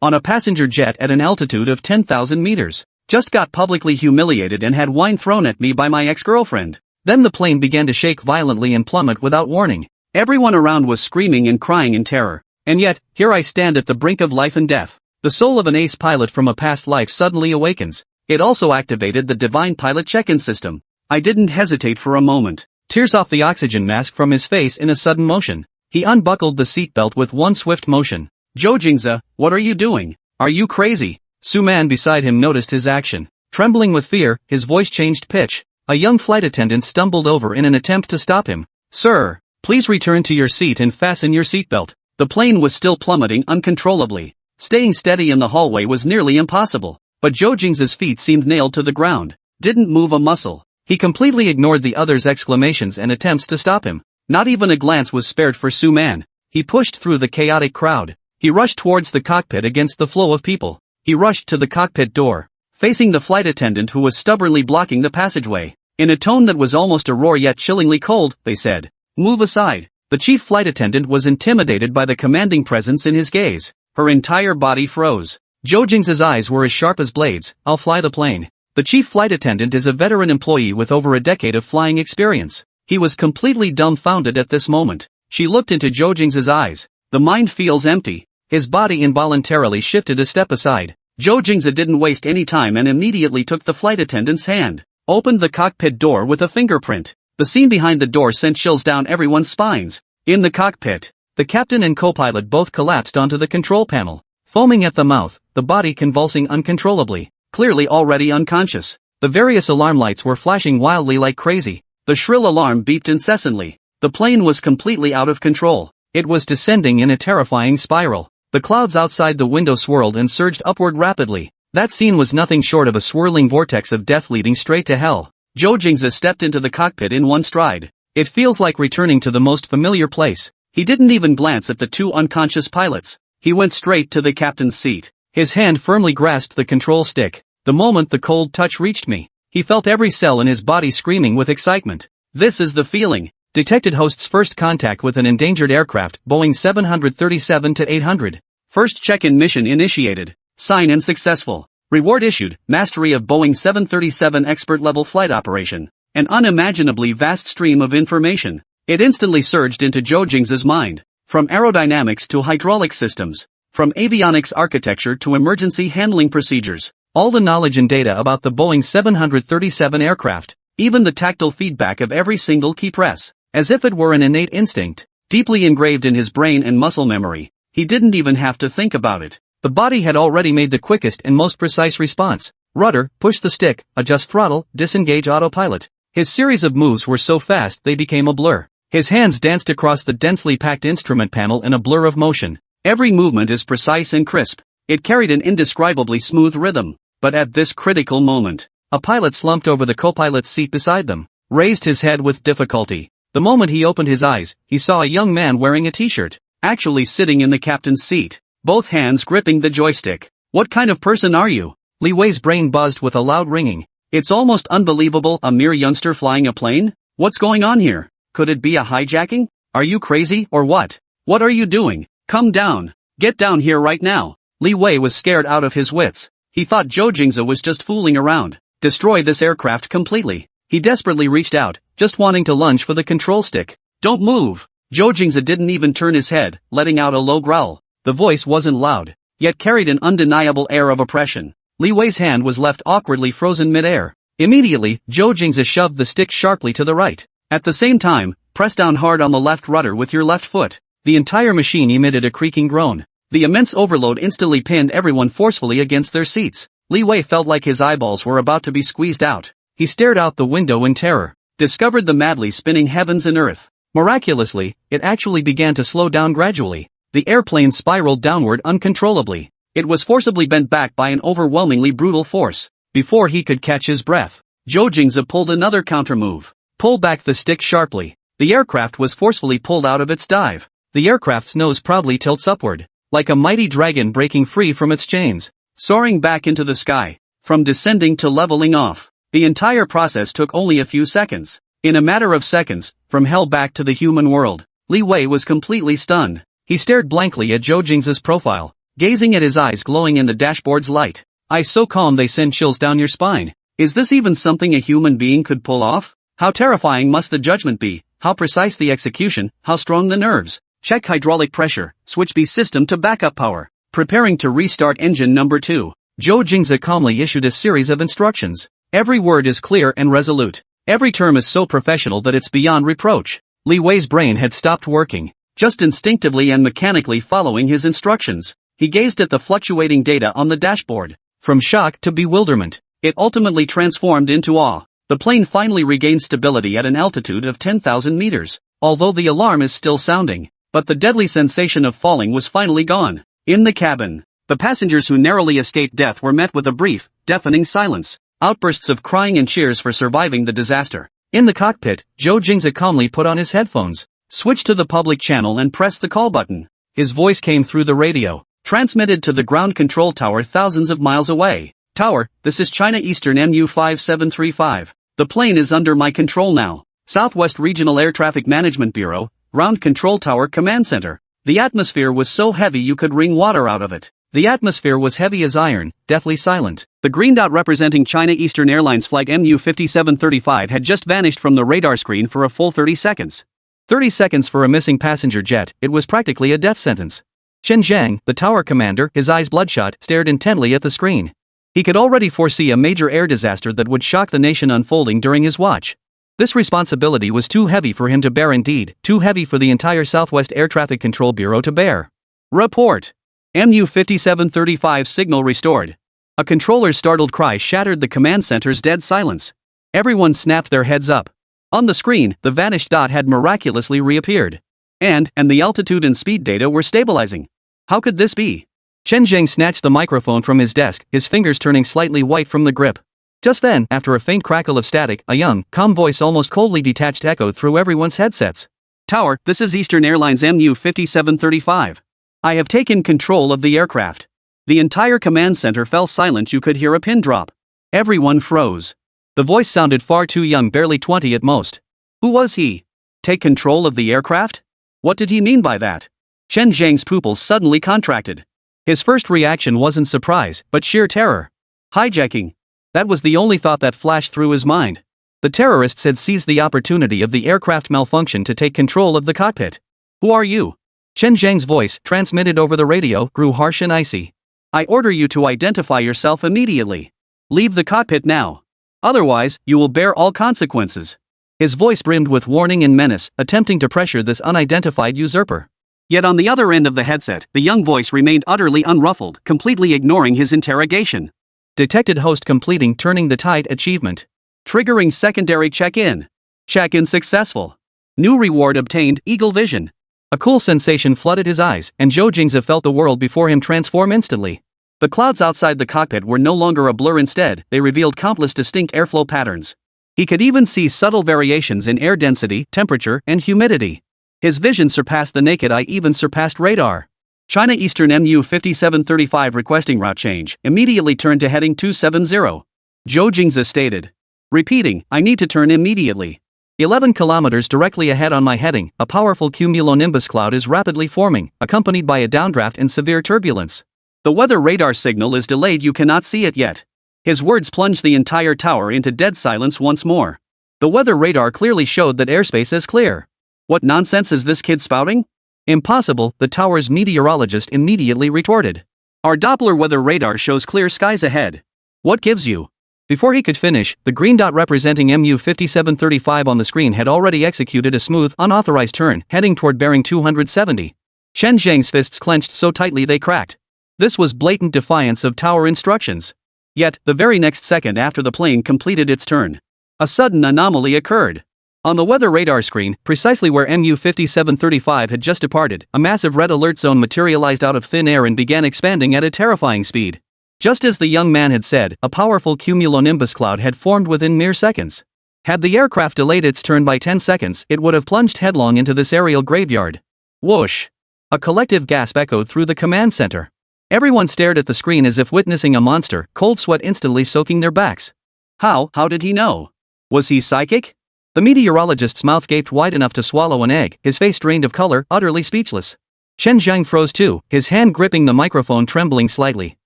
On a passenger jet at an altitude of 10,000 meters. Just got publicly humiliated and had wine thrown at me by my ex-girlfriend. Then the plane began to shake violently and plummet without warning. Everyone around was screaming and crying in terror. And yet, here I stand at the brink of life and death. The soul of an ace pilot from a past life suddenly awakens. It also activated the divine pilot check-in system. I didn't hesitate for a moment. Tears off the oxygen mask from his face in a sudden motion. He unbuckled the seatbelt with one swift motion. Zhou Jingze, what are you doing? Are you crazy? Su Man beside him noticed his action. Trembling with fear, his voice changed pitch. A young flight attendant stumbled over in an attempt to stop him. Sir, please return to your seat and fasten your seatbelt. The plane was still plummeting uncontrollably. Staying steady in the hallway was nearly impossible. But Zhou Jingze's feet seemed nailed to the ground. Didn't move a muscle. He completely ignored the others' exclamations and attempts to stop him. Not even a glance was spared for Su Man. He pushed through the chaotic crowd. He rushed towards the cockpit against the flow of people. He rushed to the cockpit door, facing the flight attendant who was stubbornly blocking the passageway. In a tone that was almost a roar yet chillingly cold, they said, "Move aside." The chief flight attendant was intimidated by the commanding presence in his gaze. Her entire body froze. Zhou Jingze's eyes were as sharp as blades. "I'll fly the plane." The chief flight attendant is a veteran employee with over a decade of flying experience. He was completely dumbfounded at this moment. She looked into Zhou Jingze's eyes. The mind feels empty. His body involuntarily shifted a step aside. Zhou Jingze didn't waste any time and immediately took the flight attendant's hand, opened the cockpit door with a fingerprint. The scene behind the door sent chills down everyone's spines. In the cockpit, the captain and co-pilot both collapsed onto the control panel, foaming at the mouth, the body convulsing uncontrollably, clearly already unconscious. The various alarm lights were flashing wildly like crazy. The shrill alarm beeped incessantly. The plane was completely out of control. It was descending in a terrifying spiral. The clouds outside the window swirled and surged upward rapidly. That scene was nothing short of a swirling vortex of death leading straight to hell. Zhou Jingze stepped into the cockpit in one stride. It feels like returning to the most familiar place. He didn't even glance at the two unconscious pilots. He went straight to the captain's seat. His hand firmly grasped the control stick. The moment the cold touch reached me, he felt every cell in his body screaming with excitement. This is the feeling. Detected host's first contact with an endangered aircraft, Boeing 737-800. First check-in mission initiated. Sign in successful. Reward issued, mastery of Boeing 737 expert-level flight operation. An unimaginably vast stream of information. It instantly surged into Zhou Jingze's mind. From aerodynamics to hydraulic systems. From avionics architecture to emergency handling procedures. All the knowledge and data about the Boeing 737 aircraft. Even the tactile feedback of every single key press. As if it were an innate instinct, deeply engraved in his brain and muscle memory. He didn't even have to think about it. The body had already made the quickest and most precise response. Rudder, push the stick, adjust throttle, disengage autopilot. His series of moves were so fast they became a blur. His hands danced across the densely packed instrument panel in a blur of motion. Every movement is precise and crisp. It carried an indescribably smooth rhythm. But at this critical moment, a pilot slumped over the co-pilot's seat beside them, raised his head with difficulty. The moment he opened his eyes, he saw a young man wearing a t-shirt, actually sitting in the captain's seat, both hands gripping the joystick. "What kind of person are you?" Li Wei's brain buzzed with a loud ringing. "It's almost unbelievable, a mere youngster flying a plane? What's going on here? Could it be a hijacking? Are you crazy, or what? What are you doing? Come down. Get down here right now." Li Wei was scared out of his wits. He thought Zhou Jingze was just fooling around. Destroy this aircraft completely. He desperately reached out, just wanting to lunge for the control stick. "Don't move." Zhou Jingze didn't even turn his head, letting out a low growl. The voice wasn't loud, yet carried an undeniable air of oppression. Li Wei's hand was left awkwardly frozen mid-air. Immediately, Zhou Jingze shoved the stick sharply to the right. At the same time, press down hard on the left rudder with your left foot. The entire machine emitted a creaking groan. The immense overload instantly pinned everyone forcefully against their seats. Li Wei felt like his eyeballs were about to be squeezed out. He stared out the window in terror, discovered the madly spinning heavens and earth. Miraculously, it actually began to slow down gradually. The airplane spiraled downward uncontrollably. It was forcibly bent back by an overwhelmingly brutal force. Before he could catch his breath, Zhou Jingze pulled another countermove. Pull back the stick sharply. The aircraft was forcefully pulled out of its dive. The aircraft's nose proudly tilts upward, like a mighty dragon breaking free from its chains, soaring back into the sky. From descending to leveling off, the entire process took only a few seconds. In a matter of seconds, from hell back to the human world, Li Wei was completely stunned. He stared blankly at Zhou Jingze's profile. gazing at his eyes glowing in the dashboard's light. Eyes so calm they send chills down your spine. Is this even something a human being could pull off? How terrifying must the judgment be, how precise the execution, how strong the nerves. Check hydraulic pressure, switch B system to backup power. Preparing to restart engine number 2. Zhou Jingze calmly issued a series of instructions. Every word is clear and resolute. Every term is so professional that it's beyond reproach. Li Wei's brain had stopped working, just instinctively and mechanically following his instructions. He gazed at the fluctuating data on the dashboard. From shock to bewilderment, it ultimately transformed into awe. The plane finally regained stability at an altitude of 10,000 meters, although the alarm is still sounding. But the deadly sensation of falling was finally gone. In the cabin, the passengers who narrowly escaped death were met with a brief, deafening silence. Outbursts of crying and cheers for surviving the disaster. In the cockpit, Zhou Jingze calmly put on his headphones, switched to the public channel and pressed the call button. His voice came through the radio, transmitted to the ground control tower thousands of miles away. Tower, this is China Eastern MU5735. The plane is under my control now. Southwest Regional Air Traffic Management Bureau, Ground Control Tower Command Center. The atmosphere was so heavy you could wring water out of it. The atmosphere was heavy as iron, deathly silent. The green dot representing China Eastern Airlines flight MU5735 had just vanished from the radar screen for a full 30 seconds. 30 seconds for a missing passenger jet, it was practically a death sentence. Chen Zhang, the tower commander, his eyes bloodshot, stared intently at the screen. He could already foresee a major air disaster that would shock the nation unfolding during his watch. This responsibility was too heavy for him to bear, indeed, too heavy for the entire Southwest Air Traffic Control Bureau to bear. Report. MU5735 signal restored. A controller's startled cry shattered the command center's dead silence. Everyone snapped their heads up. On the screen, the vanished dot had miraculously reappeared. And the altitude and speed data were stabilizing. How could this be? Chen Zhang snatched the microphone from his desk, his fingers turning slightly white from the grip. Just then, after a faint crackle of static, a young, calm voice almost coldly detached echoed through everyone's headsets. Tower, this is Eastern Airlines MU5735. I have taken control of the aircraft. The entire command center fell silent. You could hear a pin drop. Everyone froze. The voice sounded far too young, barely 20 at most. Who was he? Take control of the aircraft? What did he mean by that? Chen Zhang's pupils suddenly contracted. His first reaction wasn't surprise, but sheer terror. Hijacking. That was the only thought that flashed through his mind. The terrorists had seized the opportunity of the aircraft malfunction to take control of the cockpit. Who are you? Chen Zhang's voice, transmitted over the radio, grew harsh and icy. I order you to identify yourself immediately. Leave the cockpit now. Otherwise, you will bear all consequences. His voice brimmed with warning and menace, attempting to pressure this unidentified usurper. Yet on the other end of the headset, the young voice remained utterly unruffled, completely ignoring his interrogation. Detected host completing turning the tide achievement. Triggering secondary check-in. Check-in successful. New reward obtained, Eagle Vision. A cool sensation flooded his eyes, and Zhou Jingze felt the world before him transform instantly. The clouds outside the cockpit were no longer a blur, instead, they revealed countless distinct airflow patterns. He could even see subtle variations in air density, temperature, and humidity. His vision surpassed the naked eye, even surpassed radar. China Eastern MU5735 requesting route change, immediately turn to heading 270. Zhou Jingze stated. Repeating, I need to turn immediately. 11 kilometers directly ahead on my heading, a powerful cumulonimbus cloud is rapidly forming, accompanied by a downdraft and severe turbulence. The weather radar signal is delayed, you cannot see it yet. His words plunged the entire tower into dead silence once more. The weather radar clearly showed that airspace is clear. What nonsense is this kid spouting? Impossible, the tower's meteorologist immediately retorted. Our Doppler weather radar shows clear skies ahead. What gives you? Before he could finish, the green dot representing MU5735 on the screen had already executed a smooth, unauthorized turn, heading toward bearing 270. Chen Zhang's fists clenched so tightly they cracked. This was blatant defiance of tower instructions. Yet, the very next second after the plane completed its turn, a sudden anomaly occurred. On the weather radar screen, precisely where MU5735 had just departed, a massive red alert zone materialized out of thin air and began expanding at a terrifying speed. Just as the young man had said, a powerful cumulonimbus cloud had formed within mere seconds. Had the aircraft delayed its turn by 10 seconds, it would have plunged headlong into this aerial graveyard. Whoosh! A collective gasp echoed through the command center. Everyone stared at the screen as if witnessing a monster, cold sweat instantly soaking their backs. How did he know? Was he psychic? The meteorologist's mouth gaped wide enough to swallow an egg, his face drained of color, utterly speechless. Chen Zhang froze too, his hand gripping the microphone trembling slightly.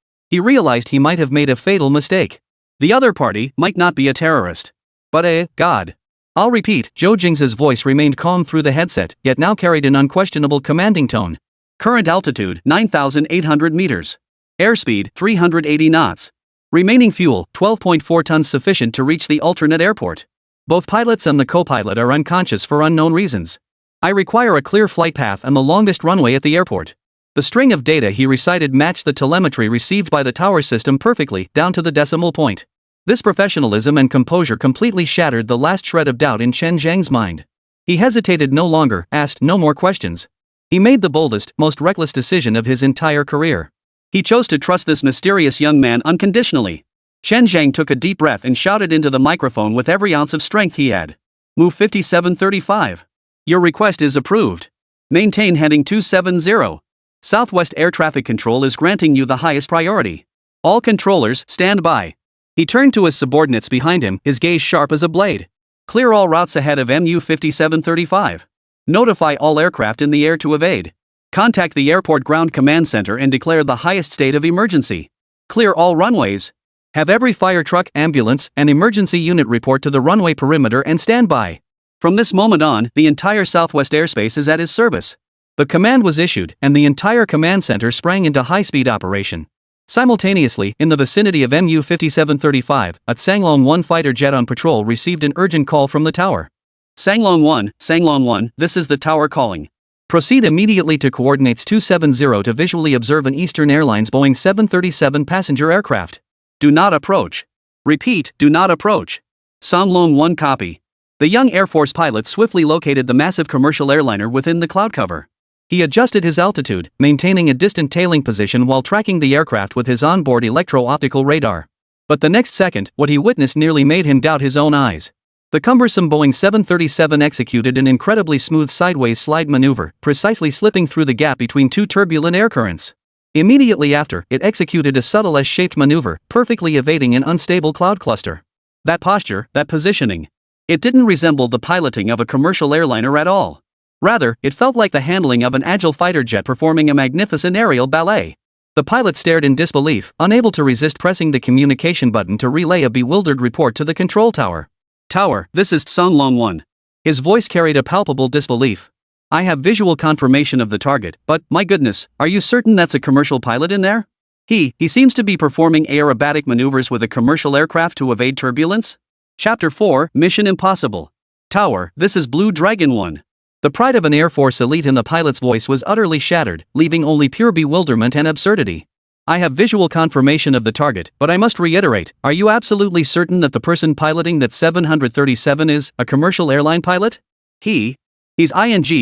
He realized he might have made a fatal mistake. The other party might not be a terrorist. But God. I'll repeat, Zhou Jingze's voice remained calm through the headset, yet now carried an unquestionable commanding tone. Current altitude, 9,800 meters. Airspeed, 380 knots. Remaining fuel, 12.4 tons sufficient to reach the alternate airport. Both pilots and the co-pilot are unconscious for unknown reasons. I require a clear flight path and the longest runway at the airport. The string of data he recited matched the telemetry received by the tower system perfectly, down to the decimal point. This professionalism and composure completely shattered the last shred of doubt in Chen Zhang's mind. He hesitated no longer, asked no more questions. He made the boldest, most reckless decision of his entire career. He chose to trust this mysterious young man unconditionally. Chen Zhang took a deep breath and shouted into the microphone with every ounce of strength he had. Move 5735. Your request is approved. Maintain heading 270. Southwest Air Traffic Control is granting you the highest priority. All controllers, stand by. He turned to his subordinates behind him, his gaze sharp as a blade. Clear all routes ahead of MU 5735. Notify all aircraft in the air to evade. Contact the Airport Ground Command Center and declare the highest state of emergency. Clear all runways. Have every fire truck, ambulance, and emergency unit report to the runway perimeter and stand by. From this moment on, the entire Southwest airspace is at his service. The command was issued, and the entire command center sprang into high-speed operation. Simultaneously, in the vicinity of MU 5735, a Sanglong 1 fighter jet on patrol received an urgent call from the tower. Sanglong 1, this is the tower calling. Proceed immediately to coordinates 270 to visually observe an Eastern Airlines Boeing 737 passenger aircraft. Do not approach. Repeat, do not approach. Sanglong 1 copy. The young Air Force pilot swiftly located the massive commercial airliner within the cloud cover. He adjusted his altitude, maintaining a distant tailing position while tracking the aircraft with his onboard electro-optical radar. But the next second, what he witnessed nearly made him doubt his own eyes. The cumbersome Boeing 737 executed an incredibly smooth sideways slide maneuver, precisely slipping through the gap between two turbulent air currents. Immediately after, it executed a subtle S-shaped maneuver, perfectly evading an unstable cloud cluster. That posture, that positioning. It didn't resemble the piloting of a commercial airliner at all. Rather, it felt like the handling of an agile fighter jet performing a magnificent aerial ballet. The pilot stared in disbelief, unable to resist pressing the communication button to relay a bewildered report to the control tower. Tower, this is Sanglong 1. His voice carried a palpable disbelief. I have visual confirmation of the target, but, my goodness, are you certain that's a commercial pilot in there? He seems to be performing aerobatic maneuvers with a commercial aircraft to evade turbulence? Chapter 4, Mission Impossible. Tower, this is Blue Dragon 1. The pride of an Air Force elite in the pilot's voice was utterly shattered, leaving only pure bewilderment and absurdity. I have visual confirmation of the target, but I must reiterate, are you absolutely certain that the person piloting that 737 is a commercial airline pilot? He's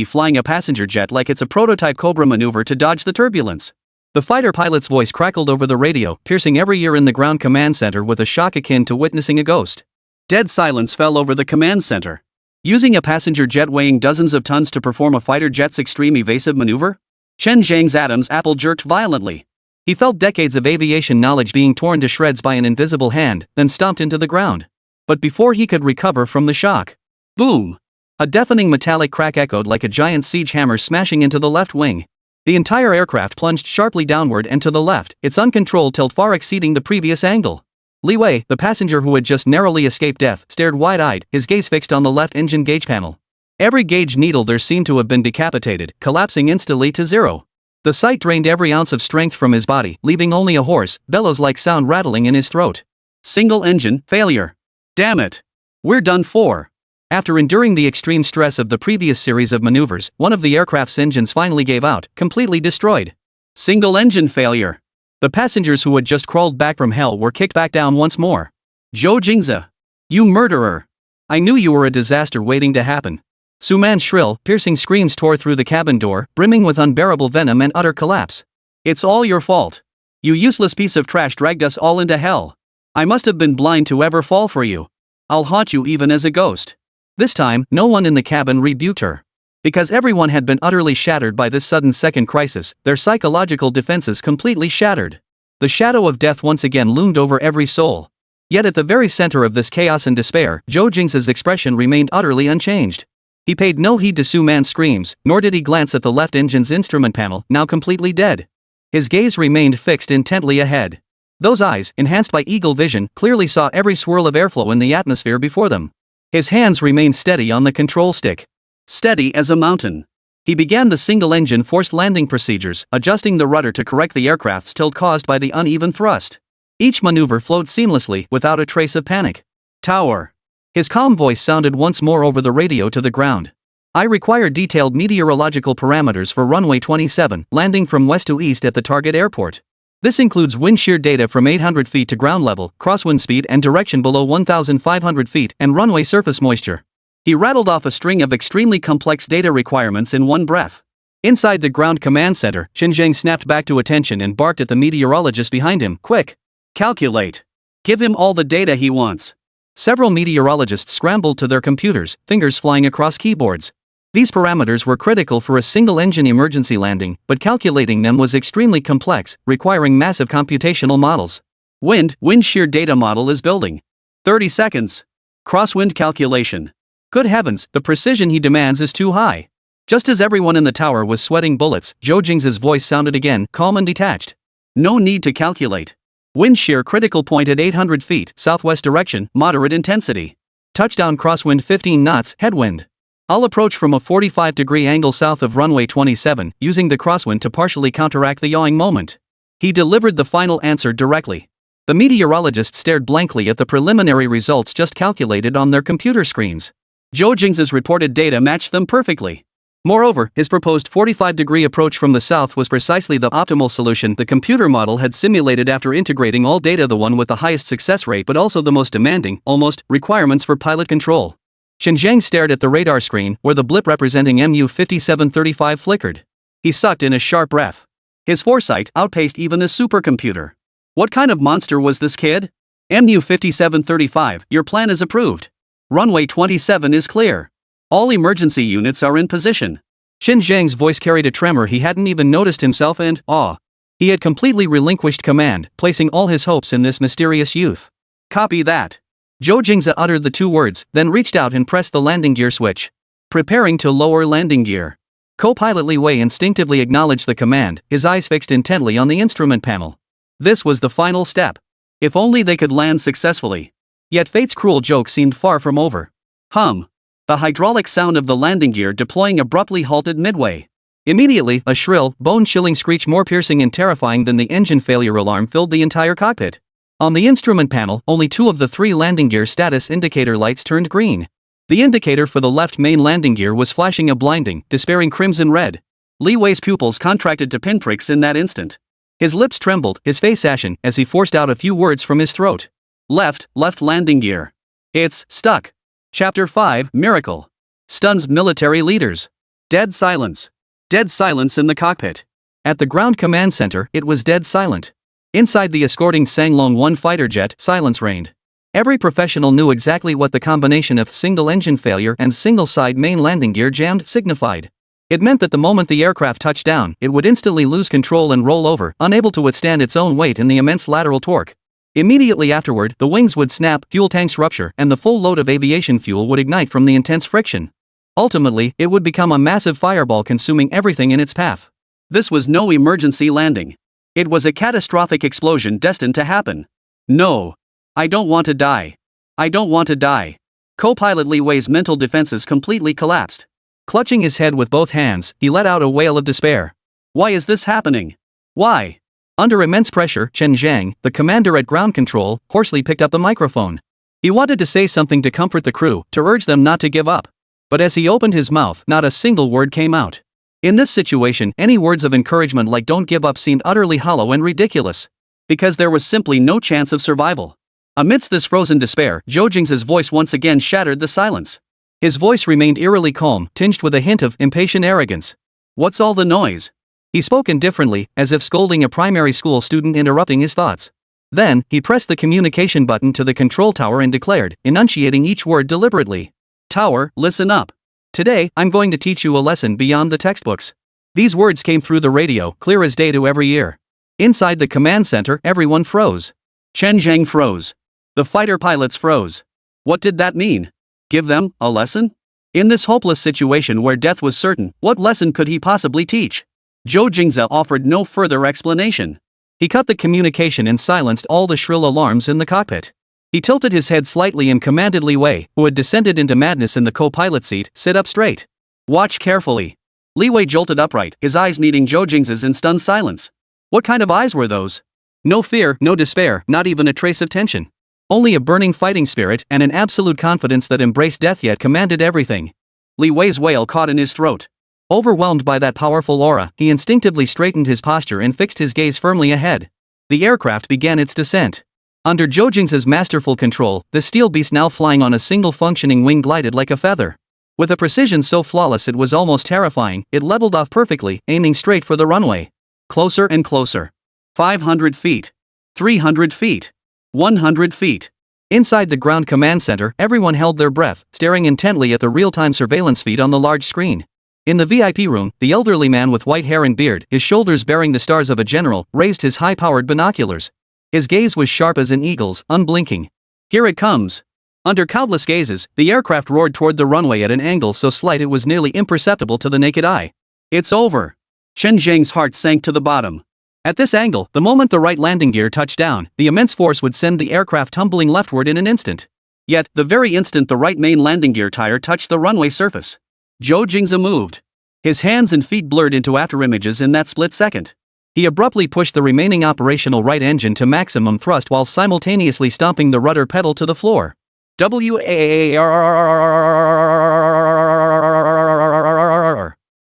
flying a passenger jet like it's a prototype Cobra maneuver to dodge the turbulence. The fighter pilot's voice crackled over the radio, piercing every ear in the ground command center with a shock akin to witnessing a ghost. Dead silence fell over the command center. Using a passenger jet weighing dozens of tons to perform a fighter jet's extreme evasive maneuver? Chen Zhang's Adam's apple jerked violently. He felt decades of aviation knowledge being torn to shreds by an invisible hand, then stomped into the ground. But before he could recover from the shock, boom! A deafening metallic crack echoed like a giant siege hammer smashing into the left wing. The entire aircraft plunged sharply downward and to the left, its uncontrolled tilt far exceeding the previous angle. Li Wei, the passenger who had just narrowly escaped death, stared wide-eyed, his gaze fixed on the left engine gauge panel. Every gauge needle there seemed to have been decapitated, collapsing instantly to zero. The sight drained every ounce of strength from his body, leaving only a hoarse, bellows-like sound rattling in his throat. Single engine failure. Damn it. We're done for. After enduring the extreme stress of the previous series of maneuvers, one of the aircraft's engines finally gave out, completely destroyed. Single engine failure. The passengers who had just crawled back from hell were kicked back down once more. Zhou Jingze. You murderer. I knew you were a disaster waiting to happen. Su Man's shrill, piercing screams tore through the cabin door, brimming with unbearable venom and utter collapse. It's all your fault. You useless piece of trash dragged us all into hell. I must have been blind to ever fall for you. I'll haunt you even as a ghost. This time, no one in the cabin rebuked her. Because everyone had been utterly shattered by this sudden second crisis, their psychological defenses completely shattered. The shadow of death once again loomed over every soul. Yet at the very center of this chaos and despair, Zhou Jingze's expression remained utterly unchanged. He paid no heed to Su Man's screams, nor did he glance at the left engine's instrument panel, now completely dead. His gaze remained fixed intently ahead. Those eyes, enhanced by eagle vision, clearly saw every swirl of airflow in the atmosphere before them. His hands remained steady on the control stick. Steady as a mountain. He began the single-engine forced landing procedures, adjusting the rudder to correct the aircraft's tilt caused by the uneven thrust. Each maneuver flowed seamlessly, without a trace of panic. Tower. His calm voice sounded once more over the radio to the ground. I require detailed meteorological parameters for runway 27, landing from west to east at the target airport. This includes wind shear data from 800 feet to ground level, crosswind speed and direction below 1,500 feet, and runway surface moisture. He rattled off a string of extremely complex data requirements in one breath. Inside the ground command center, Zhou snapped back to attention and barked at the meteorologist behind him. Quick! Calculate! Give him all the data he wants. Several meteorologists scrambled to their computers, fingers flying across keyboards. These parameters were critical for a single-engine emergency landing, but calculating them was extremely complex, requiring massive computational models. Wind shear data model is building. 30 seconds. Crosswind calculation. Good heavens, the precision he demands is too high. Just as everyone in the tower was sweating bullets, Zhou Jingze's voice sounded again, calm and detached. No need to calculate. Wind shear critical point at 800 feet, southwest direction, moderate intensity. Touchdown crosswind 15 knots, headwind. I'll approach from a 45-degree angle south of runway 27, using the crosswind to partially counteract the yawing moment. He delivered the final answer directly. The meteorologists stared blankly at the preliminary results just calculated on their computer screens. Zhou Jingze's reported data matched them perfectly. Moreover, his proposed 45-degree approach from the south was precisely the optimal solution the computer model had simulated after integrating all data, the one with the highest success rate but also the most demanding, almost, requirements for pilot control. Zhou stared at the radar screen, where the blip representing MU-5735 flickered. He sucked in a sharp breath. His foresight outpaced even a supercomputer. What kind of monster was this kid? MU-5735, your plan is approved. Runway 27 is clear. All emergency units are in position. Zhou's voice carried a tremor he hadn't even noticed himself and awe. He had completely relinquished command, placing all his hopes in this mysterious youth. Copy that. Zhou Jingze uttered the two words, then reached out and pressed the landing gear switch. Preparing to lower landing gear. Co-pilot Li Wei instinctively acknowledged the command, his eyes fixed intently on the instrument panel. This was the final step. If only they could land successfully. Yet fate's cruel joke seemed far from over. Hum. The hydraulic sound of the landing gear deploying abruptly halted midway. Immediately, a shrill, bone-chilling screech more piercing and terrifying than the engine failure alarm filled the entire cockpit. On the instrument panel, only 2 of the 3 landing gear status indicator lights turned green. The indicator for the left main landing gear was flashing a blinding, despairing crimson red. Li Wei's pupils contracted to pinpricks in that instant. His lips trembled, his face ashen, as he forced out a few words from his throat. Left landing gear. It's stuck. Chapter 5, Miracle. Stuns military leaders. Dead silence. Dead silence in the cockpit. At the ground command center, it was dead silent. Inside the escorting Sanglong 1 fighter jet, silence reigned. Every professional knew exactly what the combination of single-engine failure and single-side main landing gear jammed signified. It meant that the moment the aircraft touched down, it would instantly lose control and roll over, unable to withstand its own weight in the immense lateral torque. Immediately afterward, the wings would snap, fuel tanks rupture, and the full load of aviation fuel would ignite from the intense friction. Ultimately, it would become a massive fireball consuming everything in its path. This was no emergency landing. It was a catastrophic explosion destined to happen. No. I don't want to die. I don't want to die. Co-pilot Li Wei's mental defenses completely collapsed. Clutching his head with both hands, he let out a wail of despair. Why is this happening? Why? Under immense pressure, Chen Zhang, the commander at ground control, hoarsely picked up the microphone. He wanted to say something to comfort the crew, to urge them not to give up. But as he opened his mouth, not a single word came out. In this situation, any words of encouragement like "don't give up" seemed utterly hollow and ridiculous. Because there was simply no chance of survival. Amidst this frozen despair, Zhou Jingze's voice once again shattered the silence. His voice remained eerily calm, tinged with a hint of impatient arrogance. What's all the noise? He spoke indifferently, as if scolding a primary school student interrupting his thoughts. Then, he pressed the communication button to the control tower and declared, enunciating each word deliberately. Tower, listen up. Today, I'm going to teach you a lesson beyond the textbooks. These words came through the radio, clear as day to every ear. Inside the command center, everyone froze. Chen Zhang froze. The fighter pilots froze. What did that mean? Give them a lesson? In this hopeless situation where death was certain, what lesson could he possibly teach? Zhou Jingze offered no further explanation. He cut the communication and silenced all the shrill alarms in the cockpit. He tilted his head slightly and commanded Li Wei, who had descended into madness in the co-pilot seat, sit up straight. Watch carefully. Li Wei jolted upright, his eyes meeting Zhou Jingze's in stunned silence. What kind of eyes were those? No fear, no despair, not even a trace of tension. Only a burning fighting spirit and an absolute confidence that embraced death yet commanded everything. Li Wei's wail caught in his throat. Overwhelmed by that powerful aura, he instinctively straightened his posture and fixed his gaze firmly ahead. The aircraft began its descent. Under Zhou Jingze's masterful control, the steel beast now flying on a single functioning wing glided like a feather. With a precision so flawless it was almost terrifying, it leveled off perfectly, aiming straight for the runway. Closer and closer. 500 feet. 300 feet. 100 feet. Inside the ground command center, everyone held their breath, staring intently at the real-time surveillance feed on the large screen. In the VIP room, the elderly man with white hair and beard, his shoulders bearing the stars of a general, raised his high-powered binoculars. His gaze was sharp as an eagle's, unblinking. Here it comes. Under countless gazes, the aircraft roared toward the runway at an angle so slight it was nearly imperceptible to the naked eye. It's over. Chen Zheng's heart sank to the bottom. At this angle, the moment the right landing gear touched down, the immense force would send the aircraft tumbling leftward in an instant. Yet, the very instant the right main landing gear tire touched the runway surface, Zhou Jingze moved. His hands and feet blurred into afterimages in that split second. He abruptly pushed the remaining operational right engine to maximum thrust while simultaneously stomping the rudder pedal to the floor.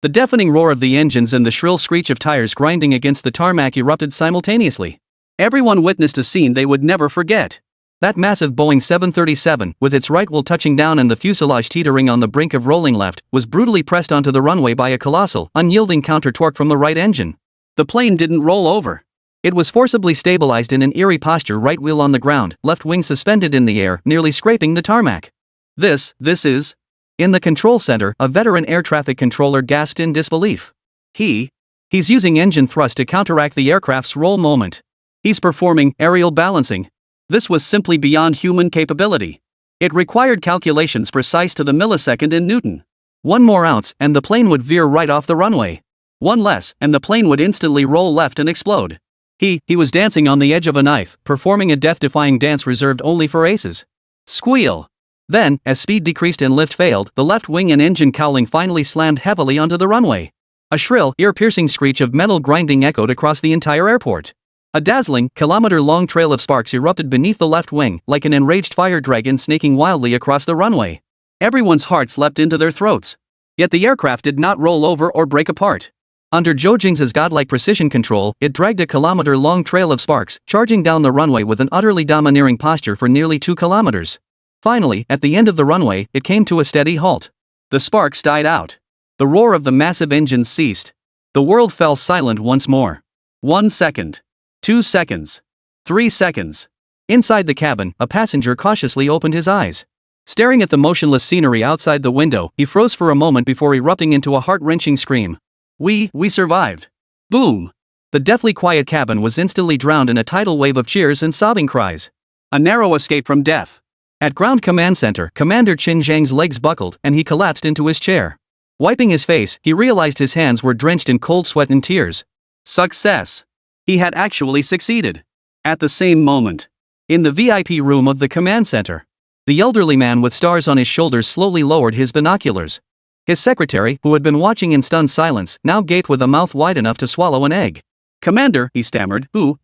The deafening roar of the engines and the shrill screech of tires grinding against the tarmac erupted simultaneously. Everyone witnessed a scene they would never forget. That massive Boeing 737, with its right wheel touching down and the fuselage teetering on the brink of rolling left, was brutally pressed onto the runway by a colossal, unyielding counter-torque from the right engine. The plane didn't roll over. It was forcibly stabilized in an eerie posture, right wheel on the ground, left wing suspended in the air, nearly scraping the tarmac. This is... In the control center, a veteran air traffic controller gasped in disbelief. He's using engine thrust to counteract the aircraft's roll moment. He's performing aerial balancing. This was simply beyond human capability. It required calculations precise to the millisecond in Newton. 1 more ounce, and the plane would veer right off the runway. 1 less, and the plane would instantly roll left and explode. He was dancing on the edge of a knife, performing a death-defying dance reserved only for aces. Squeal. Then, as speed decreased and lift failed, the left wing and engine cowling finally slammed heavily onto the runway. A shrill, ear-piercing screech of metal grinding echoed across the entire airport. A dazzling, kilometer-long trail of sparks erupted beneath the left wing, like an enraged fire dragon snaking wildly across the runway. Everyone's hearts leapt into their throats. Yet the aircraft did not roll over or break apart. Under Zhou Jingze's godlike precision control, it dragged a kilometer-long trail of sparks, charging down the runway with an utterly domineering posture for nearly 2 kilometers. Finally, at the end of the runway, it came to a steady halt. The sparks died out. The roar of the massive engines ceased. The world fell silent once more. 1 second. 2 seconds. 3 seconds. Inside the cabin, a passenger cautiously opened his eyes. Staring at the motionless scenery outside the window, he froze for a moment before erupting into a heart-wrenching scream. We survived. Boom. The deathly quiet cabin was instantly drowned in a tidal wave of cheers and sobbing cries. A narrow escape from death. At Ground Command Center, Commander Chen Zhang's legs buckled and he collapsed into his chair. Wiping his face, he realized his hands were drenched in cold sweat and tears. Success. He had actually succeeded. At the same moment, in the VIP room of the command center, the elderly man with stars on his shoulders slowly lowered his binoculars. His secretary, who had been watching in stunned silence, now gaped with a mouth wide enough to swallow an egg. Commander, he stammered, who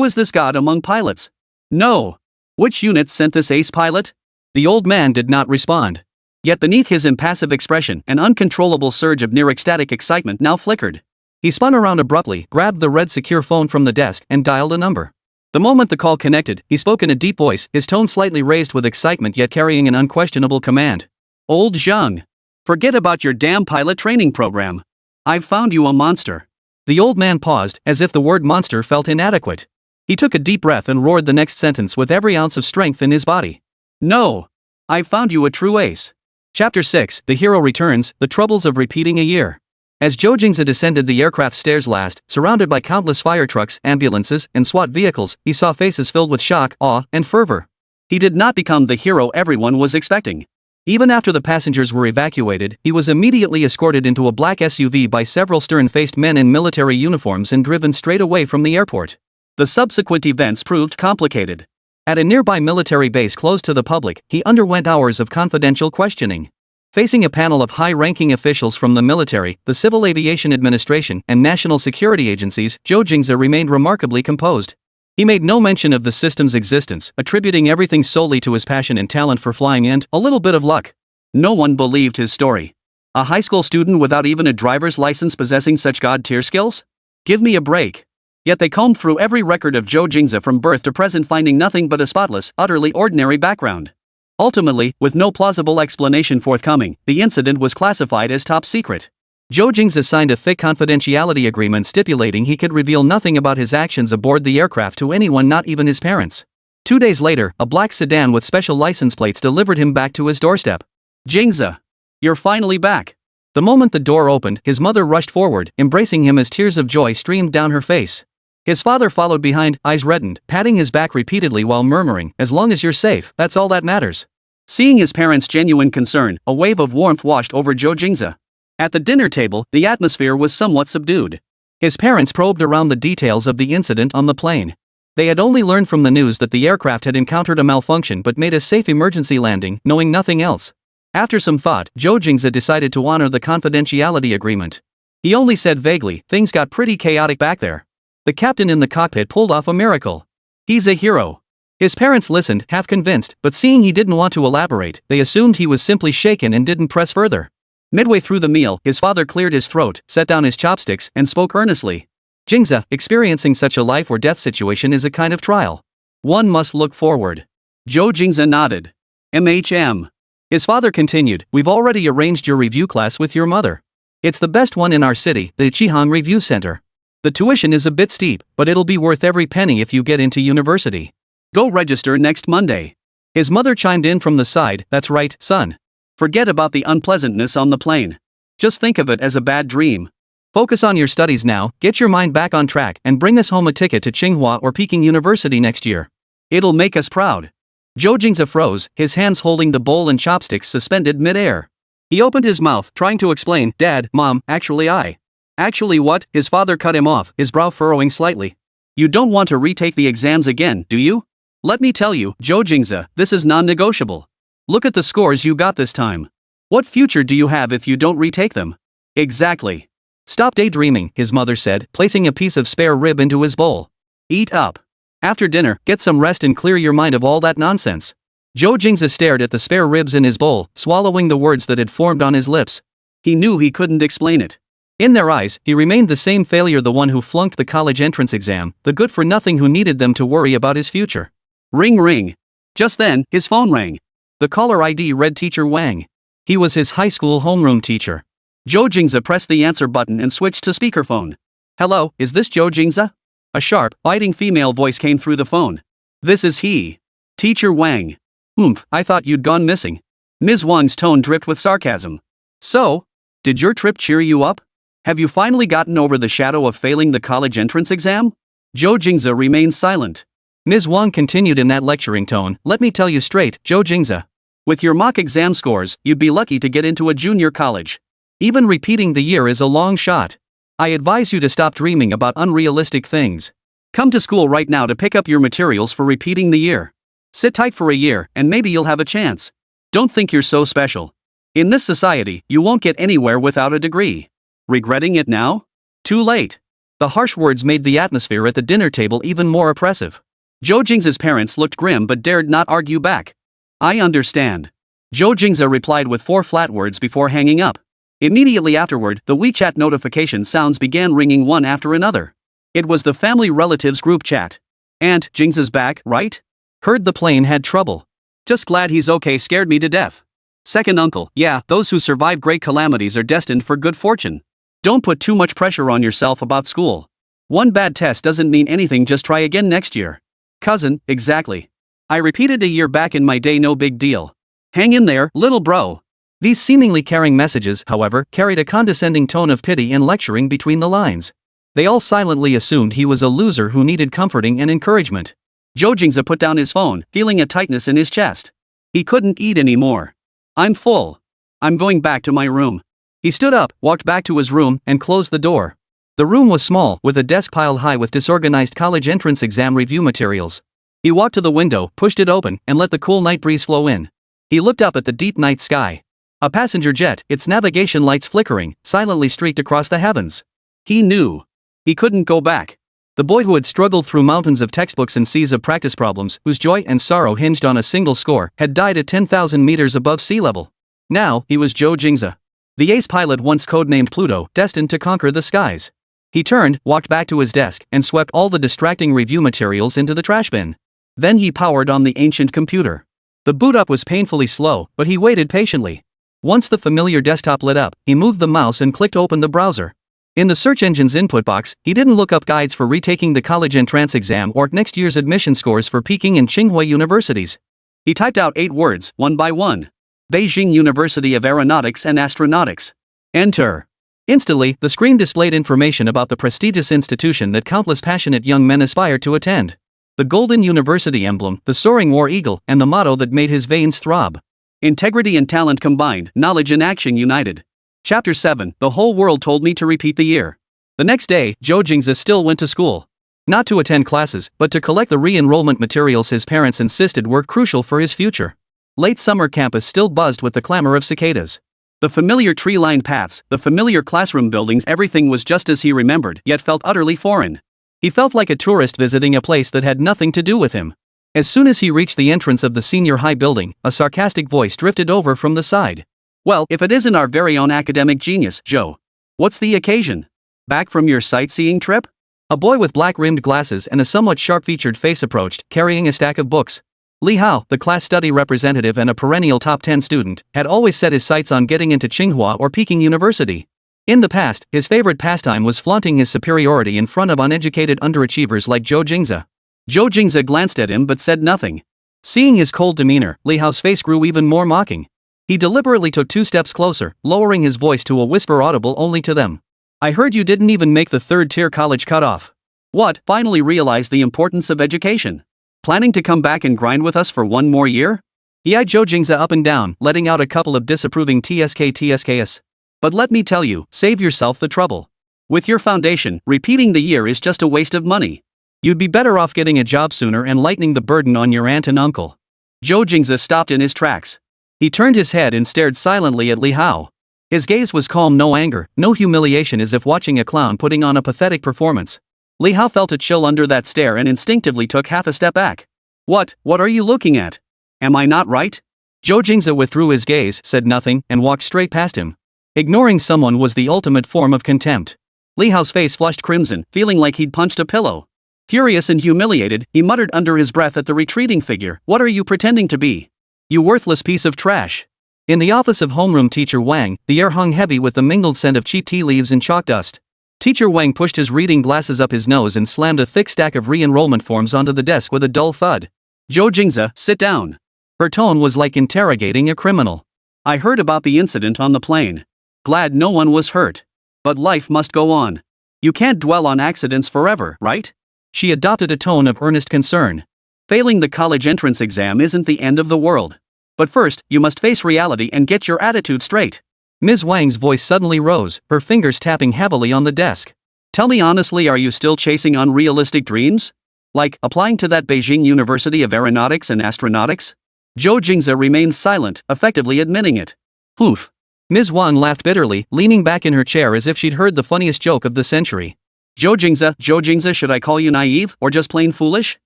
is this god among pilots? No. Which unit sent this ace pilot? The old man did not respond. Yet beneath his impassive expression, an uncontrollable surge of near-ecstatic excitement now flickered. He spun around abruptly, grabbed the red secure phone from the desk, and dialed a number. The moment the call connected, he spoke in a deep voice, his tone slightly raised with excitement yet carrying an unquestionable command. Old Zhang. Forget about your damn pilot training program. I've found you a monster. The old man paused, as if the word monster felt inadequate. He took a deep breath and roared the next sentence with every ounce of strength in his body. No. I've found you a true ace. Chapter 6, The Hero Returns, The Troubles of Repeating a Year. As Zhou Jingze descended the aircraft's stairs last, surrounded by countless fire trucks, ambulances, and SWAT vehicles, he saw faces filled with shock, awe, and fervor. He did not become the hero everyone was expecting. Even after the passengers were evacuated, he was immediately escorted into a black SUV by several stern-faced men in military uniforms and driven straight away from the airport. The subsequent events proved complicated. At a nearby military base closed to the public, he underwent hours of confidential questioning. Facing a panel of high-ranking officials from the military, the Civil Aviation Administration, and national security agencies, Zhou Jingze remained remarkably composed. He made no mention of the system's existence, attributing everything solely to his passion and talent for flying and a little bit of luck. No one believed his story. A high school student without even a driver's license possessing such god-tier skills? Give me a break. Yet they combed through every record of Zhou Jingze from birth to present, finding nothing but a spotless, utterly ordinary background. Ultimately, with no plausible explanation forthcoming, the incident was classified as top secret. Zhou Jingze signed a thick confidentiality agreement stipulating he could reveal nothing about his actions aboard the aircraft to anyone, not even his parents. 2 days later, a black sedan with special license plates delivered him back to his doorstep. Jingze, you're finally back. The moment the door opened, his mother rushed forward, embracing him as tears of joy streamed down her face. His father followed behind, eyes reddened, patting his back repeatedly while murmuring, "As long as you're safe, that's all that matters." Seeing his parents' genuine concern, a wave of warmth washed over Zhou Jingze. At the dinner table, the atmosphere was somewhat subdued. His parents probed around the details of the incident on the plane. They had only learned from the news that the aircraft had encountered a malfunction but made a safe emergency landing, knowing nothing else. After some thought, Zhou Jingze decided to honor the confidentiality agreement. He only said vaguely, "Things got pretty chaotic back there. The captain in the cockpit pulled off a miracle. He's a hero." His parents listened, half convinced, but seeing he didn't want to elaborate, they assumed he was simply shaken and didn't press further. Midway through the meal, his father cleared his throat, set down his chopsticks, and spoke earnestly. "Jingze, experiencing such a life or death situation is a kind of trial. One must look forward." Zhou Jingze nodded. "MHM. His father continued, "We've already arranged your review class with your mother. It's the best one in our city, the Chihang Review Center. The tuition is a bit steep, but it'll be worth every penny if you get into university. Go register next Monday." His mother chimed in from the side, "That's right, son. Forget about the unpleasantness on the plane. Just think of it as a bad dream. Focus on your studies now, get your mind back on track, and bring us home a ticket to Tsinghua or Peking University next year. It'll make us proud." Zhou Jingze froze, his hands holding the bowl and chopsticks suspended mid-air. He opened his mouth, trying to explain, "Dad, Mom, actually I." "Actually what?" His father cut him off, his brow furrowing slightly. "You don't want to retake the exams again, do you? Let me tell you, Zhou Jingze, this is non-negotiable. Look at the scores you got this time. What future do you have if you don't retake them?" "Exactly. Stop daydreaming," his mother said, placing a piece of spare rib into his bowl. "Eat up. After dinner, get some rest and clear your mind of all that nonsense." Zhou Jingze stared at the spare ribs in his bowl, swallowing the words that had formed on his lips. He knew he couldn't explain it. In their eyes, he remained the same failure, the one who flunked the college entrance exam, the good-for-nothing who needed them to worry about his future. Ring ring. Just then, his phone rang. The caller ID read Teacher Wang. He was his high school homeroom teacher. Zhou Jingze pressed the answer button and switched to speakerphone. "Hello, is this Zhou Jingze?" A sharp, biting female voice came through the phone. "This is he. Teacher Wang." "Oomph, I thought you'd gone missing." Ms. Wang's tone dripped with sarcasm. "So? Did your trip cheer you up? Have you finally gotten over the shadow of failing the college entrance exam?" Zhou Jingze remained silent. Ms. Wang continued in that lecturing tone, "Let me tell you straight, Zhou Jingze. With your mock exam scores, you'd be lucky to get into a junior college. Even repeating the year is a long shot. I advise you to stop dreaming about unrealistic things. Come to school right now to pick up your materials for repeating the year. Sit tight for a year, and maybe you'll have a chance. Don't think you're so special. In this society, you won't get anywhere without a degree. Regretting it now? Too late." The harsh words made the atmosphere at the dinner table even more oppressive. Zhou Jingze's parents looked grim but dared not argue back. "I understand." Zhou Jingze replied with 4 flat words before hanging up. Immediately afterward, the WeChat notification sounds began ringing one after another. It was the family relatives group chat. "And, Jingze's back, right? Heard the plane had trouble. Just glad he's okay, scared me to death. Second uncle, yeah, those who survive great calamities are destined for good fortune. Don't put too much pressure on yourself about school. One bad test doesn't mean anything, just try again next year. Cousin, exactly. I repeated a year back in my day, no big deal. Hang in there, little bro." These seemingly caring messages, however, carried a condescending tone of pity and lecturing between the lines. They all silently assumed he was a loser who needed comforting and encouragement. Zhou Jingze put down his phone, feeling a tightness in his chest. He couldn't eat anymore. I'm full. I'm going back to my room. He stood up, walked back to his room, and closed the door. The room was small, with a desk piled high with disorganized college entrance exam review materials. He walked to the window, pushed it open, and let the cool night breeze flow in. He looked up at the deep night sky. A passenger jet, its navigation lights flickering, silently streaked across the heavens. He knew. He couldn't go back. The boy who had struggled through mountains of textbooks and seas of practice problems, whose joy and sorrow hinged on a single score, had died at 10,000 meters above sea level. Now, he was Zhou Jingze, the ace pilot once codenamed Pluto, destined to conquer the skies. He turned, walked back to his desk, and swept all the distracting review materials into the trash bin. Then he powered on the ancient computer. The boot up was painfully slow, but he waited patiently. Once the familiar desktop lit up, he moved the mouse and clicked open the browser. In the search engine's input box, he didn't look up guides for retaking the college entrance exam or next year's admission scores for Peking and Tsinghua universities. He typed out 8 words, one by one. Beijing University of Aeronautics and Astronautics. Enter. Instantly, the screen displayed information about the prestigious institution that countless passionate young men aspired to attend. The golden university emblem, the soaring war eagle, and the motto that made his veins throb. Integrity and talent combined, knowledge and action united. Chapter 7, The whole world told me to repeat the year. The next day, Zhou Jingze still went to school. Not to attend classes, but to collect the re-enrollment materials his parents insisted were crucial for his future. Late summer campus still buzzed with the clamor of cicadas. The familiar tree-lined paths, the familiar classroom buildings, everything was just as he remembered, yet felt utterly foreign. He felt like a tourist visiting a place that had nothing to do with him. As soon as he reached the entrance of the senior high building, a sarcastic voice drifted over from the side. Well, if it isn't our very own academic genius, Joe. What's the occasion? Back from your sightseeing trip? A boy with black-rimmed glasses and a somewhat sharp-featured face approached, carrying a stack of books. Li Hao, the class study representative and a perennial top 10 student, had always set his sights on getting into Tsinghua or Peking University. In the past, his favorite pastime was flaunting his superiority in front of uneducated underachievers like Zhou Jingze. Zhou Jingze glanced at him but said nothing. Seeing his cold demeanor, Li Hao's face grew even more mocking. He deliberately took 2 steps closer, lowering his voice to a whisper audible only to them. I heard you didn't even make the 3rd-tier college cutoff. What, finally realized the importance of education? Planning to come back and grind with us for 1 more year? He eyed Zhou Jingze up and down, letting out a couple of disapproving tsks. But let me tell you, save yourself the trouble. With your foundation, repeating the year is just a waste of money. You'd be better off getting a job sooner and lightening the burden on your aunt and uncle. Zhou Jingze stopped in his tracks. He turned his head and stared silently at Li Hao. His gaze was calm, no anger, no humiliation, as if watching a clown putting on a pathetic performance. Li Hao felt a chill under that stare and instinctively took half a step back. What are you looking at? Am I not right? Zhou Jingze withdrew his gaze, said nothing, and walked straight past him. Ignoring someone was the ultimate form of contempt. Li Hao's face flushed crimson, feeling like he'd punched a pillow. Furious and humiliated, he muttered under his breath at the retreating figure, "What are you pretending to be? You worthless piece of trash." In the office of homeroom teacher Wang, the air hung heavy with the mingled scent of cheap tea leaves and chalk dust. Teacher Wang pushed his reading glasses up his nose and slammed a thick stack of re-enrollment forms onto the desk with a dull thud. Zhou Jingze, sit down. Her tone was like interrogating a criminal. I heard about the incident on the plane. Glad no one was hurt. But life must go on. You can't dwell on accidents forever, right? She adopted a tone of earnest concern. Failing the college entrance exam isn't the end of the world. But first, you must face reality and get your attitude straight. Ms. Wang's voice suddenly rose, her fingers tapping heavily on the desk. Tell me honestly, are you still chasing unrealistic dreams? Like, applying to that Beijing University of Aeronautics and Astronautics? Zhou Jingze remained silent, effectively admitting it. Oof. Ms. Wang laughed bitterly, leaning back in her chair as if she'd heard the funniest joke of the century. Zhou Jingze, should I call you naive, or just plain foolish?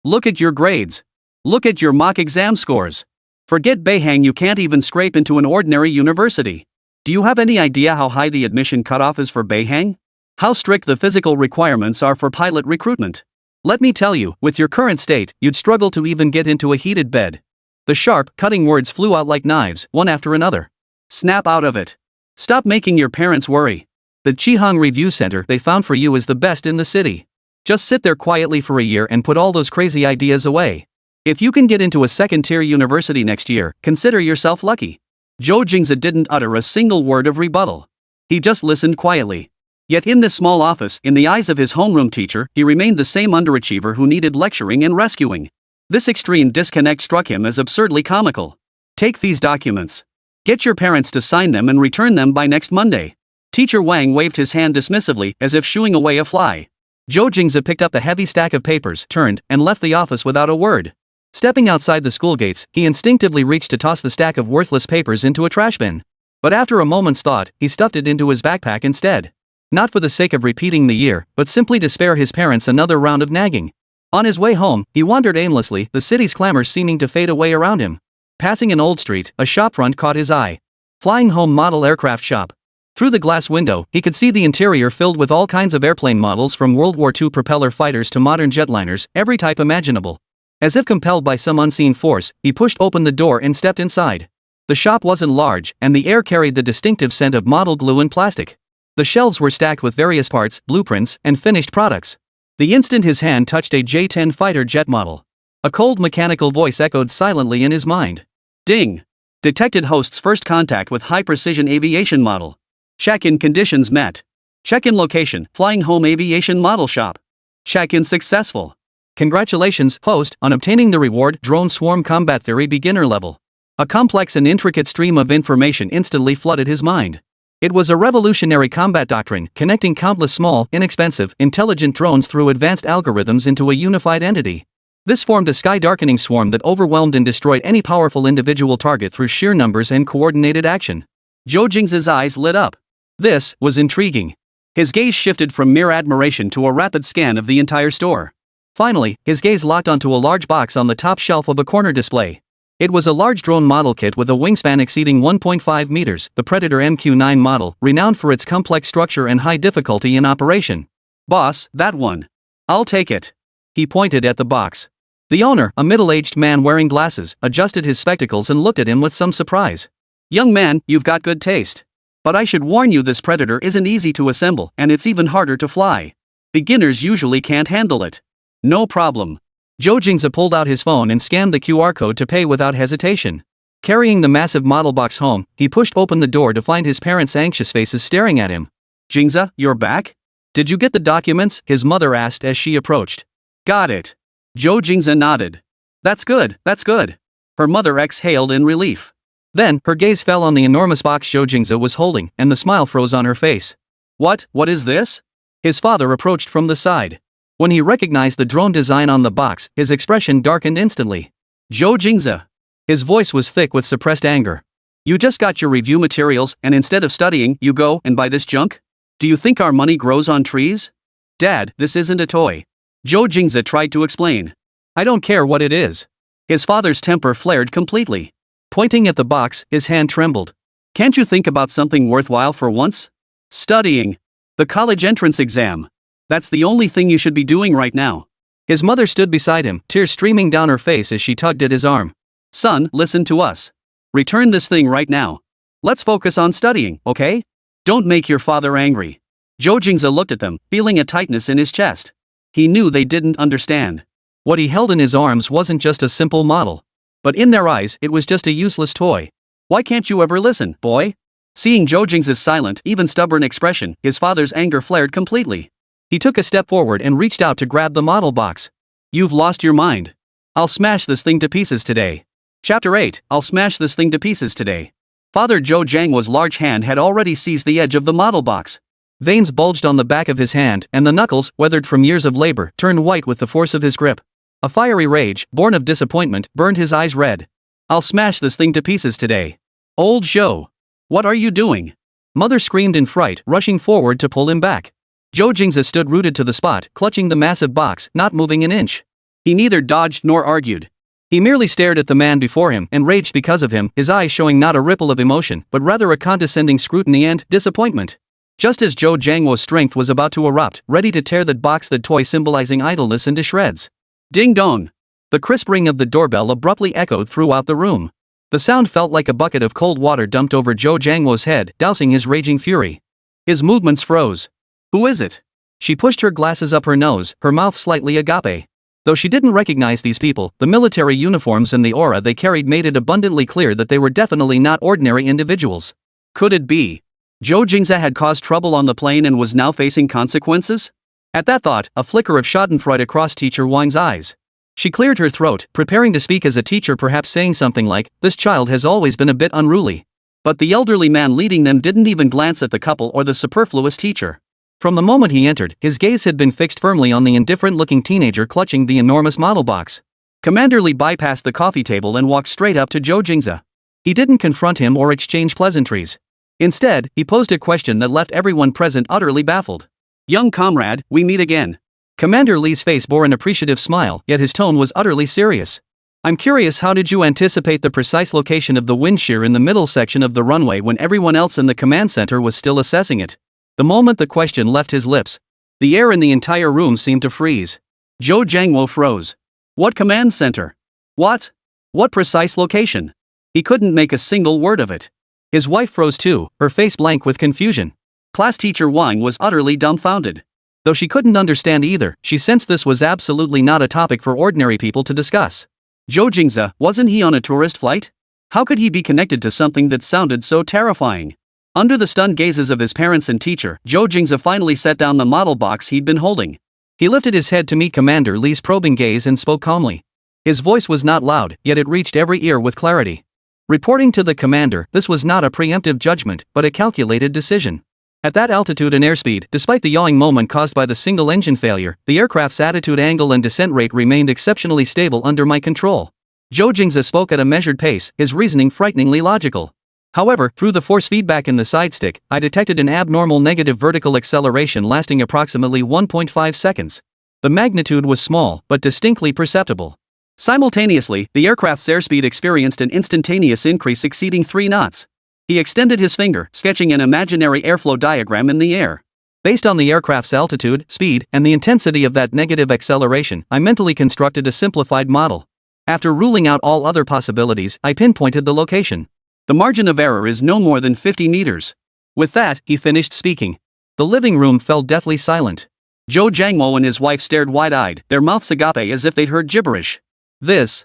Look at your grades. Look at your mock exam scores. Forget Beihang, you can't even scrape into an ordinary university. Do you have any idea how high the admission cutoff is for Beihang? How strict the physical requirements are for pilot recruitment? Let me tell you, with your current state, you'd struggle to even get into a heated bed. The sharp, cutting words flew out like knives, one after another. Snap out of it. Stop making your parents worry. The Qihang Review Center they found for you is the best in the city. Just sit there quietly for a year and put all those crazy ideas away. If you can get into a 2nd-tier university next year, consider yourself lucky. Zhou Jingze didn't utter a single word of rebuttal. He just listened quietly. Yet in this small office, in the eyes of his homeroom teacher, he remained the same underachiever who needed lecturing and rescuing. This extreme disconnect struck him as absurdly comical. Take these documents. Get your parents to sign them and return them by next Monday. Teacher Wang waved his hand dismissively as if shooing away a fly. Zhou Jingze picked up the heavy stack of papers, turned, and left the office without a word. Stepping outside the school gates, he instinctively reached to toss the stack of worthless papers into a trash bin. But after a moment's thought, he stuffed it into his backpack instead. Not for the sake of repeating the year, but simply to spare his parents another round of nagging. On his way home, he wandered aimlessly, the city's clamor seeming to fade away around him. Passing an old street, a shopfront caught his eye. Flying Home Model Aircraft Shop. Through the glass window, he could see the interior filled with all kinds of airplane models from World War II propeller fighters to modern jetliners, every type imaginable. As if compelled by some unseen force, he pushed open the door and stepped inside. The shop wasn't large, and the air carried the distinctive scent of model glue and plastic. The shelves were stacked with various parts, blueprints, and finished products. The instant his hand touched a J-10 fighter jet model, a cold mechanical voice echoed silently in his mind. Ding! Detected host's first contact with high-precision aviation model. Check-in conditions met. Check-in location, Flying Home Aviation Model Shop. Check-in successful. Congratulations, host, on obtaining the reward Drone Swarm Combat Theory Beginner Level. A complex and intricate stream of information instantly flooded his mind. It was a revolutionary combat doctrine connecting countless small, inexpensive, intelligent drones through advanced algorithms into a unified entity. This formed a sky-darkening swarm that overwhelmed and destroyed any powerful individual target through sheer numbers and coordinated action. Zhou Jingze's eyes lit up. This was intriguing. His gaze shifted from mere admiration to a rapid scan of the entire store. Finally, his gaze locked onto a large box on the top shelf of a corner display. It was a large drone model kit with a wingspan exceeding 1.5 meters, the Predator MQ-9 model, renowned for its complex structure and high difficulty in operation. Boss, that one. I'll take it. He pointed at the box. The owner, a middle-aged man wearing glasses, adjusted his spectacles and looked at him with some surprise. Young man, you've got good taste. But I should warn you, this Predator isn't easy to assemble, and it's even harder to fly. Beginners usually can't handle it. No problem. Zhou Jingze pulled out his phone and scanned the QR code to pay without hesitation. Carrying the massive model box home, he pushed open the door to find his parents' anxious faces staring at him. Jingze, you're back? Did you get the documents? His mother asked as she approached. Got it. Zhou Jingze nodded. That's good, that's good. Her mother exhaled in relief. Then, her gaze fell on the enormous box Zhou Jingze was holding, and the smile froze on her face. What is this? His father approached from the side. When he recognized the drone design on the box, his expression darkened instantly. Zhou Jingze. His voice was thick with suppressed anger. You just got your review materials, and instead of studying, you go and buy this junk? Do you think our money grows on trees? Dad, this isn't a toy. Zhou Jingze tried to explain. I don't care what it is. His father's temper flared completely. Pointing at the box, his hand trembled. Can't you think about something worthwhile for once? Studying. The college entrance exam. That's the only thing you should be doing right now. His mother stood beside him, tears streaming down her face as she tugged at his arm. Son, listen to us. Return this thing right now. Let's focus on studying, okay? Don't make your father angry. Zhou Jingze looked at them, feeling a tightness in his chest. He knew they didn't understand. What he held in his arms wasn't just a simple model. But in their eyes, it was just a useless toy. Why can't you ever listen, boy? Seeing Zhou Jingze's silent, even stubborn expression, his father's anger flared completely. He took a step forward and reached out to grab the model box. You've lost your mind. I'll smash this thing to pieces today. Chapter 8, I'll smash this thing to pieces today. Father Zhou Jingze's large hand had already seized the edge of the model box. Veins bulged on the back of his hand, and the knuckles, weathered from years of labor, turned white with the force of his grip. A fiery rage, born of disappointment, burned his eyes red. I'll smash this thing to pieces today. Old Zhou. What are you doing? Mother screamed in fright, rushing forward to pull him back. Zhou Jingze stood rooted to the spot, clutching the massive box, not moving an inch. He neither dodged nor argued. He merely stared at the man before him and raged because of him, his eyes showing not a ripple of emotion, but rather a condescending scrutiny and disappointment. Just as Zhou Jingze's strength was about to erupt, ready to tear that box, that toy symbolizing idleness, into shreds. Ding dong! The crisp ring of the doorbell abruptly echoed throughout the room. The sound felt like a bucket of cold water dumped over Zhou Jingze's head, dousing his raging fury. His movements froze. Who is it? She pushed her glasses up her nose, her mouth slightly agape. Though she didn't recognize these people, the military uniforms and the aura they carried made it abundantly clear that they were definitely not ordinary individuals. Could it be Zhou Jingze had caused trouble on the plane and was now facing consequences? At that thought, a flicker of schadenfreude crossed Teacher Wang's eyes. She cleared her throat, preparing to speak as a teacher, perhaps saying something like, "This child has always been a bit unruly." But the elderly man leading them didn't even glance at the couple or the superfluous teacher. From the moment he entered, his gaze had been fixed firmly on the indifferent-looking teenager clutching the enormous model box. Commander Lee bypassed the coffee table and walked straight up to Zhou Jingze. He didn't confront him or exchange pleasantries. Instead, he posed a question that left everyone present utterly baffled. "Young comrade, we meet again." Commander Lee's face bore an appreciative smile, yet his tone was utterly serious. "I'm curious, how did you anticipate the precise location of the wind shear in the middle section of the runway when everyone else in the command center was still assessing it?" The moment the question left his lips, the air in the entire room seemed to freeze. Zhou Jingze froze. What command center? What? What precise location? He couldn't make a single word of it. His wife froze too, her face blank with confusion. Class teacher Wang was utterly dumbfounded. Though she couldn't understand either, she sensed this was absolutely not a topic for ordinary people to discuss. Zhou Jingze, wasn't he on a tourist flight? How could he be connected to something that sounded so terrifying? Under the stunned gazes of his parents and teacher, Zhou Jingze finally set down the model box he'd been holding. He lifted his head to meet Commander Lee's probing gaze and spoke calmly. His voice was not loud, yet it reached every ear with clarity. Reporting to the commander, this was not a preemptive judgment, but a calculated decision. At that altitude and airspeed, despite the yawing moment caused by the single engine failure, the aircraft's attitude angle and descent rate remained exceptionally stable under my control. Zhou Jingze spoke at a measured pace, his reasoning frighteningly logical. However, through the force feedback in the sidestick, I detected an abnormal negative vertical acceleration lasting approximately 1.5 seconds. The magnitude was small, but distinctly perceptible. Simultaneously, the aircraft's airspeed experienced an instantaneous increase exceeding 3 knots. He extended his finger, sketching an imaginary airflow diagram in the air. Based on the aircraft's altitude, speed, and the intensity of that negative acceleration, I mentally constructed a simplified model. After ruling out all other possibilities, I pinpointed the location. The margin of error is no more than 50 meters. With that, he finished speaking. The living room fell deathly silent. Zhou Jingze and his wife stared wide-eyed, their mouths agape as if they'd heard gibberish. This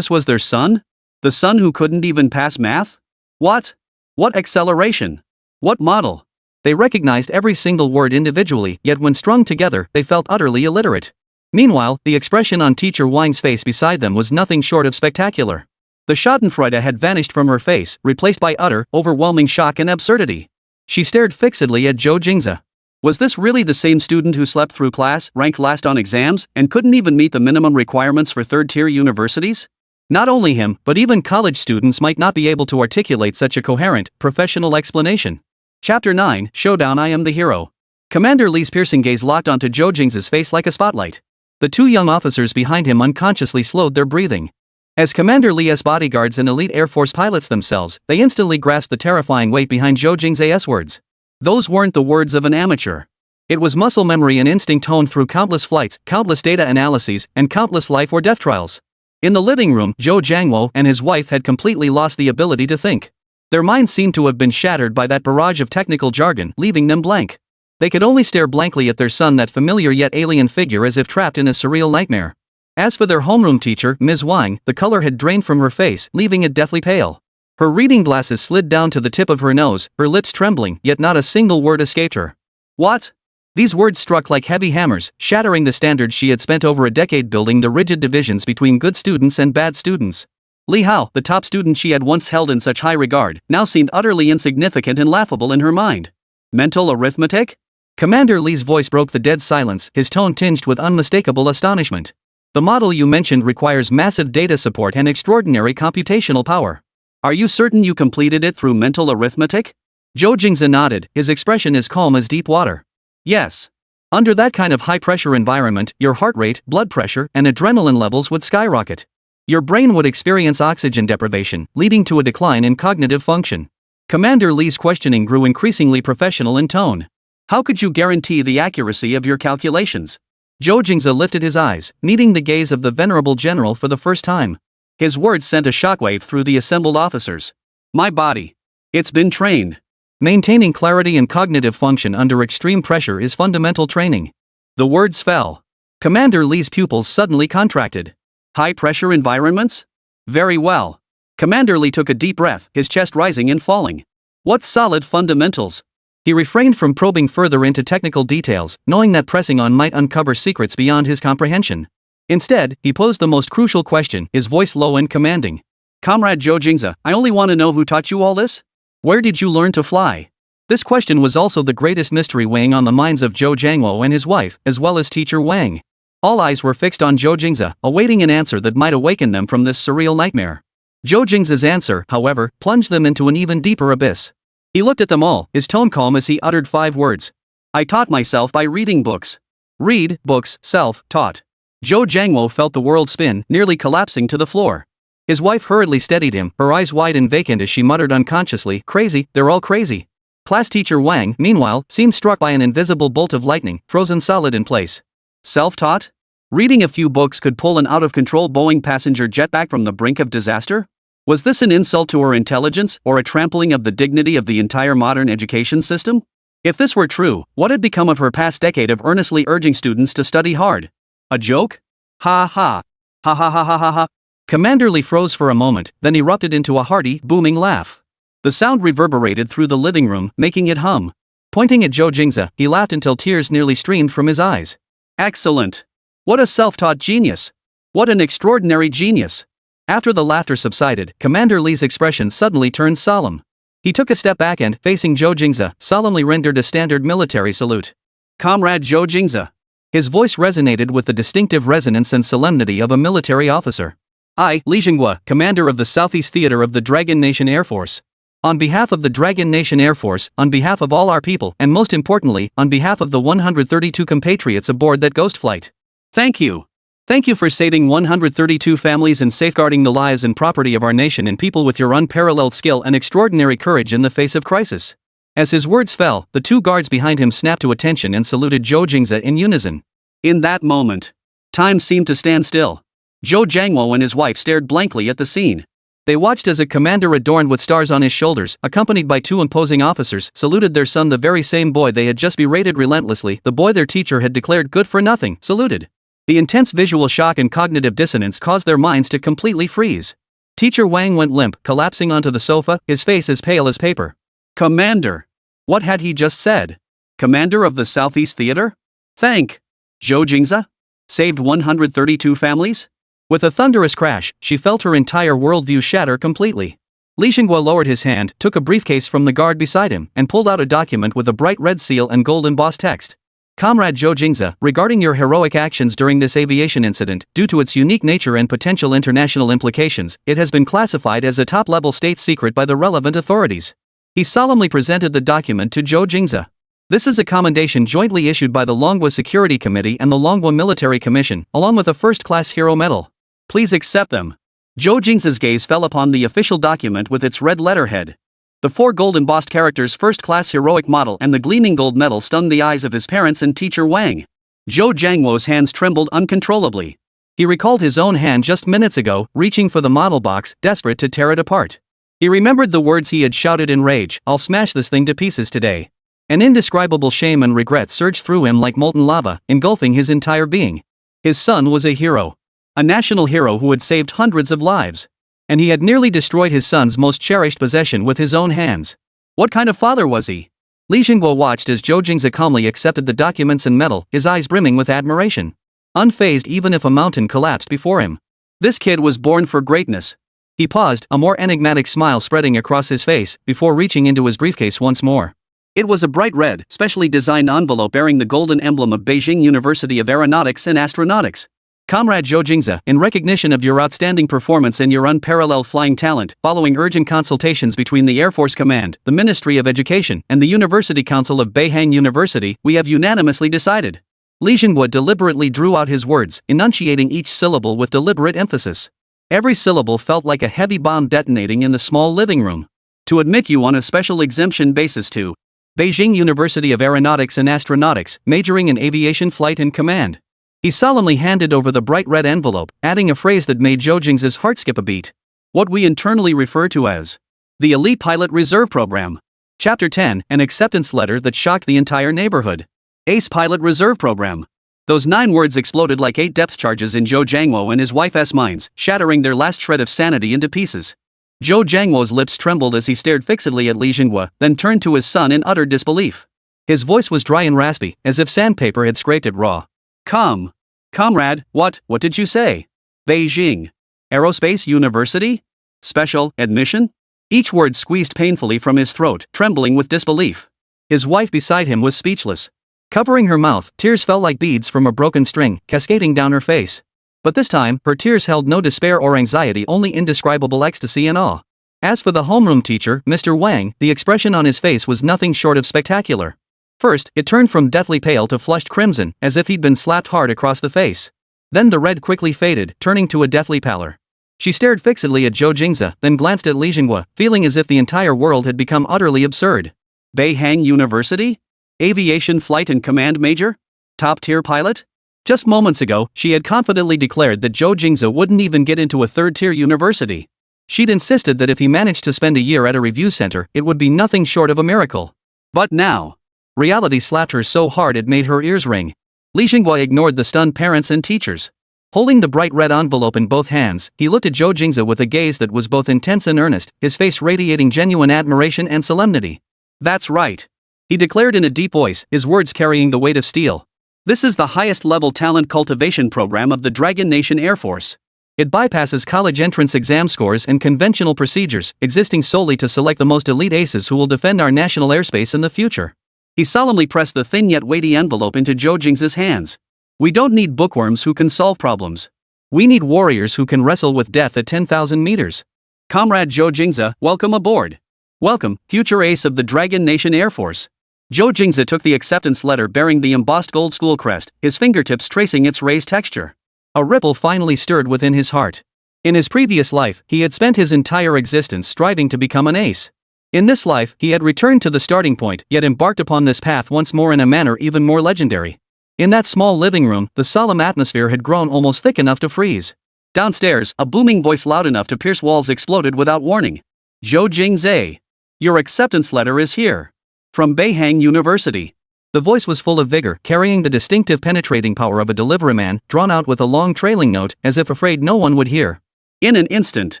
was their son? The son who couldn't even pass math? What? What acceleration? What model? They recognized every single word individually, yet when strung together, they felt utterly illiterate. Meanwhile, the expression on teacher Wang's face beside them was nothing short of spectacular. The schadenfreude had vanished from her face, replaced by utter, overwhelming shock and absurdity. She stared fixedly at Zhou Jingze. Was this really the same student who slept through class, ranked last on exams, and couldn't even meet the minimum requirements for third-tier universities? Not only him, but even college students might not be able to articulate such a coherent, professional explanation. Chapter 9, Showdown. I am the hero. Commander Lee's piercing gaze locked onto Zhou Jingze's face like a spotlight. The two young officers behind him unconsciously slowed their breathing. As Commander Lee's bodyguards and elite Air Force pilots themselves, they instantly grasped the terrifying weight behind Zhou Jingze's words. Those weren't the words of an amateur. It was muscle memory and instinct honed through countless flights, countless data analyses, and countless life or death trials. In the living room, Zhou Jingze and his wife had completely lost the ability to think. Their minds seemed to have been shattered by that barrage of technical jargon, leaving them blank. They could only stare blankly at their son, that familiar yet alien figure, as if trapped in a surreal nightmare. As for their homeroom teacher, Ms. Wang, the color had drained from her face, leaving it deathly pale. Her reading glasses slid down to the tip of her nose, her lips trembling, yet not a single word escaped her. What? These words struck like heavy hammers, shattering the standards she had spent over a decade building, the rigid divisions between good students and bad students. Li Hao, the top student she had once held in such high regard, now seemed utterly insignificant and laughable in her mind. Mental arithmetic? Commander Lee's voice broke the dead silence, his tone tinged with unmistakable astonishment. The model you mentioned requires massive data support and extraordinary computational power. Are you certain you completed it through mental arithmetic? Zhou Jingze nodded, his expression as calm as deep water. Yes. Under that kind of high-pressure environment, your heart rate, blood pressure, and adrenaline levels would skyrocket. Your brain would experience oxygen deprivation, leading to a decline in cognitive function. Commander Lee's questioning grew increasingly professional in tone. How could you guarantee the accuracy of your calculations? Zhou Jingze lifted his eyes, meeting the gaze of the venerable general for the first time. His words sent a shockwave through the assembled officers. My body. It's been trained. Maintaining clarity and cognitive function under extreme pressure is fundamental training. The words fell. Commander Lee's pupils suddenly contracted. High-pressure environments? Very well. Commander Lee took a deep breath, his chest rising and falling. What solid fundamentals? He refrained from probing further into technical details, knowing that pressing on might uncover secrets beyond his comprehension. Instead, he posed the most crucial question, his voice low and commanding. Comrade Zhou Jingze, I only want to know who taught you all this? Where did you learn to fly? This question was also the greatest mystery weighing on the minds of Zhou Jingze and his wife, as well as teacher Wang. All eyes were fixed on Zhou Jingze, awaiting an answer that might awaken them from this surreal nightmare. Zhou Jingze's answer, however, plunged them into an even deeper abyss. He looked at them all, his tone calm as he uttered 5 words. I taught myself by reading books. Read, books, self-taught. Zhou Jingze felt the world spin, nearly collapsing to the floor. His wife hurriedly steadied him, her eyes wide and vacant as she muttered unconsciously, crazy, they're all crazy. Class teacher Wang, meanwhile, seemed struck by an invisible bolt of lightning, frozen solid in place. Self-taught? Reading a few books could pull an out-of-control Boeing passenger jet back from the brink of disaster? Was this an insult to her intelligence, or a trampling of the dignity of the entire modern education system? If this were true, what had become of her past decade of earnestly urging students to study hard? A joke? Ha ha. Ha ha ha ha ha ha. Commander Lee froze for a moment, then erupted into a hearty, booming laugh. The sound reverberated through the living room, making it hum. Pointing at Zhou Jingze, he laughed until tears nearly streamed from his eyes. Excellent. What a self-taught genius. What an extraordinary genius. After the laughter subsided, Commander Lee's expression suddenly turned solemn. He took a step back and, facing Zhou Jingze, solemnly rendered a standard military salute. Comrade Zhou Jingze. His voice resonated with the distinctive resonance and solemnity of a military officer. I, Li Jingwe, commander of the Southeast Theater of the Dragon Nation Air Force. On behalf of the Dragon Nation Air Force, on behalf of all our people, and most importantly, on behalf of the 132 compatriots aboard that ghost flight. Thank you. Thank you for saving 132 families and safeguarding the lives and property of our nation and people with your unparalleled skill and extraordinary courage in the face of crisis. As his words fell, the 2 guards behind him snapped to attention and saluted Zhou Jingze in unison. In that moment, time seemed to stand still. Zhou Jingze and his wife stared blankly at the scene. They watched as a commander adorned with stars on his shoulders, accompanied by 2 imposing officers, saluted their son, the very same boy they had just berated relentlessly, the boy their teacher had declared good for nothing, saluted. The intense visual shock and cognitive dissonance caused their minds to completely freeze. Teacher Wang went limp, collapsing onto the sofa, his face as pale as paper. Commander! What had he just said? Commander of the Southeast Theater? Thank Zhou Jingze? Saved 132 families? With a thunderous crash, she felt her entire worldview shatter completely. Li Jingwe lowered his hand, took a briefcase from the guard beside him, and pulled out a document with a bright red seal and gold embossed text. Comrade Zhou Jingze, regarding your heroic actions during this aviation incident, due to its unique nature and potential international implications, it has been classified as a top-level state secret by the relevant authorities. He solemnly presented the document to Zhou Jingze. This is a commendation jointly issued by the Longwa Security Committee and the Longwa Military Commission, along with a first-class hero medal. Please accept them. Zhou Jingze's gaze fell upon the official document with its red letterhead. The 4 gold embossed characters first-class heroic model and the gleaming gold medal stunned the eyes of his parents and teacher Wang. Zhou Jingwe's hands trembled uncontrollably. He recalled his own hand just minutes ago, reaching for the model box, desperate to tear it apart. He remembered the words he had shouted in rage, I'll smash this thing to pieces today. An indescribable shame and regret surged through him like molten lava, engulfing his entire being. His son was a hero. A national hero who had saved hundreds of lives. And he had nearly destroyed his son's most cherished possession with his own hands. What kind of father was he? Li Jingwe watched as Zhou Jingze calmly accepted the documents and medal, his eyes brimming with admiration. Unfazed even if a mountain collapsed before him. This kid was born for greatness. He paused, a more enigmatic smile spreading across his face, before reaching into his briefcase once more. It was a bright red, specially designed envelope bearing the golden emblem of Beijing University of Aeronautics and Astronautics. Comrade Zhou Jingze, in recognition of your outstanding performance and your unparalleled flying talent, following urgent consultations between the Air Force Command, the Ministry of Education, and the University Council of Beihang University, we have unanimously decided. Li Jingwe deliberately drew out his words, enunciating each syllable with deliberate emphasis. Every syllable felt like a heavy bomb detonating in the small living room. To admit you on a special exemption basis to Beijing University of Aeronautics and Astronautics, majoring in aviation flight and command. He solemnly handed over the bright red envelope, adding a phrase that made Zhou Jingze's heart skip a beat. What we internally refer to as the Elite Pilot Reserve Program. Chapter 10, an acceptance letter that shocked the entire neighborhood. Ace Pilot Reserve Program. Those 9 words exploded like 8 depth charges in Zhou Jingwe and his wife's minds, shattering their last shred of sanity into pieces. Zhou Jingwe's lips trembled as he stared fixedly at Li Jingwe, then turned to his son in utter disbelief. His voice was dry and raspy, as if sandpaper had scraped it raw. Comrade, what did you say? Beijing Aerospace University? Special admission? Each word squeezed painfully from his throat, trembling with disbelief. His wife beside him was speechless. Covering her mouth, tears fell like beads from a broken string, cascading down her face. But this time, her tears held no despair or anxiety, only indescribable ecstasy and awe. As for the homeroom teacher, Mr. Wang, the expression on his face was nothing short of spectacular. First, it turned from deathly pale to flushed crimson, as if he'd been slapped hard across the face. Then the red quickly faded, turning to a deathly pallor. She stared fixedly at Zhou Jingze, then glanced at Li Jingwe, feeling as if the entire world had become utterly absurd. Beihang University? Aviation flight and command major? Top-tier pilot? Just moments ago, she had confidently declared that Zhou Jingze wouldn't even get into a third-tier university. She'd insisted that if he managed to spend a year at a review center, it would be nothing short of a miracle. But now, reality slapped her so hard it made her ears ring. Li Jingwe ignored the stunned parents and teachers. Holding the bright red envelope in both hands, he looked at Zhou Jingze with a gaze that was both intense and earnest, his face radiating genuine admiration and solemnity. "That's right," he declared in a deep voice, his words carrying the weight of steel. "This is the highest-level talent cultivation program of the Dragon Nation Air Force. It bypasses college entrance exam scores and conventional procedures, existing solely to select the most elite aces who will defend our national airspace in the future." He solemnly pressed the thin yet weighty envelope into Zhou Jingze's hands. "We don't need bookworms who can solve problems. We need warriors who can wrestle with death at 10,000 meters. Comrade Zhou Jingze, welcome aboard. Welcome, future ace of the Dragon Nation Air Force." Zhou Jingze took the acceptance letter bearing the embossed gold school crest, his fingertips tracing its raised texture. A ripple finally stirred within his heart. In his previous life, he had spent his entire existence striving to become an ace. In this life, he had returned to the starting point, yet embarked upon this path once more in a manner even more legendary. In that small living room, the solemn atmosphere had grown almost thick enough to freeze. Downstairs, a booming voice loud enough to pierce walls exploded without warning. "Zhou Jingze, your acceptance letter is here. From Beihang University." The voice was full of vigor, carrying the distinctive penetrating power of a deliveryman, drawn out with a long trailing note, as if afraid no one would hear. In an instant,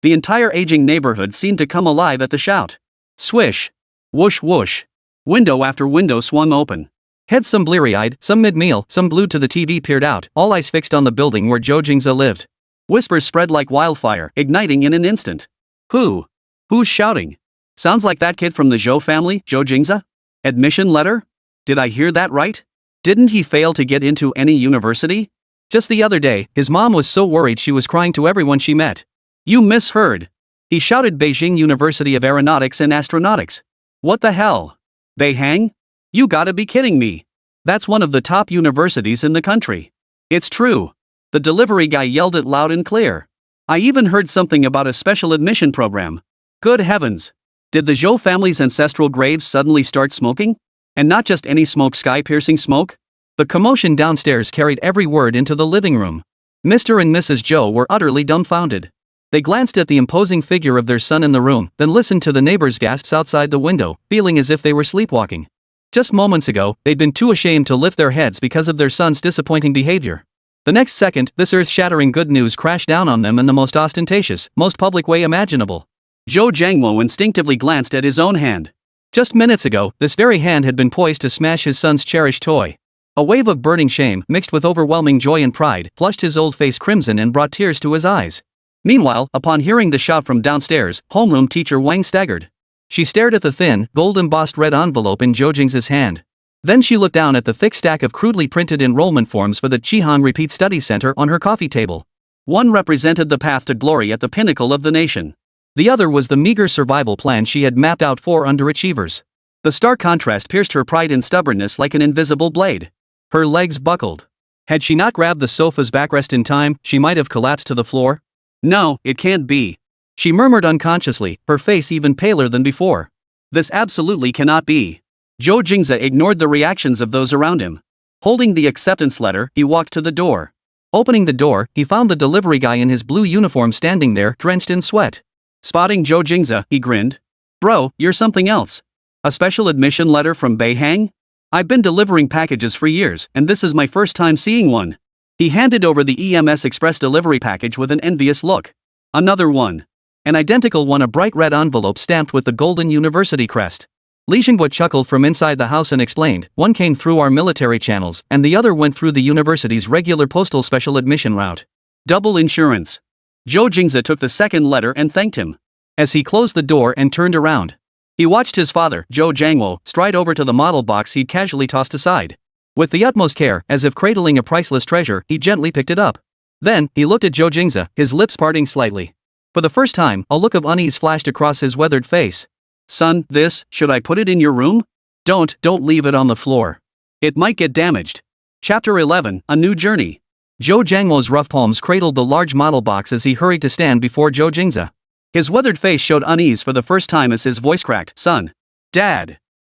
the entire aging neighborhood seemed to come alive at the shout. Swish! Whoosh whoosh! Window after window swung open. Heads, some bleary-eyed, some mid-meal, some glued to the TV, peered out, all eyes fixed on the building where Zhou Jingze lived. Whispers spread like wildfire, igniting in an instant. Who's shouting? Sounds like that kid from the Zhou family, Zhou Jingze? Admission letter? Did I hear that right? Didn't he fail to get into any university? Just the other day, his mom was so worried she was crying to everyone she met. You misheard. He shouted, Beijing University of Aeronautics and Astronautics. What the hell? Beihang? You gotta be kidding me. That's one of the top universities in the country. It's true. The delivery guy yelled it loud and clear. I even heard something about a special admission program. Good heavens. Did the Zhou family's ancestral graves suddenly start smoking? And not just any smoke, sky-piercing smoke? The commotion downstairs carried every word into the living room. Mr. and Mrs. Zhou were utterly dumbfounded. They glanced at the imposing figure of their son in the room, then listened to the neighbors' gasps outside the window, feeling as if they were sleepwalking. Just moments ago, they'd been too ashamed to lift their heads because of their son's disappointing behavior. The next second, this earth-shattering good news crashed down on them in the most ostentatious, most public way imaginable. Zhou Jingze instinctively glanced at his own hand. Just minutes ago, this very hand had been poised to smash his son's cherished toy. A wave of burning shame, mixed with overwhelming joy and pride, flushed his old face crimson and brought tears to his eyes. Meanwhile, upon hearing the shout from downstairs, homeroom teacher Wang staggered. She stared at the thin, gold-embossed red envelope in Zhou Jingze's hand. Then she looked down at the thick stack of crudely printed enrollment forms for the Chihan Repeat Study Center on her coffee table. One represented the path to glory at the pinnacle of the nation. The other was the meager survival plan she had mapped out for underachievers. The stark contrast pierced her pride and stubbornness like an invisible blade. Her legs buckled. Had she not grabbed the sofa's backrest in time, she might have collapsed to the floor. No, it can't be. She murmured unconsciously, her face even paler than before. This absolutely cannot be. Zhou Jingze ignored the reactions of those around him. Holding the acceptance letter, he walked to the door. Opening the door, he found the delivery guy in his blue uniform standing there, drenched in sweat. Spotting Zhou Jingze, he grinned. Bro, you're something else. A special admission letter from Beihang? I've been delivering packages for years, and this is my first time seeing one. He handed over the EMS Express delivery package with an envious look. Another one. An identical one, a bright red envelope stamped with the golden university crest. Li Jingwe chuckled from inside the house and explained, one came through our military channels, and the other went through the university's regular postal special admission route. Double insurance. Zhou Jingze took the second letter and thanked him. As he closed the door and turned around, he watched his father, Zhou Jingze, stride over to the model box he'd casually tossed aside. With the utmost care, as if cradling a priceless treasure, he gently picked it up. Then, he looked at Zhou Jingze, his lips parting slightly. For the first time, a look of unease flashed across his weathered face. Son, should I put it in your room? Don't leave it on the floor. It might get damaged. Chapter 11, A New Journey. Zhou Jingze's rough palms cradled the large model box as he hurried to stand before Zhou Jingze. His weathered face showed unease for the first time as his voice cracked. Son.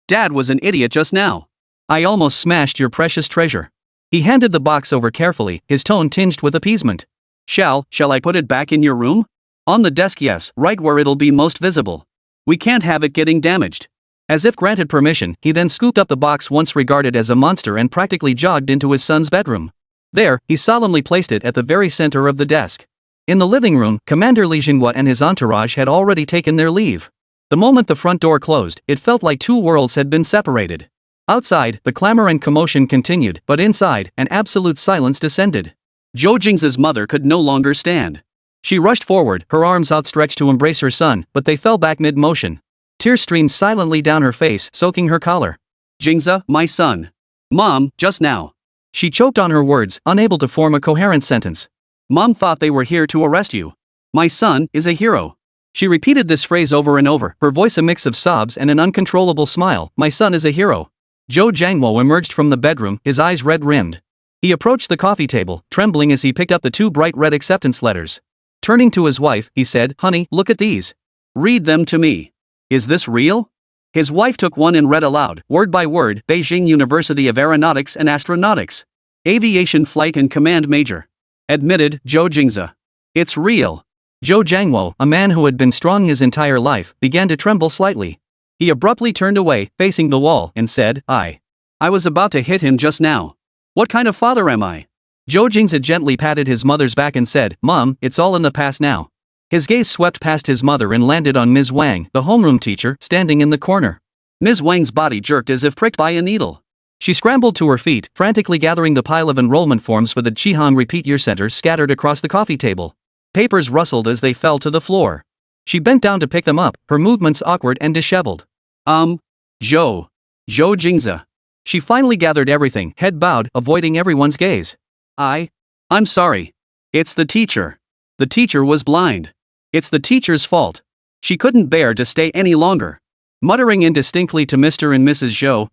Dad was an idiot just now. I almost smashed your precious treasure. He handed the box over carefully, his tone tinged with appeasement. Shall I put it back in your room? On the desk, yes, right where it'll be most visible. We can't have it getting damaged. As if granted permission, he then scooped up the box once regarded as a monster and practically jogged into his son's bedroom. There, he solemnly placed it at the very center of the desk. In the living room, Commander Li Jinghua and his entourage had already taken their leave. The moment the front door closed, it felt like two worlds had been separated. Outside, the clamor and commotion continued, but inside, an absolute silence descended. Zhou Jingze's mother could no longer stand. She rushed forward, her arms outstretched to embrace her son, but they fell back mid-motion. Tears streamed silently down her face, soaking her collar. Jingze, my son. Mom, just now. She choked on her words, unable to form a coherent sentence. Mom thought they were here to arrest you. My son is a hero. She repeated this phrase over and over, her voice a mix of sobs and an uncontrollable smile. My son is a hero. Zhou Jingze emerged from the bedroom, his eyes red-rimmed. He approached the coffee table, trembling as he picked up the two bright red acceptance letters. Turning to his wife, he said, Honey, look at these. Read them to me. Is this real? His wife took one and read aloud, word by word, Beijing University of Aeronautics and Astronautics. Aviation Flight and Command Major. Admitted, Zhou Jingze. It's real. Zhou Jingze, a man who had been strong his entire life, began to tremble slightly. He abruptly turned away, facing the wall, and said, I was about to hit him just now. What kind of father am I? Zhou Jingze gently patted his mother's back and said, Mom, it's all in the past now. His gaze swept past his mother and landed on Ms. Wang, the homeroom teacher, standing in the corner. Ms. Wang's body jerked as if pricked by a needle. She scrambled to her feet, frantically gathering the pile of enrollment forms for the Chihan Repeat Year Center scattered across the coffee table. Papers rustled as they fell to the floor. She bent down to pick them up, her movements awkward and disheveled. Zhou Jingze. She finally gathered everything, head bowed, avoiding everyone's gaze. I'm sorry. It's the teacher. The teacher was blind. It's the teacher's fault. She couldn't bear to stay any longer. Muttering indistinctly to Mr. and Mrs. Zhou,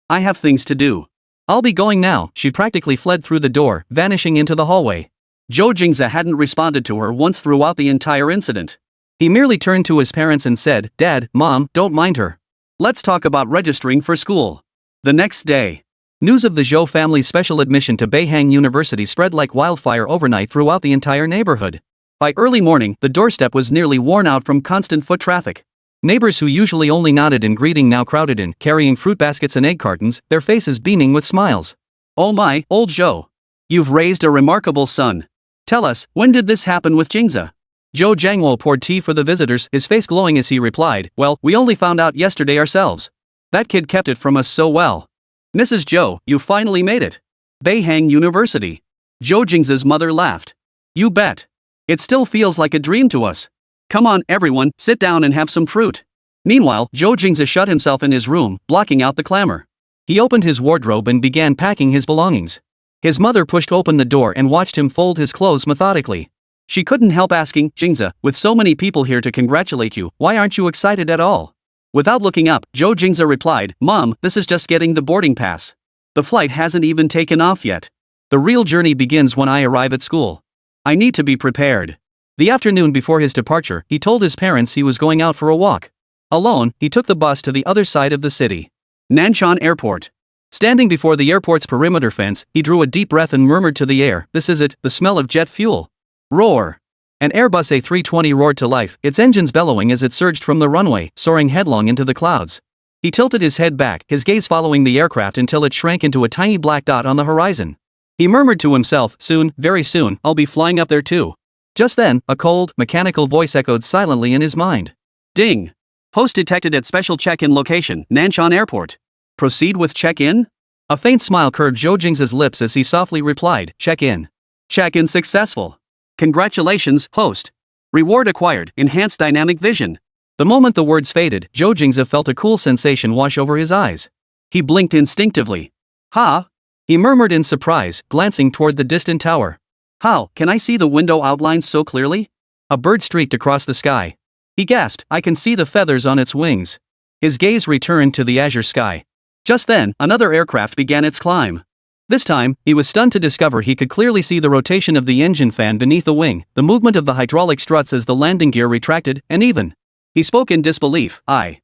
I have things to do. I'll be going now. She practically fled through the door, vanishing into the hallway. Zhou Jingze hadn't responded to her once throughout the entire incident. He merely turned to his parents and said, Dad, Mom, don't mind her. Let's talk about registering for school. The next day, news of the Zhou family's special admission to Beihang University spread like wildfire overnight throughout the entire neighborhood. By early morning, the doorstep was nearly worn out from constant foot traffic. Neighbors who usually only nodded in greeting now crowded in, carrying fruit baskets and egg cartons, their faces beaming with smiles. Oh my, old Zhou. You've raised a remarkable son. Tell us, when did this happen with Jingze? Zhou Jingze poured tea for the visitors, his face glowing as he replied, Well, we only found out yesterday ourselves. That kid kept it from us so well. Mrs. Zhou, you finally made it. Beihang University. Zhou Jingze's mother laughed. You bet. It still feels like a dream to us. Come on, everyone, sit down and have some fruit. Meanwhile, Zhou Jingze shut himself in his room, blocking out the clamor. He opened his wardrobe and began packing his belongings. His mother pushed open the door and watched him fold his clothes methodically. She couldn't help asking, Jingze, with so many people here to congratulate you, why aren't you excited at all? Without looking up, Zhou Jingze replied, Mom, this is just getting the boarding pass. The flight hasn't even taken off yet. The real journey begins when I arrive at school. I need to be prepared. The afternoon before his departure, he told his parents he was going out for a walk. Alone, he took the bus to the other side of the city. Nanshan Airport. Standing before the airport's perimeter fence, he drew a deep breath and murmured to the air, This is it, the smell of jet fuel. Roar. An Airbus A320 roared to life, its engines bellowing as it surged from the runway, soaring headlong into the clouds. He tilted his head back, his gaze following the aircraft until it shrank into a tiny black dot on the horizon. He murmured to himself, Soon, very soon, I'll be flying up there too. Just then, a cold, mechanical voice echoed silently in his mind. Ding! Host detected at special check-in location, Nanshan Airport. Proceed with check-in? A faint smile curved Zhou Jingze's lips as he softly replied, Check-in. Check-in successful. Congratulations, host. Reward acquired, enhanced dynamic vision. The moment the words faded, Zhou Jingze felt a cool sensation wash over his eyes. He blinked instinctively. Ha! He murmured in surprise, glancing toward the distant tower. How can I see the window outlines so clearly? A bird streaked across the sky. He gasped, I can see the feathers on its wings. His gaze returned to the azure sky. Just then, another aircraft began its climb. This time, he was stunned to discover he could clearly see the rotation of the engine fan beneath the wing, the movement of the hydraulic struts as the landing gear retracted, and even. He spoke in disbelief, I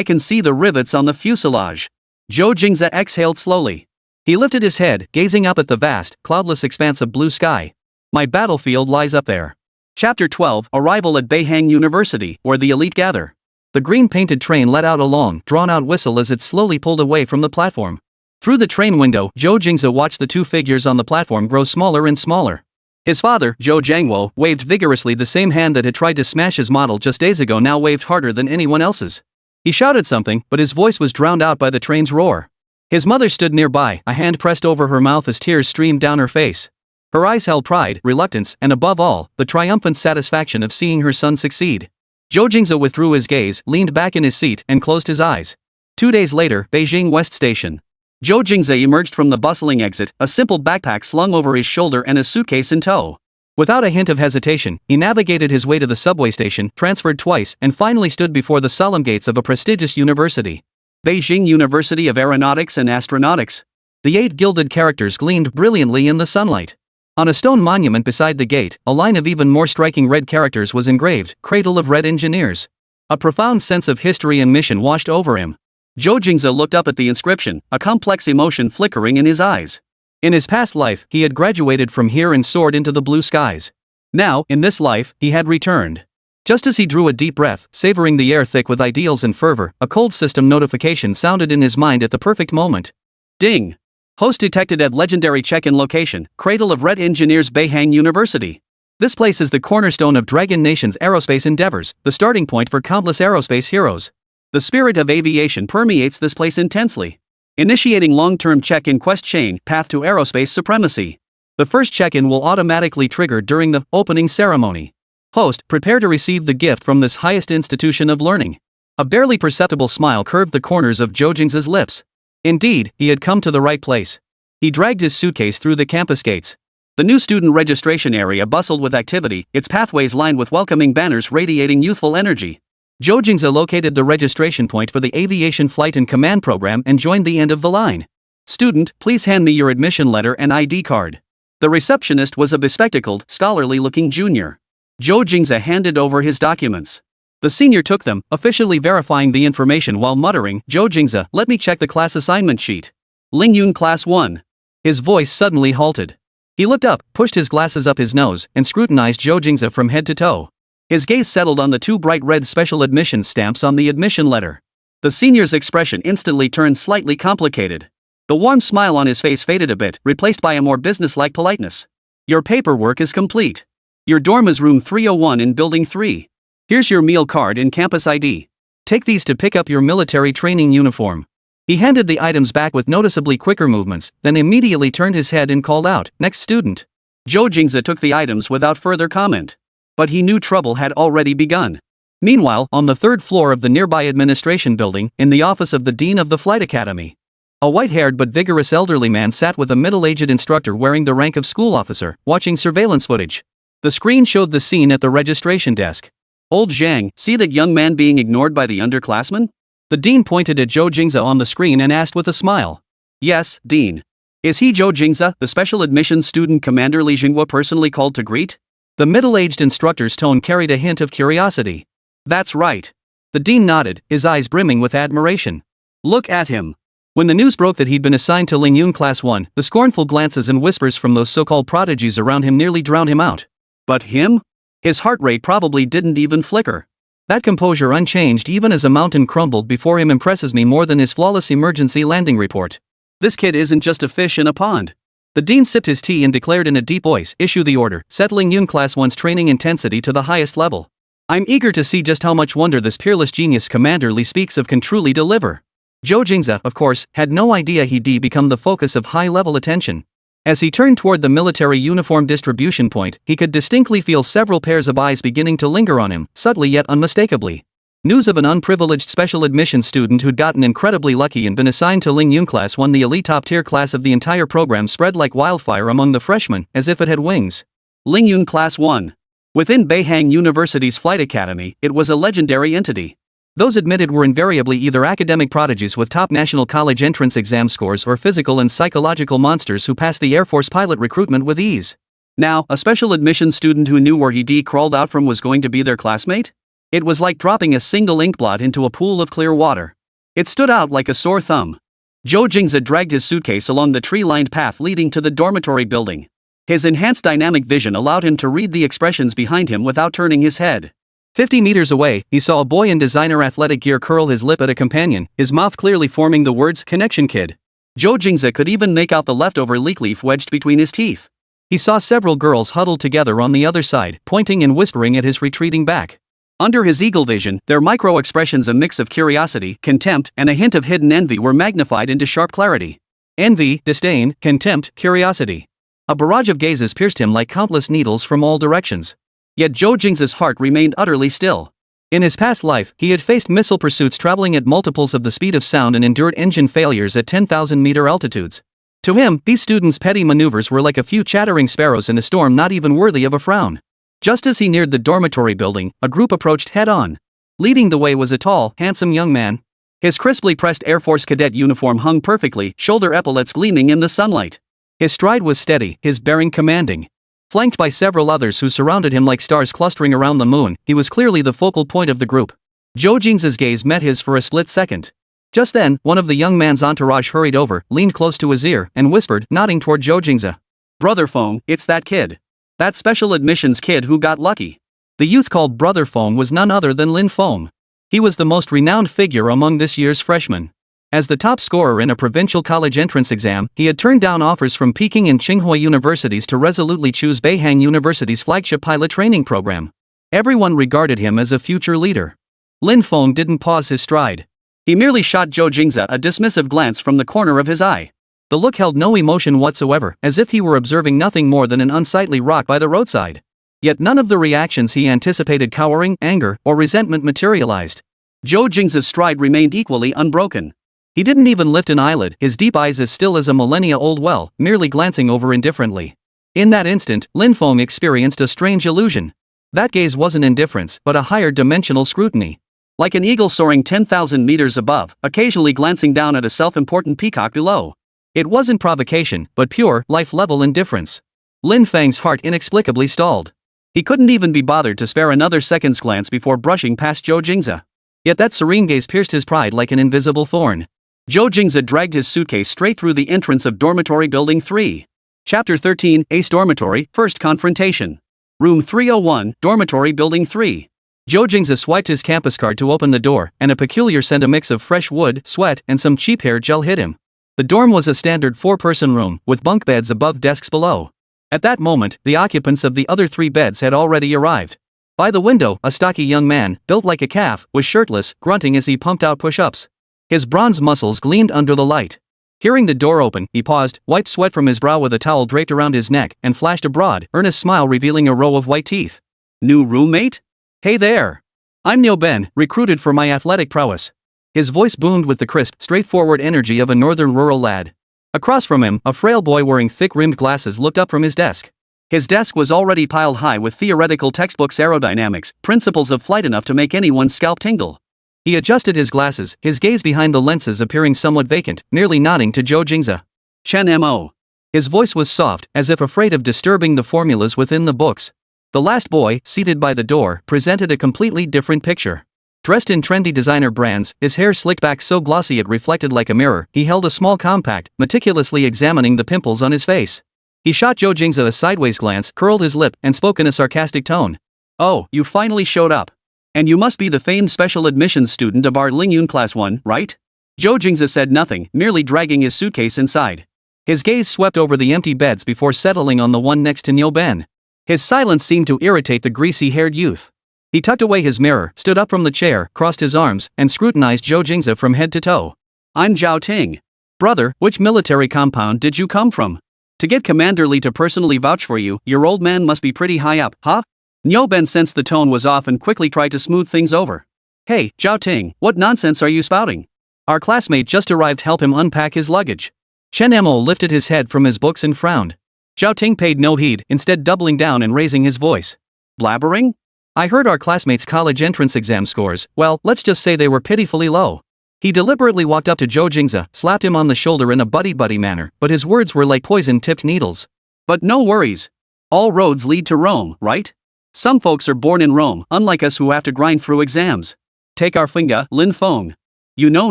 can see the rivets on the fuselage. Zhou Jingze exhaled slowly. He lifted his head, gazing up at the vast, cloudless expanse of blue sky. My battlefield lies up there. Chapter 12, Arrival at Boeing University, where the elite gather. The green-painted train let out a long, drawn-out whistle as it slowly pulled away from the platform. Through the train window, Zhou Jingze watched the two figures on the platform grow smaller and smaller. His father, Zhou Jingze, waved vigorously. The same hand that had tried to smash his model just days ago now waved harder than anyone else's. He shouted something, but his voice was drowned out by the train's roar. His mother stood nearby, a hand pressed over her mouth as tears streamed down her face. Her eyes held pride, reluctance, and above all, the triumphant satisfaction of seeing her son succeed. Zhou Jingze withdrew his gaze, leaned back in his seat, and closed his eyes. 2 days later, Beijing West Station. Zhou Jingze emerged from the bustling exit, a simple backpack slung over his shoulder and a suitcase in tow. Without a hint of hesitation, he navigated his way to the subway station, transferred twice, and finally stood before the solemn gates of a prestigious university. Beijing University of Aeronautics and Astronautics. The 8 gilded characters gleamed brilliantly in the sunlight. On a stone monument beside the gate, a line of even more striking red characters was engraved, Cradle of Red Engineers. A profound sense of history and mission washed over him. Zhou Jingze looked up at the inscription, a complex emotion flickering in his eyes. In his past life, he had graduated from here and soared into the blue skies. Now, in this life, he had returned. Just as he drew a deep breath, savoring the air thick with ideals and fervor, a cold system notification sounded in his mind at the perfect moment. Ding! Host detected at legendary check-in location, Cradle of Red Engineers Beihang University. This place is the cornerstone of Dragon Nation's aerospace endeavors, the starting point for countless aerospace heroes. The spirit of aviation permeates this place intensely. Initiating long-term check-in quest chain, path to aerospace supremacy. The first check-in will automatically trigger during the opening ceremony. Host, prepare to receive the gift from this highest institution of learning. A barely perceptible smile curved the corners of Zhou Jingze's lips. Indeed, he had come to the right place. He dragged his suitcase through the campus gates. The new student registration area bustled with activity, its pathways lined with welcoming banners radiating youthful energy. Zhou Jingze located the registration point for the Aviation Flight and Command program and joined the end of the line. Student, please hand me your admission letter and ID card. The receptionist was a bespectacled, scholarly-looking junior. Zhou Jingze handed over his documents. The senior took them, officially verifying the information while muttering, Zhou Jingze, let me check the class assignment sheet. Lingyun Class 1. His voice suddenly halted. He looked up, pushed his glasses up his nose, and scrutinized Zhou Jingze from head to toe. His gaze settled on the 2 bright red special admission stamps on the admission letter. The senior's expression instantly turned slightly complicated. The warm smile on his face faded a bit, replaced by a more business-like politeness. Your paperwork is complete. Your dorm is room 301 in building 3. Here's your meal card and campus ID. Take these to pick up your military training uniform. He handed the items back with noticeably quicker movements, then immediately turned his head and called out, next student. Zhou Jingze took the items without further comment. But he knew trouble had already begun. Meanwhile, on the 3rd floor of the nearby administration building, in the office of the Dean of the Flight Academy, a white-haired but vigorous elderly man sat with a middle-aged instructor wearing the rank of school officer, watching surveillance footage. The screen showed the scene at the registration desk. Old Zhang, see that young man being ignored by the underclassmen? The dean pointed at Zhou Jingze on the screen and asked with a smile. Yes, Dean. Is he Zhou Jingze, the special admissions student Commander Li Jinghua personally called to greet? The middle-aged instructor's tone carried a hint of curiosity. That's right. The dean nodded, his eyes brimming with admiration. Look at him. When the news broke that he'd been assigned to Lingyun Class 1, the scornful glances and whispers from those so-called prodigies around him nearly drowned him out. But him? His heart rate probably didn't even flicker. That composure unchanged even as a mountain crumbled before him impresses me more than his flawless emergency landing report. This kid isn't just a fish in a pond. The dean sipped his tea and declared in a deep voice, issue the order, settling Yun Class 1's training intensity to the highest level. I'm eager to see just how much wonder this peerless genius Commander Li speaks of can truly deliver. Zhou Jingze, of course, had no idea he'd become the focus of high-level attention. As he turned toward the military uniform distribution point, he could distinctly feel several pairs of eyes beginning to linger on him, subtly yet unmistakably. News of an unprivileged special admissions student who'd gotten incredibly lucky and been assigned to Ling Yun class, one the elite top-tier class of the entire program, spread like wildfire among the freshmen, as if it had wings. Ling Yun Class 1. Within Beihang University's flight academy, it was a legendary entity. Those admitted were invariably either academic prodigies with top national college entrance exam scores or physical and psychological monsters who passed the Air Force pilot recruitment with ease. Now, a special admissions student who knew where he'd crawled out from was going to be their classmate? It was like dropping a single inkblot into a pool of clear water. It stood out like a sore thumb. Zhou Jingze dragged his suitcase along the tree-lined path leading to the dormitory building. His enhanced dynamic vision allowed him to read the expressions behind him without turning his head. 50 meters away, he saw a boy in designer athletic gear curl his lip at a companion, his mouth clearly forming the words, "Connection Kid." Zhou Jingze could even make out the leftover leek leaf wedged between his teeth. He saw several girls huddled together on the other side, pointing and whispering at his retreating back. Under his eagle vision, their micro-expressions, a mix of curiosity, contempt, and a hint of hidden envy, were magnified into sharp clarity. Envy, disdain, contempt, curiosity. A barrage of gazes pierced him like countless needles from all directions. Yet Zhou Jingze's heart remained utterly still. In his past life, he had faced missile pursuits traveling at multiples of the speed of sound and endured engine failures at 10,000-meter altitudes. To him, these students' petty maneuvers were like a few chattering sparrows in a storm not even worthy of a frown. Just as he neared the dormitory building, a group approached head-on. Leading the way was a tall, handsome young man. His crisply pressed Air Force cadet uniform hung perfectly, shoulder epaulets gleaming in the sunlight. His stride was steady, his bearing commanding. Flanked by several others who surrounded him like stars clustering around the moon, he was clearly the focal point of the group. Zhou Jingze's gaze met his for a split second. Just then, one of the young man's entourage hurried over, leaned close to his ear, and whispered, nodding toward Zhou Jingze. "Brother Feng, it's that kid. That special admissions kid who got lucky." The youth called Brother Feng was none other than Lin Feng. He was the most renowned figure among this year's freshmen. As the top scorer in a provincial college entrance exam, he had turned down offers from Peking and Tsinghua universities to resolutely choose Beihang University's flagship pilot training program. Everyone regarded him as a future leader. Lin Feng didn't pause his stride. He merely shot Zhou Jingze a dismissive glance from the corner of his eye. The look held no emotion whatsoever, as if he were observing nothing more than an unsightly rock by the roadside. Yet none of the reactions he anticipated, cowering, anger, or resentment, materialized. Zhou Jingze's stride remained equally unbroken. He didn't even lift an eyelid, his deep eyes as still as a millennia-old well, merely glancing over indifferently. In that instant, Lin Feng experienced a strange illusion. That gaze wasn't indifference, but a higher dimensional scrutiny. Like an eagle soaring 10,000 meters above, occasionally glancing down at a self-important peacock below. It wasn't provocation, but pure, life-level indifference. Lin Feng's heart inexplicably stalled. He couldn't even be bothered to spare another second's glance before brushing past Zhou Jingze. Yet that serene gaze pierced his pride like an invisible thorn. Zhou Jingze dragged his suitcase straight through the entrance of Dormitory Building 3. Chapter 13, Ace Dormitory, First Confrontation. Room 301, Dormitory Building 3. Zhou Jingze swiped his campus card to open the door, and a peculiar scent, a mix of fresh wood, sweat, and some cheap hair gel hit him. The dorm was a standard 4-person room, with bunk beds above, desks below. At that moment, the occupants of the other 3 beds had already arrived. By the window, a stocky young man, built like a calf, was shirtless, grunting as he pumped out push-ups. His bronze muscles gleamed under the light. Hearing the door open, he paused, wiped sweat from his brow with a towel draped around his neck, and flashed a broad, earnest smile revealing a row of white teeth. "New roommate? Hey there. I'm Neo Ben, recruited for my athletic prowess." His voice boomed with the crisp, straightforward energy of a northern rural lad. Across from him, a frail boy wearing thick-rimmed glasses looked up from his desk. His desk was already piled high with theoretical textbooks, aerodynamics, principles of flight, enough to make anyone's scalp tingle. He adjusted his glasses, his gaze behind the lenses appearing somewhat vacant, merely nodding to Zhou Jingze. "Chen Mo." His voice was soft, as if afraid of disturbing the formulas within the books. The last boy, seated by the door, presented a completely different picture. Dressed in trendy designer brands, his hair slicked back so glossy it reflected like a mirror, he held a small compact, meticulously examining the pimples on his face. He shot Zhou Jingze a sideways glance, curled his lip, and spoke in a sarcastic tone. "Oh, you finally showed up. And you must be the famed special admissions student of our Ling Yun Class 1, right?" Zhou Jingze said nothing, merely dragging his suitcase inside. His gaze swept over the empty beds before settling on the one next to Neo Ben. His silence seemed to irritate the greasy-haired youth. He tucked away his mirror, stood up from the chair, crossed his arms, and scrutinized Zhou Jingze from head to toe. "I'm Zhao Ting. Brother, which military compound did you come from?" To get Commander Lee to personally vouch for you, your old man must be pretty high up, huh? Nyoben sensed the tone was off and quickly tried to smooth things over. Hey, Zhao Ting, what nonsense are you spouting? Our classmate just arrived, help him unpack his luggage. Chen Mo lifted his head from his books and frowned. Zhao Ting paid no heed, instead doubling down and raising his voice. Blabbering? I heard our classmates' college entrance exam scores, well, let's just say they were pitifully low. He deliberately walked up to Zhou Jingze, slapped him on the shoulder in a buddy-buddy manner, but his words were like poison-tipped needles. But no worries. All roads lead to Rome, right? Some folks are born in Rome, unlike us who have to grind through exams. Take our finger, Lin Feng. You know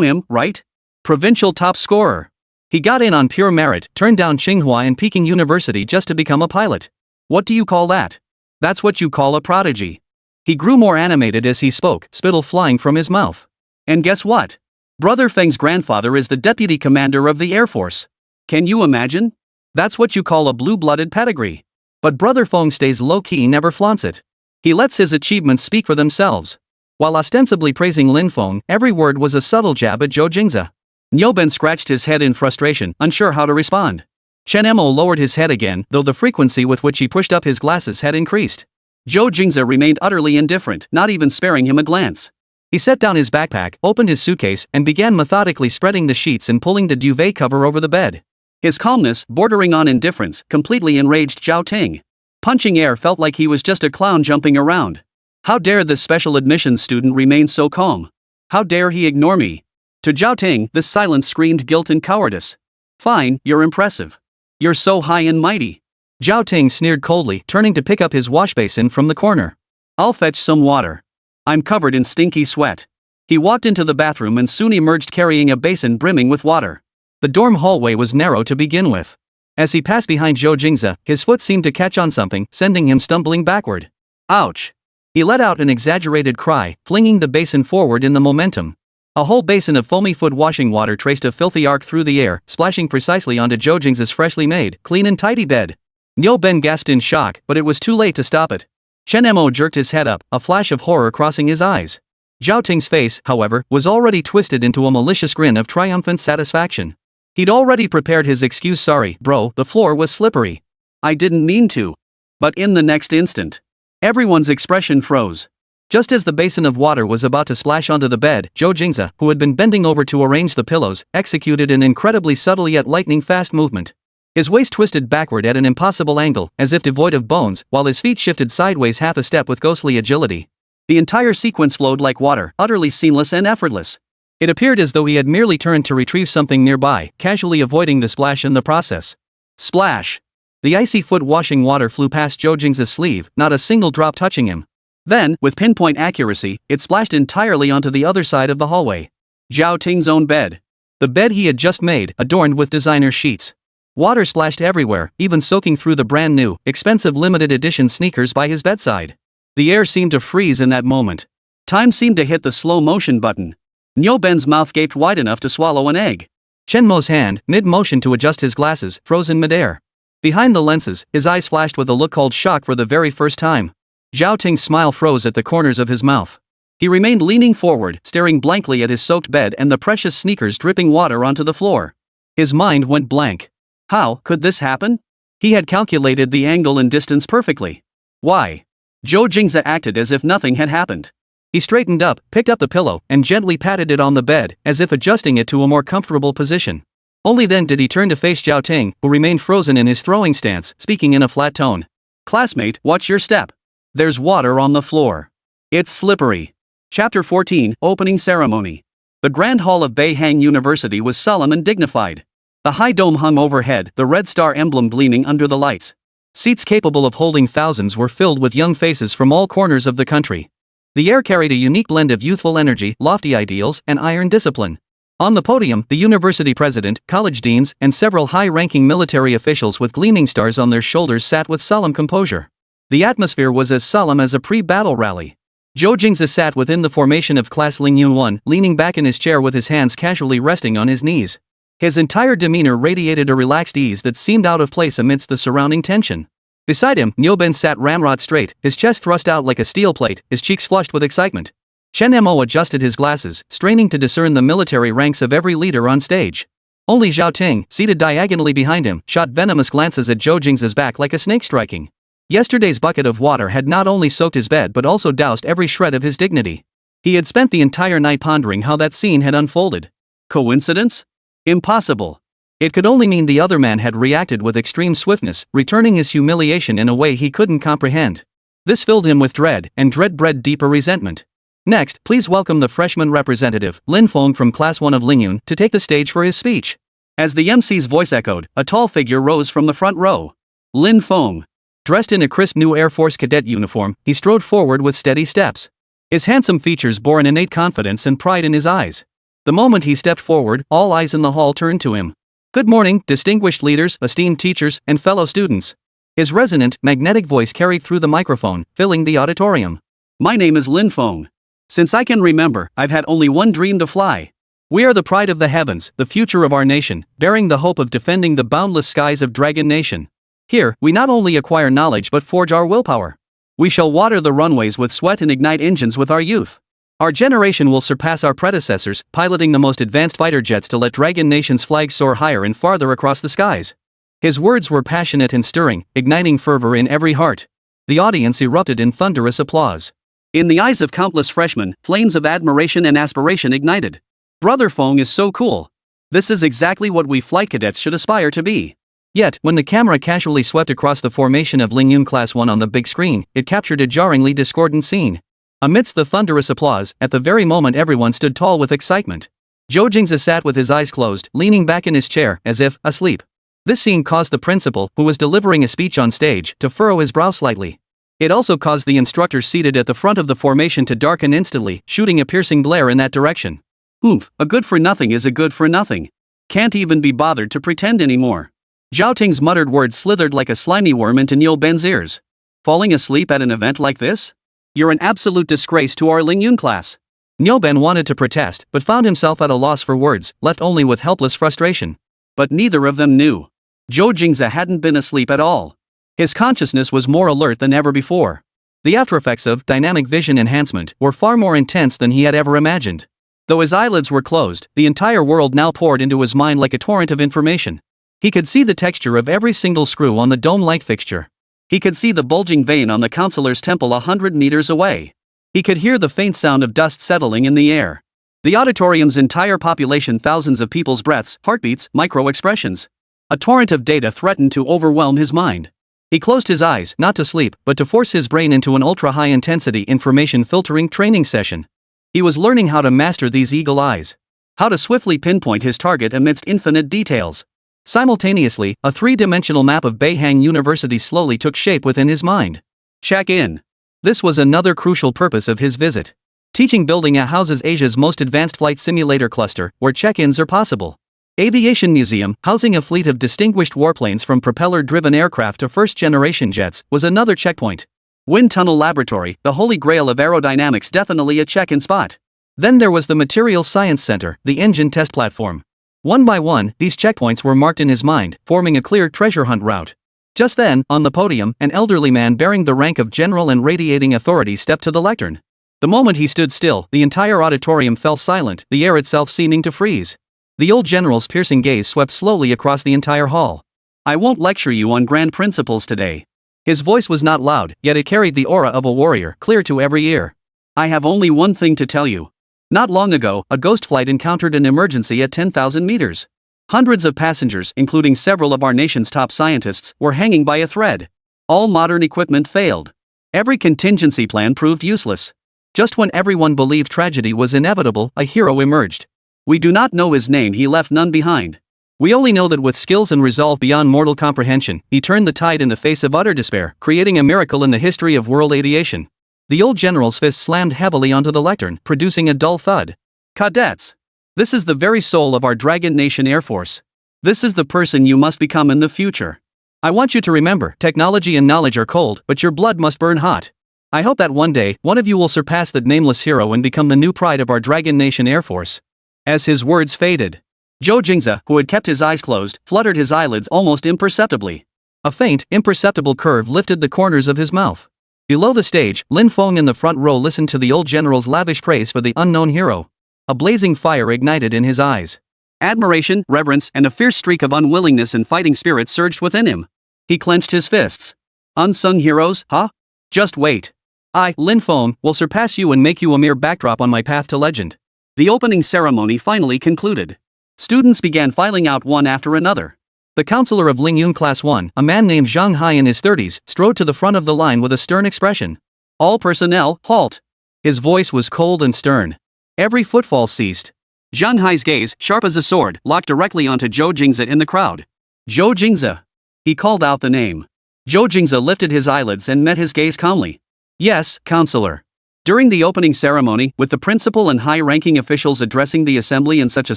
him, right? Provincial top scorer. He got in on pure merit, turned down Tsinghua and Peking University just to become a pilot. What do you call that? That's what you call a prodigy. He grew more animated as he spoke, spittle flying from his mouth. And guess what? Brother Feng's grandfather is the deputy commander of the Air Force. Can you imagine? That's what you call a blue-blooded pedigree. But Brother Feng stays low-key, never flaunts it. He lets his achievements speak for themselves. While ostensibly praising Lin Feng, every word was a subtle jab at Zhou Jingze. Nyoben scratched his head in frustration, unsure how to respond. Chen Mo lowered his head again, though the frequency with which he pushed up his glasses had increased. Zhou Jingze remained utterly indifferent, not even sparing him a glance. He set down his backpack, opened his suitcase, and began methodically spreading the sheets and pulling the duvet cover over the bed. His calmness, bordering on indifference, completely enraged Zhao Ting. Punching air felt like he was just a clown jumping around. How dare this special admissions student remain so calm? How dare he ignore me? To Zhao Ting, this silence screamed guilt and cowardice. Fine, you're impressive. You're so high and mighty. Zhao Ting sneered coldly, turning to pick up his washbasin from the corner. I'll fetch some water. I'm covered in stinky sweat. He walked into the bathroom and soon emerged carrying a basin brimming with water. The dorm hallway was narrow to begin with. As he passed behind Zhou Jingze, his foot seemed to catch on something, sending him stumbling backward. Ouch! He let out an exaggerated cry, flinging the basin forward in the momentum. A whole basin of foamy foot washing water traced a filthy arc through the air, splashing precisely onto Zhou Jingze's freshly made, clean and tidy bed. Nyoben gasped in shock, but it was too late to stop it. Chen Mo jerked his head up, a flash of horror crossing his eyes. Zhao Ting's face, however, was already twisted into a malicious grin of triumphant satisfaction. He'd already prepared his excuse, sorry, bro, the floor was slippery. I didn't mean to. But in the next instant, everyone's expression froze. Just as the basin of water was about to splash onto the bed, Zhou Jingze, who had been bending over to arrange the pillows, executed an incredibly subtle yet lightning-fast movement. His waist twisted backward at an impossible angle, as if devoid of bones, while his feet shifted sideways half a step with ghostly agility. The entire sequence flowed like water, utterly seamless and effortless. It appeared as though he had merely turned to retrieve something nearby, casually avoiding the splash in the process. Splash! The icy foot washing water flew past Zhou Jingze's sleeve, not a single drop touching him. Then, with pinpoint accuracy, it splashed entirely onto the other side of the hallway. Zhao Ting's own bed. The bed he had just made, adorned with designer sheets. Water splashed everywhere, even soaking through the brand new, expensive limited edition sneakers by his bedside. The air seemed to freeze in that moment. Time seemed to hit the slow motion button. Nyoben's mouth gaped wide enough to swallow an egg. Chen Mo's hand, mid-motion to adjust his glasses, froze in midair. Behind the lenses, his eyes flashed with a look called shock for the very first time. Zhao Ting's smile froze at the corners of his mouth. He remained leaning forward, staring blankly at his soaked bed and the precious sneakers dripping water onto the floor. His mind went blank. How could this happen? He had calculated the angle and distance perfectly. Why? Zhou Jingze acted as if nothing had happened. He straightened up, picked up the pillow, and gently patted it on the bed, as if adjusting it to a more comfortable position. Only then did he turn to face Zhao Ting, who remained frozen in his throwing stance, speaking in a flat tone. Classmate, watch your step. There's water on the floor. It's slippery. Chapter 14, Opening Ceremony. The Grand Hall of Beihang University was solemn and dignified. The high dome hung overhead, the red star emblem gleaming under the lights. Seats capable of holding thousands were filled with young faces from all corners of the country. The air carried a unique blend of youthful energy, lofty ideals, and iron discipline. On the podium, the university president, college deans, and several high-ranking military officials with gleaming stars on their shoulders sat with solemn composure. The atmosphere was as solemn as a pre-battle rally. Zhou Jingze sat within the formation of Class Lingyun 1, leaning back in his chair with his hands casually resting on his knees. His entire demeanor radiated a relaxed ease that seemed out of place amidst the surrounding tension. Beside him, Nyoben sat ramrod straight, his chest thrust out like a steel plate, his cheeks flushed with excitement. Chen Mo adjusted his glasses, straining to discern the military ranks of every leader on stage. Only Zhao Ting, seated diagonally behind him, shot venomous glances at Zhou Jingze's back like a snake striking. Yesterday's bucket of water had not only soaked his bed but also doused every shred of his dignity. He had spent the entire night pondering how that scene had unfolded. Coincidence? Impossible. It could only mean the other man had reacted with extreme swiftness, returning his humiliation in a way he couldn't comprehend. This filled him with dread, and dread bred deeper resentment. Next, please welcome the freshman representative, Lin Feng from Class 1 of Lingyun, to take the stage for his speech. As the MC's voice echoed, a tall figure rose from the front row. Lin Feng. Dressed in a crisp new Air Force cadet uniform, he strode forward with steady steps. His handsome features bore an innate confidence and pride in his eyes. The moment he stepped forward, all eyes in the hall turned to him. Good morning, distinguished leaders, esteemed teachers, and fellow students. His resonant, magnetic voice carried through the microphone, filling the auditorium. My name is Lin Feng. Since I can remember, I've had only one dream to fly. We are the pride of the heavens, the future of our nation, bearing the hope of defending the boundless skies of Dragon Nation. Here, we not only acquire knowledge but forge our willpower. We shall water the runways with sweat and ignite engines with our youth. Our generation will surpass our predecessors, piloting the most advanced fighter jets to let Dragon Nation's flag soar higher and farther across the skies. His words were passionate and stirring, igniting fervor in every heart. The audience erupted in thunderous applause. In the eyes of countless freshmen, flames of admiration and aspiration ignited. Brother Feng is so cool. This is exactly what we flight cadets should aspire to be. Yet, when the camera casually swept across the formation of Lingyun Class 1 on the big screen, it captured a jarringly discordant scene. Amidst the thunderous applause, at the very moment everyone stood tall with excitement. Zhou Jingze sat with his eyes closed, leaning back in his chair, as if asleep. This scene caused the principal, who was delivering a speech on stage, to furrow his brow slightly. It also caused the instructors seated at the front of the formation to darken instantly, shooting a piercing glare in that direction. Oomph, a good for nothing is a good for nothing. Can't even be bothered to pretend anymore. Zhao Ting's muttered words slithered like a slimy worm into Niu Ben's ears. Falling asleep at an event like this? You're an absolute disgrace to our Lingyun class. Niu Ben wanted to protest, but found himself at a loss for words, left only with helpless frustration. But neither of them knew. Zhou Jingze hadn't been asleep at all. His consciousness was more alert than ever before. The aftereffects of dynamic vision enhancement were far more intense than he had ever imagined. Though his eyelids were closed, the entire world now poured into his mind like a torrent of information. He could see the texture of every single screw on the dome light fixture. He could see the bulging vein on the counselor's temple 100 meters away. He could hear the faint sound of dust settling in the air. The auditorium's entire population, thousands of people's breaths, heartbeats, micro-expressions. A torrent of data threatened to overwhelm his mind. He closed his eyes, not to sleep, but to force his brain into an ultra-high-intensity information-filtering training session. He was learning how to master these eagle eyes. How to swiftly pinpoint his target amidst infinite details. Simultaneously, a three-dimensional map of Beihang University slowly took shape within his mind. Check in. This was another crucial purpose of his visit. Teaching building houses Asia's most advanced flight simulator cluster, where check-ins are possible. Aviation Museum, housing a fleet of distinguished warplanes from propeller-driven aircraft to first-generation jets, was another checkpoint. Wind Tunnel Laboratory, the holy grail of aerodynamics, definitely a check-in spot. Then there was the Materials Science Center, the engine test platform. One by one, these checkpoints were marked in his mind, forming a clear treasure hunt route. Just then, on the podium, an elderly man bearing the rank of general and radiating authority stepped to the lectern. The moment he stood still, the entire auditorium fell silent, the air itself seeming to freeze. The old general's piercing gaze swept slowly across the entire hall. I won't lecture you on grand principles today. His voice was not loud, yet it carried the aura of a warrior, clear to every ear. I have only one thing to tell you. Not long ago, a ghost flight encountered an emergency at 10,000 meters. Hundreds of passengers, including several of our nation's top scientists, were hanging by a thread. All modern equipment failed. Every contingency plan proved useless. Just when everyone believed tragedy was inevitable, a hero emerged. We do not know his name, he left none behind. We only know that with skills and resolve beyond mortal comprehension, he turned the tide in the face of utter despair, creating a miracle in the history of world aviation. The old general's fist slammed heavily onto the lectern, producing a dull thud. Cadets! This is the very soul of our Dragon Nation Air Force. This is the person you must become in the future. I want you to remember, technology and knowledge are cold, but your blood must burn hot. I hope that one day, one of you will surpass that nameless hero and become the new pride of our Dragon Nation Air Force. As his words faded, Zhou Jingze, who had kept his eyes closed, fluttered his eyelids almost imperceptibly. A faint, imperceptible curve lifted the corners of his mouth. Below the stage, Lin Feng in the front row listened to the old general's lavish praise for the unknown hero. A blazing fire ignited in his eyes. Admiration, reverence, and a fierce streak of unwillingness and fighting spirit surged within him. He clenched his fists. Unsung heroes, huh? Just wait. I, Lin Feng, will surpass you and make you a mere backdrop on my path to legend. The opening ceremony finally concluded. Students began filing out one after another. The counselor of Lingyun Class 1, a man named Zhang Hai in his 30s, strode to the front of the line with a stern expression. All personnel, halt! His voice was cold and stern. Every footfall ceased. Zhang Hai's gaze, sharp as a sword, locked directly onto Zhou Jingze in the crowd. Zhou Jingze. He called out the name. Zhou Jingze lifted his eyelids and met his gaze calmly. Yes, counselor. During the opening ceremony, with the principal and high-ranking officials addressing the assembly in such a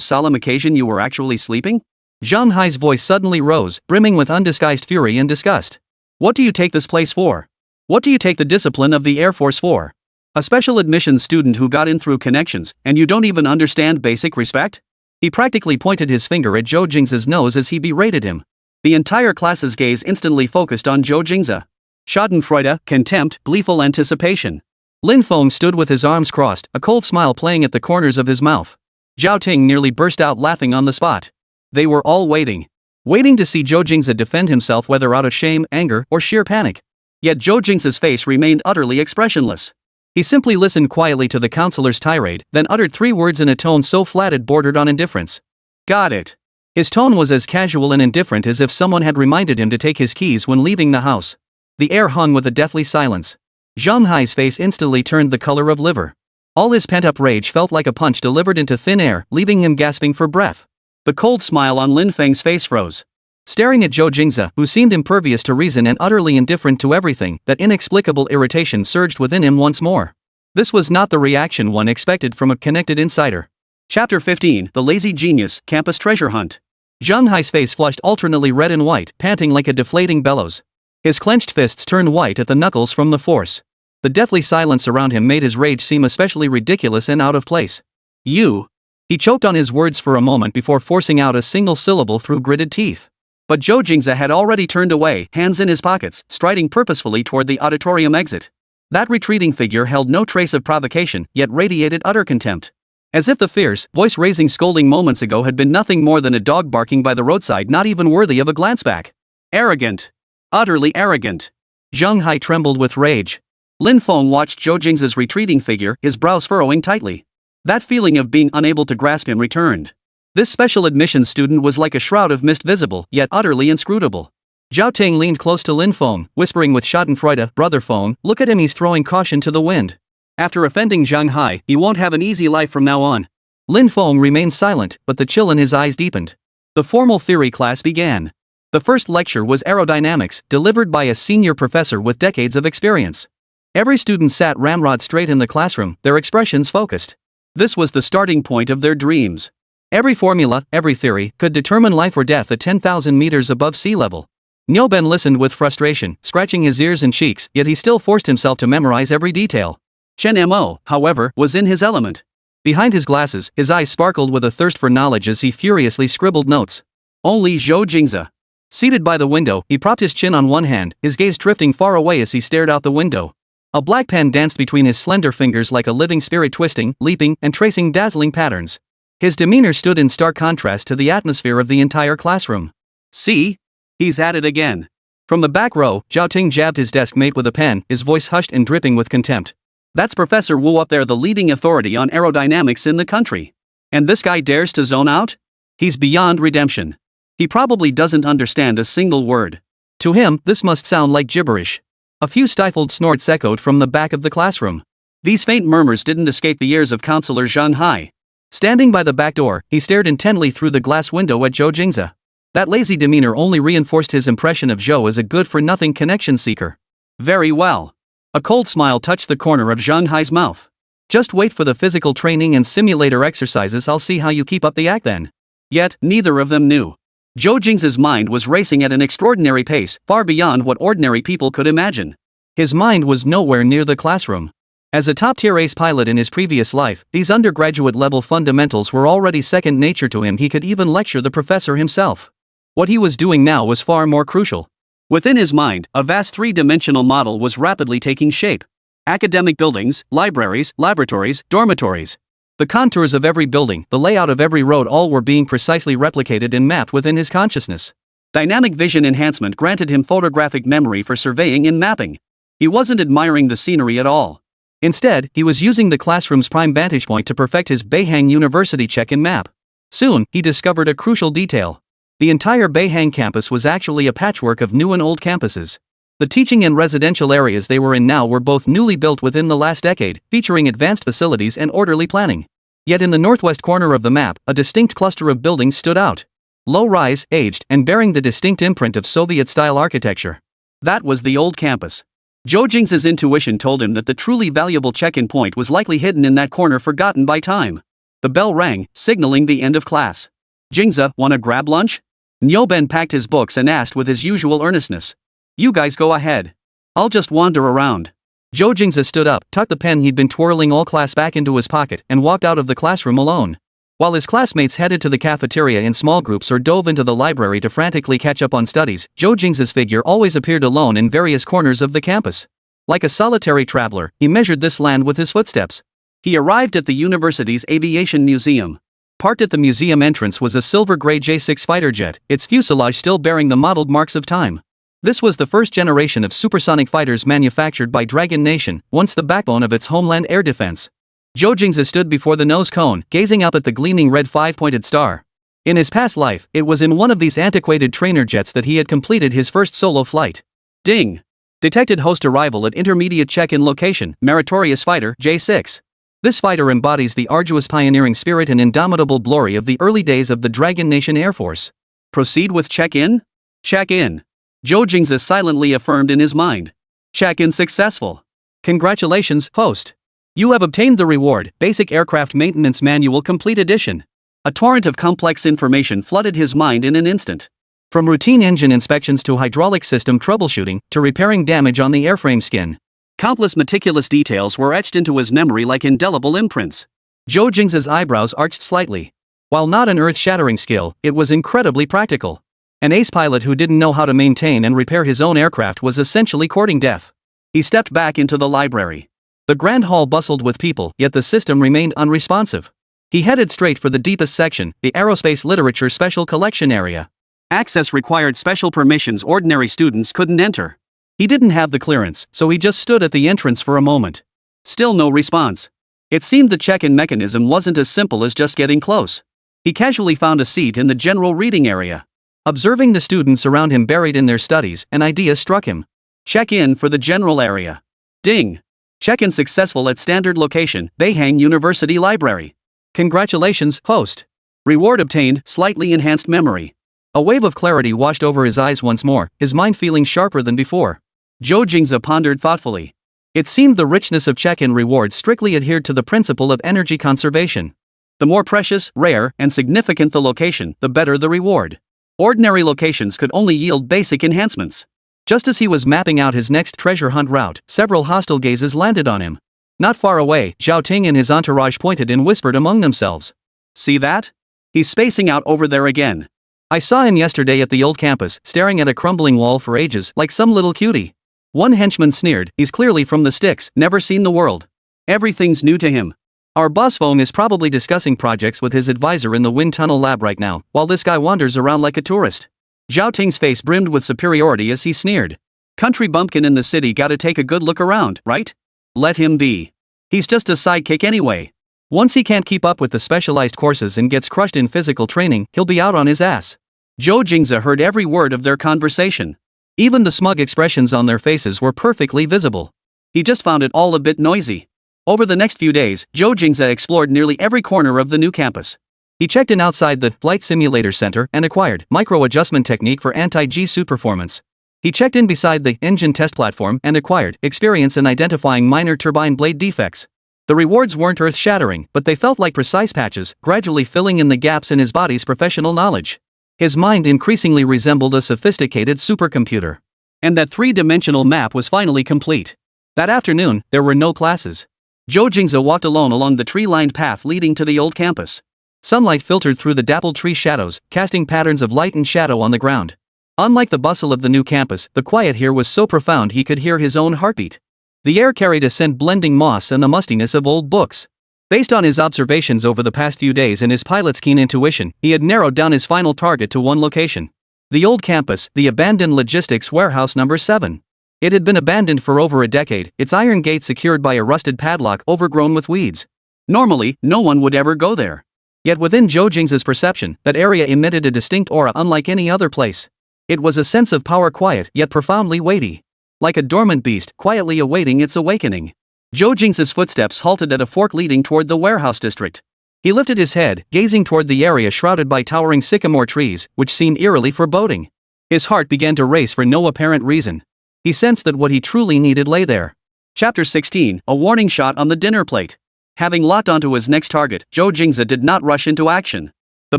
solemn occasion, you were actually sleeping? Zhang Hai's voice suddenly rose, brimming with undisguised fury and disgust. What do you take this place for? What do you take the discipline of the Air Force for? A special admissions student who got in through connections, and you don't even understand basic respect? He practically pointed his finger at Zhou Jingze's nose as he berated him. The entire class's gaze instantly focused on Zhou Jingze. Schadenfreude, contempt, gleeful anticipation. Lin Feng stood with his arms crossed, a cold smile playing at the corners of his mouth. Zhao Ting nearly burst out laughing on the spot. They were all waiting to see Zhou Jingze defend himself, whether out of shame, anger, or sheer panic. Yet Zhou Jingze's face remained utterly expressionless. He simply listened quietly to the counselor's tirade, then uttered 3 words in a tone so flat it bordered on indifference. Got it. His tone was as casual and indifferent as if someone had reminded him to take his keys when leaving the house. The air hung with a deathly silence. Zhang Hai's face instantly turned the color of liver. All his pent-up rage felt like a punch delivered into thin air, leaving him gasping for breath. The cold smile on Lin Feng's face froze. Staring at Zhou Jingze, who seemed impervious to reason and utterly indifferent to everything, that inexplicable irritation surged within him once more. This was not the reaction one expected from a connected insider. Chapter 15, The Lazy Genius, Campus Treasure Hunt. Zhang Hai's face flushed alternately red and white, panting like a deflating bellows. His clenched fists turned white at the knuckles from the force. The deathly silence around him made his rage seem especially ridiculous and out of place. You. He choked on his words for a moment before forcing out a single syllable through gritted teeth. But Zhou Jingze had already turned away, hands in his pockets, striding purposefully toward the auditorium exit. That retreating figure held no trace of provocation, yet radiated utter contempt. As if the fierce, voice-raising scolding moments ago had been nothing more than a dog barking by the roadside, not even worthy of a glance back. Arrogant. Utterly arrogant. Zhang Hai trembled with rage. Lin Feng watched Zhou Jingze's retreating figure, his brows furrowing tightly. That feeling of being unable to grasp him returned. This special admissions student was like a shroud of mist, visible, yet utterly inscrutable. Zhao Ting leaned close to Lin Feng, whispering with schadenfreude, Brother Feng, look at him, he's throwing caution to the wind. After offending Zhang Hai, he won't have an easy life from now on. Lin Feng remained silent, but the chill in his eyes deepened. The formal theory class began. The first lecture was aerodynamics, delivered by a senior professor with decades of experience. Every student sat ramrod straight in the classroom, their expressions focused. This was the starting point of their dreams. Every formula, every theory, could determine life or death at 10,000 meters above sea level. Nyoben listened with frustration, scratching his ears and cheeks, yet he still forced himself to memorize every detail. Chen Mo, however, was in his element. Behind his glasses, his eyes sparkled with a thirst for knowledge as he furiously scribbled notes. Only Zhou Jingze. Seated by the window, he propped his chin on one hand, his gaze drifting far away as he stared out the window. A black pen danced between his slender fingers like a living spirit, twisting, leaping, and tracing dazzling patterns. His demeanor stood in stark contrast to the atmosphere of the entire classroom. See? He's at it again. From the back row, Zhao Ting jabbed his desk mate with a pen, his voice hushed and dripping with contempt. That's Professor Wu up there, the leading authority on aerodynamics in the country. And this guy dares to zone out? He's beyond redemption. He probably doesn't understand a single word. To him, this must sound like gibberish. A few stifled snorts echoed from the back of the classroom. These faint murmurs didn't escape the ears of Counselor Zhang Hai. Standing by the back door, he stared intently through the glass window at Zhou Jingze. That lazy demeanor only reinforced his impression of Zhou as a good-for-nothing connection seeker. Very well. A cold smile touched the corner of Zhang Hai's mouth. Just wait for the physical training and simulator exercises, I'll see how you keep up the act then. Yet, neither of them knew. Zhou Jingze's mind was racing at an extraordinary pace, far beyond what ordinary people could imagine. His mind was nowhere near the classroom. As a top-tier ace pilot in his previous life, these undergraduate-level fundamentals were already second nature to him. He could even lecture the professor himself. What he was doing now was far more crucial. Within his mind, a vast three-dimensional model was rapidly taking shape. Academic buildings, libraries, laboratories, dormitories. The contours of every building, the layout of every road, all were being precisely replicated and mapped within his consciousness. Dynamic vision enhancement granted him photographic memory for surveying and mapping. He wasn't admiring the scenery at all. Instead, he was using the classroom's prime vantage point to perfect his Boeing University check-in map. Soon, he discovered a crucial detail. The entire Boeing campus was actually a patchwork of new and old campuses. The teaching and residential areas they were in now were both newly built within the last decade, featuring advanced facilities and orderly planning. Yet in the northwest corner of the map, a distinct cluster of buildings stood out. Low-rise, aged, and bearing the distinct imprint of Soviet-style architecture. That was the old campus. Zhou Jingze's intuition told him that the truly valuable check-in point was likely hidden in that corner forgotten by time. The bell rang, signaling the end of class. "Jingze, wanna grab lunch?" Nyoben packed his books and asked with his usual earnestness. "You guys go ahead. I'll just wander around." Zhou Jingze stood up, tucked the pen he'd been twirling all class back into his pocket, and walked out of the classroom alone. While his classmates headed to the cafeteria in small groups or dove into the library to frantically catch up on studies, Zhou Jingze's figure always appeared alone in various corners of the campus. Like a solitary traveler, he measured this land with his footsteps. He arrived at the university's aviation museum. Parked at the museum entrance was a silver-gray J-6 fighter jet, its fuselage still bearing the mottled marks of time. This was the first generation of supersonic fighters manufactured by Dragon Nation, once the backbone of its homeland air defense. Zhou Jingze stood before the nose cone, gazing up at the gleaming red five-pointed star. In his past life, it was in one of these antiquated trainer jets that he had completed his first solo flight. Ding! Detected host arrival at intermediate check-in location, meritorious fighter, J6. This fighter embodies the arduous pioneering spirit and indomitable glory of the early days of the Dragon Nation Air Force. Proceed with check-in? Check-in. Zhou Jingze silently affirmed in his mind. Check-in successful. Congratulations, host. You have obtained the reward, Basic Aircraft Maintenance Manual Complete Edition. A torrent of complex information flooded his mind in an instant. From routine engine inspections to hydraulic system troubleshooting, to repairing damage on the airframe skin. Countless meticulous details were etched into his memory like indelible imprints. Zhou Jingze's eyebrows arched slightly. While not an earth-shattering skill, it was incredibly practical. An ace pilot who didn't know how to maintain and repair his own aircraft was essentially courting death. He stepped back into the library. The grand hall bustled with people, yet the system remained unresponsive. He headed straight for the deepest section, the Aerospace Literature Special Collection area. Access required special permissions ordinary students couldn't enter. He didn't have the clearance, so he just stood at the entrance for a moment. Still no response. It seemed the check-in mechanism wasn't as simple as just getting close. He casually found a seat in the general reading area. Observing the students around him buried in their studies, an idea struck him. Check in for the general area. Ding! Check-in successful at standard location, Boeing University Library. Congratulations, host. Reward obtained, slightly enhanced memory. A wave of clarity washed over his eyes once more, his mind feeling sharper than before. Zhou Jingze pondered thoughtfully. It seemed the richness of check-in rewards strictly adhered to the principle of energy conservation. The more precious, rare, and significant the location, the better the reward. Ordinary locations could only yield basic enhancements. Just as he was mapping out his next treasure hunt route, several hostile gazes landed on him. Not far away, Zhao Ting and his entourage pointed and whispered among themselves. See that? He's spacing out over there again. I saw him yesterday at the old campus, staring at a crumbling wall for ages, like some little cutie. One henchman sneered, he's clearly from the sticks, never seen the world. Everything's new to him. Our boss Boeing is probably discussing projects with his advisor in the wind tunnel lab right now, while this guy wanders around like a tourist. Zhao Ting's face brimmed with superiority as he sneered. Country bumpkin in the city gotta take a good look around, right? Let him be. He's just a sidekick anyway. Once he can't keep up with the specialized courses and gets crushed in physical training, he'll be out on his ass. Zhou Jingze heard every word of their conversation. Even the smug expressions on their faces were perfectly visible. He just found it all a bit noisy. Over the next few days, Zhou Jingze explored nearly every corner of the new campus. He checked in outside the Flight Simulator Center and acquired micro-adjustment technique for anti-G suit performance. He checked in beside the engine test platform and acquired experience in identifying minor turbine blade defects. The rewards weren't earth-shattering, but they felt like precise patches, gradually filling in the gaps in his body's professional knowledge. His mind increasingly resembled a sophisticated supercomputer. And that three-dimensional map was finally complete. That afternoon, there were no classes. Zhou Jingze walked alone along the tree-lined path leading to the old campus. Sunlight filtered through the dappled tree shadows, casting patterns of light and shadow on the ground. Unlike the bustle of the new campus, the quiet here was so profound he could hear his own heartbeat. The air carried a scent blending moss and the mustiness of old books. Based on his observations over the past few days and his pilot's keen intuition, he had narrowed down his final target to one location. The old campus, the abandoned logistics warehouse number 7. It had been abandoned for over a decade, its iron gate secured by a rusted padlock overgrown with weeds. Normally, no one would ever go there. Yet within Zhou Jingze's perception, that area emitted a distinct aura unlike any other place. It was a sense of power, quiet yet profoundly weighty. Like a dormant beast, quietly awaiting its awakening. Zhou Jingze's footsteps halted at a fork leading toward the warehouse district. He lifted his head, gazing toward the area shrouded by towering sycamore trees, which seemed eerily foreboding. His heart began to race for no apparent reason. He sensed that what he truly needed lay there. Chapter 16, a warning shot on the dinner plate. Having locked onto his next target, Zhou Jingze did not rush into action. The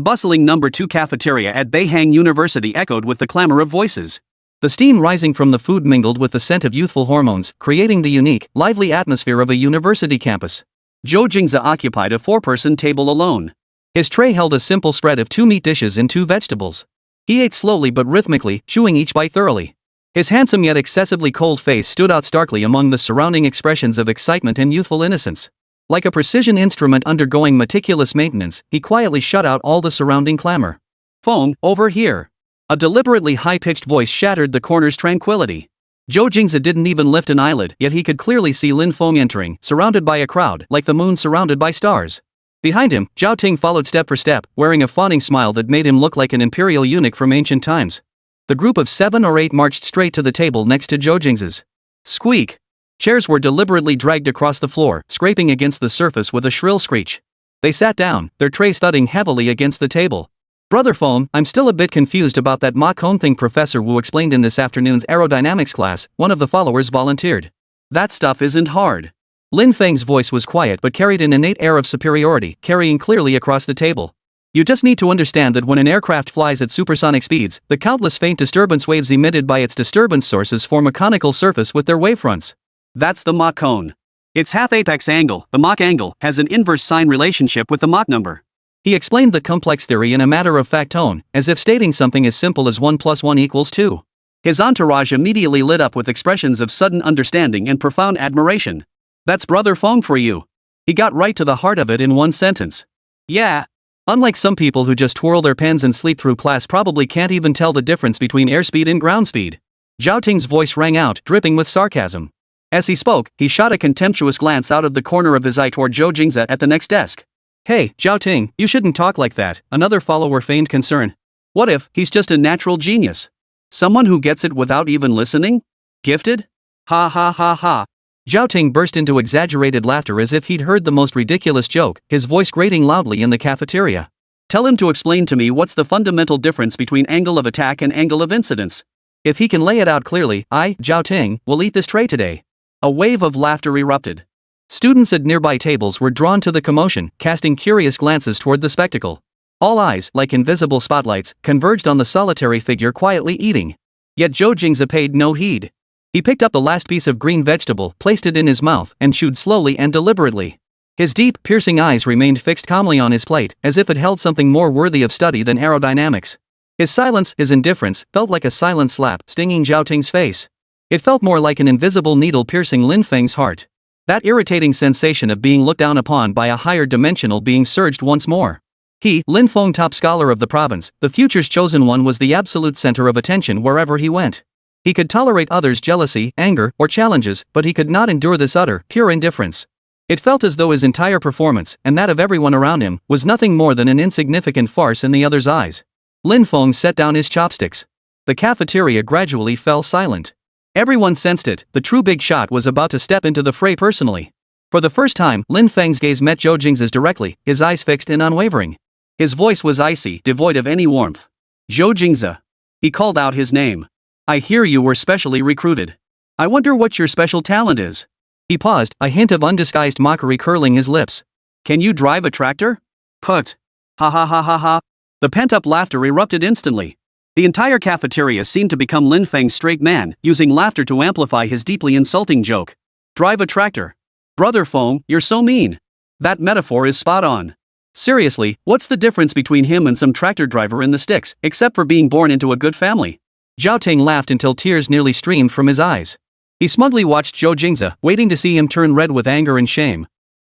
bustling number 2 cafeteria at Beihang University echoed with the clamor of voices. The steam rising from the food mingled with the scent of youthful hormones, creating the unique, lively atmosphere of a university campus. Zhou Jingze occupied a 4-person table alone. His tray held a simple spread of 2 meat dishes and 2 vegetables. He ate slowly but rhythmically, chewing each bite thoroughly. His handsome yet excessively cold face stood out starkly among the surrounding expressions of excitement and youthful innocence. Like a precision instrument undergoing meticulous maintenance, he quietly shut out all the surrounding clamor. "Feng, over here." A deliberately high-pitched voice shattered the corner's tranquility. Zhou Jingze didn't even lift an eyelid, yet he could clearly see Lin Feng entering, surrounded by a crowd, like the moon surrounded by stars. Behind him, Zhao Ting followed step for step, wearing a fawning smile that made him look like an imperial eunuch from ancient times. The group of 7 or 8 marched straight to the table next to Zhou Jingze's. Squeak! Chairs were deliberately dragged across the floor, scraping against the surface with a shrill screech. They sat down, their trays thudding heavily against the table. "Brother Feng, I'm still a bit confused about that Ma Cone thing Professor Wu explained in this afternoon's aerodynamics class," one of the followers volunteered. "That stuff isn't hard." Lin Feng's voice was quiet but carried an innate air of superiority, carrying clearly across the table. "You just need to understand that when an aircraft flies at supersonic speeds, the countless faint disturbance waves emitted by its disturbance sources form a conical surface with their wavefronts. That's the Mach cone. Its half-apex angle, the Mach angle, has an inverse sine relationship with the Mach number." He explained the complex theory in a matter-of-fact tone, as if stating something as simple as 1 + 1 = 2. His entourage immediately lit up with expressions of sudden understanding and profound admiration. "That's Brother Feng for you." He got right to the heart of it in one sentence. "Yeah." Unlike some people who just twirl their pens and sleep through class probably can't even tell the difference between airspeed and ground speed. Zhao Ting's voice rang out, dripping with sarcasm. As he spoke, he shot a contemptuous glance out of the corner of his eye toward Zhou Jingze at the next desk. "Hey, Zhao Ting, you shouldn't talk like that," another follower feigned concern. "What if he's just a natural genius? Someone who gets it without even listening? Gifted? Ha ha ha ha." Zhao Ting burst into exaggerated laughter as if he'd heard the most ridiculous joke, his voice grating loudly in the cafeteria. "Tell him to explain to me what's the fundamental difference between angle of attack and angle of incidence. If he can lay it out clearly, I, Zhao Ting, will eat this tray today." A wave of laughter erupted. Students at nearby tables were drawn to the commotion, casting curious glances toward the spectacle. All eyes, like invisible spotlights, converged on the solitary figure quietly eating. Yet Zhou Jingze paid no heed. He picked up the last piece of green vegetable, placed it in his mouth, and chewed slowly and deliberately. His deep, piercing eyes remained fixed calmly on his plate, as if it held something more worthy of study than aerodynamics. His silence, his indifference, felt like a silent slap, stinging Zhao Ting's face. It felt more like an invisible needle piercing Lin Feng's heart. That irritating sensation of being looked down upon by a higher dimensional being surged once more. He, Lin Feng, top scholar of the province, the future's chosen one, was the absolute center of attention wherever he went. He could tolerate others' jealousy, anger, or challenges, but he could not endure this utter, pure indifference. It felt as though his entire performance, and that of everyone around him, was nothing more than an insignificant farce in the other's eyes. Lin Feng set down his chopsticks. The cafeteria gradually fell silent. Everyone sensed it, the true big shot was about to step into the fray personally. For the first time, Lin Feng's gaze met Zhou Jingze's directly, his eyes fixed and unwavering. His voice was icy, devoid of any warmth. "Zhou Jingze." He called out his name. "I hear you were specially recruited. I wonder what your special talent is." He paused, a hint of undisguised mockery curling his lips. "Can you drive a tractor?" "Put." "Ha ha ha ha ha." The pent-up laughter erupted instantly. The entire cafeteria seemed to become Lin Feng's straight man, using laughter to amplify his deeply insulting joke. "Drive a tractor. Brother Feng, you're so mean." That metaphor is spot on. Seriously, what's the difference between him and some tractor driver in the sticks, except for being born into a good family? Zhao Ting laughed until tears nearly streamed from his eyes. He smugly watched Zhou Jingze, waiting to see him turn red with anger and shame.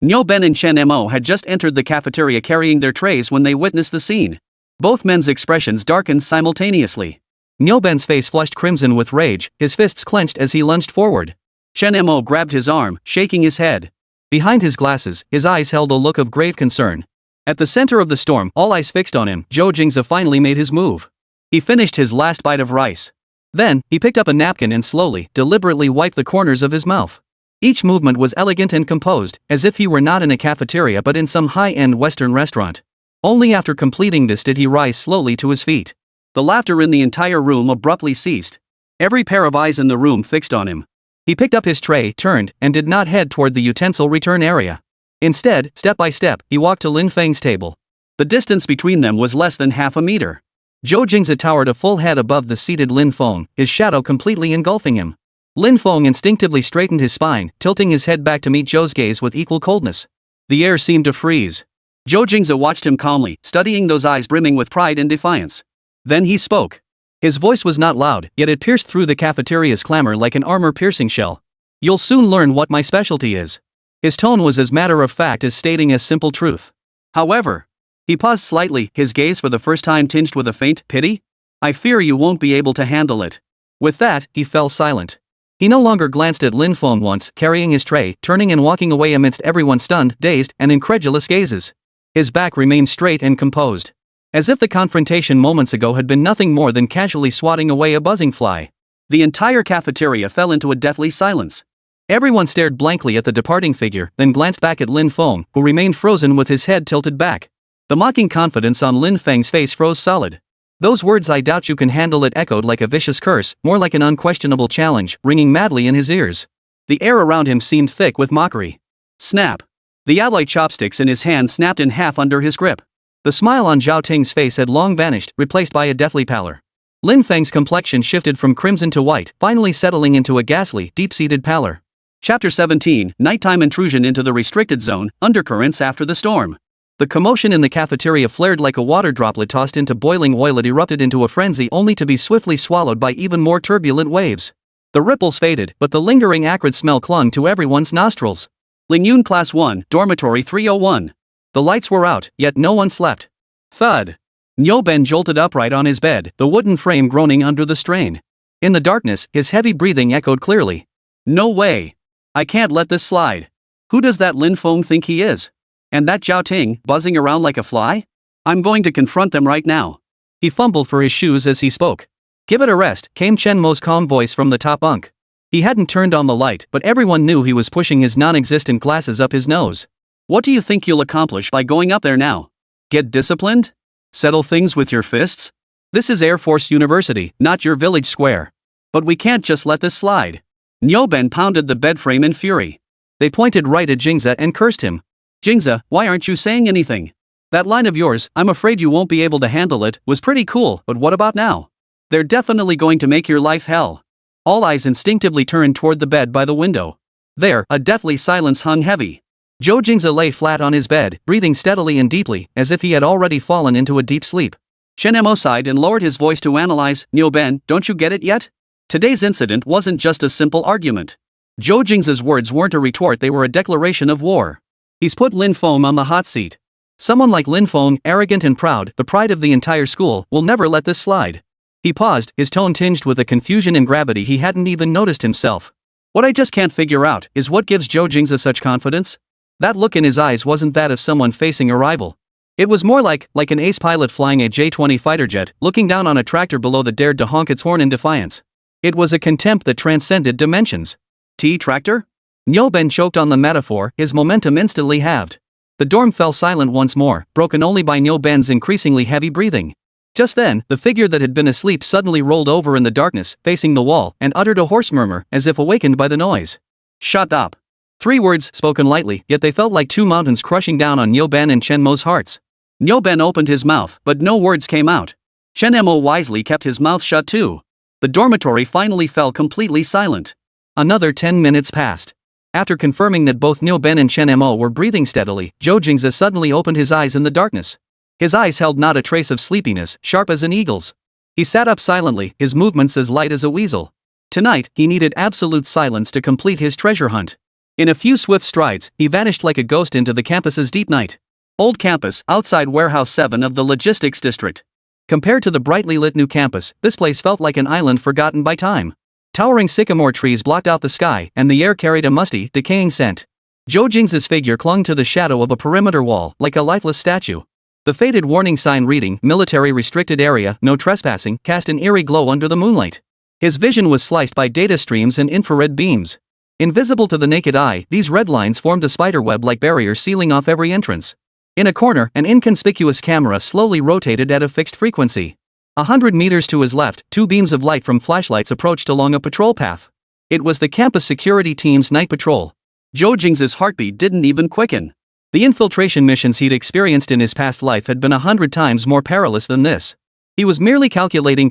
Nyo Ben and Chen Mo had just entered the cafeteria carrying their trays when they witnessed the scene. Both men's expressions darkened simultaneously. Nyo Ben's face flushed crimson with rage, his fists clenched as he lunged forward. Chen Mo grabbed his arm, shaking his head. Behind his glasses, his eyes held a look of grave concern. At the center of the storm, all eyes fixed on him, Zhou Jingze finally made his move. He finished his last bite of rice. Then, he picked up a napkin and slowly, deliberately wiped the corners of his mouth. Each movement was elegant and composed, as if he were not in a cafeteria but in some high-end Western restaurant. Only after completing this did he rise slowly to his feet. The laughter in the entire room abruptly ceased. Every pair of eyes in the room fixed on him. He picked up his tray, turned, and did not head toward the utensil return area. Instead, step by step, he walked to Lin Feng's table. The distance between them was less than half a meter. Zhou Jingze towered a full head above the seated Lin Feng, his shadow completely engulfing him. Lin Feng instinctively straightened his spine, tilting his head back to meet Zhou's gaze with equal coldness. The air seemed to freeze. Zhou Jingze watched him calmly, studying those eyes brimming with pride and defiance. Then he spoke. His voice was not loud, yet it pierced through the cafeteria's clamor like an armor-piercing shell. You'll soon learn what my specialty is. His tone was as matter-of-fact as stating a simple truth. However, he paused slightly, his gaze for the first time tinged with a faint pity. I fear you won't be able to handle it. With that, he fell silent. He no longer glanced at Lin Feng once, carrying his tray, turning and walking away amidst everyone's stunned, dazed, and incredulous gazes. His back remained straight and composed. As if the confrontation moments ago had been nothing more than casually swatting away a buzzing fly. The entire cafeteria fell into a deathly silence. Everyone stared blankly at the departing figure, then glanced back at Lin Feng, who remained frozen with his head tilted back. The mocking confidence on Lin Feng's face froze solid. Those words "I doubt you can handle it" echoed like a vicious curse, more like an unquestionable challenge, ringing madly in his ears. The air around him seemed thick with mockery. Snap! The alloy chopsticks in his hand snapped in half under his grip. The smile on Zhao Ting's face had long vanished, replaced by a deathly pallor. Lin Feng's complexion shifted from crimson to white, finally settling into a ghastly, deep-seated pallor. Chapter 17, Nighttime Intrusion into the Restricted Zone, Undercurrents After the Storm. The commotion in the cafeteria flared like a water droplet tossed into boiling oil. It erupted into a frenzy only to be swiftly swallowed by even more turbulent waves. The ripples faded, but the lingering acrid smell clung to everyone's nostrils. Lingyun Class 1, Dormitory 301. The lights were out, yet no one slept. Thud! Nyo Ben jolted upright on his bed, the wooden frame groaning under the strain. In the darkness, his heavy breathing echoed clearly. No way! I can't let this slide. Who does that Lin Feng think he is? And that Zhao Ting, buzzing around like a fly? I'm going to confront them right now. He fumbled for his shoes as he spoke. Give it a rest, came Chen Mo's calm voice from the top bunk. He hadn't turned on the light, but everyone knew he was pushing his non-existent glasses up his nose. What do you think you'll accomplish by going up there now? Get disciplined? Settle things with your fists? This is Air Force University, not your village square. But we can't just let this slide. Nyo Ben pounded the bed frame in fury. They pointed right at Jingze and cursed him. Jingze, why aren't you saying anything? That line of yours, I'm afraid you won't be able to handle it, was pretty cool, but what about now? They're definitely going to make your life hell. All eyes instinctively turned toward the bed by the window. There, a deathly silence hung heavy. Zhou Jingze lay flat on his bed, breathing steadily and deeply, as if he had already fallen into a deep sleep. Chen Mo sighed and lowered his voice to analyze. Nyo Ben, don't you get it yet? Today's incident wasn't just a simple argument. Zhou Jingze's words weren't a retort, they were a declaration of war. He's put Lin Feng on the hot seat. Someone like Lin Feng, arrogant and proud, the pride of the entire school, will never let this slide. He paused, his tone tinged with a confusion and gravity he hadn't even noticed himself. What I just can't figure out is what gives Zhou Jingze such confidence? That look in his eyes wasn't that of someone facing a rival. It was more like an ace pilot flying a J-20 fighter jet, looking down on a tractor below that dared to honk its horn in defiance. It was a contempt that transcended dimensions. Tractor? Nyo Ben choked on the metaphor, his momentum instantly halved. The dorm fell silent once more, broken only by Nyo Ben's increasingly heavy breathing. Just then, the figure that had been asleep suddenly rolled over in the darkness, facing the wall, and uttered a hoarse murmur, as if awakened by the noise. Shut up. 3 words, spoken lightly, yet they felt like 2 mountains crushing down on Nyo Ben and Chen Mo's hearts. Nyo Ben opened his mouth, but no words came out. Chen Mo wisely kept his mouth shut too. The dormitory finally fell completely silent. Another 10 minutes passed. After confirming that both Nyo Ben and Chen Mo were breathing steadily, Zhou Jingze suddenly opened his eyes in the darkness. His eyes held not a trace of sleepiness, sharp as an eagle's. He sat up silently, his movements as light as a weasel. Tonight, he needed absolute silence to complete his treasure hunt. In a few swift strides, he vanished like a ghost into the campus's deep night. Old campus, outside Warehouse 7 of the logistics district. Compared to the brightly lit new campus, this place felt like an island forgotten by time. Towering sycamore trees blocked out the sky, and the air carried a musty, decaying scent. Zhou Jingze's figure clung to the shadow of a perimeter wall, like a lifeless statue. The faded warning sign reading, "Military Restricted Area, No Trespassing," cast an eerie glow under the moonlight. His vision was sliced by data streams and infrared beams. Invisible to the naked eye, these red lines formed a spiderweb-like barrier sealing off every entrance. In a corner, an inconspicuous camera slowly rotated at a fixed frequency. 100 meters to his left, two beams of light from flashlights approached along a patrol path. It was the campus security team's night patrol. Zhou Jingze's heartbeat didn't even quicken. The infiltration missions he'd experienced in his past life had been 100 times more perilous than this. He was merely calculating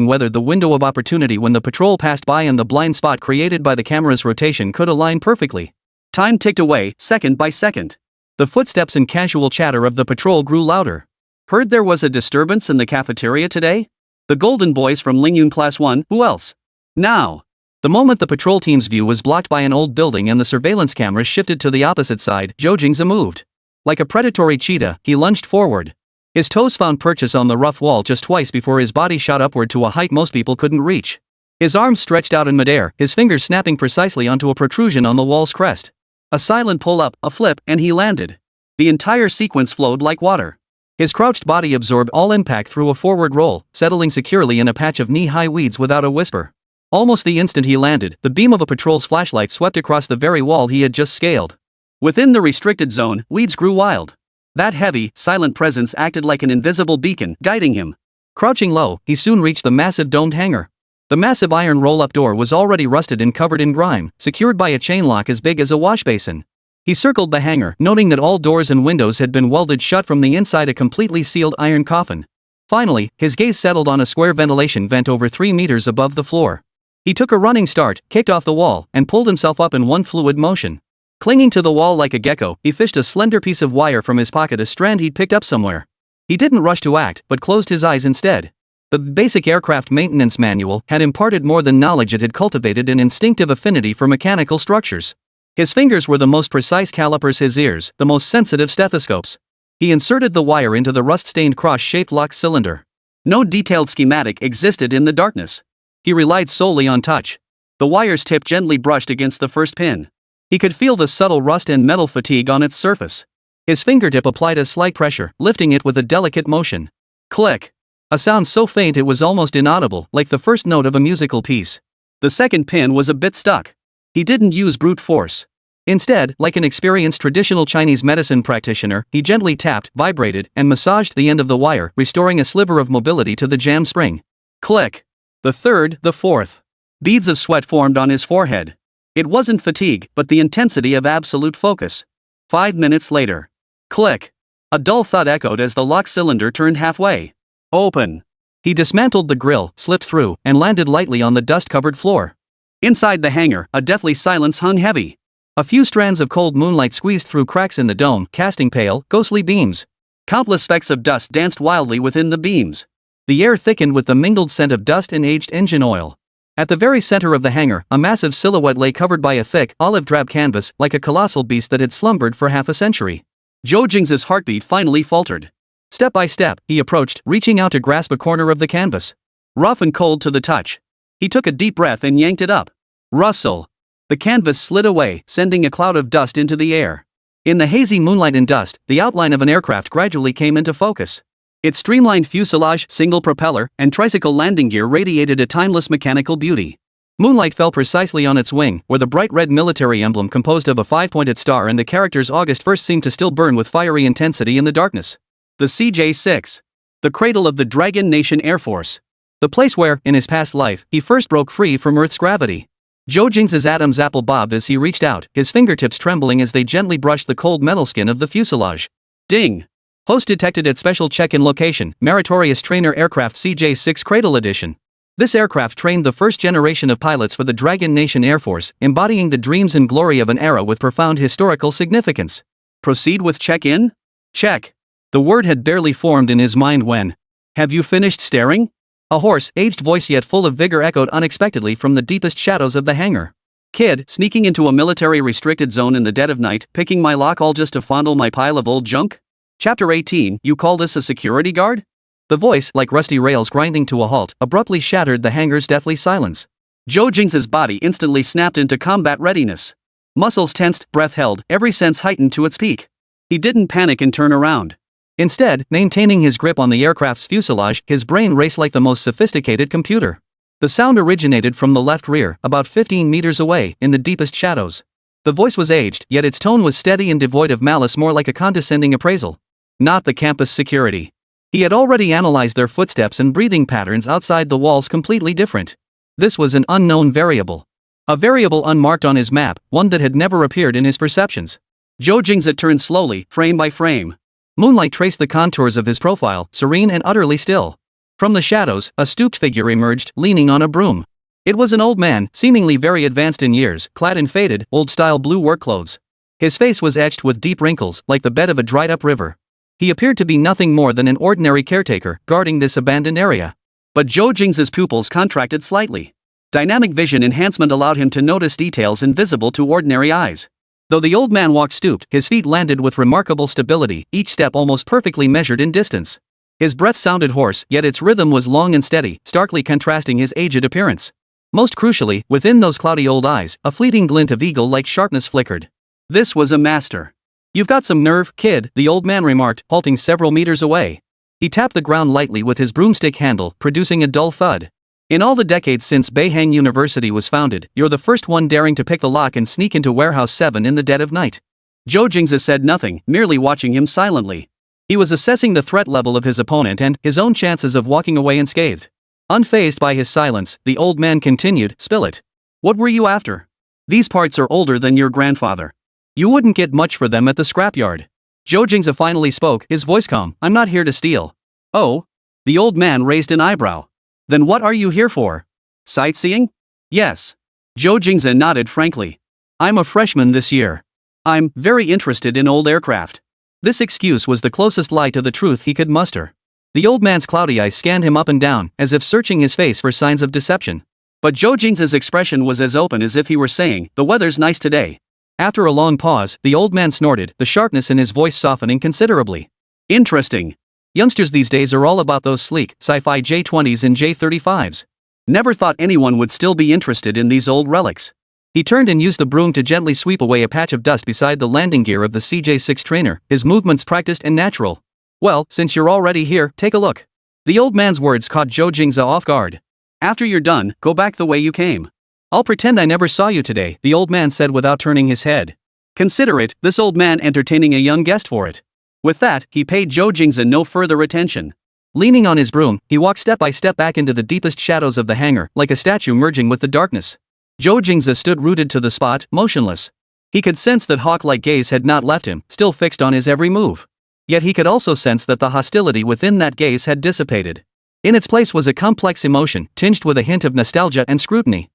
whether the window of opportunity when the patrol passed by and the blind spot created by the camera's rotation could align perfectly. Time ticked away, second by second. The footsteps and casual chatter of the patrol grew louder. "Heard there was a disturbance in the cafeteria today? The Golden Boys from Lingyun Class 1, who else? Now!" The moment the patrol team's view was blocked by an old building and the surveillance cameras shifted to the opposite side, Zhou Jingze moved. Like a predatory cheetah, he lunged forward. His toes found purchase on the rough wall just twice before his body shot upward to a height most people couldn't reach. His arms stretched out in midair, his fingers snapping precisely onto a protrusion on the wall's crest. A silent pull-up, a flip, and he landed. The entire sequence flowed like water. His crouched body absorbed all impact through a forward roll, settling securely in a patch of knee-high weeds without a whisper. Almost the instant he landed, the beam of a patrol's flashlight swept across the very wall he had just scaled. Within the restricted zone, weeds grew wild. That heavy, silent presence acted like an invisible beacon, guiding him. Crouching low, he soon reached the massive domed hangar. The massive iron roll-up door was already rusted and covered in grime, secured by a chain lock as big as a wash basin. He circled the hangar, noting that all doors and windows had been welded shut from the inside a completely sealed iron coffin. Finally, his gaze settled on a square ventilation vent over 3 meters above the floor. He took a running start, kicked off the wall, and pulled himself up in one fluid motion. Clinging to the wall like a gecko, he fished a slender piece of wire from his pocket, a strand he'd picked up somewhere. He didn't rush to act, but closed his eyes instead. The basic aircraft maintenance manual had imparted more than knowledge, it had cultivated an instinctive affinity for mechanical structures. His fingers were the most precise calipers, his ears, the most sensitive stethoscopes. He inserted the wire into the rust-stained cross-shaped lock cylinder. No detailed schematic existed in the darkness. He relied solely on touch. The wire's tip gently brushed against the first pin. He could feel the subtle rust and metal fatigue on its surface. His fingertip applied a slight pressure, lifting it with a delicate motion. Click! A sound so faint it was almost inaudible, like the first note of a musical piece. The second pin was a bit stuck. He didn't use brute force. Instead, like an experienced traditional Chinese medicine practitioner, he gently tapped, vibrated, and massaged the end of the wire, restoring a sliver of mobility to the jam spring. Click! The third, the fourth. Beads of sweat formed on his forehead. It wasn't fatigue, but the intensity of absolute focus. 5 minutes later. Click! A dull thud echoed as the lock cylinder turned halfway. Open! He dismantled the grill, slipped through, and landed lightly on the dust-covered floor. Inside the hangar, a deathly silence hung heavy. A few strands of cold moonlight squeezed through cracks in the dome, casting pale, ghostly beams. Countless specks of dust danced wildly within the beams. The air thickened with the mingled scent of dust and aged engine oil. At the very center of the hangar, a massive silhouette lay covered by a thick, olive-drab canvas, like a colossal beast that had slumbered for half a century. Zhou Jingze's heartbeat finally faltered. Step by step, he approached, reaching out to grasp a corner of the canvas. Rough and cold to the touch. He took a deep breath and yanked it up. Rustle! The canvas slid away, sending a cloud of dust into the air. In the hazy moonlight and dust, the outline of an aircraft gradually came into focus. Its streamlined fuselage, single propeller, and tricycle landing gear radiated a timeless mechanical beauty. Moonlight fell precisely on its wing, where the bright red military emblem composed of a 5-pointed star and the characters August 1st seemed to still burn with fiery intensity in the darkness. The CJ-6. The cradle of the Dragon Nation Air Force. The place where, in his past life, he first broke free from Earth's gravity. Zhou Jingze's Adam's apple bobbed as he reached out, his fingertips trembling as they gently brushed the cold metal skin of the fuselage. Ding! Host detected at special check-in location, Meritorious Trainer Aircraft CJ-6 Cradle Edition. This aircraft trained the first generation of pilots for the Dragon Nation Air Force, embodying the dreams and glory of an era with profound historical significance. Proceed with check-in? Check. The word had barely formed in his mind when. Have you finished staring? A hoarse, aged voice yet full of vigor echoed unexpectedly from the deepest shadows of the hangar. Kid, sneaking into a military restricted zone in the dead of night, picking my lock all just to fondle my pile of old junk? Chapter 18, you call this a security guard? The voice, like rusty rails grinding to a halt, abruptly shattered the hangar's deathly silence. Zhou Jingze's body instantly snapped into combat readiness. Muscles tensed, breath held, every sense heightened to its peak. He didn't panic and turn around. Instead, maintaining his grip on the aircraft's fuselage, his brain raced like the most sophisticated computer. The sound originated from the left rear, about 15 meters away, in the deepest shadows. The voice was aged, yet its tone was steady and devoid of malice, more like a condescending appraisal. Not the campus security. He had already analyzed their footsteps and breathing patterns outside the walls, completely different. This was an unknown variable. A variable unmarked on his map, one that had never appeared in his perceptions. Zhou Jingze turned slowly, frame by frame. Moonlight traced the contours of his profile, serene and utterly still. From the shadows, a stooped figure emerged, leaning on a broom. It was an old man, seemingly very advanced in years, clad in faded, old-style blue work clothes. His face was etched with deep wrinkles, like the bed of a dried-up river. He appeared to be nothing more than an ordinary caretaker, guarding this abandoned area. But Zhou Jingze's pupils contracted slightly. Dynamic vision enhancement allowed him to notice details invisible to ordinary eyes. Though the old man walked stooped, his feet landed with remarkable stability, each step almost perfectly measured in distance. His breath sounded hoarse, yet its rhythm was long and steady, starkly contrasting his aged appearance. Most crucially, within those cloudy old eyes, a fleeting glint of eagle-like sharpness flickered. This was a master. You've got some nerve, kid, the old man remarked, halting several meters away. He tapped the ground lightly with his broomstick handle, producing a dull thud. In all the decades since Boeing University was founded, you're the first one daring to pick the lock and sneak into Warehouse 7 in the dead of night. Zhou Jingze said nothing, merely watching him silently. He was assessing the threat level of his opponent and his own chances of walking away unscathed. Unfazed by his silence, the old man continued, "Spill it. What were you after? These parts are older than your grandfather. You wouldn't get much for them at the scrapyard." Zhou Jingze finally spoke, his voice calm. "I'm not here to steal." "Oh?" The old man raised an eyebrow. "Then what are you here for? Sightseeing?" "Yes." Zhou Jingze nodded frankly. "I'm a freshman this year. I'm very interested in old aircraft." This excuse was the closest lie to the truth he could muster. The old man's cloudy eyes scanned him up and down, as if searching his face for signs of deception. But Zhou Jingze's expression was as open as if he were saying, "The weather's nice today." After a long pause, the old man snorted, the sharpness in his voice softening considerably. "Interesting. Youngsters these days are all about those sleek, sci-fi J20s and J35s. Never thought anyone would still be interested in these old relics." He turned and used the broom to gently sweep away a patch of dust beside the landing gear of the CJ-6 trainer, his movements practiced and natural. "Well, since you're already here, take a look." The old man's words caught Zhou Jingze off guard. "After you're done, go back the way you came." "I'll pretend I never saw you today," the old man said without turning his head. Considerate, this old man entertaining a young guest for it. With that, he paid Zhou Jingze no further attention. Leaning on his broom, he walked step by step back into the deepest shadows of the hangar, like a statue merging with the darkness. Zhou Jingze stood rooted to the spot, motionless. He could sense that hawk-like gaze had not left him, still fixed on his every move. Yet he could also sense that the hostility within that gaze had dissipated. In its place was a complex emotion, tinged with a hint of nostalgia and scrutiny.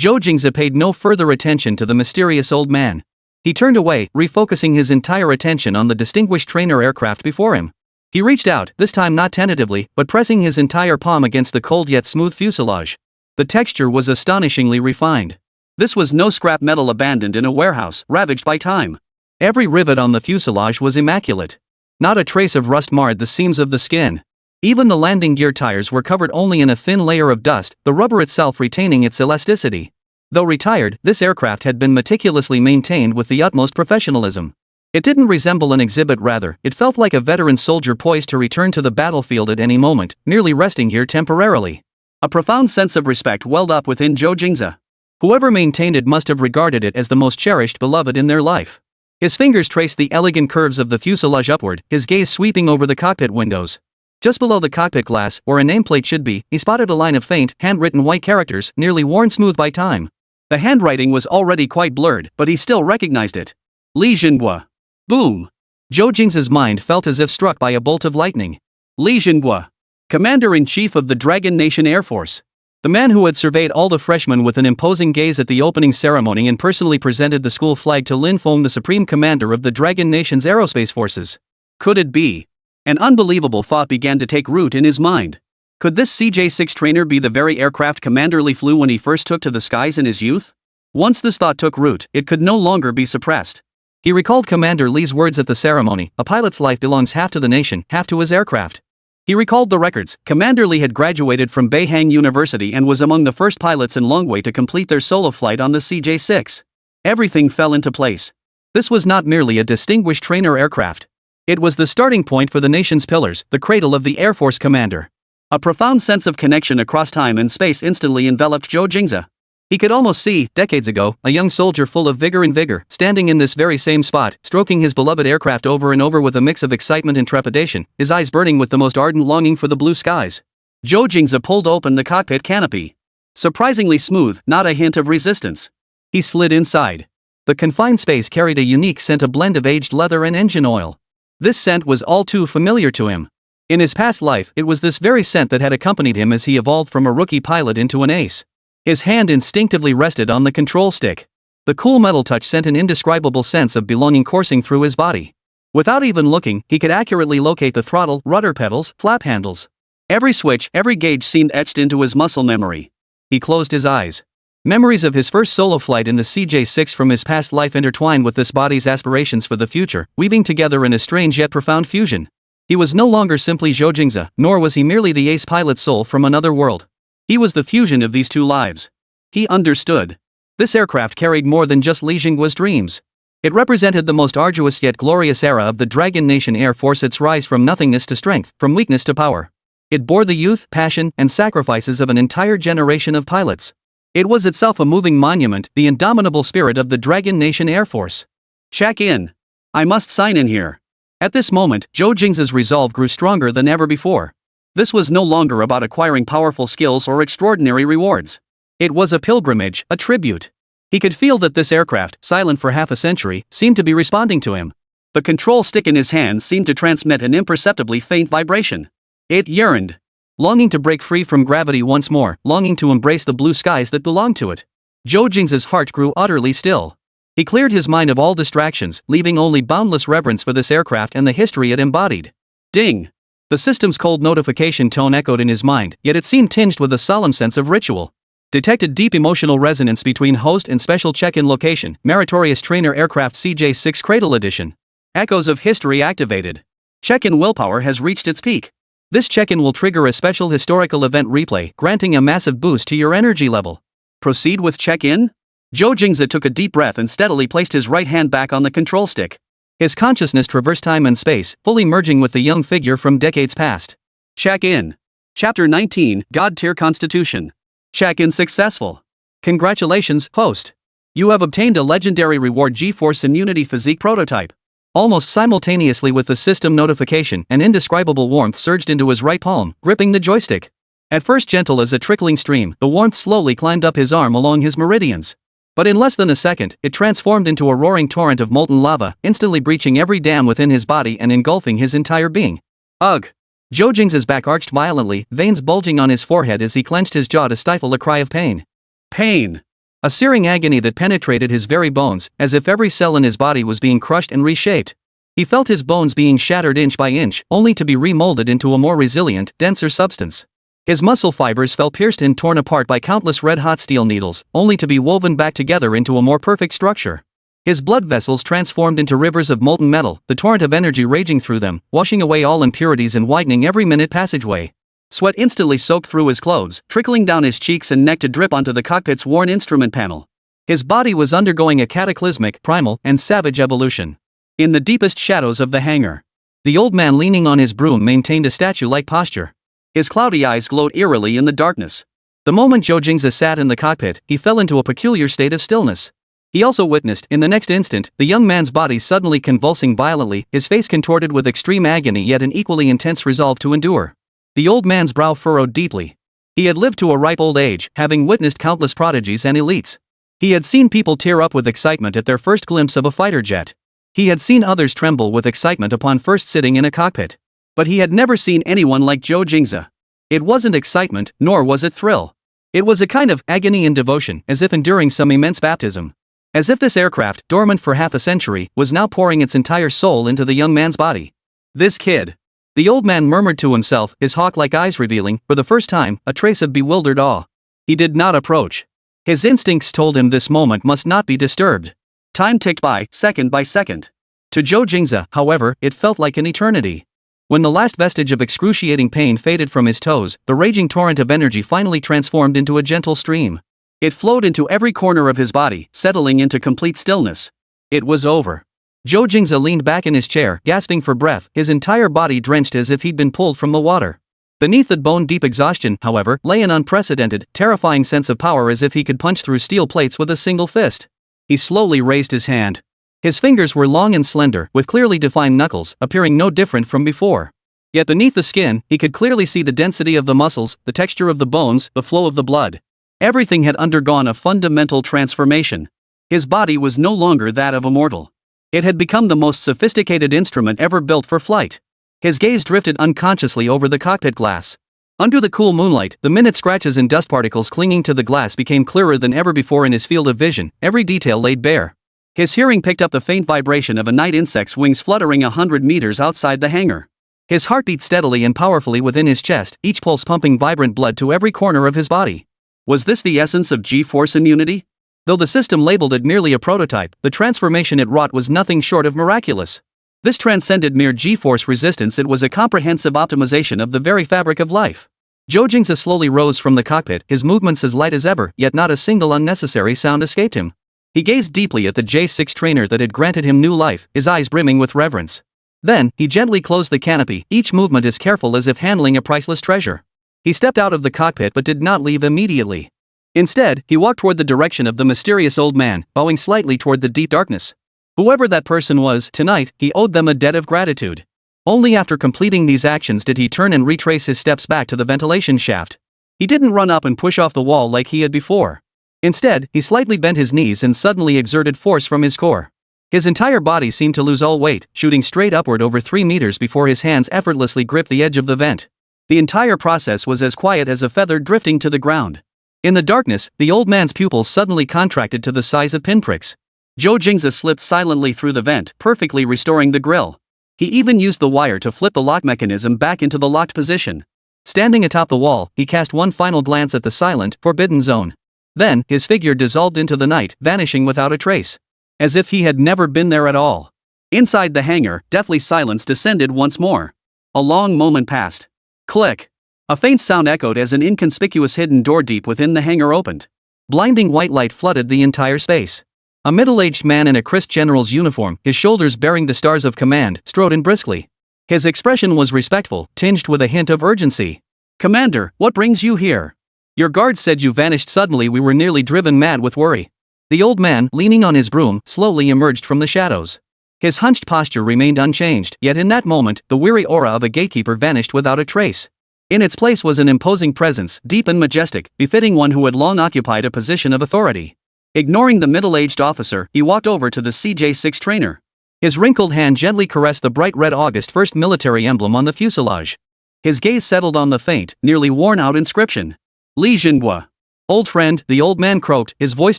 Zhou Jingze paid no further attention to the mysterious old man. He turned away, refocusing his entire attention on the distinguished trainer aircraft before him. He reached out, this time not tentatively, but pressing his entire palm against the cold yet smooth fuselage. The texture was astonishingly refined. This was no scrap metal abandoned in a warehouse, ravaged by time. Every rivet on the fuselage was immaculate. Not a trace of rust marred the seams of the skin. Even the landing gear tires were covered only in a thin layer of dust, the rubber itself retaining its elasticity. Though retired, this aircraft had been meticulously maintained with the utmost professionalism. It didn't resemble an exhibit, rather, it felt like a veteran soldier poised to return to the battlefield at any moment, merely resting here temporarily. A profound sense of respect welled up within Zhou Jingze. Whoever maintained it must have regarded it as the most cherished beloved in their life. His fingers traced the elegant curves of the fuselage upward, his gaze sweeping over the cockpit windows. Just below the cockpit glass, where a nameplate should be, he spotted a line of faint, handwritten white characters, nearly worn smooth by time. The handwriting was already quite blurred, but he still recognized it. Li Jinhua. Boom! Zhou Jingze's mind felt as if struck by a bolt of lightning. Li Jinhua, Commander-in-Chief of the Dragon Nation Air Force. The man who had surveyed all the freshmen with an imposing gaze at the opening ceremony and personally presented the school flag to Lin Feng, the Supreme Commander of the Dragon Nation's aerospace forces. Could it be? An unbelievable thought began to take root in his mind. Could this CJ-6 trainer be the very aircraft Commander Li flew when he first took to the skies in his youth? Once this thought took root, it could no longer be suppressed. He recalled Commander Lee's words at the ceremony, "A pilot's life belongs half to the nation, half to his aircraft." He recalled the records. Commander Lee had graduated from Beihang University and was among the first pilots in Longwei to complete their solo flight on the CJ-6. Everything fell into place. This was not merely a distinguished trainer aircraft. It was the starting point for the nation's pillars, the cradle of the Air Force commander. A profound sense of connection across time and space instantly enveloped Zhou Jingze. He could almost see, decades ago, a young soldier full of vigor, standing in this very same spot, stroking his beloved aircraft over and over with a mix of excitement and trepidation, his eyes burning with the most ardent longing for the blue skies. Zhou Jingze pulled open the cockpit canopy. Surprisingly smooth, not a hint of resistance. He slid inside. The confined space carried a unique scent, a blend of aged leather and engine oil. This scent was all too familiar to him. In his past life, it was this very scent that had accompanied him as he evolved from a rookie pilot into an ace. His hand instinctively rested on the control stick. The cool metal touch sent an indescribable sense of belonging coursing through his body. Without even looking, he could accurately locate the throttle, rudder pedals, flap handles. Every switch, every gauge seemed etched into his muscle memory. He closed his eyes. Memories of his first solo flight in the CJ-6 from his past life intertwined with this body's aspirations for the future, weaving together in a strange yet profound fusion. He was no longer simply Zhou Jingze, nor was he merely the ace pilot soul from another world. He was the fusion of these two lives. He understood. This aircraft carried more than just Li Jingwe's dreams. It represented the most arduous yet glorious era of the Dragon Nation Air Force, its rise from nothingness to strength, from weakness to power. It bore the youth, passion, and sacrifices of an entire generation of pilots. It was itself a moving monument, the indomitable spirit of the Dragon Nation Air Force. Check in. I must sign in here. At this moment, Zhou Jingze's resolve grew stronger than ever before. This was no longer about acquiring powerful skills or extraordinary rewards. It was a pilgrimage, a tribute. He could feel that this aircraft, silent for half a century, seemed to be responding to him. The control stick in his hands seemed to transmit an imperceptibly faint vibration. It yearned. Longing to break free from gravity once more, longing to embrace the blue skies that belonged to it. Zhou Jingze's heart grew utterly still. He cleared his mind of all distractions, leaving only boundless reverence for this aircraft and the history it embodied. Ding! The system's cold notification tone echoed in his mind, yet it seemed tinged with a solemn sense of ritual. Detected deep emotional resonance between host and special check-in location, meritorious trainer aircraft CJ-6 Cradle Edition. Echoes of history activated. Check-in willpower has reached its peak. This check-in will trigger a special historical event replay, granting a massive boost to your energy level. Proceed with check-in? Zhou Jingze took a deep breath and steadily placed his right hand back on the control stick. His consciousness traversed time and space, fully merging with the young figure from decades past. Check-in. Chapter 19, God-tier Constitution. Check-in successful. Congratulations, host. You have obtained a legendary reward, G-Force Immunity Physique Prototype. Almost simultaneously with the system notification, an indescribable warmth surged into his right palm, gripping the joystick. At first gentle as a trickling stream, the warmth slowly climbed up his arm along his meridians. But in less than a second, it transformed into a roaring torrent of molten lava, instantly breaching every dam within his body and engulfing his entire being. Ugh! Zhou Jingze's back arched violently, veins bulging on his forehead as he clenched his jaw to stifle a cry of pain. Pain! A searing agony that penetrated his very bones, as if every cell in his body was being crushed and reshaped. He felt his bones being shattered inch by inch, only to be remolded into a more resilient, denser substance. His muscle fibers fell pierced and torn apart by countless red-hot steel needles, only to be woven back together into a more perfect structure. His blood vessels transformed into rivers of molten metal, the torrent of energy raging through them, washing away all impurities and widening every minute passageway. Sweat instantly soaked through his clothes, trickling down his cheeks and neck to drip onto the cockpit's worn instrument panel. His body was undergoing a cataclysmic, primal, and savage evolution. In the deepest shadows of the hangar, the old man leaning on his broom maintained a statue-like posture. His cloudy eyes glowed eerily in the darkness. The moment Zhou Jingze sat in the cockpit, he fell into a peculiar state of stillness. He also witnessed, in the next instant, the young man's body suddenly convulsing violently, his face contorted with extreme agony yet an equally intense resolve to endure. The old man's brow furrowed deeply. He had lived to a ripe old age, having witnessed countless prodigies and elites. He had seen people tear up with excitement at their first glimpse of a fighter jet. He had seen others tremble with excitement upon first sitting in a cockpit. But he had never seen anyone like Zhou Jingze. It wasn't excitement, nor was it thrill. It was a kind of agony and devotion, as if enduring some immense baptism. As if this aircraft, dormant for half a century, was now pouring its entire soul into the young man's body. This kid. The old man murmured to himself, his hawk-like eyes revealing, for the first time, a trace of bewildered awe. He did not approach. His instincts told him this moment must not be disturbed. Time ticked by, second by second. To Zhou Jingze, however, it felt like an eternity. When the last vestige of excruciating pain faded from his toes, the raging torrent of energy finally transformed into a gentle stream. It flowed into every corner of his body, settling into complete stillness. It was over. Zhou Jingze leaned back in his chair, gasping for breath, his entire body drenched as if he'd been pulled from the water. Beneath that bone-deep exhaustion, however, lay an unprecedented, terrifying sense of power as if he could punch through steel plates with a single fist. He slowly raised his hand. His fingers were long and slender, with clearly defined knuckles, appearing no different from before. Yet beneath the skin, he could clearly see the density of the muscles, the texture of the bones, the flow of the blood. Everything had undergone a fundamental transformation. His body was no longer that of a mortal. It had become the most sophisticated instrument ever built for flight. His gaze drifted unconsciously over the cockpit glass. Under the cool moonlight, the minute scratches and dust particles clinging to the glass became clearer than ever before in his field of vision, every detail laid bare. His hearing picked up the faint vibration of a night insect's wings fluttering 100 meters outside the hangar. His heart beat steadily and powerfully within his chest, each pulse pumping vibrant blood to every corner of his body. Was this the essence of G-force immunity? Though the system labeled it merely a prototype, the transformation it wrought was nothing short of miraculous. This transcended mere G-force resistance, it was a comprehensive optimization of the very fabric of life. Zhou Jingze slowly rose from the cockpit, his movements as light as ever, yet not a single unnecessary sound escaped him. He gazed deeply at the J6 trainer that had granted him new life, his eyes brimming with reverence. Then, he gently closed the canopy, each movement as careful as if handling a priceless treasure. He stepped out of the cockpit but did not leave immediately. Instead, he walked toward the direction of the mysterious old man, bowing slightly toward the deep darkness. Whoever that person was, tonight, he owed them a debt of gratitude. Only after completing these actions did he turn and retrace his steps back to the ventilation shaft. He didn't run up and push off the wall like he had before. Instead, he slightly bent his knees and suddenly exerted force from his core. His entire body seemed to lose all weight, shooting straight upward over 3 meters before his hands effortlessly gripped the edge of the vent. The entire process was as quiet as a feather drifting to the ground. In the darkness, the old man's pupils suddenly contracted to the size of pinpricks. Zhou Jingze slipped silently through the vent, perfectly restoring the grill. He even used the wire to flip the lock mechanism back into the locked position. Standing atop the wall, he cast one final glance at the silent, forbidden zone. Then, his figure dissolved into the night, vanishing without a trace. As if he had never been there at all. Inside the hangar, deathly silence descended once more. A long moment passed. Click. A faint sound echoed as an inconspicuous hidden door deep within the hangar opened. Blinding white light flooded the entire space. A middle-aged man in a crisp general's uniform, his shoulders bearing the stars of command, strode in briskly. His expression was respectful, tinged with a hint of urgency. "Commander, what brings you here? Your guards said you vanished suddenly. We were nearly driven mad with worry." The old man, leaning on his broom, slowly emerged from the shadows. His hunched posture remained unchanged, yet in that moment, the weary aura of a gatekeeper vanished without a trace. In its place was an imposing presence, deep and majestic, befitting one who had long occupied a position of authority. Ignoring the middle-aged officer, he walked over to the CJ6 trainer. His wrinkled hand gently caressed the bright red August 1st military emblem on the fuselage. His gaze settled on the faint, nearly worn-out inscription. Li Jinghua. "Old friend," the old man croaked, his voice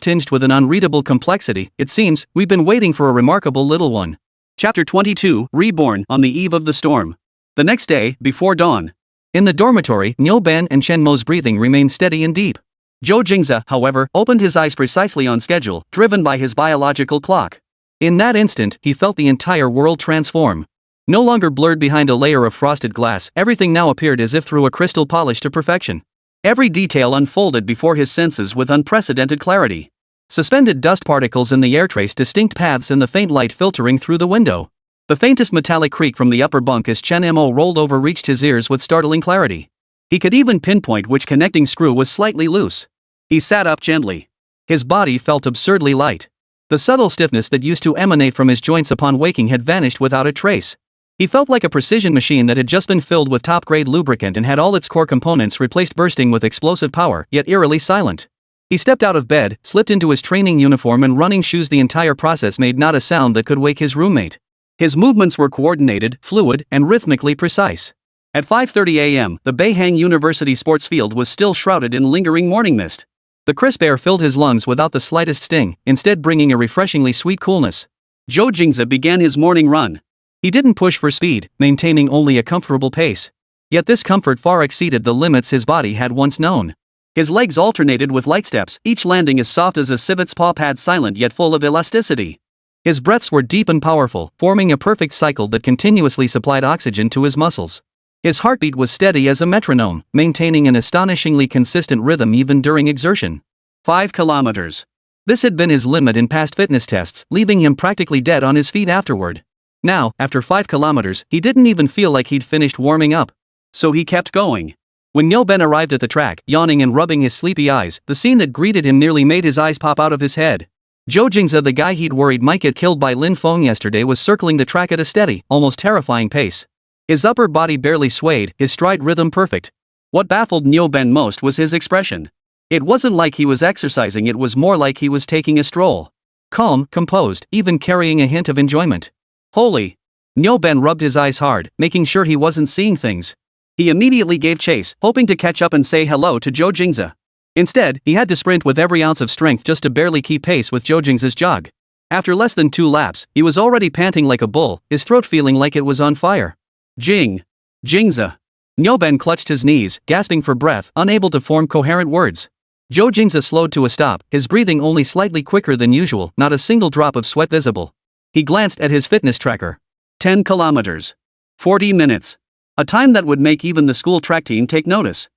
tinged with an unreadable complexity. "It seems, we've been waiting for a remarkable little one." Chapter 22, Reborn, on the eve of the storm. The next day, before dawn. In the dormitory, Niu Ben and Chen Mo's breathing remained steady and deep. Zhou Jingze, however, opened his eyes precisely on schedule, driven by his biological clock. In that instant, he felt the entire world transform. No longer blurred behind a layer of frosted glass, everything now appeared as if through a crystal polish to perfection. Every detail unfolded before his senses with unprecedented clarity. Suspended dust particles in the air traced distinct paths in the faint light filtering through the window. The faintest metallic creak from the upper bunk as Chen Mo rolled over reached his ears with startling clarity. He could even pinpoint which connecting screw was slightly loose. He sat up gently. His body felt absurdly light. The subtle stiffness that used to emanate from his joints upon waking had vanished without a trace. He felt like a precision machine that had just been filled with top-grade lubricant and had all its core components replaced, bursting with explosive power, yet eerily silent. He stepped out of bed, slipped into his training uniform and running shoes. The entire process made not a sound that could wake his roommate. His movements were coordinated, fluid, and rhythmically precise. At 5:30 a.m., the Beihang University sports field was still shrouded in lingering morning mist. The crisp air filled his lungs without the slightest sting, instead bringing a refreshingly sweet coolness. Zhou Jingze began his morning run. He didn't push for speed, maintaining only a comfortable pace. Yet this comfort far exceeded the limits his body had once known. His legs alternated with light steps, each landing as soft as a civet's paw pad, silent yet full of elasticity. His breaths were deep and powerful, forming a perfect cycle that continuously supplied oxygen to his muscles. His heartbeat was steady as a metronome, maintaining an astonishingly consistent rhythm even during exertion. 5 kilometers. This had been his limit in past fitness tests, leaving him practically dead on his feet afterward. Now, after 5 kilometers, he didn't even feel like he'd finished warming up. So he kept going. When Nyoben arrived at the track, yawning and rubbing his sleepy eyes, the scene that greeted him nearly made his eyes pop out of his head. Zhou Jingze, the guy he'd worried might get killed by Lin Feng yesterday, was circling the track at a steady, almost terrifying pace. His upper body barely swayed, his stride rhythm perfect. What baffled Nyoben most was his expression. It wasn't like he was exercising, it was more like he was taking a stroll. Calm, composed, even carrying a hint of enjoyment. Holy! Nyoben rubbed his eyes hard, making sure he wasn't seeing things. He immediately gave chase, hoping to catch up and say hello to Zhou Jingze. Instead, he had to sprint with every ounce of strength just to barely keep pace with Zhou Jingze's jog. After less than 2 laps, he was already panting like a bull, his throat feeling like it was on fire. Jingze. Nyoben clutched his knees, gasping for breath, unable to form coherent words. Zhou Jingze slowed to a stop, his breathing only slightly quicker than usual, not a single drop of sweat visible. He glanced at his fitness tracker. 10 kilometers. 40 minutes. A time that would make even the school track team take notice.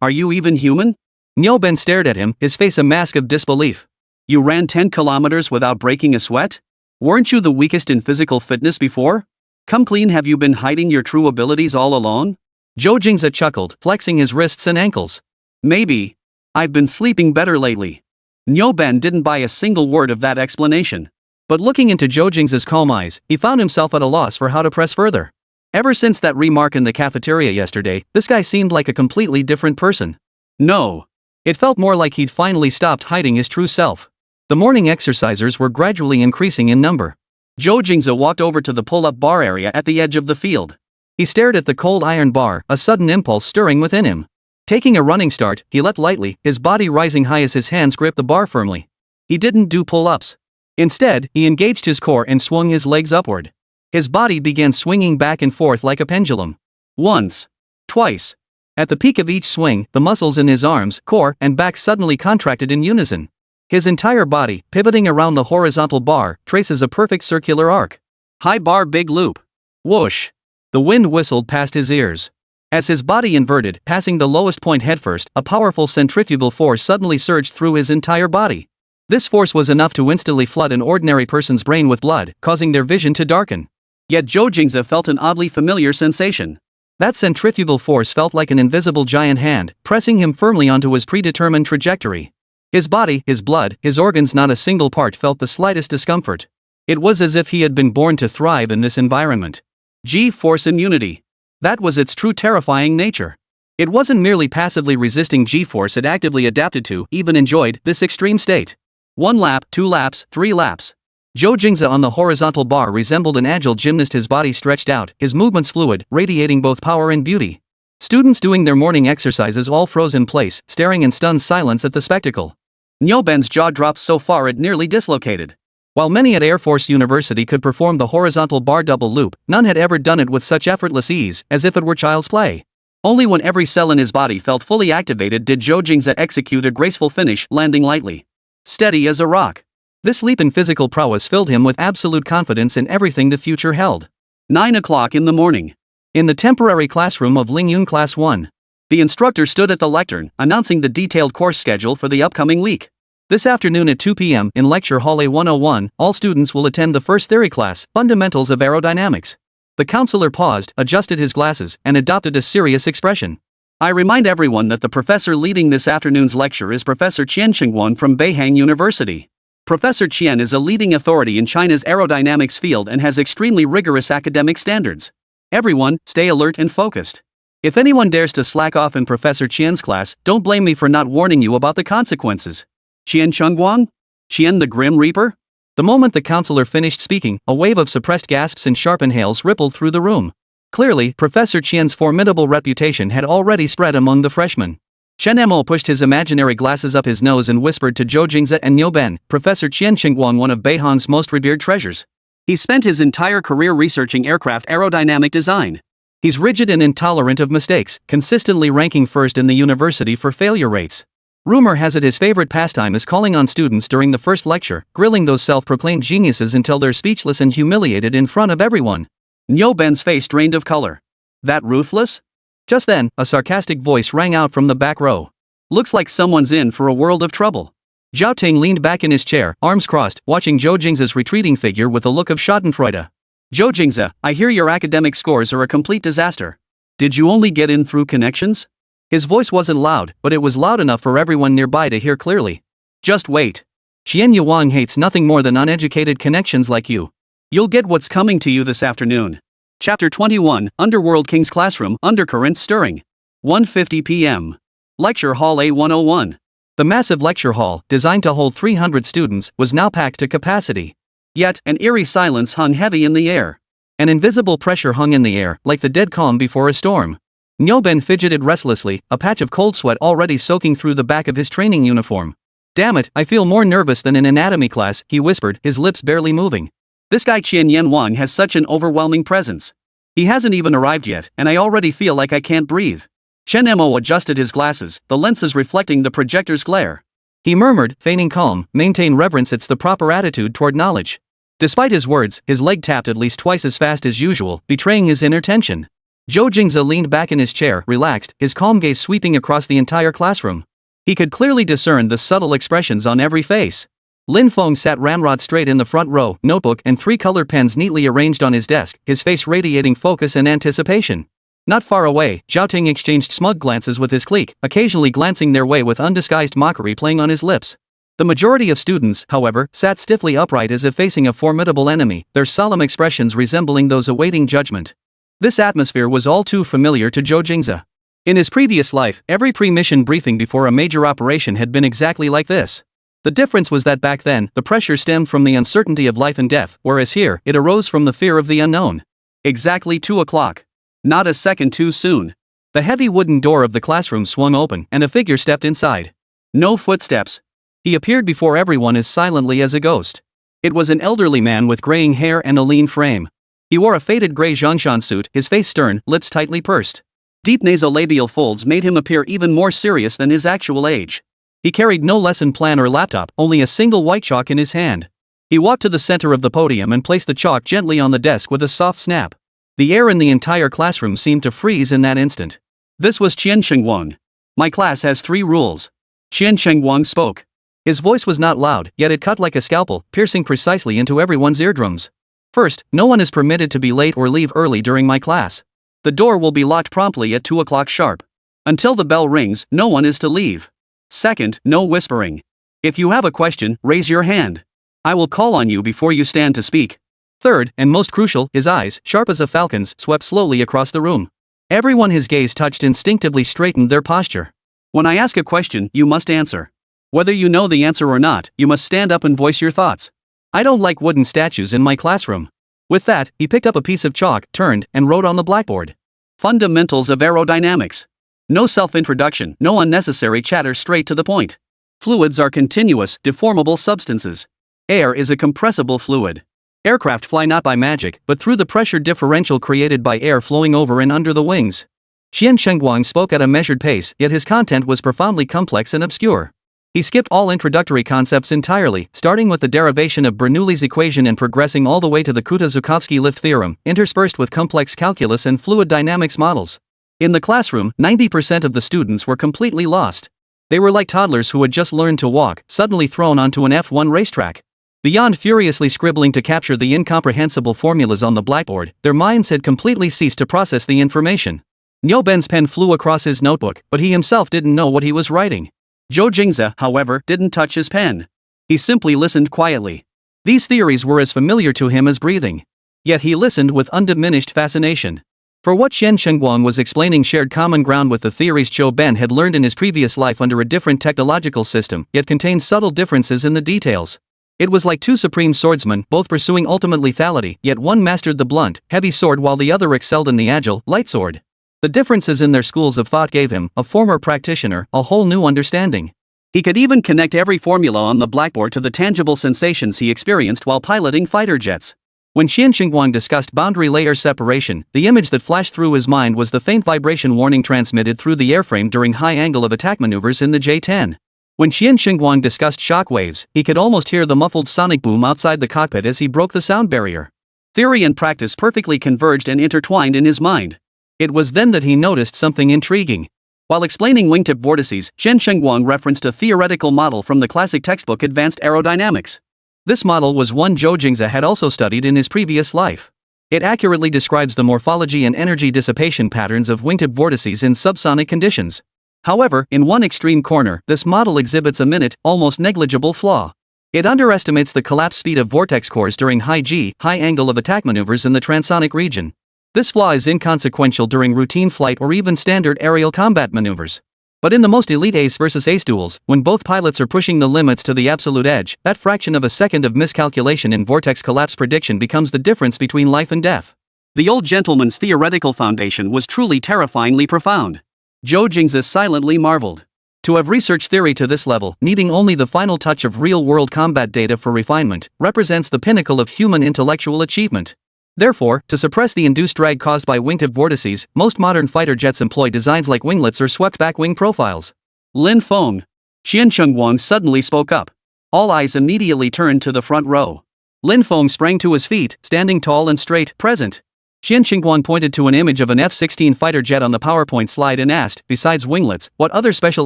Are you even human? Nyoben stared at him, his face a mask of disbelief. You ran 10 kilometers without breaking a sweat? Weren't you the weakest in physical fitness before? Come clean, have you been hiding your true abilities all along? Zhou Jingze chuckled, flexing his wrists and ankles. Maybe. I've been sleeping better lately. Nyoben didn't buy a single word of that explanation. But looking into Zhou Jingze's calm eyes, he found himself at a loss for how to press further. Ever since that remark in the cafeteria yesterday, this guy seemed like a completely different person. No. It felt more like he'd finally stopped hiding his true self. The morning exercisers were gradually increasing in number. Zhou Jingze walked over to the pull-up bar area at the edge of the field. He stared at the cold iron bar, a sudden impulse stirring within him. Taking a running start, he leapt lightly, his body rising high as his hands gripped the bar firmly. He didn't do pull-ups. Instead, he engaged his core and swung his legs upward. His body began swinging back and forth like a pendulum. Once. Twice. At the peak of each swing, the muscles in his arms, core, and back suddenly contracted in unison. His entire body, pivoting around the horizontal bar, traces a perfect circular arc. High bar, big loop. Whoosh. The wind whistled past his ears. As his body inverted, passing the lowest point headfirst, a powerful centrifugal force suddenly surged through his entire body. This force was enough to instantly flood an ordinary person's brain with blood, causing their vision to darken. Yet Zhou Jingze felt an oddly familiar sensation. That centrifugal force felt like an invisible giant hand, pressing him firmly onto his predetermined trajectory. His body, his blood, his organs, not a single part felt the slightest discomfort. It was as if he had been born to thrive in this environment. G-force immunity. That was its true terrifying nature. It wasn't merely passively resisting G-force, it actively adapted to, even enjoyed, this extreme state. 1 lap, 2 laps, 3 laps. Zhou Jingze on the horizontal bar resembled an agile gymnast, his body stretched out, his movements fluid, radiating both power and beauty. Students doing their morning exercises all froze in place, staring in stunned silence at the spectacle. Nyoben's jaw dropped so far it nearly dislocated. While many at Air Force University could perform the horizontal bar double loop, none had ever done it with such effortless ease, as if it were child's play. Only when every cell in his body felt fully activated did Zhou Jingze execute a graceful finish, landing lightly. Steady as a rock. This leap in physical prowess filled him with absolute confidence in everything the future held. 9 o'clock in the morning. In the temporary classroom of Lingyun Class 1. The instructor stood at the lectern, announcing the detailed course schedule for the upcoming week. This afternoon at 2 p.m. in Lecture Hall A101, all students will attend the first theory class, Fundamentals of Aerodynamics. The counselor paused, adjusted his glasses, and adopted a serious expression. I remind everyone that the professor leading this afternoon's lecture is Professor Qian Chengguan from Beihang University. Professor Qian is a leading authority in China's aerodynamics field and has extremely rigorous academic standards. Everyone, stay alert and focused. If anyone dares to slack off in Professor Qian's class, don't blame me for not warning you about the consequences. Qian Chengguan? Qian the Grim Reaper? The moment the counselor finished speaking, a wave of suppressed gasps and sharp inhales rippled through the room. Clearly, Professor Qian's formidable reputation had already spread among the freshmen. Chen Mo pushed his imaginary glasses up his nose and whispered to Zhou Jingze and Nyoben, Professor Qian Chengguan, one of Beihang's most revered treasures. He spent his entire career researching aircraft aerodynamic design. He's rigid and intolerant of mistakes, consistently ranking first in the university for failure rates. Rumor has it his favorite pastime is calling on students during the first lecture, grilling those self-proclaimed geniuses until they're speechless and humiliated in front of everyone. Nyoben's face drained of color. That ruthless? Just then, a sarcastic voice rang out from the back row. Looks like someone's in for a world of trouble. Zhao Ting leaned back in his chair, arms crossed, watching Zhou Jingze's retreating figure with a look of schadenfreude. Zhou Jingze, I hear your academic scores are a complete disaster. Did you only get in through connections? His voice wasn't loud, but it was loud enough for everyone nearby to hear clearly. Just wait. Qian Yuang hates nothing more than uneducated connections like you. You'll get what's coming to you this afternoon. Chapter 21, Underworld King's Classroom, Undercurrents Stirring. 1:50 p.m. Lecture Hall A101. The massive lecture hall, designed to hold 300 students, was now packed to capacity. Yet, an eerie silence hung heavy in the air. An invisible pressure hung in the air, like the dead calm before a storm. Nyoben fidgeted restlessly, a patch of cold sweat already soaking through the back of his training uniform. Damn it, I feel more nervous than in anatomy class, he whispered, his lips barely moving. This guy Qian Yanwang has such an overwhelming presence. He hasn't even arrived yet, and I already feel like I can't breathe. Chen Mo adjusted his glasses, the lenses reflecting the projector's glare. He murmured, feigning calm, maintain reverence, it's the proper attitude toward knowledge. Despite his words, his leg tapped at least twice as fast as usual, betraying his inner tension. Zhou Jingze leaned back in his chair, relaxed, his calm gaze sweeping across the entire classroom. He could clearly discern the subtle expressions on every face. Lin Feng sat ramrod straight in the front row, notebook and 3 colored pens neatly arranged on his desk, his face radiating focus and anticipation. Not far away, Zhao Ting exchanged smug glances with his clique, occasionally glancing their way with undisguised mockery playing on his lips. The majority of students, however, sat stiffly upright as if facing a formidable enemy, their solemn expressions resembling those awaiting judgment. This atmosphere was all too familiar to Zhou Jingze. In his previous life, every pre-mission briefing before a major operation had been exactly like this. The difference was that back then, the pressure stemmed from the uncertainty of life and death, whereas here, it arose from the fear of the unknown. Exactly 2 o'clock. Not a second too soon. The heavy wooden door of the classroom swung open, and a figure stepped inside. No footsteps. He appeared before everyone as silently as a ghost. It was an elderly man with graying hair and a lean frame. He wore a faded gray Zhongshan suit, his face stern, lips tightly pursed. Deep nasolabial folds made him appear even more serious than his actual age. He carried no lesson plan or laptop, only a single white chalk in his hand. He walked to the center of the podium and placed the chalk gently on the desk with a soft snap. The air in the entire classroom seemed to freeze in that instant. This was Qian Shengwang. My class has 3 rules. Qian Shengwang spoke. His voice was not loud, yet it cut like a scalpel, piercing precisely into everyone's eardrums. First, no one is permitted to be late or leave early during my class. The door will be locked promptly at 2 o'clock sharp. Until the bell rings, no one is to leave. Second, no whispering. If you have a question, raise your hand. I will call on you before you stand to speak. Third, and most crucial, his eyes, sharp as a falcon's, swept slowly across the room. Everyone his gaze touched instinctively straightened their posture. When I ask a question, you must answer. Whether you know the answer or not, you must stand up and voice your thoughts. I don't like wooden statues in my classroom. With that, he picked up a piece of chalk, turned, and wrote on the blackboard. Fundamentals of aerodynamics. No self-introduction, no unnecessary chatter, straight to the point. Fluids are continuous, deformable substances. Air is a compressible fluid. Aircraft fly not by magic, but through the pressure differential created by air flowing over and under the wings. Qian Shengwang spoke at a measured pace, yet his content was profoundly complex and obscure. He skipped all introductory concepts entirely, starting with the derivation of Bernoulli's equation and progressing all the way to the Kutta-Zhukovsky lift theorem, interspersed with complex calculus and fluid dynamics models. In the classroom, 90% of the students were completely lost. They were like toddlers who had just learned to walk, suddenly thrown onto an F1 racetrack. Beyond furiously scribbling to capture the incomprehensible formulas on the blackboard, their minds had completely ceased to process the information. Nyoben's pen flew across his notebook, but he himself didn't know what he was writing. Zhou Jingze, however, didn't touch his pen. He simply listened quietly. These theories were as familiar to him as breathing. Yet he listened with undiminished fascination. For what Qian Shengwang was explaining shared common ground with the theories Zhou Ben had learned in his previous life under a different technological system, yet contained subtle differences in the details. It was like 2 supreme swordsmen, both pursuing ultimate lethality, yet one mastered the blunt, heavy sword while the other excelled in the agile, light sword. The differences in their schools of thought gave him, a former practitioner, a whole new understanding. He could even connect every formula on the blackboard to the tangible sensations he experienced while piloting fighter jets. When Qian Xingguang discussed boundary layer separation, the image that flashed through his mind was the faint vibration warning transmitted through the airframe during high angle of attack maneuvers in the J-10. When Qian Xingguang discussed shock waves, he could almost hear the muffled sonic boom outside the cockpit as he broke the sound barrier. Theory and practice perfectly converged and intertwined in his mind. It was then that he noticed something intriguing. While explaining wingtip vortices, Qian Xingguang referenced a theoretical model from the classic textbook Advanced Aerodynamics. This model was one Zhou Jingze had also studied in his previous life. It accurately describes the morphology and energy dissipation patterns of wingtip vortices in subsonic conditions. However, in one extreme corner, this model exhibits a minute, almost negligible flaw. It underestimates the collapse speed of vortex cores during high angle of attack maneuvers in the transonic region. This flaw is inconsequential during routine flight or even standard aerial combat maneuvers. But in the most elite ace versus ace duels, when both pilots are pushing the limits to the absolute edge, that fraction of a second of miscalculation in vortex collapse prediction becomes the difference between life and death. The old gentleman's theoretical foundation was truly terrifyingly profound. Zhou Jingze silently marveled. To have researched theory to this level, needing only the final touch of real-world combat data for refinement, represents the pinnacle of human intellectual achievement. Therefore, to suppress the induced drag caused by wingtip vortices, most modern fighter jets employ designs like winglets or swept-back wing profiles. Lin Feng. Qian Xingguang suddenly spoke up. All eyes immediately turned to the front row. Lin Feng sprang to his feet, standing tall and straight, present. Qian Xingguang pointed to an image of an F-16 fighter jet on the PowerPoint slide and asked, besides winglets, what other special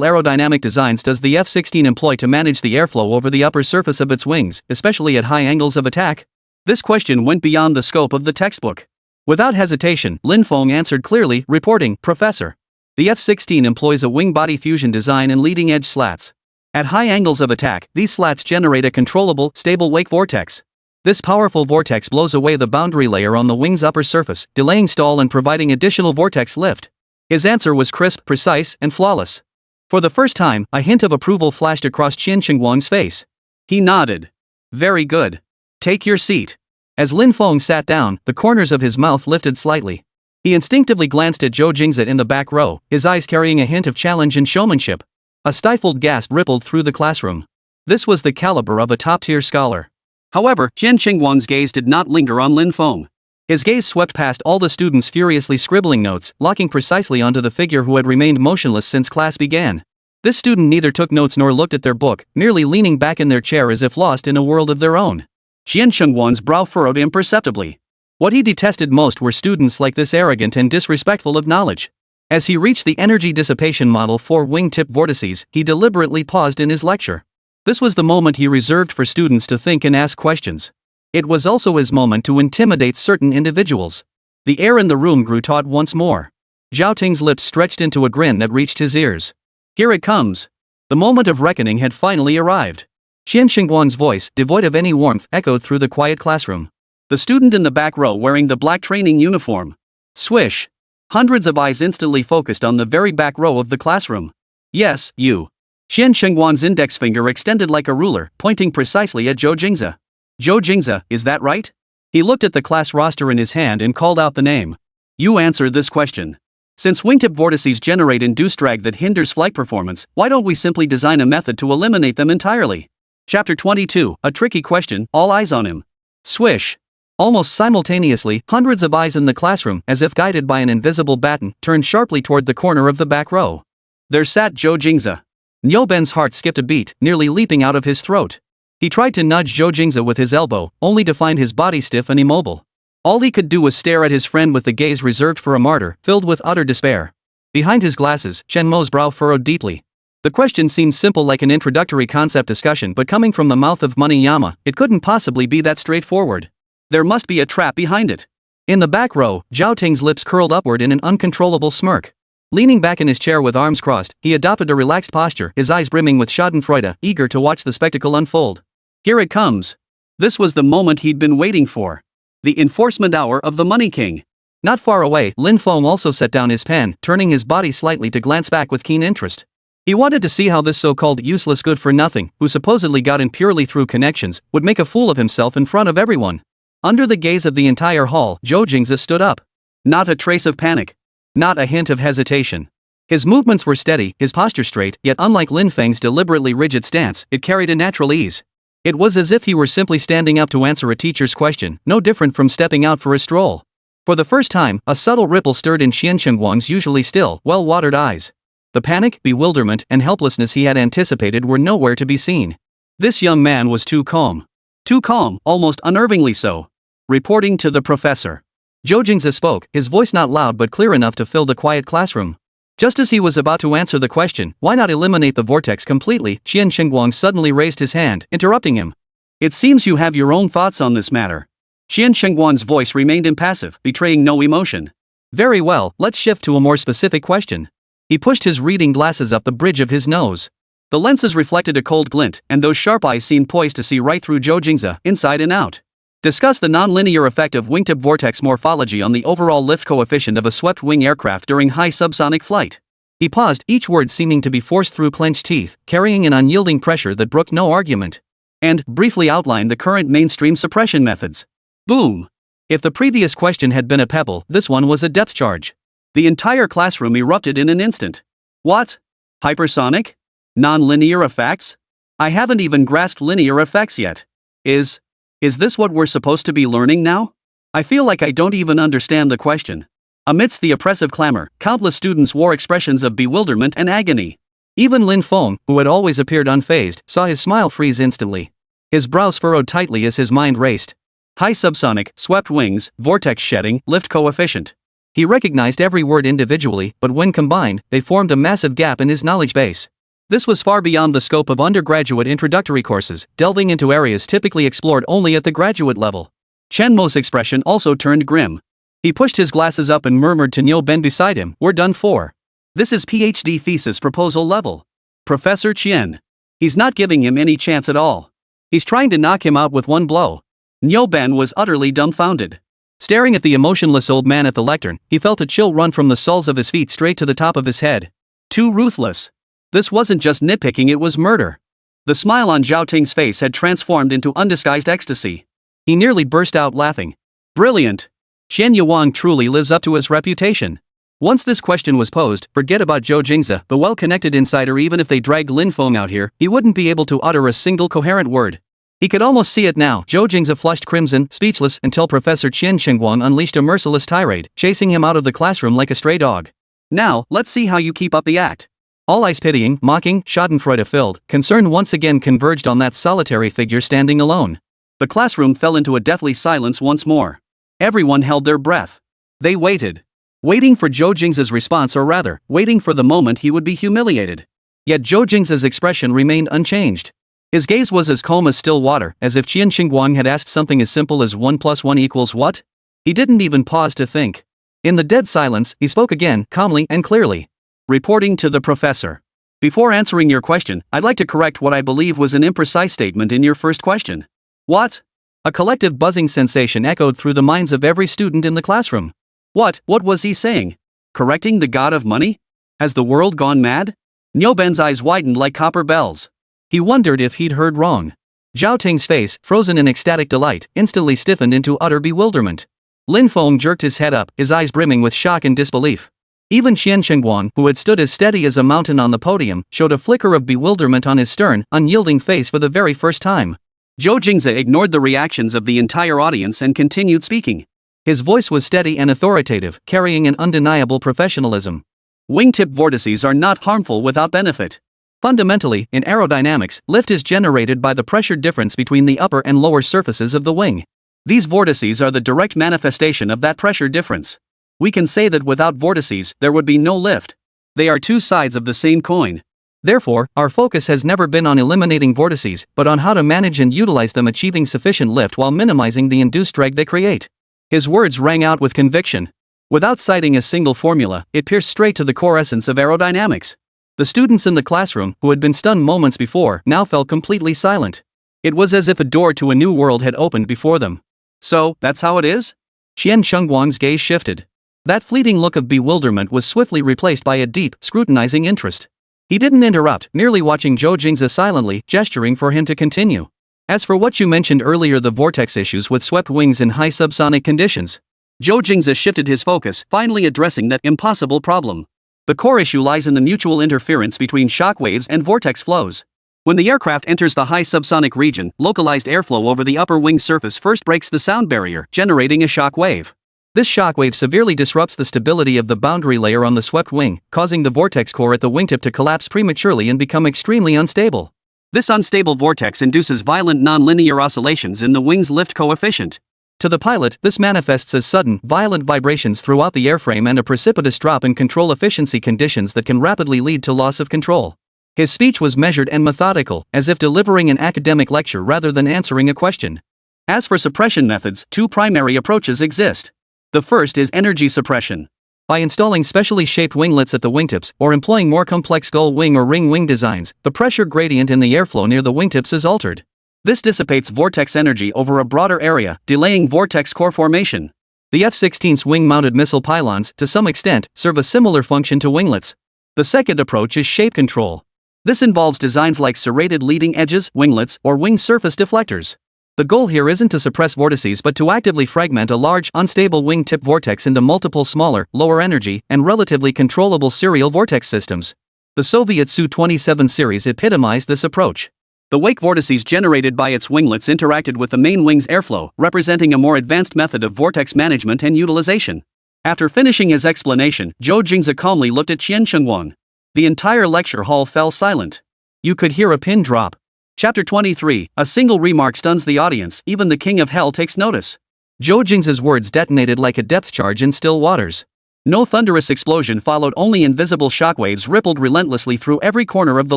aerodynamic designs does the F-16 employ to manage the airflow over the upper surface of its wings, especially at high angles of attack? This question went beyond the scope of the textbook. Without hesitation, Lin Feng answered clearly, reporting, Professor. The F-16 employs a wing-body fusion design and leading-edge slats. At high angles of attack, these slats generate a controllable, stable wake vortex. This powerful vortex blows away the boundary layer on the wing's upper surface, delaying stall and providing additional vortex lift. His answer was crisp, precise, and flawless. For the first time, a hint of approval flashed across Qian Xingguang's face. He nodded. Very good. Take your seat. As Lin Feng sat down, the corners of his mouth lifted slightly. He instinctively glanced at Zhou Jingze in the back row, his eyes carrying a hint of challenge and showmanship. A stifled gasp rippled through the classroom. This was the caliber of a top-tier scholar. However, Qian Xingguang's gaze did not linger on Lin Feng. His gaze swept past all the students furiously scribbling notes, locking precisely onto the figure who had remained motionless since class began. This student neither took notes nor looked at their book, merely leaning back in their chair as if lost in a world of their own. Qian Xingguang's brow furrowed imperceptibly. What he detested most were students like this arrogant and disrespectful of knowledge. As he reached the energy dissipation model for wingtip vortices, he deliberately paused in his lecture. This was the moment he reserved for students to think and ask questions. It was also his moment to intimidate certain individuals. The air in the room grew taut once more. Zhao Ting's lips stretched into a grin that reached his ears. Here it comes. The moment of reckoning had finally arrived. Qian Xingguang's voice, devoid of any warmth, echoed through the quiet classroom. The student in the back row wearing the black training uniform. Swish. Hundreds of eyes instantly focused on the very back row of the classroom. Yes, you. Qian Xingguang's index finger extended like a ruler, pointing precisely at Zhou Jingze. Zhou Jingze, is that right? He looked at the class roster in his hand and called out the name. You answer this question. Since wingtip vortices generate induced drag that hinders flight performance, why don't we simply design a method to eliminate them entirely? Chapter 22, a tricky question, all eyes on him. Swish. Almost simultaneously, hundreds of eyes in the classroom, as if guided by an invisible baton, turned sharply toward the corner of the back row. There sat Zhou Jingze. Niu Ben's heart skipped a beat, nearly leaping out of his throat. He tried to nudge Zhou Jingze with his elbow, only to find his body stiff and immobile. All he could do was stare at his friend with the gaze reserved for a martyr, filled with utter despair. Behind his glasses, Chen Mo's brow furrowed deeply. The question seemed simple like an introductory concept discussion, but coming from the mouth of Manhwa, it couldn't possibly be that straightforward. There must be a trap behind it. In the back row, Zhao Ting's lips curled upward in an uncontrollable smirk. Leaning back in his chair with arms crossed, he adopted a relaxed posture, his eyes brimming with schadenfreude, eager to watch the spectacle unfold. Here it comes. This was the moment he'd been waiting for. The enforcement hour of the Money King. Not far away, Lin Feng also set down his pen, turning his body slightly to glance back with keen interest. He wanted to see how this so-called useless good-for-nothing, who supposedly got in purely through connections, would make a fool of himself in front of everyone. Under the gaze of the entire hall, Zhou Jingze stood up. Not a trace of panic. Not a hint of hesitation. His movements were steady, his posture straight, yet unlike Lin Feng's deliberately rigid stance, it carried a natural ease. It was as if he were simply standing up to answer a teacher's question, no different from stepping out for a stroll. For the first time, a subtle ripple stirred in Qian Shengguang's usually still, well-watered eyes. The panic, bewilderment, and helplessness he had anticipated were nowhere to be seen. This young man was too calm. Too calm, almost unnervingly so. Reporting to the professor. Zhou Jingze spoke, his voice not loud but clear enough to fill the quiet classroom. Just as he was about to answer the question, why not eliminate the vortex completely, Qian Shengguang suddenly raised his hand, interrupting him. It seems you have your own thoughts on this matter. Qian Shengguang's voice remained impassive, betraying no emotion. Very well, let's shift to a more specific question. He pushed his reading glasses up the bridge of his nose. The lenses reflected a cold glint, and those sharp eyes seemed poised to see right through Zhou Jingze, inside and out. Discuss the non-linear effect of wingtip vortex morphology on the overall lift coefficient of a swept-wing aircraft during high subsonic flight. He paused, each word seeming to be forced through clenched teeth, carrying an unyielding pressure that brooked no argument. And briefly outlined the current mainstream suppression methods. Boom! If the previous question had been a pebble, this one was a depth charge. The entire classroom erupted in an instant. What? Hypersonic? Non-linear effects? I haven't even grasped linear effects yet. Is this what we're supposed to be learning now? I feel like I don't even understand the question. Amidst the oppressive clamor, countless students wore expressions of bewilderment and agony. Even Lin Feng, who had always appeared unfazed, saw his smile freeze instantly. His brows furrowed tightly as his mind raced. High subsonic, swept wings, vortex shedding, lift coefficient. He recognized every word individually, but when combined, they formed a massive gap in his knowledge base. This was far beyond the scope of undergraduate introductory courses, delving into areas typically explored only at the graduate level. Chen Mo's expression also turned grim. He pushed his glasses up and murmured to Niu Ben beside him, "We're done for. This is PhD thesis proposal level. Professor Qian. He's not giving him any chance at all. He's trying to knock him out with one blow." Niu Ben was utterly dumbfounded. Staring at the emotionless old man at the lectern, he felt a chill run from the soles of his feet straight to the top of his head. Too ruthless. This wasn't just nitpicking, it was murder. The smile on Zhao Ting's face had transformed into undisguised ecstasy. He nearly burst out laughing. Brilliant! Qian Yuang truly lives up to his reputation. Once this question was posed, forget about Zhou Jingze, the well-connected insider. Even if they dragged Lin Feng out here, he wouldn't be able to utter a single coherent word. He could almost see it now. Zhou Jingze flushed crimson, speechless, until Professor Qian Shengguang unleashed a merciless tirade, chasing him out of the classroom like a stray dog. Now, let's see how you keep up the act. All eyes pitying, mocking, schadenfreude-filled, concern once again converged on that solitary figure standing alone. The classroom fell into a deathly silence once more. Everyone held their breath. They waited. Waiting for Zhou Jingze's response, or rather, waiting for the moment he would be humiliated. Yet Zhou Jingze's expression remained unchanged. His gaze was as calm as still water, as if Qian Shengguang had asked something as simple as 1 + 1 = what? He didn't even pause to think. In the dead silence, he spoke again, calmly and clearly. Reporting to the professor. Before answering your question, I'd like to correct what I believe was an imprecise statement in your first question. What? A collective buzzing sensation echoed through the minds of every student in the classroom. What was he saying? Correcting the god of money? Has the world gone mad? Niu Ben's eyes widened like copper bells. He wondered if he'd heard wrong. Zhao Ting's face, frozen in ecstatic delight, instantly stiffened into utter bewilderment. Lin Feng jerked his head up, his eyes brimming with shock and disbelief. Even Qian Shengguang, who had stood as steady as a mountain on the podium, showed a flicker of bewilderment on his stern, unyielding face for the very first time. Zhou Jingze ignored the reactions of the entire audience and continued speaking. His voice was steady and authoritative, carrying an undeniable professionalism. Wingtip vortices are not harmful without benefit. Fundamentally, in aerodynamics, lift is generated by the pressure difference between the upper and lower surfaces of the wing. These vortices are the direct manifestation of that pressure difference. We can say that without vortices, there would be no lift. They are two sides of the same coin. Therefore, our focus has never been on eliminating vortices, but on how to manage and utilize them, achieving sufficient lift while minimizing the induced drag they create. His words rang out with conviction. Without citing a single formula, it pierced straight to the core essence of aerodynamics. The students in the classroom, who had been stunned moments before, now fell completely silent. It was as if a door to a new world had opened before them. So, that's how it is? Qian Shengguang's gaze shifted. That fleeting look of bewilderment was swiftly replaced by a deep, scrutinizing interest. He didn't interrupt, merely watching Zhou Jingze silently, gesturing for him to continue. As for what you mentioned earlier, the vortex issues with swept wings in high subsonic conditions. Zhou Jingze shifted his focus, finally addressing that impossible problem. The core issue lies in the mutual interference between shock waves and vortex flows. When the aircraft enters the high subsonic region, localized airflow over the upper wing surface first breaks the sound barrier, generating a shock wave. This shock wave severely disrupts the stability of the boundary layer on the swept wing, causing the vortex core at the wingtip to collapse prematurely and become extremely unstable. This unstable vortex induces violent non-linear oscillations in the wing's lift coefficient. To the pilot, this manifests as sudden, violent vibrations throughout the airframe and a precipitous drop in control efficiency conditions that can rapidly lead to loss of control. His speech was measured and methodical, as if delivering an academic lecture rather than answering a question. As for suppression methods, two primary approaches exist. The first is energy suppression. By installing specially shaped winglets at the wingtips, or employing more complex gull wing or ring wing designs, the pressure gradient in the airflow near the wingtips is altered. This dissipates vortex energy over a broader area, delaying vortex core formation. The F-16's wing-mounted missile pylons, to some extent, serve a similar function to winglets. The second approach is shape control. This involves designs like serrated leading edges, winglets, or wing surface deflectors. The goal here isn't to suppress vortices but to actively fragment a large, unstable wing-tip vortex into multiple smaller, lower-energy, and relatively controllable serial vortex systems. The Soviet Su-27 series epitomized this approach. The wake vortices generated by its winglets interacted with the main wing's airflow, representing a more advanced method of vortex management and utilization. After finishing his explanation, Zhou Jingze calmly looked at Qian Shengguang. The entire lecture hall fell silent. You could hear a pin drop. Chapter 23, a single remark stuns the audience, even the king of hell takes notice. Zhou Jingze's words detonated like a depth charge in still waters. No thunderous explosion followed, only invisible shockwaves rippled relentlessly through every corner of the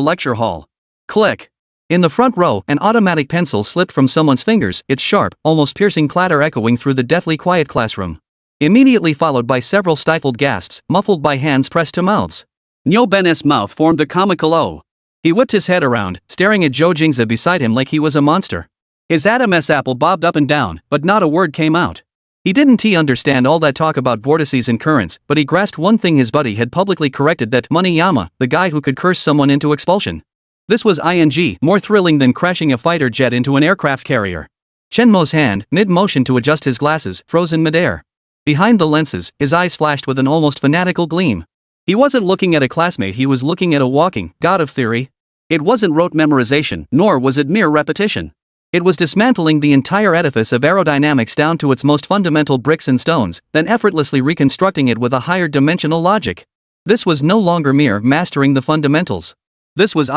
lecture hall. Click. In the front row, an automatic pencil slipped from someone's fingers, its sharp, almost piercing clatter echoing through the deathly quiet classroom. Immediately followed by several stifled gasps, muffled by hands pressed to mouths. Niu Ben's mouth formed a comical O. He whipped his head around, staring at Zhou Jingze beside him like he was a monster. His Adam's apple bobbed up and down, but not a word came out. He didn't understand all that talk about vortices and currents, but he grasped one thing: his buddy had publicly corrected that Moneyama, the guy who could curse someone into expulsion. This was more thrilling than crashing a fighter jet into an aircraft carrier. Chen Mo's hand, mid-motion to adjust his glasses, froze in midair. Behind the lenses, his eyes flashed with an almost fanatical gleam. He wasn't looking at a classmate, he was looking at a walking god of theory. It wasn't rote memorization, nor was it mere repetition. It was dismantling the entire edifice of aerodynamics down to its most fundamental bricks and stones, then effortlessly reconstructing it with a higher dimensional logic. This was no longer mere mastering the fundamentals. This was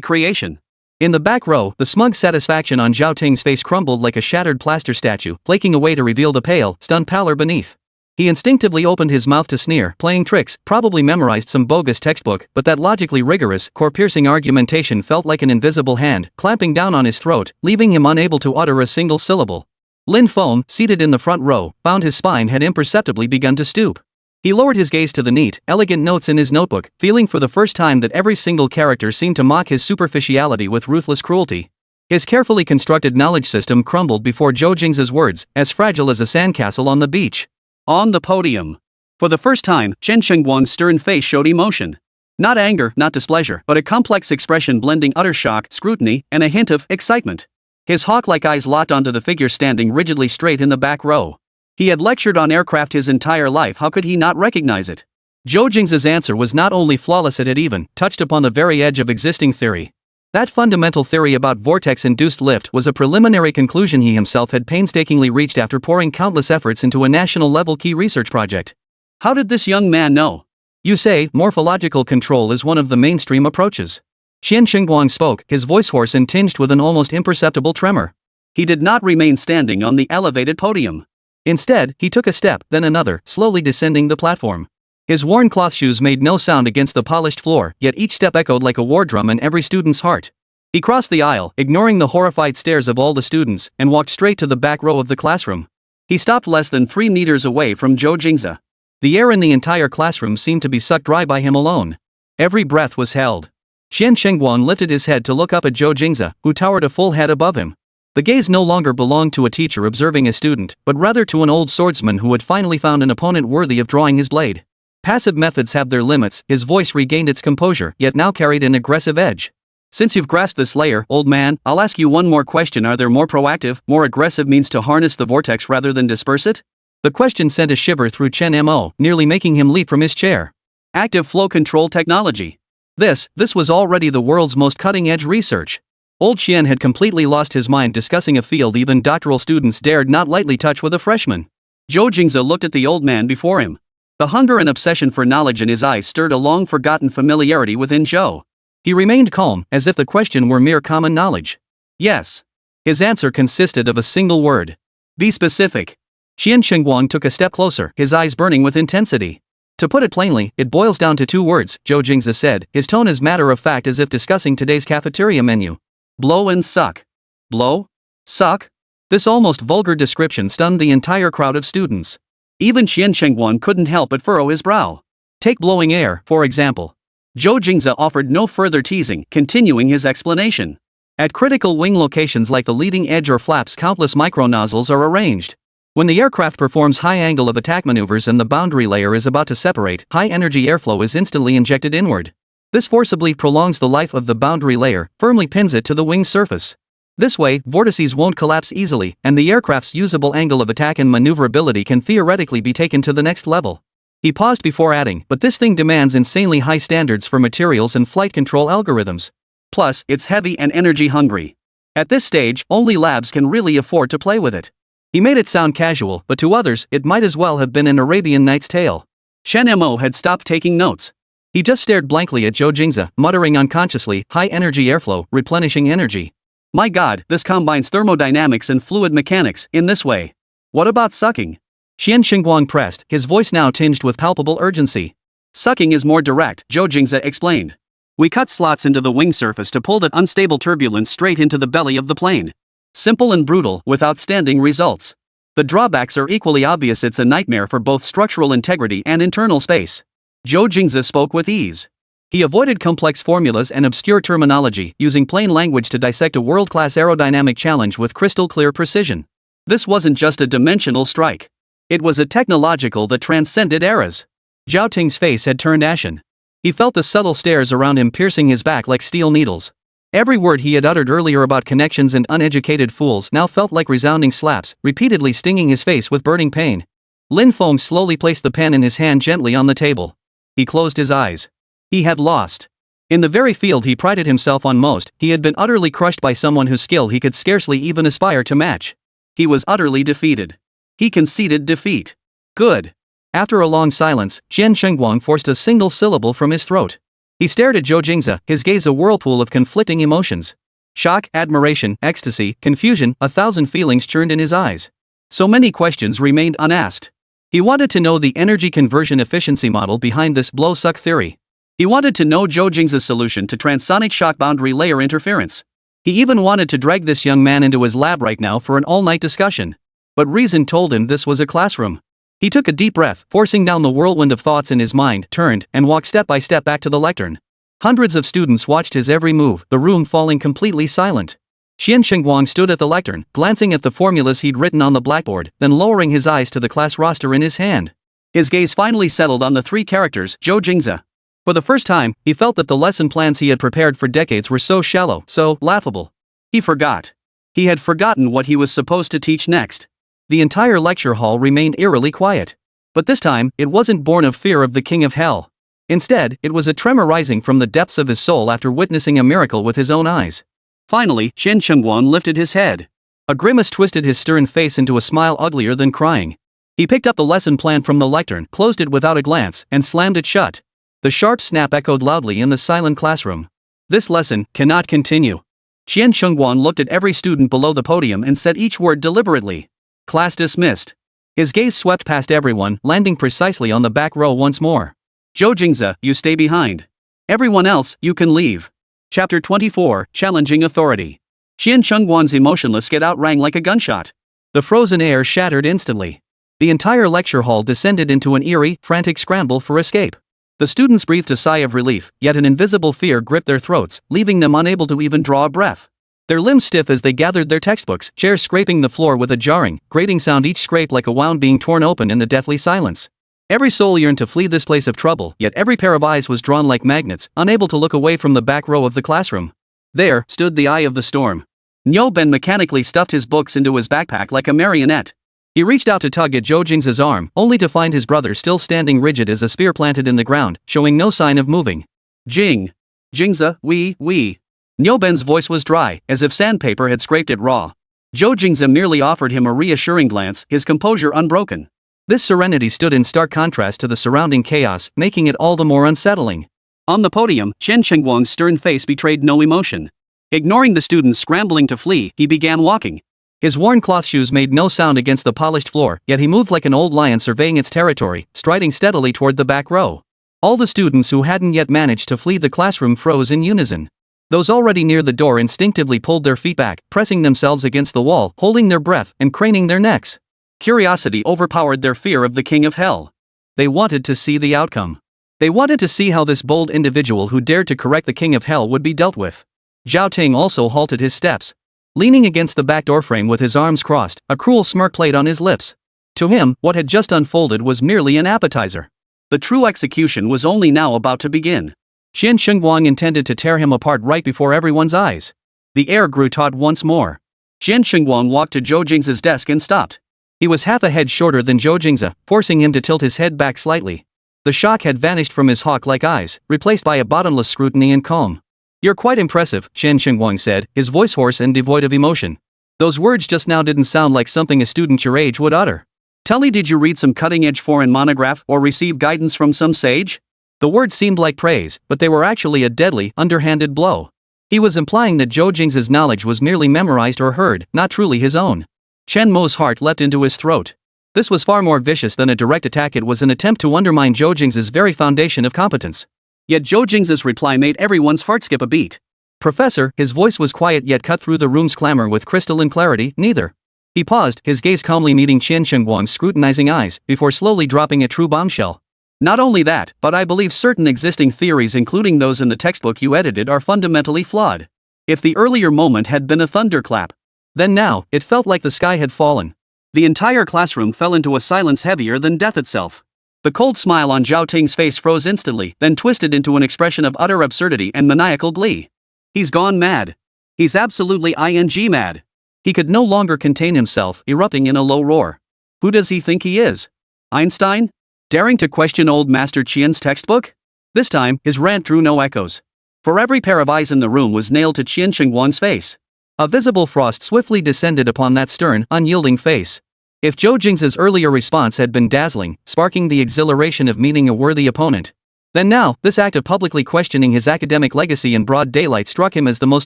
creation. In the back row, the smug satisfaction on Zhao Ting's face crumbled like a shattered plaster statue, flaking away to reveal the pale, stunned pallor beneath. He instinctively opened his mouth to sneer, playing tricks, probably memorized some bogus textbook, but that logically rigorous, core-piercing argumentation felt like an invisible hand, clamping down on his throat, leaving him unable to utter a single syllable. Lin Feng, seated in the front row, found his spine had imperceptibly begun to stoop. He lowered his gaze to the neat, elegant notes in his notebook, feeling for the first time that every single character seemed to mock his superficiality with ruthless cruelty. His carefully constructed knowledge system crumbled before Zhou Jingze's words, as fragile as a sandcastle on the beach. On the podium. For the first time, Chen Shengguang's stern face showed emotion. Not anger, not displeasure, but a complex expression blending utter shock, scrutiny, and a hint of excitement. His hawk-like eyes locked onto the figure standing rigidly straight in the back row. He had lectured on aircraft his entire life, how could he not recognize it? Zhou Jingze's answer was not only flawless, it had even touched upon the very edge of existing theory. That fundamental theory about vortex-induced lift was a preliminary conclusion he himself had painstakingly reached after pouring countless efforts into a national-level key research project. How did this young man know? You say, morphological control is one of the mainstream approaches. Qian Shengguang spoke, his voice hoarse and tinged with an almost imperceptible tremor. He did not remain standing on the elevated podium. Instead, he took a step, then another, slowly descending the platform. His worn cloth shoes made no sound against the polished floor, yet each step echoed like a war drum in every student's heart. He crossed the aisle, ignoring the horrified stares of all the students, and walked straight to the back row of the classroom. He stopped less than 3 meters away from Zhou Jingze. The air in the entire classroom seemed to be sucked dry by him alone. Every breath was held. Qian Shengguang lifted his head to look up at Zhou Jingze, who towered a full head above him. The gaze no longer belonged to a teacher observing a student, but rather to an old swordsman who had finally found an opponent worthy of drawing his blade. Passive methods have their limits, his voice regained its composure, yet now carried an aggressive edge. Since you've grasped this layer, old man, I'll ask you one more question. Are there more proactive, more aggressive means to harness the vortex rather than disperse it? The question sent a shiver through Chen Mo, nearly making him leap from his chair. Active flow control technology. This was already the world's most cutting-edge research. Old Qian had completely lost his mind discussing a field even doctoral students dared not lightly touch with a freshman. Zhou Jingze looked at the old man before him. The hunger and obsession for knowledge in his eyes stirred a long-forgotten familiarity within Zhou. He remained calm, as if the question were mere common knowledge. Yes. His answer consisted of a single word. Be specific. Qian Shengguang took a step closer, his eyes burning with intensity. To put it plainly, it boils down to 2 words, Zhou Jingze said, his tone as matter-of-fact as if discussing today's cafeteria menu. Blow and suck. Blow? Suck? This almost vulgar description stunned the entire crowd of students. Even Qian Shengguang couldn't help but furrow his brow. Take blowing air, for example. Zhou Jingze offered no further teasing, continuing his explanation. At critical wing locations like the leading edge or flaps, countless micro-nozzles are arranged. When the aircraft performs high angle of attack maneuvers and the boundary layer is about to separate, high-energy airflow is instantly injected inward. This forcibly prolongs the life of the boundary layer, firmly pins it to the wing surface. This way, vortices won't collapse easily, and the aircraft's usable angle of attack and maneuverability can theoretically be taken to the next level. He paused before adding, but this thing demands insanely high standards for materials and flight control algorithms. Plus, it's heavy and energy-hungry. At this stage, only labs can really afford to play with it. He made it sound casual, but to others, it might as well have been an Arabian Nights tale. Shen Mo had stopped taking notes. He just stared blankly at Zhou Jingze, muttering unconsciously, high-energy airflow, replenishing energy. My god, this combines thermodynamics and fluid mechanics, in this way. What about sucking? Qian Shengguang pressed, his voice now tinged with palpable urgency. Sucking is more direct, Zhou Jingze explained. We cut slots into the wing surface to pull that unstable turbulence straight into the belly of the plane. Simple and brutal, with outstanding results. The drawbacks are equally obvious. It's a nightmare for both structural integrity and internal space. Zhou Jingze spoke with ease. He avoided complex formulas and obscure terminology, using plain language to dissect a world-class aerodynamic challenge with crystal-clear precision. This wasn't just a dimensional strike. It was a technological that transcended eras. Zhao Ting's face had turned ashen. He felt the subtle stares around him piercing his back like steel needles. Every word he had uttered earlier about connections and uneducated fools now felt like resounding slaps, repeatedly stinging his face with burning pain. Lin Feng slowly placed the pen in his hand gently on the table. He closed his eyes. He had lost. In the very field he prided himself on most, he had been utterly crushed by someone whose skill he could scarcely even aspire to match. He was utterly defeated. He conceded defeat. Good. After a long silence, Qian Shengguang forced a single syllable from his throat. He stared at Zhou Jingze, his gaze a whirlpool of conflicting emotions. Shock, admiration, ecstasy, confusion, 1,000 feelings churned in his eyes. So many questions remained unasked. He wanted to know the energy conversion efficiency model behind this blow-suck theory. He wanted to know Zhou Jingze's solution to transonic shock boundary layer interference. He even wanted to drag this young man into his lab right now for an all-night discussion. But reason told him this was a classroom. He took a deep breath, forcing down the whirlwind of thoughts in his mind, turned, and walked step by step back to the lectern. Hundreds of students watched his every move, the room falling completely silent. Qian Shengguang stood at the lectern, glancing at the formulas he'd written on the blackboard, then lowering his eyes to the class roster in his hand. His gaze finally settled on the 3 characters, Zhou Jingze. For the first time, he felt that the lesson plans he had prepared for decades were so shallow, so laughable. He forgot. He had forgotten what he was supposed to teach next. The entire lecture hall remained eerily quiet. But this time, it wasn't born of fear of the king of hell. Instead, it was a tremor rising from the depths of his soul after witnessing a miracle with his own eyes. Finally, Qian Shengguang lifted his head. A grimace twisted his stern face into a smile uglier than crying. He picked up the lesson plan from the lectern, closed it without a glance, and slammed it shut. The sharp snap echoed loudly in the silent classroom. This lesson cannot continue. Qian Shengguang looked at every student below the podium and said each word deliberately. Class dismissed. His gaze swept past everyone, landing precisely on the back row once more. Zhou Jingze, you stay behind. Everyone else, you can leave. Chapter 24, Challenging Authority. Qian Shengguang's emotionless get out rang like a gunshot. The frozen air shattered instantly. The entire lecture hall descended into an eerie, frantic scramble for escape. The students breathed a sigh of relief, yet an invisible fear gripped their throats, leaving them unable to even draw a breath. Their limbs stiff as they gathered their textbooks, chairs scraping the floor with a jarring, grating sound, each scrape like a wound being torn open in the deathly silence. Every soul yearned to flee this place of trouble, yet every pair of eyes was drawn like magnets, unable to look away from the back row of the classroom. There stood the eye of the storm. Niu Ben mechanically stuffed his books into his backpack like a marionette. He reached out to tug at Zhou Jingze's arm, only to find his brother still standing rigid as a spear planted in the ground, showing no sign of moving. Jing! Jingze, we. Nyoben's voice was dry, as if sandpaper had scraped it raw. Zhou Jingze merely offered him a reassuring glance, his composure unbroken. This serenity stood in stark contrast to the surrounding chaos, making it all the more unsettling. On the podium, Chen Chengguang's stern face betrayed no emotion. Ignoring the students scrambling to flee, he began walking. His worn cloth shoes made no sound against the polished floor, yet he moved like an old lion surveying its territory, striding steadily toward the back row. All the students who hadn't yet managed to flee the classroom froze in unison. Those already near the door instinctively pulled their feet back, pressing themselves against the wall, holding their breath, and craning their necks. Curiosity overpowered their fear of the King of Hell. They wanted to see the outcome. They wanted to see how this bold individual who dared to correct the King of Hell would be dealt with. Zhao Ting also halted his steps. Leaning against the back door frame with his arms crossed, a cruel smirk played on his lips. To him, what had just unfolded was merely an appetizer. The true execution was only now about to begin. Chen Chengguang intended to tear him apart right before everyone's eyes. The air grew taut once more. Chen Chengguang walked to Zhou Jingze's desk and stopped. He was half a head shorter than Zhou Jingze, forcing him to tilt his head back slightly. The shock had vanished from his hawk-like eyes, replaced by a bottomless scrutiny and calm. "You're quite impressive," Chen Chengguang said, his voice hoarse and devoid of emotion. "Those words just now didn't sound like something a student your age would utter. Tell me, did you read some cutting-edge foreign monograph or receive guidance from some sage?" The words seemed like praise, but they were actually a deadly, underhanded blow. He was implying that Zhou Jingze's knowledge was merely memorized or heard, not truly his own. Chen Mo's heart leapt into his throat. This was far more vicious than a direct attack. It was an attempt to undermine Zhou Jingze's very foundation of competence. Yet Zhou Jingze's reply made everyone's heart skip a beat. "Professor," his voice was quiet yet cut through the room's clamor with crystalline clarity, "neither." He paused, his gaze calmly meeting Chen Chengguang's scrutinizing eyes, before slowly dropping a true bombshell. "Not only that, but I believe certain existing theories, including those in the textbook you edited, are fundamentally flawed." If the earlier moment had been a thunderclap, then now, it felt like the sky had fallen. The entire classroom fell into a silence heavier than death itself. The cold smile on Zhao Ting's face froze instantly, then twisted into an expression of utter absurdity and maniacal glee. He's gone mad. He's absolutely mad. He could no longer contain himself, erupting in a low roar. Who does he think he is? Einstein? Daring to question old Master Qian's textbook? This time, his rant drew no echoes. For every pair of eyes in the room was nailed to Chen Chengguang's face. A visible frost swiftly descended upon that stern, unyielding face. If Zhou Jingze's earlier response had been dazzling, sparking the exhilaration of meeting a worthy opponent, then now, this act of publicly questioning his academic legacy in broad daylight struck him as the most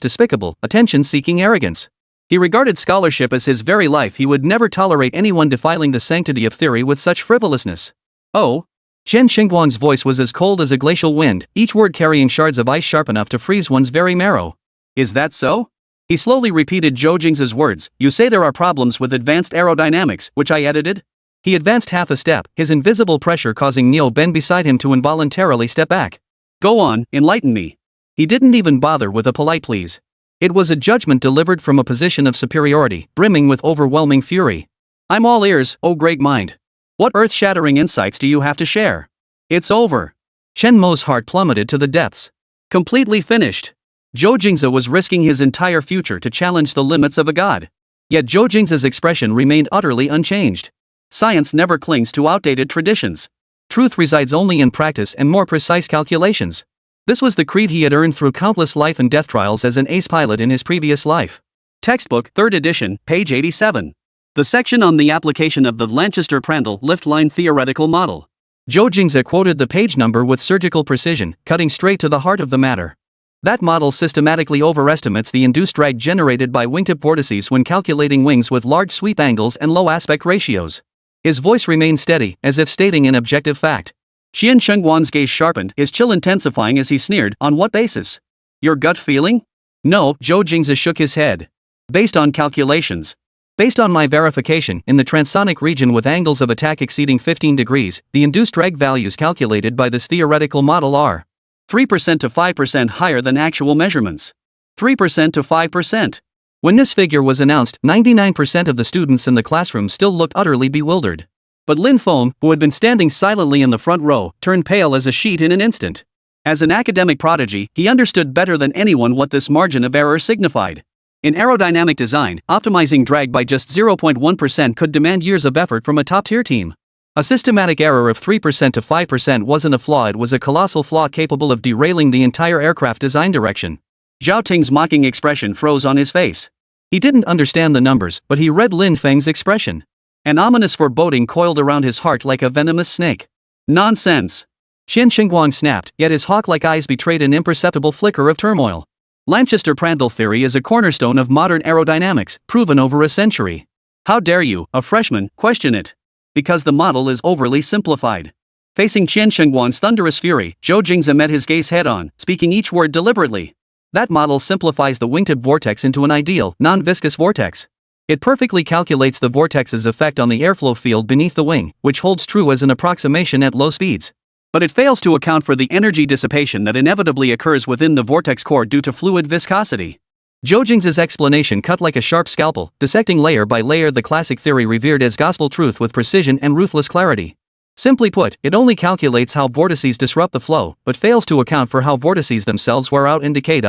despicable, attention-seeking arrogance. He regarded scholarship as his very life. He would never tolerate anyone defiling the sanctity of theory with such frivolousness. "Oh?" Chen Chengguang's voice was as cold as a glacial wind, each word carrying shards of ice sharp enough to freeze one's very marrow. "Is that so?" He slowly repeated Zhou Jingze's words. "You say there are problems with advanced aerodynamics, which I edited?" He advanced half a step, his invisible pressure causing Neo Ben beside him to involuntarily step back. "Go on, enlighten me." He didn't even bother with a polite please. It was a judgment delivered from a position of superiority, brimming with overwhelming fury. "I'm all ears, oh great mind. What earth-shattering insights do you have to share?" "It's over." Chen Mo's heart plummeted to the depths. Completely finished. Zhou Jingze was risking his entire future to challenge the limits of a god. Yet Zhou Jingze's expression remained utterly unchanged. Science never clings to outdated traditions. Truth resides only in practice and more precise calculations. This was the creed he had earned through countless life and death trials as an ace pilot in his previous life. Textbook, 3rd edition, page 87. The section on the application of the Lanchester-Prandtl lift-line theoretical model. Zhou Jingze quoted the page number with surgical precision, cutting straight to the heart of the matter. That model systematically overestimates the induced drag generated by wingtip vortices when calculating wings with large sweep angles and low aspect ratios. His voice remained steady, as if stating an objective fact. Chen Chengguang's gaze sharpened, his chill intensifying as he sneered, "On what basis? Your gut feeling?" "No," Zhou Jingze shook his head. "Based on calculations. Based on my verification, in the transonic region with angles of attack exceeding 15 degrees, the induced drag values calculated by this theoretical model are 3% to 5% higher than actual measurements. 3% to 5%. When this figure was announced, 99% of the students in the classroom still looked utterly bewildered. But Lin Feng, who had been standing silently in the front row, turned pale as a sheet in an instant. As an academic prodigy, he understood better than anyone what this margin of error signified. In aerodynamic design, optimizing drag by just 0.1% could demand years of effort from a top-tier team. A systematic error of 3% to 5% wasn't a flaw, it was a colossal flaw capable of derailing the entire aircraft design direction. Zhao Ting's mocking expression froze on his face. He didn't understand the numbers, but he read Lin Feng's expression. An ominous foreboding coiled around his heart like a venomous snake. Nonsense! Qian Xingguang snapped, yet his hawk-like eyes betrayed an imperceptible flicker of turmoil. Lanchester-Prandtl theory is a cornerstone of modern aerodynamics, proven over a century. How dare you, a freshman, question it? Because the model is overly simplified. Facing Qian Xingguang's thunderous fury, Zhou Jingze met his gaze head-on, speaking each word deliberately. That model simplifies the wingtip vortex into an ideal, non-viscous vortex. It perfectly calculates the vortex's effect on the airflow field beneath the wing, which holds true as an approximation at low speeds. But it fails to account for the energy dissipation that inevitably occurs within the vortex core due to fluid viscosity. Zhou Jingze's explanation cut like a sharp scalpel, dissecting layer by layer the classic theory revered as gospel truth with precision and ruthless clarity. Simply put, it only calculates how vortices disrupt the flow, but fails to account for how vortices themselves wear out and decay.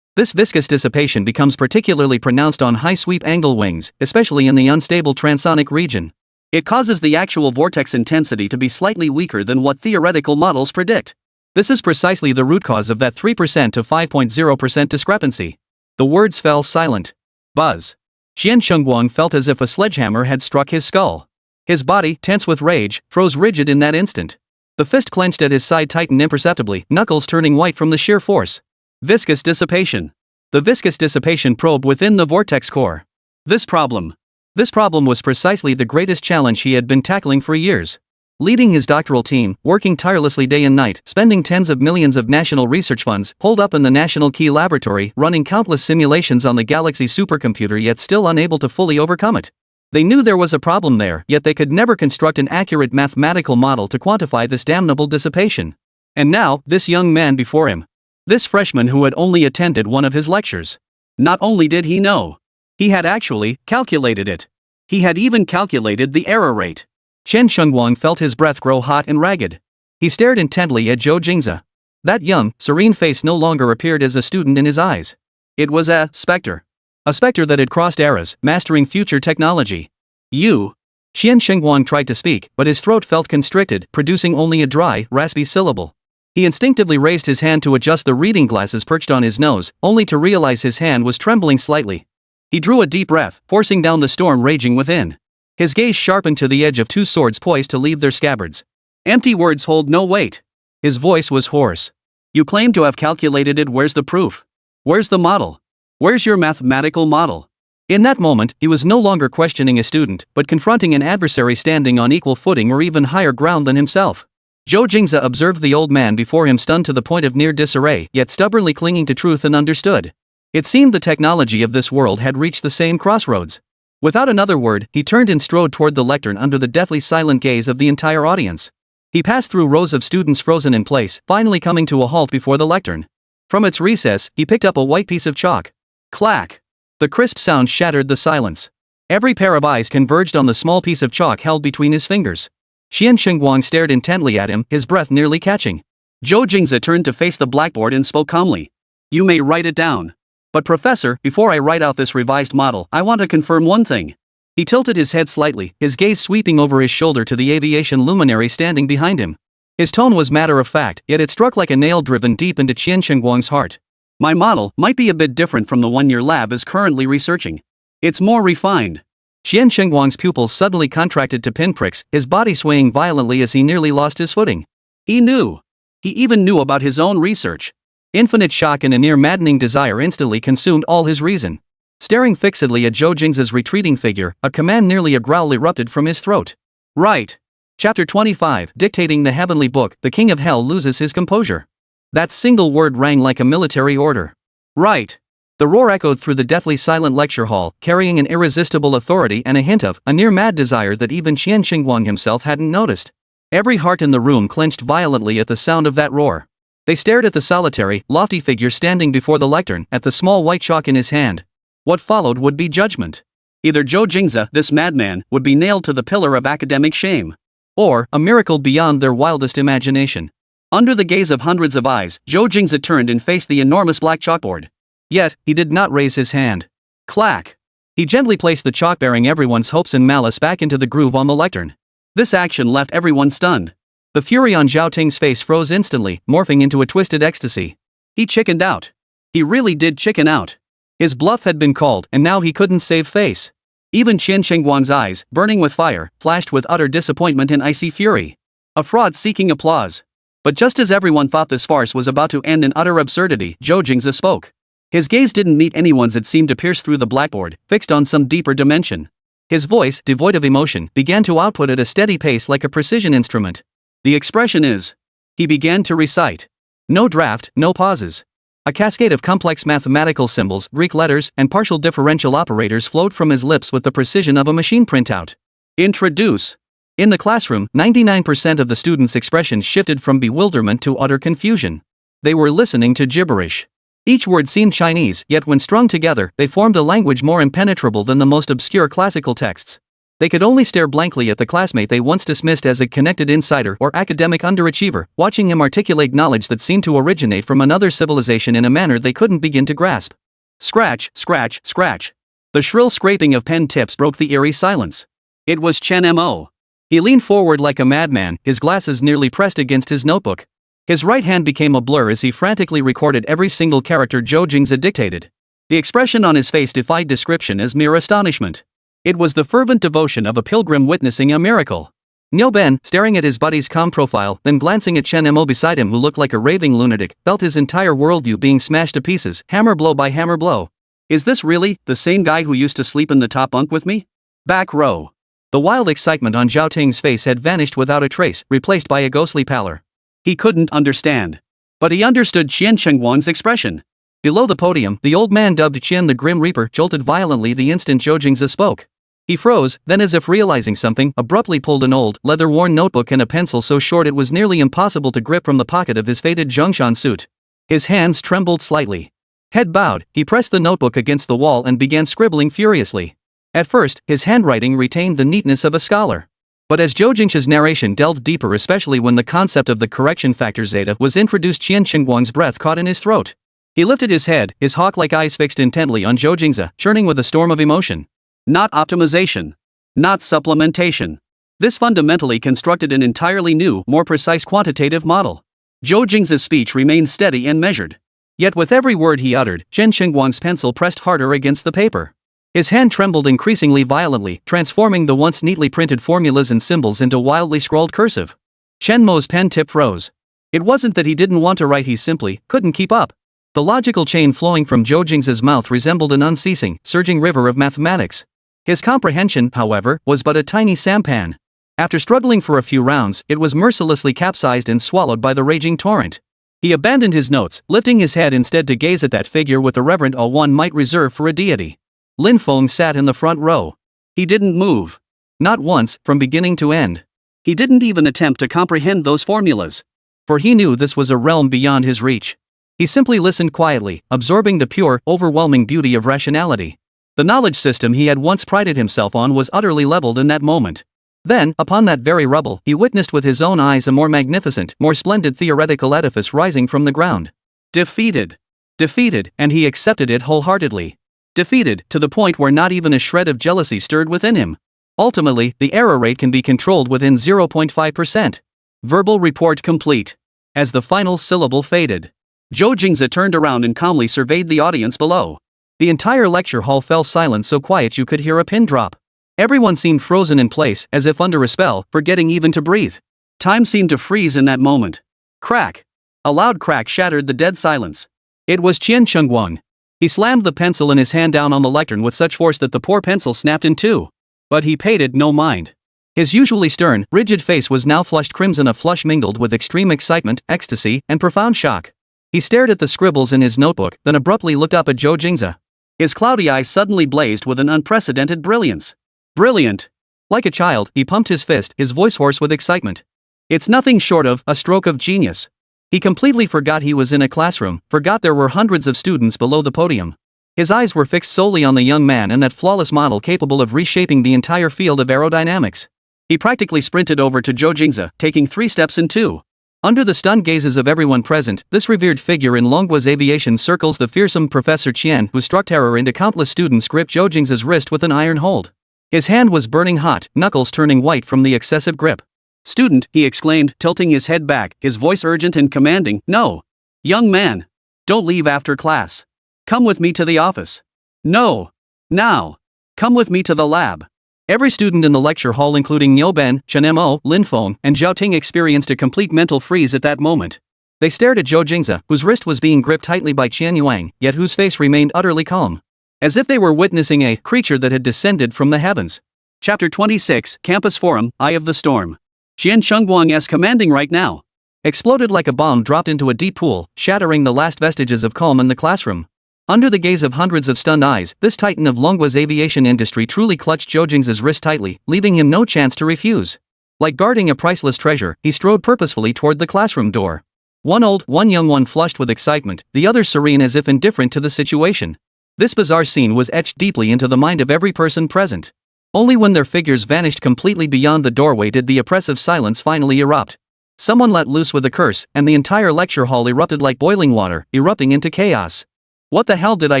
This viscous dissipation becomes particularly pronounced on high sweep angle wings, especially in the unstable transonic region. It causes the actual vortex intensity to be slightly weaker than what theoretical models predict. This is precisely the root cause of that 3% to 5.0% discrepancy. The words fell silent. Buzz. Qian Xingguang felt as if a sledgehammer had struck his skull. His body, tense with rage, froze rigid in that instant. The fist clenched at his side tightened imperceptibly, knuckles turning white from the sheer force. Viscous dissipation. The viscous dissipation probe within the vortex core. This problem was precisely the greatest challenge he had been tackling for years. Leading his doctoral team, working tirelessly day and night, spending tens of millions of national research funds, holed up in the National Key Laboratory, running countless simulations on the Galaxy supercomputer yet still unable to fully overcome it. They knew there was a problem there, yet they could never construct an accurate mathematical model to quantify this damnable dissipation. And now, this young man before him. This freshman who had only attended one of his lectures. Not only did he know, he had actually calculated it. He had even calculated the error rate. Qian Xingguang felt his breath grow hot and ragged. He stared intently at Zhou Jingze. That young, serene face no longer appeared as a student in his eyes. It was a specter. A specter that had crossed eras, mastering future technology. You. Qian Xingguang tried to speak, but his throat felt constricted, producing only a dry, raspy syllable. He instinctively raised his hand to adjust the reading glasses perched on his nose, only to realize his hand was trembling slightly. He drew a deep breath, forcing down the storm raging within. His gaze sharpened to the edge of two swords poised to leave their scabbards. Empty words hold no weight. His voice was hoarse. You claim to have calculated it, where's the proof? Where's the model? Where's your mathematical model? In that moment, he was no longer questioning a student, but confronting an adversary standing on equal footing or even higher ground than himself. Zhou Jingze observed the old man before him stunned to the point of near disarray, yet stubbornly clinging to truth and understood. It seemed the technology of this world had reached the same crossroads. Without another word, he turned and strode toward the lectern under the deathly silent gaze of the entire audience. He passed through rows of students frozen in place, finally coming to a halt before the lectern. From its recess, he picked up a white piece of chalk. Clack! The crisp sound shattered the silence. Every pair of eyes converged on the small piece of chalk held between his fingers. Qian Xingguang stared intently at him, his breath nearly catching. Zhou Jingze turned to face the blackboard and spoke calmly. You may write it down. But professor, before I write out this revised model, I want to confirm one thing. He tilted his head slightly, his gaze sweeping over his shoulder to the aviation luminary standing behind him. His tone was matter of fact, yet it struck like a nail driven deep into Qian Xingguang's heart. My model might be a bit different from the one your lab is currently researching. It's more refined. Qian Xingguang's pupils suddenly contracted to pinpricks, his body swaying violently as he nearly lost his footing. He knew. He even knew about his own research. Infinite shock and a near-maddening desire instantly consumed all his reason. Staring fixedly at Zhou Jingze's retreating figure, a command nearly a growl erupted from his throat. Right. Chapter 25, Dictating the Heavenly Book, the King of Hell loses his composure. That single word rang like a military order. Right. The roar echoed through the deathly silent lecture hall, carrying an irresistible authority and a hint of a near-mad desire that even Qian Xingguang himself hadn't noticed. Every heart in the room clenched violently at the sound of that roar. They stared at the solitary, lofty figure standing before the lectern, at the small white chalk in his hand. What followed would be judgment. Either Zhou Jingze, this madman, would be nailed to the pillar of academic shame. Or, a miracle beyond their wildest imagination. Under the gaze of hundreds of eyes, Zhou Jingze turned and faced the enormous black chalkboard. Yet, he did not raise his hand. Clack! He gently placed the chalk bearing everyone's hopes and malice back into the groove on the lectern. This action left everyone stunned. The fury on Zhou Ting's face froze instantly, morphing into a twisted ecstasy. He chickened out. He really did chicken out. His bluff had been called, and now he couldn't save face. Even Qian Shengguang's eyes, burning with fire, flashed with utter disappointment and icy fury. A fraud seeking applause. But just as everyone thought this farce was about to end in utter absurdity, Zhou Jingze spoke. His gaze didn't meet anyone's. It seemed to pierce through the blackboard, fixed on some deeper dimension. His voice, devoid of emotion, began to output at a steady pace like a precision instrument. The expression is. He began to recite. No draft, no pauses. A cascade of complex mathematical symbols, Greek letters, and partial differential operators flowed from his lips with the precision of a machine printout. Introduce. In the classroom, 99% of the students' expressions shifted from bewilderment to utter confusion. They were listening to gibberish. Each word seemed Chinese, yet when strung together, they formed a language more impenetrable than the most obscure classical texts. They could only stare blankly at the classmate they once dismissed as a connected insider or academic underachiever, watching him articulate knowledge that seemed to originate from another civilization in a manner they couldn't begin to grasp. Scratch, scratch, scratch. The shrill scraping of pen tips broke the eerie silence. It was Chen Mo. He leaned forward like a madman, his glasses nearly pressed against his notebook. His right hand became a blur as he frantically recorded every single character Zhou Jingze dictated. The expression on his face defied description as mere astonishment. It was the fervent devotion of a pilgrim witnessing a miracle. Niu Ben, staring at his buddy's calm profile, then glancing at Chen Mo beside him who looked like a raving lunatic, felt his entire worldview being smashed to pieces, hammer blow by hammer blow. Is this really the same guy who used to sleep in the top bunk with me? Back row. The wild excitement on Zhou Ting's face had vanished without a trace, replaced by a ghostly pallor. He couldn't understand. But he understood Qian Shengguang's expression. Below the podium, the old man dubbed Qian the Grim Reaper jolted violently the instant Zhou Jingze spoke. He froze, then as if realizing something, abruptly pulled an old, leather-worn notebook and a pencil so short it was nearly impossible to grip from the pocket of his faded Zhongshan suit. His hands trembled slightly. Head bowed, he pressed the notebook against the wall and began scribbling furiously. At first, his handwriting retained the neatness of a scholar. But as Zhou Jingze's narration delved deeper, especially when the concept of the correction factor zeta was introduced, Qian Shengguang's breath caught in his throat. He lifted his head, his hawk-like eyes fixed intently on Zhou Jingze, churning with a storm of emotion. Not optimization. Not supplementation. This fundamentally constructed an entirely new, more precise quantitative model. Zhou Jingze's speech remained steady and measured. Yet with every word he uttered, Qian Shengguang's pencil pressed harder against the paper. His hand trembled increasingly violently, transforming the once neatly printed formulas and symbols into wildly scrawled cursive. Chen Mo's pen tip froze. It wasn't that he didn't want to write, he simply couldn't keep up. The logical chain flowing from Zhou Jingze's mouth resembled an unceasing, surging river of mathematics. His comprehension, however, was but a tiny sampan. After struggling for a few rounds, it was mercilessly capsized and swallowed by the raging torrent. He abandoned his notes, lifting his head instead to gaze at that figure with the reverent awe one might reserve for a deity. Lin Feng sat in the front row. He didn't move. Not once, from beginning to end. He didn't even attempt to comprehend those formulas. For he knew this was a realm beyond his reach. He simply listened quietly, absorbing the pure, overwhelming beauty of rationality. The knowledge system he had once prided himself on was utterly leveled in that moment. Then, upon that very rubble, he witnessed with his own eyes a more magnificent, more splendid theoretical edifice rising from the ground. Defeated. Defeated, and he accepted it wholeheartedly. Defeated, to the point where not even a shred of jealousy stirred within him. Ultimately, the error rate can be controlled within 0.5%. Verbal report complete. As the final syllable faded, Zhou Jingze turned around and calmly surveyed the audience below. The entire lecture hall fell silent, so quiet you could hear a pin drop. Everyone seemed frozen in place, as if under a spell, forgetting even to breathe. Time seemed to freeze in that moment. Crack. A loud crack shattered the dead silence. It was Qian Shengguang. He slammed the pencil in his hand down on the lectern with such force that the poor pencil snapped in two. But he paid it no mind. His usually stern, rigid face was now flushed crimson, a flush mingled with extreme excitement, ecstasy, and profound shock. He stared at the scribbles in his notebook, then abruptly looked up at Zhou Jingze. His cloudy eyes suddenly blazed with an unprecedented brilliance. Brilliant! Like a child, he pumped his fist, his voice hoarse with excitement. It's nothing short of a stroke of genius. He completely forgot he was in a classroom, forgot there were hundreds of students below the podium. His eyes were fixed solely on the young man and that flawless model capable of reshaping the entire field of aerodynamics. He practically sprinted over to Zhou Jingze, taking 3 steps in 2. Under the stunned gazes of everyone present, this revered figure in Longgua's aviation circles, the fearsome Professor Qian, who struck terror into countless students, gripped Zhou Jingze's wrist with an iron hold. His hand was burning hot, knuckles turning white from the excessive grip. "Student," he exclaimed, tilting his head back, his voice urgent and commanding, "no. Young man. Don't leave after class. Come with me to the office. No. Now. Come with me to the lab." Every student in the lecture hall including Nyoben, Chen-mo, Linfeng, and Zhao Ting experienced a complete mental freeze at that moment. They stared at Zhou Jingze, whose wrist was being gripped tightly by Qian Yuang, yet whose face remained utterly calm. As if they were witnessing a creature that had descended from the heavens. Chapter 26, Campus Forum, Eye of the Storm. Qian Chengguang's commanding right now. Exploded like a bomb dropped into a deep pool, shattering the last vestiges of calm in the classroom. Under the gaze of hundreds of stunned eyes, this titan of Longgua's aviation industry truly clutched Zhou Jingze's wrist tightly, leaving him no chance to refuse. Like guarding a priceless treasure, he strode purposefully toward the classroom door. One old, one young, one flushed with excitement, the other serene as if indifferent to the situation. This bizarre scene was etched deeply into the mind of every person present. Only when their figures vanished completely beyond the doorway did the oppressive silence finally erupt. Someone let loose with a curse, and the entire lecture hall erupted like boiling water, erupting into chaos. What the hell did I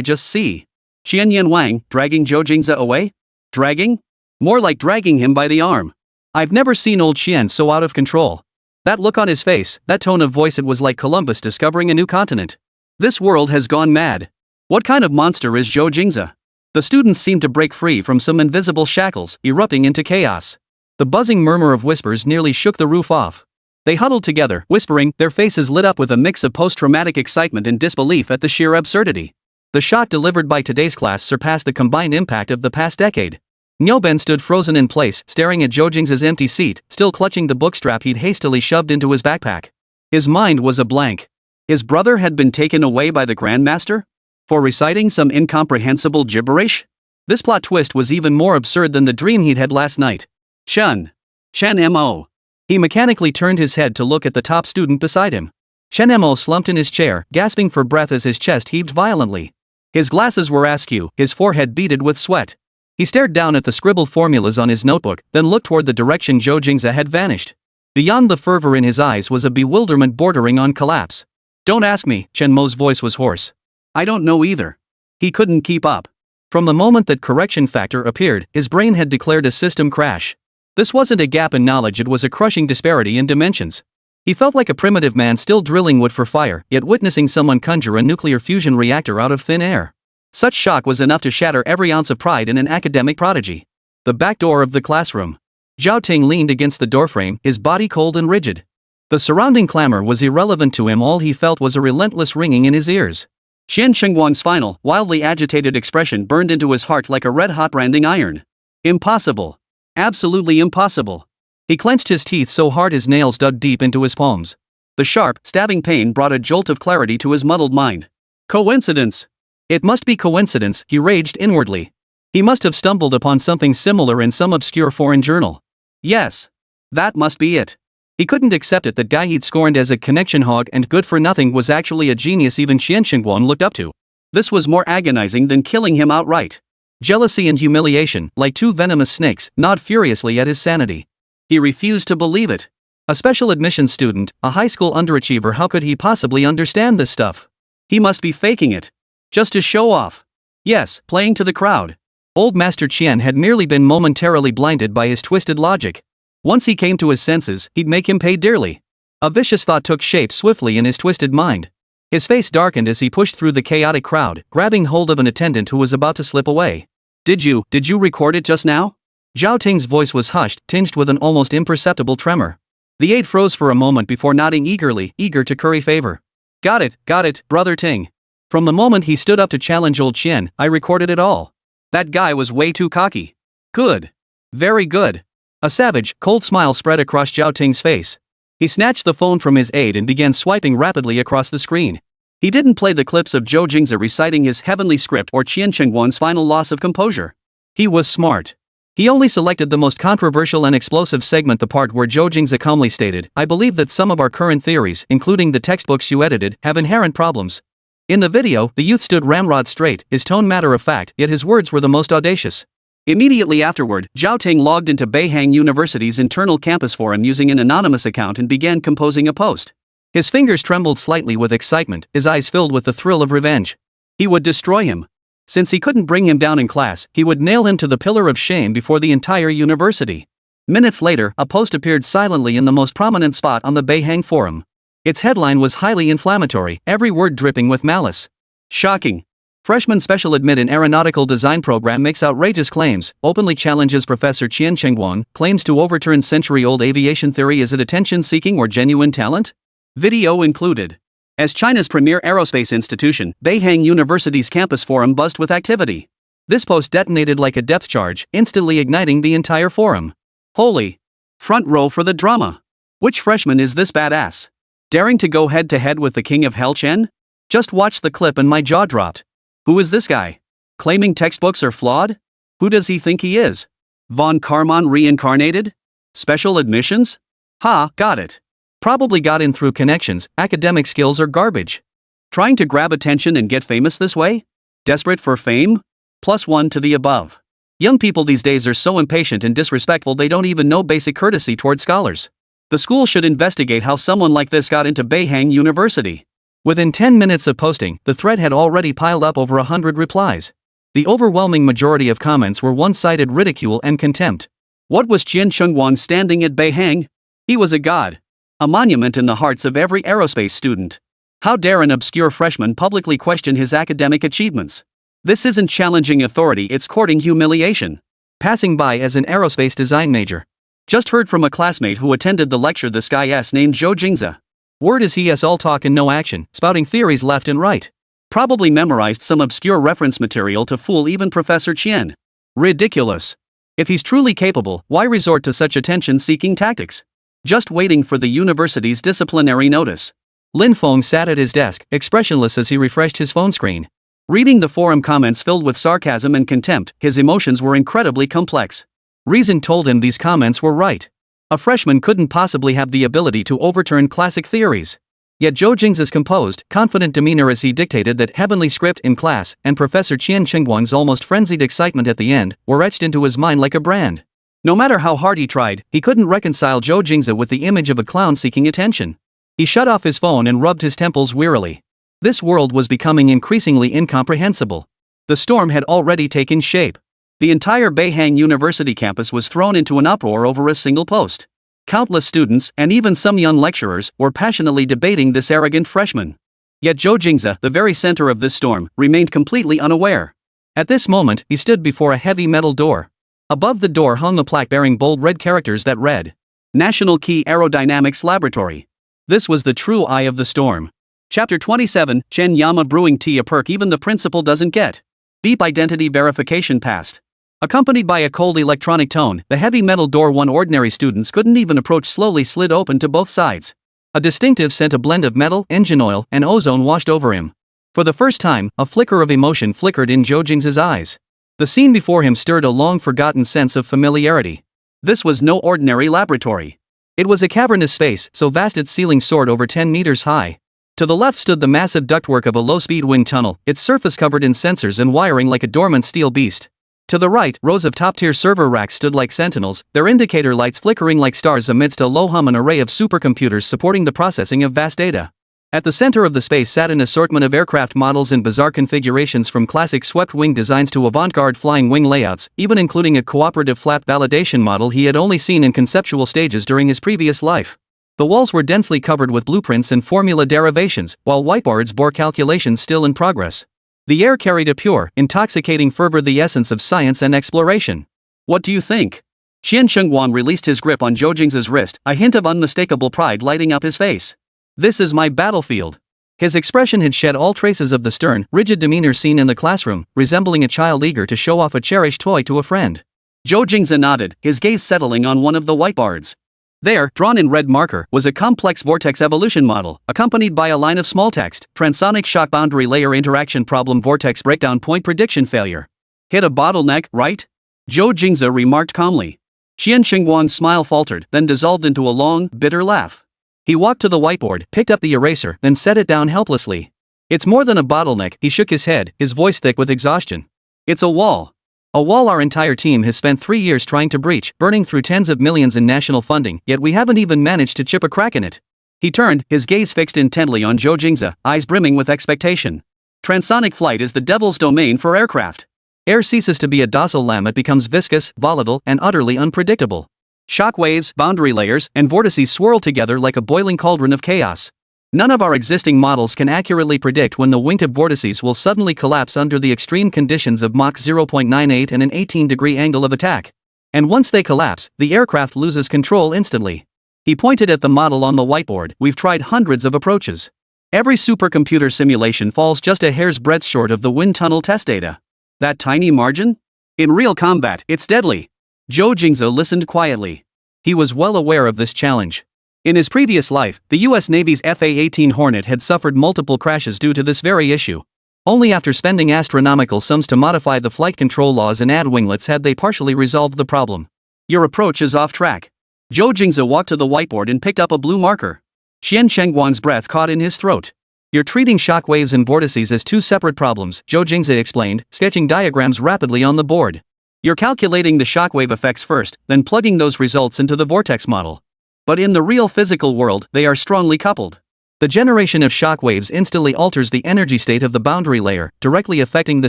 just see? Qian Yanwang, dragging Zhou Jingze away? Dragging? More like dragging him by the arm. I've never seen old Qian so out of control. That look on his face, that tone of voice, it was like Columbus discovering a new continent. This world has gone mad. What kind of monster is Zhou Jingze? The students seemed to break free from some invisible shackles, erupting into chaos. The buzzing murmur of whispers nearly shook the roof off. They huddled together, whispering, their faces lit up with a mix of post-traumatic excitement and disbelief at the sheer absurdity. The shock delivered by today's class surpassed the combined impact of the past decade. Nyoben stood frozen in place, staring at Zhou Jingze's empty seat, still clutching the bookstrap he'd hastily shoved into his backpack. His mind was a blank. His brother had been taken away by the Grandmaster? For reciting some incomprehensible gibberish? This plot twist was even more absurd than the dream he'd had last night. Chen-mo. He mechanically turned his head to look at the top student beside him. Chen-mo slumped in his chair, gasping for breath as his chest heaved violently. His glasses were askew, his forehead beaded with sweat. He stared down at the scribbled formulas on his notebook, then looked toward the direction Zhou Jingze had vanished. Beyond the fervor in his eyes was a bewilderment bordering on collapse. "Don't ask me," Chen-mo's voice was hoarse. "I don't know either." He couldn't keep up. From the moment that correction factor appeared, his brain had declared a system crash. This wasn't a gap in knowledge, it was a crushing disparity in dimensions. He felt like a primitive man still drilling wood for fire, yet witnessing someone conjure a nuclear fusion reactor out of thin air. Such shock was enough to shatter every ounce of pride in an academic prodigy. The back door of the classroom. Zhao Ting leaned against the doorframe, his body cold and rigid. The surrounding clamor was irrelevant to him, all he felt was a relentless ringing in his ears. Qian Chengguang's final, wildly agitated expression burned into his heart like a red-hot branding iron. Impossible. Absolutely impossible. He clenched his teeth so hard his nails dug deep into his palms. The sharp, stabbing pain brought a jolt of clarity to his muddled mind. Coincidence. It must be coincidence, he raged inwardly. He must have stumbled upon something similar in some obscure foreign journal. Yes. That must be it. He couldn't accept it that guy he'd scorned as a connection hog and good for nothing was actually a genius even Qian Chengguang looked up to. This was more agonizing than killing him outright. Jealousy and humiliation, like two venomous snakes, gnawed furiously at his sanity. He refused to believe it. A special admissions student, a high school underachiever, how could he possibly understand this stuff? He must be faking it. Just to show off. Yes, playing to the crowd. Old Master Qian had merely been momentarily blinded by his twisted logic. Once he came to his senses, he'd make him pay dearly. A vicious thought took shape swiftly in his twisted mind. His face darkened as he pushed through the chaotic crowd, grabbing hold of an attendant who was about to slip away. Did you record it just now?" Zhao Ting's voice was hushed, tinged with an almost imperceptible tremor. The aide froze for a moment before nodding eagerly, eager to curry favor. Got it, Brother Ting. From the moment he stood up to challenge old Qian, I recorded it all. That guy was way too cocky. Good. Very good. A savage, cold smile spread across Zhao Ting's face. He snatched the phone from his aide and began swiping rapidly across the screen. He didn't play the clips of Zhou Jingze reciting his heavenly script or Qian Chengguang's final loss of composure. He was smart. He only selected the most controversial and explosive segment, the part where Zhou Jingze calmly stated, "I believe that some of our current theories, including the textbooks you edited, have inherent problems." In the video, the youth stood ramrod straight, his tone matter-of-fact, yet his words were the most audacious. Immediately afterward, Zhao Ting logged into Beihang University's internal campus forum using an anonymous account and began composing a post. His fingers trembled slightly with excitement, his eyes filled with the thrill of revenge. He would destroy him. Since he couldn't bring him down in class, he would nail him to the pillar of shame before the entire university. Minutes later, a post appeared silently in the most prominent spot on the Beihang forum. Its headline was highly inflammatory, every word dripping with malice. Shocking. Freshman special admit in aeronautical design program makes outrageous claims, openly challenges Professor Qian Chengguang, claims to overturn century-old aviation theory. Is it attention-seeking or genuine talent? Video included. As China's premier aerospace institution, Beihang University's campus forum buzzed with activity. This post detonated like a depth charge, instantly igniting the entire forum. Holy! Front row for the drama. Which freshman is this badass? Daring to go head-to-head with the king of hell Chen? Just watched the clip and my jaw dropped. Who is this guy? Claiming textbooks are flawed? Who does he think he is? Von Karman reincarnated? Special admissions? Ha, got it. Probably got in through connections, academic skills are garbage. Trying to grab attention and get famous this way? Desperate for fame? +1 to the above. Young people these days are so impatient and disrespectful they don't even know basic courtesy toward scholars. The school should investigate how someone like this got into Beihang University. Within 10 minutes of posting, the thread had already piled up over 100 replies. The overwhelming majority of comments were one-sided ridicule and contempt. What was Qian Chengguang standing at Beihang? He was a god. A monument in the hearts of every aerospace student. How dare an obscure freshman publicly question his academic achievements? This isn't challenging authority, it's courting humiliation. Passing by as an aerospace design major. Just heard from a classmate who attended the lecture this guy named Zhou Jingze. Word is he all talk and no action, spouting theories left and right. Probably memorized some obscure reference material to fool even Professor Qian. Ridiculous. If he's truly capable, why resort to such attention-seeking tactics? Just waiting for the university's disciplinary notice. Lin Feng sat at his desk, expressionless as he refreshed his phone screen. Reading the forum comments filled with sarcasm and contempt, his emotions were incredibly complex. Reason told him these comments were right. A freshman couldn't possibly have the ability to overturn classic theories. Yet Zhou Jingze's composed, confident demeanor as he dictated that heavenly script in class, and Professor Qian Chengguang's almost frenzied excitement at the end, were etched into his mind like a brand. No matter how hard he tried, he couldn't reconcile Zhou Jingze with the image of a clown seeking attention. He shut off his phone and rubbed his temples wearily. This world was becoming increasingly incomprehensible. The storm had already taken shape. The entire Beihang University campus was thrown into an uproar over a single post. Countless students, and even some young lecturers, were passionately debating this arrogant freshman. Yet Zhou Jingze, the very center of this storm, remained completely unaware. At this moment, he stood before a heavy metal door. Above the door hung a plaque bearing bold red characters that read, National Key Aerodynamics Laboratory. This was the true eye of the storm. Chapter 27, Chen Yama Brewing Tea, a perk even the principal doesn't get. Deep identity verification passed. Accompanied by a cold electronic tone, the heavy metal door one ordinary students couldn't even approach slowly slid open to both sides. A distinctive scent, a blend of metal, engine oil, and ozone washed over him. For the first time, a flicker of emotion flickered in Zhou Jingze's eyes. The scene before him stirred a long-forgotten sense of familiarity. This was no ordinary laboratory. It was a cavernous space, so vast its ceiling soared over 10 meters high. To the left stood the massive ductwork of a low-speed wind tunnel, its surface covered in sensors and wiring like a dormant steel beast. To the right, rows of top-tier server racks stood like sentinels, their indicator lights flickering like stars amidst a low-hum, an array of supercomputers supporting the processing of vast data. At the center of the space sat an assortment of aircraft models in bizarre configurations, from classic swept-wing designs to avant-garde flying wing layouts, even including a cooperative flap validation model he had only seen in conceptual stages during his previous life. The walls were densely covered with blueprints and formula derivations, while whiteboards bore calculations still in progress. The air carried a pure, intoxicating fervor, the essence of science and exploration. What do you think? Qian Chengguang released his grip on Zhou Jingze's wrist, a hint of unmistakable pride lighting up his face. This is my battlefield. His expression had shed all traces of the stern, rigid demeanor seen in the classroom, resembling a child eager to show off a cherished toy to a friend. Zhou Jingze nodded, his gaze settling on one of the whiteboards. There, drawn in red marker, was a complex vortex evolution model, accompanied by a line of small text, transonic shock boundary layer interaction problem, vortex breakdown point prediction failure. Hit a bottleneck, right? Zhou Jingze remarked calmly. Qian Chengguang's smile faltered, then dissolved into a long, bitter laugh. He walked to the whiteboard, picked up the eraser, then set it down helplessly. It's more than a bottleneck, he shook his head, his voice thick with exhaustion. It's a wall. A wall our entire team has spent 3 years trying to breach, burning through tens of millions in national funding, yet we haven't even managed to chip a crack in it. He turned, his gaze fixed intently on Zhou Jingze, eyes brimming with expectation. Transonic flight is the devil's domain for aircraft. Air ceases to be a docile lamb, it becomes viscous, volatile, and utterly unpredictable. Shock waves, boundary layers, and vortices swirl together like a boiling cauldron of chaos. None of our existing models can accurately predict when the wingtip vortices will suddenly collapse under the extreme conditions of Mach 0.98 and an 18-degree angle of attack. And once they collapse, the aircraft loses control instantly. He pointed at the model on the whiteboard. We've tried hundreds of approaches. Every supercomputer simulation falls just a hair's breadth short of the wind tunnel test data. That tiny margin? In real combat, it's deadly. Zhou Jingze listened quietly. He was well aware of this challenge. In his previous life, the US Navy's FA-18 Hornet had suffered multiple crashes due to this very issue. Only after spending astronomical sums to modify the flight control laws and add winglets had they partially resolved the problem. Your approach is off track. Zhou Jingze walked to the whiteboard and picked up a blue marker. Xian Shengguang's breath caught in his throat. You're treating shock waves and vortices as two separate problems, Zhou Jingze explained, sketching diagrams rapidly on the board. You're calculating the shockwave effects first, then plugging those results into the vortex model. But in the real physical world, they are strongly coupled. The generation of shock waves instantly alters the energy state of the boundary layer, directly affecting the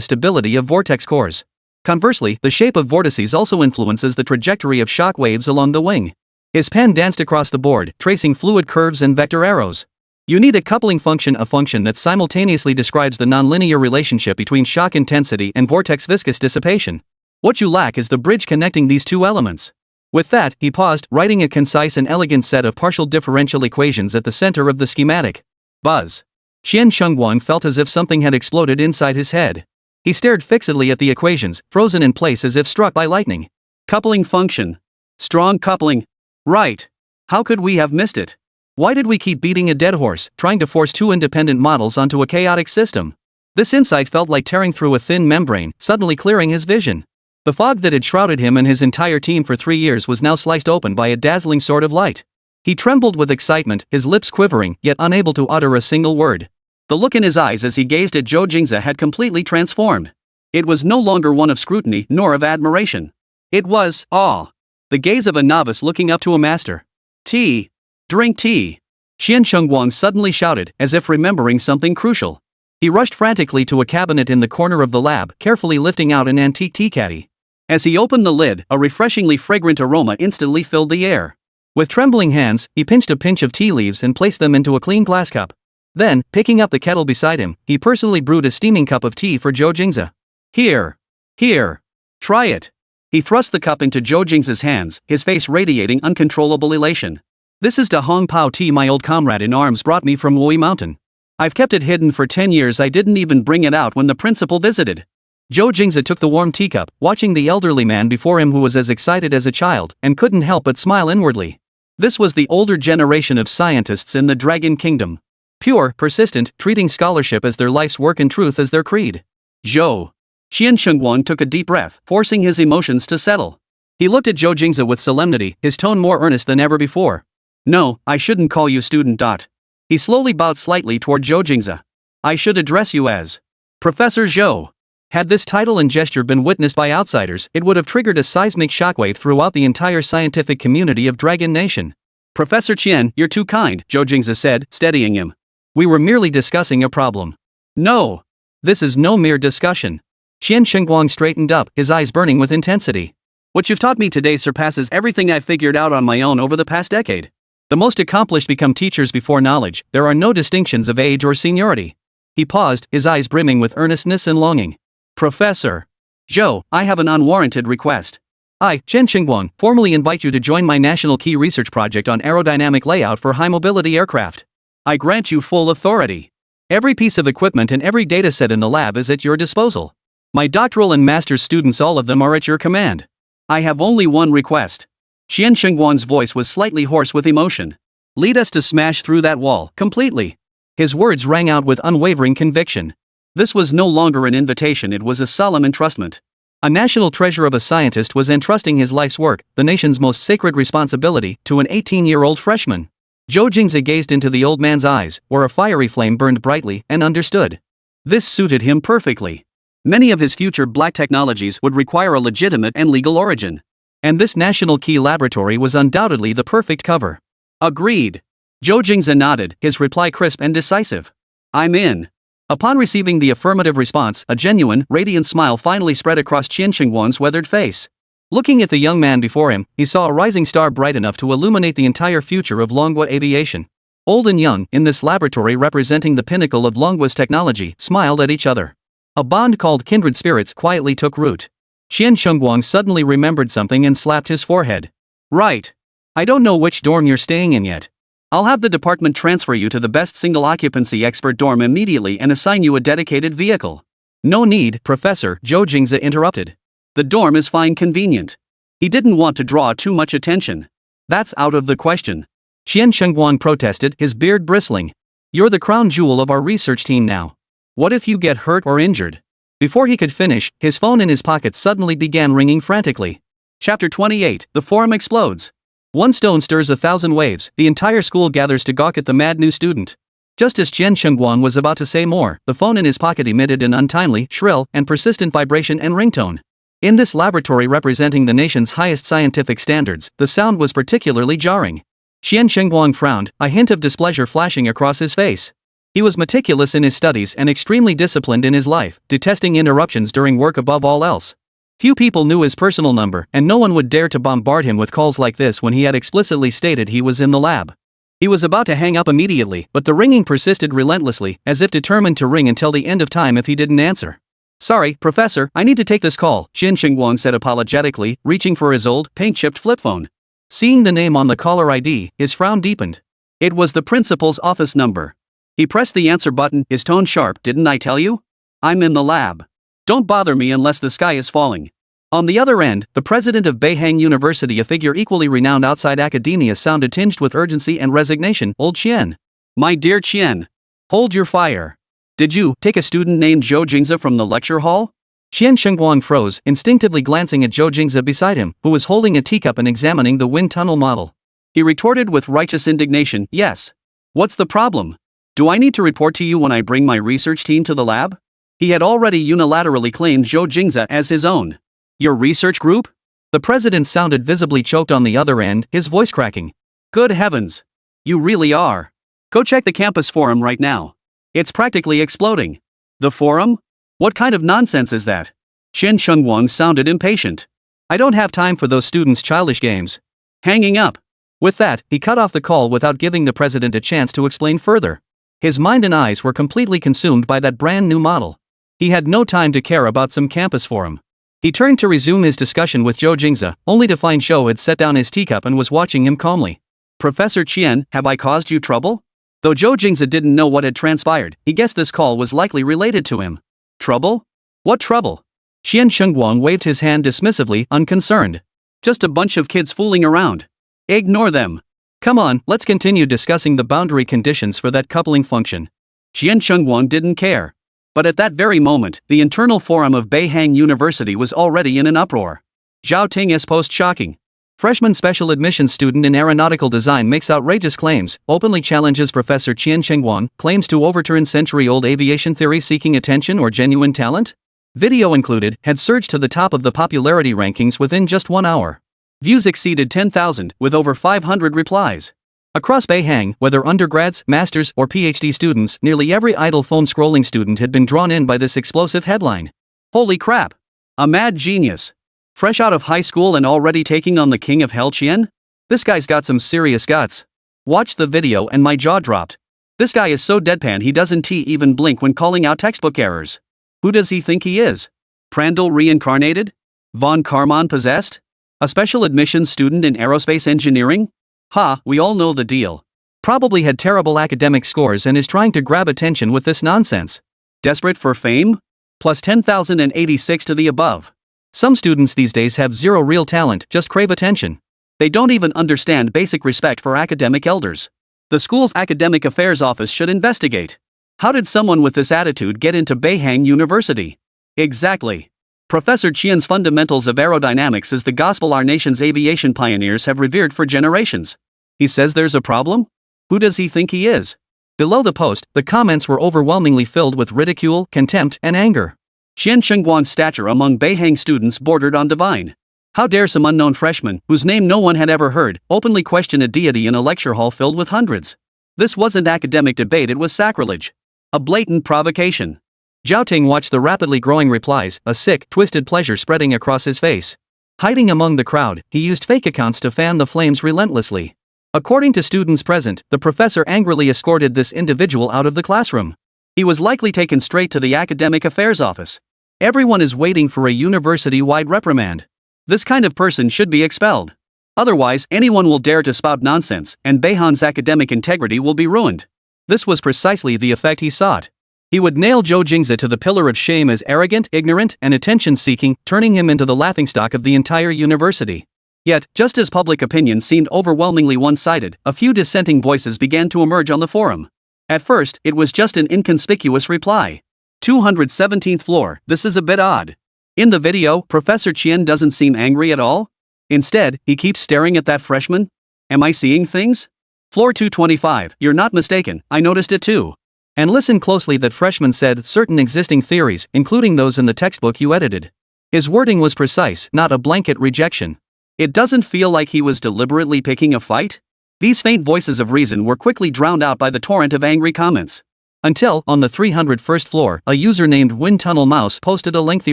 stability of vortex cores. Conversely, the shape of vortices also influences the trajectory of shock waves along the wing. His pen danced across the board, tracing fluid curves and vector arrows. You need a coupling function, a function that simultaneously describes the nonlinear relationship between shock intensity and vortex viscous dissipation. What you lack is the bridge connecting these two elements. With that, he paused, writing a concise and elegant set of partial differential equations at the center of the schematic. Buzz. Xian Shengguang felt as if something had exploded inside his head. He stared fixedly at the equations, frozen in place as if struck by lightning. Coupling function. Strong coupling. Right. How could we have missed it? Why did we keep beating a dead horse, trying to force two independent models onto a chaotic system? This insight felt like tearing through a thin membrane, suddenly clearing his vision. The fog that had shrouded him and his entire team for 3 years was now sliced open by a dazzling sword of light. He trembled with excitement, his lips quivering, yet unable to utter a single word. The look in his eyes as he gazed at Zhou Jingze had completely transformed. It was no longer one of scrutiny nor of admiration. It was awe. The gaze of a novice looking up to a master. Tea. Drink tea. Xian Shengguang suddenly shouted, as if remembering something crucial. He rushed frantically to a cabinet in the corner of the lab, carefully lifting out an antique tea caddy. As he opened the lid, a refreshingly fragrant aroma instantly filled the air. With trembling hands, he pinched a pinch of tea leaves and placed them into a clean glass cup. Then, picking up the kettle beside him, he personally brewed a steaming cup of tea for Zhou Jingze. Here. Here. Try it. He thrust the cup into Zhou Jingze's hands, his face radiating uncontrollable elation. This is Da Hong Pao tea my old comrade in arms brought me from Wui Mountain. I've kept it hidden for 10 years. I didn't even bring it out when the principal visited. Zhou Jingze took the warm teacup, watching the elderly man before him who was as excited as a child, and couldn't help but smile inwardly. This was the older generation of scientists in the Dragon Kingdom. Pure, persistent, treating scholarship as their life's work and truth as their creed. Zhou. Xian Shengguang took a deep breath, forcing his emotions to settle. He looked at Zhou Jingze with solemnity, his tone more earnest than ever before. No, I shouldn't call you student. He slowly bowed slightly toward Zhou Jingze. I should address you as Professor Zhou. Had this title and gesture been witnessed by outsiders, it would have triggered a seismic shockwave throughout the entire scientific community of Dragon Nation. Professor Qian, you're too kind, Zhou Jingze said, steadying him. We were merely discussing a problem. No. This is no mere discussion. Xian Shengguang straightened up, his eyes burning with intensity. What you've taught me today surpasses everything I've figured out on my own over the past decade. The most accomplished become teachers before knowledge. There are no distinctions of age or seniority. He paused, his eyes brimming with earnestness and longing. Professor Zhou, I have an unwarranted request. I, Chen Xingguang, formally invite you to join my national key research project on aerodynamic layout for high-mobility aircraft. I grant you full authority. Every piece of equipment and every dataset in the lab is at your disposal. My doctoral and master's students, all of them, are at your command. I have only one request. Xian Shengguang's voice was slightly hoarse with emotion. Lead us to smash through that wall, completely. His words rang out with unwavering conviction. This was no longer an invitation, it was a solemn entrustment. A national treasure of a scientist was entrusting his life's work, the nation's most sacred responsibility, to an 18-year-old freshman. Zhou Jingze gazed into the old man's eyes, where a fiery flame burned brightly, and understood. This suited him perfectly. Many of his future black technologies would require a legitimate and legal origin. And this national key laboratory was undoubtedly the perfect cover. Agreed. Zhou Jingze nodded, his reply crisp and decisive. I'm in. Upon receiving the affirmative response, a genuine, radiant smile finally spread across Qian Shengguang's weathered face. Looking at the young man before him, he saw a rising star bright enough to illuminate the entire future of Longhua aviation. Old and young, in this laboratory representing the pinnacle of Longhua's technology, smiled at each other. A bond called kindred spirits quietly took root. Qian Shengguang suddenly remembered something and slapped his forehead. Right. I don't know which dorm you're staying in yet. I'll have the department transfer you to the best single-occupancy expert dorm immediately and assign you a dedicated vehicle. No need, Professor, Zhou Jingze interrupted. The dorm is fine, convenient. He didn't want to draw too much attention. That's out of the question. Qian Shengguang protested, his beard bristling. You're the crown jewel of our research team now. What if you get hurt or injured? Before he could finish, his phone in his pocket suddenly began ringing frantically. Chapter 28, The Forum Explodes. One stone stirs 1,000 waves, the entire school gathers to gawk at the mad new student. Just as Qian Shengguang was about to say more, the phone in his pocket emitted an untimely, shrill, and persistent vibration and ringtone. In this laboratory representing the nation's highest scientific standards, the sound was particularly jarring. Qian Shengguang frowned, a hint of displeasure flashing across his face. He was meticulous in his studies and extremely disciplined in his life, detesting interruptions during work above all else. Few people knew his personal number, and no one would dare to bombard him with calls like this when he had explicitly stated he was in the lab. He was about to hang up immediately, but the ringing persisted relentlessly, as if determined to ring until the end of time if he didn't answer. Sorry, Professor, I need to take this call, Qian Shengguang said apologetically, reaching for his old, paint-chipped flip phone. Seeing the name on the caller ID, his frown deepened. It was the principal's office number. He pressed the answer button, his tone sharp. Didn't I tell you? I'm in the lab. Don't bother me unless the sky is falling. On the other end, the president of Boeing University, a figure equally renowned outside academia, sounded tinged with urgency and resignation. Old Qian. My dear Qian. Hold your fire. Did you take a student named Zhou Jingze from the lecture hall? Qian Shengguang froze, instinctively glancing at Zhou Jingze beside him, who was holding a teacup and examining the wind tunnel model. He retorted with righteous indignation, yes. What's the problem? Do I need to report to you when I bring my research team to the lab? He had already unilaterally claimed Zhou Jingze as his own. Your research group? The president sounded visibly choked on the other end, his voice cracking. Good heavens. You really are. Go check the campus forum right now. It's practically exploding. The forum? What kind of nonsense is that? Qian Shengguang sounded impatient. I don't have time for those students' childish games. Hanging up. With that, he cut off the call without giving the president a chance to explain further. His mind and eyes were completely consumed by that brand new model. He had no time to care about some campus forum. He turned to resume his discussion with Zhou Jingze, only to find Zhou had set down his teacup and was watching him calmly. Professor Qian, have I caused you trouble? Though Zhou Jingze didn't know what had transpired, he guessed this call was likely related to him. Trouble? What trouble? Qian Shengguang waved his hand dismissively, unconcerned. Just a bunch of kids fooling around. Ignore them. Come on, let's continue discussing the boundary conditions for that coupling function. Qian Shengguang didn't care. But at that very moment, the internal forum of Boeing University was already in an uproar. Zhao Ting's post shocking. Freshman special admissions student in aeronautical design makes outrageous claims, openly challenges Professor Qian Shengguang, claims to overturn century-old aviation theory seeking attention or genuine talent? Video included, had surged to the top of the popularity rankings within just 1 hour. Views exceeded 10,000, with over 500 replies. Across Boeing, whether undergrads, masters, or PhD students, nearly every idle phone scrolling student had been drawn in by this explosive headline. Holy crap! A mad genius. Fresh out of high school and already taking on the king of hell Qian? This guy's got some serious guts. Watched the video and my jaw dropped. This guy is so deadpan he doesn't even blink when calling out textbook errors. Who does he think he is? Prandtl reincarnated? Von Karman possessed? A special admissions student in aerospace engineering? Ha, we all know the deal. Probably had terrible academic scores and is trying to grab attention with this nonsense. Desperate for fame? Plus 10,086 to the above. Some students these days have zero real talent, just crave attention. They don't even understand basic respect for academic elders. The school's academic affairs office should investigate. How did someone with this attitude get into Boeing University? Exactly. Professor Qian's fundamentals of aerodynamics is the gospel our nation's aviation pioneers have revered for generations. He says there's a problem? Who does he think he is? Below the post, the comments were overwhelmingly filled with ridicule, contempt, and anger. Qian Shengguang's stature among Boeing students bordered on divine. How dare some unknown freshman, whose name no one had ever heard, openly question a deity in a lecture hall filled with hundreds? This wasn't academic debate, it was sacrilege. A blatant provocation. Zhao Ting watched the rapidly growing replies, a sick, twisted pleasure spreading across his face. Hiding among the crowd, he used fake accounts to fan the flames relentlessly. According to students present, the professor angrily escorted this individual out of the classroom. He was likely taken straight to the academic affairs office. Everyone is waiting for a university-wide reprimand. This kind of person should be expelled. Otherwise, anyone will dare to spout nonsense, and Beihan's academic integrity will be ruined. This was precisely the effect he sought. He would nail Zhou Jingze to the pillar of shame as arrogant, ignorant, and attention-seeking, turning him into the laughingstock of the entire university. Yet, just as public opinion seemed overwhelmingly one-sided, a few dissenting voices began to emerge on the forum. At first, it was just an inconspicuous reply. 217th floor, this is a bit odd. In the video, Professor Qian doesn't seem angry at all. Instead, he keeps staring at that freshman. Am I seeing things? Floor 225, you're not mistaken, I noticed it too. And listen closely, that freshman said certain existing theories, including those in the textbook you edited. His wording was precise, not a blanket rejection. It doesn't feel like he was deliberately picking a fight? These faint voices of reason were quickly drowned out by the torrent of angry comments. Until, on the 301st floor, a user named Wind Tunnel Mouse posted a lengthy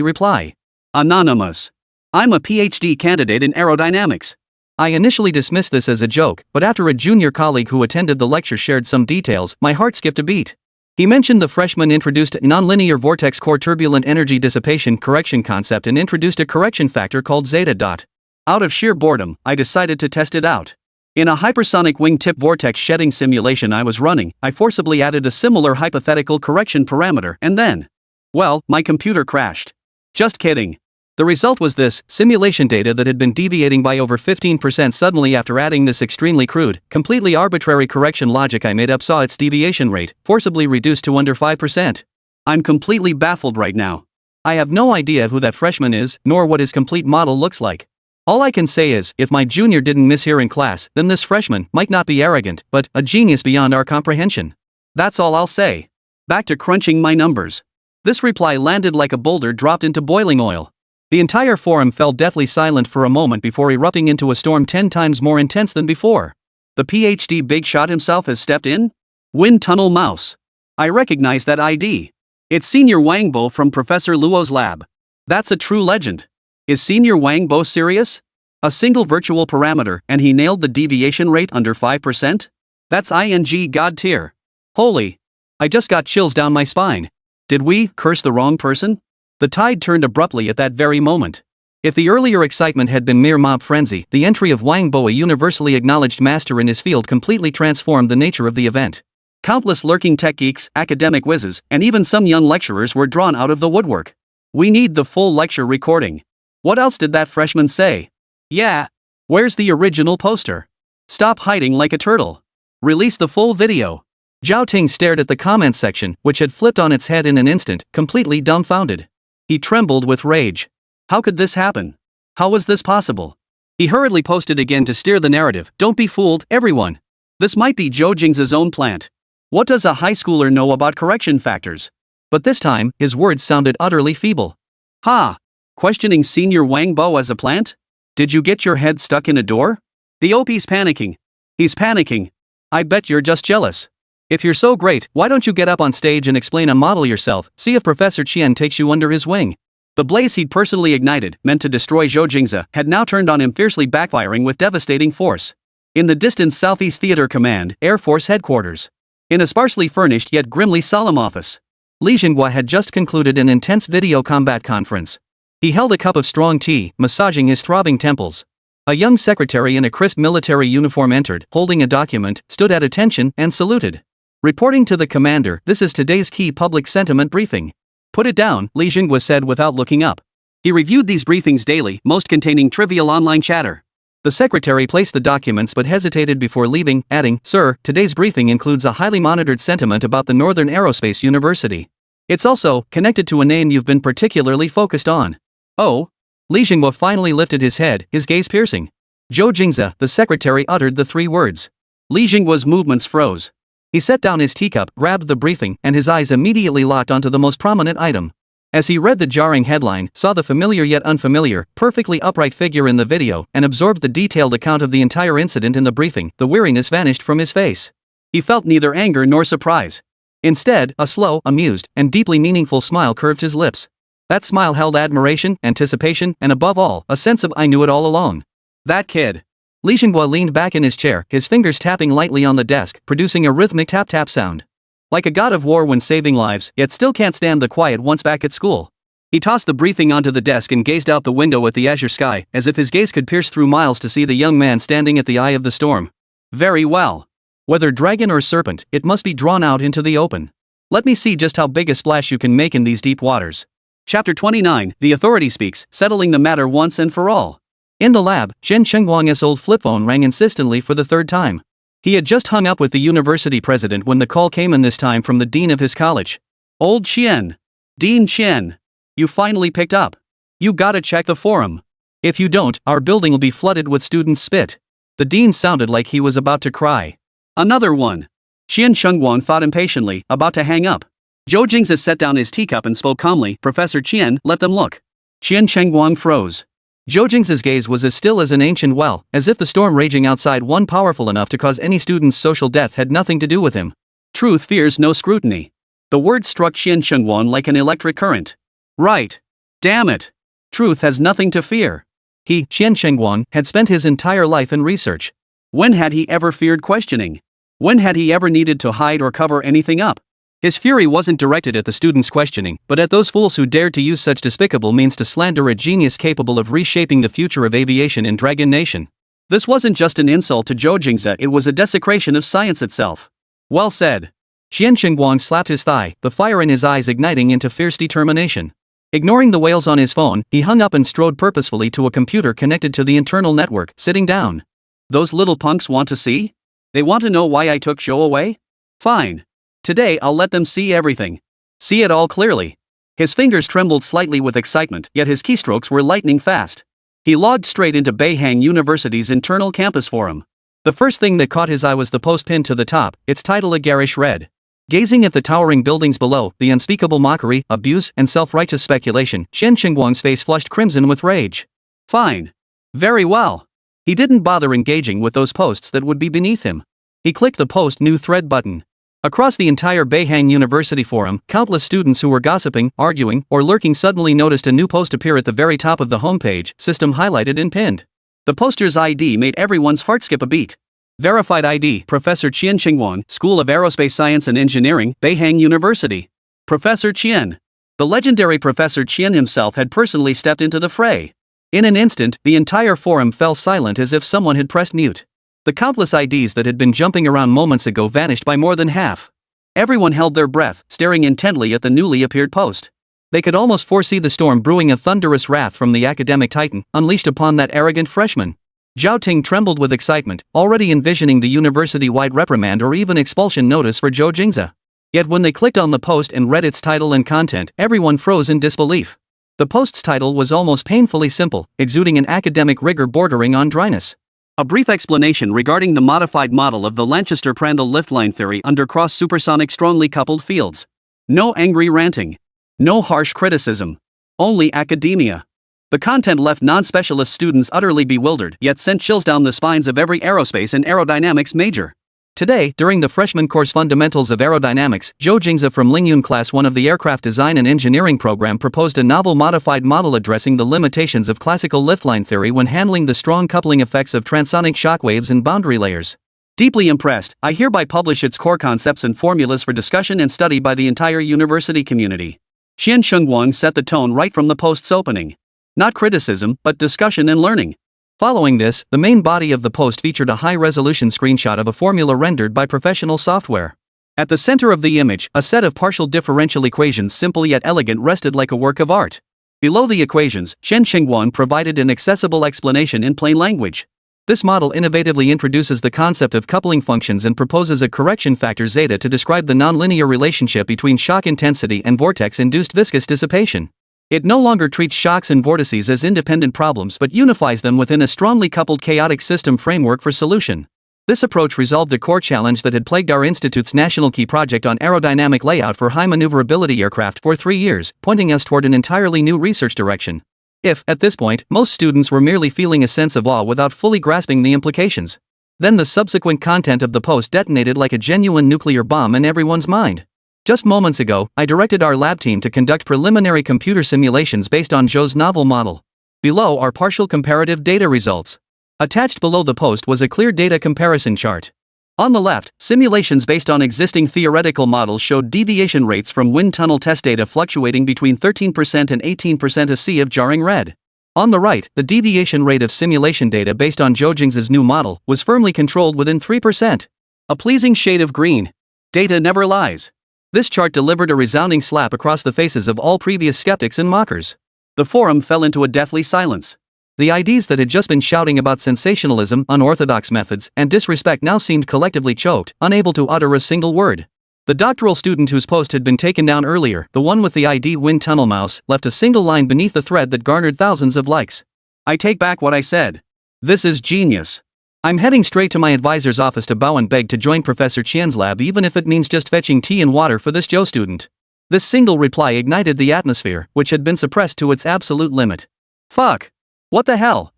reply. Anonymous. I'm a PhD candidate in aerodynamics. I initially dismissed this as a joke, but after a junior colleague who attended the lecture shared some details, my heart skipped a beat. He mentioned the freshman introduced a nonlinear vortex core turbulent energy dissipation correction concept and introduced a correction factor called zeta dot. Out of sheer boredom, I decided to test it out. In a hypersonic wingtip vortex shedding simulation I was running, I forcibly added a similar hypothetical correction parameter and then, well, my computer crashed. Just kidding. The result was this: simulation data that had been deviating by over 15% suddenly after adding this extremely crude, completely arbitrary correction logic I made up saw its deviation rate forcibly reduced to under 5%. I'm completely baffled right now. I have no idea who that freshman is, nor what his complete model looks like. All I can say is, if my junior didn't mishear in class, then this freshman might not be arrogant, but a genius beyond our comprehension. That's all I'll say. Back to crunching my numbers. This reply landed like a boulder dropped into boiling oil. The entire forum fell deathly silent for a moment before erupting into a storm 10 times more intense than before. The PhD big shot himself has stepped in? Wind Tunnel Mouse. I recognize that ID. It's Senior Wang Bo from Professor Luo's lab. That's a true legend. Is Senior Wang Bo serious? A single virtual parameter, and he nailed the deviation rate under 5%? That's ING God tier. Holy. I just got chills down my spine. Did we curse the wrong person? The tide turned abruptly at that very moment. If the earlier excitement had been mere mob frenzy, the entry of Wang Bo, a universally acknowledged master in his field, completely transformed the nature of the event. Countless lurking tech geeks, academic whizzes, and even some young lecturers were drawn out of the woodwork. We need the full lecture recording. What else did that freshman say? Yeah. Where's the original poster? Stop hiding like a turtle. Release the full video. Zhao Ting stared at the comments section, which had flipped on its head in an instant, completely dumbfounded. He trembled with rage. How could this happen? How was this possible? He hurriedly posted again to steer the narrative. Don't be fooled, everyone. This might be Zhou Jingze's own plant. What does a high schooler know about correction factors? But this time, his words sounded utterly feeble. Ha! Questioning Senior Wang Bo as a plant? Did you get your head stuck in a door? The OP's panicking. He's panicking. I bet you're just jealous. If you're so great, why don't you get up on stage and explain a model yourself, see if Professor Qian takes you under his wing. The blaze he'd personally ignited, meant to destroy Zhou Jingze, had now turned on him, fiercely backfiring with devastating force. In the distant Southeast Theater Command, Air Force Headquarters. In a sparsely furnished yet grimly solemn office. Li Jinghua had just concluded an intense video combat conference. He held a cup of strong tea, massaging his throbbing temples. A young secretary in a crisp military uniform entered, holding a document, stood at attention, and saluted. Reporting to the commander, this is today's key public sentiment briefing. Put it down, Li Jinghua said without looking up. He reviewed these briefings daily, most containing trivial online chatter. The secretary placed the documents but hesitated before leaving, adding, Sir, today's briefing includes a highly monitored sentiment about the Northern Aerospace University. It's also connected to a name you've been particularly focused on. Oh? Li Jinghua finally lifted his head, his gaze piercing. Zhou Jingze, the secretary uttered the three words. Li Jinghua's movements froze. He set down his teacup, grabbed the briefing, and his eyes immediately locked onto the most prominent item. As he read the jarring headline, saw the familiar yet unfamiliar, perfectly upright figure in the video, and absorbed the detailed account of the entire incident in the briefing, the weariness vanished from his face. He felt neither anger nor surprise. Instead, a slow, amused, and deeply meaningful smile curved his lips. That smile held admiration, anticipation, and above all, a sense of "I knew it all along." That kid. Li Xinghua leaned back in his chair, his fingers tapping lightly on the desk, producing a rhythmic tap-tap sound. Like a god of war when saving lives, yet still can't stand the quiet once back at school. He tossed the briefing onto the desk and gazed out the window at the azure sky, as if his gaze could pierce through miles to see the young man standing at the eye of the storm. Very well. Whether dragon or serpent, it must be drawn out into the open. Let me see just how big a splash you can make in these deep waters. Chapter 29, The Authority Speaks, settling the matter once and for all. In the lab, Zhen Chengguang's old flip phone rang insistently for the third time. He had just hung up with the university president when the call came in, this time from the dean of his college. Old Qian. Dean Qian. You finally picked up. You gotta check the forum. If you don't, our building will be flooded with students' spit. The dean sounded like he was about to cry. Another one. Qian Chengguang thought impatiently, about to hang up. Zhou Jingze set down his teacup and spoke calmly, Professor Qian, let them look. Qian Chengguang froze. Zhou Jingze's gaze was as still as an ancient well, as if the storm raging outside one powerful enough to cause any student's social death had nothing to do with him. Truth fears no scrutiny. The words struck Qian Chengguang like an electric current. Right. Damn it. Truth has nothing to fear. He, Qian Chengguang, had spent his entire life in research. When had he ever feared questioning? When had he ever needed to hide or cover anything up? His fury wasn't directed at the students' questioning, but at those fools who dared to use such despicable means to slander a genius capable of reshaping the future of aviation in Dragon Nation. This wasn't just an insult to Zhou Jingze, it was a desecration of science itself. Well said. Qian Chengguang slapped his thigh, the fire in his eyes igniting into fierce determination. Ignoring the wails on his phone, he hung up and strode purposefully to a computer connected to the internal network, sitting down. Those little punks want to see? They want to know why I took Zhou away? Fine. Today I'll let them see everything. See it all clearly. His fingers trembled slightly with excitement, yet his keystrokes were lightning fast. He logged straight into Beihang University's internal campus forum. The first thing that caught his eye was the post pinned to the top, its title a garish red. Gazing at the towering buildings below, the unspeakable mockery, abuse, and self-righteous speculation, Qian Chengguang's face flushed crimson with rage. Fine. Very well. He didn't bother engaging with those posts that would be beneath him. He clicked the Post New Thread button. Across the entire Beihang University forum, countless students who were gossiping, arguing, or lurking suddenly noticed a new post appear at the very top of the homepage, system highlighted and pinned. The poster's ID made everyone's heart skip a beat. Verified ID, Professor Qian Chengguang, School of Aerospace Science and Engineering, Beihang University. Professor Qian. The legendary Professor Qian himself had personally stepped into the fray. In an instant, the entire forum fell silent as if someone had pressed mute. The countless IDs that had been jumping around moments ago vanished by more than half. Everyone held their breath, staring intently at the newly appeared post. They could almost foresee the storm brewing, a thunderous wrath from the academic titan, unleashed upon that arrogant freshman. Zhao Ting trembled with excitement, already envisioning the university-wide reprimand or even expulsion notice for Zhou Jingze. Yet when they clicked on the post and read its title and content, everyone froze in disbelief. The post's title was almost painfully simple, exuding an academic rigor bordering on dryness. A brief explanation regarding the modified model of the Lanchester-Prandtl liftline theory under cross-supersonic strongly coupled fields. No angry ranting. No harsh criticism. Only academia. The content left non-specialist students utterly bewildered, yet sent chills down the spines of every aerospace and aerodynamics major. Today, during the freshman course Fundamentals of Aerodynamics, Zhou Jingze from Lingyun Class 1 of the Aircraft Design and Engineering program proposed a novel modified model addressing the limitations of classical liftline theory when handling the strong coupling effects of transonic shock waves and boundary layers. Deeply impressed, I hereby publish its core concepts and formulas for discussion and study by the entire university community. Qian Chengguang set the tone right from the post's opening. Not criticism, but discussion and learning. Following this, the main body of the post featured a high-resolution screenshot of a formula rendered by professional software. At the center of the image, a set of partial differential equations, simple yet elegant, rested like a work of art. Below the equations, Qian Chengguang provided an accessible explanation in plain language. This model innovatively introduces the concept of coupling functions and proposes a correction factor zeta to describe the nonlinear relationship between shock intensity and vortex-induced viscous dissipation. It no longer treats shocks and vortices as independent problems but unifies them within a strongly coupled chaotic system framework for solution. This approach resolved a core challenge that had plagued our institute's national key project on aerodynamic layout for high maneuverability aircraft for 3 years, pointing us toward an entirely new research direction. If, at this point, most students were merely feeling a sense of awe without fully grasping the implications, then the subsequent content of the post detonated like a genuine nuclear bomb in everyone's mind. Just moments ago, I directed our lab team to conduct preliminary computer simulations based on Zhou's novel model. Below are partial comparative data results. Attached below the post was a clear data comparison chart. On the left, simulations based on existing theoretical models showed deviation rates from wind tunnel test data fluctuating between 13% and 18%, a sea of jarring red. On the right, the deviation rate of simulation data based on Zhou Jingze's new model was firmly controlled within 3%. A pleasing shade of green. Data never lies. This chart delivered a resounding slap across the faces of all previous skeptics and mockers. The forum fell into a deathly silence. The IDs that had just been shouting about sensationalism, unorthodox methods, and disrespect now seemed collectively choked, unable to utter a single word. The doctoral student whose post had been taken down earlier, the one with the ID wind tunnel mouse, left a single line beneath the thread that garnered thousands of likes. I take back what I said. This is genius. I'm heading straight to my advisor's office to bow and beg to join Professor Qian's lab, even if it means just fetching tea and water for this Zhou student. This single reply ignited the atmosphere, which had been suppressed to its absolute limit. Fuck. What the hell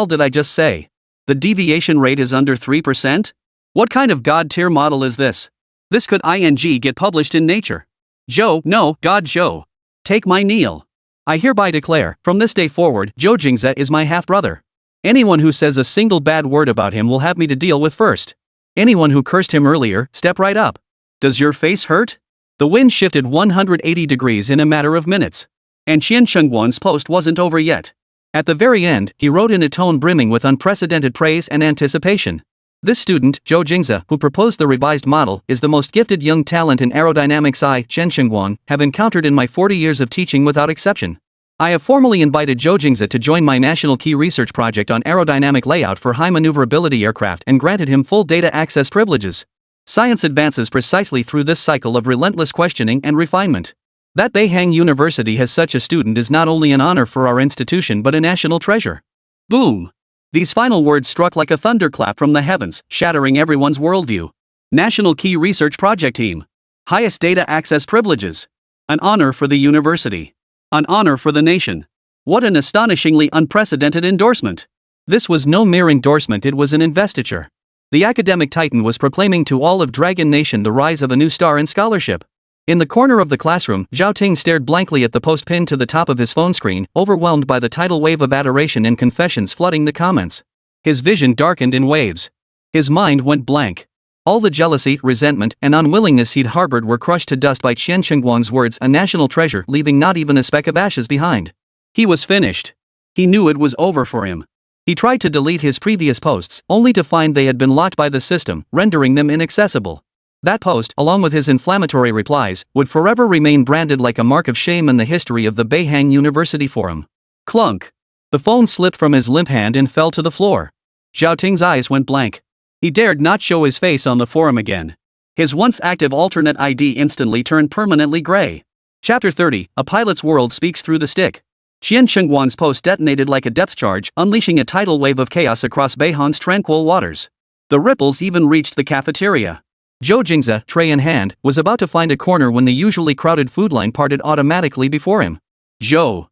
did I just say? The deviation rate is under 3%? What kind of god-tier model is this? This could get published in Nature. Zhou, no, God Zhou. Take my kneel. I hereby declare, from this day forward, Zhou Jingze is my half-brother. Anyone who says a single bad word about him will have me to deal with first. Anyone who cursed him earlier, step right up. Does your face hurt? The wind shifted 180 degrees in a matter of minutes. And Qian Chengguan's post wasn't over yet. At the very end, he wrote in a tone brimming with unprecedented praise and anticipation. This student, Zhou Jingze, who proposed the revised model, is the most gifted young talent in aerodynamics I, Qian Chengguan, have encountered in my 40 years of teaching without exception. I have formally invited Zhou Jingze to join my national key research project on aerodynamic layout for high maneuverability aircraft and granted him full data access privileges. Science advances precisely through this cycle of relentless questioning and refinement. That Beihang University has such a student is not only an honor for our institution but a national treasure. Boom! These final words struck like a thunderclap from the heavens, shattering everyone's worldview. National Key Research Project Team. Highest data access privileges. An honor for the university. An honor for the nation. What an astonishingly unprecedented endorsement. This was no mere endorsement, it was an investiture. The academic titan was proclaiming to all of Dragon Nation the rise of a new star in scholarship. In the corner of the classroom, Zhao Ting stared blankly at the post pinned to the top of his phone screen, overwhelmed by the tidal wave of adoration and confessions flooding the comments. His vision darkened in waves. His mind went blank. All the jealousy, resentment, and unwillingness he'd harbored were crushed to dust by Qian Chengguan's words, a national treasure, leaving not even a speck of ashes behind. He was finished. He knew it was over for him. He tried to delete his previous posts, only to find they had been locked by the system, rendering them inaccessible. That post, along with his inflammatory replies, would forever remain branded like a mark of shame in the history of the Beihang University Forum. Clunk! The phone slipped from his limp hand and fell to the floor. Zhao Ting's eyes went blank. He dared not show his face on the forum again. His once active alternate ID instantly turned permanently gray. Chapter 30, A Pilot's World Speaks Through the Stick. Qian Chengguan's post detonated like a depth charge, unleashing a tidal wave of chaos across Beihang's tranquil waters. The ripples even reached the cafeteria. Zhou Jingze, tray in hand, was about to find a corner when the usually crowded food line parted automatically before him. Zhou,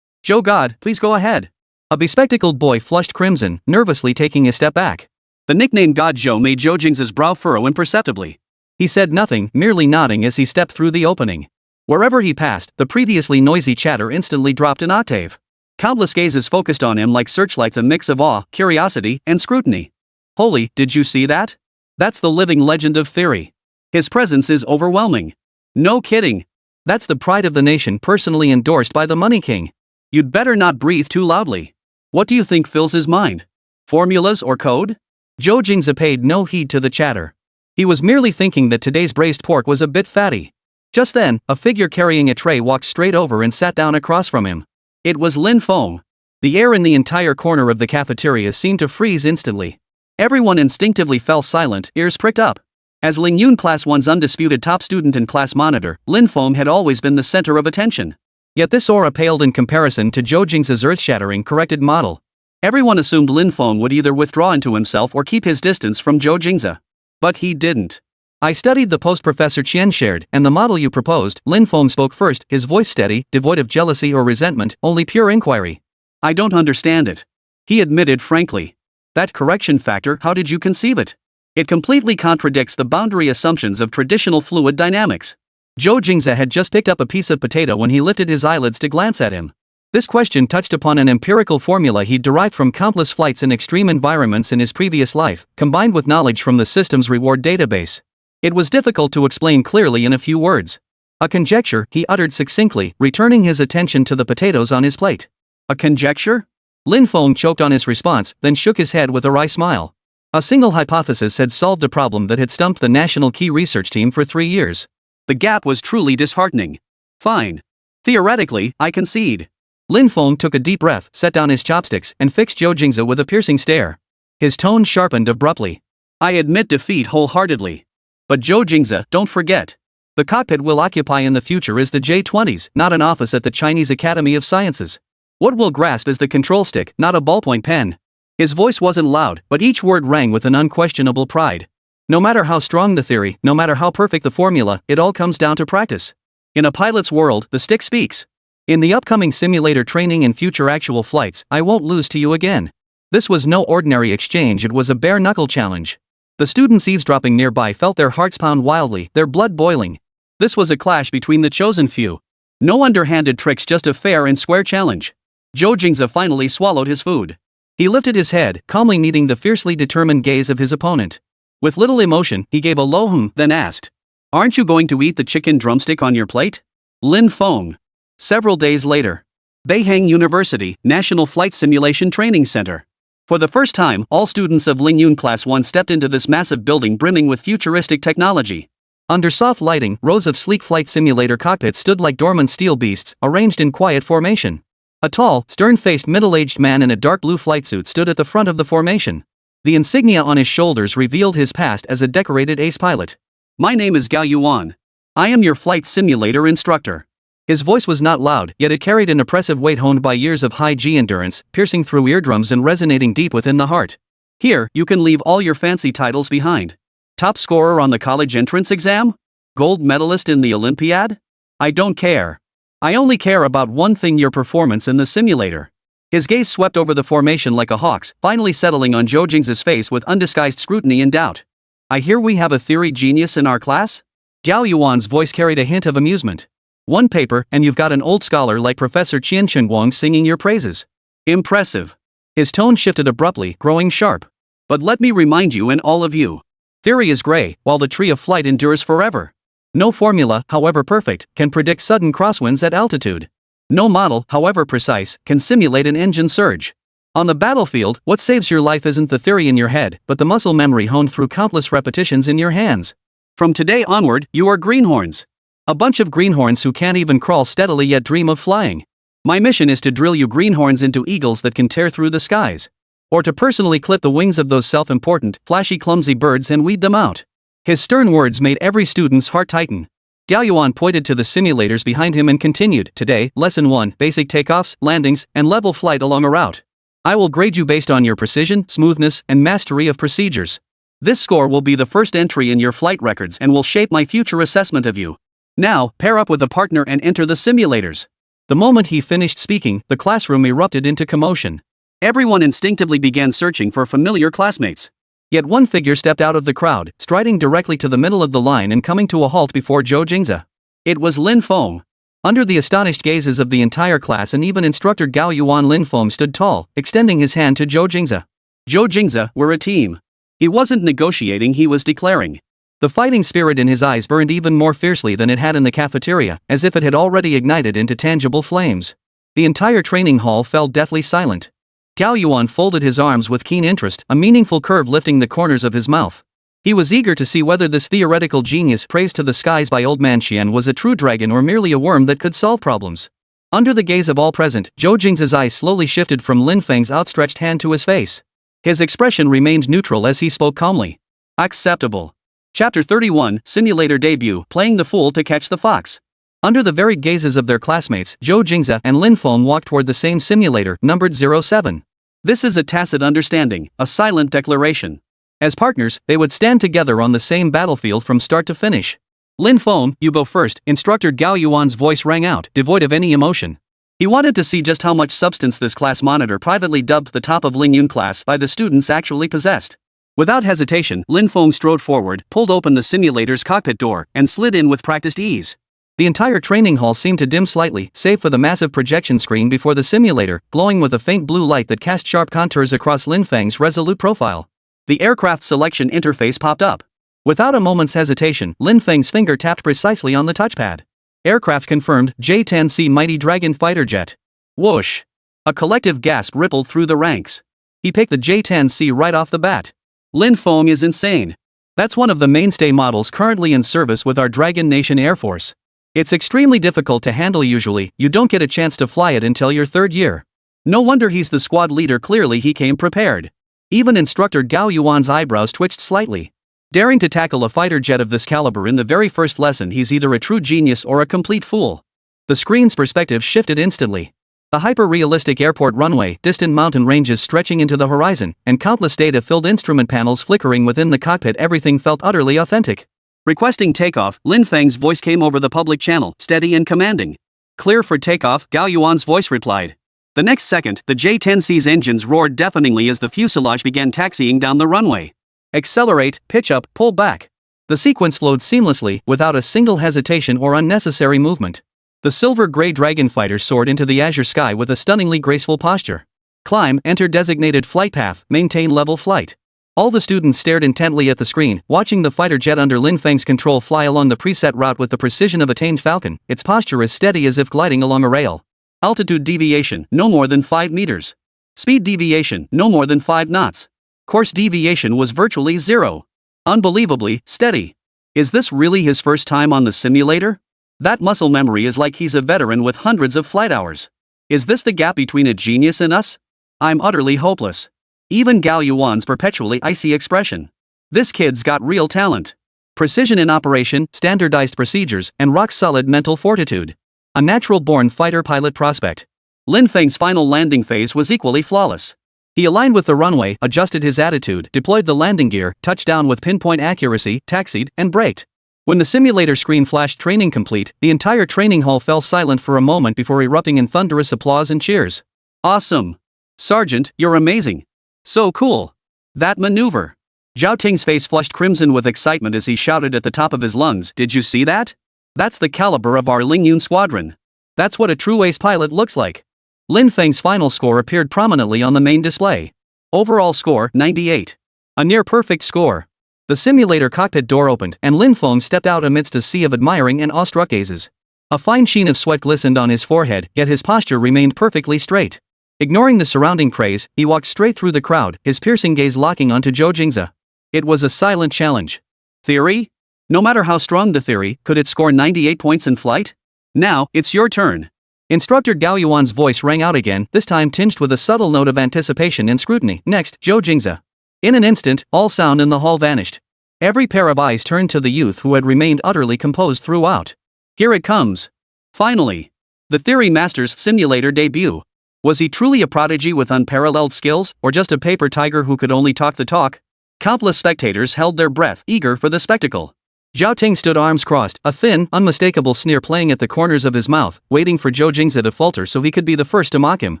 God, please go ahead. A bespectacled boy flushed crimson, nervously taking a step back. The nickname God Zhou made Zhou Jingze's brow furrow imperceptibly. He said nothing, merely nodding as he stepped through the opening. Wherever he passed, the previously noisy chatter instantly dropped an octave. Countless gazes focused on him like searchlights, a mix of awe, curiosity, and scrutiny. Holy, did you see that? That's the living legend of theory. His presence is overwhelming. No kidding. That's the pride of the nation, personally endorsed by the Money King. You'd better not breathe too loudly. What do you think fills his mind? Formulas or code? Zhou Jingze paid no heed to the chatter. He was merely thinking that today's braised pork was a bit fatty. Just then, a figure carrying a tray walked straight over and sat down across from him. It was Lin Feng. The air in the entire corner of the cafeteria seemed to freeze instantly. Everyone instinctively fell silent, ears pricked up. As Ling Yun Class 1's undisputed top student and class monitor, Lin Feng had always been the center of attention. Yet this aura paled in comparison to Zhou Jingze's earth-shattering corrected model. Everyone assumed Lin Feng would either withdraw into himself or keep his distance from Zhou Jingze. But he didn't. I studied the post Professor Qian shared, and the model you proposed. Lin Feng spoke first, his voice steady, devoid of jealousy or resentment, only pure inquiry. I don't understand it. He admitted frankly. That correction factor, how did you conceive it? It completely contradicts the boundary assumptions of traditional fluid dynamics. Zhou Jingze had just picked up a piece of potato when he lifted his eyelids to glance at him. This question touched upon an empirical formula he'd derived from countless flights in extreme environments in his previous life, combined with knowledge from the system's reward database. It was difficult to explain clearly in a few words. A conjecture, he uttered succinctly, returning his attention to the potatoes on his plate. A conjecture? Lin Feng choked on his response, then shook his head with a wry smile. A single hypothesis had solved a problem that had stumped the National Key Research Team for 3 years. The gap was truly disheartening. Fine. Theoretically, I concede. Lin Feng took a deep breath, set down his chopsticks, and fixed Zhou Jingze with a piercing stare. His tone sharpened abruptly. I admit defeat wholeheartedly. But Zhou Jingze, don't forget. The cockpit we'll occupy in the future is the J-20s, not an office at the Chinese Academy of Sciences. What we'll grasp is the control stick, not a ballpoint pen. His voice wasn't loud, but each word rang with an unquestionable pride. No matter how strong the theory, no matter how perfect the formula, it all comes down to practice. In a pilot's world, the stick speaks. In the upcoming simulator training and future actual flights, I won't lose to you again. This was no ordinary exchange, it was a bare-knuckle challenge. The students eavesdropping nearby felt their hearts pound wildly, their blood boiling. This was a clash between the chosen few. No underhanded tricks, just a fair and square challenge. Zhou Jingze finally swallowed his food. He lifted his head, calmly meeting the fiercely determined gaze of his opponent. With little emotion, he gave a low hum, then asked, "Aren't you going to eat the chicken drumstick on your plate?" Lin Feng. Several days later. Beihang University, National Flight Simulation Training Center. For the first time, all students of Lingyun Class 1 stepped into this massive building brimming with futuristic technology. Under soft lighting, rows of sleek flight simulator cockpits stood like dormant steel beasts, arranged in quiet formation. A tall, stern-faced middle-aged man in a dark blue flight suit stood at the front of the formation. The insignia on his shoulders revealed his past as a decorated ace pilot. My name is Gao Yuan. I am your flight simulator instructor. His voice was not loud, yet it carried an oppressive weight honed by years of high G endurance, piercing through eardrums and resonating deep within the heart. Here, you can leave all your fancy titles behind. Top scorer on the college entrance exam? Gold medalist in the Olympiad? I don't care. I only care about one thing: your performance in the simulator. His gaze swept over the formation like a hawk's, finally settling on Zhou Jingze's face with undisguised scrutiny and doubt. I hear we have a theory genius in our class? Gao Yuan's voice carried a hint of amusement. One paper, and you've got an old scholar like Professor Qian Chenguang singing your praises. Impressive. His tone shifted abruptly, growing sharp. But let me remind you, and all of you. Theory is gray, while the tree of flight endures forever. No formula, however perfect, can predict sudden crosswinds at altitude. No model, however precise, can simulate an engine surge. On the battlefield, what saves your life isn't the theory in your head, but the muscle memory honed through countless repetitions in your hands. From today onward, you are greenhorns. A bunch of greenhorns who can't even crawl steadily yet dream of flying. My mission is to drill you greenhorns into eagles that can tear through the skies. Or to personally clip the wings of those self-important, flashy, clumsy birds and weed them out. His stern words made every student's heart tighten. Gao Yuan pointed to the simulators behind him and continued, Today, Lesson 1, basic takeoffs, landings, and level flight along a route. I will grade you based on your precision, smoothness, and mastery of procedures. This score will be the first entry in your flight records and will shape my future assessment of you. Now, pair up with a partner and enter the simulators. The moment he finished speaking, the classroom erupted into commotion. Everyone instinctively began searching for familiar classmates. Yet one figure stepped out of the crowd, striding directly to the middle of the line and coming to a halt before Zhou Jingze. It was Lin Feng. Under the astonished gazes of the entire class and even instructor Gao Yuan, Lin Feng stood tall, extending his hand to Zhou Jingze. Zhou Jingze, we're a team. He wasn't negotiating, he was declaring. The fighting spirit in his eyes burned even more fiercely than it had in the cafeteria, as if it had already ignited into tangible flames. The entire training hall fell deathly silent. Gao Yuan folded his arms with keen interest, a meaningful curve lifting the corners of his mouth. He was eager to see whether this theoretical genius praised to the skies by old man Qian was a true dragon or merely a worm that could solve problems. Under the gaze of all present, Zhou Jingze's eyes slowly shifted from Lin Feng's outstretched hand to his face. His expression remained neutral as he spoke calmly. Acceptable. Chapter 31, Simulator Debut, Playing the Fool to Catch the Fox. Under the varied gazes of their classmates, Zhou Jingze and Lin Feng walked toward the same simulator, numbered 07. This is a tacit understanding, a silent declaration. As partners, they would stand together on the same battlefield from start to finish. Lin Feng, you go first, instructor Gao Yuan's voice rang out, devoid of any emotion. He wanted to see just how much substance this class monitor, privately dubbed the top of Lingyun class, by the students actually possessed. Without hesitation, Lin Feng strode forward, pulled open the simulator's cockpit door, and slid in with practiced ease. The entire training hall seemed to dim slightly, save for the massive projection screen before the simulator, glowing with a faint blue light that cast sharp contours across Lin Feng's resolute profile. The aircraft selection interface popped up. Without a moment's hesitation, Lin Feng's finger tapped precisely on the touchpad. Aircraft confirmed, J-10C Mighty Dragon fighter jet. Whoosh! A collective gasp rippled through the ranks. He picked the J-10C right off the bat. Lin Feng is insane. That's one of the mainstay models currently in service with our Dragon Nation Air Force. It's extremely difficult to handle usually, you don't get a chance to fly it until your third year. No wonder he's the squad leader, clearly he came prepared. Even instructor Gao Yuan's eyebrows twitched slightly. Daring to tackle a fighter jet of this caliber in the very first lesson, he's either a true genius or a complete fool. The screen's perspective shifted instantly. A hyper-realistic airport runway, distant mountain ranges stretching into the horizon, and countless data-filled instrument panels flickering within the cockpit, everything felt utterly authentic. Requesting takeoff, Lin Feng's voice came over the public channel, steady and commanding. Clear for takeoff, Gao Yuan's voice replied. The next second, the J-10C's engines roared deafeningly as the fuselage began taxiing down the runway. Accelerate, pitch up, pull back. The sequence flowed seamlessly, without a single hesitation or unnecessary movement. The silver-gray dragon fighter soared into the azure sky with a stunningly graceful posture. Climb, enter designated flight path, maintain level flight. All the students stared intently at the screen, watching the fighter jet under Lin Feng's control fly along the preset route with the precision of a tamed falcon, its posture as steady as if gliding along a rail. Altitude deviation, no more than 5 meters. Speed deviation, no more than 5 knots. Course deviation was virtually zero. Unbelievably steady. Is this really his first time on the simulator? That muscle memory is like he's a veteran with hundreds of flight hours. Is this the gap between a genius and us? I'm utterly hopeless. Even Gao Yuan's perpetually icy expression. This kid's got real talent. Precision in operation, standardized procedures, and rock-solid mental fortitude. A natural-born fighter pilot prospect. Lin Feng's final landing phase was equally flawless. He aligned with the runway, adjusted his attitude, deployed the landing gear, touched down with pinpoint accuracy, taxied, and braked. When the simulator screen flashed training complete, the entire training hall fell silent for a moment before erupting in thunderous applause and cheers. Awesome! Sergeant, you're amazing! So cool! That maneuver! Zhao Ting's face flushed crimson with excitement as he shouted at the top of his lungs, "Did you see that? That's the caliber of our Lingyun squadron. That's what a true ace pilot looks like." Lin Feng's final score appeared prominently on the main display. Overall score, 98. A near-perfect score. The simulator cockpit door opened, and Lin Feng stepped out amidst a sea of admiring and awestruck gazes. A fine sheen of sweat glistened on his forehead, yet his posture remained perfectly straight. Ignoring the surrounding praise, he walked straight through the crowd, his piercing gaze locking onto Zhou Jingze. It was a silent challenge. Theory? No matter how strong the theory, could it score 98 points in flight? Now, it's your turn. Instructor Gao Yuan's voice rang out again, this time tinged with a subtle note of anticipation and scrutiny. Next, Zhou Jingze. In an instant, all sound in the hall vanished. Every pair of eyes turned to the youth who had remained utterly composed throughout. Here it comes. Finally. The Theory Master's simulator debut. Was he truly a prodigy with unparalleled skills, or just a paper tiger who could only talk the talk? Countless spectators held their breath, eager for the spectacle. Zhao Ting stood arms crossed, a thin, unmistakable sneer playing at the corners of his mouth, waiting for Zhou Jingze to falter so he could be the first to mock him.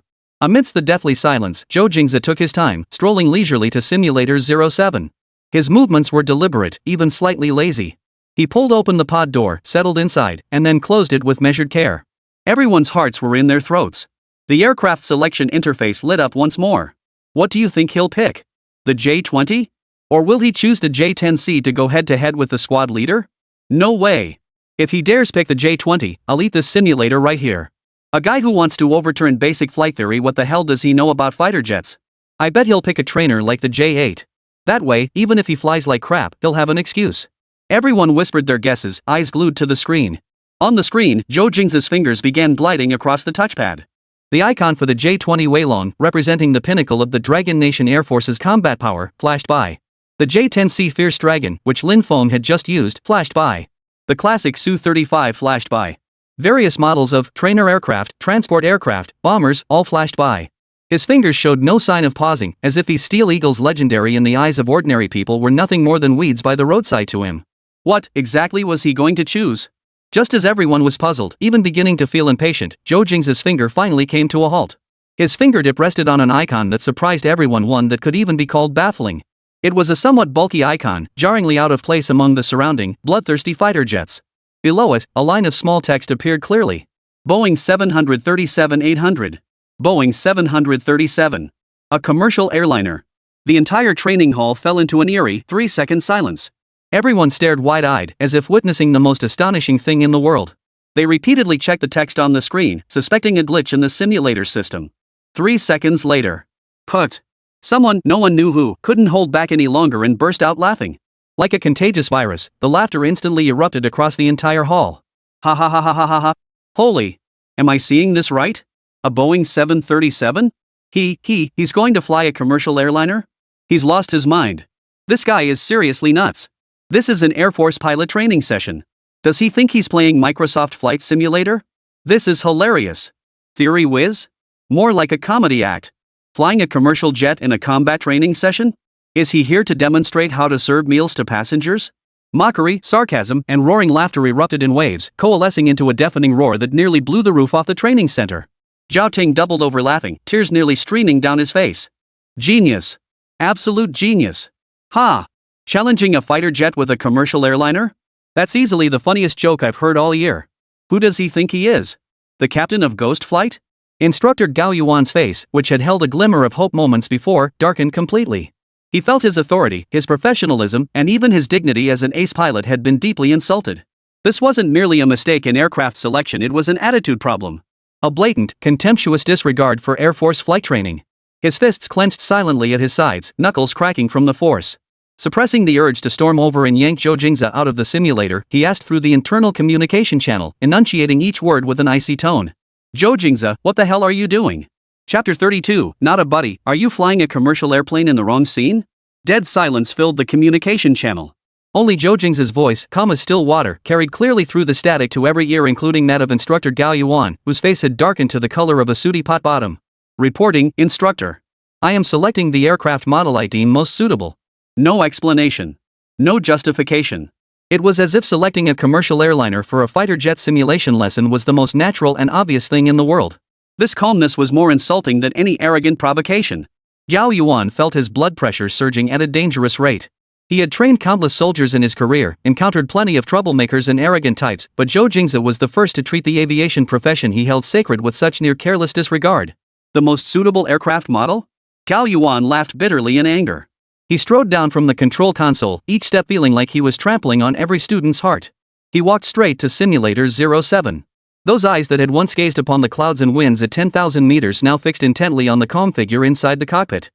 Amidst the deathly silence, Zhou Jingze took his time, strolling leisurely to Simulator 07. His movements were deliberate, even slightly lazy. He pulled open the pod door, settled inside, and then closed it with measured care. Everyone's hearts were in their throats. The aircraft selection interface lit up once more. What do you think he'll pick? The J-20? Or will he choose the J-10C to go head-to-head with the squad leader? No way. If he dares pick the J-20, I'll eat this simulator right here. A guy who wants to overturn basic flight theory, what the hell does he know about fighter jets? I bet he'll pick a trainer like the J-8. That way, even if he flies like crap, he'll have an excuse. Everyone whispered their guesses, eyes glued to the screen. On the screen, Zhou Jingze's fingers began gliding across the touchpad. The icon for the J-20 Weilong, representing the pinnacle of the Dragon Nation Air Force's combat power, flashed by. The J-10C Fierce Dragon, which Lin Feng had just used, flashed by. The classic Su-35 flashed by. Various models of trainer aircraft, transport aircraft, bombers, all flashed by. His fingers showed no sign of pausing, as if these Steel Eagles, legendary in the eyes of ordinary people, were nothing more than weeds by the roadside to him. What, exactly, was he going to choose? Just as everyone was puzzled, even beginning to feel impatient, Zhou Jingze's finger finally came to a halt. His fingertip rested on an icon that surprised everyone, one that could even be called baffling. It was a somewhat bulky icon, jarringly out of place among the surrounding, bloodthirsty fighter jets. Below it, a line of small text appeared clearly. Boeing 737-800. Boeing 737. A commercial airliner. The entire training hall fell into an eerie 3-second silence. Everyone stared wide-eyed, as if witnessing the most astonishing thing in the world. They repeatedly checked the text on the screen, suspecting a glitch in the simulator system. 3 seconds later. Put. Someone, no one knew who, couldn't hold back any longer and burst out laughing. Like a contagious virus, the laughter instantly erupted across the entire hall. Ha ha ha ha ha ha ha. Holy. Am I seeing this right? A Boeing 737? He's going to fly a commercial airliner? He's lost his mind. This guy is seriously nuts. This is an Air Force pilot training session. Does he think he's playing Microsoft Flight Simulator? This is hilarious. Theory whiz? More like a comedy act. Flying a commercial jet in a combat training session? Is he here to demonstrate how to serve meals to passengers? Mockery, sarcasm, and roaring laughter erupted in waves, coalescing into a deafening roar that nearly blew the roof off the training center. Zhou Ting doubled over laughing, tears nearly streaming down his face. Genius. Absolute genius. Ha! Challenging a fighter jet with a commercial airliner? That's easily the funniest joke I've heard all year. Who does he think he is? The captain of Ghost Flight? Instructor Gao Yuan's face, which had held a glimmer of hope moments before, darkened completely. He felt his authority, his professionalism, and even his dignity as an ace pilot had been deeply insulted. This wasn't merely a mistake in aircraft selection, it was an attitude problem. A blatant, contemptuous disregard for Air Force flight training. His fists clenched silently at his sides, knuckles cracking from the force. Suppressing the urge to storm over and yank Zhou Jingze out of the simulator, he asked through the internal communication channel, enunciating each word with an icy tone. Zhou Jingze, what the hell are you doing? Chapter 32, Not a Buddy, are you flying a commercial airplane in the wrong scene? Dead silence filled the communication channel. Only Zhou Jingze's voice, calm as still water, carried clearly through the static to every ear, including that of instructor Gao Yuan, whose face had darkened to the color of a sooty pot bottom. Reporting, instructor. I am selecting the aircraft model I deem most suitable. No explanation. No justification. It was as if selecting a commercial airliner for a fighter jet simulation lesson was the most natural and obvious thing in the world. This calmness was more insulting than any arrogant provocation. Gao Yuan felt his blood pressure surging at a dangerous rate. He had trained countless soldiers in his career, encountered plenty of troublemakers and arrogant types, but Zhou Jingze was the first to treat the aviation profession he held sacred with such near careless disregard. The most suitable aircraft model? Gao Yuan laughed bitterly in anger. He strode down from the control console, each step feeling like he was trampling on every student's heart. He walked straight to Simulator 07. Those eyes that had once gazed upon the clouds and winds at 10,000 meters now fixed intently on the calm figure inside the cockpit.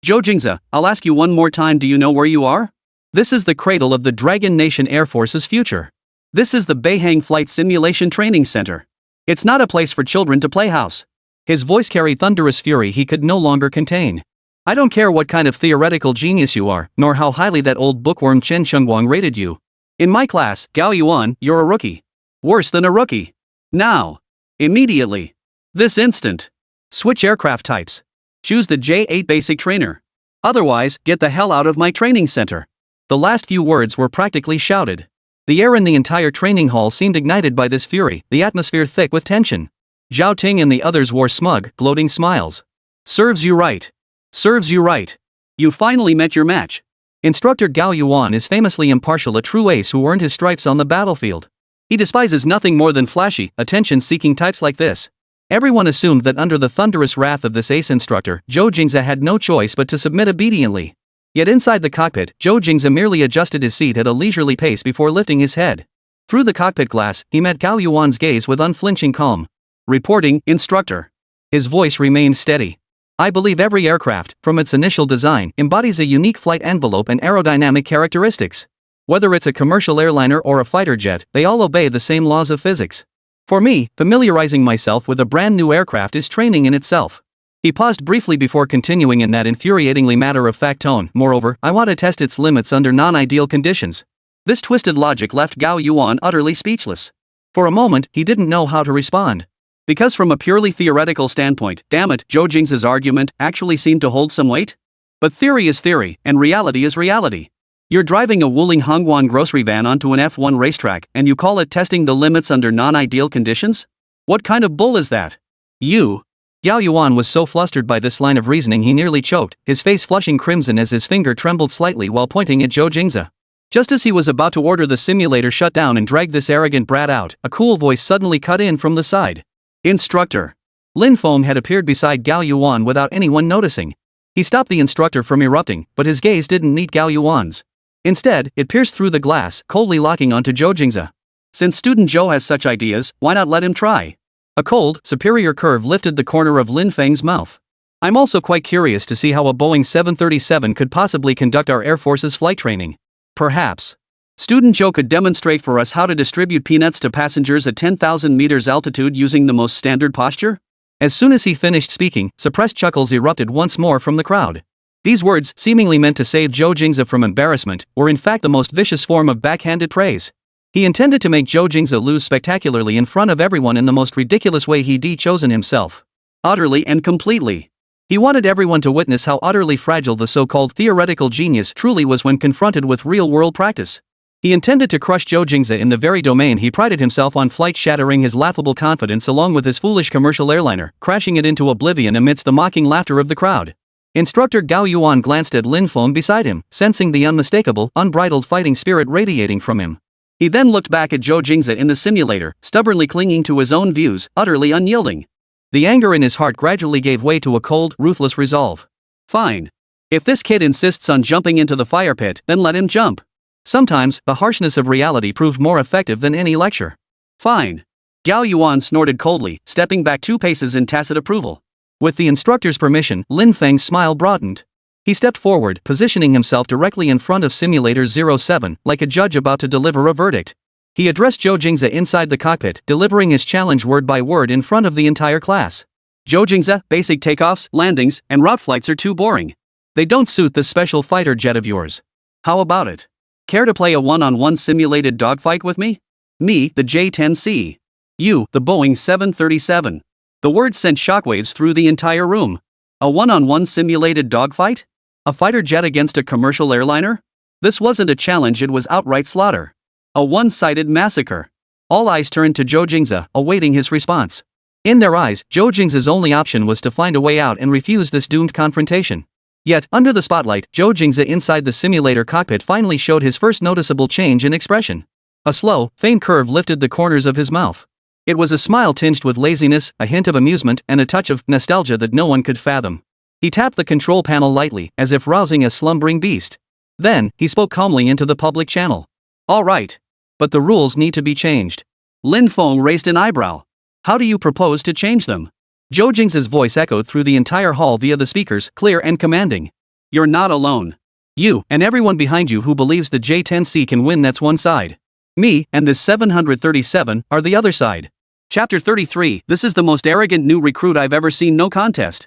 Zhou Jingze, I'll ask you one more time, do you know where you are? This is the cradle of the Dragon Nation Air Force's future. This is the Boeing Flight Simulation Training Center. It's not a place for children to play house. His voice carried thunderous fury he could no longer contain. I don't care what kind of theoretical genius you are, nor how highly that old bookworm Chen Shengguang rated you. In my class, Gao Yuan, you're a rookie. Worse than a rookie. Now. Immediately. This instant. Switch aircraft types. Choose the J8 Basic Trainer. Otherwise, get the hell out of my training center. The last few words were practically shouted. The air in the entire training hall seemed ignited by this fury, the atmosphere thick with tension. Zhou Ting and the others wore smug, gloating smiles. Serves you right. Serves you right. You finally met your match. Instructor Gao Yuan is famously impartial, a true ace who earned his stripes on the battlefield. He despises nothing more than flashy, attention-seeking types like this. Everyone assumed that under the thunderous wrath of this ace instructor, Zhou Jingze had no choice but to submit obediently. Yet inside the cockpit, Zhou Jingze merely adjusted his seat at a leisurely pace before lifting his head. Through the cockpit glass, he met Gao Yuan's gaze with unflinching calm. Reporting, instructor. His voice remained steady. I believe every aircraft, from its initial design, embodies a unique flight envelope and aerodynamic characteristics. Whether it's a commercial airliner or a fighter jet, they all obey the same laws of physics. For me, familiarizing myself with a brand new aircraft is training in itself. He paused briefly before continuing in that infuriatingly matter-of-fact tone. Moreover, I want to test its limits under non-ideal conditions. This twisted logic left Gao Yuan utterly speechless. For a moment, he didn't know how to respond. Because from a purely theoretical standpoint, damn it, Zhou Jingze's argument actually seemed to hold some weight. But theory is theory, and reality is reality. You're driving a Wuling Hongguan grocery van onto an F1 racetrack, and you call it testing the limits under non-ideal conditions? What kind of bull is that? Gao Yuan was so flustered by this line of reasoning he nearly choked, his face flushing crimson as his finger trembled slightly while pointing at Zhou Jingze. Just as he was about to order the simulator shut down and drag this arrogant brat out, a cool voice suddenly cut in from the side. Instructor. Lin Feng had appeared beside Gao Yuan without anyone noticing. He stopped the instructor from erupting, but his gaze didn't meet Gao Yuan's. Instead, it pierced through the glass, coldly locking onto Zhou Jingze. Since student Zhou has such ideas, why not let him try? A cold, superior curve lifted the corner of Lin Feng's mouth. I'm also quite curious to see how a Boeing 737 could possibly conduct our Air Force's flight training. Perhaps student Zhou could demonstrate for us how to distribute peanuts to passengers at 10,000 meters altitude using the most standard posture? As soon as he finished speaking, suppressed chuckles erupted once more from the crowd. These words, seemingly meant to save Zhou Jingze from embarrassment, were in fact the most vicious form of backhanded praise. He intended to make Zhou Jingze lose spectacularly in front of everyone in the most ridiculous way he'd chosen himself. Utterly and completely. He wanted everyone to witness how utterly fragile the so-called theoretical genius truly was when confronted with real-world practice. He intended to crush Zhou Jingze in the very domain he prided himself on, flight, shattering his laughable confidence along with his foolish commercial airliner, crashing it into oblivion amidst the mocking laughter of the crowd. Instructor Gao Yuan glanced at Lin Feng beside him, sensing the unmistakable, unbridled fighting spirit radiating from him. He then looked back at Zhou Jingze in the simulator, stubbornly clinging to his own views, utterly unyielding. The anger in his heart gradually gave way to a cold, ruthless resolve. Fine. If this kid insists on jumping into the fire pit, then let him jump. Sometimes, the harshness of reality proved more effective than any lecture. Fine. Gao Yuan snorted coldly, stepping back 2 paces in tacit approval. With the instructor's permission, Lin Feng's smile broadened. He stepped forward, positioning himself directly in front of Simulator 07, like a judge about to deliver a verdict. He addressed Zhou Jingze inside the cockpit, delivering his challenge word by word in front of the entire class. Zhou Jingze, basic takeoffs, landings, and route flights are too boring. They don't suit the special fighter jet of yours. How about it? Care to play a one-on-one simulated dogfight with me? Me, the J-10C. You, the Boeing 737. The words sent shockwaves through the entire room. A one-on-one simulated dogfight? A fighter jet against a commercial airliner? This wasn't a challenge, it was outright slaughter. A one-sided massacre. All eyes turned to Zhou Jingze, awaiting his response. In their eyes, Zhou Jingze's only option was to find a way out and refuse this doomed confrontation. Yet, under the spotlight, Zhou Jingze inside the simulator cockpit finally showed his first noticeable change in expression. A slow, faint curve lifted the corners of his mouth. It was a smile tinged with laziness, a hint of amusement, and a touch of nostalgia that no one could fathom. He tapped the control panel lightly, as if rousing a slumbering beast. Then, he spoke calmly into the public channel. All right. But the rules need to be changed. Lin Feng raised an eyebrow. How do you propose to change them? Zhou Jingze's voice echoed through the entire hall via the speakers, clear and commanding. You're not alone. You, and everyone behind you who believes the J-10C can win, that's one side. Me, and this 737, are the other side. Chapter 33, this is the most arrogant new recruit I've ever seen, no contest.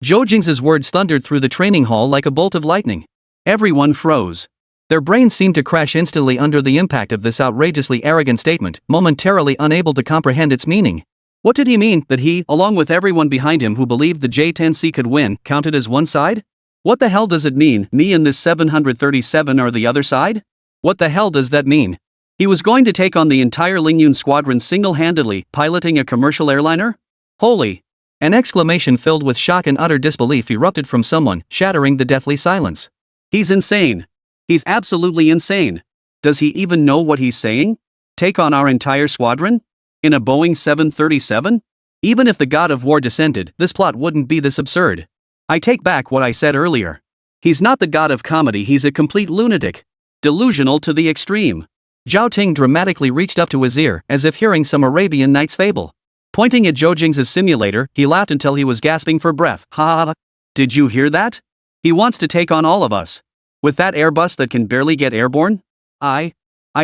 Zhou Jingze's words thundered through the training hall like a bolt of lightning. Everyone froze. Their brains seemed to crash instantly under the impact of this outrageously arrogant statement, momentarily unable to comprehend its meaning. What did he mean, that he, along with everyone behind him who believed the J-10C could win, counted as one side? What the hell does it mean, me and this 737 are the other side? What the hell does that mean? He was going to take on the entire Lingyun squadron single-handedly, piloting a commercial airliner? Holy! An exclamation filled with shock and utter disbelief erupted from someone, shattering the deathly silence. He's insane. He's absolutely insane. Does he even know what he's saying? Take on our entire squadron? In a Boeing 737? Even if the god of war descended, this plot wouldn't be this absurd. I take back what I said earlier. He's not the god of comedy, he's a complete lunatic. Delusional to the extreme. Zhao Ting dramatically reached up to his ear, as if hearing some Arabian Nights fable. Pointing at Zhou Jingze's simulator, he laughed until he was gasping for breath. Ha ha ha. Did you hear that? He wants to take on all of us. With that Airbus that can barely get airborne? I've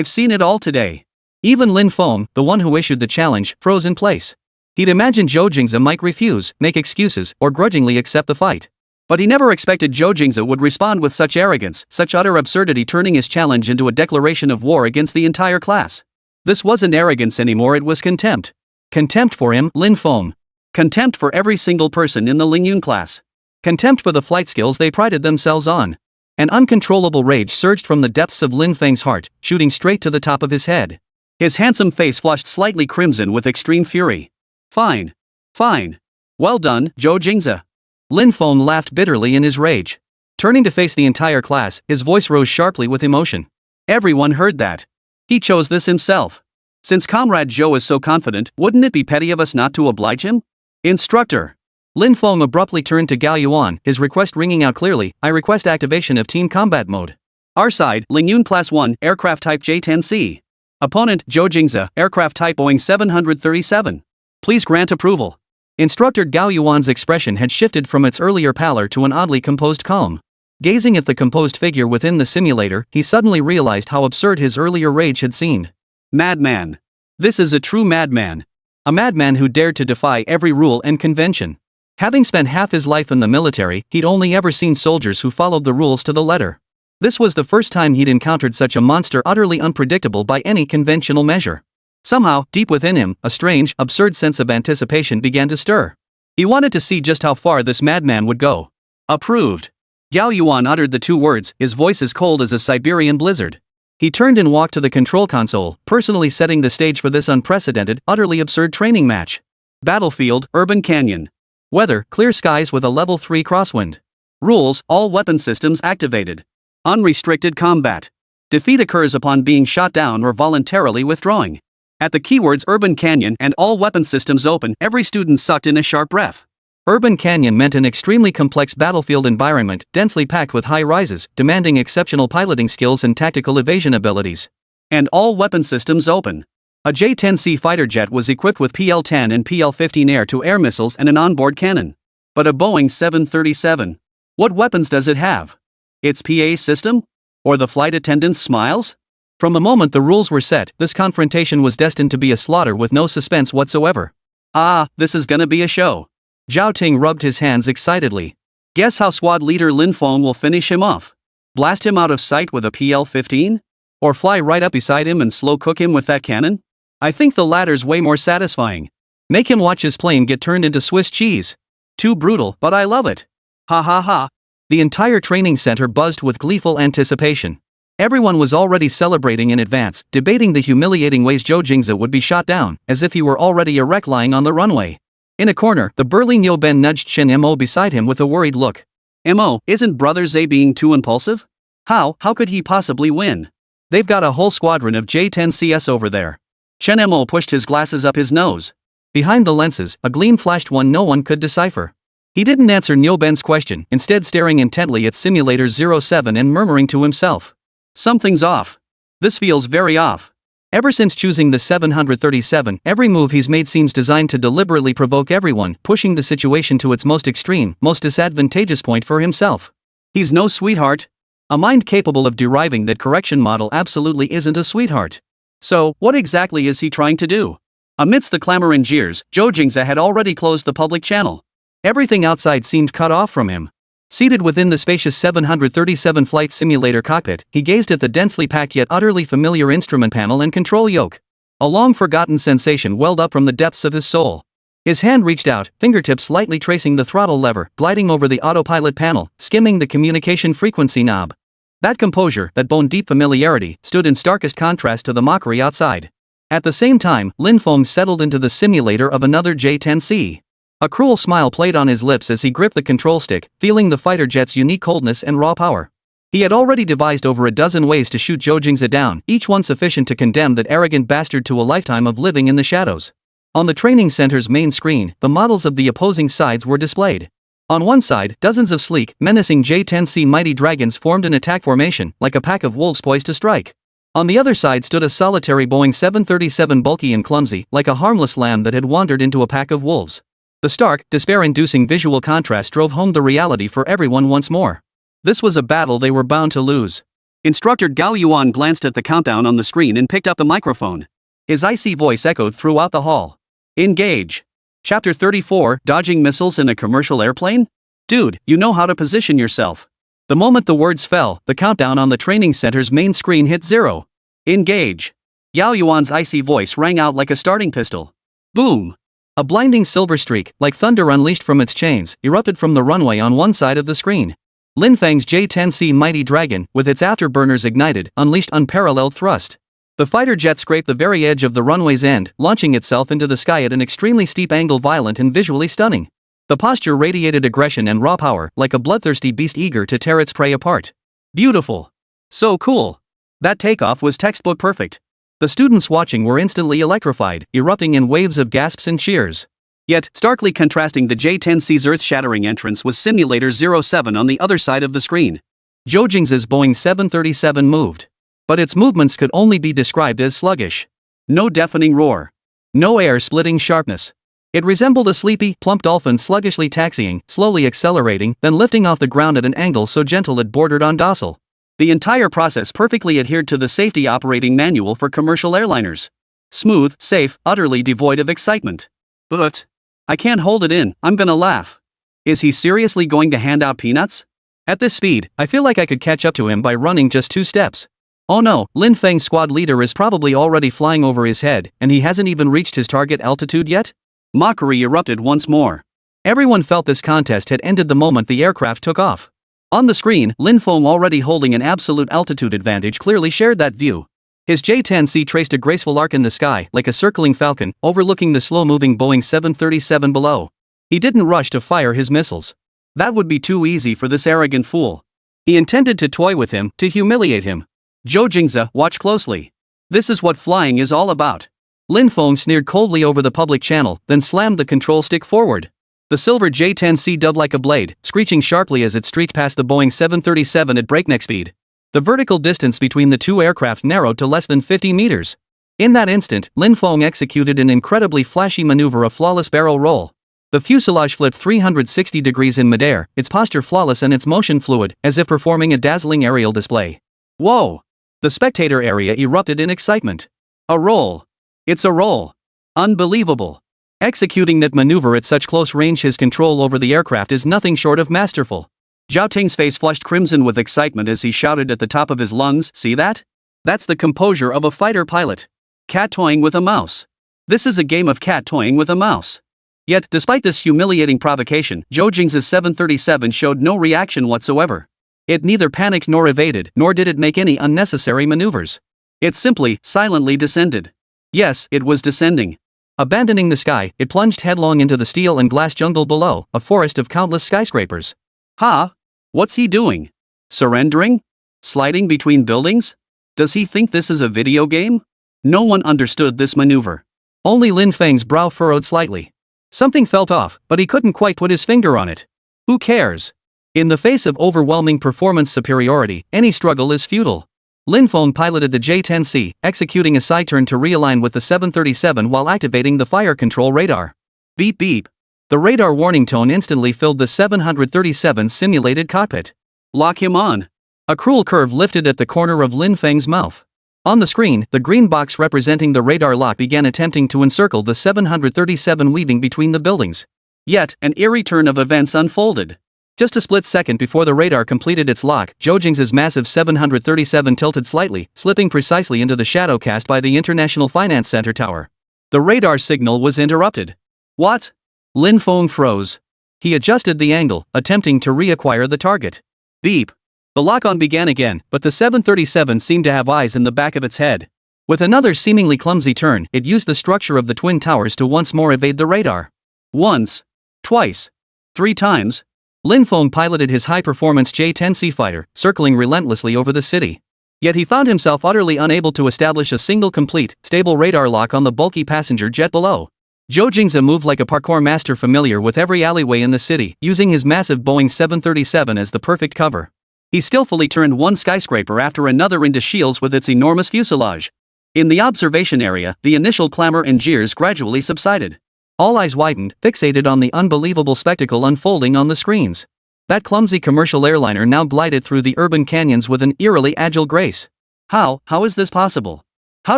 seen it all today. Even Lin Feng, the one who issued the challenge, froze in place. He'd imagined Zhou Jingze might refuse, make excuses, or grudgingly accept the fight. But he never expected Zhou Jingze would respond with such arrogance, such utter absurdity, turning his challenge into a declaration of war against the entire class. This wasn't arrogance anymore, it was contempt. Contempt for him, Lin Feng. Contempt for every single person in the Lingyun class. Contempt for the flight skills they prided themselves on. An uncontrollable rage surged from the depths of Lin Feng's heart, shooting straight to the top of his head. His handsome face flushed slightly crimson with extreme fury. Fine. Fine. Well done, Zhou Jingze. Lin Feng laughed bitterly in his rage. Turning to face the entire class, his voice rose sharply with emotion. Everyone heard that. He chose this himself. Since Comrade Zhou is so confident, wouldn't it be petty of us not to oblige him? Instructor. Lin Feng abruptly turned to Gao Yuan, his request ringing out clearly, I request activation of team combat mode. Our side, Ling Yun Class 1, aircraft type J-10C. Opponent, Zhou Jingze, aircraft type Boeing 737. Please grant approval. Instructor Gao Yuan's expression had shifted from its earlier pallor to an oddly composed calm. Gazing at the composed figure within the simulator, he suddenly realized how absurd his earlier rage had seemed. Madman. This is a true madman. A madman who dared to defy every rule and convention. Having spent half his life in the military, he'd only ever seen soldiers who followed the rules to the letter. This was the first time he'd encountered such a monster utterly unpredictable by any conventional measure. Somehow, deep within him, a strange, absurd sense of anticipation began to stir. He wanted to see just how far this madman would go. Approved. Gao Yuan uttered the two words, his voice as cold as a Siberian blizzard. He turned and walked to the control console, personally setting the stage for this unprecedented, utterly absurd training match. Battlefield, Urban Canyon. Weather, clear skies with a level 3 crosswind. Rules, all weapon systems activated. Unrestricted combat. Defeat occurs upon being shot down or voluntarily withdrawing. At the keywords Urban Canyon and all weapon systems open, every student sucked in a sharp breath. Urban Canyon meant an extremely complex battlefield environment, densely packed with high rises, demanding exceptional piloting skills and tactical evasion abilities. And all weapon systems open. A J-10C fighter jet was equipped with PL-10 and PL-15 air-to-air missiles and an onboard cannon. But a Boeing 737. What weapons does it have? Its PA system? Or the flight attendant's smiles? From the moment the rules were set, this confrontation was destined to be a slaughter with no suspense whatsoever. Ah, this is gonna be a show. Zhao Ting rubbed his hands excitedly. Guess how squad leader Lin Feng will finish him off? Blast him out of sight with a PL-15? Or fly right up beside him and slow cook him with that cannon? I think the latter's way more satisfying. Make him watch his plane get turned into Swiss cheese. Too brutal, but I love it. Ha ha ha. The entire training center buzzed with gleeful anticipation. Everyone was already celebrating in advance, debating the humiliating ways Zhou Jingze would be shot down, as if he were already a wreck lying on the runway. In a corner, the burly Niu Ben nudged Chen Mo beside him with a worried look. Mo, isn't Brother Zhe being too impulsive? How could he possibly win? They've got a whole squadron of J-10CS over there. Chen Mo pushed his glasses up his nose. Behind the lenses, a gleam flashed one no one could decipher. He didn't answer Niu Ben's question, instead staring intently at Simulator 07 and murmuring to himself. Something's off. This feels very off. Ever since choosing the 737, every move he's made seems designed to deliberately provoke everyone, pushing the situation to its most extreme, most disadvantageous point for himself. He's no sweetheart. A mind capable of deriving that correction model absolutely isn't a sweetheart. So, what exactly is he trying to do? Amidst the clamor and jeers, Zhou Jingze had already closed the public channel. Everything outside seemed cut off from him. Seated within the spacious 737 flight simulator cockpit, he gazed at the densely packed yet utterly familiar instrument panel and control yoke. A long-forgotten sensation welled up from the depths of his soul. His hand reached out, fingertips lightly tracing the throttle lever, gliding over the autopilot panel, skimming the communication frequency knob. That composure, that bone-deep familiarity, stood in starkest contrast to the mockery outside. At the same time, Lin Feng settled into the simulator of another J-10C. A cruel smile played on his lips as he gripped the control stick, feeling the fighter jet's unique coldness and raw power. He had already devised over a dozen ways to shoot Zhou Jingze down, each one sufficient to condemn that arrogant bastard to a lifetime of living in the shadows. On the training center's main screen, the models of the opposing sides were displayed. On one side, dozens of sleek, menacing J-10C mighty dragons formed an attack formation, like a pack of wolves poised to strike. On the other side stood a solitary Boeing 737 bulky and clumsy, like a harmless lamb that had wandered into a pack of wolves. The stark, despair-inducing visual contrast drove home the reality for everyone once more. This was a battle they were bound to lose. Instructor Gao Yuan glanced at the countdown on the screen and picked up the microphone. His icy voice echoed throughout the hall. Engage. Chapter 34, Dodging Missiles in a Commercial Airplane? Dude, you know how to position yourself. The moment the words fell, the countdown on the training center's main screen hit 0. Engage. Yao Yuan's icy voice rang out like a starting pistol. Boom. A blinding silver streak, like thunder unleashed from its chains, erupted from the runway on one side of the screen. Lin Feng's J-10C mighty dragon, with its afterburners ignited, unleashed unparalleled thrust. The fighter jet scraped the very edge of the runway's end, launching itself into the sky at an extremely steep angle, violent and visually stunning. The posture radiated aggression and raw power, like a bloodthirsty beast eager to tear its prey apart. Beautiful. So cool. That takeoff was textbook perfect. The students watching were instantly electrified, erupting in waves of gasps and cheers. Yet, starkly contrasting the J-10C's earth-shattering entrance was Simulator 07 on the other side of the screen. Zhou Jingze's Boeing 737 moved. But its movements could only be described as sluggish. No deafening roar. No air-splitting sharpness. It resembled a sleepy, plump dolphin sluggishly taxiing, slowly accelerating, then lifting off the ground at an angle so gentle it bordered on docile. The entire process perfectly adhered to the safety operating manual for commercial airliners. Smooth, safe, utterly devoid of excitement. But I can't hold it in, I'm gonna laugh. Is he seriously going to hand out peanuts? At this speed, I feel like I could catch up to him by running just 2 steps. Oh no, Lin Feng's squad leader is probably already flying over his head, and he hasn't even reached his target altitude yet? Mockery erupted once more. Everyone felt this contest had ended the moment the aircraft took off. On the screen, Lin Feng, already holding an absolute altitude advantage, clearly shared that view. His J-10C traced a graceful arc in the sky, like a circling falcon, overlooking the slow-moving Boeing 737 below. He didn't rush to fire his missiles. That would be too easy for this arrogant fool. He intended to toy with him, to humiliate him. Zhou Jingze, watch closely. This is what flying is all about. Lin Feng sneered coldly over the public channel, then slammed the control stick forward. The silver J-10C dubbed like a blade, screeching sharply as it streaked past the Boeing 737 at breakneck speed. The vertical distance between the two aircraft narrowed to less than 50 meters. In that instant, Lin Feng executed an incredibly flashy maneuver, a flawless barrel roll. The fuselage flipped 360 degrees in midair, its posture flawless and its motion fluid, as if performing a dazzling aerial display. Whoa! The spectator area erupted in excitement. A roll. It's a roll. Unbelievable. Executing that maneuver at such close range, his control over the aircraft is nothing short of masterful. Zhao Ting's face flushed crimson with excitement as he shouted at the top of his lungs, "See that? That's the composure of a fighter pilot. Cat toying with a mouse. This is a game of cat toying with a mouse." Yet, despite this humiliating provocation, Zhou Jingze's 737 showed no reaction whatsoever. It neither panicked nor evaded, nor did it make any unnecessary maneuvers. It simply, silently descended. Yes, it was descending. Abandoning the sky, it plunged headlong into the steel and glass jungle below, a forest of countless skyscrapers. Ha! What's he doing? Surrendering? Sliding between buildings? Does he think this is a video game? No one understood this maneuver. Only Lin Feng's brow furrowed slightly. Something felt off, but he couldn't quite put his finger on it. Who cares? In the face of overwhelming performance superiority, any struggle is futile. Lin Feng piloted the J-10C, executing a side turn to realign with the 737 while activating the fire control radar. Beep beep. The radar warning tone instantly filled the 737's simulated cockpit. Lock him on. A cruel curve lifted at the corner of Lin Feng's mouth. On the screen, the green box representing the radar lock began attempting to encircle the 737, weaving between the buildings. Yet, an eerie turn of events unfolded. Just a split second before the radar completed its lock, Zhou Jingze's massive 737 tilted slightly, slipping precisely into the shadow cast by the International Finance Center tower. The radar signal was interrupted. What? Lin Feng froze. He adjusted the angle, attempting to reacquire the target. Beep. The lock-on began again, but the 737 seemed to have eyes in the back of its head. With another seemingly clumsy turn, it used the structure of the twin towers to once more evade the radar. Once. Twice. 3 times. Lin Feng piloted his high-performance J-10C fighter, circling relentlessly over the city. Yet he found himself utterly unable to establish a single complete, stable radar lock on the bulky passenger jet below. Zhou Jingze moved like a parkour master familiar with every alleyway in the city, using his massive Boeing 737 as the perfect cover. He skillfully turned one skyscraper after another into shields with its enormous fuselage. In the observation area, the initial clamor and jeers gradually subsided. All eyes widened, fixated on the unbelievable spectacle unfolding on the screens. That clumsy commercial airliner now glided through the urban canyons with an eerily agile grace. How is this possible? How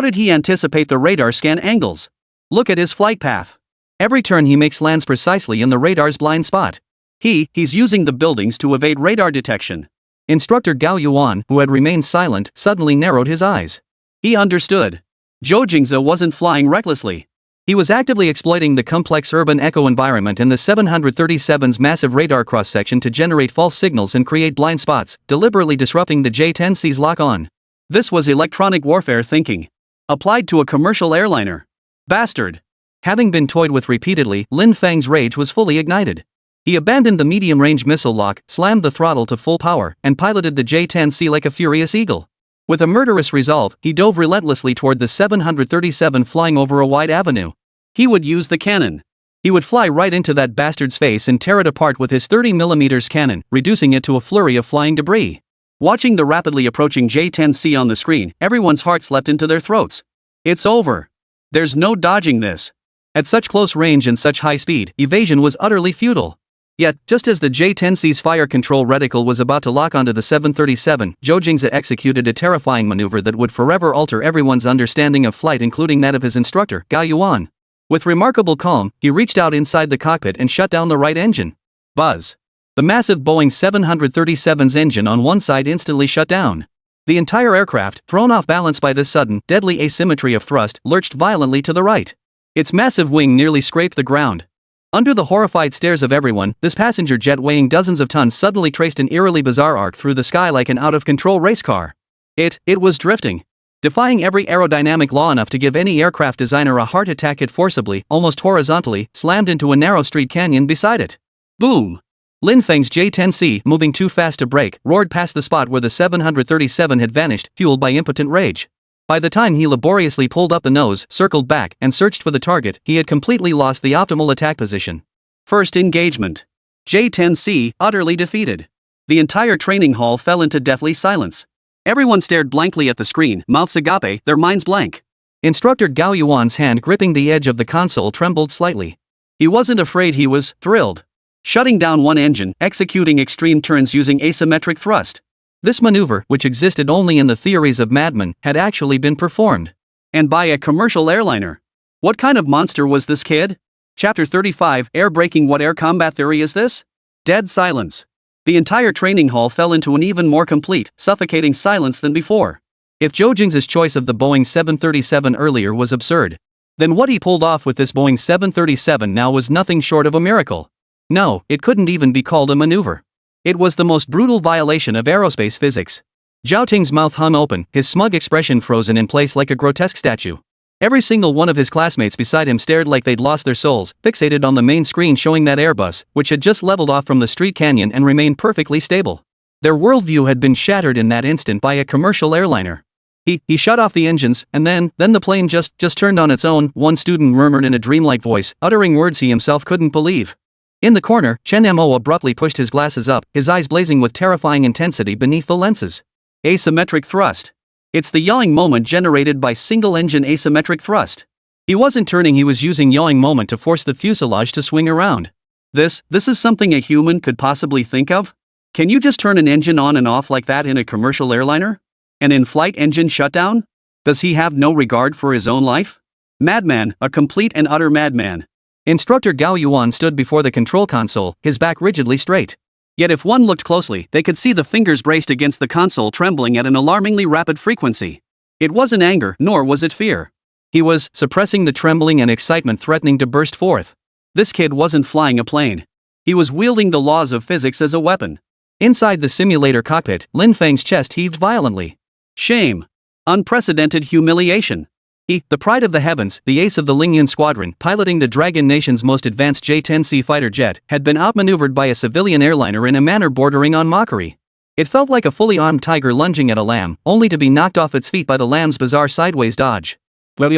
did he anticipate the radar scan angles? Look at his flight path. Every turn he makes lands precisely in the radar's blind spot. He's using the buildings to evade radar detection. Instructor Gao Yuan, who had remained silent, suddenly narrowed his eyes. He understood. Zhou Jingze wasn't flying recklessly. He was actively exploiting the complex urban echo environment and the 737's massive radar cross-section to generate false signals and create blind spots, deliberately disrupting the J-10C's lock-on. This was electronic warfare thinking. Applied to a commercial airliner. Bastard. Having been toyed with repeatedly, Lin Feng's rage was fully ignited. He abandoned the medium-range missile lock, slammed the throttle to full power, and piloted the J-10C like a furious eagle. With a murderous resolve, he dove relentlessly toward the 737 flying over a wide avenue. He would use the cannon. He would fly right into that bastard's face and tear it apart with his 30mm cannon, reducing it to a flurry of flying debris. Watching the rapidly approaching J-10C on the screen, everyone's hearts leapt into their throats. It's over. There's no dodging this. At such close range and such high speed, evasion was utterly futile. Yet, just as the J-10C's fire control reticle was about to lock onto the 737, Zhou Jingze executed a terrifying maneuver that would forever alter everyone's understanding of flight, including that of his instructor, Gao Yuan. With remarkable calm, he reached out inside the cockpit and shut down the right engine. Buzz. The massive Boeing 737's engine on one side instantly shut down. The entire aircraft, thrown off balance by this sudden, deadly asymmetry of thrust, lurched violently to the right. Its massive wing nearly scraped the ground. Under the horrified stares of everyone, this passenger jet weighing dozens of tons suddenly traced an eerily bizarre arc through the sky like an out-of-control race car. It was drifting. Defying every aerodynamic law enough to give any aircraft designer a heart attack, it forcibly, almost horizontally, slammed into a narrow street canyon beside it. Boom! Lin Feng's J-10C, moving too fast to brake, roared past the spot where the 737 had vanished, fueled by impotent rage. By the time he laboriously pulled up the nose, circled back, and searched for the target, he had completely lost the optimal attack position. First engagement. J-10C, utterly defeated. The entire training hall fell into deathly silence. Everyone stared blankly at the screen, mouths agape, their minds blank. Instructor Gao Yuan's hand gripping the edge of the console trembled slightly. He wasn't afraid, he was thrilled. Shutting down one engine, executing extreme turns using asymmetric thrust. This maneuver, which existed only in the theories of madmen, had actually been performed. And by a commercial airliner. What kind of monster was this kid? Chapter 35, Air Braking. What air combat theory is this? Dead silence. The entire training hall fell into an even more complete, suffocating silence than before. If Zhou Jingze's choice of the Boeing 737 earlier was absurd, then what he pulled off with this Boeing 737 now was nothing short of a miracle. No, it couldn't even be called a maneuver. It was the most brutal violation of aerospace physics. Zhao Ting's mouth hung open, his smug expression frozen in place like a grotesque statue. Every single one of his classmates beside him stared like they'd lost their souls, fixated on the main screen showing that Airbus, which had just leveled off from the street canyon and remained perfectly stable. Their worldview had been shattered in that instant by a commercial airliner. He shut off the engines, and then the plane just turned on its own, one student murmured in a dreamlike voice, uttering words he himself couldn't believe. In the corner, Chen Mo abruptly pushed his glasses up, his eyes blazing with terrifying intensity beneath the lenses. Asymmetric thrust. It's the yawing moment generated by single-engine asymmetric thrust. He wasn't turning, he was using yawing moment to force the fuselage to swing around. This is something a human could possibly think of? Can you just turn an engine on and off like that in a commercial airliner? An in-flight engine shutdown? Does he have no regard for his own life? Madman, a complete and utter madman. Instructor Gao Yuan stood before the control console, his back rigidly straight. Yet if one looked closely, they could see the fingers braced against the console trembling at an alarmingly rapid frequency. It wasn't anger, nor was it fear. He was suppressing the trembling and excitement threatening to burst forth. This kid wasn't flying a plane. He was wielding the laws of physics as a weapon. Inside the simulator cockpit, Lin Feng's chest heaved violently. Shame. Unprecedented humiliation. He, the pride of the heavens, the ace of the Lingyun squadron, piloting the Dragon Nation's most advanced J-10C fighter jet, had been outmaneuvered by a civilian airliner in a manner bordering on mockery. It felt like a fully armed tiger lunging at a lamb, only to be knocked off its feet by the lamb's bizarre sideways dodge. Lin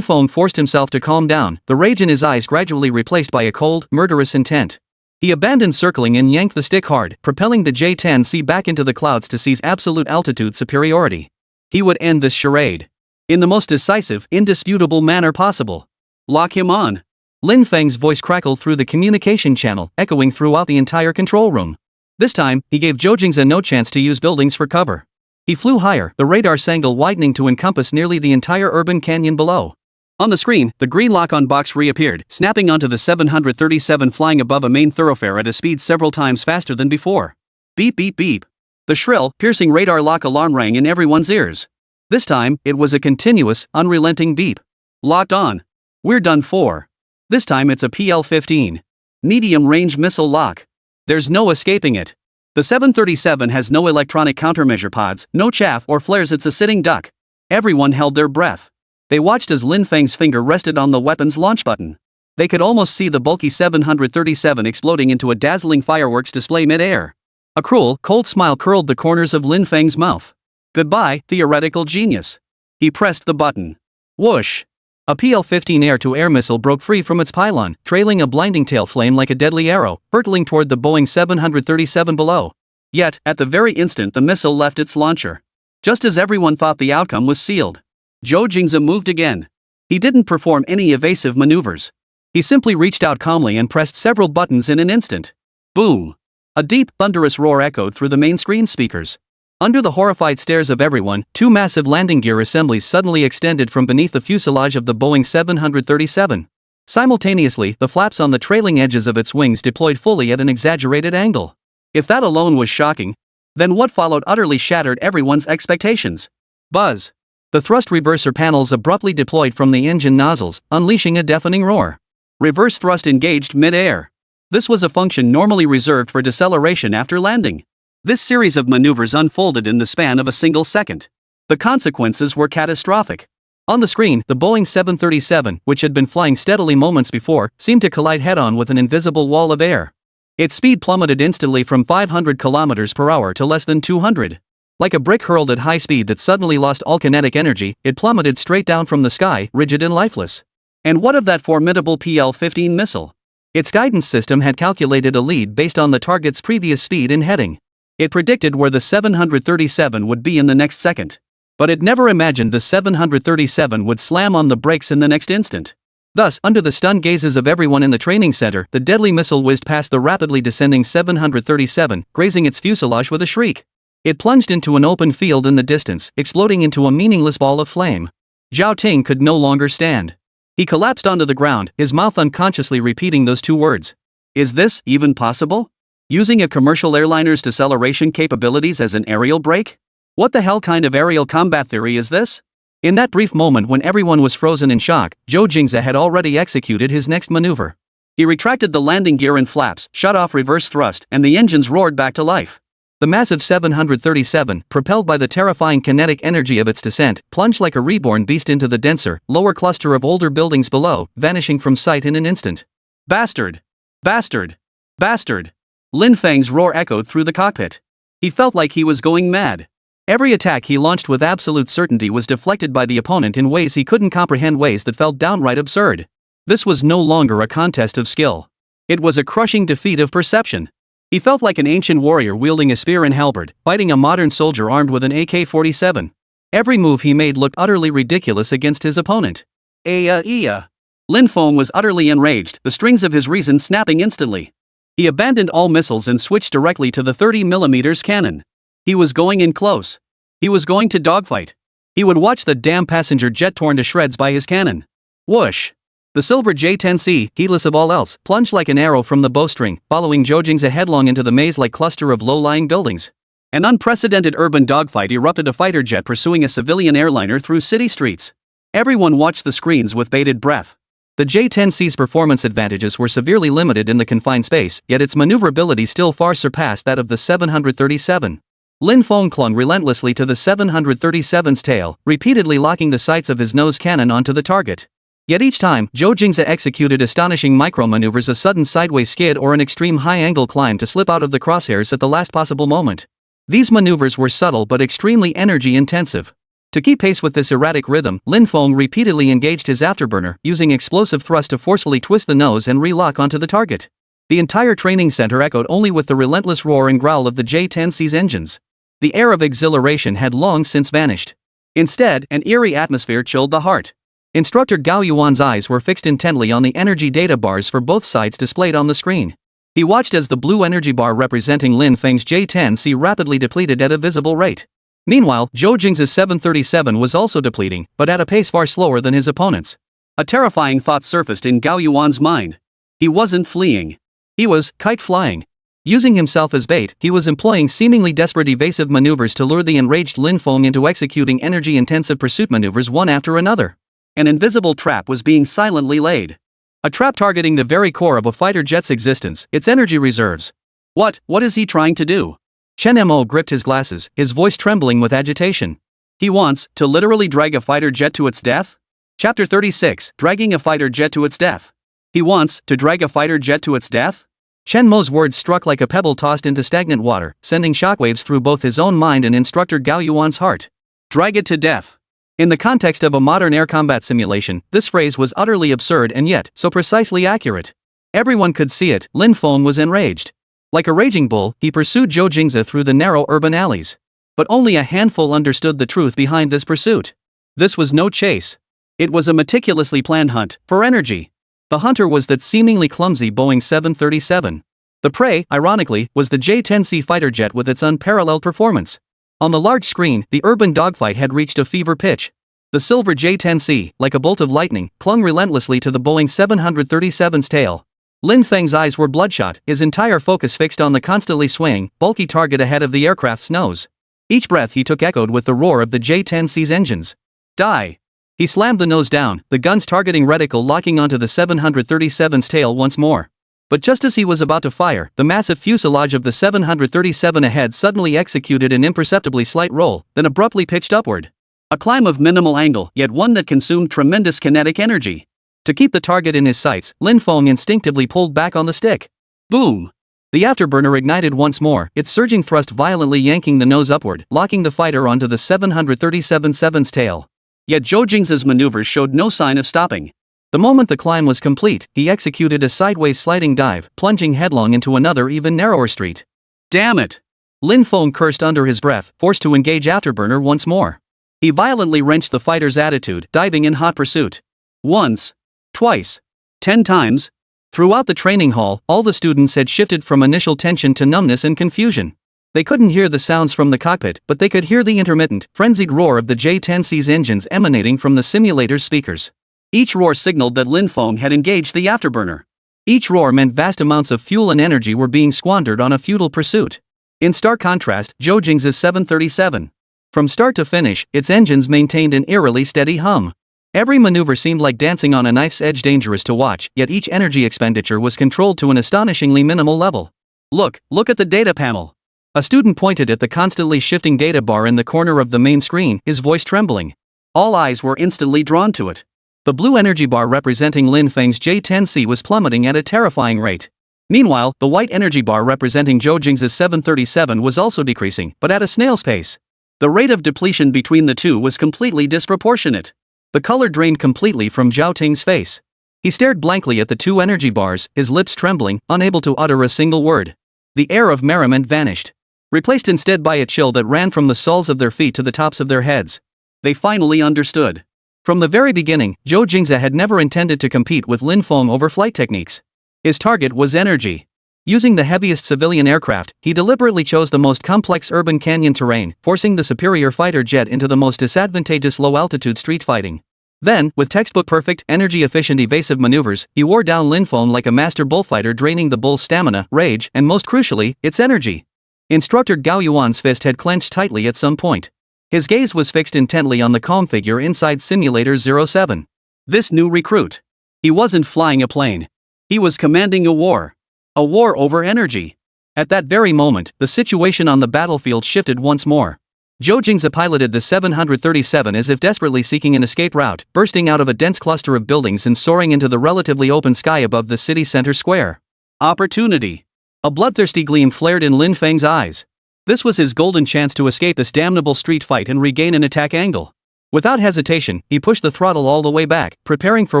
Feng forced himself to calm down, the rage in his eyes gradually replaced by a cold, murderous intent. He abandoned circling and yanked the stick hard, propelling the J-10C back into the clouds to seize absolute altitude superiority. He would end this charade in the most decisive, indisputable manner possible. Lock him on. Lin Feng's voice crackled through the communication channel, echoing throughout the entire control room. This time, he gave Zhou Jingze no chance to use buildings for cover. He flew higher, the radar's angle widening to encompass nearly the entire urban canyon below. On the screen, the green lock-on box reappeared, snapping onto the 737 flying above a main thoroughfare at a speed several times faster than before. Beep beep beep. The shrill, piercing radar lock alarm rang in everyone's ears. This time, it was a continuous, unrelenting beep. Locked on. We're done for. This time it's a PL-15. Medium-range missile lock. There's no escaping it. The 737 has no electronic countermeasure pods, no chaff or flares, it's a sitting duck. Everyone held their breath. They watched as Lin Feng's finger rested on the weapon's launch button. They could almost see the bulky 737 exploding into a dazzling fireworks display mid-air. A cruel, cold smile curled the corners of Lin Feng's mouth. Goodbye, theoretical genius. He pressed the button. Whoosh! A PL-15 air-to-air missile broke free from its pylon, trailing a blinding tail flame like a deadly arrow, hurtling toward the Boeing 737 below. Yet, at the very instant the missile left its launcher. Just as everyone thought the outcome was sealed, Zhou Jingze moved again. He didn't perform any evasive maneuvers. He simply reached out calmly and pressed several buttons in an instant. Boom! A deep, thunderous roar echoed through the main screen speakers. Under the horrified stares of everyone, two massive landing gear assemblies suddenly extended from beneath the fuselage of the Boeing 737. Simultaneously, the flaps on the trailing edges of its wings deployed fully at an exaggerated angle. If that alone was shocking, then what followed utterly shattered everyone's expectations. Buzz! The thrust reverser panels abruptly deployed from the engine nozzles, unleashing a deafening roar. Reverse thrust engaged mid-air. This was a function normally reserved for deceleration after landing. This series of maneuvers unfolded in the span of a single second. The consequences were catastrophic. On the screen, the Boeing 737, which had been flying steadily moments before, seemed to collide head-on with an invisible wall of air. Its speed plummeted instantly from 500 km per hour to less than 200. Like a brick hurled at high speed that suddenly lost all kinetic energy, it plummeted straight down from the sky, rigid and lifeless. And what of that formidable PL-15 missile? Its guidance system had calculated a lead based on the target's previous speed and heading. It predicted where the 737 would be in the next second. But it never imagined the 737 would slam on the brakes in the next instant. Thus, under the stunned gazes of everyone in the training center, the deadly missile whizzed past the rapidly descending 737, grazing its fuselage with a shriek. It plunged into an open field in the distance, exploding into a meaningless ball of flame. Zhao Ting could no longer stand. He collapsed onto the ground, his mouth unconsciously repeating those two words. Is this even possible? Using a commercial airliner's deceleration capabilities as an aerial brake? What the hell kind of aerial combat theory is this? In that brief moment when everyone was frozen in shock, Zhou Jingze had already executed his next maneuver. He retracted the landing gear and flaps, shut off reverse thrust, and the engines roared back to life. The massive 737, propelled by the terrifying kinetic energy of its descent, plunged like a reborn beast into the denser, lower cluster of older buildings below, vanishing from sight in an instant. Bastard! Bastard! Bastard! Lin Feng's roar echoed through the cockpit. He felt like he was going mad. Every attack he launched with absolute certainty was deflected by the opponent in ways he couldn't comprehend, ways that felt downright absurd. This was no longer a contest of skill. It was a crushing defeat of perception. He felt like an ancient warrior wielding a spear and halberd, fighting a modern soldier armed with an AK-47. Every move he made looked utterly ridiculous against his opponent. Lin Feng was utterly enraged, the strings of his reason snapping instantly. He abandoned all missiles and switched directly to the 30mm cannon. He was going in close. He was going to dogfight. He would watch the damn passenger jet torn to shreds by his cannon. Whoosh! The silver J-10C, heedless of all else, plunged like an arrow from the bowstring, following Zhou Jingze headlong into the maze-like cluster of low-lying buildings. An unprecedented urban dogfight erupted, a fighter jet pursuing a civilian airliner through city streets. Everyone watched the screens with bated breath. The J-10C's performance advantages were severely limited in the confined space, yet its maneuverability still far surpassed that of the 737. Lin Feng clung relentlessly to the 737's tail, repeatedly locking the sights of his nose cannon onto the target. Yet each time, Zhou Jingze executed astonishing micro-maneuvers, a sudden sideways skid or an extreme high-angle climb to slip out of the crosshairs at the last possible moment. These maneuvers were subtle but extremely energy-intensive. To keep pace with this erratic rhythm, Lin Feng repeatedly engaged his afterburner, using explosive thrust to forcefully twist the nose and re-lock onto the target. The entire training center echoed only with the relentless roar and growl of the J-10C's engines. The air of exhilaration had long since vanished. Instead, an eerie atmosphere chilled the heart. Instructor Gao Yuan's eyes were fixed intently on the energy data bars for both sides displayed on the screen. He watched as the blue energy bar representing Lin Feng's J-10C rapidly depleted at a visible rate. Meanwhile, Zhou Jingze's 737 was also depleting, but at a pace far slower than his opponent's. A terrifying thought surfaced in Gao Yuan's mind. He wasn't fleeing. He was kite-flying. Using himself as bait, he was employing seemingly desperate evasive maneuvers to lure the enraged Lin Feng into executing energy-intensive pursuit maneuvers one after another. An invisible trap was being silently laid. A trap targeting the very core of a fighter jet's existence, its energy reserves. What is he trying to do? Chen Mo gripped his glasses, his voice trembling with agitation. He wants to literally drag a fighter jet to its death? Chapter 36, Dragging a Fighter Jet to Its Death. He wants to drag a fighter jet to its death? Chen Mo's words struck like a pebble tossed into stagnant water, sending shockwaves through both his own mind and instructor Gao Yuan's heart. Drag it to death. In the context of a modern air combat simulation, this phrase was utterly absurd and yet so precisely accurate. Everyone could see it. Lin Feng was enraged. Like a raging bull, he pursued Zhou Jingze through the narrow urban alleys. But only a handful understood the truth behind this pursuit. This was no chase. It was a meticulously planned hunt for energy. The hunter was that seemingly clumsy Boeing 737. The prey, ironically, was the J-10C fighter jet with its unparalleled performance. On the large screen, the urban dogfight had reached a fever pitch. The silver J-10C, like a bolt of lightning, clung relentlessly to the Boeing 737's tail. Lin Feng's eyes were bloodshot, his entire focus fixed on the constantly swaying, bulky target ahead of the aircraft's nose. Each breath he took echoed with the roar of the J-10C's engines. Die! He slammed the nose down, the gun's targeting reticle locking onto the 737's tail once more. But just as he was about to fire, the massive fuselage of the 737 ahead suddenly executed an imperceptibly slight roll, then abruptly pitched upward. A climb of minimal angle, yet one that consumed tremendous kinetic energy. To keep the target in his sights, Lin Feng instinctively pulled back on the stick. Boom! The afterburner ignited once more, its surging thrust violently yanking the nose upward, locking the fighter onto the 737's tail. Yet Zhou Jingze's maneuvers showed no sign of stopping. The moment the climb was complete, he executed a sideways sliding dive, plunging headlong into another even narrower street. Damn it! Lin Feng cursed under his breath, forced to engage afterburner once more. He violently wrenched the fighter's attitude, diving in hot pursuit. Once. Twice. 10 times. Throughout the training hall, all the students had shifted from initial tension to numbness and confusion. They couldn't hear the sounds from the cockpit, but they could hear the intermittent, frenzied roar of the J-10C's engines emanating from the simulator's speakers. Each roar signaled that Lin Feng had engaged the afterburner. Each roar meant vast amounts of fuel and energy were being squandered on a futile pursuit. In stark contrast, Zhou Jingze's 737. From start to finish, its engines maintained an eerily steady hum. Every maneuver seemed like dancing on a knife's edge, dangerous to watch, yet each energy expenditure was controlled to an astonishingly minimal level. Look at the data panel. A student pointed at the constantly shifting data bar in the corner of the main screen, his voice trembling. All eyes were instantly drawn to it. The blue energy bar representing Lin Feng's J-10C was plummeting at a terrifying rate. Meanwhile, the white energy bar representing Zhou Jingze's 737 was also decreasing, but at a snail's pace. The rate of depletion between the two was completely disproportionate. The color drained completely from Zhao Ting's face. He stared blankly at the two energy bars, his lips trembling, unable to utter a single word. The air of merriment vanished, replaced instead by a chill that ran from the soles of their feet to the tops of their heads. They finally understood. From the very beginning, Zhou Jingze had never intended to compete with Lin Feng over flight techniques. His target was energy. Using the heaviest civilian aircraft, he deliberately chose the most complex urban canyon terrain, forcing the superior fighter jet into the most disadvantageous low-altitude street fighting. Then, with textbook-perfect, energy-efficient evasive maneuvers, he wore down Lin Feng like a master bullfighter, draining the bull's stamina, rage, and most crucially, its energy. Instructor Gao Yuan's fist had clenched tightly at some point. His gaze was fixed intently on the calm figure inside Simulator 07. This new recruit. He wasn't flying a plane. He was commanding a war. A war over energy. At that very moment, the situation on the battlefield shifted once more. Zhou Jingze piloted the 737 as if desperately seeking an escape route, bursting out of a dense cluster of buildings and soaring into the relatively open sky above the city center square. Opportunity. A bloodthirsty gleam flared in Lin Feng's eyes. This was his golden chance to escape this damnable street fight and regain an attack angle. Without hesitation, he pushed the throttle all the way back, preparing for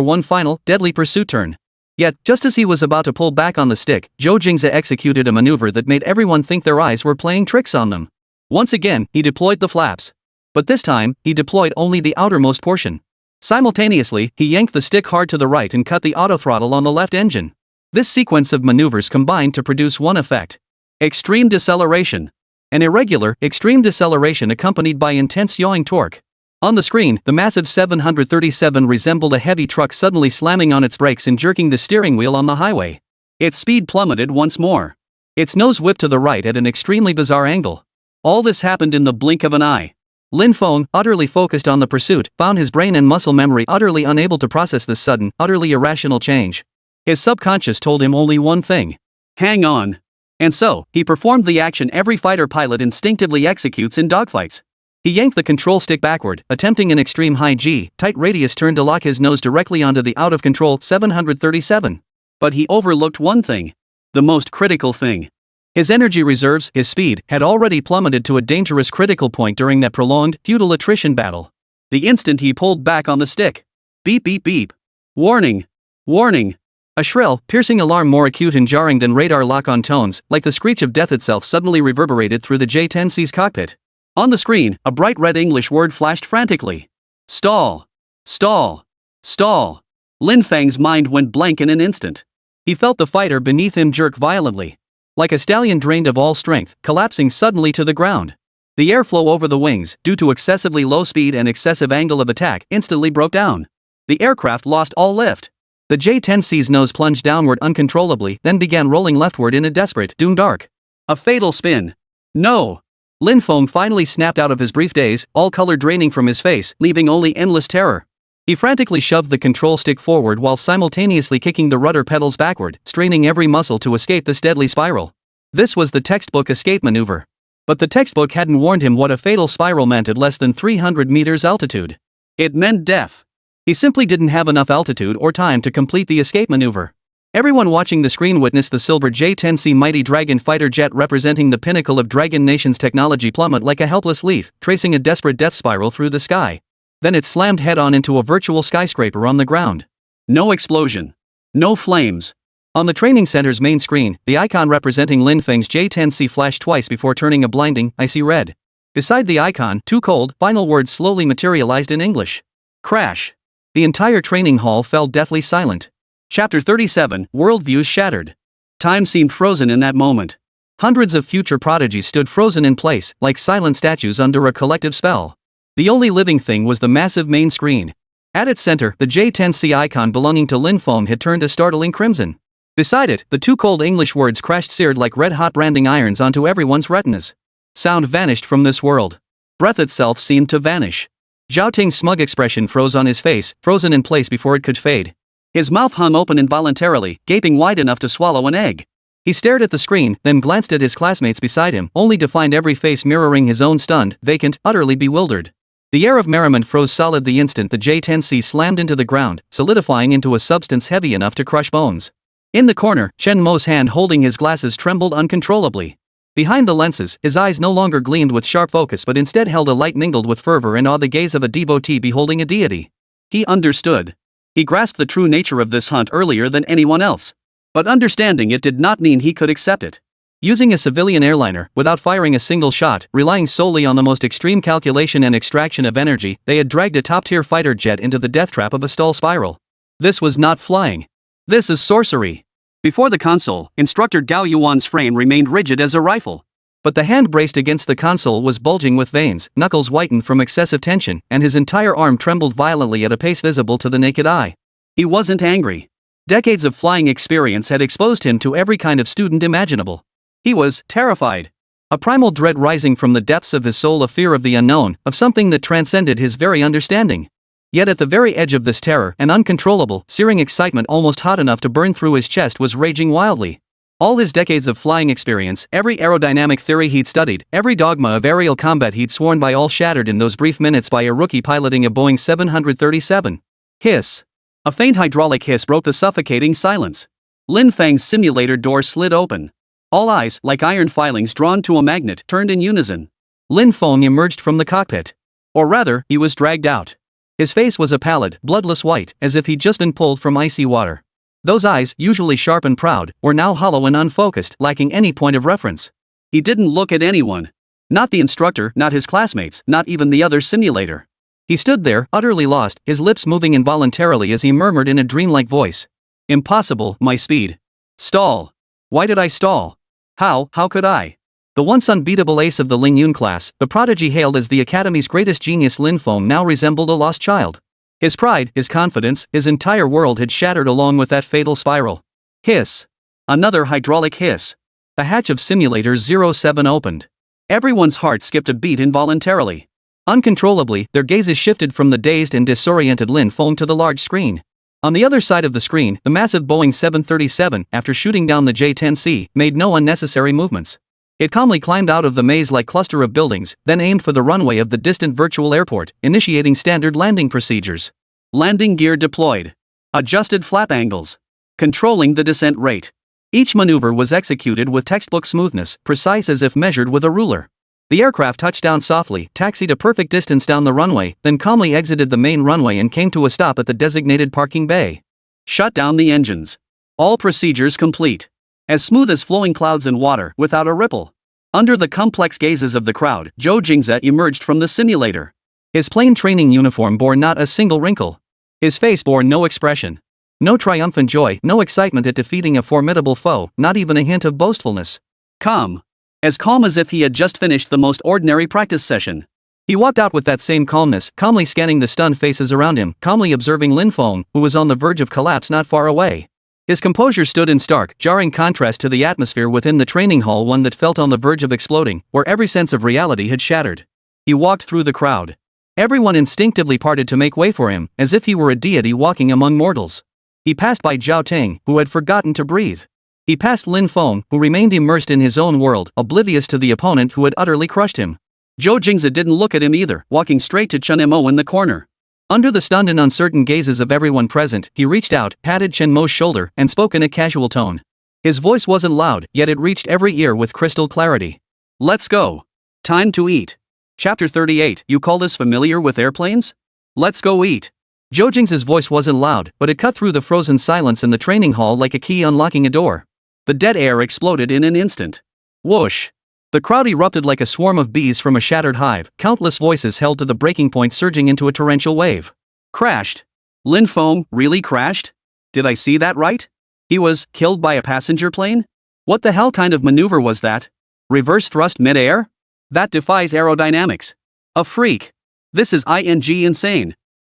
one final, deadly pursuit turn. Yet, just as he was about to pull back on the stick, Zhou Jingze executed a maneuver that made everyone think their eyes were playing tricks on them. Once again, he deployed the flaps. But this time, he deployed only the outermost portion. Simultaneously, he yanked the stick hard to the right and cut the autothrottle on the left engine. This sequence of maneuvers combined to produce one effect. Extreme deceleration. An irregular, extreme deceleration accompanied by intense yawing torque. On the screen, the massive 737 resembled a heavy truck suddenly slamming on its brakes and jerking the steering wheel on the highway. Its speed plummeted once more. Its nose whipped to the right at an extremely bizarre angle. All this happened in the blink of an eye. Lin Feng, utterly focused on the pursuit, found his brain and muscle memory utterly unable to process this sudden, utterly irrational change. His subconscious told him only one thing. Hang on. And so, he performed the action every fighter pilot instinctively executes in dogfights. He yanked the control stick backward, attempting an extreme high G, tight radius turn to lock his nose directly onto the out-of-control 737. But he overlooked one thing. The most critical thing. His energy reserves, his speed, had already plummeted to a dangerous critical point during that prolonged, futile attrition battle. The instant he pulled back on the stick. Beep beep beep. Warning! Warning! A shrill, piercing alarm more acute and jarring than radar lock-on tones, like the screech of death itself, suddenly reverberated through the J-10C's cockpit. On the screen, a bright red English word flashed frantically. Stall! Stall! Stall! Lin Feng's mind went blank in an instant. He felt the fighter beneath him jerk violently. Like a stallion drained of all strength, collapsing suddenly to the ground. The airflow over the wings, due to excessively low speed and excessive angle of attack, instantly broke down. The aircraft lost all lift. The J-10C's nose plunged downward uncontrollably, then began rolling leftward in a desperate, doomed arc. A fatal spin. No! Lin Feng finally snapped out of his brief daze, all color draining from his face, leaving only endless terror. He frantically shoved the control stick forward while simultaneously kicking the rudder pedals backward, straining every muscle to escape this deadly spiral. This was the textbook escape maneuver. But the textbook hadn't warned him what a fatal spiral meant at less than 300 meters altitude. It meant death. He simply didn't have enough altitude or time to complete the escape maneuver. Everyone watching the screen witnessed the silver J-10C mighty Dragon fighter jet representing the pinnacle of Dragon Nation's technology plummet like a helpless leaf, tracing a desperate death spiral through the sky. Then it slammed head-on into a virtual skyscraper on the ground. No explosion. No flames. On the training center's main screen, the icon representing Lin Feng's J-10C flashed twice before turning a blinding, icy red. Beside the icon, two cold, final words slowly materialized in English. Crash. The entire training hall fell deathly silent. Chapter 37, Worldviews Shattered. Time seemed frozen in that moment. Hundreds of future prodigies stood frozen in place, like silent statues under a collective spell. The only living thing was the massive main screen. At its center, the J-10C icon belonging to Lin Feng had turned a startling crimson. Beside it, the two cold English words crashed seared like red-hot branding irons onto everyone's retinas. Sound vanished from this world. Breath itself seemed to vanish. Zhao Ting's smug expression froze on his face, frozen in place before it could fade. His mouth hung open involuntarily, gaping wide enough to swallow an egg. He stared at the screen, then glanced at his classmates beside him, only to find every face mirroring his own, stunned, vacant, utterly bewildered. The air of merriment froze solid the instant the J-10C slammed into the ground, solidifying into a substance heavy enough to crush bones. In the corner, Chen Mo's hand holding his glasses trembled uncontrollably. Behind the lenses, his eyes no longer gleamed with sharp focus but instead held a light mingled with fervor and awe, the gaze of a devotee beholding a deity. He understood. He grasped the true nature of this hunt earlier than anyone else. But understanding it did not mean he could accept it. Using a civilian airliner, without firing a single shot, relying solely on the most extreme calculation and extraction of energy, they had dragged a top-tier fighter jet into the death trap of a stall spiral. This was not flying. This is sorcery. Before the console, instructor Gao Yuan's frame remained rigid as a rifle. But the hand braced against the console was bulging with veins, knuckles whitened from excessive tension, and his entire arm trembled violently at a pace visible to the naked eye. He wasn't angry. Decades of flying experience had exposed him to every kind of student imaginable. He was terrified. A primal dread rising from the depths of his soul, a fear of the unknown, of something that transcended his very understanding. Yet at the very edge of this terror, an uncontrollable, searing excitement almost hot enough to burn through his chest was raging wildly. All his decades of flying experience, every aerodynamic theory he'd studied, every dogma of aerial combat he'd sworn by, all shattered in those brief minutes by a rookie piloting a Boeing 737. Hiss. A faint hydraulic hiss broke the suffocating silence. Lin Feng's simulator door slid open. All eyes, like iron filings drawn to a magnet, turned in unison. Lin Feng emerged from the cockpit. Or rather, he was dragged out. His face was a pallid, bloodless white, as if he'd just been pulled from icy water. Those eyes, usually sharp and proud, were now hollow and unfocused, lacking any point of reference. He didn't look at anyone. Not the instructor, not his classmates, not even the other simulator. He stood there, utterly lost, his lips moving involuntarily as he murmured in a dreamlike voice. Impossible, my speed. Stall. Why did I stall? How could I? The once unbeatable ace of the Ling Yun class, the prodigy hailed as the academy's greatest genius, Lin Feng now resembled a lost child. His pride, his confidence, his entire world had shattered along with that fatal spiral. Hiss. Another hydraulic hiss. The hatch of Simulator 07 opened. Everyone's heart skipped a beat involuntarily. Uncontrollably, their gazes shifted from the dazed and disoriented Lin Feng to the large screen. On the other side of the screen, the massive Boeing 737, after shooting down the J-10C, made no unnecessary movements. It calmly climbed out of the maze-like cluster of buildings, then aimed for the runway of the distant virtual airport, initiating standard landing procedures. Landing gear deployed. Adjusted flap angles. Controlling the descent rate. Each maneuver was executed with textbook smoothness, precise as if measured with a ruler. The aircraft touched down softly, taxied a perfect distance down the runway, then calmly exited the main runway and came to a stop at the designated parking bay. Shut down the engines. All procedures complete. As smooth as flowing clouds in water, without a ripple. Under the complex gazes of the crowd, Zhou Jingze emerged from the simulator. His plain training uniform bore not a single wrinkle. His face bore no expression. No triumphant joy, no excitement at defeating a formidable foe, not even a hint of boastfulness. Calm. As calm as if he had just finished the most ordinary practice session. He walked out with that same calmness, calmly scanning the stunned faces around him, calmly observing Lin Feng, who was on the verge of collapse not far away. His composure stood in stark, jarring contrast to the atmosphere within the training hall, one that felt on the verge of exploding, where every sense of reality had shattered. He walked through the crowd. Everyone instinctively parted to make way for him, as if he were a deity walking among mortals. He passed by Zhao Ting, who had forgotten to breathe. He passed Lin Feng, who remained immersed in his own world, oblivious to the opponent who had utterly crushed him. Zhou Jingze didn't look at him either, walking straight to Chen Mo in the corner. Under the stunned and uncertain gazes of everyone present, he reached out, patted Chen Mo's shoulder, and spoke in a casual tone. His voice wasn't loud, yet it reached every ear with crystal clarity. Let's go. Time to eat. Chapter 38. You call this familiar with airplanes? Let's go eat. Zhou Jingze's voice wasn't loud, but it cut through the frozen silence in the training hall like a key unlocking a door. The dead air exploded in an instant. Whoosh. The crowd erupted like a swarm of bees from a shattered hive, countless voices held to the breaking point, surging into a torrential wave. Crashed. Lin Feng really crashed? Did I see that right? He was killed by a passenger plane? What the hell kind of maneuver was that? Reverse thrust mid-air? That defies aerodynamics. A freak. This is insane.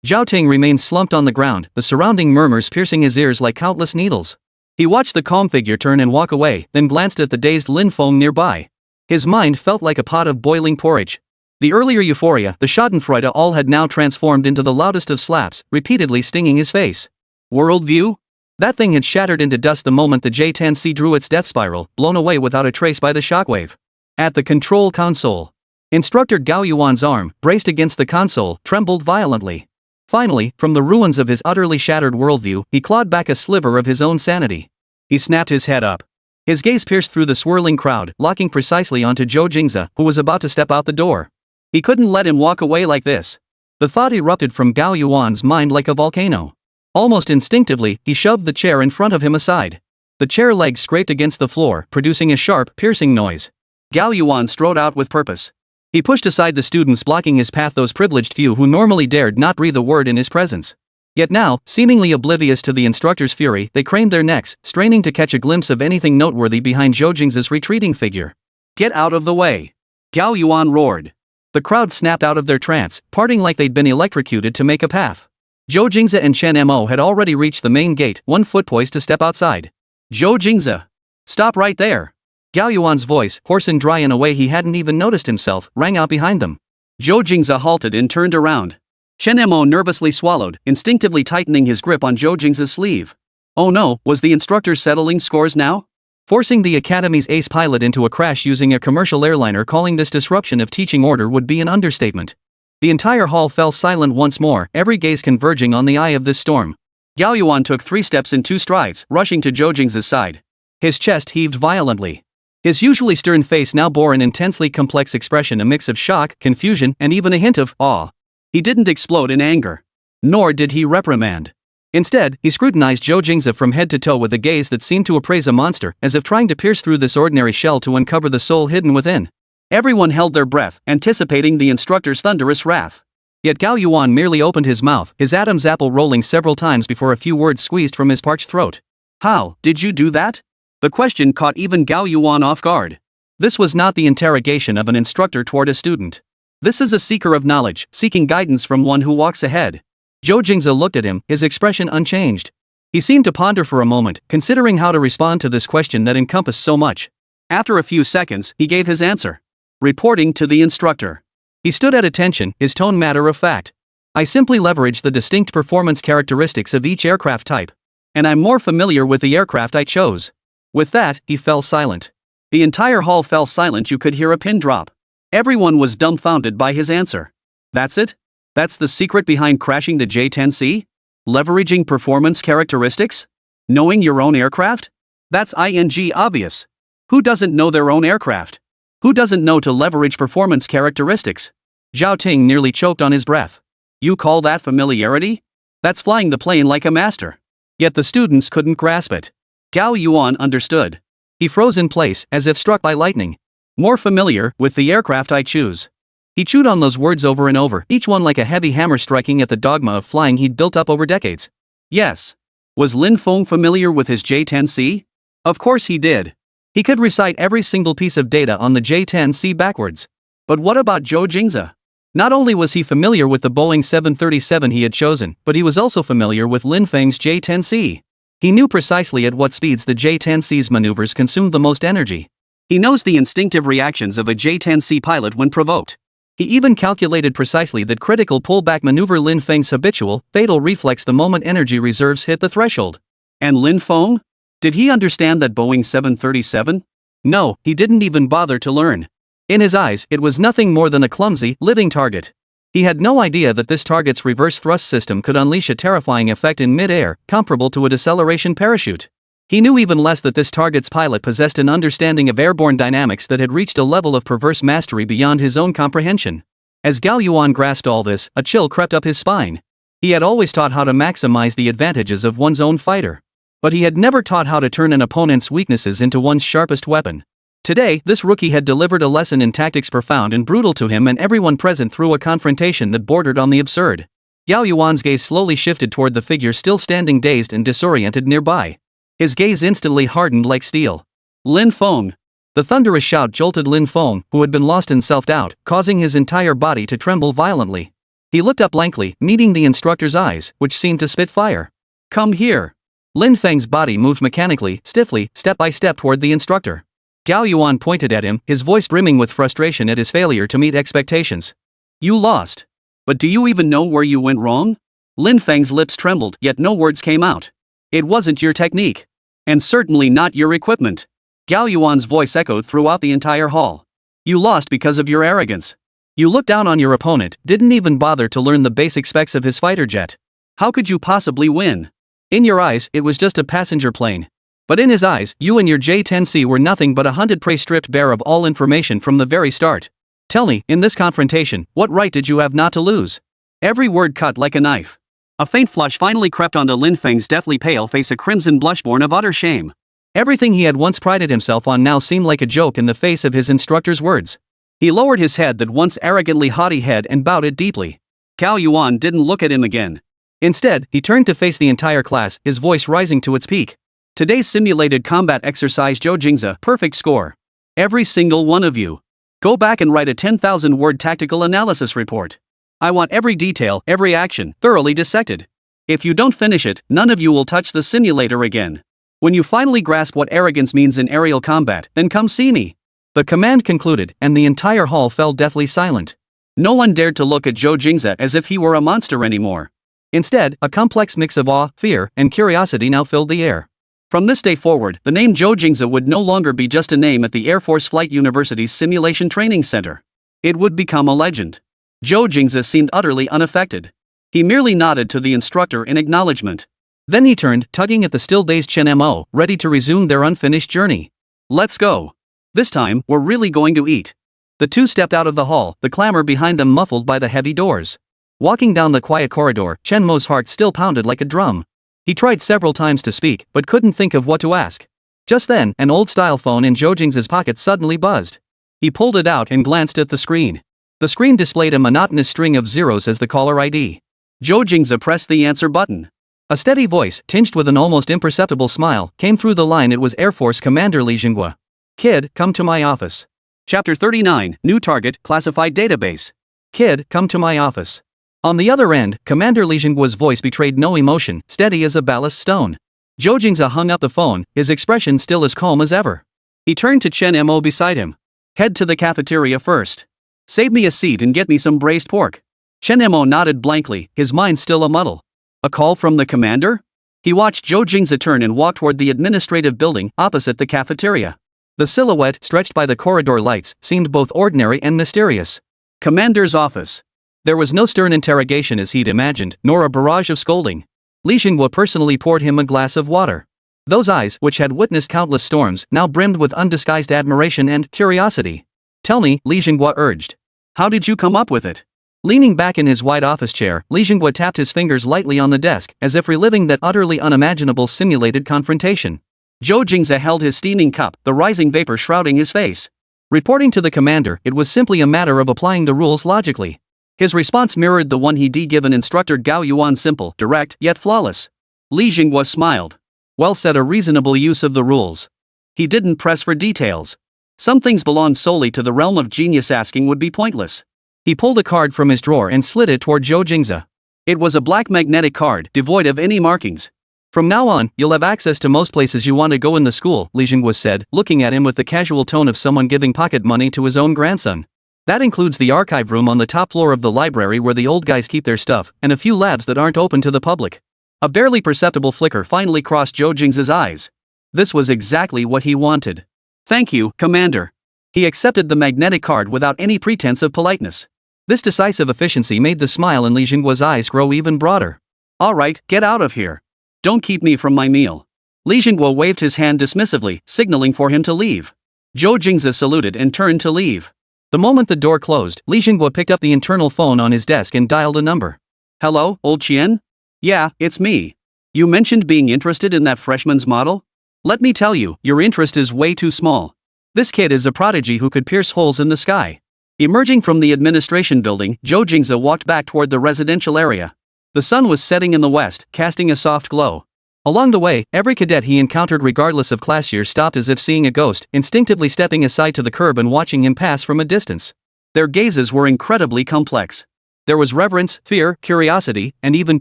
Zhao Ting remained slumped on the ground, the surrounding murmurs piercing his ears like countless needles. He watched the calm figure turn and walk away, then glanced at the dazed Lin Feng nearby. His mind felt like a pot of boiling porridge. The earlier euphoria, the schadenfreude, all had now transformed into the loudest of slaps, repeatedly stinging his face. Worldview? That thing had shattered into dust the moment the J-10C drew its death spiral, blown away without a trace by the shockwave. At the control console, Instructor Gao Yuan's arm, braced against the console, trembled violently. Finally, from the ruins of his utterly shattered worldview, he clawed back a sliver of his own sanity. He snapped his head up. His gaze pierced through the swirling crowd, locking precisely onto Zhou Jingze, who was about to step out the door. He couldn't let him walk away like this. The thought erupted from Gao Yuan's mind like a volcano. Almost instinctively, he shoved the chair in front of him aside. The chair legs scraped against the floor, producing a sharp, piercing noise. Gao Yuan strode out with purpose. He pushed aside the students blocking his path, those privileged few who normally dared not breathe a word in his presence. Yet now, seemingly oblivious to the instructor's fury, they craned their necks, straining to catch a glimpse of anything noteworthy behind Zhou Jingze's retreating figure. Get out of the way! Gao Yuan roared. The crowd snapped out of their trance, parting like they'd been electrocuted to make a path. Zhou Jingze and Chen Mo had already reached the main gate, one foot poised to step outside. Zhou Jingze! Stop right there! Gao Yuan's voice, hoarse and dry in a way he hadn't even noticed himself, rang out behind them. Zhou Jingze halted and turned around. Chen Mo nervously swallowed, instinctively tightening his grip on Zhou Jingze's sleeve. Oh no, was the instructor settling scores now? Forcing the Academy's ace pilot into a crash using a commercial airliner, calling this disruption of teaching order would be an understatement. The entire hall fell silent once more, every gaze converging on the eye of this storm. Gao Yuan took 3 steps in 2 strides, rushing to Zhou Jingze's side. His chest heaved violently. His usually stern face now bore an intensely complex expression, a mix of shock, confusion, and even a hint of awe. He didn't explode in anger. Nor did he reprimand. Instead, he scrutinized Zhou Jingze from head to toe with a gaze that seemed to appraise a monster, as if trying to pierce through this ordinary shell to uncover the soul hidden within. Everyone held their breath, anticipating the instructor's thunderous wrath. Yet Gao Yuan merely opened his mouth, his Adam's apple rolling several times before a few words squeezed from his parched throat. How did you do that? The question caught even Gao Yuan off guard. This was not the interrogation of an instructor toward a student. This is a seeker of knowledge, seeking guidance from one who walks ahead. Zhou Jingze looked at him, his expression unchanged. He seemed to ponder for a moment, considering how to respond to this question that encompassed so much. After a few seconds, he gave his answer. Reporting to the instructor. He stood at attention, his tone matter of fact. I simply leveraged the distinct performance characteristics of each aircraft type. And I'm more familiar with the aircraft I chose. With that, he fell silent. The entire hall fell silent. You could hear a pin drop. Everyone was dumbfounded by his answer. That's it? That's the secret behind crashing the J-10C? Leveraging performance characteristics? Knowing your own aircraft? That's obvious. Who doesn't know their own aircraft? Who doesn't know to leverage performance characteristics? Zhao Ting nearly choked on his breath. You call that familiarity? That's flying the plane like a master. Yet the students couldn't grasp it. Gao Yuan understood. He froze in place, as if struck by lightning. More familiar with the aircraft I choose. He chewed on those words over and over, each one like a heavy hammer striking at the dogma of flying he'd built up over decades. Yes. Was Lin Feng familiar with his J-10C? Of course he did. He could recite every single piece of data on the J-10C backwards. But what about Zhou Jingze? Not only was he familiar with the Boeing 737 he had chosen, but he was also familiar with Lin Feng's J-10C. He knew precisely at what speeds the J-10C's maneuvers consumed the most energy. He knows the instinctive reactions of a J-10C pilot when provoked. He even calculated precisely that critical pullback maneuver Lin Feng's habitual, fatal reflex the moment energy reserves hit the threshold. And Lin Feng? Did he understand that Boeing 737? No, he didn't even bother to learn. In his eyes, it was nothing more than a clumsy, living target. He had no idea that this target's reverse thrust system could unleash a terrifying effect in mid-air, comparable to a deceleration parachute. He knew even less that this target's pilot possessed an understanding of airborne dynamics that had reached a level of perverse mastery beyond his own comprehension. As Gao Yuan grasped all this, a chill crept up his spine. He had always taught how to maximize the advantages of one's own fighter. But he had never taught how to turn an opponent's weaknesses into one's sharpest weapon. Today, this rookie had delivered a lesson in tactics profound and brutal to him and everyone present through a confrontation that bordered on the absurd. Gao Yuan's gaze slowly shifted toward the figure still standing dazed and disoriented nearby. His gaze instantly hardened like steel. Lin Feng. The thunderous shout jolted Lin Feng, who had been lost in self-doubt, causing his entire body to tremble violently. He looked up blankly, meeting the instructor's eyes, which seemed to spit fire. Come here. Lin Feng's body moved mechanically, stiffly, step by step toward the instructor. Gao Yuan pointed at him, his voice brimming with frustration at his failure to meet expectations. You lost. But do you even know where you went wrong? Lin Feng's lips trembled, yet no words came out. It wasn't your technique. And certainly not your equipment. Gao Yuan's voice echoed throughout the entire hall. You lost because of your arrogance. You looked down on your opponent, didn't even bother to learn the basic specs of his fighter jet. How could you possibly win? In your eyes, it was just a passenger plane. But in his eyes, you and your J-10C were nothing but a hunted prey stripped bare of all information from the very start. Tell me, in this confrontation, what right did you have not to lose? Every word cut like a knife. A faint flush finally crept onto Lin Feng's deathly pale face, a crimson blush born of utter shame. Everything he had once prided himself on now seemed like a joke in the face of his instructor's words. He lowered his head, that once arrogantly haughty head, and bowed it deeply. Gao Yuan didn't look at him again. Instead, he turned to face the entire class, his voice rising to its peak. Today's simulated combat exercise, Zhou Jingze, perfect score. Every single one of you. Go back and write a 10,000-word tactical analysis report. I want every detail, every action, thoroughly dissected. If you don't finish it, none of you will touch the simulator again. When you finally grasp what arrogance means in aerial combat, then come see me. The command concluded, and the entire hall fell deathly silent. No one dared to look at Zhou Jingze as if he were a monster anymore. Instead, a complex mix of awe, fear, and curiosity now filled the air. From this day forward, the name Zhou Jingze would no longer be just a name at the Air Force Flight University's Simulation Training Center. It would become a legend. Zhou Jingze seemed utterly unaffected. He merely nodded to the instructor in acknowledgement. Then he turned, tugging at the still-dazed Chen Mo, ready to resume their unfinished journey. Let's go. This time, we're really going to eat. The two stepped out of the hall, the clamor behind them muffled by the heavy doors. Walking down the quiet corridor, Chen Mo's heart still pounded like a drum. He tried several times to speak, but couldn't think of what to ask. Just then, an old-style phone in Zhou Jingze's pocket suddenly buzzed. He pulled it out and glanced at the screen. The screen displayed a monotonous string of zeros as the caller ID. Zhou Jingze pressed the answer button. A steady voice, tinged with an almost imperceptible smile, came through the line. It was Air Force Commander Li Jingwe. Kid, come to my office. Chapter 39, New Target, Classified Database. Kid, come to my office. On the other end, Commander Li Jingwe's voice betrayed no emotion, steady as a ballast stone. Zhou Jingze hung up the phone, his expression still as calm as ever. He turned to Chen Mo beside him. Head to the cafeteria first. Save me a seat and get me some braised pork. Chen Mo nodded blankly, his mind still a muddle. A call from the commander? He watched Zhou Jingze turn and walk toward the administrative building opposite the cafeteria. The silhouette, stretched by the corridor lights, seemed both ordinary and mysterious. Commander's office. There was no stern interrogation as he'd imagined, nor a barrage of scolding. Li Jingwe personally poured him a glass of water. Those eyes, which had witnessed countless storms, now brimmed with undisguised admiration and curiosity. "Tell me," Li Jinghua urged. "How did you come up with it?" Leaning back in his wide office chair, Li Jinghua tapped his fingers lightly on the desk, as if reliving that utterly unimaginable simulated confrontation. Zhou Jingze held his steaming cup, the rising vapor shrouding his face. Reporting to the commander, it was simply a matter of applying the rules logically. His response mirrored the one he'd given instructor Gao Yuan, simple, direct, yet flawless. Li Jinghua smiled. Well said, a reasonable use of the rules. He didn't press for details. Some things belonged solely to the realm of genius, asking would be pointless. He pulled a card from his drawer and slid it toward Zhou Jingze. It was a black magnetic card, devoid of any markings. "From now on, you'll have access to most places you want to go in the school," Li Jinghua said, looking at him with the casual tone of someone giving pocket money to his own grandson. "That includes the archive room on the top floor of the library where the old guys keep their stuff, and a few labs that aren't open to the public." A barely perceptible flicker finally crossed Zhou Jingze's eyes. This was exactly what he wanted. "Thank you, Commander." He accepted the magnetic card without any pretense of politeness. This decisive efficiency made the smile in Li Jinghua's eyes grow even broader. "All right, get out of here. Don't keep me from my meal." Li Jinghua waved his hand dismissively, signaling for him to leave. Zhou Jingze saluted and turned to leave. The moment the door closed, Li Jinghua picked up the internal phone on his desk and dialed a number. "Hello, old Qian? Yeah, it's me. You mentioned being interested in that freshman's model? Let me tell you, your interest is way too small. This kid is a prodigy who could pierce holes in the sky." Emerging from the administration building, Zhou Jingze walked back toward the residential area. The sun was setting in the west, casting a soft glow. Along the way, every cadet he encountered, regardless of class year, stopped as if seeing a ghost, instinctively stepping aside to the curb and watching him pass from a distance. Their gazes were incredibly complex. There was reverence, fear, curiosity, and even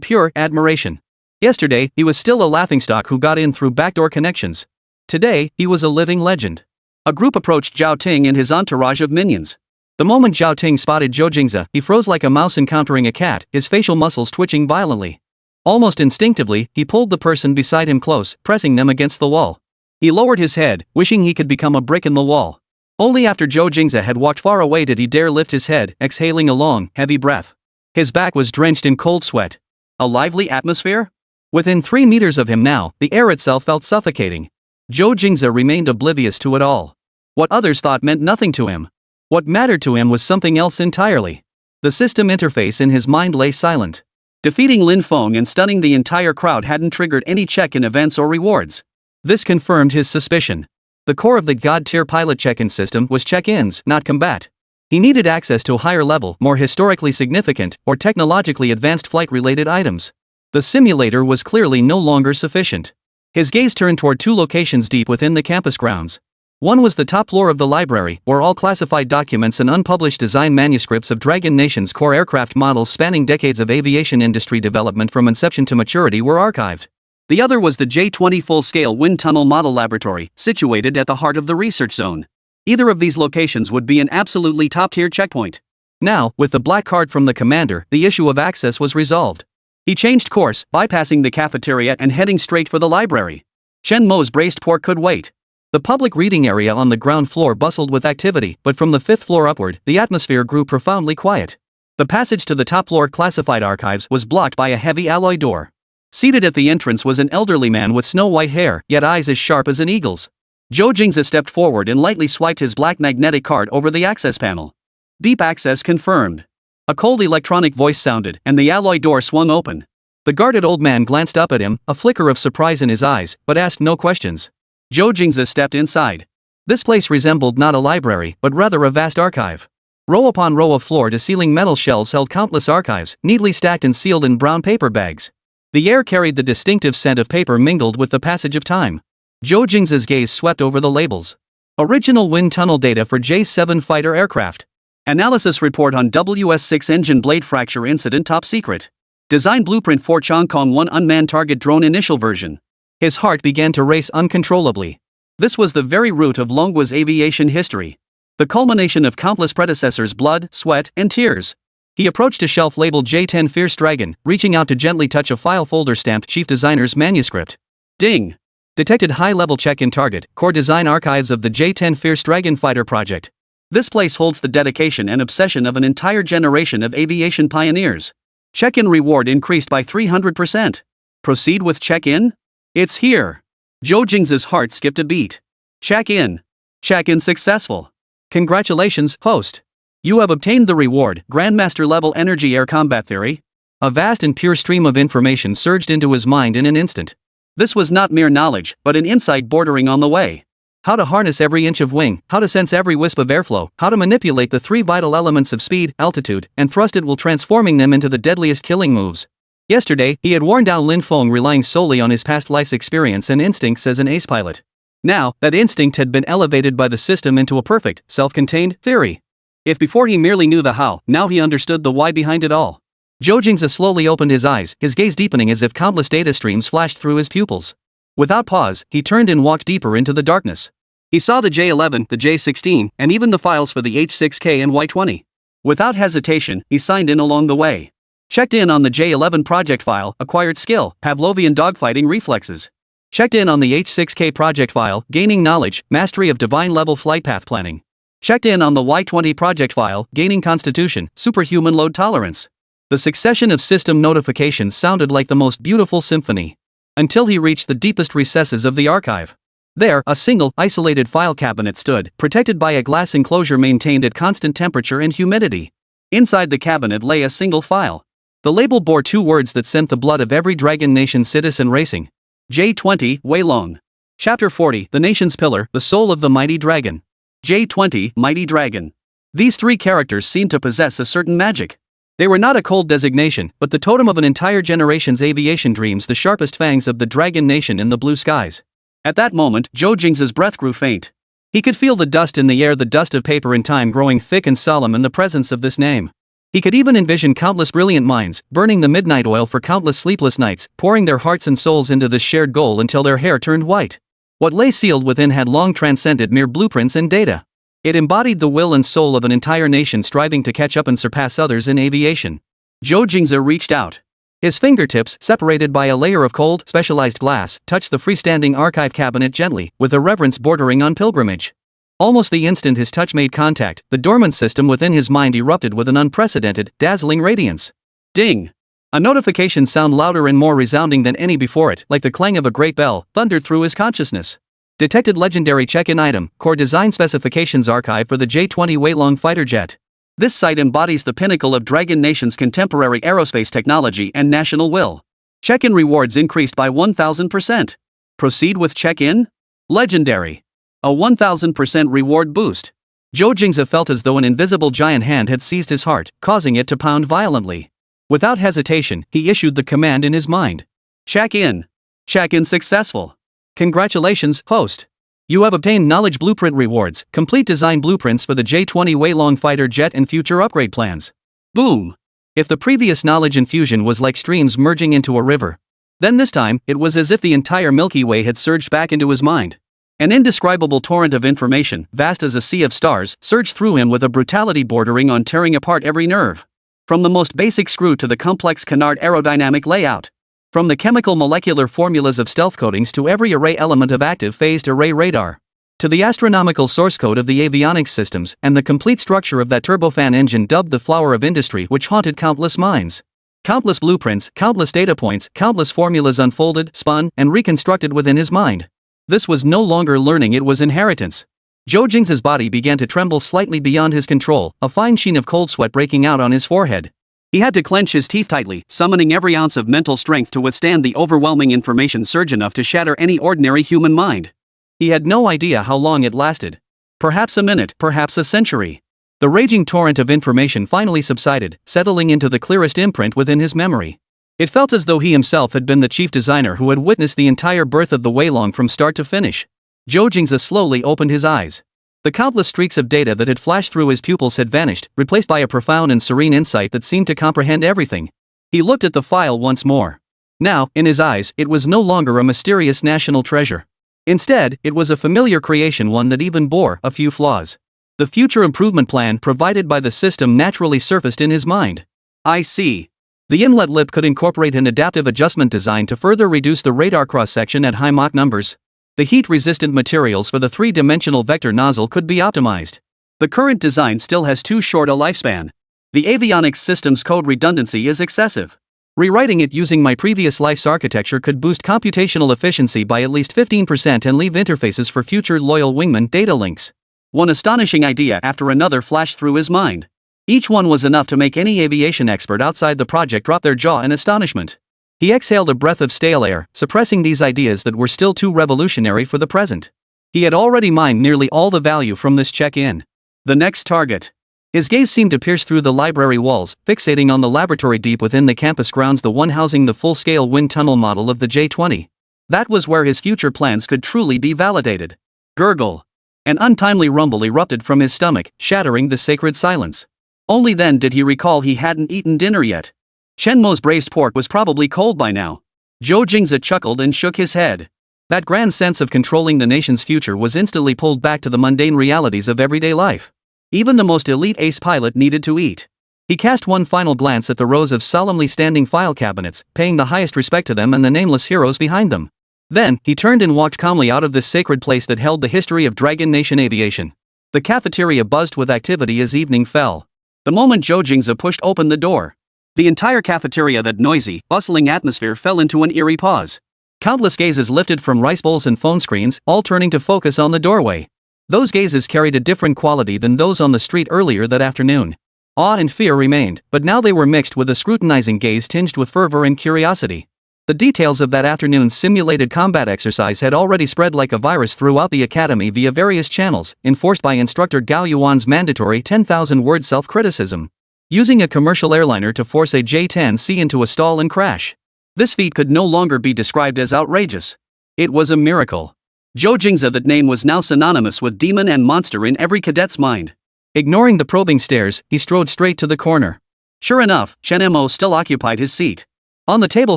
pure admiration. Yesterday, he was still a laughingstock who got in through backdoor connections. Today, he was a living legend. A group approached Zhao Ting and his entourage of minions. The moment Zhao Ting spotted Zhou Jingze, he froze like a mouse encountering a cat, his facial muscles twitching violently. Almost instinctively, he pulled the person beside him close, pressing them against the wall. He lowered his head, wishing he could become a brick in the wall. Only after Zhou Jingze had walked far away did he dare lift his head, exhaling a long, heavy breath. His back was drenched in cold sweat. A lively atmosphere? Within 3 meters of him now, the air itself felt suffocating. Zhou Jingze remained oblivious to it all. What others thought meant nothing to him. What mattered to him was something else entirely. The system interface in his mind lay silent. Defeating Lin Feng and stunning the entire crowd hadn't triggered any check-in events or rewards. This confirmed his suspicion. The core of the God-tier pilot check-in system was check-ins, not combat. He needed access to higher level, more historically significant, or technologically advanced flight-related items. The simulator was clearly no longer sufficient. His gaze turned toward 2 locations deep within the campus grounds. One was the top floor of the library, where all classified documents and unpublished design manuscripts of Dragon Nation's core aircraft models spanning decades of aviation industry development from inception to maturity were archived. The other was the J-20 full-scale wind tunnel model laboratory, situated at the heart of the research zone. Either of these locations would be an absolutely top-tier checkpoint. Now, with the black card from the commander, the issue of access was resolved. He changed course, bypassing the cafeteria and heading straight for the library. Chen Mo's braised pork could wait. The public reading area on the ground floor bustled with activity, but from the 5th floor upward, the atmosphere grew profoundly quiet. The passage to the top floor classified archives was blocked by a heavy alloy door. Seated at the entrance was an elderly man with snow-white hair, yet eyes as sharp as an eagle's. Zhou Jingze stepped forward and lightly swiped his black magnetic card over the access panel. Deep access confirmed. A cold electronic voice sounded, and the alloy door swung open. The guarded old man glanced up at him, a flicker of surprise in his eyes, but asked no questions. Zhou Jingze stepped inside. This place resembled not a library, but rather a vast archive. Row upon row of floor-to-ceiling metal shelves held countless archives, neatly stacked and sealed in brown paper bags. The air carried the distinctive scent of paper mingled with the passage of time. Zhou Jingze's gaze swept over the labels. Original wind tunnel data for J-7 fighter aircraft. Analysis report on WS-6 engine blade fracture incident top secret. Design blueprint for Chongkong 1 unmanned target drone initial version. His heart began to race uncontrollably. This was the very root of Longhua's aviation history. The culmination of countless predecessors' blood, sweat, and tears. He approached a shelf labeled J-10 Fierce Dragon, reaching out to gently touch a file folder stamped Chief Designer's manuscript. Ding! Detected high-level check-in target, core design archives of the J-10 Fierce Dragon fighter project. This place holds the dedication and obsession of an entire generation of aviation pioneers. Check-in reward increased by 300%. Proceed with check-in? It's here. Zhou Jingze's heart skipped a beat. Check in. Check in successful. Congratulations, host. You have obtained the reward, Grandmaster level energy air combat theory. A vast and pure stream of information surged into his mind in an instant. This was not mere knowledge, but an insight bordering on the way. How to harness every inch of wing, how to sense every wisp of airflow, how to manipulate the three vital elements of speed, altitude, and thrust it while transforming them into the deadliest killing moves. Yesterday, he had worn down Lin Feng relying solely on his past life's experience and instincts as an ace pilot. Now, that instinct had been elevated by the system into a perfect, self-contained theory. If before he merely knew the how, now he understood the why behind it all. Zhou Jingze slowly opened his eyes, his gaze deepening as if countless data streams flashed through his pupils. Without pause, he turned and walked deeper into the darkness. He saw the J11, the J16, and even the files for the H6K and Y20. Without hesitation, he signed in along the way. Checked in on the J11 project file, acquired skill, Pavlovian dogfighting reflexes. Checked in on the H6K project file, gaining knowledge, mastery of divine level flight path planning. Checked in on the Y20 project file, gaining constitution, superhuman load tolerance. The succession of system notifications sounded like the most beautiful symphony. Until he reached the deepest recesses of the archive. There, a single, isolated file cabinet stood, protected by a glass enclosure maintained at constant temperature and humidity. Inside the cabinet lay a single file. The label bore two words that sent the blood of every Dragon Nation citizen racing. J20, Weilong. Chapter 40, The Nation's Pillar, the Soul of the Mighty Dragon. J20, Mighty Dragon. These three characters seemed to possess a certain magic. They were not a cold designation, but the totem of an entire generation's aviation dreams, the sharpest fangs of the Dragon Nation in the blue skies. At that moment, Zhou Jingze's breath grew faint. He could feel the dust in the air, the dust of paper and time growing thick and solemn in the presence of this name. He could even envision countless brilliant minds, burning the midnight oil for countless sleepless nights, pouring their hearts and souls into this shared goal until their hair turned white. What lay sealed within had long transcended mere blueprints and data. It embodied the will and soul of an entire nation striving to catch up and surpass others in aviation. Zhou Jingze reached out. His fingertips, separated by a layer of cold, specialized glass, touched the freestanding archive cabinet gently, with a reverence bordering on pilgrimage. Almost the instant his touch made contact, the dormant system within his mind erupted with an unprecedented, dazzling radiance. Ding! A notification sound louder and more resounding than any before it, like the clang of a great bell, thundered through his consciousness. Detected legendary check-in item, core design specifications archive for the J-20 Weilong fighter jet. This site embodies the pinnacle of Dragon Nation's contemporary aerospace technology and national will. Check-in rewards increased by 1000%. Proceed with check-in? Legendary. A 1000% reward boost. Zhou Jingze felt as though an invisible giant hand had seized his heart, causing it to pound violently. Without hesitation, he issued the command in his mind. Check in. Check in successful. Congratulations, host. You have obtained knowledge blueprint rewards, complete design blueprints for the J-20 Weilong fighter jet and future upgrade plans. Boom. If the previous knowledge infusion was like streams merging into a river, then this time, it was as if the entire Milky Way had surged back into his mind. An indescribable torrent of information, vast as a sea of stars, surged through him with a brutality bordering on tearing apart every nerve. From the most basic screw to the complex canard aerodynamic layout. From the chemical molecular formulas of stealth coatings to every array element of active phased array radar. To the astronomical source code of the avionics systems and the complete structure of that turbofan engine dubbed the flower of industry which haunted countless minds. Countless blueprints, countless data points, countless formulas unfolded, spun, and reconstructed within his mind. This was no longer learning, it was inheritance. Zhou Jingze's body began to tremble slightly beyond his control, a fine sheen of cold sweat breaking out on his forehead. He had to clench his teeth tightly, summoning every ounce of mental strength to withstand the overwhelming information surge enough to shatter any ordinary human mind. He had no idea how long it lasted. Perhaps a minute, perhaps a century. The raging torrent of information finally subsided, settling into the clearest imprint within his memory. It felt as though he himself had been the chief designer who had witnessed the entire birth of the Weilong from start to finish. Zhou Jingze slowly opened his eyes. The countless streaks of data that had flashed through his pupils had vanished, replaced by a profound and serene insight that seemed to comprehend everything. He looked at the file once more. Now, in his eyes, it was no longer a mysterious national treasure. Instead, it was a familiar creation, one that even bore a few flaws. The future improvement plan provided by the system naturally surfaced in his mind. I see. The inlet lip could incorporate an adaptive adjustment design to further reduce the radar cross-section at high Mach numbers. The heat-resistant materials for the three-dimensional vector nozzle could be optimized. The current design still has too short a lifespan. The avionics system's code redundancy is excessive. Rewriting it using my previous life's architecture could boost computational efficiency by at least 15% and leave interfaces for future loyal wingman data links. One astonishing idea after another flashed through his mind. Each one was enough to make any aviation expert outside the project drop their jaw in astonishment. He exhaled a breath of stale air, suppressing these ideas that were still too revolutionary for the present. He had already mined nearly all the value from this check-in. The next target. His gaze seemed to pierce through the library walls, fixating on the laboratory deep within the campus grounds, the one housing the full-scale wind tunnel model of the J-20. That was where his future plans could truly be validated. Gurgle. An untimely rumble erupted from his stomach, shattering the sacred silence. Only then did he recall he hadn't eaten dinner yet. Chenmo's braised pork was probably cold by now. Zhou Jingze chuckled and shook his head. That grand sense of controlling the nation's future was instantly pulled back to the mundane realities of everyday life. Even the most elite ace pilot needed to eat. He cast one final glance at the rows of solemnly standing file cabinets, paying the highest respect to them and the nameless heroes behind them. Then, he turned and walked calmly out of this sacred place that held the history of Dragon Nation aviation. The cafeteria buzzed with activity as evening fell. The moment Zhou Jingze pushed open the door, the entire cafeteria, that noisy, bustling atmosphere, fell into an eerie pause. Countless gazes lifted from rice bowls and phone screens, all turning to focus on the doorway. Those gazes carried a different quality than those on the street earlier that afternoon. Awe and fear remained, but now they were mixed with a scrutinizing gaze tinged with fervor and curiosity. The details of that afternoon's simulated combat exercise had already spread like a virus throughout the academy via various channels, enforced by instructor Gao Yuan's mandatory 10,000-word self-criticism. Using a commercial airliner to force a J-10C into a stall and crash. This feat could no longer be described as outrageous. It was a miracle. Zhou Jingze, that name was now synonymous with demon and monster in every cadet's mind. Ignoring the probing stares, he strode straight to the corner. Sure enough, Chen Mo still occupied his seat. On the table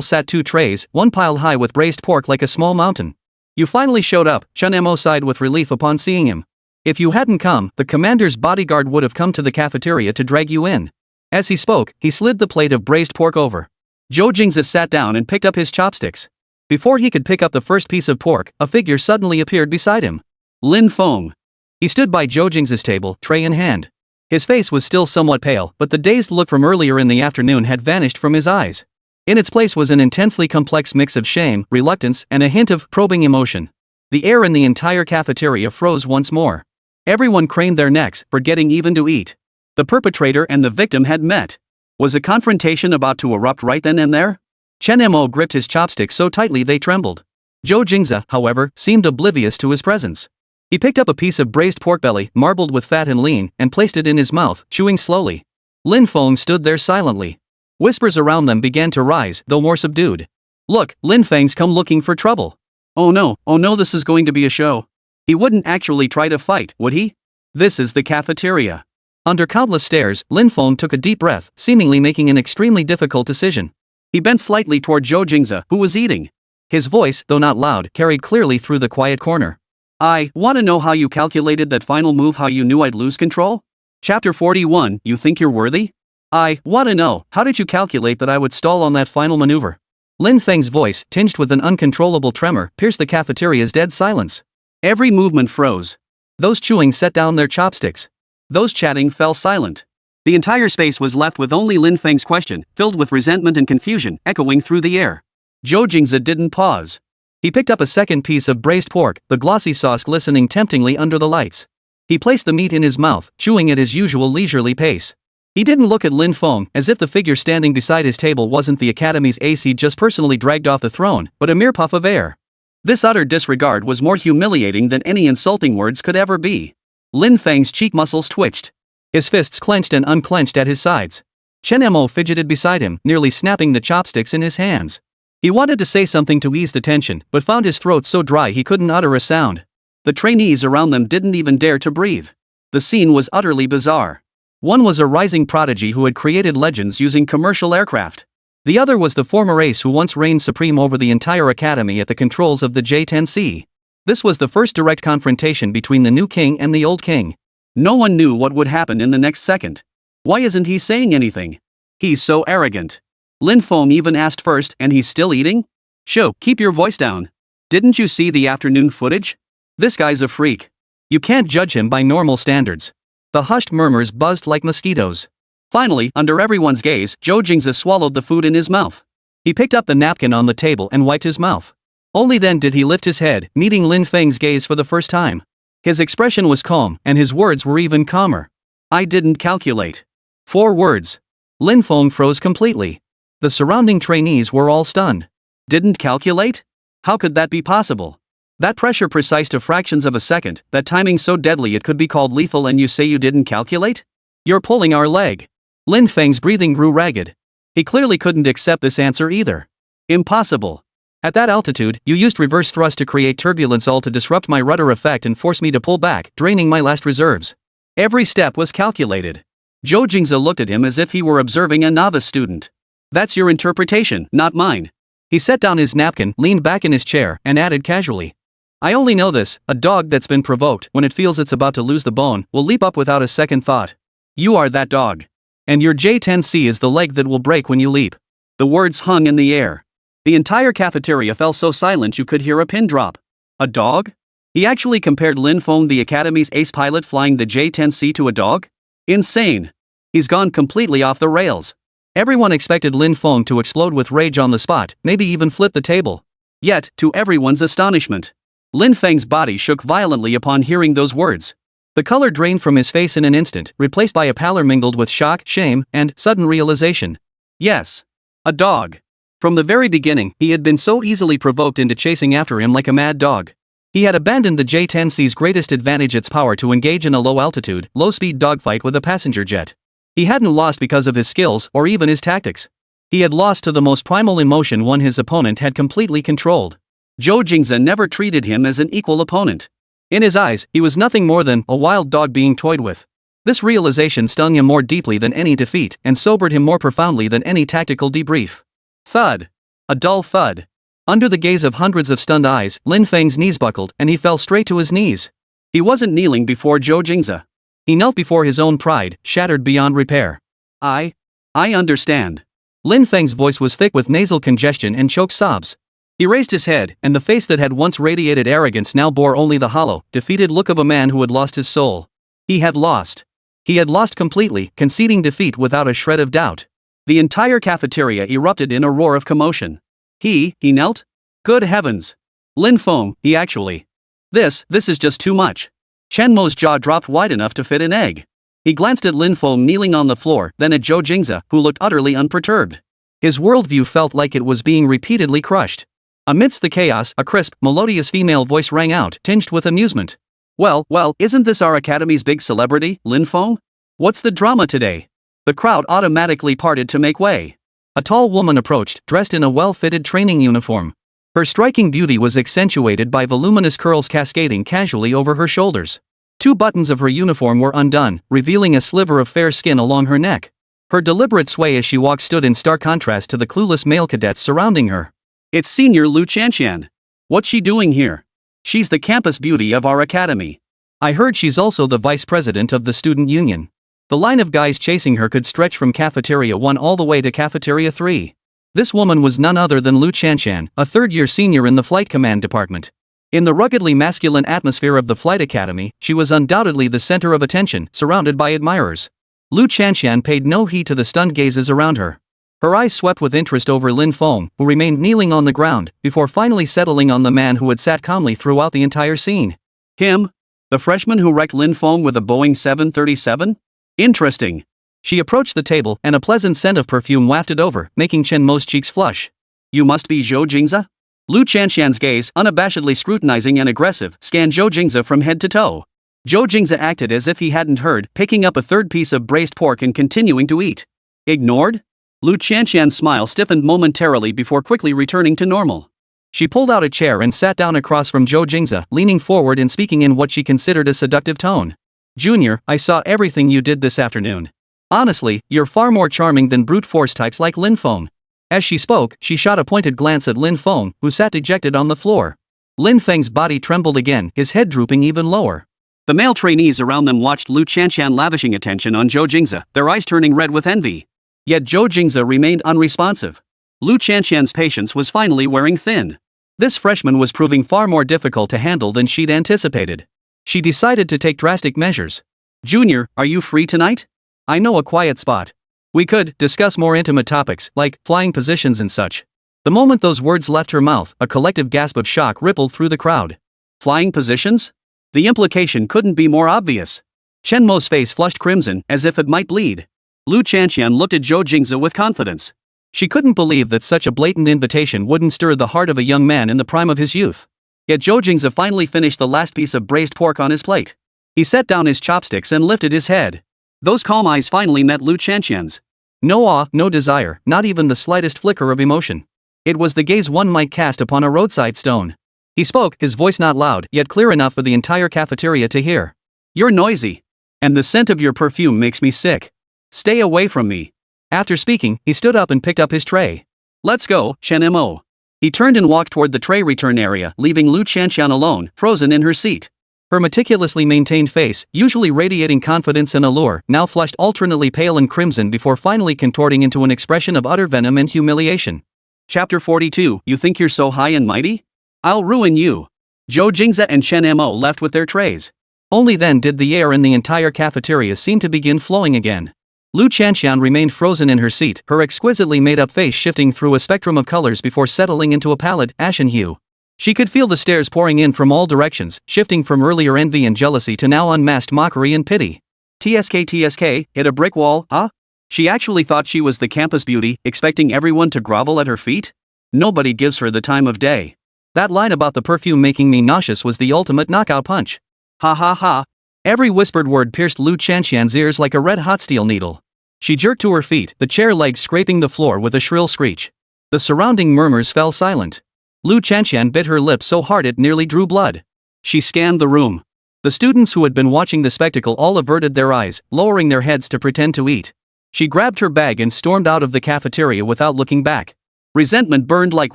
sat two trays, one piled high with braised pork like a small mountain. You finally showed up, Chen Mo sighed with relief upon seeing him. If you hadn't come, the commander's bodyguard would have come to the cafeteria to drag you in. As he spoke, he slid the plate of braised pork over. Zhou Jingze sat down and picked up his chopsticks. Before he could pick up the first piece of pork, a figure suddenly appeared beside him. Lin Feng. He stood by Zhou Jingze's table, tray in hand. His face was still somewhat pale, but the dazed look from earlier in the afternoon had vanished from his eyes. In its place was an intensely complex mix of shame, reluctance, and a hint of probing emotion. The air in the entire cafeteria froze once more. Everyone craned their necks, forgetting even to eat. The perpetrator and the victim had met. Was a confrontation about to erupt right then and there? Chen Mo gripped his chopsticks so tightly they trembled. Zhou Jingze, however, seemed oblivious to his presence. He picked up a piece of braised pork belly, marbled with fat and lean, and placed it in his mouth, chewing slowly. Lin Feng stood there silently. Whispers around them began to rise, though more subdued. Look, Lin Feng's come looking for trouble. Oh no, this is going to be a show. He wouldn't actually try to fight, would he? This is the cafeteria. Under countless stares, Lin Feng took a deep breath, seemingly making an extremely difficult decision. He bent slightly toward Zhou Jingze, who was eating. His voice, though not loud, carried clearly through the quiet corner. I want to know how you calculated that final move, how you knew I'd lose control? Chapter 41, you think you're worthy? I want to know, how did you calculate that I would stall on that final maneuver? Lin Feng's voice, tinged with an uncontrollable tremor, pierced the cafeteria's dead silence. Every movement froze. Those chewing set down their chopsticks. Those chatting fell silent. The entire space was left with only Lin Feng's question, filled with resentment and confusion, echoing through the air. Zhou Jingze didn't pause. He picked up a second piece of braised pork, the glossy sauce glistening temptingly under the lights. He placed the meat in his mouth, chewing at his usual leisurely pace. He didn't look at Lin Feng, as if the figure standing beside his table wasn't the Academy's ace he'd just personally dragged off the throne, but a mere puff of air. This utter disregard was more humiliating than any insulting words could ever be. Lin Feng's cheek muscles twitched. His fists clenched and unclenched at his sides. Chen Mo fidgeted beside him, nearly snapping the chopsticks in his hands. He wanted to say something to ease the tension, but found his throat so dry he couldn't utter a sound. The trainees around them didn't even dare to breathe. The scene was utterly bizarre. One was a rising prodigy who had created legends using commercial aircraft. The other was the former ace who once reigned supreme over the entire academy at the controls of the J-10C. This was the first direct confrontation between the new king and the old king. No one knew what would happen in the next second. Why isn't he saying anything? He's so arrogant. Lin Feng even asked first, and he's still eating? Shoo, keep your voice down. Didn't you see the afternoon footage? This guy's a freak. You can't judge him by normal standards. The hushed murmurs buzzed like mosquitoes. Finally, under everyone's gaze, Zhou Jingze swallowed the food in his mouth. He picked up the napkin on the table and wiped his mouth. Only then did he lift his head, meeting Lin Feng's gaze for the first time. His expression was calm, and his words were even calmer. I didn't calculate. 4 words. Lin Feng froze completely. The surrounding trainees were all stunned. Didn't calculate? How could that be possible? That pressure precise to fractions of a second, that timing so deadly it could be called lethal, and you say you didn't calculate? You're pulling our leg. Lin Feng's breathing grew ragged. He clearly couldn't accept this answer either. Impossible. At that altitude, you used reverse thrust to create turbulence, all to disrupt my rudder effect and force me to pull back, draining my last reserves. Every step was calculated. Zhou Jingze looked at him as if he were observing a novice student. That's your interpretation, not mine. He set down his napkin, leaned back in his chair, and added casually. I only know this: a dog that's been provoked, when it feels it's about to lose the bone, will leap up without a second thought. You are that dog. And your J10C is the leg that will break when you leap. The words hung in the air. The entire cafeteria fell so silent you could hear a pin drop. A dog? He actually compared Lin Feng, the Academy's ace pilot flying the J10C, to a dog? Insane. He's gone completely off the rails. Everyone expected Lin Feng to explode with rage on the spot, maybe even flip the table. Yet, to everyone's astonishment, Lin Feng's body shook violently upon hearing those words. The color drained from his face in an instant, replaced by a pallor mingled with shock, shame, and sudden realization. Yes. A dog. From the very beginning, he had been so easily provoked into chasing after him like a mad dog. He had abandoned the J-10C's greatest advantage, its power to engage in a low-altitude, low-speed dogfight with a passenger jet. He hadn't lost because of his skills or even his tactics. He had lost to the most primal emotion, one his opponent had completely controlled. Zhou Jingze never treated him as an equal opponent. In his eyes, he was nothing more than a wild dog being toyed with. This realization stung him more deeply than any defeat, and sobered him more profoundly than any tactical debrief. Thud. A dull thud. Under the gaze of hundreds of stunned eyes, Lin Feng's knees buckled, and he fell straight to his knees. He wasn't kneeling before Zhou Jingze. He knelt before his own pride, shattered beyond repair. I understand. Lin Feng's voice was thick with nasal congestion and choked sobs. He raised his head, and the face that had once radiated arrogance now bore only the hollow, defeated look of a man who had lost his soul. He had lost. He had lost completely, conceding defeat without a shred of doubt. The entire cafeteria erupted in a roar of commotion. He knelt? Good heavens. Lin Feng, he actually. This is just too much. Chen Mo's jaw dropped wide enough to fit an egg. He glanced at Lin Feng kneeling on the floor, then at Zhou Jingze, who looked utterly unperturbed. His worldview felt like it was being repeatedly crushed. Amidst the chaos, a crisp, melodious female voice rang out, tinged with amusement. Well, isn't this our Academy's big celebrity, Lin Feng? What's the drama today? The crowd automatically parted to make way. A tall woman approached, dressed in a well-fitted training uniform. Her striking beauty was accentuated by voluminous curls cascading casually over her shoulders. 2 buttons of her uniform were undone, revealing a sliver of fair skin along her neck. Her deliberate sway as she walked stood in stark contrast to the clueless male cadets surrounding her. It's Senior Lu Qianqian. What's she doing here? She's the campus beauty of our academy. I heard she's also the vice president of the student union. The line of guys chasing her could stretch from Cafeteria 1 all the way to Cafeteria 3. This woman was none other than Lu Qianqian, a third-year senior in the Flight Command Department. In the ruggedly masculine atmosphere of the Flight Academy, she was undoubtedly the center of attention, surrounded by admirers. Lu Qianqian paid no heed to the stunned gazes around her. Her eyes swept with interest over Lin Feng, who remained kneeling on the ground, before finally settling on the man who had sat calmly throughout the entire scene. Him? The freshman who wrecked Lin Feng with a Boeing 737? Interesting. She approached the table, and a pleasant scent of perfume wafted over, making Chen Mo's cheeks flush. You must be Zhou Jingze? Lu Qianqian's gaze, unabashedly scrutinizing and aggressive, scanned Zhou Jingze from head to toe. Zhou Jingze acted as if he hadn't heard, picking up a third piece of braised pork and continuing to eat. Ignored? Lu Qianqian's smile stiffened momentarily before quickly returning to normal. She pulled out a chair and sat down across from Zhou Jingze, leaning forward and speaking in what she considered a seductive tone. Junior, I saw everything you did this afternoon. Honestly, you're far more charming than brute force types like Lin Feng. As she spoke, she shot a pointed glance at Lin Feng, who sat dejected on the floor. Lin Feng's body trembled again, his head drooping even lower. The male trainees around them watched Lu Qianqian lavishing attention on Zhou Jingze, their eyes turning red with envy. Yet Zhou Jingze remained unresponsive. Lu Qianqian's patience was finally wearing thin. This freshman was proving far more difficult to handle than she'd anticipated. She decided to take drastic measures. Junior, are you free tonight? I know a quiet spot. We could discuss more intimate topics, like flying positions and such. The moment those words left her mouth, a collective gasp of shock rippled through the crowd. Flying positions? The implication couldn't be more obvious. Chen Mo's face flushed crimson, as if it might bleed. Lu Chanxian looked at Zhou Jingze with confidence. She couldn't believe that such a blatant invitation wouldn't stir the heart of a young man in the prime of his youth. Yet Zhou Jingze finally finished the last piece of braised pork on his plate. He set down his chopsticks and lifted his head. Those calm eyes finally met Lu Chanxian's. No awe, no desire, not even the slightest flicker of emotion. It was the gaze one might cast upon a roadside stone. He spoke, his voice not loud, yet clear enough for the entire cafeteria to hear. You're noisy. And the scent of your perfume makes me sick. Stay away from me. After speaking, he stood up and picked up his tray. Let's go, Chen Mo. He turned and walked toward the tray return area, leaving Lu Chanxian alone, frozen in her seat. Her meticulously maintained face, usually radiating confidence and allure, now flushed alternately pale and crimson before finally contorting into an expression of utter venom and humiliation. Chapter 42. You think you're so high and mighty? I'll ruin you. Zhou Jingze and Chen Mo left with their trays. Only then did the air in the entire cafeteria seem to begin flowing again. Lu Chanxian remained frozen in her seat, her exquisitely made-up face shifting through a spectrum of colors before settling into a pallid, ashen hue. She could feel the stares pouring in from all directions, shifting from earlier envy and jealousy to now unmasked mockery and pity. TSK, hit a brick wall, huh? She actually thought she was the campus beauty, expecting everyone to grovel at her feet? Nobody gives her the time of day. That line about the perfume making me nauseous was the ultimate knockout punch. Ha ha ha. Every whispered word pierced Lu Chanxian's ears like a red-hot steel needle. She jerked to her feet, the chair legs scraping the floor with a shrill screech. The surrounding murmurs fell silent. Lu Chanxian bit her lip so hard it nearly drew blood. She scanned the room. The students who had been watching the spectacle all averted their eyes, lowering their heads to pretend to eat. She grabbed her bag and stormed out of the cafeteria without looking back. Resentment burned like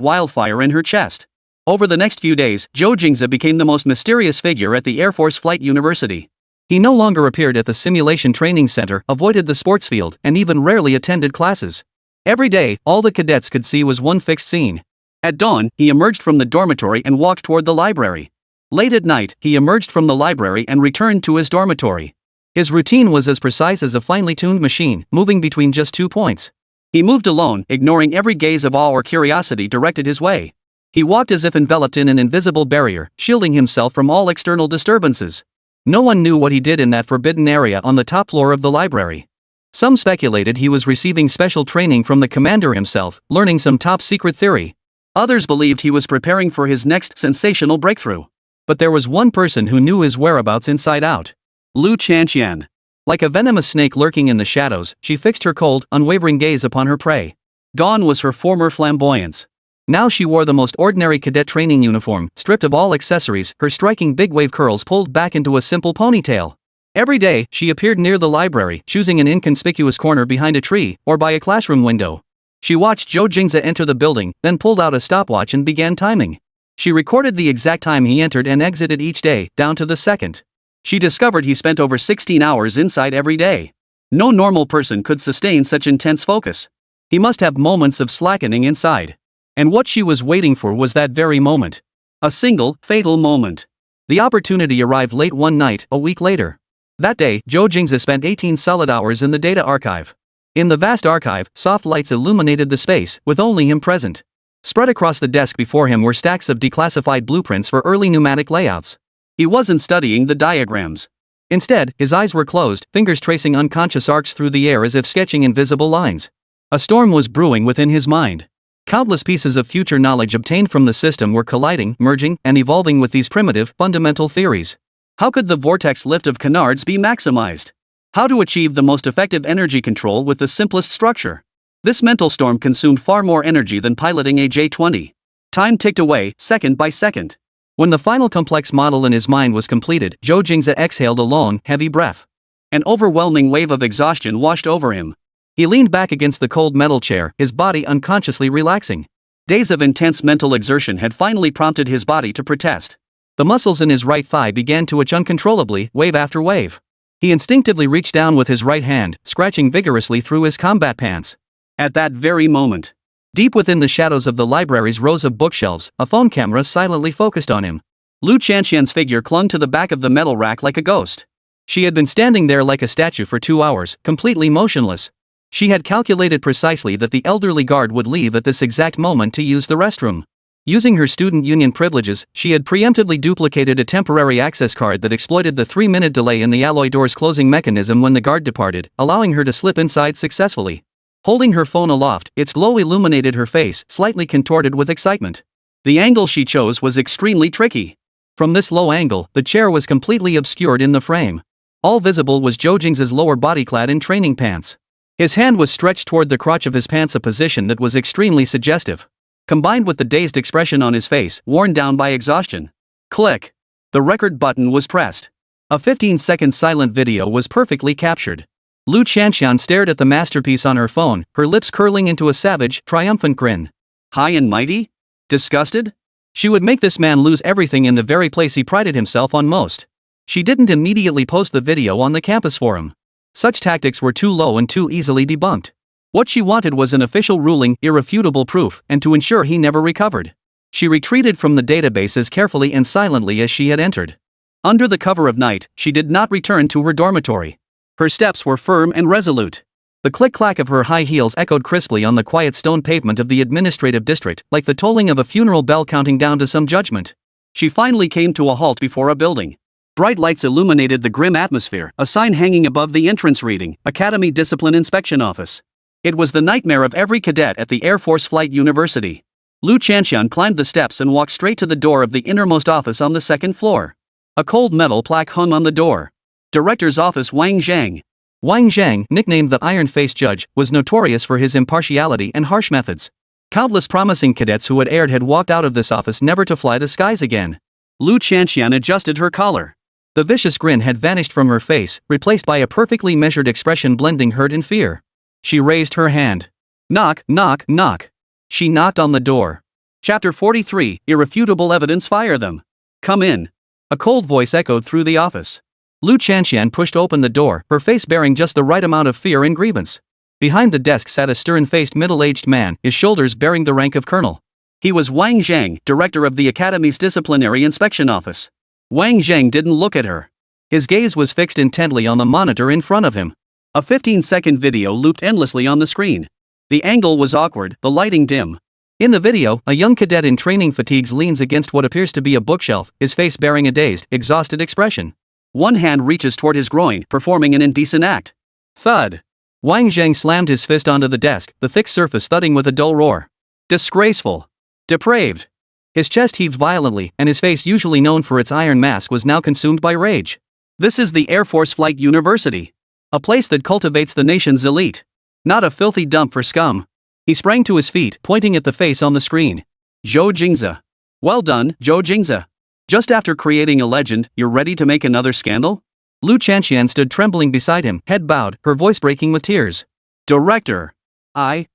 wildfire in her chest. Over the next few days, Zhou Jingze became the most mysterious figure at the Air Force Flight University. He no longer appeared at the simulation training center, avoided the sports field, and even rarely attended classes. Every day, all the cadets could see was one fixed scene. At dawn, he emerged from the dormitory and walked toward the library. Late at night, he emerged from the library and returned to his dormitory. His routine was as precise as a finely tuned machine, moving between just 2 points. He moved alone, ignoring every gaze of awe or curiosity directed his way. He walked as if enveloped in an invisible barrier, shielding himself from all external disturbances. No one knew what he did in that forbidden area on the top floor of the library. Some speculated he was receiving special training from the commander himself, learning some top-secret theory. Others believed he was preparing for his next sensational breakthrough. But there was one person who knew his whereabouts inside out. Lu Chanxian. Like a venomous snake lurking in the shadows, she fixed her cold, unwavering gaze upon her prey. Gone was her former flamboyance. Now she wore the most ordinary cadet training uniform, stripped of all accessories, her striking big-wave curls pulled back into a simple ponytail. Every day, she appeared near the library, choosing an inconspicuous corner behind a tree, or by a classroom window. She watched Zhou Jingze enter the building, then pulled out a stopwatch and began timing. She recorded the exact time he entered and exited each day, down to the second. She discovered he spent over 16 hours inside every day. No normal person could sustain such intense focus. He must have moments of slackening inside. And what she was waiting for was that very moment. A single, fatal moment. The opportunity arrived late one night, a week later. That day, Zhou Jingze spent 18 solid hours in the data archive. In the vast archive, soft lights illuminated the space, with only him present. Spread across the desk before him were stacks of declassified blueprints for early pneumatic layouts. He wasn't studying the diagrams. Instead, his eyes were closed, fingers tracing unconscious arcs through the air as if sketching invisible lines. A storm was brewing within his mind. Countless pieces of future knowledge obtained from the system were colliding, merging, and evolving with these primitive, fundamental theories. How could the vortex lift of canards be maximized? How to achieve the most effective energy control with the simplest structure? This mental storm consumed far more energy than piloting a J-20. Time ticked away, second by second. When the final complex model in his mind was completed, Zhou Jingze exhaled a long, heavy breath. An overwhelming wave of exhaustion washed over him. He leaned back against the cold metal chair, his body unconsciously relaxing. Days of intense mental exertion had finally prompted his body to protest. The muscles in his right thigh began to itch uncontrollably, wave after wave. He instinctively reached down with his right hand, scratching vigorously through his combat pants. At that very moment, deep within the shadows of the library's rows of bookshelves, a phone camera silently focused on him. Lu Chanxian's figure clung to the back of the metal rack like a ghost. She had been standing there like a statue for 2 hours, completely motionless. She had calculated precisely that the elderly guard would leave at this exact moment to use the restroom. Using her student union privileges, she had preemptively duplicated a temporary access card that exploited the 3-minute delay in the alloy door's closing mechanism when the guard departed, allowing her to slip inside successfully. Holding her phone aloft, its glow illuminated her face, slightly contorted with excitement. The angle she chose was extremely tricky. From this low angle, the chair was completely obscured in the frame. All visible was Zhou Jingze's lower body clad in training pants. His hand was stretched toward the crotch of his pants, a position that was extremely suggestive. Combined with the dazed expression on his face, worn down by exhaustion. Click. The record button was pressed. A 15-second silent video was perfectly captured. Lu Chanxian stared at the masterpiece on her phone, her lips curling into a savage, triumphant grin. High and mighty? Disgusted? She would make this man lose everything in the very place he prided himself on most. She didn't immediately post the video on the campus forum. Such tactics were too low and too easily debunked. What she wanted was an official ruling, irrefutable proof, and to ensure he never recovered. She retreated from the database as carefully and silently as she had entered. Under the cover of night, she did not return to her dormitory. Her steps were firm and resolute. The click-clack of her high heels echoed crisply on the quiet stone pavement of the administrative district, like the tolling of a funeral bell counting down to some judgment. She finally came to a halt before a building. Bright lights illuminated the grim atmosphere, a sign hanging above the entrance reading, Academy Discipline Inspection Office. It was the nightmare of every cadet at the Air Force Flight University. Lu Chanxian climbed the steps and walked straight to the door of the innermost office on the second floor. A cold metal plaque hung on the door. Director's Office Wang Zhang. Wang Zhang, nicknamed the Iron-Faced Judge, was notorious for his impartiality and harsh methods. Countless promising cadets who had walked out of this office never to fly the skies again. Lu Chanxian adjusted her collar. The vicious grin had vanished from her face, replaced by a perfectly measured expression blending hurt and fear. She raised her hand. Knock, knock, knock. She knocked on the door. Chapter 43, Irrefutable Evidence. Fire them. Come in. A cold voice echoed through the office. Lu Chanxian pushed open the door, her face bearing just the right amount of fear and grievance. Behind the desk sat a stern-faced middle-aged man, his shoulders bearing the rank of colonel. He was Wang Zhang, director of the Academy's Disciplinary Inspection Office. Wang Zhang didn't look at her. His gaze was fixed intently on the monitor in front of him. A 15-second video looped endlessly on the screen. The angle was awkward, the lighting dim. In the video, a young cadet in training fatigues leans against what appears to be a bookshelf, his face bearing a dazed, exhausted expression. One hand reaches toward his groin, performing an indecent act. Thud. Wang Zhang slammed his fist onto the desk, the thick surface thudding with a dull roar. Disgraceful. Depraved. His chest heaved violently, and his face, usually known for its iron mask, was now consumed by rage. This is the Air Force Flight University. A place that cultivates the nation's elite. Not a filthy dump for scum. He sprang to his feet, pointing at the face on the screen. Zhou Jingze. Well done, Zhou Jingze. Just after creating a legend, you're ready to make another scandal? Lu Chanxian stood trembling beside him, head bowed, her voice breaking with tears. Director. I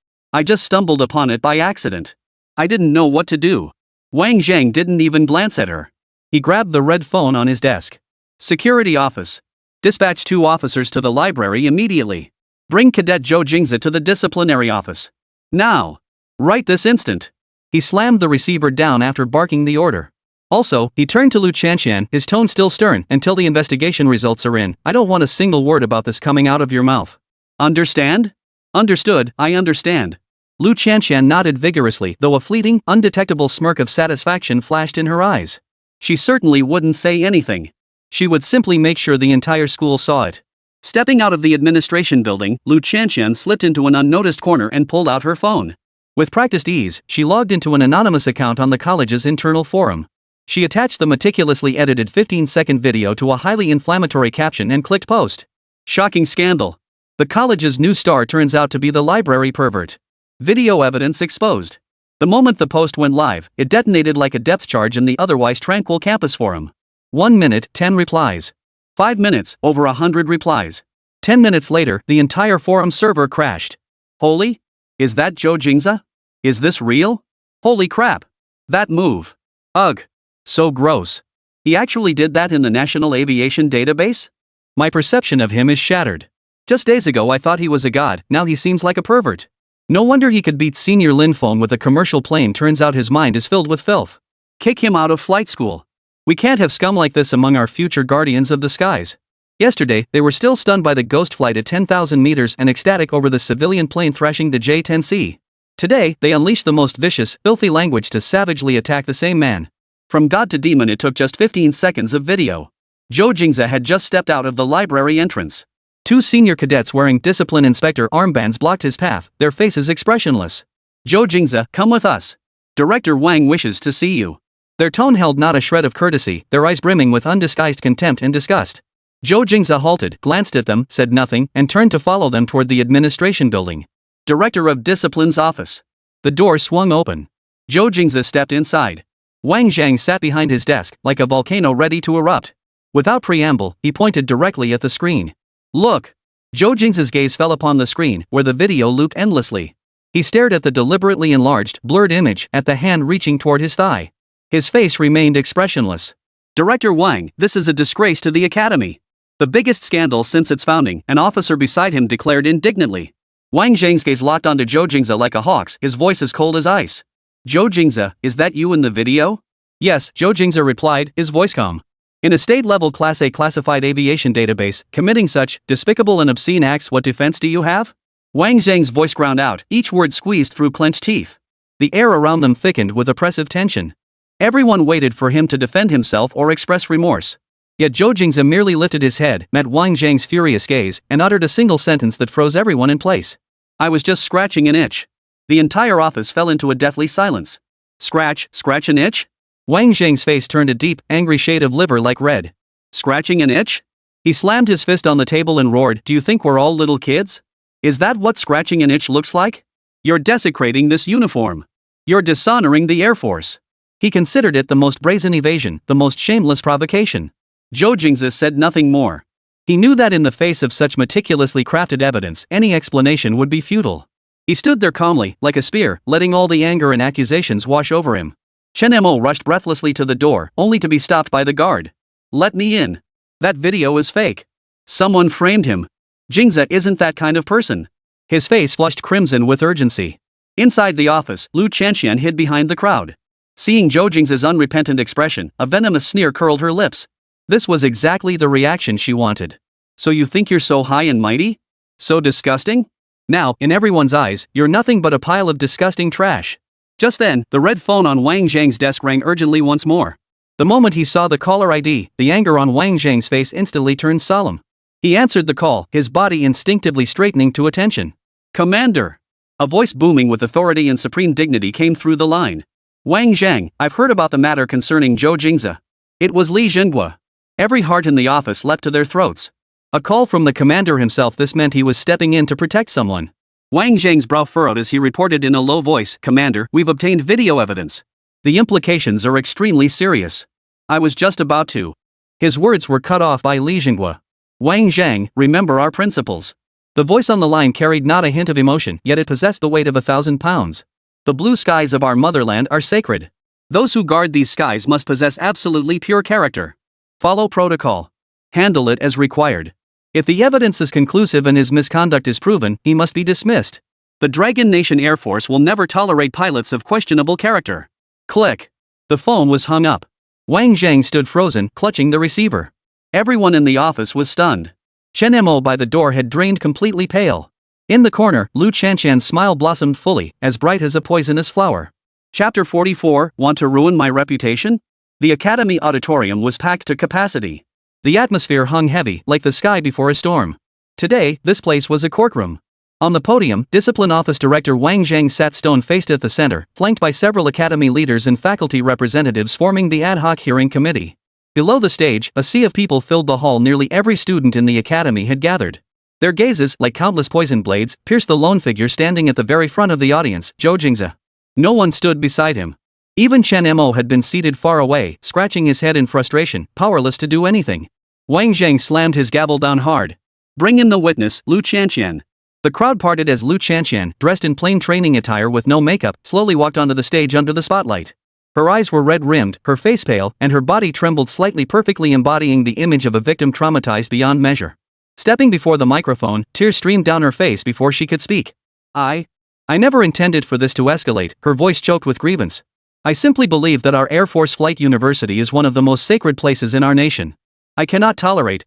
just stumbled upon it by accident. I didn't know what to do. Wang Zhang didn't even glance at her. He grabbed the red phone on his desk. Security office. Dispatch 2 officers to the library immediately. Bring Cadet Zhou Jingze to the disciplinary office. Now. Right this instant. He slammed the receiver down after barking the order. Also, he turned to Lu Chanxian, his tone still stern. Until the investigation results are in, I don't want a single word about this coming out of your mouth. Understand? Understood, I understand. Lu Chanxian nodded vigorously, though a fleeting, undetectable smirk of satisfaction flashed in her eyes. She certainly wouldn't say anything. She would simply make sure the entire school saw it. Stepping out of the administration building, Lu Chanxian slipped into an unnoticed corner and pulled out her phone. With practiced ease, she logged into an anonymous account on the college's internal forum. She attached the meticulously edited 15-second video to a highly inflammatory caption and clicked post. Shocking scandal. The college's new star turns out to be the library pervert. Video evidence exposed. The moment the post went live, it detonated like a depth charge in the otherwise tranquil campus forum. 1 minute, 10 replies. 5 minutes, over 100 replies. 10 minutes later, the entire forum server crashed. Holy? Is that Zhou Jingze? Is this real? Holy crap. That move. Ugh. So gross. He actually did that in the National Aviation Database? My perception of him is shattered. Just days ago I thought he was a god, now he seems like a pervert. No wonder he could beat Senior Lin Phone with a commercial plane. Turns out his mind is filled with filth. Kick him out of flight school. We can't have scum like this among our future guardians of the skies. Yesterday, they were still stunned by the ghost flight at 10,000 meters and ecstatic over the civilian plane thrashing the J-10C. Today, they unleashed the most vicious, filthy language to savagely attack the same man. From god to demon, it took just 15 seconds of video. Zhou Jingze had just stepped out of the library entrance. Two senior cadets wearing discipline inspector armbands blocked his path, their faces expressionless. Zhou Jingze, come with us. Director Wang wishes to see you. Their tone held not a shred of courtesy, their eyes brimming with undisguised contempt and disgust. Zhou Jingze halted, glanced at them, said nothing, and turned to follow them toward the administration building. Director of Discipline's office. The door swung open. Zhou Jingze stepped inside. Wang Zhang sat behind his desk, like a volcano ready to erupt. Without preamble, he pointed directly at the screen. Look! Zhou Jingze's gaze fell upon the screen, where the video looped endlessly. He stared at the deliberately enlarged, blurred image, at the hand reaching toward his thigh. His face remained expressionless. Director Wang, this is a disgrace to the academy. The biggest scandal since its founding, an officer beside him declared indignantly. Wang Zhang's gaze locked onto Zhou Jingze like a hawk's, his voice as cold as ice. Zhou Jingze, is that you in the video? Yes, Zhou Jingze replied, his voice calm. In a state-level Class A classified aviation database, committing such despicable and obscene acts, what defense do you have? Wang Zhang's voice ground out, each word squeezed through clenched teeth. The air around them thickened with oppressive tension. Everyone waited for him to defend himself or express remorse. Yet Zhou Jingze merely lifted his head, met Wang Zhang's furious gaze, and uttered a single sentence that froze everyone in place. I was just scratching an itch. The entire office fell into a deathly silence. Scratch an itch? Wang Zhang's face turned a deep, angry shade of liver-like red. Scratching an itch? He slammed his fist on the table and roared, do you think we're all little kids? Is that what scratching an itch looks like? You're desecrating this uniform. You're dishonoring the Air Force. He considered it the most brazen evasion, the most shameless provocation. Zhou Jingze said nothing more. He knew that in the face of such meticulously crafted evidence, any explanation would be futile. He stood there calmly, like a spear, letting all the anger and accusations wash over him. Chen Mo rushed breathlessly to the door, only to be stopped by the guard. Let me in. That video is fake. Someone framed him. Jingze isn't that kind of person. His face flushed crimson with urgency. Inside the office, Lu Chanxian hid behind the crowd. Seeing Zhou Jingze's unrepentant expression, a venomous sneer curled her lips. This was exactly the reaction she wanted. So you think you're so high and mighty? So disgusting? Now, in everyone's eyes, you're nothing but a pile of disgusting trash. Just then, the red phone on Wang Zhang's desk rang urgently once more. The moment he saw the caller ID, the anger on Wang Zhang's face instantly turned solemn. He answered the call, his body instinctively straightening to attention. Commander! A voice booming with authority and supreme dignity came through the line. Wang Zhang, I've heard about the matter concerning Zhou Jingze. It was Li Zhenghua. Every heart in the office leapt to their throats. A call from the commander himself. This meant he was stepping in to protect someone. Wang Zhang's brow furrowed as he reported in a low voice, Commander, we've obtained video evidence. The implications are extremely serious. I was just about to. His words were cut off by Li Zhenghua. Wang Zhang, remember our principles. The voice on the line carried not a hint of emotion, yet it possessed the weight of 1,000 pounds. The blue skies of our motherland are sacred. Those who guard these skies must possess absolutely pure character. Follow protocol. Handle it as required. If the evidence is conclusive and his misconduct is proven, he must be dismissed. The Dragon Nation Air Force will never tolerate pilots of questionable character. Click. The phone was hung up. Wang Zhang stood frozen, clutching the receiver. Everyone in the office was stunned. Chen Mo by the door had drained completely pale. In the corner, Lu Chanxian's smile blossomed fully, as bright as a poisonous flower. Chapter 44, Want to ruin my reputation? The Academy auditorium was packed to capacity. The atmosphere hung heavy, like the sky before a storm. Today, this place was a courtroom. On the podium, Discipline Office Director Wang Zhang sat stone-faced at the center, flanked by several academy leaders and faculty representatives forming the ad hoc hearing committee. Below the stage, a sea of people filled the hall. Nearly every student in the academy had gathered. Their gazes, like countless poison blades, pierced the lone figure standing at the very front of the audience, Zhou Jingze. No one stood beside him. Even Chen Mo had been seated far away, scratching his head in frustration, powerless to do anything. Wang Zhang slammed his gavel down hard. Bring in the witness, Lu Chanxian. The crowd parted as Lu Chanxian, dressed in plain training attire with no makeup, slowly walked onto the stage under the spotlight. Her eyes were red-rimmed, her face pale, and her body trembled slightly, perfectly embodying the image of a victim traumatized beyond measure. Stepping before the microphone, tears streamed down her face before she could speak. I never intended for this to escalate, her voice choked with grievance. I simply believe that our Air Force Flight University is one of the most sacred places in our nation. I cannot tolerate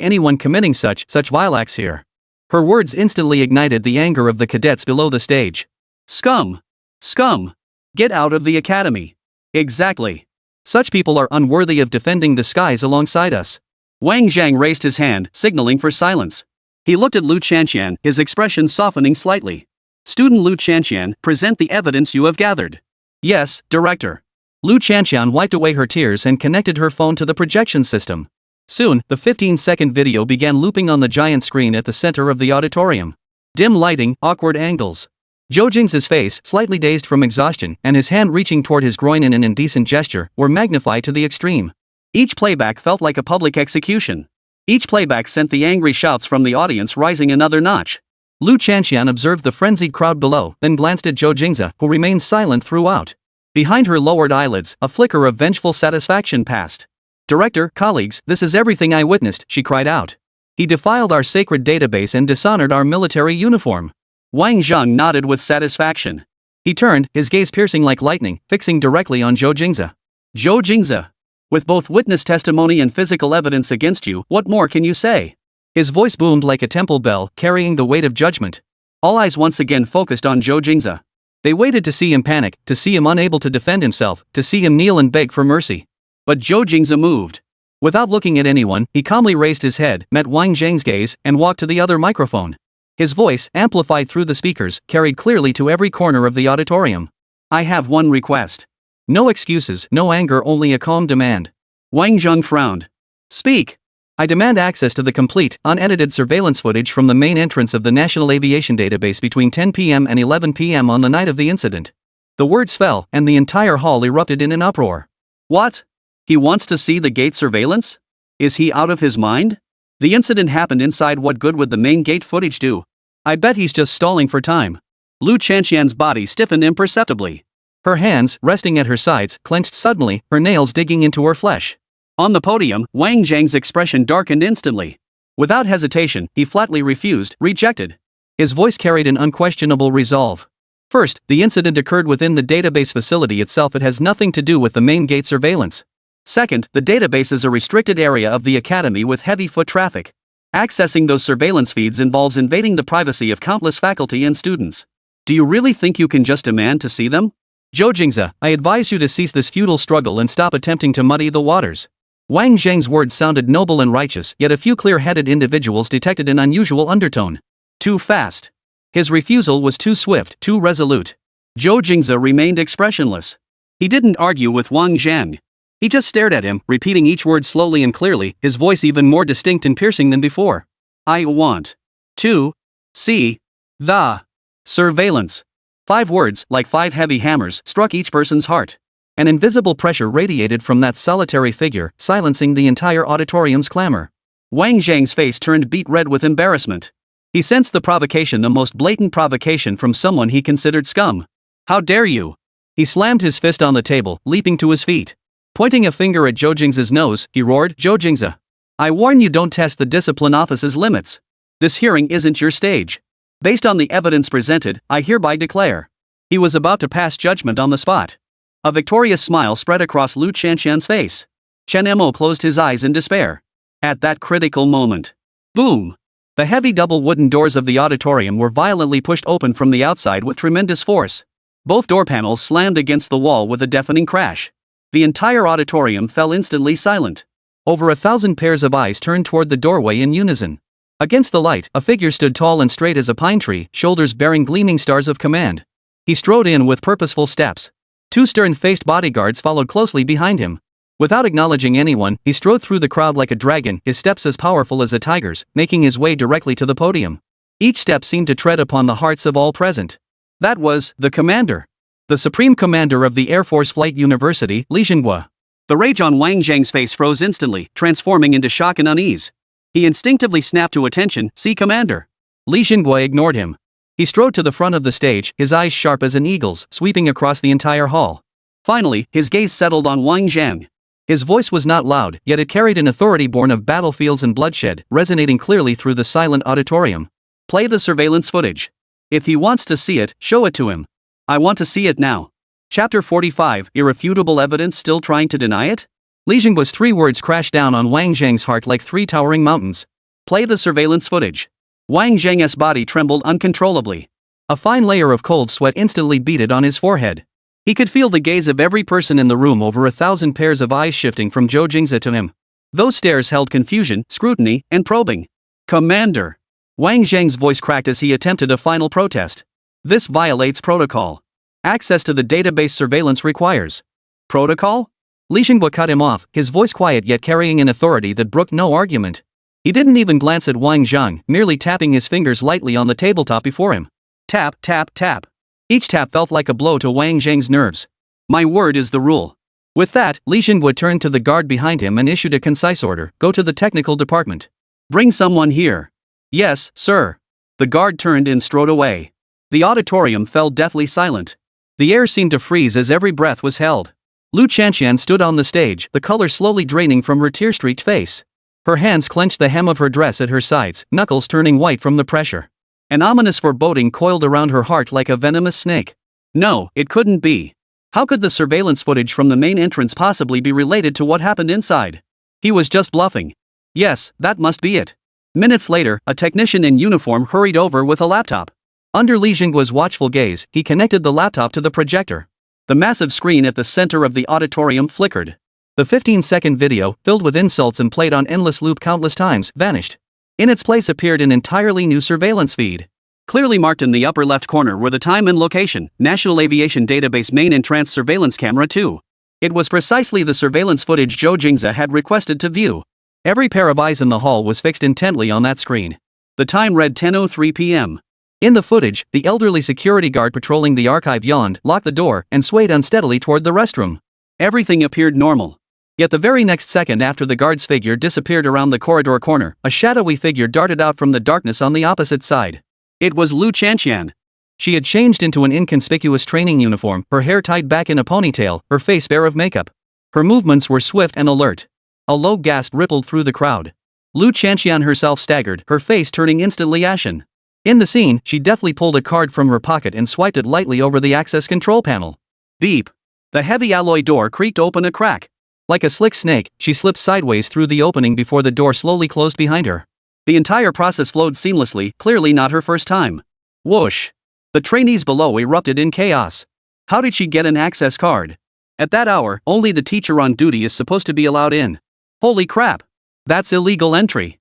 anyone committing such vile acts here. Her words instantly ignited the anger of the cadets below the stage. Scum! Scum! Get out of the academy! Exactly. Such people are unworthy of defending the skies alongside us. Wang Zhang raised his hand, signaling for silence. He looked at Lu Chanxian, his expression softening slightly. Student Lu Chanxian, present the evidence you have gathered. Yes, Director. Lu Chanxian wiped away her tears and connected her phone to the projection system. Soon, the 15-second video began looping on the giant screen at the center of the auditorium. Dim lighting, awkward angles. Zhou Jingze's face, slightly dazed from exhaustion, and his hand reaching toward his groin in an indecent gesture, were magnified to the extreme. Each playback felt like a public execution. Each playback sent the angry shouts from the audience rising another notch. Lu Chanxian observed the frenzied crowd below, then glanced at Zhou Jingze, who remained silent throughout. Behind her lowered eyelids, a flicker of vengeful satisfaction passed. Director, colleagues, this is everything I witnessed, she cried out. He defiled our sacred database and dishonored our military uniform. Wang Zhang nodded with satisfaction. He turned, his gaze piercing like lightning, fixing directly on Zhou Jingze. Zhou Jingze. With both witness testimony and physical evidence against you, what more can you say? His voice boomed like a temple bell, carrying the weight of judgment. All eyes once again focused on Zhou Jingze. They waited to see him panic, to see him unable to defend himself, to see him kneel and beg for mercy. But Zhou Jingze moved. Without looking at anyone, he calmly raised his head, met Wang Zhang's gaze, and walked to the other microphone. His voice, amplified through the speakers, carried clearly to every corner of the auditorium. I have one request. No excuses, no anger, only a calm demand. Wang Zhang frowned. Speak. I demand access to the complete, unedited surveillance footage from the main entrance of the National Aviation Database between 10 p.m. and 11 p.m. on the night of the incident. The words fell, and the entire hall erupted in an uproar. What? He wants to see the gate surveillance? Is he out of his mind? The incident happened inside. What good would the main gate footage do? I bet he's just stalling for time. Lu Chanxian's body stiffened imperceptibly. Her hands, resting at her sides, clenched suddenly, her nails digging into her flesh. On the podium, Wang Zhang's expression darkened instantly. Without hesitation, he flatly refused, rejected. His voice carried an unquestionable resolve. First, the incident occurred within the database facility itself. It has nothing to do with the main gate surveillance. Second, the database is a restricted area of the academy with heavy foot traffic. Accessing those surveillance feeds involves invading the privacy of countless faculty and students. Do you really think you can just demand to see them? Zhou Jingze, I advise you to cease this futile struggle and stop attempting to muddy the waters. Wang Zhang's words sounded noble and righteous, yet a few clear-headed individuals detected an unusual undertone. Too fast. His refusal was too swift, too resolute. Zhou Jingze remained expressionless. He didn't argue with Wang Zhang. He just stared at him, repeating each word slowly and clearly, his voice even more distinct and piercing than before. I want to see the surveillance. 5 words, like 5 heavy hammers, struck each person's heart. An invisible pressure radiated from that solitary figure, silencing the entire auditorium's clamor. Wang Zhang's face turned beet red with embarrassment. He sensed the provocation, the most blatant provocation from someone he considered scum. How dare you? He slammed his fist on the table, leaping to his feet. Pointing a finger at Zhou Jingze's nose, he roared, Zhou Jingze. I warn you, don't test the discipline office's limits. This hearing isn't your stage. Based on the evidence presented, I hereby declare. He was about to pass judgment on the spot. A victorious smile spread across Lu Chanxian's face. Chen Mo closed his eyes in despair. At that critical moment. Boom! The heavy double wooden doors of the auditorium were violently pushed open from the outside with tremendous force. Both door panels slammed against the wall with a deafening crash. The entire auditorium fell instantly silent. Over 1,000 pairs of eyes turned toward the doorway in unison. Against the light, a figure stood tall and straight as a pine tree, shoulders bearing gleaming stars of command. He strode in with purposeful steps. 2 stern-faced bodyguards followed closely behind him. Without acknowledging anyone, he strode through the crowd like a dragon, his steps as powerful as a tiger's, making his way directly to the podium. Each step seemed to tread upon the hearts of all present. That was the commander. The supreme commander of the Air Force Flight University, Li Jingwe. The rage on Wang Zhang's face froze instantly, transforming into shock and unease. He instinctively snapped to attention, see commander. Li Jingwe ignored him. He strode to the front of the stage, his eyes sharp as an eagle's, sweeping across the entire hall. Finally, his gaze settled on Wang Zhang. His voice was not loud, yet it carried an authority born of battlefields and bloodshed, resonating clearly through the silent auditorium. Play the surveillance footage. If he wants to see it, show it to him. I want to see it now. Chapter 45, Irrefutable Evidence. Still trying to deny it? Li Jingguo's 3 words crashed down on Wang Zhang's heart like 3 towering mountains. Play the surveillance footage. Wang Zhang's body trembled uncontrollably. A fine layer of cold sweat instantly beaded on his forehead. He could feel the gaze of every person in the room, over 1,000 pairs of eyes shifting from Zhou Jingze to him. Those stares held confusion, scrutiny, and probing. Commander! Wang Zhang's voice cracked as he attempted a final protest. This violates protocol. Access to the database surveillance requires. Protocol? Li Jingguo cut him off, his voice quiet yet carrying an authority that brooked no argument. He didn't even glance at Wang Zhang, merely tapping his fingers lightly on the tabletop before him. Tap, tap, tap. Each tap felt like a blow to Wang Zhang's nerves. My word is the rule. With that, Li Jingguo turned to the guard behind him and issued a concise order: go to the technical department. Bring someone here. Yes, sir. The guard turned and strode away. The auditorium fell deathly silent. The air seemed to freeze as every breath was held. Lu Chanxian stood on the stage, the color slowly draining from her tear-streaked face. Her hands clenched the hem of her dress at her sides, knuckles turning white from the pressure. An ominous foreboding coiled around her heart like a venomous snake. No, it couldn't be. How could the surveillance footage from the main entrance possibly be related to what happened inside? He was just bluffing. Yes, that must be it. Minutes later, a technician in uniform hurried over with a laptop. Under Li Jingguo's watchful gaze, he connected the laptop to the projector. The massive screen at the center of the auditorium flickered. The 15-second video, filled with insults and played on endless loop countless times, vanished. In its place appeared an entirely new surveillance feed. Clearly marked in the upper left corner were the time and location: National Aviation Database Main Entrance Surveillance Camera 2. It was precisely the surveillance footage Zhou Jingze had requested to view. Every pair of eyes in the hall was fixed intently on that screen. The time read 10:03 p.m. In the footage, the elderly security guard patrolling the archive yawned, locked the door, and swayed unsteadily toward the restroom. Everything appeared normal. Yet the very next second after the guard's figure disappeared around the corridor corner, a shadowy figure darted out from the darkness on the opposite side. It was Lu Chanxian. She had changed into an inconspicuous training uniform, her hair tied back in a ponytail, her face bare of makeup. Her movements were swift and alert. A low gasp rippled through the crowd. Lu Chanxian herself staggered, her face turning instantly ashen. In the scene, she deftly pulled a card from her pocket and swiped it lightly over the access control panel. Beep. The heavy alloy door creaked open a crack. Like a slick snake, she slipped sideways through the opening before the door slowly closed behind her. The entire process flowed seamlessly, clearly not her first time. Whoosh. The trainees below erupted in chaos. How did she get an access card? At that hour, only the teacher on duty is supposed to be allowed in. Holy crap. That's illegal entry.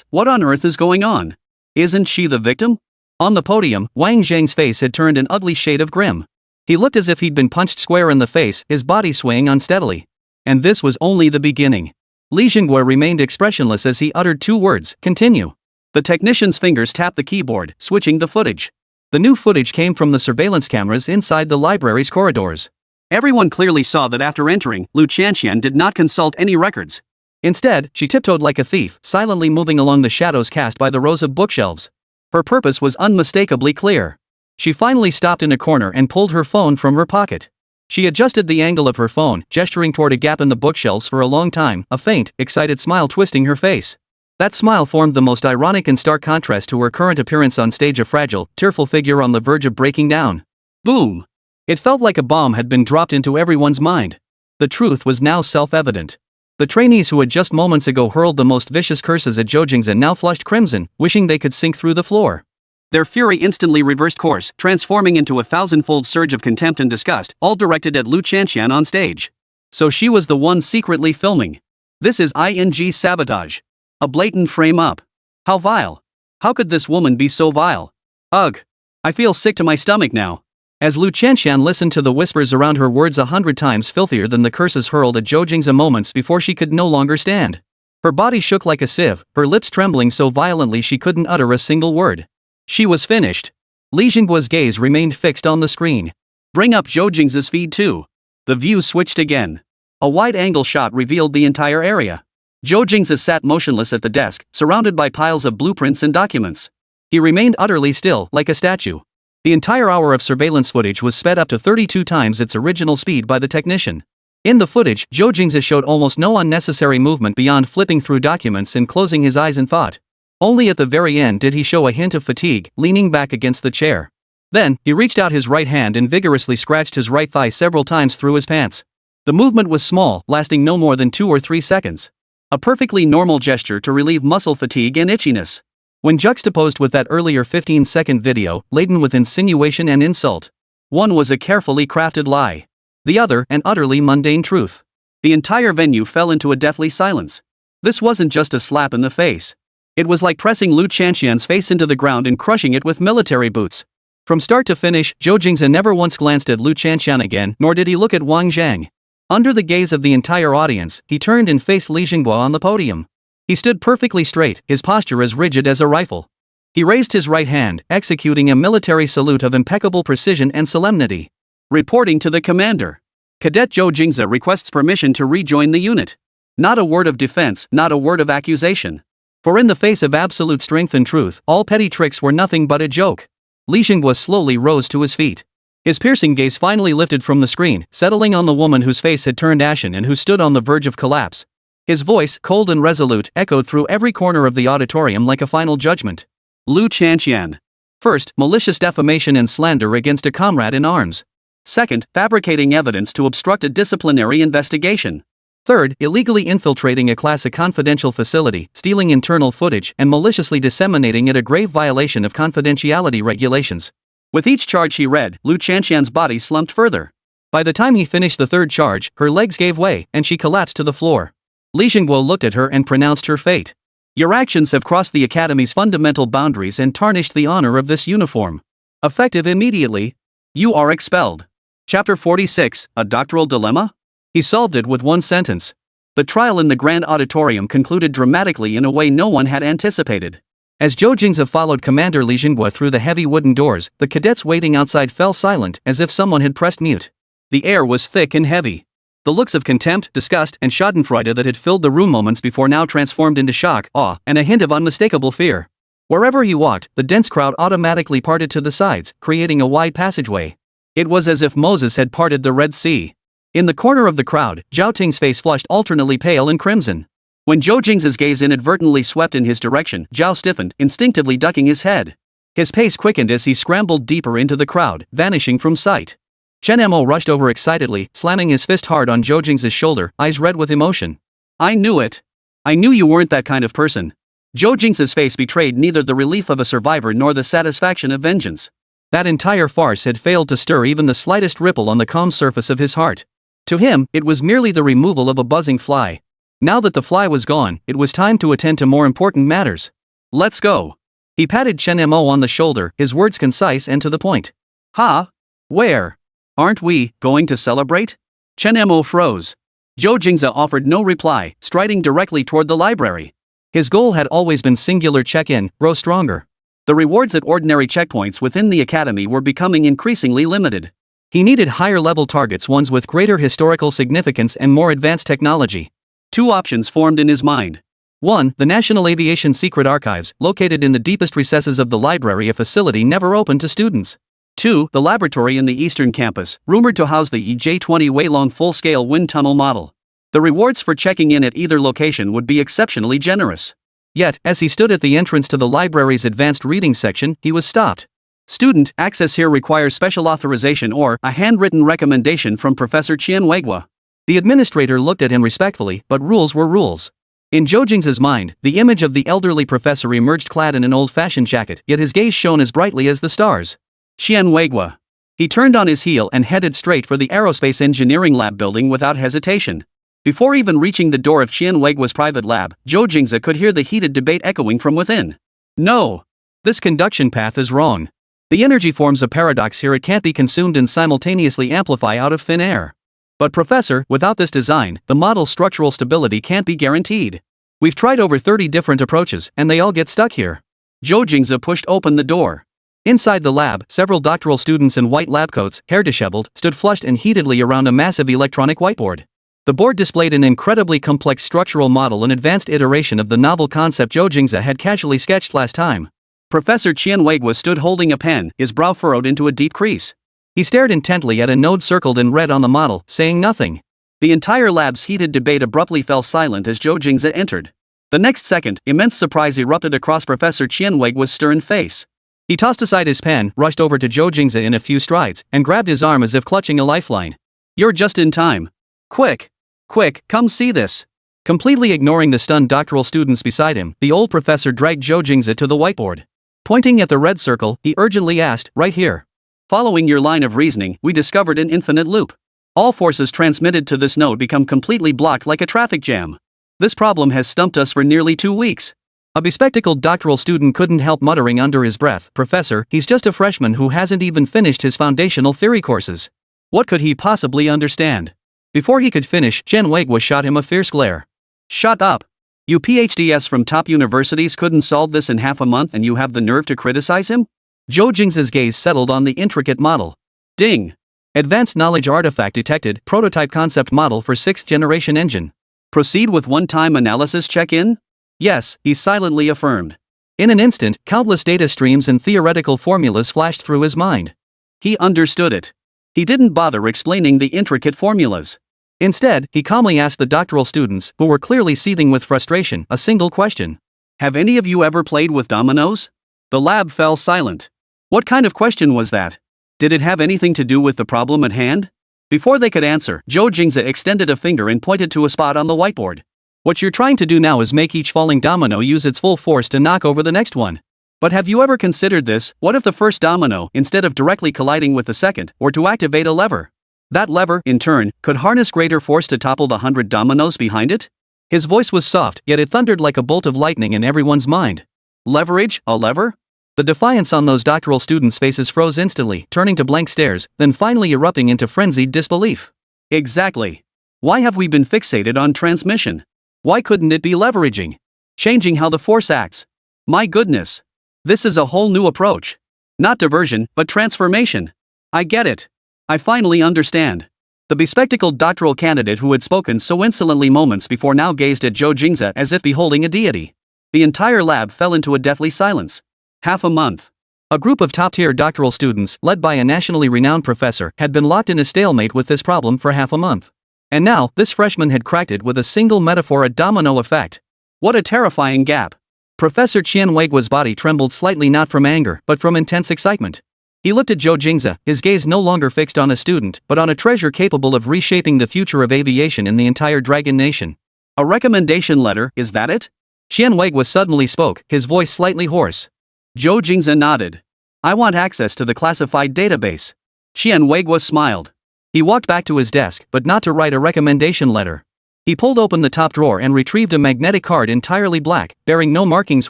What on earth is going on? Isn't she the victim? On the podium, Wang Zhang's face had turned an ugly shade of grim. He looked as if he'd been punched square in the face, his body swaying unsteadily. And this was only the beginning. Li Jingguo remained expressionless as he uttered 2 words: continue. The technician's fingers tapped the keyboard, switching the footage. The new footage came from the surveillance cameras inside the library's corridors. Everyone clearly saw that after entering, Lu Chanxian did not consult any records. Instead, she tiptoed like a thief, silently moving along the shadows cast by the rows of bookshelves. Her purpose was unmistakably clear. She finally stopped in a corner and pulled her phone from her pocket. She adjusted the angle of her phone, gesturing toward a gap in the bookshelves for a long time, a faint, excited smile twisting her face. That smile formed the most ironic and stark contrast to her current appearance on stage, a fragile, tearful figure on the verge of breaking down. Boom! It felt like a bomb had been dropped into everyone's mind. The truth was now self-evident. The trainees who had just moments ago hurled the most vicious curses at Zhou Jingze now flushed crimson, wishing they could sink through the floor. Their fury instantly reversed course, transforming into a thousandfold surge of contempt and disgust, all directed at Lu Chanxian on stage. So she was the one secretly filming. This is sabotage. A blatant frame-up. How vile. How could this woman be so vile? Ugh. I feel sick to my stomach now. As Lu Chanxian listened to the whispers around her, words 100 times filthier than the curses hurled at Zhou Jingze moments before she could no longer stand. Her body shook like a sieve, her lips trembling so violently she couldn't utter a single word. She was finished. Li Jingguo's gaze remained fixed on the screen. Bring up Zhou Jingze's feed too. The view switched again. A wide-angle shot revealed the entire area. Zhou Jingze sat motionless at the desk, surrounded by piles of blueprints and documents. He remained utterly still, like a statue. The entire hour of surveillance footage was sped up to 32 times its original speed by the technician. In the footage, Zhou Jingze showed almost no unnecessary movement beyond flipping through documents and closing his eyes in thought. Only at the very end did he show a hint of fatigue, leaning back against the chair. Then, he reached out his right hand and vigorously scratched his right thigh several times through his pants. The movement was small, lasting no more than 2 or 3 seconds. A perfectly normal gesture to relieve muscle fatigue and itchiness. When juxtaposed with that earlier 15-second video, laden with insinuation and insult. One was a carefully crafted lie. The other, an utterly mundane truth. The entire venue fell into a deathly silence. This wasn't just a slap in the face. It was like pressing Liu Chanxian's face into the ground and crushing it with military boots. From start to finish, Zhou Jingze never once glanced at Liu Chanxian again, nor did he look at Wang Zhang. Under the gaze of the entire audience, he turned and faced Li Jinghua on the podium. He stood perfectly straight, his posture as rigid as a rifle. He raised his right hand, executing a military salute of impeccable precision and solemnity. Reporting to the commander. Cadet Zhou Jingze requests permission to rejoin the unit. Not a word of defense, not a word of accusation. For in the face of absolute strength and truth, all petty tricks were nothing but a joke. Li Jinghua slowly rose to his feet. His piercing gaze finally lifted from the screen, settling on the woman whose face had turned ashen and who stood on the verge of collapse. His voice, cold and resolute, echoed through every corner of the auditorium like a final judgment. Liu Chanxian. First, malicious defamation and slander against a comrade in arms. Second, fabricating evidence to obstruct a disciplinary investigation. Third, illegally infiltrating a classic confidential facility, stealing internal footage, and maliciously disseminating it, a grave violation of confidentiality regulations. With each charge he read, Liu Chanxian's body slumped further. By the time he finished the third charge, her legs gave way, and she collapsed to the floor. Li Jinghua looked at her and pronounced her fate. Your actions have crossed the Academy's fundamental boundaries and tarnished the honor of this uniform. Effective immediately. You are expelled. Chapter 46, A Doctoral Dilemma? He solved it with one sentence. The trial in the grand auditorium concluded dramatically in a way no one had anticipated. As Zhou Jingze followed Commander Li Jinghua through the heavy wooden doors, the cadets waiting outside fell silent, as if someone had pressed mute. The air was thick and heavy. The looks of contempt, disgust, and schadenfreude that had filled the room moments before now transformed into shock, awe, and a hint of unmistakable fear. Wherever he walked, the dense crowd automatically parted to the sides, creating a wide passageway. It was as if Moses had parted the Red Sea. In the corner of the crowd, Zhao Ting's face flushed alternately pale and crimson. When Zhou Jingze's gaze inadvertently swept in his direction, Zhao stiffened, instinctively ducking his head. His pace quickened as he scrambled deeper into the crowd, vanishing from sight. Chen Mo rushed over excitedly, slamming his fist hard on Zhou Jingze's shoulder, eyes red with emotion. I knew it. I knew you weren't that kind of person. Zhou Jingze's face betrayed neither the relief of a survivor nor the satisfaction of vengeance. That entire farce had failed to stir even the slightest ripple on the calm surface of his heart. To him, it was merely the removal of a buzzing fly. Now that the fly was gone, it was time to attend to more important matters. Let's go. He patted Chen Mo on the shoulder, his words concise and to the point. Ha? Where? Aren't we going to celebrate? Chen Mo froze. Zhou Jingze offered no reply, striding directly toward the library. His goal had always been singular: check-in, grow stronger. The rewards at ordinary checkpoints within the academy were becoming increasingly limited. He needed higher-level targets, ones with greater historical significance and more advanced technology. Two options formed in his mind. 1. The National Aviation Secret Archives, located in the deepest recesses of the library, a facility never open to students. 2. The laboratory in the eastern campus, rumored to house the EJ-20 Weilong full-scale wind tunnel model. The rewards for checking in at either location would be exceptionally generous. Yet, as he stood at the entrance to the library's advanced reading section, he was stopped. Student, access here requires special authorization or a handwritten recommendation from Professor Qian Weigua. The administrator looked at him respectfully, but rules were rules. In Zhou Jingze's mind, the image of the elderly professor emerged clad in an old-fashioned jacket, yet his gaze shone as brightly as the stars. Qian Weigua. He turned on his heel and headed straight for the aerospace engineering lab building without hesitation. Before even reaching the door of Qian Weigua's private lab, Zhou Jingze could hear the heated debate echoing from within. No! This conduction path is wrong. The energy forms a paradox here. It can't be consumed and simultaneously amplify out of thin air. But Professor, without this design, the model's structural stability can't be guaranteed. We've tried over 30 different approaches, and they all get stuck here. Zhou Jingze pushed open the door. Inside the lab, several doctoral students in white lab coats, hair disheveled, stood flushed and heatedly around a massive electronic whiteboard. The board displayed an incredibly complex structural model, an advanced iteration of the novel concept Zhou Jingze had casually sketched last time. Professor Qian Weigua stood holding a pen, his brow furrowed into a deep crease. He stared intently at a node circled in red on the model, saying nothing. The entire lab's heated debate abruptly fell silent as Zhou Jingze entered. The next second, immense surprise erupted across Professor Qian Weigua's stern face. He tossed aside his pen, rushed over to Zhou Jingze in a few strides, and grabbed his arm as if clutching a lifeline. You're just in time. Quick! Quick, come see this! Completely ignoring the stunned doctoral students beside him, the old professor dragged Zhou Jingze to the whiteboard. Pointing at the red circle, he urgently asked, right here. Following your line of reasoning, we discovered an infinite loop. All forces transmitted to this node become completely blocked like a traffic jam. This problem has stumped us for nearly 2 weeks. A bespectacled doctoral student couldn't help muttering under his breath, Professor, he's just a freshman who hasn't even finished his foundational theory courses. What could he possibly understand? Before he could finish, Chen Weiguo shot him a fierce glare. Shut up! You PhDs from top universities couldn't solve this in half a month and you have the nerve to criticize him? Zhou Jingze's gaze settled on the intricate model. Ding! Advanced knowledge artifact detected, prototype concept model for 6th generation engine. Proceed with one-time analysis check-in? Yes, he silently affirmed. In an instant, countless data streams and theoretical formulas flashed through his mind. He understood it. He didn't bother explaining the intricate formulas. Instead, he calmly asked the doctoral students, who were clearly seething with frustration, a single question. Have any of you ever played with dominoes? The lab fell silent. What kind of question was that? Did it have anything to do with the problem at hand? Before they could answer, Zhou Jingze extended a finger and pointed to a spot on the whiteboard. What you're trying to do now is make each falling domino use its full force to knock over the next one. But have you ever considered this? What if the first domino, instead of directly colliding with the second, were to activate a lever? That lever, in turn, could harness greater force to topple the 100 dominoes behind it? His voice was soft, yet it thundered like a bolt of lightning in everyone's mind. Leverage, a lever? The defiance on those doctoral students' faces froze instantly, turning to blank stares, then finally erupting into frenzied disbelief. Exactly. Why have we been fixated on transmission? Why couldn't it be leveraging? Changing how the force acts? My goodness. This is a whole new approach. Not diversion, but transformation. I get it. I finally understand. The bespectacled doctoral candidate who had spoken so insolently moments before now gazed at Zhou Jingze as if beholding a deity. The entire lab fell into a deathly silence. Half a month. A group of top-tier doctoral students, led by a nationally renowned professor, had been locked in a stalemate with this problem for half a month. And now, this freshman had cracked it with a single metaphor: a domino effect. What a terrifying gap. Professor Chen Weiguo's body trembled slightly, not from anger, but from intense excitement. He looked at Zhou Jingze, his gaze no longer fixed on a student, but on a treasure capable of reshaping the future of aviation in the entire Dragon Nation. A recommendation letter, is that it? Chen Weiguo suddenly spoke, his voice slightly hoarse. Zhou Jingze nodded. I want access to the classified database. Chen Weiguo smiled. He walked back to his desk, but not to write a recommendation letter. He pulled open the top drawer and retrieved a magnetic card entirely black, bearing no markings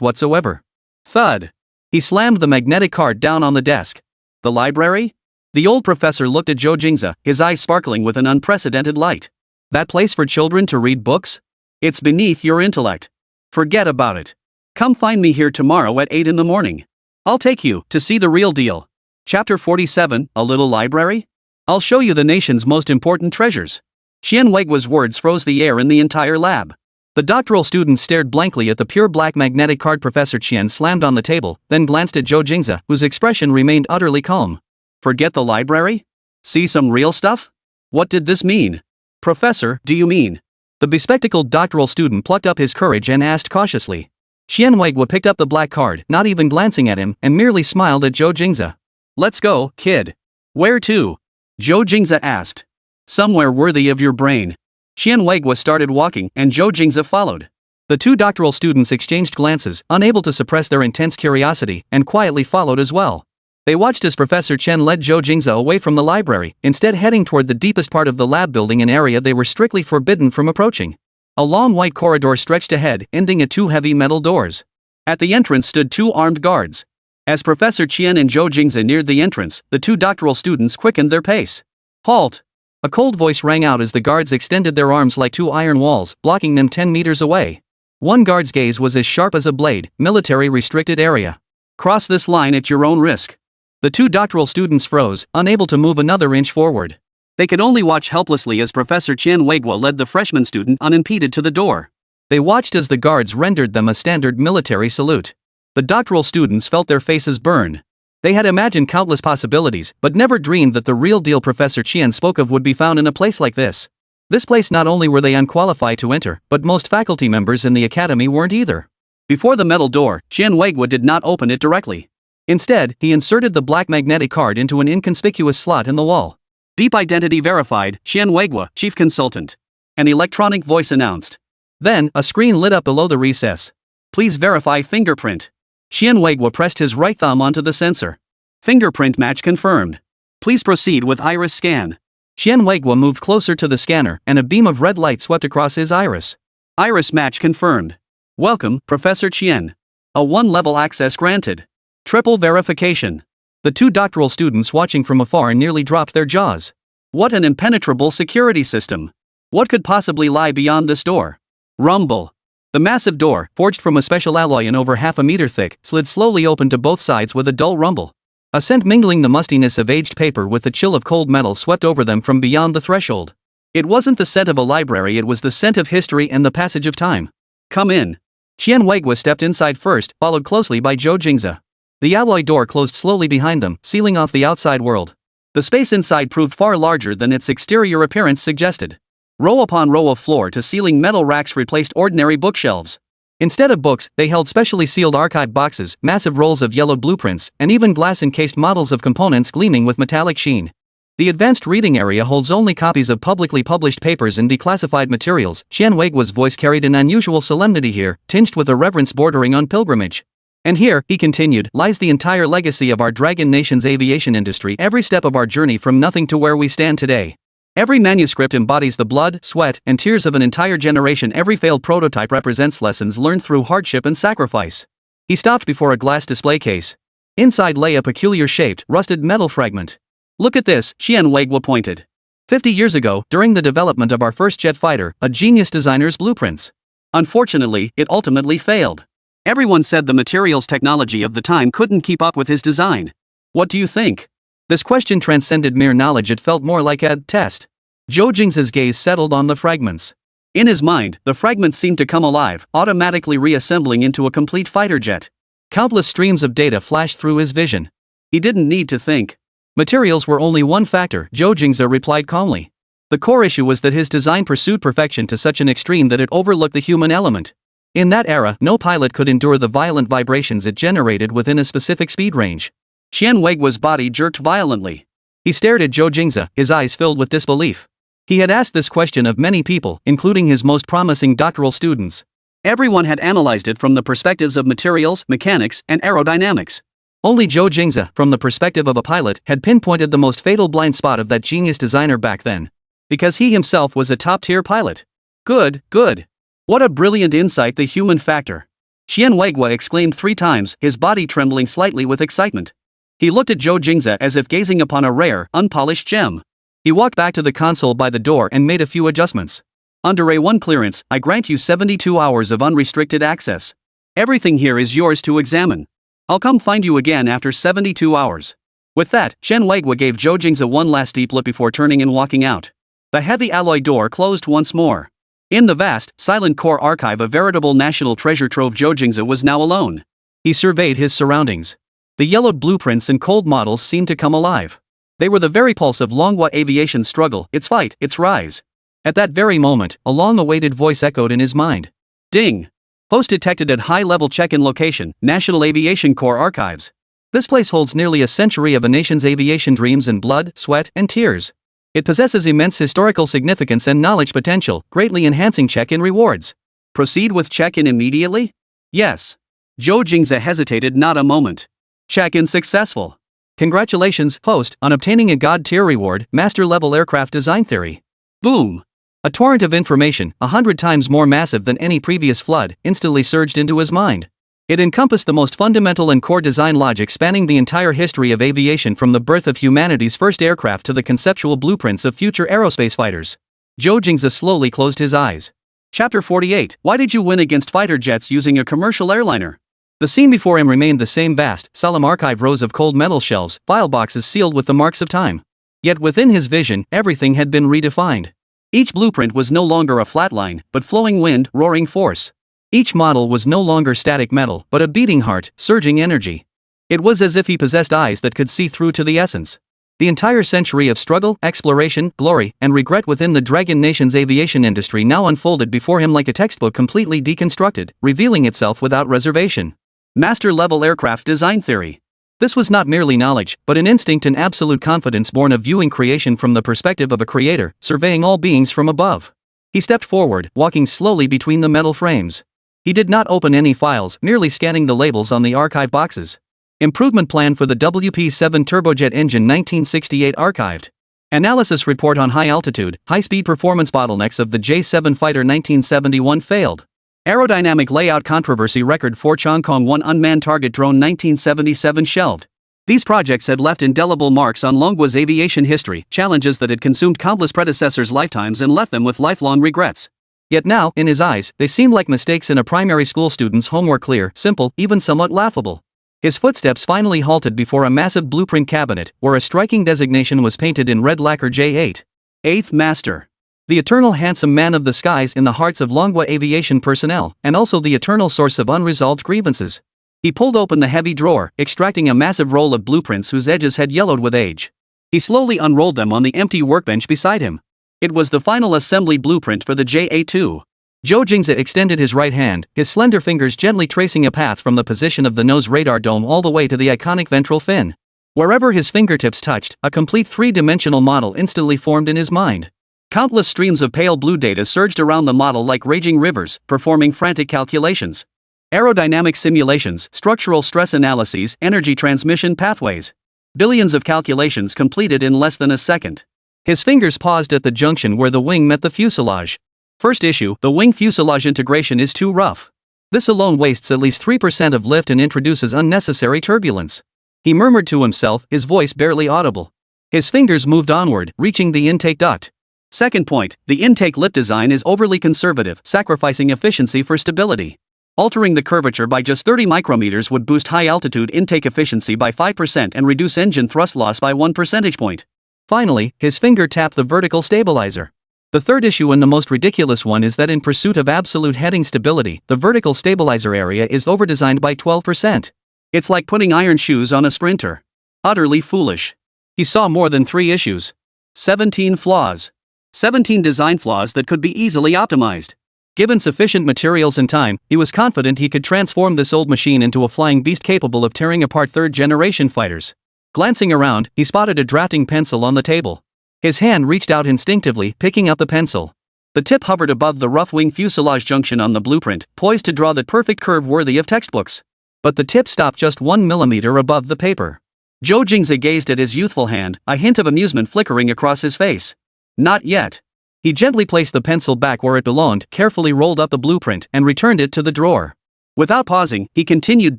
whatsoever. Thud. He slammed the magnetic card down on the desk. The library? The old professor looked at Zhou Jingze, his eyes sparkling with an unprecedented light. That place for children to read books? It's beneath your intellect. Forget about it. Come find me here tomorrow at 8 in the morning. I'll take you to see the real deal. Chapter 47, A Little Library? I'll show you the nation's most important treasures. Chen Weiguo's words froze the air in the entire lab. The doctoral students stared blankly at the pure black magnetic card Professor Chen slammed on the table, then glanced at Zhou Jingze, whose expression remained utterly calm. Forget the library? See some real stuff? What did this mean? Professor, do you mean? The bespectacled doctoral student plucked up his courage and asked cautiously. Chen Weiguo picked up the black card, not even glancing at him, and merely smiled at Zhou Jingze. Let's go, kid. Where to? Zhou Jingze asked. Somewhere worthy of your brain. Chen Weiguo started walking, and Zhou Jingze followed. The two doctoral students exchanged glances, unable to suppress their intense curiosity, and quietly followed as well. They watched as Professor Chen led Zhou Jingze away from the library, instead heading toward the deepest part of the lab building, an area they were strictly forbidden from approaching. A long white corridor stretched ahead, ending at two heavy metal doors. At the entrance stood two armed guards. As Professor Chen and Zhou Jingze neared the entrance, the two doctoral students quickened their pace. Halt! A cold voice rang out as the guards extended their arms like two iron walls, blocking them 10 meters away. One guard's gaze was as sharp as a blade: military restricted area. Cross this line at your own risk. The two doctoral students froze, unable to move another inch forward. They could only watch helplessly as Professor Chen Weiguo led the freshman student unimpeded to the door. They watched as the guards rendered them a standard military salute. The doctoral students felt their faces burn. They had imagined countless possibilities, but never dreamed that the real deal Professor Chen spoke of would be found in a place like this. This place not only were they unqualified to enter, but most faculty members in the academy weren't either. Before the metal door, Chen Weiguo did not open it directly. Instead, he inserted the black magnetic card into an inconspicuous slot in the wall. Deep identity verified, Xianweigua, chief consultant. An electronic voice announced. Then, a screen lit up below the recess. Please verify fingerprint. Xianweigua pressed his right thumb onto the sensor. Fingerprint match confirmed. Please proceed with iris scan. Xianweigua moved closer to the scanner, and a beam of red light swept across his iris. Iris match confirmed. Welcome, Professor Qian. A one-level access granted. Triple verification. The two doctoral students watching from afar nearly dropped their jaws. What an impenetrable security system. What could possibly lie beyond this door? Rumble. The massive door, forged from a special alloy and over half a meter thick, slid slowly open to both sides with a dull rumble. A scent mingling the mustiness of aged paper with the chill of cold metal swept over them from beyond the threshold. It wasn't the scent of a library, it was the scent of history and the passage of time. Come in. Xianweigua stepped inside first, followed closely by Zhou Jingze. The alloy door closed slowly behind them, sealing off the outside world. The space inside proved far larger than its exterior appearance suggested. Row upon row of floor-to-ceiling metal racks replaced ordinary bookshelves. Instead of books, they held specially sealed archive boxes, massive rolls of yellowed blueprints, and even glass-encased models of components gleaming with metallic sheen. The advanced reading area holds only copies of publicly published papers and declassified materials. Xianweigua's voice carried an unusual solemnity here, tinged with a reverence bordering on pilgrimage. And here, he continued, lies the entire legacy of our Dragon Nation's aviation industry, every step of our journey from nothing to where we stand today. Every manuscript embodies the blood, sweat, and tears of an entire generation. Every failed prototype represents lessons learned through hardship and sacrifice. He stopped before a glass display case. Inside lay a peculiar-shaped, rusted metal fragment. Look at this, Xianweigua pointed. 50 years ago, during the development of our first jet fighter, a genius designer's blueprints. Unfortunately, it ultimately failed. Everyone said the materials technology of the time couldn't keep up with his design. What do you think? This question transcended mere knowledge, it felt more like a test. Zhou Jingze's gaze settled on the fragments. In his mind, the fragments seemed to come alive, automatically reassembling into a complete fighter jet. Countless streams of data flashed through his vision. He didn't need to think. Materials were only one factor, Zhou Jingze replied calmly. The core issue was that his design pursued perfection to such an extreme that it overlooked the human element. In that era, no pilot could endure the violent vibrations it generated within a specific speed range. Xianweigua's body jerked violently. He stared at Zhou Jingze, his eyes filled with disbelief. He had asked this question of many people, including his most promising doctoral students. Everyone had analyzed it from the perspectives of materials, mechanics, and aerodynamics. Only Zhou Jingze, from the perspective of a pilot, had pinpointed the most fatal blind spot of that genius designer back then. Because he himself was a top-tier pilot. Good, good. What a brilliant insight, the human factor. Xianweigua exclaimed 3 times, his body trembling slightly with excitement. He looked at Zhou Jingze as if gazing upon a rare, unpolished gem. He walked back to the console by the door and made a few adjustments. Under A1 clearance, I grant you 72 hours of unrestricted access. Everything here is yours to examine. I'll come find you again after 72 hours. With that, Xianweigua gave Zhou Jingze one last deep look before turning and walking out. The heavy alloy door closed once more. In the vast, silent core archive, a veritable national treasure trove, Zhou Jingze was now alone. He surveyed his surroundings. The yellowed blueprints and cold models seemed to come alive. They were the very pulse of Manhwa aviation's struggle, its fight, its rise. At that very moment, a long-awaited voice echoed in his mind. Ding! Host detected at high-level check-in location, National Aviation Corps Archives. This place holds nearly a century of a nation's aviation dreams and blood, sweat, and tears. It possesses immense historical significance and knowledge potential, greatly enhancing check-in rewards. Proceed with check-in immediately? Yes. Zhou Jingze hesitated not a moment. Check-in successful. Congratulations, host, on obtaining a God-tier reward, Master-level Aircraft Design Theory. Boom! A torrent of information, 100 times more massive than any previous flood, instantly surged into his mind. It encompassed the most fundamental and core design logic spanning the entire history of aviation, from the birth of humanity's first aircraft to the conceptual blueprints of future aerospace fighters. Zhou Jingze slowly closed his eyes. Chapter 48, Why did you win against fighter jets using a commercial airliner? The scene before him remained the same: vast, solemn archive, rows of cold metal shelves, file boxes sealed with the marks of time. Yet within his vision, everything had been redefined. Each blueprint was no longer a flat line, but flowing wind, roaring force. Each model was no longer static metal, but a beating heart, surging energy. It was as if he possessed eyes that could see through to the essence. The entire century of struggle, exploration, glory, and regret within the Dragon Nation's aviation industry now unfolded before him like a textbook completely deconstructed, revealing itself without reservation. Master-level Aircraft Design Theory. This was not merely knowledge, but an instinct and absolute confidence born of viewing creation from the perspective of a creator, surveying all beings from above. He stepped forward, walking slowly between the metal frames. He did not open any files, merely scanning the labels on the archive boxes. Improvement plan for the WP-7 turbojet engine 1968 archived. Analysis report on high-altitude, high-speed performance bottlenecks of the J-7 fighter 1971 failed. Aerodynamic layout controversy record for Chongqing 1 unmanned target drone 1977 shelved. These projects had left indelible marks on Longhua's aviation history, challenges that had consumed countless predecessors' lifetimes and left them with lifelong regrets. Yet now, in his eyes, they seemed like mistakes in a primary school student's homework, clear, simple, even somewhat laughable. His footsteps finally halted before a massive blueprint cabinet, where a striking designation was painted in red lacquer: J8. 8th Master. The eternal handsome man of the skies in the hearts of Longhua aviation personnel, and also the eternal source of unresolved grievances. He pulled open the heavy drawer, extracting a massive roll of blueprints whose edges had yellowed with age. He slowly unrolled them on the empty workbench beside him. It was the final assembly blueprint for the JA-2. Zhou Jingze extended his right hand, his slender fingers gently tracing a path from the position of the nose radar dome all the way to the iconic ventral fin. Wherever his fingertips touched, a complete three-dimensional model instantly formed in his mind. Countless streams of pale blue data surged around the model like raging rivers, performing frantic calculations. Aerodynamic simulations, structural stress analyses, energy transmission pathways. Billions of calculations completed in less than a second. His fingers paused at the junction where the wing met the fuselage. First issue: the wing fuselage integration is too rough. This alone wastes at least 3% of lift and introduces unnecessary turbulence. He murmured to himself, his voice barely audible. His fingers moved onward, reaching the intake duct. Second point: the intake lip design is overly conservative, sacrificing efficiency for stability. Altering the curvature by just 30 micrometers would boost high-altitude intake efficiency by 5% and reduce engine thrust loss by 1 percentage point. Finally, his finger tapped the vertical stabilizer. The third issue, and the most ridiculous one, is that in pursuit of absolute heading stability, the vertical stabilizer area is overdesigned by 12%. It's like putting iron shoes on a sprinter. Utterly foolish. He saw more than 3 issues. 17 flaws. 17 design flaws that could be easily optimized. Given sufficient materials and time, he was confident he could transform this old machine into a flying beast capable of tearing apart third-generation fighters. Glancing around, he spotted a drafting pencil on the table. His hand reached out instinctively, picking up the pencil. The tip hovered above the rough wing fuselage junction on the blueprint, poised to draw the perfect curve worthy of textbooks. But the tip stopped just 1 millimeter above the paper. Zhou Jingze gazed at his youthful hand, a hint of amusement flickering across his face. Not yet. He gently placed the pencil back where it belonged, carefully rolled up the blueprint, and returned it to the drawer. Without pausing, he continued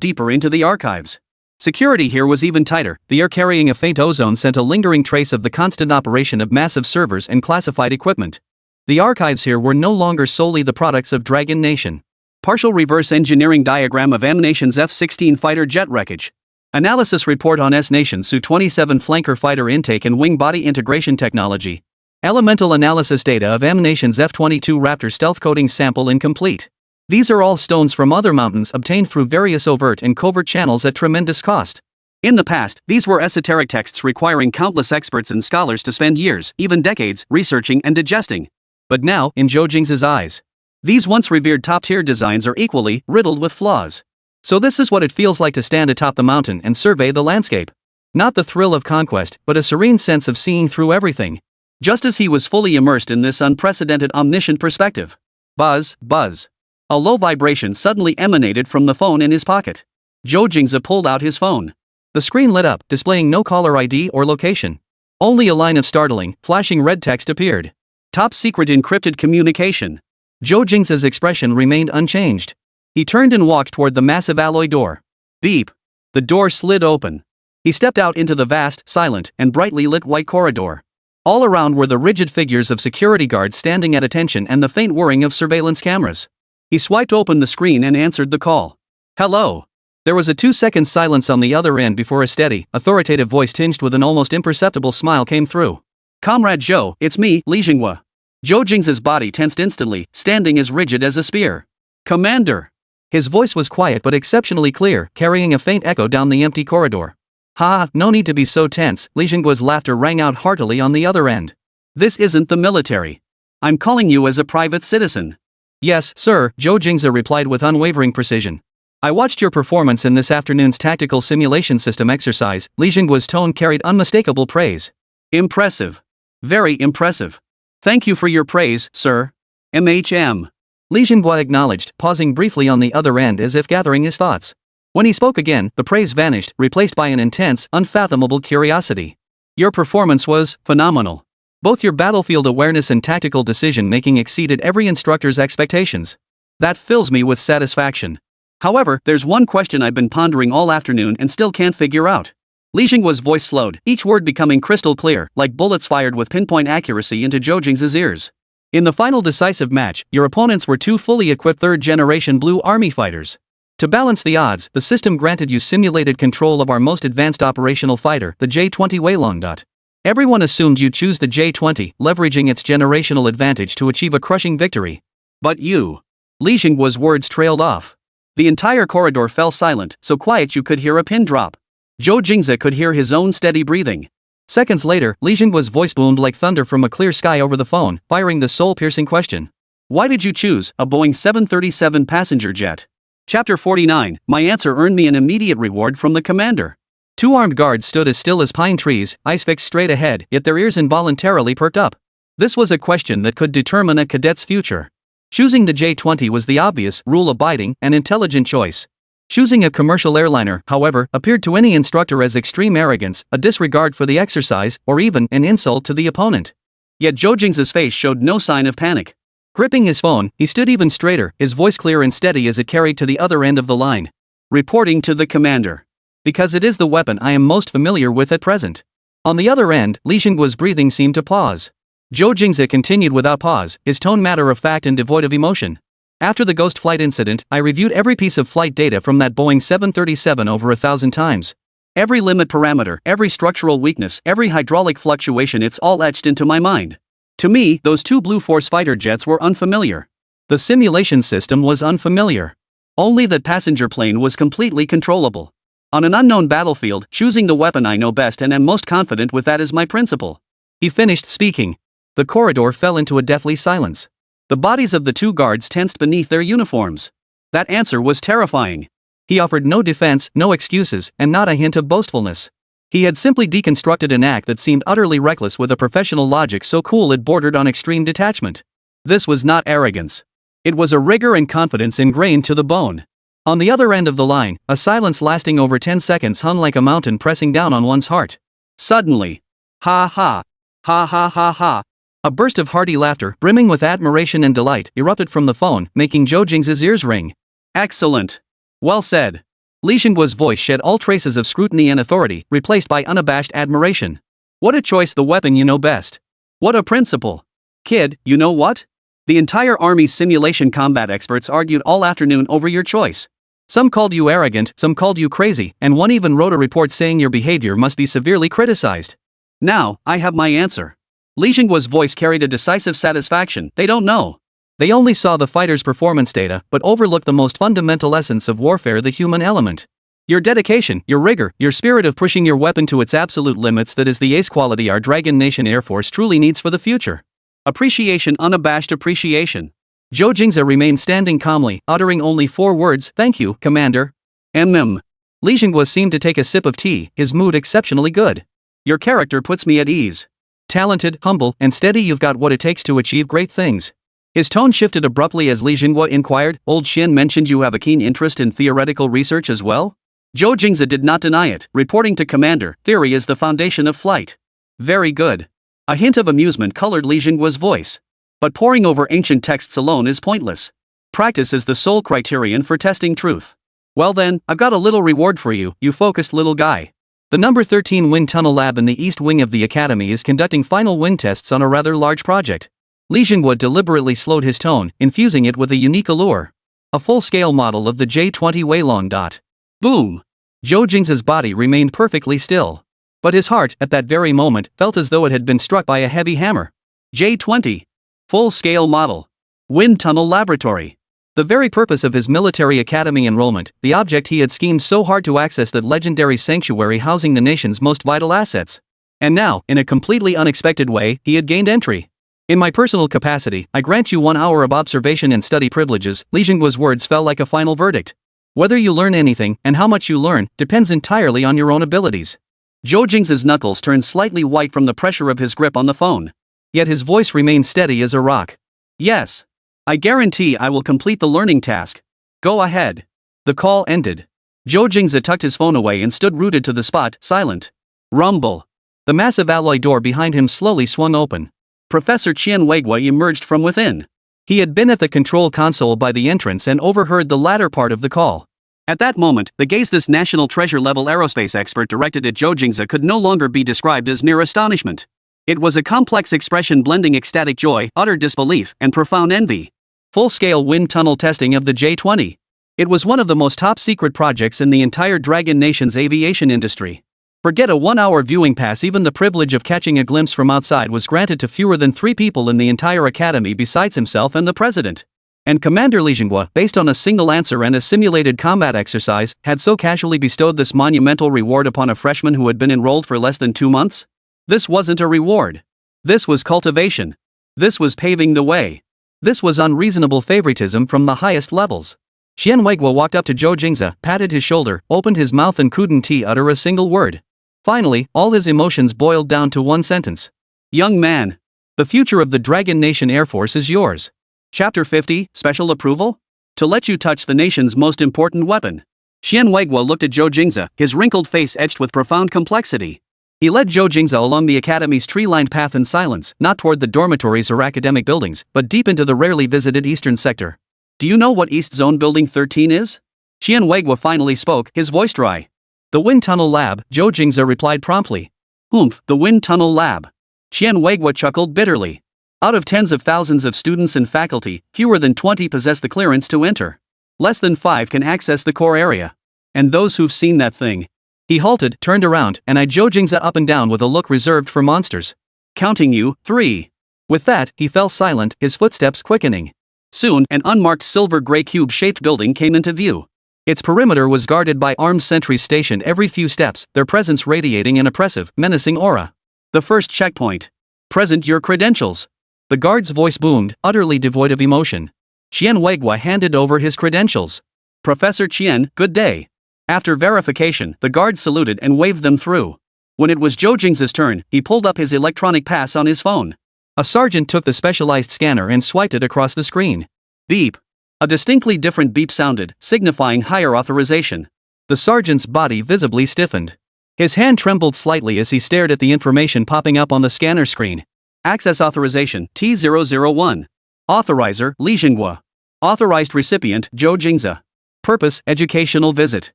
deeper into the archives. Security here was even tighter. The air carrying a faint ozone sent a lingering trace of the constant operation of massive servers and classified equipment. The archives here were no longer solely the products of Dragon Nation. Partial reverse engineering diagram of M Nation's F-16 fighter jet wreckage. Analysis report on S Nation Su-27 flanker fighter intake and wing body integration technology. Elemental analysis data of M Nation's F-22 Raptor stealth coating sample incomplete. These are all stones from other mountains obtained through various overt and covert channels at tremendous cost. In the past, these were esoteric texts requiring countless experts and scholars to spend years, even decades, researching and digesting. But now, in Zhou Jingze's eyes, these once revered top-tier designs are equally riddled with flaws. So this is what it feels like to stand atop the mountain and survey the landscape. Not the thrill of conquest, but a serene sense of seeing through everything. Just as he was fully immersed in this unprecedented omniscient perspective. Buzz, buzz. A low vibration suddenly emanated from the phone in his pocket. Zhou Jingze pulled out his phone. The screen lit up, displaying no caller ID or location. Only a line of startling, flashing red text appeared. Top secret encrypted communication. Zhou Jingze's expression remained unchanged. He turned and walked toward the massive alloy door. Beep. The door slid open. He stepped out into the vast, silent, and brightly lit white corridor. All around were the rigid figures of security guards standing at attention and the faint whirring of surveillance cameras. He swiped open the screen and answered the call. Hello. There was a 2-second silence on the other end before a steady, authoritative voice tinged with an almost imperceptible smile came through. Comrade Zhou, it's me, Li Jinghua. Zhou Jingze's body tensed instantly, standing as rigid as a spear. Commander. His voice was quiet but exceptionally clear, carrying a faint echo down the empty corridor. Ha, no need to be so tense, Li Jinghua's laughter rang out heartily on the other end. This isn't the military. I'm calling you as a private citizen. Yes, sir, Zhou Jingze replied with unwavering precision. I watched your performance in this afternoon's tactical simulation system exercise. Li Jingguo's tone carried unmistakable praise. Impressive. Very impressive. Thank you for your praise, sir. MHM. Li Jingguo acknowledged, pausing briefly on the other end as if gathering his thoughts. When he spoke again, the praise vanished, replaced by an intense, unfathomable curiosity. Your performance was phenomenal. Both your battlefield awareness and tactical decision-making exceeded every instructor's expectations. That fills me with satisfaction. However, there's one question I've been pondering all afternoon and still can't figure out. Li Jingguo's voice slowed, each word becoming crystal clear, like bullets fired with pinpoint accuracy into Zhou Jingze's ears. In the final decisive match, your opponents were two fully equipped third-generation Blue Army fighters. To balance the odds, the system granted you simulated control of our most advanced operational fighter, the J-20 Weilong. Everyone assumed you'd choose the J-20, leveraging its generational advantage to achieve a crushing victory. But you. Li Jingguo's words trailed off. The entire corridor fell silent, so quiet you could hear a pin drop. Zhou Jingze could hear his own steady breathing. Seconds later, Li Jingguo's voice boomed like thunder from a clear sky over the phone, firing the soul-piercing question. Why did you choose a Boeing 737 passenger jet? Chapter 49, my answer earned me an immediate reward from the commander. Two armed guards stood as still as pine trees, eyes fixed straight ahead, yet their ears involuntarily perked up. This was a question that could determine a cadet's future. Choosing the J-20 was the obvious, rule-abiding, and intelligent choice. Choosing a commercial airliner, however, appeared to any instructor as extreme arrogance, a disregard for the exercise, or even an insult to the opponent. Yet Zhou Jingze's face showed no sign of panic. Gripping his phone, he stood even straighter, his voice clear and steady as it carried to the other end of the line. Reporting to the commander. Because it is the weapon I am most familiar with at present. On the other end, Li Jingguo's breathing seemed to pause. Zhou Jingze continued without pause, his tone matter-of-fact and devoid of emotion. After the ghost flight incident, I reviewed every piece of flight data from that Boeing 737 over 1,000 times. Every limit parameter, every structural weakness, every hydraulic fluctuation, it's all etched into my mind. To me, those two Blue Force fighter jets were unfamiliar. The simulation system was unfamiliar. Only that passenger plane was completely controllable. On an unknown battlefield, choosing the weapon I know best and am most confident with, that is my principle. He finished speaking. The corridor fell into a deathly silence. The bodies of the two guards tensed beneath their uniforms. That answer was terrifying. He offered no defense, no excuses, and not a hint of boastfulness. He had simply deconstructed an act that seemed utterly reckless with a professional logic so cool it bordered on extreme detachment. This was not arrogance. It was a rigor and confidence ingrained to the bone. On the other end of the line, a silence lasting over 10 seconds hung like a mountain pressing down on one's heart. Suddenly, ha ha, ha ha ha ha. A burst of hearty laughter, brimming with admiration and delight, erupted from the phone, making Zhou Jingze's ears ring. Excellent. Well said. Li Jingguo's voice shed all traces of scrutiny and authority, replaced by unabashed admiration. What a choice, the weapon you know best. What a principle. Kid, you know what? The entire Army's simulation combat experts argued all afternoon over your choice. Some called you arrogant, some called you crazy, and one even wrote a report saying your behavior must be severely criticized. Now, I have my answer. Li Jingguo's voice carried a decisive satisfaction. They don't know. They only saw the fighter's performance data, but overlooked the most fundamental essence of warfare, the human element. Your dedication, your rigor, your spirit of pushing your weapon to its absolute limits, that is the ace quality our Dragon Nation Air Force truly needs for the future. Appreciation, unabashed appreciation. Zhou Jingze remained standing calmly, uttering only 4 words, "Thank you, Commander." Li Jingguo seemed to take a sip of tea, his mood exceptionally good. Your character puts me at ease. Talented, humble, and steady, you've got what it takes to achieve great things. His tone shifted abruptly as Li Jingguo inquired, Old Shin mentioned you have a keen interest in theoretical research as well? Zhou Jingze did not deny it, reporting to Commander, theory is the foundation of flight. Very good. A hint of amusement colored Li Jingguo's voice. But poring over ancient texts alone is pointless. Practice is the sole criterion for testing truth. Well then, I've got a little reward for you, you focused little guy. The number 13 Wind Tunnel Lab in the East Wing of the Academy is conducting final wind tests on a rather large project. Li Jingguo deliberately slowed his tone, infusing it with a unique allure. A full-scale model of the J-20 Weilong. Boom! Zhou Jingze's body remained perfectly still. But his heart, at that very moment, felt as though it had been struck by a heavy hammer. J-20. Full-scale model. Wind Tunnel Laboratory. The very purpose of his military academy enrollment, the object he had schemed so hard to access, that legendary sanctuary housing the nation's most vital assets. And now, in a completely unexpected way, he had gained entry. In my personal capacity, I grant you 1 hour of observation and study privileges. Li Jingguo's words fell like a final verdict. Whether you learn anything and how much you learn depends entirely on your own abilities. Zhou Jingze's knuckles turned slightly white from the pressure of his grip on the phone. Yet his voice remained steady as a rock. Yes. I guarantee I will complete the learning task. Go ahead. The call ended. Zhou Jingze tucked his phone away and stood rooted to the spot, silent. Rumble. The massive alloy door behind him slowly swung open. Professor Qian Weigua emerged from within. He had been at the control console by the entrance and overheard the latter part of the call. At that moment, the gaze this national treasure-level aerospace expert directed at Zhou Jingze could no longer be described as mere astonishment. It was a complex expression blending ecstatic joy, utter disbelief, and profound envy. Full-scale wind tunnel testing of the J-20. It was one of the most top-secret projects in the entire Dragon Nation's aviation industry. Forget a 1-hour viewing pass, even the privilege of catching a glimpse from outside was granted to fewer than 3 people in the entire academy besides himself and the president. And Commander Li Jinghua, based on a single answer and a simulated combat exercise, had so casually bestowed this monumental reward upon a freshman who had been enrolled for less than 2 months? This wasn't a reward. This was cultivation. This was paving the way. This was unreasonable favoritism from the highest levels. Qian Weigua walked up to Zhou Jingze, patted his shoulder, opened his mouth and couldn't utter a single word. Finally, all his emotions boiled down to one sentence. Young man. The future of the Dragon Nation Air Force is yours. Chapter 50, Special Approval? To let you touch the nation's most important weapon. Qian Weigua looked at Zhou Jingze, his wrinkled face etched with profound complexity. He led Zhou Jingze along the academy's tree-lined path in silence, not toward the dormitories or academic buildings, but deep into the rarely visited eastern sector. Do you know what East Zone Building 13 is? Qian Weigua finally spoke, his voice dry. The Wind Tunnel Lab, Zhou Jingze replied promptly. Humph, the Wind Tunnel Lab. Qian Weigua chuckled bitterly. Out of tens of thousands of students and faculty, fewer than 20 possess the clearance to enter. Less than 5 can access the core area. And those who've seen that thing. He halted, turned around, and eyed Zhou Jingze up and down with a look reserved for monsters. Counting you, 3. With that, he fell silent, his footsteps quickening. Soon, an unmarked silver-gray cube-shaped building came into view. Its perimeter was guarded by armed sentries stationed every few steps, their presence radiating an oppressive, menacing aura. The first checkpoint. Present your credentials. The guard's voice boomed, utterly devoid of emotion. Qian Weigua handed over his credentials. Professor Qian, good day. After verification, the guard saluted and waved them through. When it was Zhou Jingze's turn, he pulled up his electronic pass on his phone. A sergeant took the specialized scanner and swiped it across the screen. Beep. A distinctly different beep sounded, signifying higher authorization. The sergeant's body visibly stiffened. His hand trembled slightly as he stared at the information popping up on the scanner screen. Access authorization, T001. Authorizer, Li Jinghua. Authorized recipient, Zhou Jingze. Purpose, educational visit.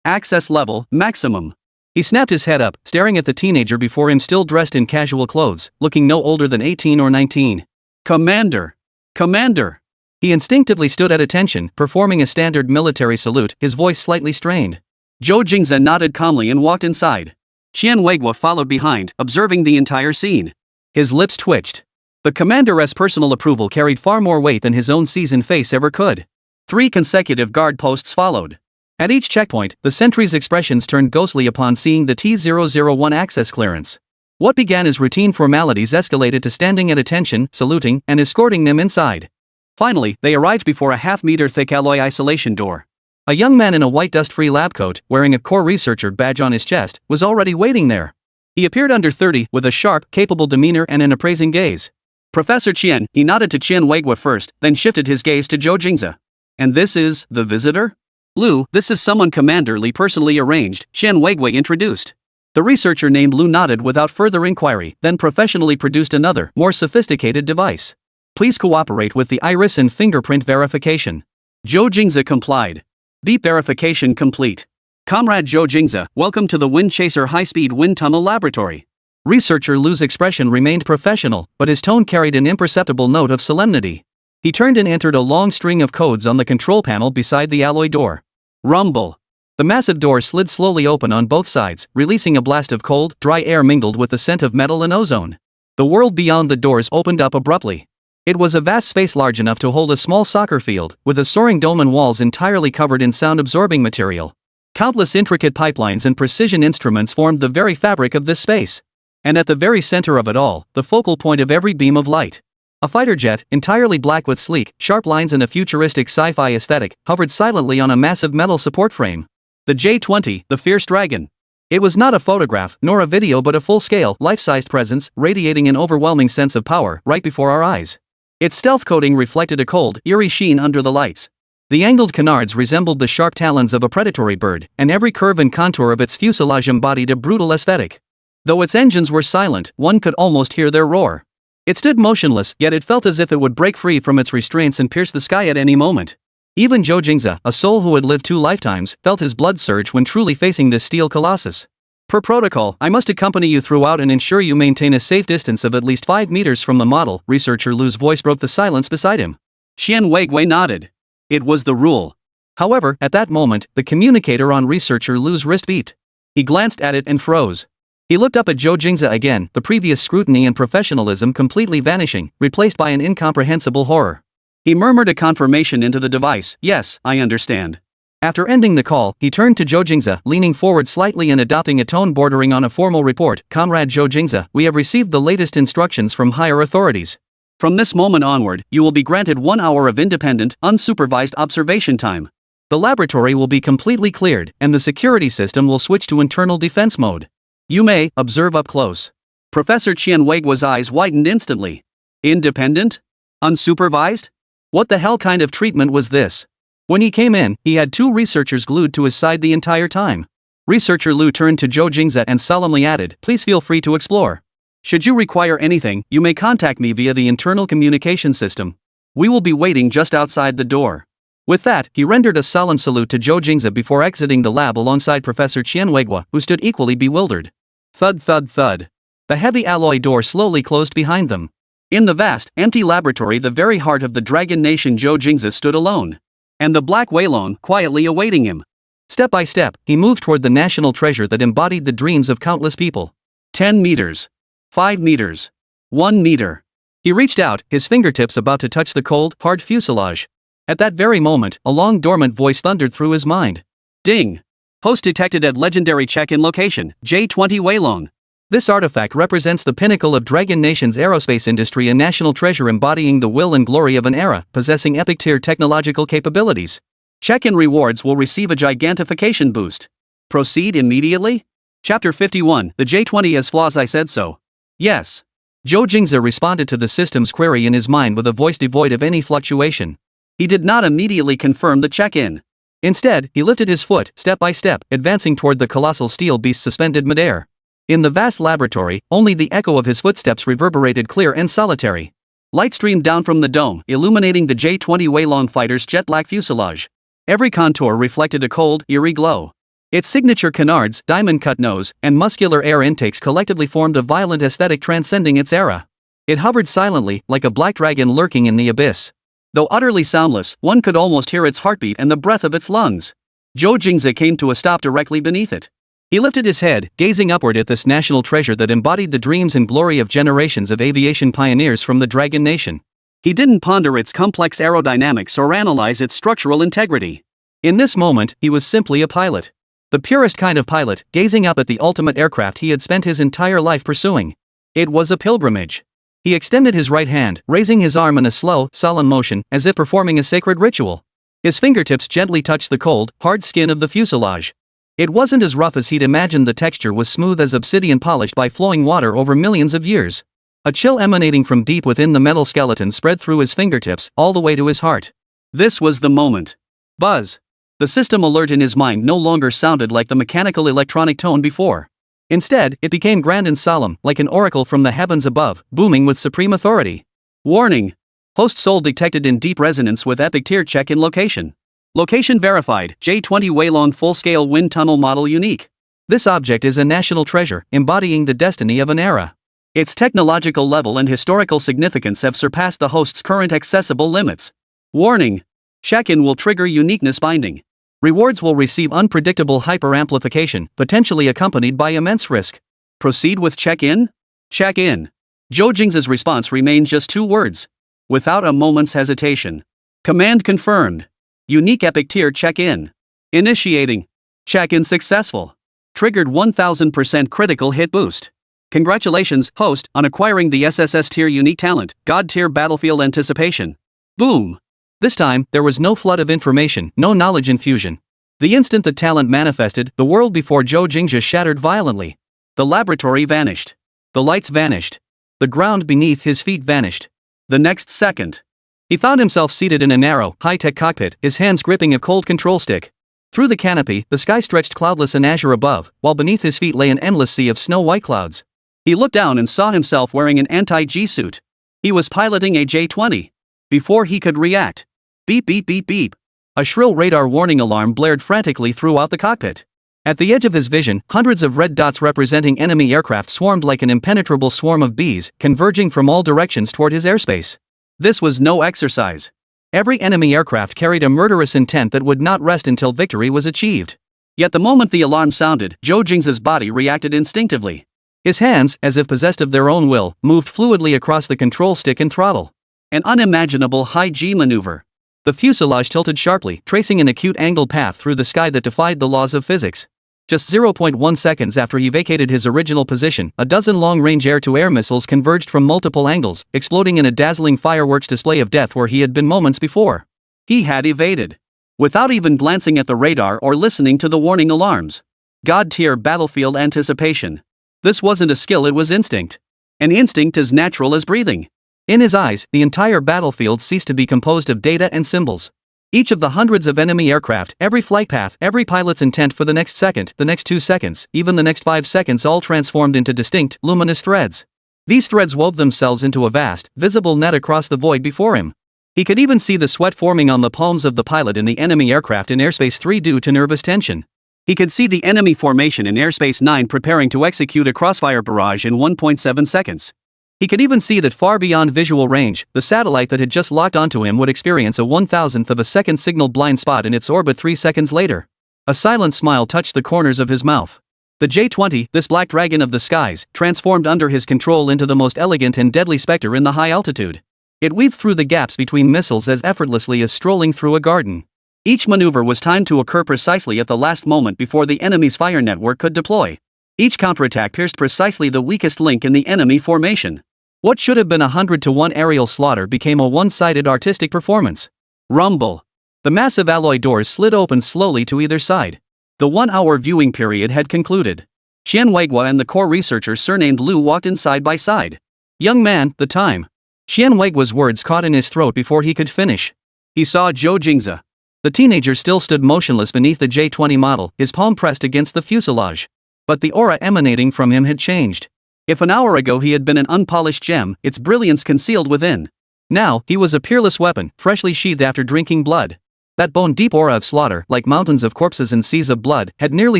Access level, maximum. He snapped his head up, staring at the teenager before him still dressed in casual clothes, looking no older than 18 or 19. Commander! Commander! He instinctively stood at attention, performing a standard military salute, his voice slightly strained. Zhou Jingze nodded calmly and walked inside. Qian Weigua followed behind, observing the entire scene. His lips twitched. The commander's personal approval carried far more weight than his own seasoned face ever could. 3 consecutive guard posts followed. At each checkpoint, the sentries' expressions turned ghostly upon seeing the T001 access clearance. What began as routine formalities escalated to standing at attention, saluting, and escorting them inside. Finally, they arrived before a half-meter-thick alloy isolation door. A young man in a white dust-free lab coat, wearing a core researcher badge on his chest, was already waiting there. He appeared under 30, with a sharp, capable demeanor and an appraising gaze. Professor Qian, he nodded to Qian Weigua first, then shifted his gaze to Zhou Jingze. And this is, the visitor? Lu, this is someone Commander Li personally arranged, Qian Weigua introduced. The researcher named Lu nodded without further inquiry, then professionally produced another, more sophisticated device. Please cooperate with the iris and fingerprint verification. Zhou Jingze complied. Beep verification complete. Comrade Zhou Jingze, welcome to the Wind Chaser High-Speed Wind Tunnel Laboratory. Researcher Lu's expression remained professional, but his tone carried an imperceptible note of solemnity. He turned and entered a long string of codes on the control panel beside the alloy door. Rumble. The massive door slid slowly open on both sides, releasing a blast of cold, dry air mingled with the scent of metal and ozone. The world beyond the doors opened up abruptly. It was a vast space large enough to hold a small soccer field, with a soaring dome and walls entirely covered in sound-absorbing material. Countless intricate pipelines and precision instruments formed the very fabric of this space. And at the very center of it all, the focal point of every beam of light. A fighter jet, entirely black with sleek, sharp lines and a futuristic sci-fi aesthetic, hovered silently on a massive metal support frame. The J-20, the Fierce Dragon. It was not a photograph, nor a video but a full-scale, life-sized presence, radiating an overwhelming sense of power, right before our eyes. Its stealth coating reflected a cold, eerie sheen under the lights. The angled canards resembled the sharp talons of a predatory bird, and every curve and contour of its fuselage embodied a brutal aesthetic. Though its engines were silent, one could almost hear their roar. It stood motionless, yet it felt as if it would break free from its restraints and pierce the sky at any moment. Even Zhou Jingze, a soul who had lived 2 lifetimes, felt his blood surge when truly facing this steel colossus. Per protocol, I must accompany you throughout and ensure you maintain a safe distance of at least 5 meters from the model, researcher Lu's voice broke the silence beside him. Qian Weigui nodded. It was the rule. However, at that moment, the communicator on researcher Lu's wrist beeped. He glanced at it and froze. He looked up at Zhou Jingze again, the previous scrutiny and professionalism completely vanishing, replaced by an incomprehensible horror. He murmured a confirmation into the device. Yes, I understand. After ending the call, he turned to Zhou Jingze, leaning forward slightly and adopting a tone bordering on a formal report. Comrade Zhou Jingze, we have received the latest instructions from higher authorities. From this moment onward, you will be granted 1 hour of independent, unsupervised observation time. The laboratory will be completely cleared, and the security system will switch to internal defense mode. You may observe up close. Professor Qian Weigui's eyes widened instantly. Independent? Unsupervised? What the hell kind of treatment was this? When he came in, he had 2 researchers glued to his side the entire time. Researcher Lu turned to Zhou Jingze and solemnly added, please feel free to explore. Should you require anything, you may contact me via the internal communication system. We will be waiting just outside the door. With that, he rendered a solemn salute to Zhou Jingze before exiting the lab alongside Professor Qian Weigui, who stood equally bewildered. Thud thud thud. The heavy alloy door slowly closed behind them. In the vast, empty laboratory, the very heart of the Dragon Nation, Zhou Jingze stood alone. And the Black Weilong, quietly awaiting him. Step by step, he moved toward the national treasure that embodied the dreams of countless people. 10 meters. 5 meters. 1 meter. He reached out, his fingertips about to touch the cold, hard fuselage. At that very moment, a long dormant voice thundered through his mind. Ding! Host detected at legendary check-in location, J-20 Weilong. This artifact represents the pinnacle of Dragon Nation's aerospace industry, a national treasure embodying the will and glory of an era, possessing epic-tier technological capabilities. Check-in rewards will receive a gigantification boost. Proceed immediately? Chapter 51, the J-20 has flaws, I said so. Yes. Zhou Jingze responded to the system's query in his mind with a voice devoid of any fluctuation. He did not immediately confirm the check-in. Instead, he lifted his foot, step by step, advancing toward the colossal steel beast suspended midair. In the vast laboratory, only the echo of his footsteps reverberated clear and solitary. Light streamed down from the dome, illuminating the J-20 Weilong fighter's jet-black fuselage. Every contour reflected a cold, eerie glow. Its signature canards, diamond-cut nose, and muscular air intakes collectively formed a violent aesthetic transcending its era. It hovered silently, like a black dragon lurking in the abyss. Though utterly soundless, one could almost hear its heartbeat and the breath of its lungs. Zhou Jingze came to a stop directly beneath it. He lifted his head, gazing upward at this national treasure that embodied the dreams and glory of generations of aviation pioneers from the Dragon Nation. He didn't ponder its complex aerodynamics or analyze its structural integrity. In this moment, he was simply a pilot. The purest kind of pilot, gazing up at the ultimate aircraft he had spent his entire life pursuing. It was a pilgrimage. He extended his right hand, raising his arm in a slow, solemn motion, as if performing a sacred ritual. His fingertips gently touched the cold, hard skin of the fuselage. It wasn't as rough as he'd imagined. The texture was smooth as obsidian polished by flowing water over millions of years. A chill emanating from deep within the metal skeleton spread through his fingertips, all the way to his heart. This was the moment. Buzz. The system alert in his mind no longer sounded like the mechanical electronic tone before. Instead, it became grand and solemn, like an oracle from the heavens above, booming with supreme authority. Warning! Host soul detected in deep resonance with epic tier check-in location. Location verified, J-20 Weilong full-scale wind tunnel model unique. This object is a national treasure, embodying the destiny of an era. Its technological level and historical significance have surpassed the host's current accessible limits. Warning! Check-in will trigger uniqueness binding. Rewards will receive unpredictable hyper-amplification, potentially accompanied by immense risk. Proceed with check-in? Check-in. Zhou Jingze's response remained just 2 words. Without a moment's hesitation. Command confirmed. Unique epic tier check-in. Initiating. Check-in successful. Triggered 1000% critical hit boost. Congratulations, host, on acquiring the SSS-tier unique talent, God-tier battlefield anticipation. Boom! This time, there was no flood of information, no knowledge infusion. The instant the talent manifested, the world before Zhou Jingze shattered violently. The laboratory vanished. The lights vanished. The ground beneath his feet vanished. The next second, he found himself seated in a narrow, high-tech cockpit, his hands gripping a cold control stick. Through the canopy, the sky stretched cloudless and azure above, while beneath his feet lay an endless sea of snow-white clouds. He looked down and saw himself wearing an anti-G suit. He was piloting a J-20. Before he could react, beep beep beep beep, a shrill radar warning alarm blared frantically throughout the cockpit. At the edge of his vision, hundreds of red dots representing enemy aircraft swarmed like an impenetrable swarm of bees, converging from all directions toward his airspace. This was no exercise. Every enemy aircraft carried a murderous intent that would not rest until victory was achieved. Yet the moment the alarm sounded, Zhou Jingze's body reacted instinctively. His hands, as if possessed of their own will, moved fluidly across the control stick and throttle. An unimaginable high-G maneuver. The fuselage tilted sharply, tracing an acute angled path through the sky that defied the laws of physics. Just 0.1 seconds after he vacated his original position, a dozen long-range air-to-air missiles converged from multiple angles, exploding in a dazzling fireworks display of death where he had been moments before. He had evaded, without even glancing at the radar or listening to the warning alarms. God-tier battlefield anticipation. This wasn't a skill, it was instinct. An instinct as natural as breathing. In his eyes, the entire battlefield ceased to be composed of data and symbols. Each of the hundreds of enemy aircraft, every flight path, every pilot's intent for the next second, the next 2 seconds, even the next 5 seconds all transformed into distinct, luminous threads. These threads wove themselves into a vast, visible net across the void before him. He could even see the sweat forming on the palms of the pilot in the enemy aircraft in airspace 3 due to nervous tension. He could see the enemy formation in airspace 9 preparing to execute a crossfire barrage in 1.7 seconds. He could even see that far beyond visual range, the satellite that had just locked onto him would experience a 1,000th of a second signal blind spot in its orbit 3 seconds later. A silent smile touched the corners of his mouth. The J-20, this black dragon of the skies, transformed under his control into the most elegant and deadly specter in the high altitude. It weaved through the gaps between missiles as effortlessly as strolling through a garden. Each maneuver was timed to occur precisely at the last moment before the enemy's fire network could deploy. Each counterattack pierced precisely the weakest link in the enemy formation. What should have been a 100-to-1 aerial slaughter became a one-sided artistic performance. Rumble. The massive alloy doors slid open slowly to either side. The 1-hour viewing period had concluded. Xian Weiguo and the core researcher surnamed Lu walked in side by side. Young man, the time. Xian Weiguo's words caught in his throat before he could finish. He saw Zhou Jingze. The teenager still stood motionless beneath the J-20 model, his palm pressed against the fuselage. But the aura emanating from him had changed. If an hour ago he had been an unpolished gem, its brilliance concealed within. Now, he was a peerless weapon, freshly sheathed after drinking blood. That bone-deep aura of slaughter, like mountains of corpses and seas of blood, had nearly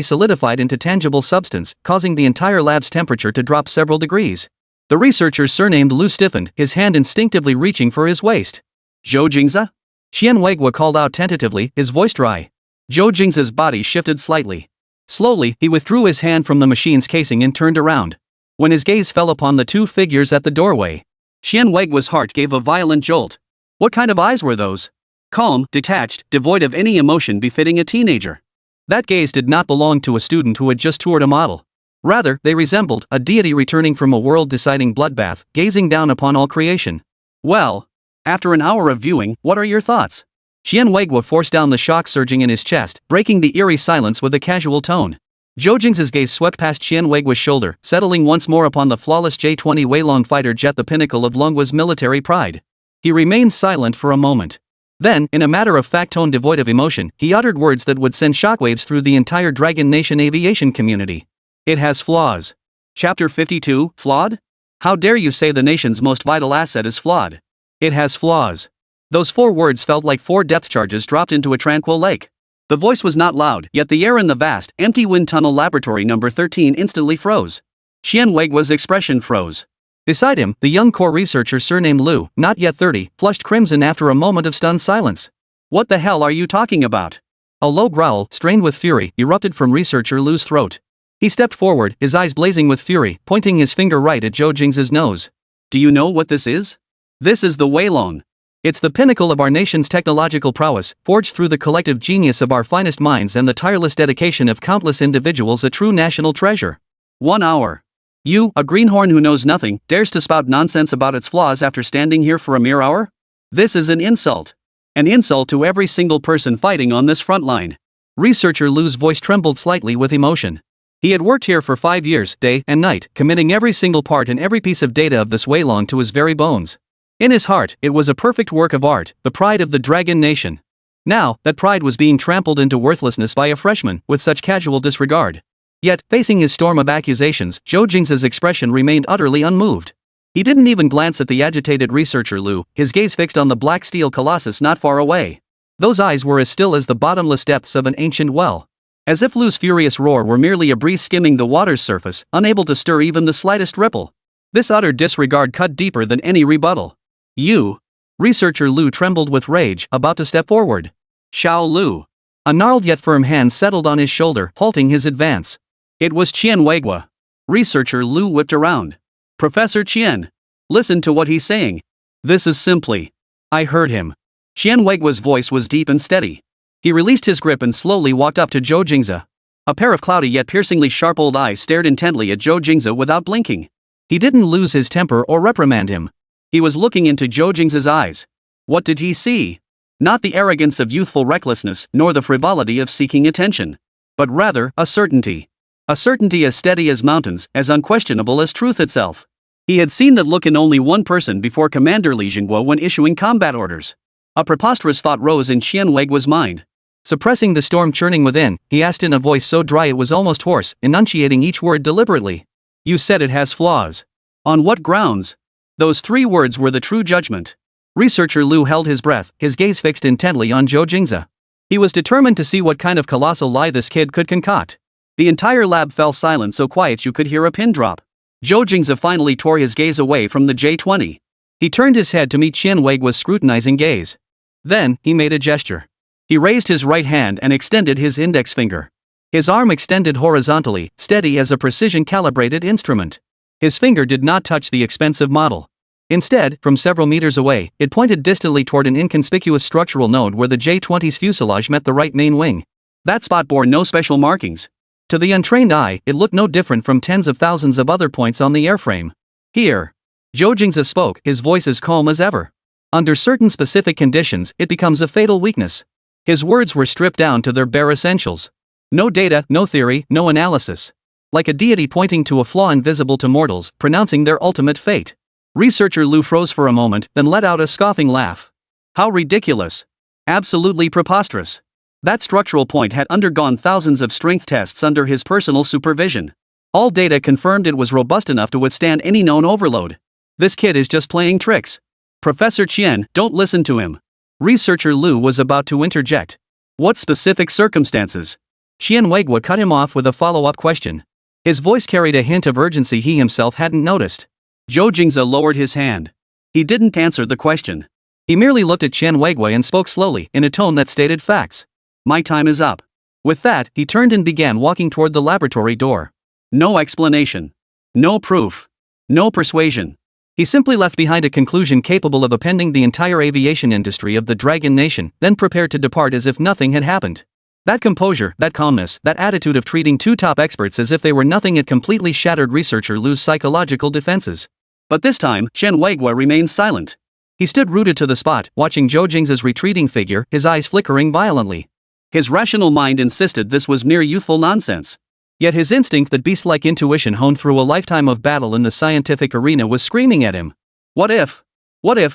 solidified into tangible substance, causing the entire lab's temperature to drop several degrees. The researcher surnamed Lu stiffened, his hand instinctively reaching for his waist. Zhou Jingze? Xian Weiguo called out tentatively, his voice dry. Zhou Jingze's body shifted slightly. Slowly, he withdrew his hand from the machine's casing and turned around. When his gaze fell upon the two figures at the doorway, Xian Weiguo's heart gave a violent jolt. What kind of eyes were those? Calm, detached, devoid of any emotion befitting a teenager. That gaze did not belong to a student who had just toured a model. Rather, they resembled a deity returning from a world-deciding bloodbath, gazing down upon all creation. Well, after an hour of viewing, what are your thoughts? Xian Weiguo forced down the shock surging in his chest, breaking the eerie silence with a casual tone. Zhou Jingze's gaze swept past Xian Weiguo's shoulder, settling once more upon the flawless J-20 Weilong fighter jet, the pinnacle of Longhua's military pride. He remained silent for a moment. Then, in a matter-of-fact tone devoid of emotion, he uttered words that would send shockwaves through the entire Dragon Nation aviation community. It has flaws. Chapter 52, Flawed? How dare you say the nation's most vital asset is flawed? It has flaws. Those 4 words felt like 4 depth charges dropped into a tranquil lake. The voice was not loud, yet the air in the vast, empty wind tunnel laboratory number 13 instantly froze. Xian Weiguo's expression froze. Beside him, the young core researcher surnamed Lu, not yet 30, flushed crimson after a moment of stunned silence. What the hell are you talking about? A low growl, strained with fury, erupted from researcher Lu's throat. He stepped forward, his eyes blazing with fury, pointing his finger right at Zhou Jingze's nose. Do you know what this is? This is the Weilong. It's the pinnacle of our nation's technological prowess, forged through the collective genius of our finest minds and the tireless dedication of countless individuals, a true national treasure. 1 hour. You, a greenhorn who knows nothing, dares to spout nonsense about its flaws after standing here for a mere hour? This is an insult. An insult to every single person fighting on this front line. Researcher Lu's voice trembled slightly with emotion. He had worked here for 5 years, day and night, committing every single part and every piece of data of this Weilong to his very bones. In his heart, it was a perfect work of art, the pride of the Dragon Nation. Now, that pride was being trampled into worthlessness by a freshman with such casual disregard. Yet, facing his storm of accusations, Zhou Jingze's expression remained utterly unmoved. He didn't even glance at the agitated researcher Lu, his gaze fixed on the black steel colossus not far away. Those eyes were as still as the bottomless depths of an ancient well. As if Lu's furious roar were merely a breeze skimming the water's surface, unable to stir even the slightest ripple. This utter disregard cut deeper than any rebuttal. You. Researcher Lu trembled with rage, about to step forward. Xiao Lu. A gnarled yet firm hand settled on his shoulder, halting his advance. It was Qian Weiguo. Researcher Lu whipped around. Professor Qian. Listen to what he's saying. This is simply. I heard him. Qian Weiguo's voice was deep and steady. He released his grip and slowly walked up to Zhou Jingze. A pair of cloudy yet piercingly sharp old eyes stared intently at Zhou Jingze without blinking. He didn't lose his temper or reprimand him. He was looking into Zhou Jingze's eyes. What did he see? Not the arrogance of youthful recklessness, nor the frivolity of seeking attention. But rather, a certainty. A certainty as steady as mountains, as unquestionable as truth itself. He had seen that look in only one person before Commander Li Jingguo when issuing combat orders. A preposterous thought rose in Qian Weiguo's mind. Suppressing the storm churning within, he asked in a voice so dry it was almost hoarse, enunciating each word deliberately. You said it has flaws. On what grounds? Those 3 words were the true judgment. Researcher Lu held his breath, his gaze fixed intently on Zhou Jingze. He was determined to see what kind of colossal lie this kid could concoct. The entire lab fell silent, so quiet you could hear a pin drop. Zhou Jingze finally tore his gaze away from the J-20. He turned his head to meet Qian Weiguo's scrutinizing gaze. Then, he made a gesture. He raised his right hand and extended his index finger. His arm extended horizontally, steady as a precision-calibrated instrument. His finger did not touch the expensive model. Instead, from several meters away, it pointed distantly toward an inconspicuous structural node where the J-20's fuselage met the right main wing. That spot bore no special markings. To the untrained eye, it looked no different from tens of thousands of other points on the airframe. Here. Zhou Jingze spoke, his voice as calm as ever. Under certain specific conditions, it becomes a fatal weakness. His words were stripped down to their bare essentials. No data, no theory, no analysis. Like a deity pointing to a flaw invisible to mortals, pronouncing their ultimate fate. Researcher Lu froze for a moment, then let out a scoffing laugh. How ridiculous. Absolutely preposterous. That structural point had undergone thousands of strength tests under his personal supervision. All data confirmed it was robust enough to withstand any known overload. This kid is just playing tricks. Professor Qian, don't listen to him. Researcher Lu was about to interject. What specific circumstances? Qian Weiguo cut him off with a follow-up question. His voice carried a hint of urgency he himself hadn't noticed. Zhou Jingze lowered his hand. He didn't answer the question. He merely looked at Qian Weiguo and spoke slowly, in a tone that stated facts. My time is up. With that, he turned and began walking toward the laboratory door. No explanation. No proof. No persuasion. He simply left behind a conclusion capable of appending the entire aviation industry of the Dragon Nation, then prepared to depart as if nothing had happened. That composure, that calmness, that attitude of treating 2 top experts as if they were nothing had completely shattered researcher Lu's psychological defenses. But this time, Qian Weiguo remained silent. He stood rooted to the spot, watching Zhou Jingze's retreating figure, his eyes flickering violently. His rational mind insisted this was mere youthful nonsense. Yet his instinct, that beast-like intuition honed through a lifetime of battle in the scientific arena, was screaming at him. What if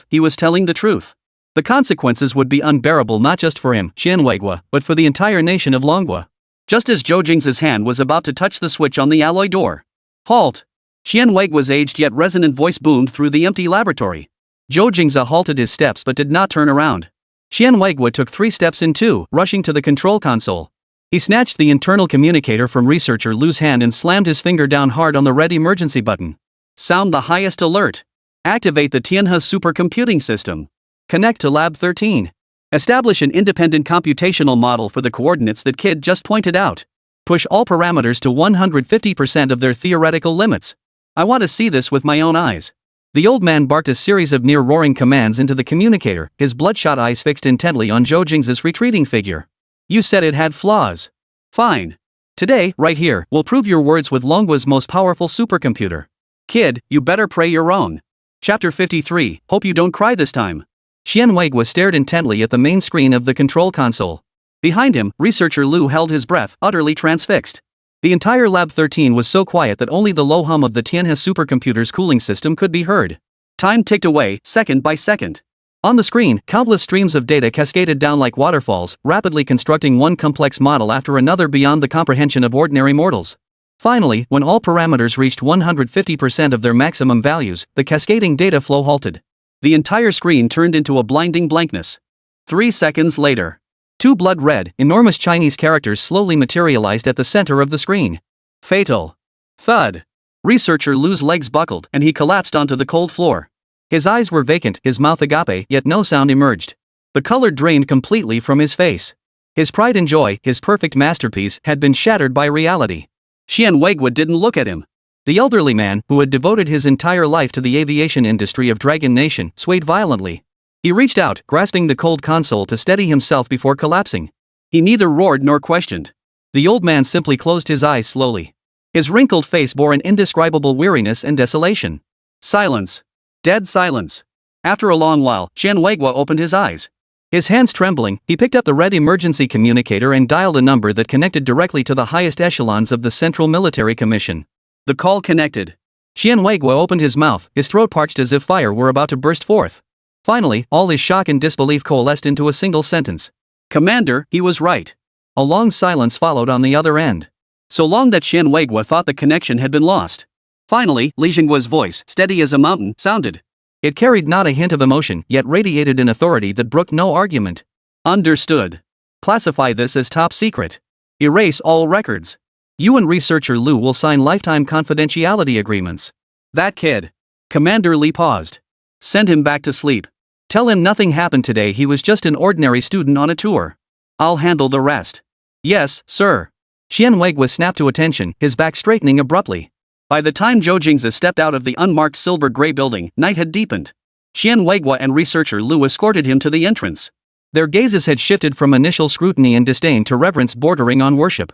he was telling the truth? The consequences would be unbearable not just for him, Qian Weiguo, but for the entire nation of Longwa. Just as Zhou Jingze's hand was about to touch the switch on the alloy door. Halt! Qian Weiguo's aged yet resonant voice boomed through the empty laboratory. Zhou Jingze halted his steps but did not turn around. Qian Weiguo took 3 steps in 2, rushing to the control console. He snatched the internal communicator from researcher Lu's hand and slammed his finger down hard on the red emergency button. Sound the highest alert. Activate the Tianhe supercomputing system. Connect to Lab 13. Establish an independent computational model for the coordinates that kid just pointed out. Push all parameters to 150% of their theoretical limits. I want to see this with my own eyes. The old man barked a series of near-roaring commands into the communicator, his bloodshot eyes fixed intently on Zhou Jingze's retreating figure. You said it had flaws. Fine. Today, right here, we'll prove your words with Longwa's most powerful supercomputer. Kid, you better pray you're wrong. Chapter 53, Hope you don't cry this time. Xianhuigua stared intently at the main screen of the control console. Behind him, researcher Lu held his breath, utterly transfixed. The entire Lab 13 was so quiet that only the low hum of the Tianhe supercomputer's cooling system could be heard. Time ticked away, second by second. On the screen, countless streams of data cascaded down like waterfalls, rapidly constructing one complex model after another beyond the comprehension of ordinary mortals. Finally, when all parameters reached 150% of their maximum values, the cascading data flow halted. The entire screen turned into a blinding blankness. 3 seconds later, two blood-red, enormous Chinese characters slowly materialized at the center of the screen. Fatal. Thud. Researcher Lu's legs buckled and he collapsed onto the cold floor. His eyes were vacant, his mouth agape, yet no sound emerged. The color drained completely from his face. His pride and joy, his perfect masterpiece, had been shattered by reality. Xianhuigua didn't look at him. The elderly man, who had devoted his entire life to the aviation industry of Dragon Nation, swayed violently. He reached out, grasping the cold console to steady himself before collapsing. He neither roared nor questioned. The old man simply closed his eyes slowly. His wrinkled face bore an indescribable weariness and desolation. Silence. Dead silence. After a long while, Xianhuigua opened his eyes. His hands trembling, he picked up the red emergency communicator and dialed a number that connected directly to the highest echelons of the Central Military Commission. The call connected. Xianhuigua opened his mouth, his throat parched as if fire were about to burst forth. Finally, all his shock and disbelief coalesced into a single sentence. Commander, he was right. A long silence followed on the other end. So long that Xianhuigua thought the connection had been lost. Finally, Li Jinggua's voice, steady as a mountain, sounded. It carried not a hint of emotion, yet radiated an authority that brooked no argument. Understood. Classify this as top secret. Erase all records. You and researcher Lu will sign lifetime confidentiality agreements. That kid. Commander Li paused. Send him back to sleep. Tell him nothing happened today, he was just an ordinary student on a tour. I'll handle the rest. Yes, sir. Xianhuigua snapped to attention, his back straightening abruptly. By the time Zhou Jingze stepped out of the unmarked silver-gray building, night had deepened. Xianhuigua and researcher Lu escorted him to the entrance. Their gazes had shifted from initial scrutiny and disdain to reverence bordering on worship.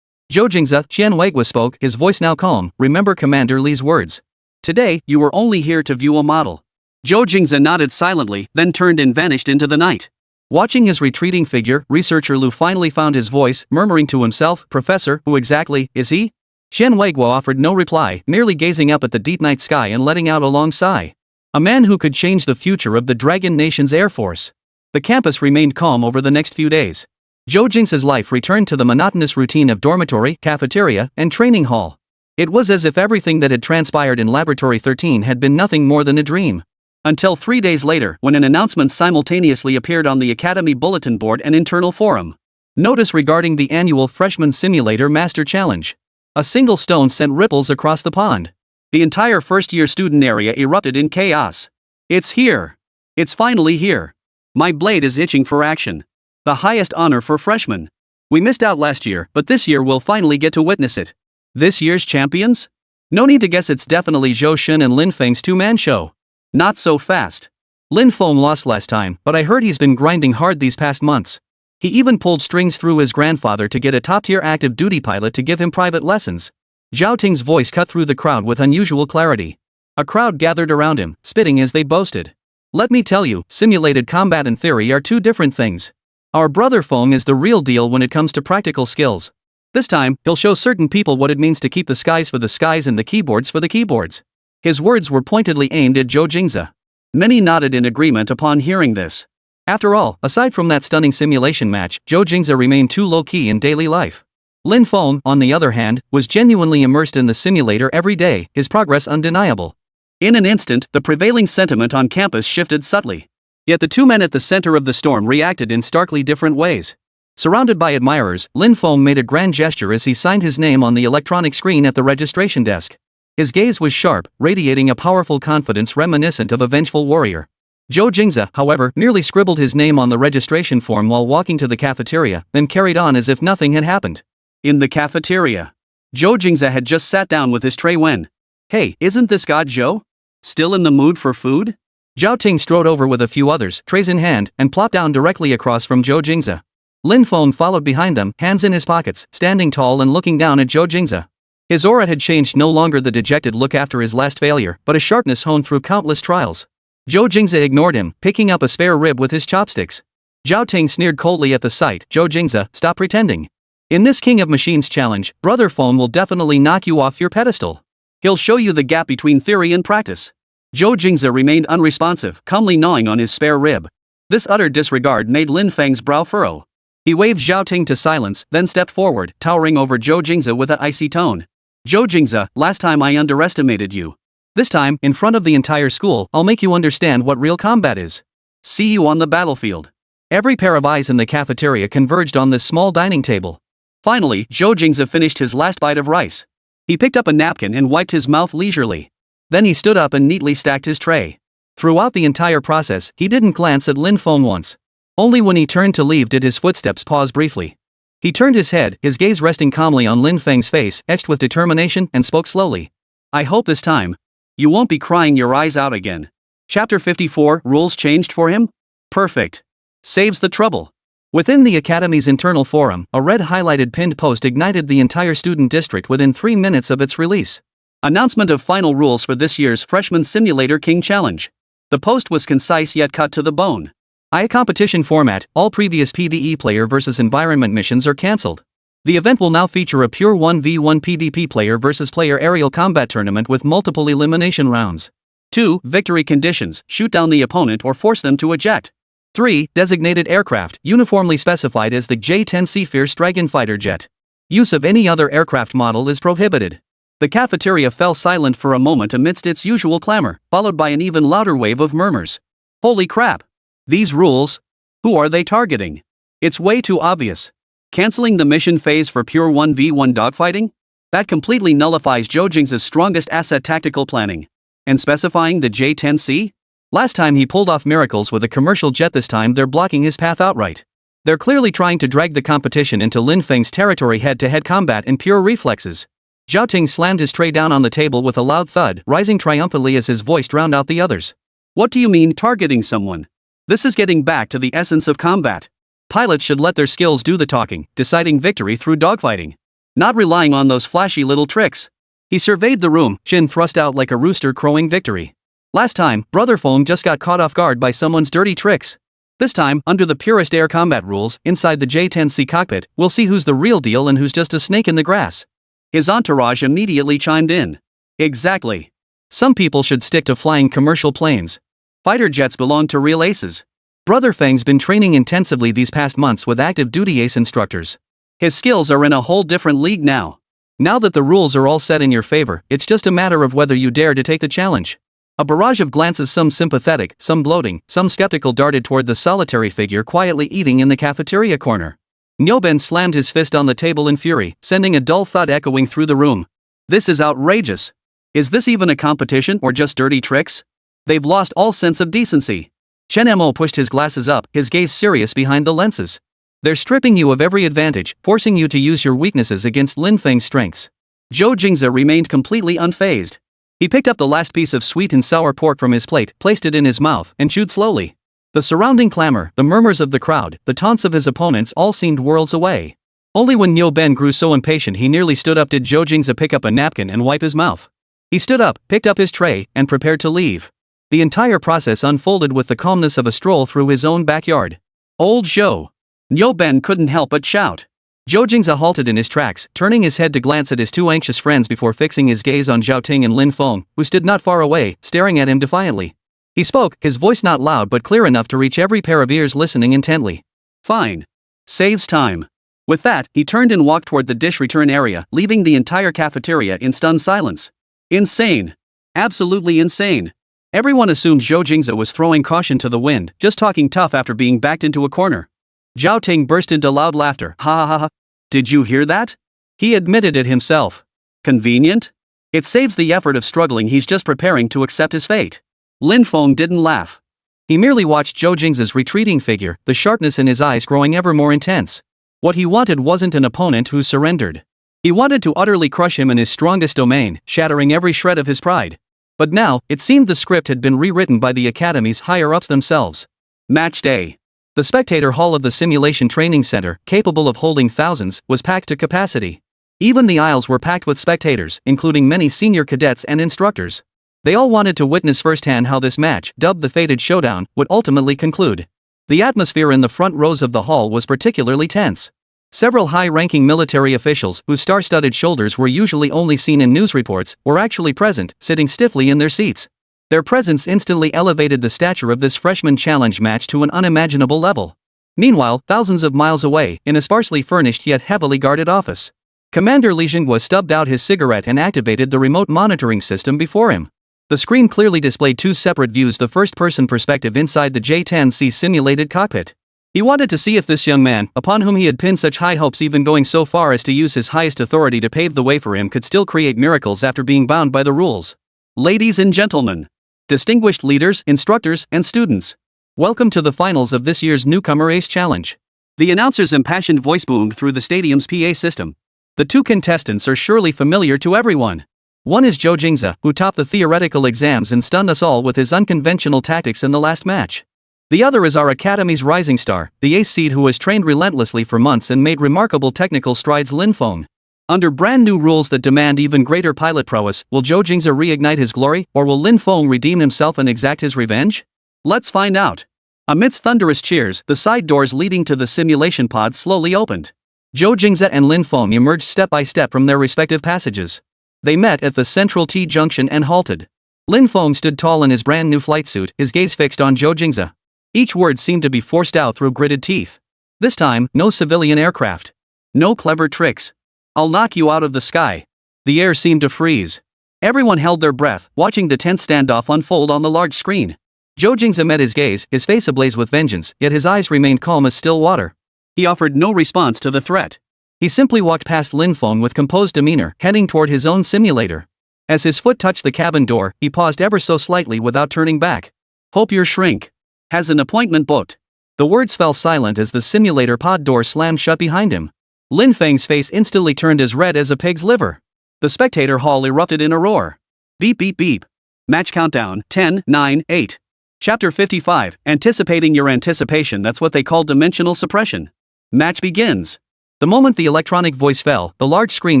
Zhou Jingze, Xianhuigua spoke, his voice now calm, remember Commander Li's words. Today, you were only here to view a model. Zhou Jingze nodded silently, then turned and vanished into the night. Watching his retreating figure, researcher Lu finally found his voice, murmuring to himself, Professor, who exactly is he? Xianhuigua offered no reply, merely gazing up at the deep night sky and letting out a long sigh. A man who could change the future of the Dragon Nation's Air Force. The campus remained calm over the next few days. Zhou Jingze's life returned to the monotonous routine of dormitory, cafeteria, and training hall. It was as if everything that had transpired in Laboratory 13 had been nothing more than a dream. Until 3 days later, when an announcement simultaneously appeared on the Academy Bulletin Board and internal forum. Notice regarding the annual Freshman Simulator Master Challenge. A single stone sent ripples across the pond. The entire first-year student area erupted in chaos. It's here. It's finally here. My blade is itching for action. The highest honor for freshmen. We missed out last year, but this year we'll finally get to witness it. This year's champions? No need to guess, it's definitely Zhou Xun and Lin Feng's two-man show. Not so fast. Lin Feng lost last time, but I heard he's been grinding hard these past months. He even pulled strings through his grandfather to get a top-tier active duty pilot to give him private lessons. Zhao Ting's voice cut through the crowd with unusual clarity. A crowd gathered around him, spitting as they boasted. Let me tell you, simulated combat and theory are two different things. Our brother Feng is the real deal when it comes to practical skills. This time, he'll show certain people what it means to keep the skies for the skies and the keyboards for the keyboards. His words were pointedly aimed at Zhou Jingze. Many nodded in agreement upon hearing this. After all, aside from that stunning simulation match, Zhou Jingze remained too low-key in daily life. Lin Feng, on the other hand, was genuinely immersed in the simulator every day, his progress undeniable. In an instant, the prevailing sentiment on campus shifted subtly. Yet the two men at the center of the storm reacted in starkly different ways. Surrounded by admirers, Lin Feng made a grand gesture as he signed his name on the electronic screen at the registration desk. His gaze was sharp, radiating a powerful confidence reminiscent of a vengeful warrior. Zhou Jingze, however, merely scribbled his name on the registration form while walking to the cafeteria, then carried on as if nothing had happened. In the cafeteria, Zhou Jingze had just sat down with his tray when, "Hey, isn't this God Zhou? Still in the mood for food?" Zhao Ting strode over with a few others, trays in hand, and plopped down directly across from Zhou Jingze. Lin Feng followed behind them, hands in his pockets, standing tall and looking down at Zhou Jingze. His aura had changed, no longer the dejected look after his last failure, but a sharpness honed through countless trials. Zhou Jingze ignored him, picking up a spare rib with his chopsticks. Zhao Ting sneered coldly at the sight. Zhou Jingze, stop pretending. In this King of Machines challenge, Brother Feng will definitely knock you off your pedestal. He'll show you the gap between theory and practice. Zhou Jingze remained unresponsive, calmly gnawing on his spare rib. This utter disregard made Lin Feng's brow furrow. He waved Zhao Ting to silence, then stepped forward, towering over Zhou Jingze with an icy tone. Zhou Jingze, last time I underestimated you. This time, in front of the entire school, I'll make you understand what real combat is. See you on the battlefield. Every pair of eyes in the cafeteria converged on this small dining table. Finally, Zhou Jingze finished his last bite of rice. He picked up a napkin and wiped his mouth leisurely. Then he stood up and neatly stacked his tray. Throughout the entire process, he didn't glance at Lin Feng once. Only when he turned to leave did his footsteps pause briefly. He turned his head, his gaze resting calmly on Lin Feng's face, etched with determination, and spoke slowly. I hope this time, you won't be crying your eyes out again. Chapter 54, Rules changed for him? Perfect. Saves the trouble. Within the Academy's internal forum, a red highlighted pinned post ignited the entire student district within 3 minutes of its release. Announcement of final rules for this year's Freshman Simulator King Challenge. The post was concise yet cut to the bone. A competition format, all previous PvE player versus environment missions are cancelled. The event will now feature a pure 1v1 PvP player versus player aerial combat tournament with multiple elimination rounds. 2. Victory conditions, shoot down the opponent or force them to eject. 3. Designated aircraft, uniformly specified as the J-10C Fierce Dragon fighter jet. Use of any other aircraft model is prohibited. The cafeteria fell silent for a moment amidst its usual clamor, followed by an even louder wave of murmurs. Holy crap! These rules? Who are they targeting? It's way too obvious. Canceling the mission phase for pure 1v1 dogfighting? That completely nullifies Zhou Jingze's strongest asset tactical planning. And specifying the J-10C? Last time he pulled off miracles with a commercial jet, this time they're blocking his path outright. They're clearly trying to drag the competition into Lin Feng's territory, head-to-head combat in pure reflexes. Zhao Ting slammed his tray down on the table with a loud thud, rising triumphantly as his voice drowned out the others. What do you mean targeting someone? This is getting back to the essence of combat. Pilots should let their skills do the talking, deciding victory through dogfighting. Not relying on those flashy little tricks. He surveyed the room, chin thrust out like a rooster crowing victory. Last time, Brother Feng just got caught off guard by someone's dirty tricks. This time, under the purest air combat rules, inside the J-10C cockpit, we'll see who's the real deal and who's just a snake in the grass. His entourage immediately chimed in. Exactly. Some people should stick to flying commercial planes. Fighter jets belong to real aces. Brother Feng's been training intensively these past months with active duty ace instructors. His skills are in a whole different league now. Now that the rules are all set in your favor, it's just a matter of whether you dare to take the challenge. A barrage of glances, some sympathetic, some gloating, some skeptical, darted toward the solitary figure quietly eating in the cafeteria corner. Nyoben slammed his fist on the table in fury, sending a dull thud echoing through the room. This is outrageous. Is this even a competition or just dirty tricks? They've lost all sense of decency. Chen Mo pushed his glasses up, his gaze serious behind the lenses. They're stripping you of every advantage, forcing you to use your weaknesses against Lin Feng's strengths. Zhou Jingze remained completely unfazed. He picked up the last piece of sweet and sour pork from his plate, placed it in his mouth, and chewed slowly. The surrounding clamor, the murmurs of the crowd, the taunts of his opponents all seemed worlds away. Only when Niu Ben grew so impatient he nearly stood up did Zhou Jingze pick up a napkin and wipe his mouth. He stood up, picked up his tray, and prepared to leave. The entire process unfolded with the calmness of a stroll through his own backyard. Old Zhou! Niu Ben couldn't help but shout. Zhou Jingze halted in his tracks, turning his head to glance at his two anxious friends before fixing his gaze on Zhao Ting and Lin Feng, who stood not far away, staring at him defiantly. He spoke, his voice not loud but clear enough to reach every pair of ears listening intently. Fine. Saves time. With that, he turned and walked toward the dish return area, leaving the entire cafeteria in stunned silence. Insane. Absolutely insane. Everyone assumed Zhou Jingze was throwing caution to the wind, just talking tough after being backed into a corner. Zhao Ting burst into loud laughter. Ha ha ha. Did you hear that? He admitted it himself. Convenient? It saves the effort of struggling. He's just preparing to accept his fate. Lin Feng didn't laugh. He merely watched Zhou Jingze's retreating figure, the sharpness in his eyes growing ever more intense. What he wanted wasn't an opponent who surrendered. He wanted to utterly crush him in his strongest domain, shattering every shred of his pride. But now, it seemed the script had been rewritten by the Academy's higher-ups themselves. Match day. The spectator hall of the simulation training center, capable of holding thousands, was packed to capacity. Even the aisles were packed with spectators, including many senior cadets and instructors. They all wanted to witness firsthand how this match, dubbed the Fated Showdown, would ultimately conclude. The atmosphere in the front rows of the hall was particularly tense. Several high-ranking military officials, whose star-studded shoulders were usually only seen in news reports, were actually present, sitting stiffly in their seats. Their presence instantly elevated the stature of this freshman challenge match to an unimaginable level. Meanwhile, thousands of miles away, in a sparsely furnished yet heavily guarded office, Commander Li Jingze stubbed out his cigarette and activated the remote monitoring system before him. The screen clearly displayed two separate views: the first-person perspective inside the J-10C simulated cockpit. He wanted to see if this young man, upon whom he had pinned such high hopes, even going so far as to use his highest authority to pave the way for him, could still create miracles after being bound by the rules. Ladies and gentlemen, distinguished leaders, instructors, and students, welcome to the finals of this year's Newcomer Ace Challenge. The announcer's impassioned voice boomed through the stadium's PA system. The two contestants are surely familiar to everyone. One is Zhou Jingze, who topped the theoretical exams and stunned us all with his unconventional tactics in the last match. The other is our Academy's rising star, the ace seed who has trained relentlessly for months and made remarkable technical strides, Lin Feng. Under brand new rules that demand even greater pilot prowess, will Zhou Jingze reignite his glory, or will Lin Feng redeem himself and exact his revenge? Let's find out. Amidst thunderous cheers, the side doors leading to the simulation pod slowly opened. Zhou Jingze and Lin Feng emerged step by step from their respective passages. They met at the central T-junction and halted. Lin Feng stood tall in his brand new flight suit, his gaze fixed on Zhou Jingze. Each word seemed to be forced out through gritted teeth. This time, no civilian aircraft. No clever tricks. I'll knock you out of the sky. The air seemed to freeze. Everyone held their breath, watching the tense standoff unfold on the large screen. Zhou Jingze met his gaze, his face ablaze with vengeance, yet his eyes remained calm as still water. He offered no response to the threat. He simply walked past Lin Feng with composed demeanor, heading toward his own simulator. As his foot touched the cabin door, he paused ever so slightly without turning back. "Hope your shrink has an appointment booked." The words fell silent as the simulator pod door slammed shut behind him. Lin Feng's face instantly turned as red as a pig's liver. The spectator hall erupted in a roar. Beep beep beep. Match countdown, 10, 9, 8. Chapter 55, Anticipating Your Anticipation. That's what they call dimensional suppression. Match begins. The moment the electronic voice fell, the large screen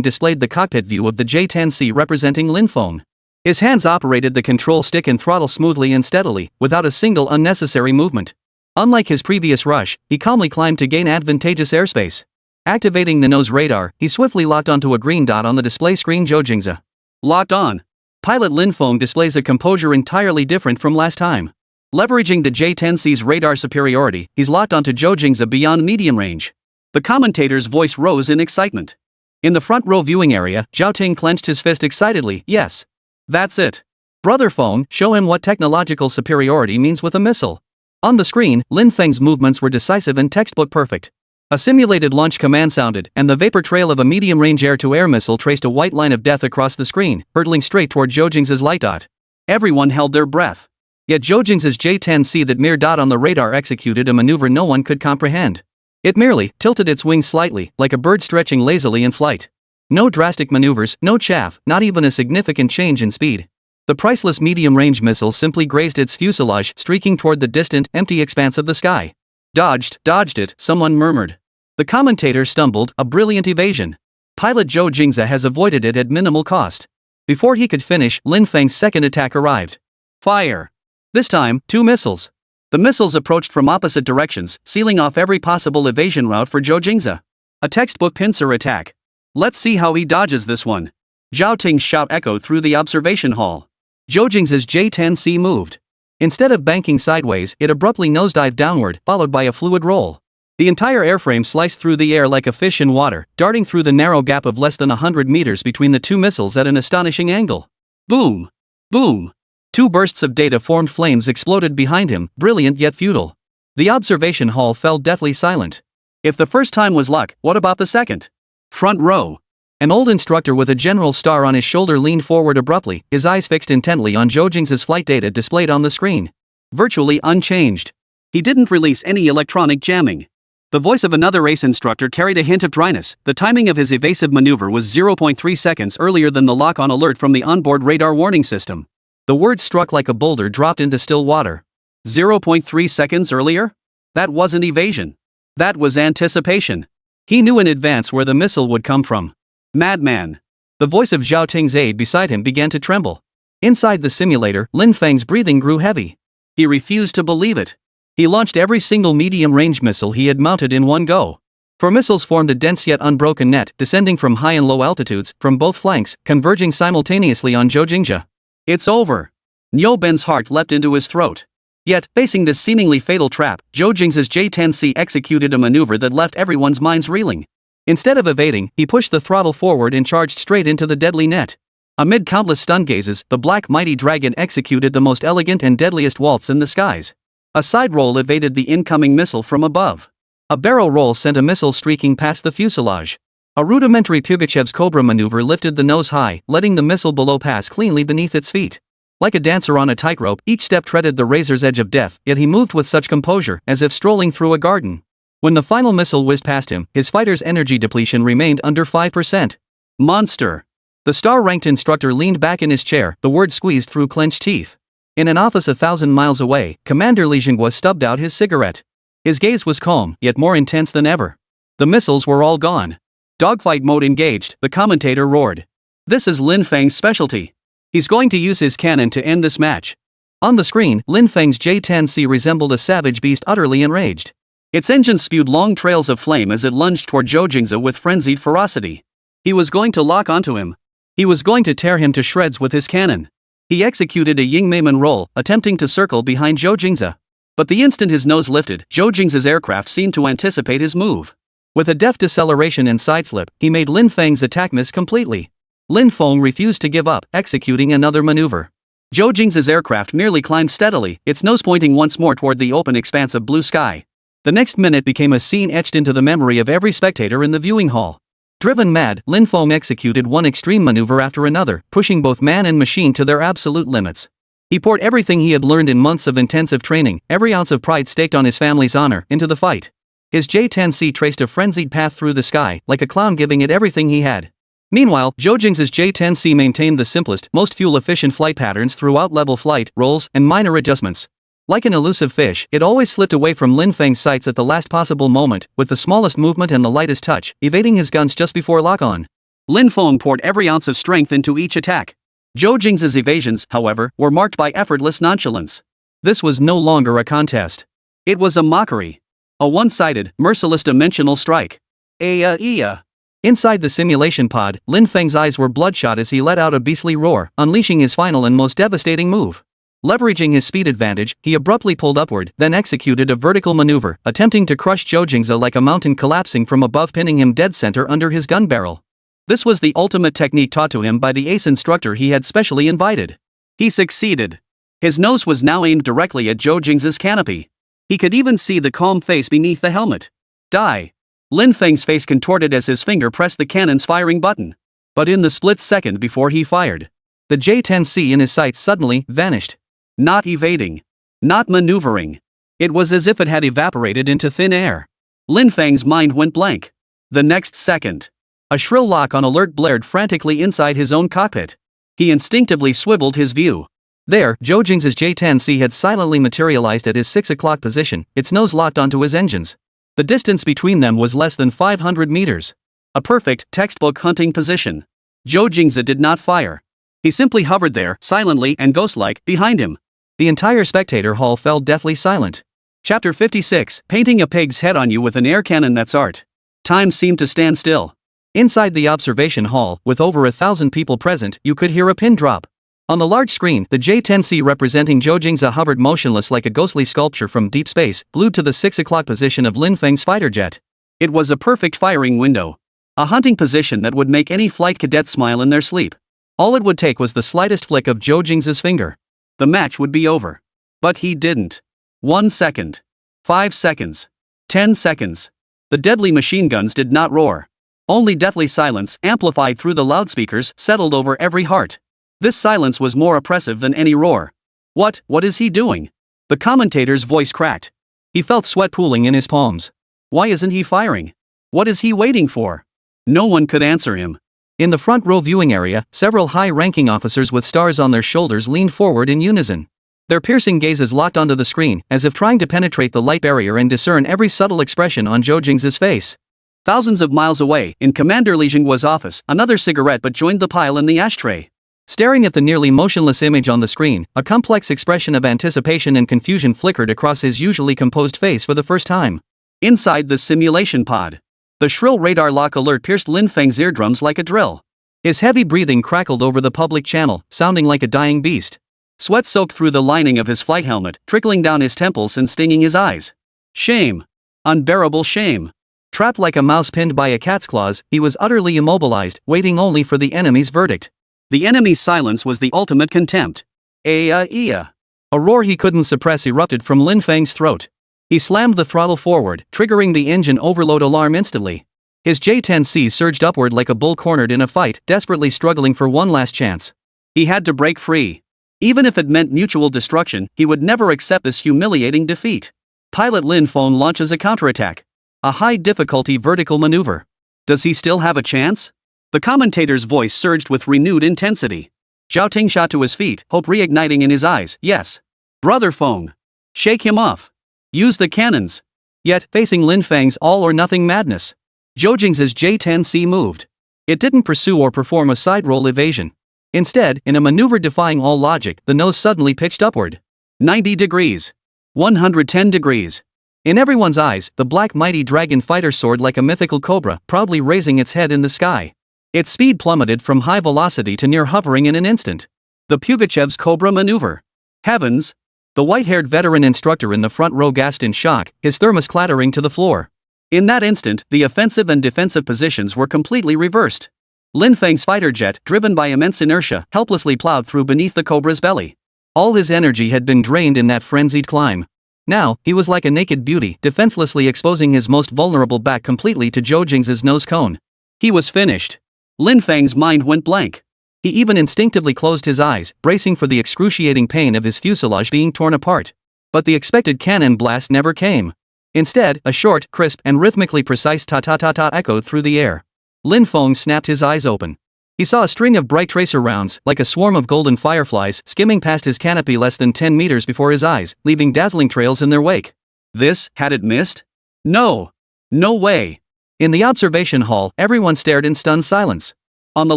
displayed the cockpit view of the J-10C representing Lin Feng. His hands operated the control stick and throttle smoothly and steadily, without a single unnecessary movement. Unlike his previous rush, he calmly climbed to gain advantageous airspace. Activating the nose radar, he swiftly locked onto a green dot on the display screen. Zhou Jingze. Locked on. Pilot Lin Feng displays a composure entirely different from last time. Leveraging the J-10C's radar superiority, he's locked onto Zhou Jingze beyond medium range. The commentator's voice rose in excitement. In the front row viewing area, Zhao Ting clenched his fist excitedly. "Yes. That's it. Brother Feng, show him what technological superiority means with a missile." On the screen, Lin Feng's movements were decisive and textbook perfect. A simulated launch command sounded, and the vapor trail of a medium-range air-to-air missile traced a white line of death across the screen, hurtling straight toward Zhou Jingze's light dot. Everyone held their breath. Yet Zhou Jingze's J-10C, that mere dot on the radar, executed a maneuver no one could comprehend. It merely tilted its wings slightly, like a bird stretching lazily in flight. No drastic maneuvers, no chaff, not even a significant change in speed. The priceless medium-range missile simply grazed its fuselage, streaking toward the distant, empty expanse of the sky. Dodged it, someone murmured. The commentator stumbled, a brilliant evasion. Pilot Zhou Jingze has avoided it at minimal cost. Before he could finish, Lin Feng's second attack arrived. Fire! This time, 2 missiles. The missiles approached from opposite directions, sealing off every possible evasion route for Zhou Jingze. A textbook pincer attack. "Let's see how he dodges this one." Zhao Ting's shout echoed through the observation hall. Zhou Jingze's J-10C moved. Instead of banking sideways, it abruptly nosedived downward, followed by a fluid roll. The entire airframe sliced through the air like a fish in water, darting through the narrow gap of less than 100 meters between the 2 missiles at an astonishing angle. Boom! Boom! 2 bursts of data formed flames exploded behind him, brilliant yet futile. The observation hall fell deathly silent. If the first time was luck, what about the second? Front row. An old instructor with a general star on his shoulder leaned forward abruptly, his eyes fixed intently on Zhou Jingze's flight data displayed on the screen. Virtually unchanged. He didn't release any electronic jamming. The voice of another ace instructor carried a hint of dryness. The timing of his evasive maneuver was 0.3 seconds earlier than the lock-on alert from the onboard radar warning system. The words struck like a boulder dropped into still water. 0.3 seconds earlier? That wasn't evasion. That was anticipation. He knew in advance where the missile would come from. Madman. The voice of Zhou Jingze beside him began to tremble. Inside the simulator, Lin Feng's breathing grew heavy. He refused to believe it. He launched every single medium-range missile he had mounted in one go. Four missiles formed a dense yet unbroken net, descending from high and low altitudes, from both flanks, converging simultaneously on Zhou Jingze. It's over. Niu Ben's heart leapt into his throat. Yet, facing this seemingly fatal trap, Zhou Jingze's J-10C executed a maneuver that left everyone's minds reeling. Instead of evading, he pushed the throttle forward and charged straight into the deadly net. Amid countless stunned gazes, the black mighty dragon executed the most elegant and deadliest waltz in the skies. A side roll evaded the incoming missile from above. A barrel roll sent a missile streaking past the fuselage. A rudimentary Pugachev's Cobra maneuver lifted the nose high, letting the missile below pass cleanly beneath its feet. Like a dancer on a tightrope, each step treaded the razor's edge of death, yet he moved with such composure, as if strolling through a garden. When the final missile whizzed past him, his fighter's energy depletion remained under 5%. Monster. The star-ranked instructor leaned back in his chair, the word squeezed through clenched teeth. In an office 1,000 miles away, Commander Li Jinghua stubbed out his cigarette. His gaze was calm, yet more intense than ever. The missiles were all gone. Dogfight mode engaged, the commentator roared. This is Lin Feng's specialty. He's going to use his cannon to end this match. On the screen, Lin Feng's J-10C resembled a savage beast utterly enraged. Its engine spewed long trails of flame as it lunged toward Zhou Jingze with frenzied ferocity. He was going to lock onto him. He was going to tear him to shreds with his cannon. He executed a Yingmeiman roll, attempting to circle behind Zhou Jingze. But the instant his nose lifted, Zhou Jingze's aircraft seemed to anticipate his move. With a deft deceleration and sideslip, he made Lin Feng's attack miss completely. Lin Feng refused to give up, executing another maneuver. Zhou Jingze's aircraft merely climbed steadily, its nose pointing once more toward the open expanse of blue sky. The next minute became a scene etched into the memory of every spectator in the viewing hall. Driven mad, Lin Feng executed one extreme maneuver after another, pushing both man and machine to their absolute limits. He poured everything he had learned in months of intensive training, every ounce of pride staked on his family's honor, into the fight. His J-10C traced a frenzied path through the sky, like a clown giving it everything he had. Meanwhile, Zhou Jingze's J-10C maintained the simplest, most fuel-efficient flight patterns throughout level flight, rolls, and minor adjustments. Like an elusive fish, it always slipped away from Lin Feng's sights at the last possible moment, with the smallest movement and the lightest touch, evading his guns just before lock-on. Lin Feng poured every ounce of strength into each attack. Zhou Jingze's evasions, however, were marked by effortless nonchalance. This was no longer a contest. It was a mockery. A one-sided, merciless dimensional strike. Inside the simulation pod, Lin Feng's eyes were bloodshot as he let out a beastly roar, unleashing his final and most devastating move. Leveraging his speed advantage, he abruptly pulled upward, then executed a vertical maneuver, attempting to crush Zhou Jingze like a mountain collapsing from above, pinning him dead center under his gun barrel. This was the ultimate technique taught to him by the ace instructor he had specially invited. He succeeded. His nose was now aimed directly at Zhou Jingze's canopy. He could even see the calm face beneath the helmet. Die. Lin Feng's face contorted as his finger pressed the cannon's firing button. But in the split second before he fired, the J-10C in his sights suddenly vanished. Not evading. Not maneuvering. It was as if it had evaporated into thin air. Lin Feng's mind went blank. The next second, a shrill lock on alert blared frantically inside his own cockpit. He instinctively swiveled his view. There, Zhou Jingze's J-10C had silently materialized at his 6 o'clock position, its nose locked onto his engines. The distance between them was less than 500 meters. A perfect, textbook hunting position. Zhou Jingze did not fire. He simply hovered there, silently and ghost-like, behind him. The entire spectator hall fell deathly silent. Chapter 56, Painting a Pig's Head on You with an Air Cannon That's Art. Time seemed to stand still. Inside the observation hall, with over 1,000 people present, you could hear a pin drop. On the large screen, the J-10C representing Zhou Jingze hovered motionless like a ghostly sculpture from deep space, glued to the 6 o'clock position of Lin Feng's fighter jet. It was a perfect firing window. A hunting position that would make any flight cadet smile in their sleep. All it would take was the slightest flick of Zhou Jingze's finger. The match would be over. But he didn't. 1 second. 5 seconds. 10 seconds. The deadly machine guns did not roar. Only deathly silence, amplified through the loudspeakers, settled over every heart. This silence was more oppressive than any roar. What is he doing? The commentator's voice cracked. He felt sweat pooling in his palms. Why isn't he firing? What is he waiting for? No one could answer him. In the front row viewing area, several high-ranking officers with stars on their shoulders leaned forward in unison. Their piercing gazes locked onto the screen, as if trying to penetrate the light barrier and discern every subtle expression on Zhou Jingze's face. Thousands of miles away, in Commander Li Jingguo's office, another cigarette butt joined the pile in the ashtray. Staring at the nearly motionless image on the screen, a complex expression of anticipation and confusion flickered across his usually composed face for the first time. Inside the simulation pod, the shrill radar lock alert pierced Lin Feng's eardrums like a drill. His heavy breathing crackled over the public channel, sounding like a dying beast. Sweat soaked through the lining of his flight helmet, trickling down his temples and stinging his eyes. Shame. Unbearable shame. Trapped like a mouse pinned by a cat's claws, he was utterly immobilized, waiting only for the enemy's verdict. The enemy's silence was the ultimate contempt. A roar he couldn't suppress erupted from Lin Feng's throat. He slammed the throttle forward, triggering the engine overload alarm instantly. His J-10C surged upward like a bull cornered in a fight, desperately struggling for one last chance. He had to break free. Even if it meant mutual destruction, he would never accept this humiliating defeat. Pilot Lin Feng launches a counterattack. A high-difficulty vertical maneuver. Does he still have a chance? The commentator's voice surged with renewed intensity. Zhao Ting shot to his feet, hope reigniting in his eyes. Yes. Brother Feng. Shake him off. Use the cannons. Yet, facing Lin Feng's all-or-nothing madness, Zhou Jingze's J-10C moved. It didn't pursue or perform a side-roll evasion. Instead, in a maneuver defying all logic, the nose suddenly pitched upward. 90 degrees. 110 degrees. In everyone's eyes, the black mighty dragon fighter soared like a mythical cobra, proudly raising its head in the sky. Its speed plummeted from high velocity to near hovering in an instant. The Pugachev's Cobra maneuver. Heavens! The white-haired veteran instructor in the front row gasped in shock, his thermos clattering to the floor. In that instant, the offensive and defensive positions were completely reversed. Lin Feng's fighter jet, driven by immense inertia, helplessly plowed through beneath the Cobra's belly. All his energy had been drained in that frenzied climb. Now, he was like a naked beauty, defenselessly exposing his most vulnerable back completely to Zhou Jingze's nose cone. He was finished. Lin Feng's mind went blank. He even instinctively closed his eyes, bracing for the excruciating pain of his fuselage being torn apart. But the expected cannon blast never came. Instead, a short, crisp, and rhythmically precise ta-ta-ta-ta echoed through the air. Lin Feng snapped his eyes open. He saw a string of bright tracer rounds, like a swarm of golden fireflies, skimming past his canopy less than 10 meters before his eyes, leaving dazzling trails in their wake. This, had it missed? No. No way. In the observation hall, everyone stared in stunned silence. On the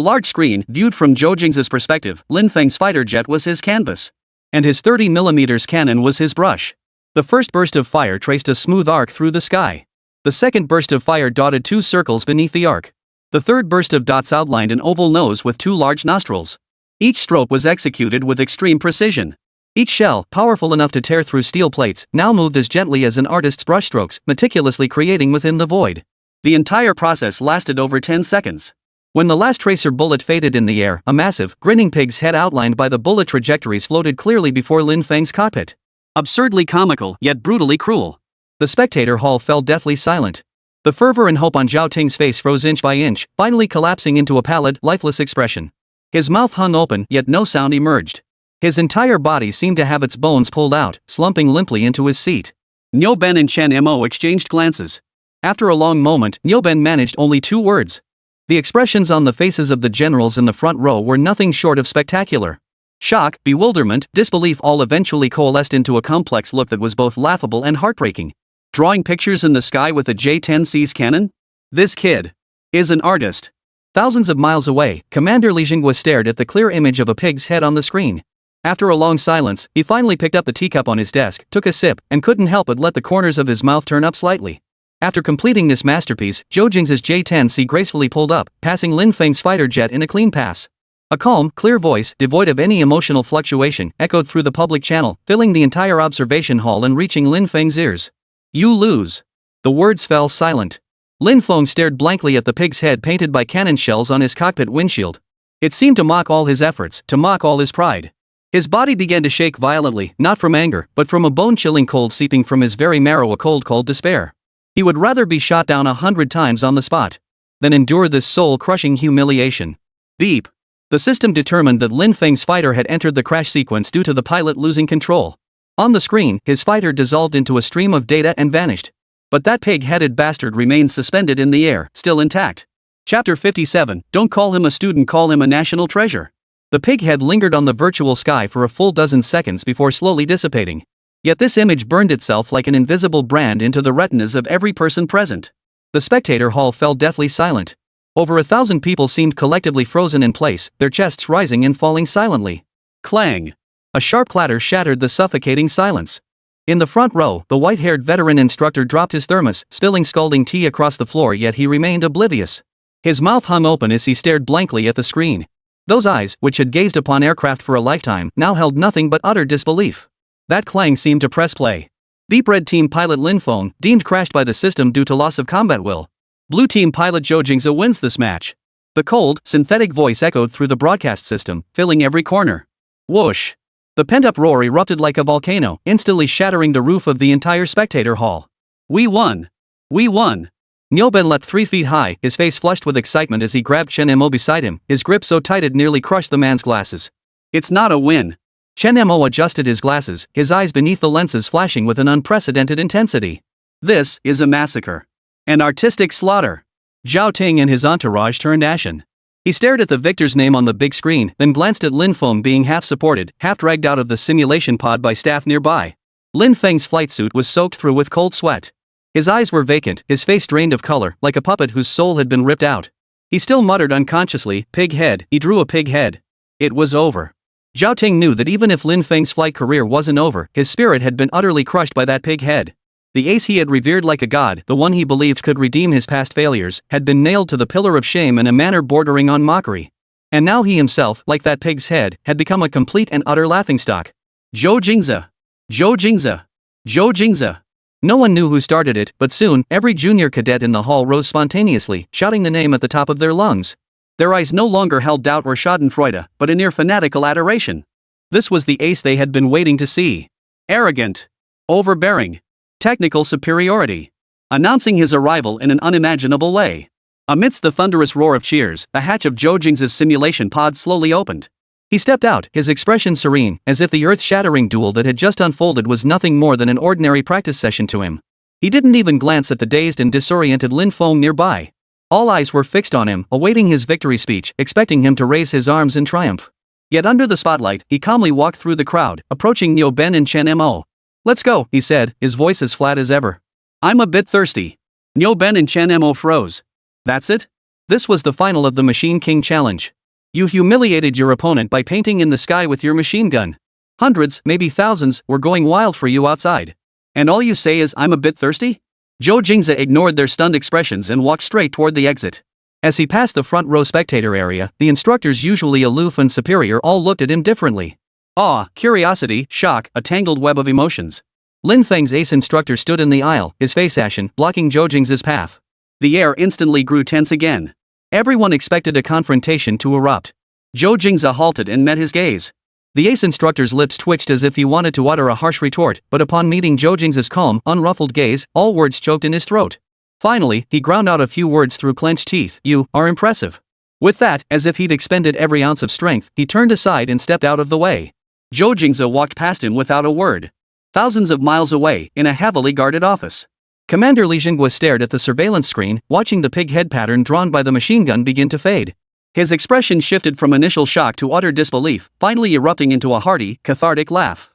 large screen, viewed from Zhou Jingze's perspective, Lin Feng's fighter jet was his canvas. And his 30mm cannon was his brush. The first burst of fire traced a smooth arc through the sky. The second burst of fire dotted 2 circles beneath the arc. The third burst of dots outlined an oval nose with 2 large nostrils. Each stroke was executed with extreme precision. Each shell, powerful enough to tear through steel plates, now moved as gently as an artist's brushstrokes, meticulously creating within the void. The entire process lasted over 10 seconds. When the last tracer bullet faded in the air, a massive, grinning pig's head outlined by the bullet trajectories floated clearly before Lin Feng's cockpit. Absurdly comical, yet brutally cruel. The spectator hall fell deathly silent. The fervor and hope on Zhao Ting's face froze inch by inch, finally collapsing into a pallid, lifeless expression. His mouth hung open, yet no sound emerged. His entire body seemed to have its bones pulled out, slumping limply into his seat. Niu Ben and Chen Mo exchanged glances. After a long moment, Niu Ben managed only 2 words. The expressions on the faces of the generals in the front row were nothing short of spectacular. Shock, bewilderment, disbelief all eventually coalesced into a complex look that was both laughable and heartbreaking. Drawing pictures in the sky with a J-10C's cannon? This kid is an artist. Thousands of miles away, Commander Li Jingze stared at the clear image of a pig's head on the screen. After a long silence, he finally picked up the teacup on his desk, took a sip, and couldn't help but let the corners of his mouth turn up slightly. After completing this masterpiece, Zhou Jingze's J-10C gracefully pulled up, passing Lin Feng's fighter jet in a clean pass. A calm, clear voice, devoid of any emotional fluctuation, echoed through the public channel, filling the entire observation hall and reaching Lin Feng's ears. You lose. The words fell silent. Lin Feng stared blankly at the pig's head painted by cannon shells on his cockpit windshield. It seemed to mock all his efforts, to mock all his pride. His body began to shake violently, not from anger, but from a bone-chilling cold seeping from his very marrow, a cold called despair. He would rather be shot down 100 times on the spot than endure this soul-crushing humiliation. Beep. The system determined that Lin Feng's fighter had entered the crash sequence due to the pilot losing control. On the screen, his fighter dissolved into a stream of data and vanished. But that pig-headed bastard remained suspended in the air, still intact. Chapter 57, Don't call him a student, call him a national treasure. The pig head lingered on the virtual sky for a full dozen seconds before slowly dissipating. Yet this image burned itself like an invisible brand into the retinas of every person present. The spectator hall fell deathly silent. Over 1,000 people seemed collectively frozen in place, their chests rising and falling silently. Clang! A sharp clatter shattered the suffocating silence. In the front row, the white-haired veteran instructor dropped his thermos, spilling scalding tea across the floor, yet he remained oblivious. His mouth hung open as he stared blankly at the screen. Those eyes, which had gazed upon aircraft for a lifetime, now held nothing but utter disbelief. That clang seemed to press play. Deep Red Team pilot Lin Feng, deemed crashed by the system due to loss of combat will. Blue Team pilot Zhou Jingze wins this match. The cold, synthetic voice echoed through the broadcast system, filling every corner. Whoosh! The pent-up roar erupted like a volcano, instantly shattering the roof of the entire spectator hall. We won! We won! Nyoben leapt 3 feet high, his face flushed with excitement as he grabbed Chen Mo beside him, his grip so tight it nearly crushed the man's glasses. It's not a win. Chen Mo adjusted his glasses, his eyes beneath the lenses flashing with an unprecedented intensity. This is a massacre. An artistic slaughter. Zhao Ting and his entourage turned ashen. He stared at the victor's name on the big screen, then glanced at Lin Feng being half-supported, half-dragged out of the simulation pod by staff nearby. Lin Feng's flight suit was soaked through with cold sweat. His eyes were vacant, his face drained of color, like a puppet whose soul had been ripped out. He still muttered unconsciously, "Pig head." He drew a pig head. It was over. Zhao Ting knew that even if Lin Feng's flight career wasn't over, his spirit had been utterly crushed by that pig head. The ace he had revered like a god, the one he believed could redeem his past failures, had been nailed to the pillar of shame in a manner bordering on mockery. And now he himself, like that pig's head, had become a complete and utter laughingstock. Zhou Jingze! Zhou Jingze! Zhou Jingze! No one knew who started it, but soon, every junior cadet in the hall rose spontaneously, shouting the name at the top of their lungs. Their eyes no longer held doubt or schadenfreude, but a near fanatical adoration. This was the ace they had been waiting to see. Arrogant. Overbearing. Technical superiority. Announcing his arrival in an unimaginable way. Amidst the thunderous roar of cheers, the hatch of Zhou Jingze's simulation pod slowly opened. He stepped out, his expression serene, as if the earth-shattering duel that had just unfolded was nothing more than an ordinary practice session to him. He didn't even glance at the dazed and disoriented Lin Feng nearby. All eyes were fixed on him, awaiting his victory speech, expecting him to raise his arms in triumph. Yet under the spotlight, he calmly walked through the crowd, approaching Niu Ben and Chen Mo. "Let's go," he said, his voice as flat as ever. "I'm a bit thirsty." Niu Ben and Chen Mo froze. That's it? This was the final of the Machine King challenge. You humiliated your opponent by painting in the sky with your machine gun. Hundreds, maybe thousands, were going wild for you outside. And all you say is, "I'm a bit thirsty"? Zhou Jingze ignored their stunned expressions and walked straight toward the exit. As he passed the front row spectator area, the instructors, usually aloof and superior, all looked at him differently. Awe, curiosity, shock, a tangled web of emotions. Lin Feng's ace instructor stood in the aisle, his face ashen, blocking Zhou Jingze's path. The air instantly grew tense again. Everyone expected a confrontation to erupt. Zhou Jingze halted and met his gaze. The ace instructor's lips twitched as if he wanted to utter a harsh retort, but upon meeting Zhou Jingze's calm, unruffled gaze, all words choked in his throat. Finally, he ground out a few words through clenched teeth. "You are impressive." With that, as if he'd expended every ounce of strength, he turned aside and stepped out of the way. Zhou Jingze walked past him without a word. Thousands of miles away, in a heavily guarded office, Commander Li Jingwe stared at the surveillance screen, watching the pig head pattern drawn by the machine gun begin to fade. His expression shifted from initial shock to utter disbelief, finally erupting into a hearty, cathartic laugh.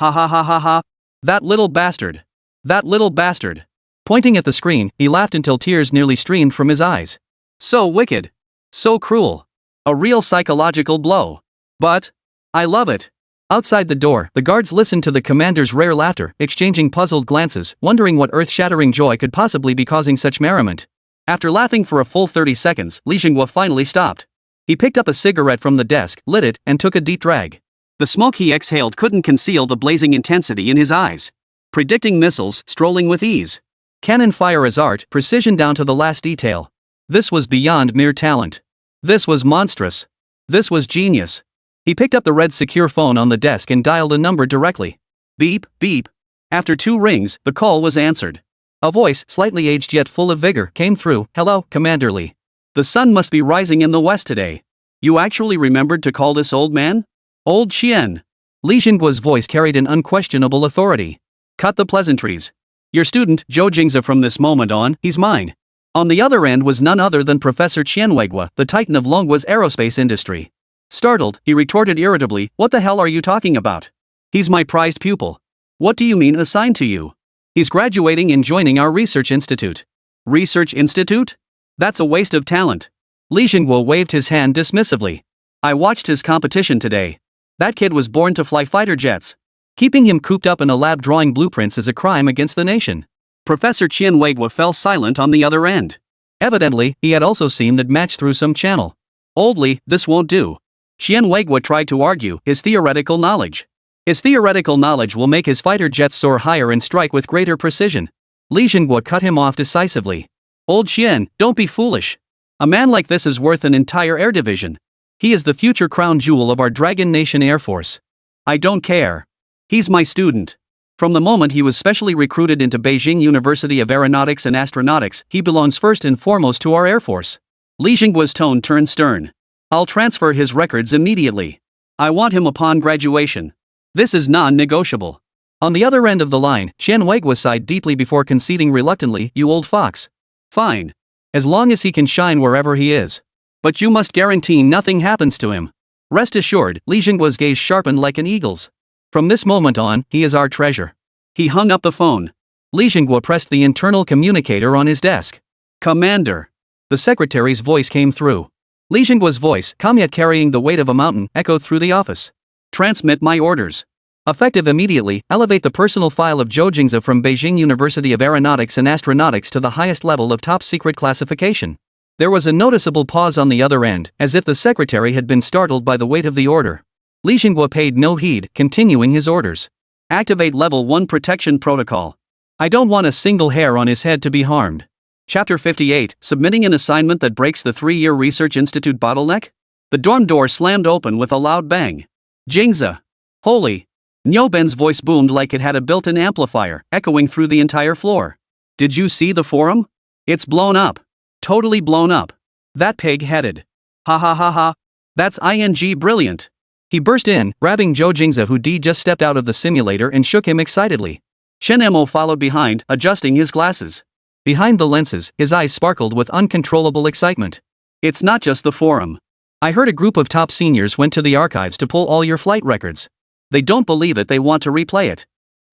"Ha ha ha ha ha! That little bastard! That little bastard!" Pointing at the screen, he laughed until tears nearly streamed from his eyes. "So wicked! So cruel! A real psychological blow! But I love it!" Outside the door, the guards listened to the commander's rare laughter, exchanging puzzled glances, wondering what earth-shattering joy could possibly be causing such merriment. After laughing for a full 30 seconds, Li Jingwe finally stopped. He picked up a cigarette from the desk, lit it, and took a deep drag. The smoke he exhaled couldn't conceal the blazing intensity in his eyes. Predicting missiles, strolling with ease. Cannon fire as art, precision down to the last detail. This was beyond mere talent. This was monstrous. This was genius. He picked up the red secure phone on the desk and dialed a number directly. Beep, beep. After 2 rings, the call was answered. A voice, slightly aged yet full of vigor, came through. "Hello, Commander Li. The sun must be rising in the west today. You actually remembered to call this old man? Old Qian." Li Jingwe's voice carried an unquestionable authority. "Cut the pleasantries. Your student, Zhou Jingze, from this moment on, he's mine." On the other end was none other than Professor Qianweigua, the titan of Longhua's aerospace industry. Startled, he retorted irritably, "What the hell are you talking about? He's my prized pupil." "What do you mean assigned to you?" "He's graduating and joining our research institute." "Research institute? That's a waste of talent." Li Jingguo waved his hand dismissively. "I watched his competition today. That kid was born to fly fighter jets. Keeping him cooped up in a lab drawing blueprints is a crime against the nation." Professor Qian Weiguo fell silent on the other end. Evidently, he had also seen that match through some channel. "Old Li, this won't do." Qian Weiguo tried to argue his theoretical knowledge. His theoretical knowledge will make his fighter jets soar higher and strike with greater precision. Li Jingguo cut him off decisively. "Old Qian, don't be foolish. A man like this is worth an entire air division. He is the future crown jewel of our Dragon Nation Air Force. I don't care. He's my student. From the moment he was specially recruited into Beijing University of Aeronautics and Astronautics, he belongs first and foremost to our Air Force." Li Jingguo's tone turned stern. "I'll transfer his records immediately. I want him upon graduation. This is non-negotiable." On the other end of the line, Qian Weiguo sighed deeply before conceding reluctantly, "You old fox. Fine. As long as he can shine wherever he is. But you must guarantee nothing happens to him." Rest assured, Li Jingguo's gaze sharpened like an eagle's. "From this moment on, he is our treasure." He hung up the phone. Li Jingguo pressed the internal communicator on his desk. "Commander." The secretary's voice came through. Li Jingguo's voice, calm yet carrying the weight of a mountain, echoed through the office. "Transmit my orders. Effective immediately, elevate the personal file of Zhou Jingze from Beijing University of Aeronautics and Astronautics to the highest level of top-secret classification." There was a noticeable pause on the other end, as if the secretary had been startled by the weight of the order. Li Jingguo paid no heed, continuing his orders. "Activate Level 1 Protection Protocol. I don't want a single hair on his head to be harmed." Chapter 58, Submitting an Assignment That Breaks the 3-Year Research Institute Bottleneck? The dorm door slammed open with a loud bang. "Jingze! Holy!" Nyoben's voice boomed like it had a built-in amplifier, echoing through the entire floor. "Did you see the forum? It's blown up. Totally blown up. That pig-headed. Ha ha ha ha. That's brilliant." He burst in, grabbing Zhou Jingze, who just stepped out of the simulator, and shook him excitedly. Shen Mo followed behind, adjusting his glasses. Behind the lenses, his eyes sparkled with uncontrollable excitement. "It's not just the forum. I heard a group of top seniors went to the archives to pull all your flight records. They don't believe it, they want to replay it."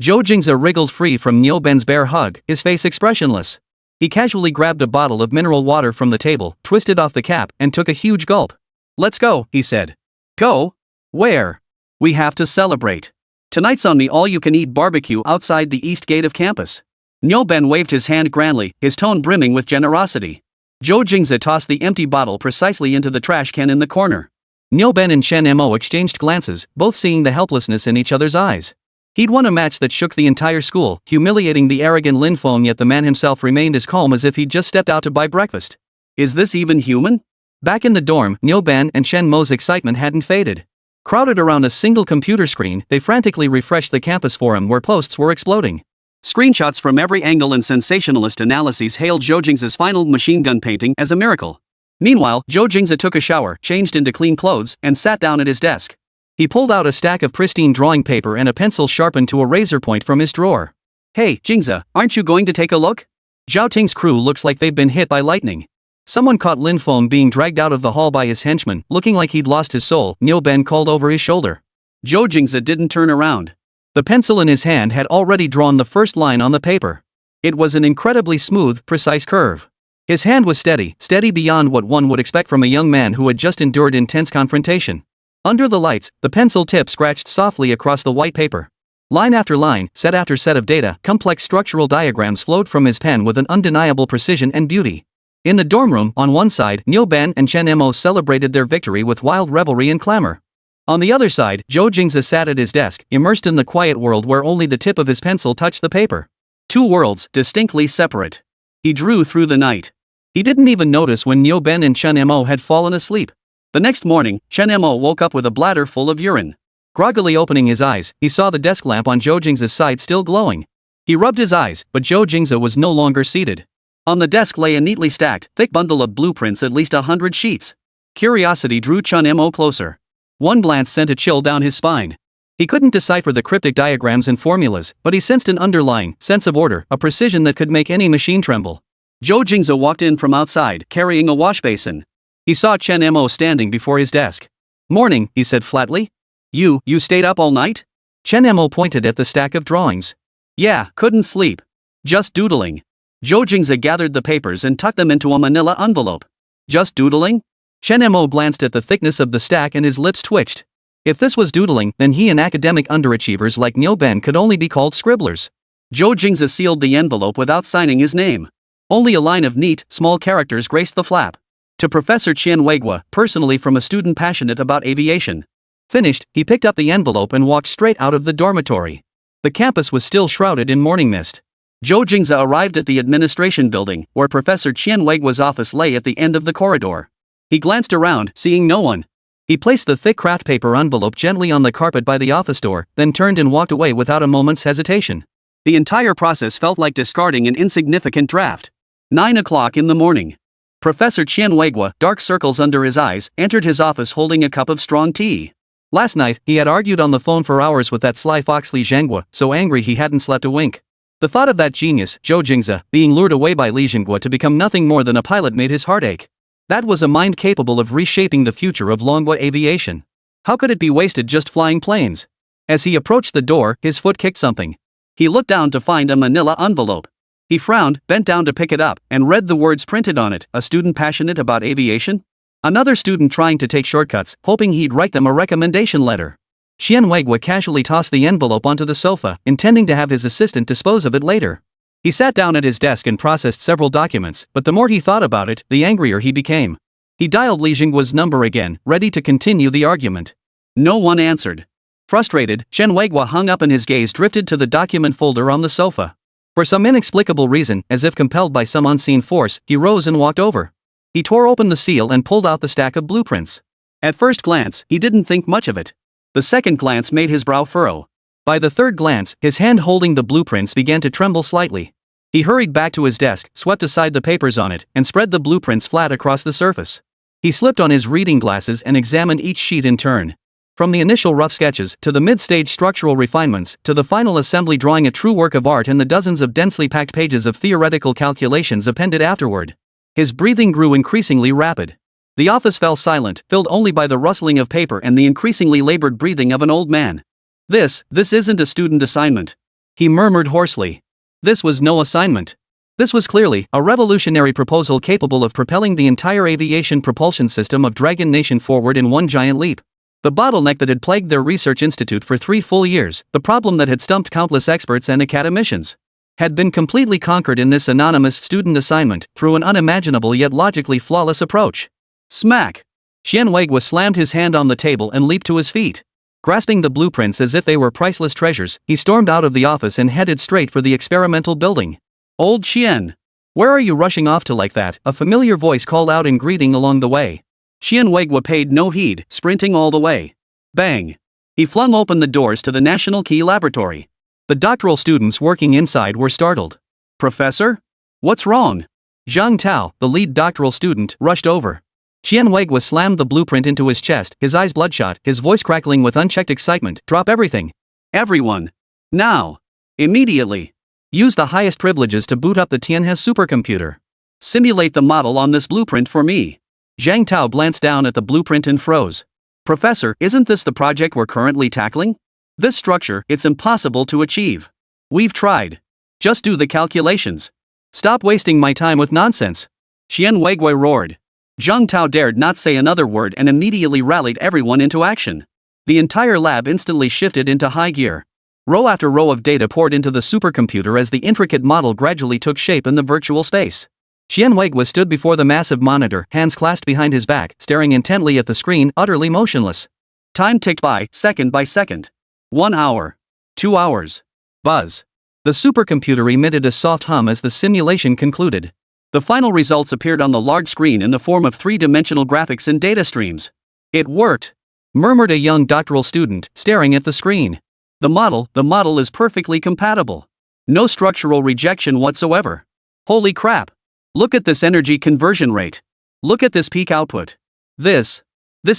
Zhou Jingze wriggled free from Nyoben's bear hug, his face expressionless. He casually grabbed a bottle of mineral water from the table, twisted off the cap, and took a huge gulp. "Let's go," he said. "Go? Where?" "We have to celebrate. Tonight's on the all-you-can-eat barbecue outside the east gate of campus." Nyoben waved his hand grandly, his tone brimming with generosity. Zhou Jingze tossed the empty bottle precisely into the trash can in the corner. Nyoben and Shen Mo exchanged glances, both seeing the helplessness in each other's eyes. He'd won a match that shook the entire school, humiliating the arrogant Lin Feng, yet the man himself remained as calm as if he'd just stepped out to buy breakfast. Is this even human? Back in the dorm, Nyoben and Shen Mo's excitement hadn't faded. Crowded around a single computer screen, they frantically refreshed the campus forum where posts were exploding. Screenshots from every angle and sensationalist analyses hailed Zhou Jingze's final machine gun painting as a miracle. Meanwhile, Zhou Jingze took a shower, changed into clean clothes, and sat down at his desk. He pulled out a stack of pristine drawing paper and a pencil sharpened to a razor point from his drawer. "Hey, Jingze, aren't you going to take a look? Zhao Ting's crew looks like they've been hit by lightning." Someone caught Lin Feng being dragged out of the hall by his henchmen, looking like he'd lost his soul. Nyoben called over his shoulder. Zhou Jingze didn't turn around. The pencil in his hand had already drawn the first line on the paper. It was an incredibly smooth, precise curve. His hand was steady beyond what one would expect from a young man who had just endured intense confrontation. Under the lights, the pencil tip scratched softly across the white paper. Line after line, set after set of data, complex structural diagrams flowed from his pen with an undeniable precision and beauty. In the dorm room, on one side, Nyoben and Shen Mo celebrated their victory with wild revelry and clamor. On the other side, Zhou Jingze sat at his desk, immersed in the quiet world where only the tip of his pencil touched the paper. Two worlds, distinctly separate. He drew through the night. He didn't even notice when Nyoben and Shen Mo had fallen asleep. The next morning, Shen Mo woke up with a bladder full of urine. Groggily opening his eyes, he saw the desk lamp on Zhou Jingze's side still glowing. He rubbed his eyes, but Zhou Jingze was no longer seated. On the desk lay a neatly stacked, thick bundle of blueprints, at least 100 sheets. Curiosity drew Shen Mo closer. One glance sent a chill down his spine. He couldn't decipher the cryptic diagrams and formulas, but he sensed an underlying sense of order, a precision that could make any machine tremble. Zhou Jingze walked in from outside, carrying a wash basin. He saw Shen Mo standing before his desk. Morning, he said flatly. You stayed up all night? Chen Mo pointed at the stack of drawings. Yeah, couldn't sleep. Just doodling. Zhou Jingze gathered the papers and tucked them into a manila envelope. Just doodling? Chen Mo glanced at the thickness of the stack and his lips twitched. If this was doodling, then he and academic underachievers like Nyoben could only be called scribblers. Zhou Jingze sealed the envelope without signing his name. Only a line of neat, small characters graced the flap. To Professor Qian Weigua, personally from a student passionate about aviation. Finished, he picked up the envelope and walked straight out of the dormitory. The campus was still shrouded in morning mist. Zhou Jingze arrived at the administration building, where Professor Qian Weigua's office lay at the end of the corridor. He glanced around, seeing no one. He placed the thick craft paper envelope gently on the carpet by the office door, then turned and walked away without a moment's hesitation. The entire process felt like discarding an insignificant draft. 9 o'clock in the morning. Professor Qian Weigua, dark circles under his eyes, entered his office holding a cup of strong tea. Last night, he had argued on the phone for hours with that sly fox Li Zhenghua, so angry he hadn't slept a wink. The thought of that genius, Zhou Jingze, being lured away by Li Zhenghua to become nothing more than a pilot made his heart ache. That was a mind capable of reshaping the future of Longhua aviation. How could it be wasted just flying planes? As he approached the door, his foot kicked something. He looked down to find a manila envelope. He frowned, bent down to pick it up, and read the words printed on it, a student passionate about aviation? Another student trying to take shortcuts, hoping he'd write them a recommendation letter. Qian Weigua casually tossed the envelope onto the sofa, intending to have his assistant dispose of it later. He sat down at his desk and processed several documents, but the more he thought about it, the angrier he became. He dialed Li Zhenghua's number again, ready to continue the argument. No one answered. Frustrated, Qian Weigua hung up and his gaze drifted to the document folder on the sofa. For some inexplicable reason, as if compelled by some unseen force, he rose and walked over. He tore open the seal and pulled out the stack of blueprints. At first glance, he didn't think much of it. The second glance made his brow furrow. By the third glance, his hand holding the blueprints began to tremble slightly. He hurried back to his desk, swept aside the papers on it, and spread the blueprints flat across the surface. He slipped on his reading glasses and examined each sheet in turn. From the initial rough sketches, to the mid-stage structural refinements, to the final assembly drawing a true work of art and the dozens of densely packed pages of theoretical calculations appended afterward. His breathing grew increasingly rapid. The office fell silent, filled only by the rustling of paper and the increasingly labored breathing of an old man. This isn't a student assignment," he murmured hoarsely. This was no assignment. This was clearly a revolutionary proposal capable of propelling the entire aviation propulsion system of Dragon Nation forward in one giant leap. The bottleneck that had plagued their research institute for 3 full years, the problem that had stumped countless experts and academicians, had been completely conquered in this anonymous student assignment through an unimaginable yet logically flawless approach. Smack! Qian Weigua slammed his hand on the table and leaped to his feet. Grasping the blueprints as if they were priceless treasures, he stormed out of the office and headed straight for the experimental building. "Old Qian! Where are you rushing off to like that?" a familiar voice called out in greeting along the way. Qian Weigua paid no heed, sprinting all the way. Bang! He flung open the doors to the National Key Laboratory. The doctoral students working inside were startled. "Professor? What's wrong?" Zhang Tao, the lead doctoral student, rushed over. Qian Weigua slammed the blueprint into his chest, his eyes bloodshot, his voice crackling with unchecked excitement. "Drop everything. Everyone. Now. Immediately. Use the highest privileges to boot up the Tianhe supercomputer. Simulate the model on this blueprint for me." Zhang Tao glanced down at the blueprint and froze. "Professor, isn't this the project we're currently tackling? This structure, it's impossible to achieve. We've tried. Just do the calculations. Stop wasting my time with nonsense." Qian Weigua roared. Zhang Tao dared not say another word and immediately rallied everyone into action. The entire lab instantly shifted into high gear. Row after row of data poured into the supercomputer as the intricate model gradually took shape in the virtual space. Qian Weigua stood before the massive monitor, hands clasped behind his back, staring intently at the screen, utterly motionless. Time ticked by, second by second. 1 hour. 2 hours. Buzz. The supercomputer emitted a soft hum as the simulation concluded. The final results appeared on the large screen in the form of 3-dimensional graphics and data streams. "It worked," murmured a young doctoral student, staring at the screen. The model is perfectly compatible. No structural rejection whatsoever. Holy crap. Look at this energy conversion rate. Look at this peak output. This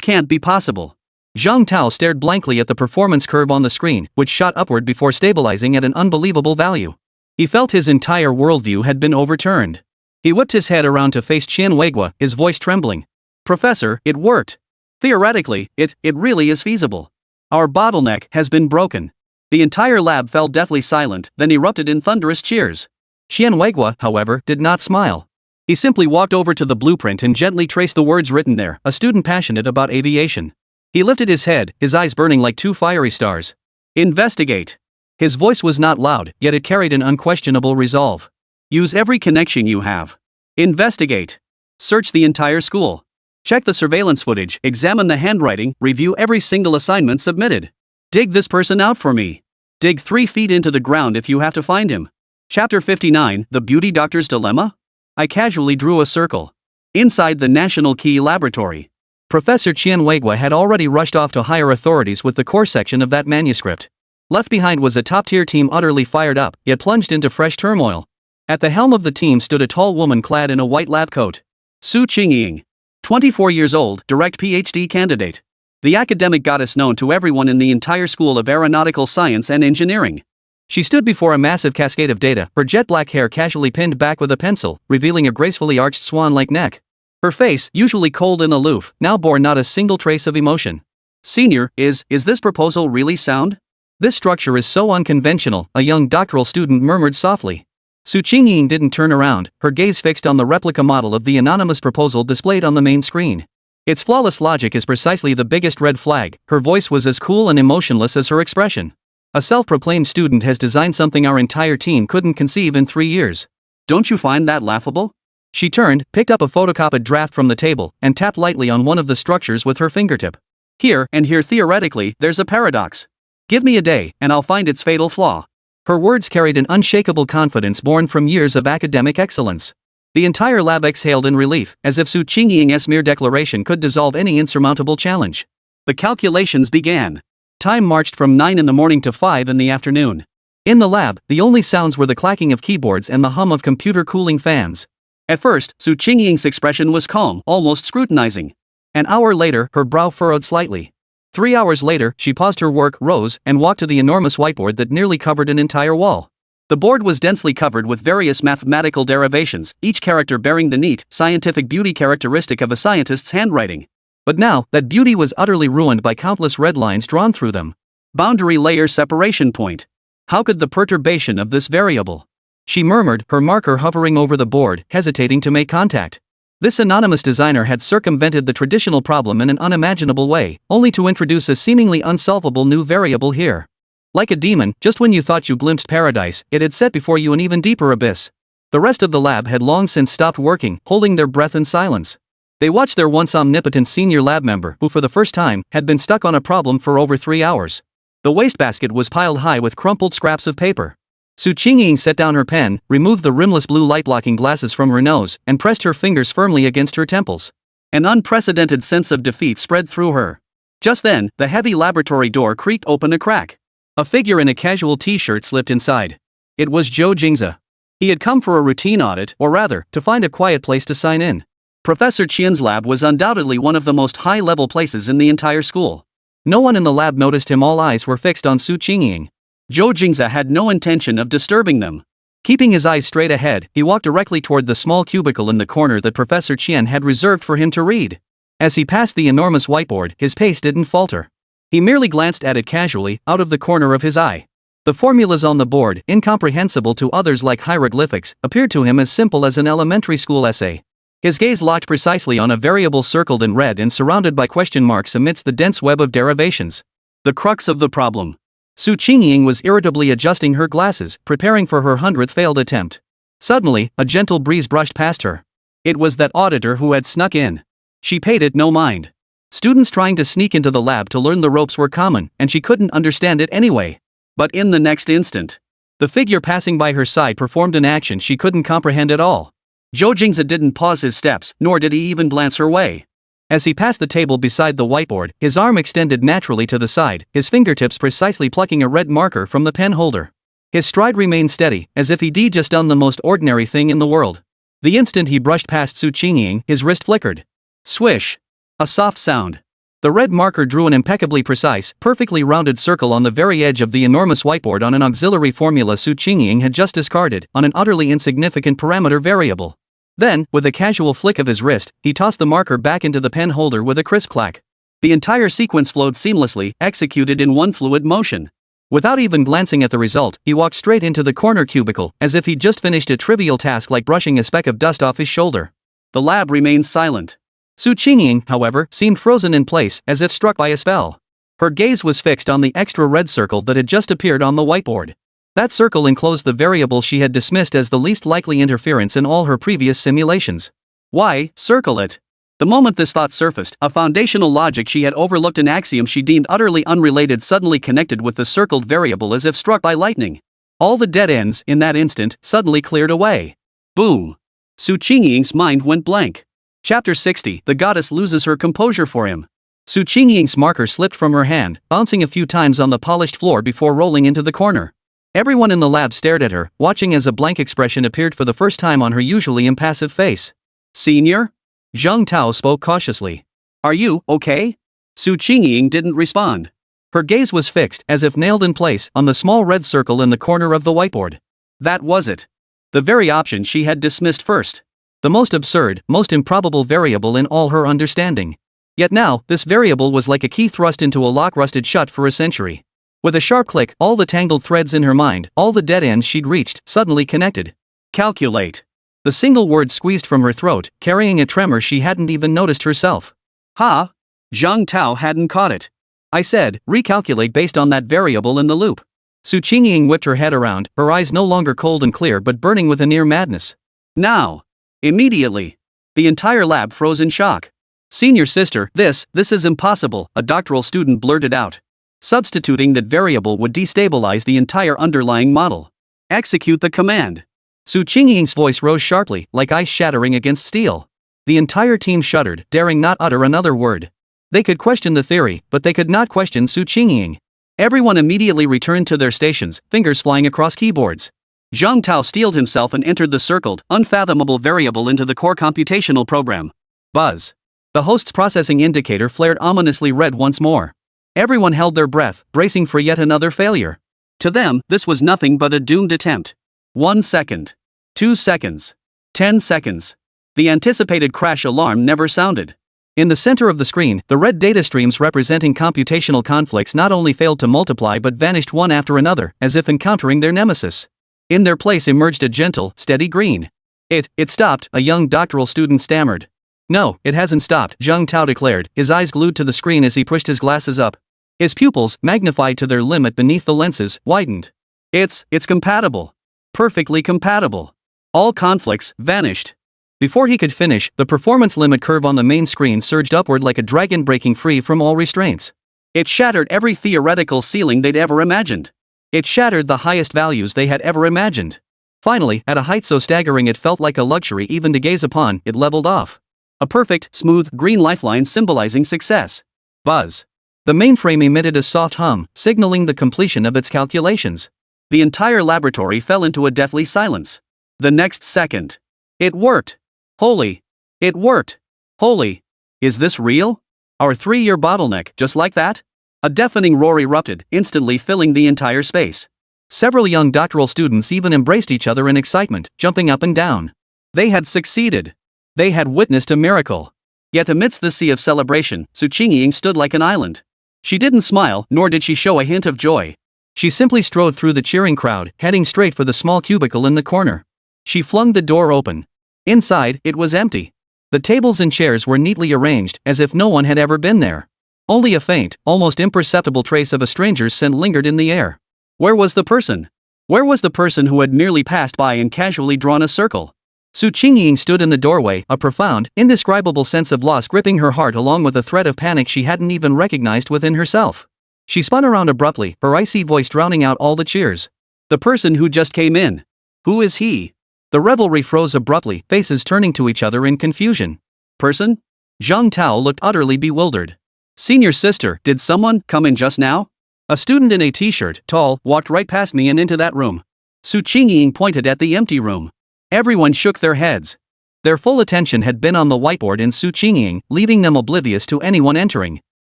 can't be possible." Zhang Tao stared blankly at the performance curve on the screen, which shot upward before stabilizing at an unbelievable value. He felt his entire worldview had been overturned. He whipped his head around to face Qian Weigua, his voice trembling. "Professor, it worked. Theoretically, it really is feasible. Our bottleneck has been broken. The entire lab fell deathly silent, then erupted in thunderous cheers. Qianweigua, however, did not smile. He simply walked over to the blueprint and gently traced the words written there, a student passionate about aviation. He lifted his head, his eyes burning like two fiery stars. Investigate. His voice was not loud, yet it carried an unquestionable resolve. Use every connection you have. Investigate. Search the entire school. Check the surveillance footage, examine the handwriting, review every single assignment submitted. Dig this person out for me. Dig 3 feet into the ground if you have to find him. Chapter 59, The Beauty Doctor's Dilemma? I casually drew a circle. Inside the National Key Laboratory. Professor Qianweigua had already rushed off to higher authorities with the core section of that manuscript. Left behind was a top-tier team utterly fired up, yet plunged into fresh turmoil. At the helm of the team stood a tall woman clad in a white lab coat. Zhou Jingze. 24 years old, direct PhD candidate. The academic goddess known to everyone in the entire School of Aeronautical Science and Engineering. She stood before a massive cascade of data, her jet black hair casually pinned back with a pencil, revealing a gracefully arched swan-like neck. Her face, usually cold and aloof, now bore not a single trace of emotion. Senior, is this proposal really sound? This structure is so unconventional, a young doctoral student murmured softly. Zhou Jingze didn't turn around, her gaze fixed on the replica model of the anonymous proposal displayed on the main screen. Its flawless logic is precisely the biggest red flag. Her voice was as cool and emotionless as her expression. A self-proclaimed student has designed something our entire team couldn't conceive in 3 years. Don't you find that laughable? She turned, picked up a photocopied draft from the table, and tapped lightly on one of the structures with her fingertip. Here theoretically, there's a paradox. Give me a day, and I'll find its fatal flaw. Her words carried an unshakable confidence born from years of academic excellence. The entire lab exhaled in relief, as if Zhou Jingze's mere declaration could dissolve any insurmountable challenge. The calculations began. Time marched from 9 in the morning to 5 in the afternoon. In the lab, the only sounds were the clacking of keyboards and the hum of computer cooling fans. At first, Zhou Jingze's expression was calm, almost scrutinizing. An hour later, her brow furrowed slightly. 3 hours later, she paused her work, rose, and walked to the enormous whiteboard that nearly covered an entire wall. The board was densely covered with various mathematical derivations, each character bearing the neat, scientific beauty characteristic of a scientist's handwriting. But now, that beauty was utterly ruined by countless red lines drawn through them. Boundary layer separation point. How could the perturbation of this variable? She murmured, her marker hovering over the board, hesitating to make contact. This anonymous designer had circumvented the traditional problem in an unimaginable way, only to introduce a seemingly unsolvable new variable here. Like a demon, just when you thought you glimpsed paradise, it had set before you an even deeper abyss. The rest of the lab had long since stopped working, holding their breath in silence. They watched their once omnipotent senior lab member, who for the first time, had been stuck on a problem for over 3 hours. The wastebasket was piled high with crumpled scraps of paper. Zhou Jingze set down her pen, removed the rimless blue light-blocking glasses from her nose, and pressed her fingers firmly against her temples. An unprecedented sense of defeat spread through her. Just then, the heavy laboratory door creaked open a crack. A figure in a casual t-shirt slipped inside. It was Zhou Jingze. He had come for a routine audit, or rather, to find a quiet place to sign in. Professor Qian's lab was undoubtedly one of the most high-level places in the entire school. No one in the lab noticed him. All eyes were fixed on Zhou Jingze. Zhou Jingze had no intention of disturbing them. Keeping his eyes straight ahead, he walked directly toward the small cubicle in the corner that Professor Qian had reserved for him to read. As he passed the enormous whiteboard, his pace didn't falter. He merely glanced at it casually, out of the corner of his eye. The formulas on the board, incomprehensible to others like hieroglyphics, appeared to him as simple as an elementary school essay. His gaze locked precisely on a variable circled in red and surrounded by question marks amidst the dense web of derivations. The crux of the problem. Zhou Jingze was irritably adjusting her glasses, preparing for her 100th failed attempt. Suddenly, a gentle breeze brushed past her. It was that auditor who had snuck in. She paid it no mind. Students trying to sneak into the lab to learn the ropes were common, and she couldn't understand it anyway. But in the next instant, the figure passing by her side performed an action she couldn't comprehend at all. Zhou Jingze didn't pause his steps, nor did he even glance her way. As he passed the table beside the whiteboard, his arm extended naturally to the side, his fingertips precisely plucking a red marker from the pen holder. His stride remained steady, as if he'd just done the most ordinary thing in the world. The instant he brushed past Zhou Jingze, his wrist flickered. Swish! A soft sound. The red marker drew an impeccably precise, perfectly rounded circle on the very edge of the enormous whiteboard on an auxiliary formula Zhou Jingze had just discarded, on an utterly insignificant parameter variable. Then, with a casual flick of his wrist, he tossed the marker back into the pen holder with a crisp clack. The entire sequence flowed seamlessly, executed in one fluid motion. Without even glancing at the result, he walked straight into the corner cubicle, as if he'd just finished a trivial task like brushing a speck of dust off his shoulder. The lab remained silent. Zhou Jingze, however, seemed frozen in place, as if struck by a spell. Her gaze was fixed on the extra red circle that had just appeared on the whiteboard. That circle enclosed the variable she had dismissed as the least likely interference in all her previous simulations. Why circle it? The moment this thought surfaced, a foundational logic she had overlooked, an axiom she deemed utterly unrelated, suddenly connected with the circled variable as if struck by lightning. All the dead ends, in that instant, suddenly cleared away. Boom! Zhou Jingze's mind went blank. Chapter 60. The goddess loses her composure for him. Zhou Jingze's marker slipped from her hand, bouncing a few times on the polished floor before rolling into the corner. Everyone in the lab stared at her, watching as a blank expression appeared for the first time on her usually impassive face. Senior? Zhang Tao spoke cautiously. Are you okay? Zhou Jingze didn't respond. Her gaze was fixed, as if nailed in place, on the small red circle in the corner of the whiteboard. That was it. The very option she had dismissed first. The most absurd, most improbable variable in all her understanding. Yet now, this variable was like a key thrust into a lock rusted shut for a century. With a sharp click, all the tangled threads in her mind, all the dead ends she'd reached, suddenly connected. Calculate. The single word squeezed from her throat, carrying a tremor she hadn't even noticed herself. Ha! Zhang Tao hadn't caught it. I said, recalculate based on that variable in the loop. Zhou Jingze whipped her head around, her eyes no longer cold and clear but burning with a near madness. Now! Immediately! The entire lab froze in shock. Senior sister, this is impossible, a doctoral student blurted out. Substituting that variable would destabilize the entire underlying model. Execute the command. Zhou Jingze's voice rose sharply, like ice shattering against steel. The entire team shuddered, daring not utter another word. They could question the theory, but they could not question Zhou Jingze. Everyone immediately returned to their stations, fingers flying across keyboards. Zhang Tao steeled himself and entered the circled, unfathomable variable into the core computational program. Buzz. The host's processing indicator flared ominously red once more. Everyone held their breath, bracing for yet another failure. To them, this was nothing but a doomed attempt. 1 second. 2 seconds. 10 seconds. The anticipated crash alarm never sounded. In the center of the screen, the red data streams representing computational conflicts not only failed to multiply but vanished one after another, as if encountering their nemesis. In their place emerged a gentle, steady green. It stopped, a young doctoral student stammered. No, it hasn't stopped, Zhang Tao declared, his eyes glued to the screen as he pushed his glasses up. His pupils, magnified to their limit beneath the lenses, widened. It's compatible. Perfectly compatible. All conflicts vanished. Before he could finish, the performance limit curve on the main screen surged upward like a dragon breaking free from all restraints. It shattered every theoretical ceiling they'd ever imagined. It shattered the highest values they had ever imagined. Finally, at a height so staggering it felt like a luxury even to gaze upon, it leveled off. A perfect, smooth, green lifeline symbolizing success. Buzz. The mainframe emitted a soft hum, signaling the completion of its calculations. The entire laboratory fell into a deathly silence. The next second. It worked. Holy. It worked. Holy. Is this real? Our 3-year bottleneck, just like that? A deafening roar erupted, instantly filling the entire space. Several young doctoral students even embraced each other in excitement, jumping up and down. They had succeeded. They had witnessed a miracle. Yet amidst the sea of celebration, Zhou Jingze stood like an island. She didn't smile, nor did she show a hint of joy. She simply strode through the cheering crowd, heading straight for the small cubicle in the corner. She flung the door open. Inside, it was empty. The tables and chairs were neatly arranged, as if no one had ever been there. Only a faint, almost imperceptible trace of a stranger's scent lingered in the air. Where was the person? Where was the person who had merely passed by and casually drawn a circle? Zhou Jingze stood in the doorway, a profound, indescribable sense of loss gripping her heart along with a thread of panic she hadn't even recognized within herself. She spun around abruptly, her icy voice drowning out all the cheers. The person who just came in. Who is he? The revelry froze abruptly, faces turning to each other in confusion. Person? Zhang Tao looked utterly bewildered. Senior sister, did someone come in just now? A student in a t-shirt, tall, walked right past me and into that room. Zhou Jingze pointed at the empty room. Everyone shook their heads. Their full attention had been on the whiteboard and Zhou Jingze, leaving them oblivious to anyone entering.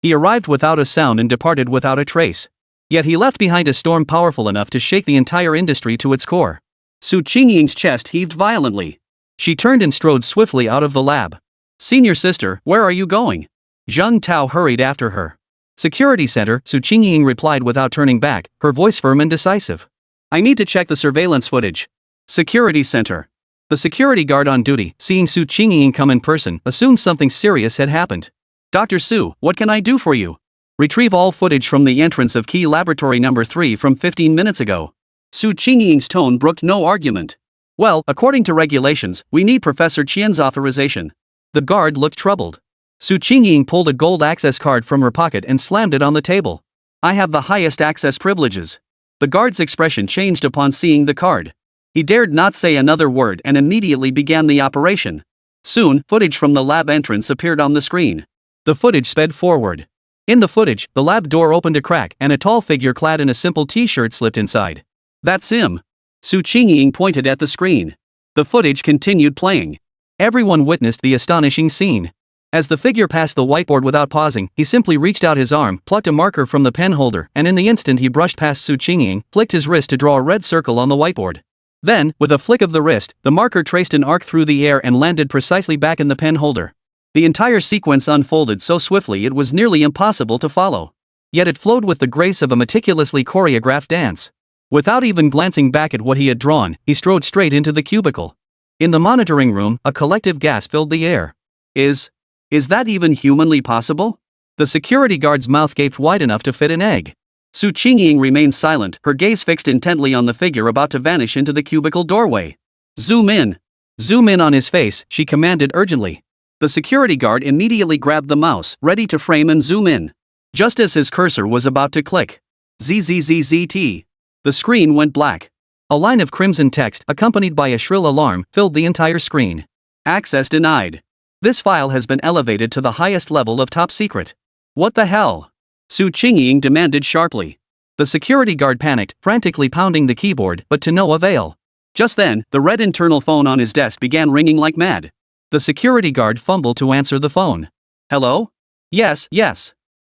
He arrived without a sound and departed without a trace. Yet he left behind a storm powerful enough to shake the entire industry to its core. Zhou Jingze's chest heaved violently. She turned and strode swiftly out of the lab. Senior sister, where are you going? Zheng Tao hurried after her. Security Center, Zhou Jingze replied without turning back, her voice firm and decisive. I need to check the surveillance footage. Security Center. The security guard on duty, seeing Zhou Jingze come in person, assumed something serious had happened. Dr. Su, what can I do for you? Retrieve all footage from the entrance of key laboratory number 3 from 15 minutes ago. Zhou Jingze's tone brooked no argument. Well, according to regulations, we need Professor Qian's authorization. The guard looked troubled. Zhou Jingze pulled a gold access card from her pocket and slammed it on the table. I have the highest access privileges. The guard's expression changed upon seeing the card. He dared not say another word and immediately began the operation. Soon, footage from the lab entrance appeared on the screen. The footage sped forward. In the footage, the lab door opened a crack and a tall figure clad in a simple t-shirt slipped inside. That's him. Zhou Jingze pointed at the screen. The footage continued playing. Everyone witnessed the astonishing scene. As the figure passed the whiteboard without pausing, he simply reached out his arm, plucked a marker from the pen holder, and in the instant he brushed past Zhou Jingze, flicked his wrist to draw a red circle on the whiteboard. Then, with a flick of the wrist, the marker traced an arc through the air and landed precisely back in the pen holder. The entire sequence unfolded so swiftly it was nearly impossible to follow. Yet it flowed with the grace of a meticulously choreographed dance. Without even glancing back at what he had drawn, he strode straight into the cubicle. In the monitoring room, a collective gasp filled the air. Is that even humanly possible? The security guard's mouth gaped wide enough to fit an egg. Zhou Jingze remained silent, her gaze fixed intently on the figure about to vanish into the cubicle doorway. Zoom in. Zoom in on his face, she commanded urgently. The security guard immediately grabbed the mouse, ready to frame and zoom in. Just as his cursor was about to click. ZZZZT. The screen went black. A line of crimson text, accompanied by a shrill alarm, filled the entire screen. Access denied. This file has been elevated to the highest level of top secret. What the hell? Zhou Jingze demanded sharply. The security guard panicked, frantically pounding the keyboard, but to no avail. Just then, the red internal phone on his desk began ringing like mad. The security guard fumbled to answer the phone. Hello? Yes.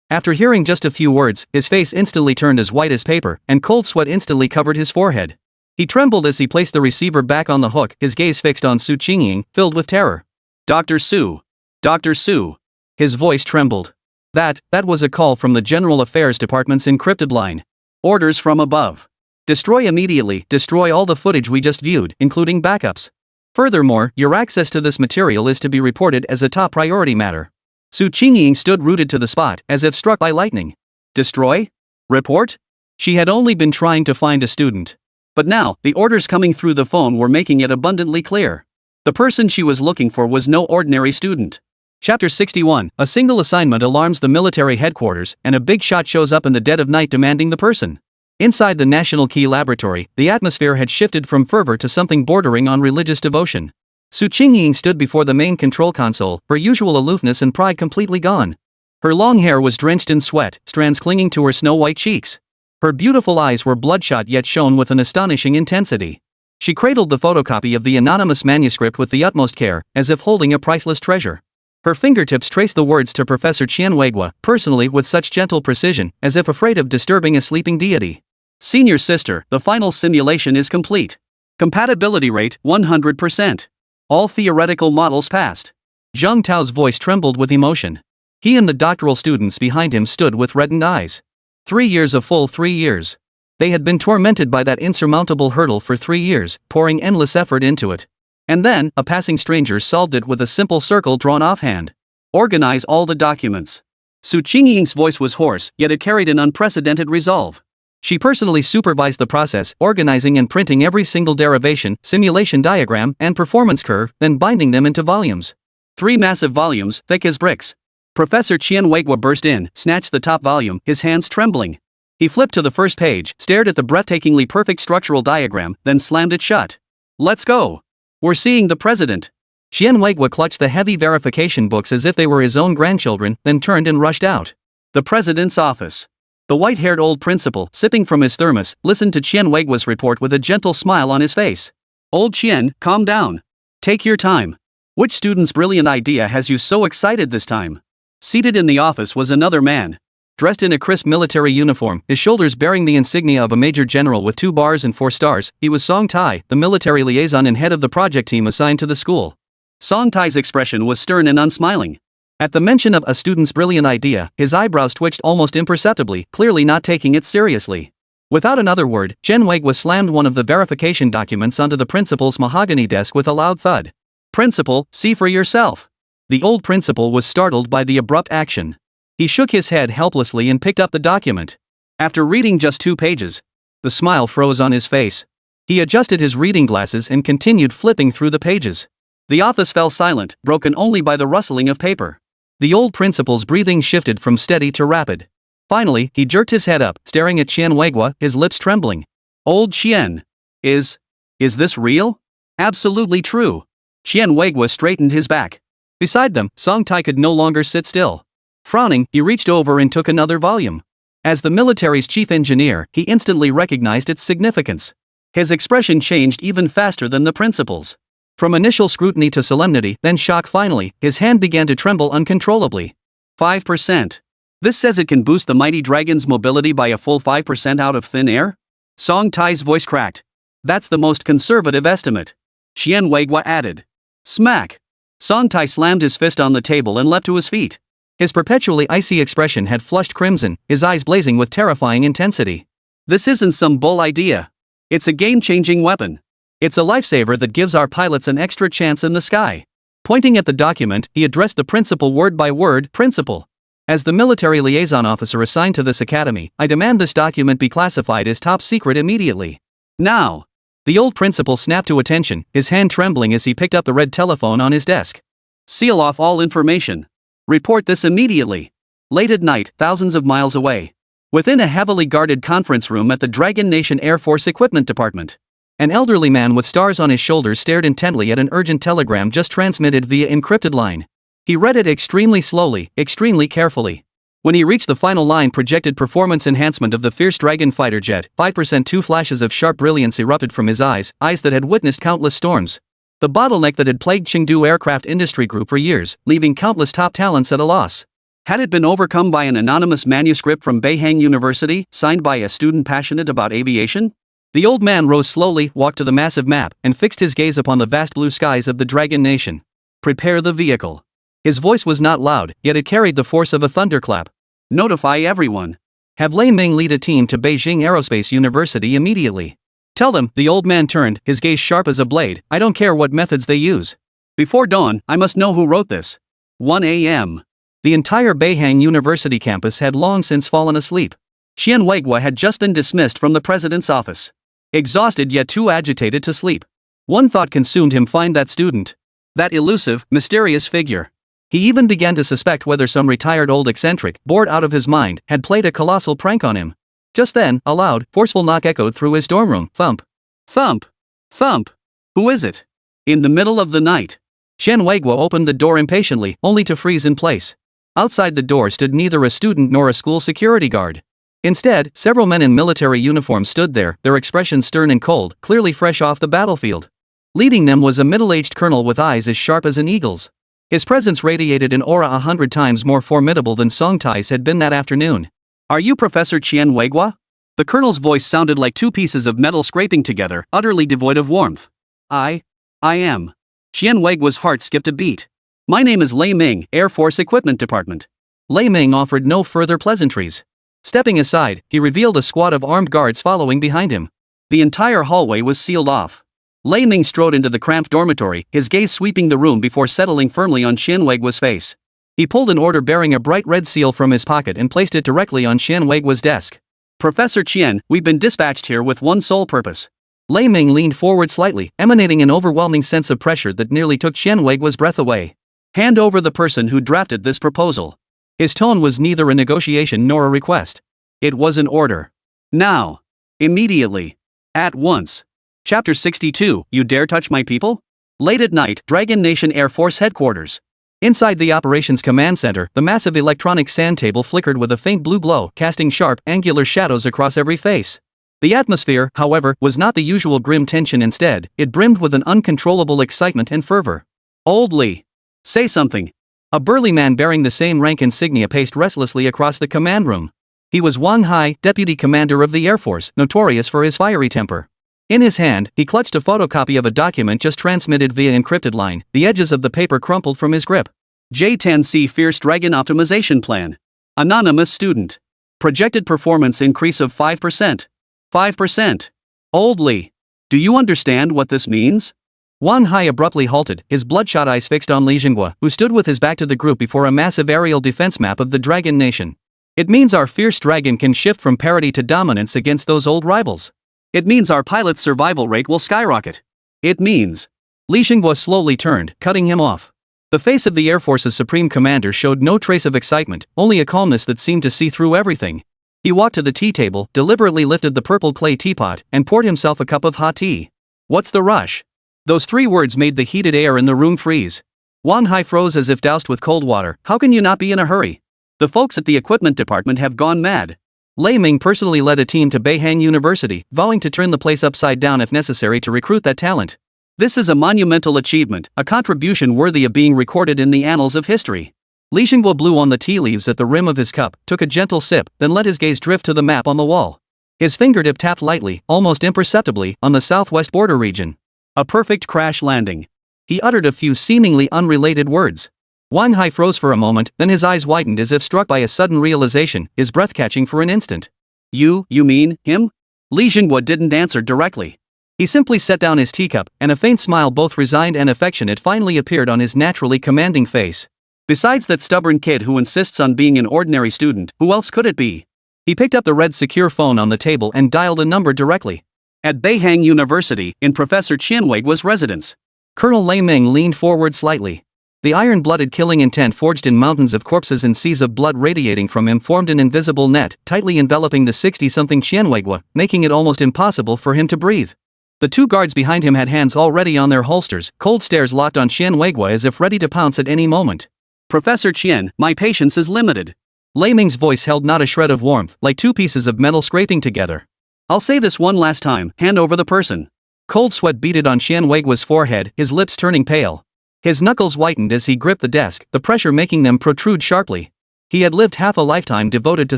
After hearing just a few words, his face instantly turned as white as paper, and cold sweat instantly covered his forehead. He trembled as he placed the receiver back on the hook, his gaze fixed on Zhou Jingze, filled with terror. Dr. Su. Dr. Su. His voice trembled. That was a call from the General Affairs Department's encrypted line. Orders from above. Destroy immediately, destroy all the footage we just viewed, including backups. Furthermore, your access to this material is to be reported as a top priority matter. Zhou Jingze stood rooted to the spot, as if struck by lightning. Destroy? Report? She had only been trying to find a student. But now, the orders coming through the phone were making it abundantly clear. The person she was looking for was no ordinary student. Chapter 61, a single assignment alarms the military headquarters, and a big shot shows up in the dead of night demanding the person. Inside the National Key Laboratory, the atmosphere had shifted from fervor to something bordering on religious devotion. Zhou Jingze stood before the main control console, her usual aloofness and pride completely gone. Her long hair was drenched in sweat, strands clinging to her snow-white cheeks. Her beautiful eyes were bloodshot yet shone with an astonishing intensity. She cradled the photocopy of the anonymous manuscript with the utmost care, as if holding a priceless treasure. Her fingertips traced the words to Professor Qianweigua, personally with such gentle precision, as if afraid of disturbing a sleeping deity. Senior sister, the final simulation is complete. Compatibility rate, 100%. All theoretical models passed. Zheng Tao's voice trembled with emotion. He and the doctoral students behind him stood with reddened eyes. 3 years, a full 3 years. They had been tormented by that insurmountable hurdle for 3 years, pouring endless effort into it. And then, a passing stranger solved it with a simple circle drawn offhand. Organize all the documents. Zhou Jingze's voice was hoarse, yet it carried an unprecedented resolve. She personally supervised the process, organizing and printing every single derivation, simulation diagram, and performance curve, then binding them into volumes. 3 massive volumes, thick as bricks. Professor Qianweigua burst in, snatched the top volume, his hands trembling. He flipped to the first page, stared at the breathtakingly perfect structural diagram, then slammed it shut. Let's go. We're seeing the president. Qianweigua clutched the heavy verification books as if they were his own grandchildren, then turned and rushed out. The president's office. The white-haired old principal, sipping from his thermos, listened to Qianweigua's report with a gentle smile on his face. Old Qian, calm down. Take your time. Which student's brilliant idea has you so excited this time? Seated in the office was another man. Dressed in a crisp military uniform, his shoulders bearing the insignia of a major general with 2 bars and 4 stars, he was Song Tai, the military liaison and head of the project team assigned to the school. Song Tai's expression was stern and unsmiling. At the mention of a student's brilliant idea, his eyebrows twitched almost imperceptibly, clearly not taking it seriously. Without another word, Chen Weiguo slammed one of the verification documents onto the principal's mahogany desk with a loud thud. "Principal, see for yourself." The old principal was startled by the abrupt action. He shook his head helplessly and picked up the document. After reading just 2 pages, the smile froze on his face. He adjusted his reading glasses and continued flipping through the pages. The office fell silent, broken only by the rustling of paper. The old principal's breathing shifted from steady to rapid. Finally, he jerked his head up, staring at Chen Weiguo, his lips trembling. "Old Chen. Is this real?" "Absolutely true." Chen Weiguo straightened his back. Beside them, Song Tai could no longer sit still. Frowning, he reached over and took another volume. As the military's chief engineer, he instantly recognized its significance. His expression changed even faster than the principal's. From initial scrutiny to solemnity, then shock finally, his hand began to tremble uncontrollably. 5%. This says it can boost the mighty dragon's mobility by a full 5% out of thin air? Song Tai's voice cracked. That's the most conservative estimate. Chen Weiguo added. Smack. Song Tai slammed his fist on the table and leapt to his feet. His perpetually icy expression had flushed crimson, his eyes blazing with terrifying intensity. This isn't some bull idea. It's a game-changing weapon. It's a lifesaver that gives our pilots an extra chance in the sky. Pointing at the document, he addressed the principal word by word. Principal. As the military liaison officer assigned to this academy, I demand this document be classified as top secret immediately. Now. The old principal snapped to attention, his hand trembling as he picked up the red telephone on his desk. Seal off all information. Report this immediately. Late at night, thousands of miles away. Within a heavily guarded conference room at the Dragon Nation Air Force Equipment Department. An elderly man with stars on his shoulders stared intently at an urgent telegram just transmitted via encrypted line. He read it extremely slowly, extremely carefully. When he reached the final line, projected performance enhancement of the fierce dragon fighter jet, 5%. 2 flashes of sharp brilliance erupted from his eyes that had witnessed countless storms. The bottleneck that had plagued Chengdu Aircraft Industry Group for years, leaving countless top talents at a loss. Had it been overcome by an anonymous manuscript from Boeing University, signed by a student passionate about aviation? The old man rose slowly, walked to the massive map, and fixed his gaze upon the vast blue skies of the Dragon Nation. Prepare the vehicle. His voice was not loud, yet it carried the force of a thunderclap. Notify everyone. Have Lei Ming lead a team to Beijing Aerospace University immediately. Tell them, the old man turned, his gaze sharp as a blade, I don't care what methods they use. Before dawn, I must know who wrote this. 1 a.m. The entire Beihang University campus had long since fallen asleep. Chen Weiguo had just been dismissed from the president's office. Exhausted yet too agitated to sleep. One thought consumed him: find that student. That elusive, mysterious figure. He even began to suspect whether some retired old eccentric, bored out of his mind, had played a colossal prank on him. Just then, a loud, forceful knock echoed through his dorm room. Thump. Thump. Thump. Who is it? In the middle of the night. Chen Weiguo opened the door impatiently, only to freeze in place. Outside the door stood neither a student nor a school security guard. Instead, several men in military uniforms stood there, their expressions stern and cold, clearly fresh off the battlefield. Leading them was a middle-aged colonel with eyes as sharp as an eagle's. His presence radiated an aura 100 times more formidable than Song Tai's had been that afternoon. Are you Professor Chen Weiguo? The colonel's voice sounded like 2 pieces of metal scraping together, utterly devoid of warmth. I am. Chen Weiguo's heart skipped a beat. My name is Lei Ming, Air Force Equipment Department. Lei Ming offered no further pleasantries. Stepping aside, he revealed a squad of armed guards following behind him. The entire hallway was sealed off. Lei Ming strode into the cramped dormitory, his gaze sweeping the room before settling firmly on Chen Weiguo's face. He pulled an order bearing a bright red seal from his pocket and placed it directly on Chen Weiguo's desk. Professor Chen, we've been dispatched here with one sole purpose. Lei Ming leaned forward slightly, emanating an overwhelming sense of pressure that nearly took Chen Weiguo's breath away. Hand over the person who drafted this proposal. His tone was neither a negotiation nor a request. It was an order. Now. Immediately. At once. Chapter 62, You Dare Touch My People? Late at night, Dragon Nation Air Force Headquarters. Inside the Operations Command Center, the massive electronic sand table flickered with a faint blue glow, casting sharp, angular shadows across every face. The atmosphere, however, was not the usual grim tension. Instead, it brimmed with an uncontrollable excitement and fervor. Old Lee. Say something. A burly man bearing the same rank insignia paced restlessly across the command room. He was Wang Hai, Deputy Commander of the Air Force, notorious for his fiery temper. In his hand, he clutched a photocopy of a document just transmitted via encrypted line, the edges of the paper crumpled from his grip. J10C Fierce Dragon Optimization Plan. Anonymous student. Projected performance increase of 5%. 5%. Oldly. Do you understand what this means? Wan Hai abruptly halted, his bloodshot eyes fixed on Li Jinghua, who stood with his back to the group before a massive aerial defense map of the Dragon Nation. It means our fierce dragon can shift from parity to dominance against those old rivals. It means our pilot's survival rate will skyrocket. It means. Li Jinghua slowly turned, cutting him off. The face of the Air Force's Supreme Commander showed no trace of excitement, only a calmness that seemed to see through everything. He walked to the tea table, deliberately lifted the purple clay teapot, and poured himself a cup of hot tea. What's the rush? Those 3 words made the heated air in the room freeze. Wan Hai froze as if doused with cold water. How can you not be in a hurry? The folks at the equipment department have gone mad. Lei Ming personally led a team to Beihang University, vowing to turn the place upside down if necessary to recruit that talent. This is a monumental achievement, a contribution worthy of being recorded in the annals of history. Li Jinghua blew on the tea leaves at the rim of his cup, took a gentle sip, then let his gaze drift to the map on the wall. His fingertip tapped lightly, almost imperceptibly, on the southwest border region. A perfect crash landing. He uttered a few seemingly unrelated words. Wan Hai froze for a moment, then his eyes widened as if struck by a sudden realization, his breath catching for an instant. You mean, him? Li Jinghua didn't answer directly. He simply set down his teacup, and a faint smile both resigned and affectionate finally appeared on his naturally commanding face. Besides that stubborn kid who insists on being an ordinary student, who else could it be? He picked up the red secure phone on the table and dialed a number directly. At Beihang University, in Professor Qianhui's residence. Colonel Lei Ming leaned forward slightly. The iron-blooded killing intent forged in mountains of corpses and seas of blood radiating from him formed an invisible net, tightly enveloping the 60-something Qianhui, making it almost impossible for him to breathe. The 2 guards behind him had hands already on their holsters, cold stares locked on Qianhui as if ready to pounce at any moment. Professor Qian, my patience is limited. Lei Ming's voice held not a shred of warmth, like 2 pieces of metal scraping together. I'll say this one last time, hand over the person. Cold sweat beaded on Qianhui's forehead, his lips turning pale. His knuckles whitened as he gripped the desk, the pressure making them protrude sharply. He had lived half a lifetime devoted to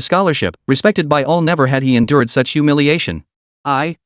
scholarship, respected by all. Never had he endured such humiliation. I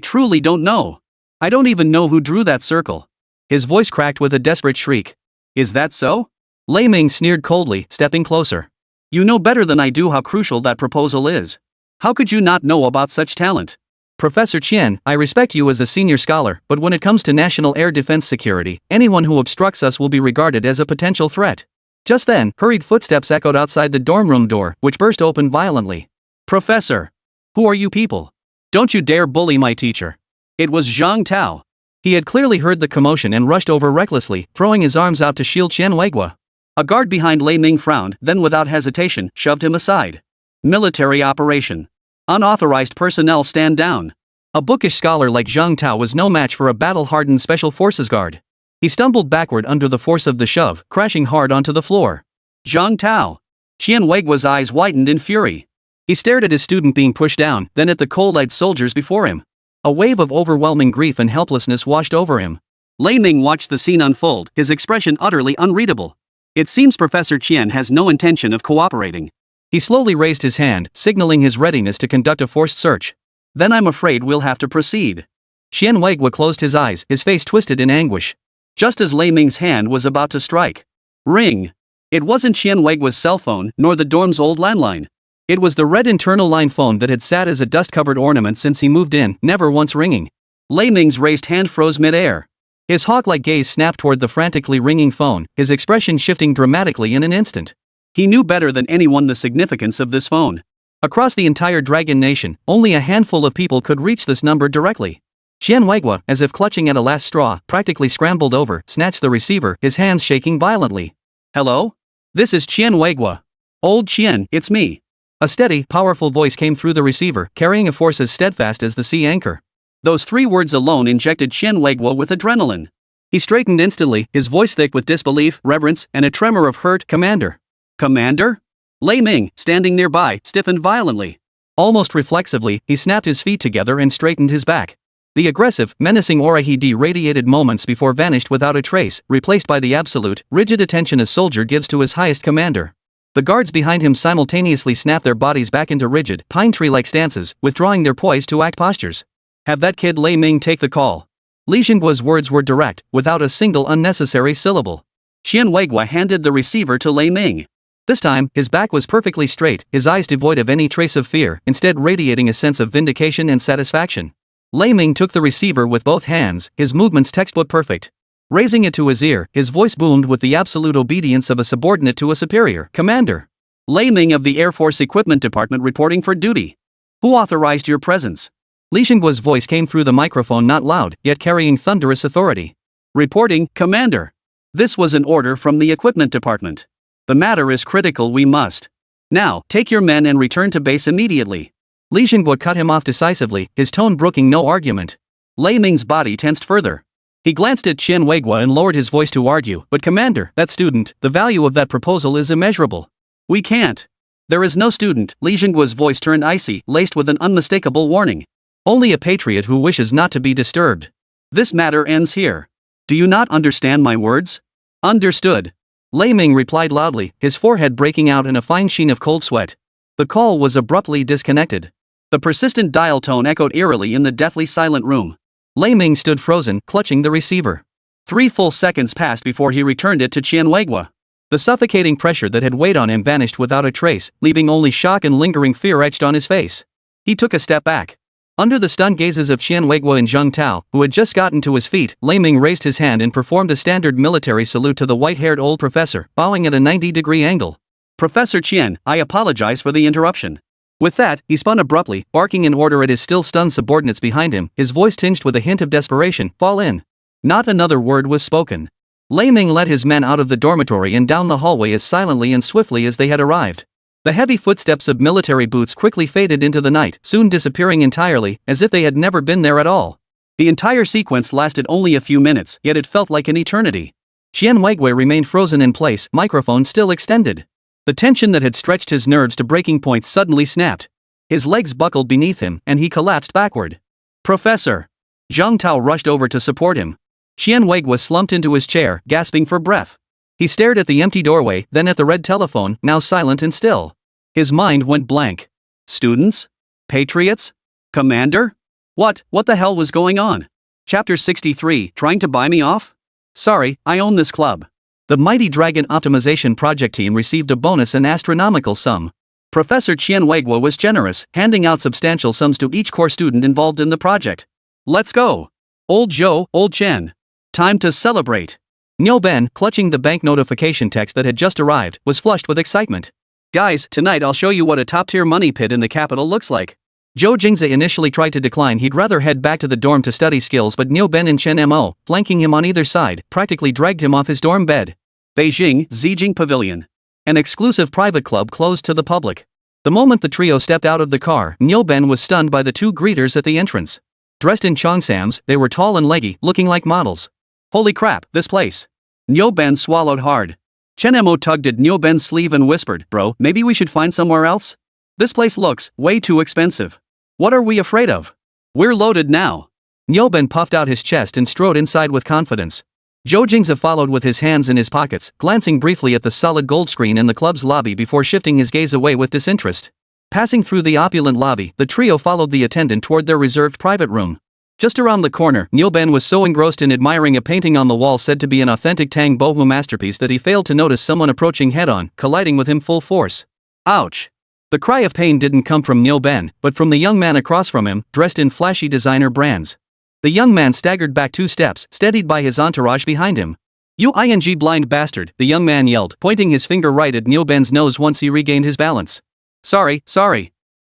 truly don't know. I don't even know who drew that circle. His voice cracked with a desperate shriek. Is that so? Lei Ming sneered coldly, stepping closer. You know better than I do how crucial that proposal is. How could you not know about such talent? Professor Qian, I respect you as a senior scholar, but when it comes to national air defense security, anyone who obstructs us will be regarded as a potential threat. Just then, hurried footsteps echoed outside the dorm room door, which burst open violently. Professor! Who are you people? Don't you dare bully my teacher. It was Zhang Tao. He had clearly heard the commotion and rushed over recklessly, throwing his arms out to shield Qianhui. A guard behind Lei Ming frowned, then without hesitation, shoved him aside. Military operation. Unauthorized personnel stand down. A bookish scholar like Zhang Tao was no match for a battle-hardened Special Forces guard. He stumbled backward under the force of the shove, crashing hard onto the floor. Zhang Tao. Qianhui's eyes widened in fury. He stared at his student being pushed down, then at the cold-eyed soldiers before him. A wave of overwhelming grief and helplessness washed over him. Lei Ming watched the scene unfold, his expression utterly unreadable. It seems Professor Qian has no intention of cooperating. He slowly raised his hand, signaling his readiness to conduct a forced search. Then I'm afraid we'll have to proceed. Qianhui closed his eyes, his face twisted in anguish. Just as Lei Ming's hand was about to strike. Ring! It wasn't Qianhui's cell phone, nor the dorm's old landline. It was the red internal line phone that had sat as a dust-covered ornament since he moved in, never once ringing. Lei Ming's raised hand froze mid-air. His hawk-like gaze snapped toward the frantically ringing phone, his expression shifting dramatically in an instant. He knew better than anyone the significance of this phone. Across the entire Dragon Nation, only a handful of people could reach this number directly. Qianhui, as if clutching at a last straw, practically scrambled over, snatched the receiver, his hands shaking violently. Hello? This is Qianhui. Old Qian, it's me. A steady, powerful voice came through the receiver, carrying a force as steadfast as the sea anchor. Those 3 words alone injected Qianhui with adrenaline. He straightened instantly, his voice thick with disbelief, reverence, and a tremor of hurt. Commander? Commander? Lei Ming, standing nearby, stiffened violently. Almost reflexively, he snapped his feet together and straightened his back. The aggressive, menacing aura he radiated moments before vanished without a trace, replaced by the absolute, rigid attention a soldier gives to his highest commander. The guards behind him simultaneously snapped their bodies back into rigid, pine tree-like stances, withdrawing their poised-to-act postures. Have that kid Lei Ming take the call. Li Jinghua's words were direct, without a single unnecessary syllable. Qian Weigua handed the receiver to Lei Ming. This time, his back was perfectly straight, his eyes devoid of any trace of fear, instead radiating a sense of vindication and satisfaction. Lei Ming took the receiver with both hands, his movements textbook perfect. Raising it to his ear, his voice boomed with the absolute obedience of a subordinate to a superior. Commander. Lei Ming of the Air Force Equipment Department reporting for duty. Who authorized your presence? Li Xingguo's voice came through the microphone, not loud, yet carrying thunderous authority. Reporting, Commander. This was an order from the Equipment Department. The matter is critical, we must. Now, take your men and return to base immediately. Li Xingguo cut him off decisively, his tone brooking no argument. Lei Ming's body tensed further. He glanced at Qian Weigua and lowered his voice to argue, but Commander, that student, the value of that proposal is immeasurable. We can't. There is no student. Li Xingguo's voice turned icy, laced with an unmistakable warning. Only a patriot who wishes not to be disturbed. This matter ends here. Do you not understand my words? Understood. Lei Ming replied loudly, his forehead breaking out in a fine sheen of cold sweat. The call was abruptly disconnected. The persistent dial tone echoed eerily in the deathly silent room. Lei Ming stood frozen, clutching the receiver. 3 full seconds passed before he returned it to Qian Weigua. The suffocating pressure that had weighed on him vanished without a trace, leaving only shock and lingering fear etched on his face. He took a step back. Under the stunned gazes of Qian Weigua and Zheng Tao, who had just gotten to his feet, Lei Ming raised his hand and performed a standard military salute to the white-haired old professor, bowing at a 90-degree angle. Professor Qian, I apologize for the interruption. With that, he spun abruptly, barking an order at his still stunned subordinates behind him, his voice tinged with a hint of desperation, fall in. Not another word was spoken. Lei Ming led his men out of the dormitory and down the hallway as silently and swiftly as they had arrived. The heavy footsteps of military boots quickly faded into the night, soon disappearing entirely, as if they had never been there at all. The entire sequence lasted only a few minutes, yet it felt like an eternity. Qian Weigua remained frozen in place, microphone still extended. The tension that had stretched his nerves to breaking point suddenly snapped. His legs buckled beneath him, and he collapsed backward. Professor! Zheng Tao rushed over to support him. Qian Weigua slumped into his chair, gasping for breath. He stared at the empty doorway, then at the red telephone, now silent and still. His mind went blank. Students? Patriots? Commander? What the hell was going on? Chapter 63, trying to buy me off? Sorry, I own this club. The Mighty Dragon Optimization Project team received a bonus, an astronomical sum. Professor Qian Weigua was generous, handing out substantial sums to each core student involved in the project. Let's go! Old Zhou, old Chen. Time to celebrate. Niu Ben, clutching the bank notification text that had just arrived, was flushed with excitement. Guys, tonight I'll show you what a top-tier money pit in the capital looks like. Zhou Jingze initially tried to decline. He'd rather head back to the dorm to study skills, but Niu Ben and Chen Mo, flanking him on either side, practically dragged him off his dorm bed. Beijing, Zijing Pavilion. An exclusive private club closed to the public. The moment the trio stepped out of the car, Niu Ben was stunned by the 2 greeters at the entrance. Dressed in cheongsams, they were tall and leggy, looking like models. Holy crap, this place. Niu Ben swallowed hard. Chen Mo tugged at Niu Ben's sleeve and whispered, bro, maybe we should find somewhere else? This place looks way too expensive. What are we afraid of? We're loaded now. Niu Ben puffed out his chest and strode inside with confidence. Zhou Jingze followed with his hands in his pockets, glancing briefly at the solid gold screen in the club's lobby before shifting his gaze away with disinterest. Passing through the opulent lobby, the trio followed the attendant toward their reserved private room. Just around the corner, Niu Ben was so engrossed in admiring a painting on the wall said to be an authentic Tang Bohu masterpiece that he failed to notice someone approaching head-on, colliding with him full force. Ouch! The cry of pain didn't come from Niu Ben, but from the young man across from him, dressed in flashy designer brands. The young man staggered back 2 steps, steadied by his entourage behind him. "You ing blind bastard," the young man yelled, pointing his finger right at Niu Ben's nose once he regained his balance. Sorry.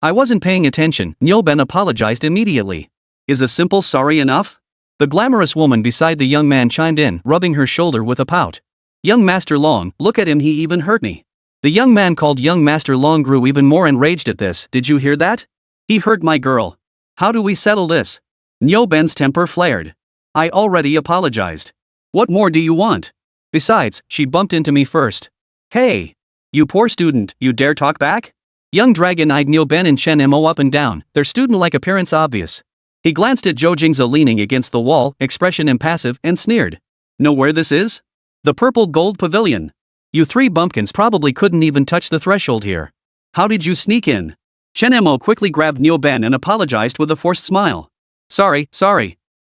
I wasn't paying attention," Niu Ben apologized immediately. Is a simple sorry enough? The glamorous woman beside the young man chimed in, rubbing her shoulder with a pout. Young Master Long, look at him, he even hurt me. The young man called Young Master Long grew even more enraged at this. Did you hear that? He hurt my girl. How do we settle this? Niu Ben's temper flared. I already apologized. What more do you want? Besides, she bumped into me first. Hey! You poor student, you dare talk back? Young Dragon eyed Niu Ben and Chen Mo up and down, their student-like appearance obvious. He glanced at Zhou Jingze leaning against the wall, expression impassive, and sneered. Know where this is? The purple gold pavilion. You 3 bumpkins probably couldn't even touch the threshold here. How did you sneak in? Chen Mo quickly grabbed Niu Ben and apologized with a forced smile. Sorry.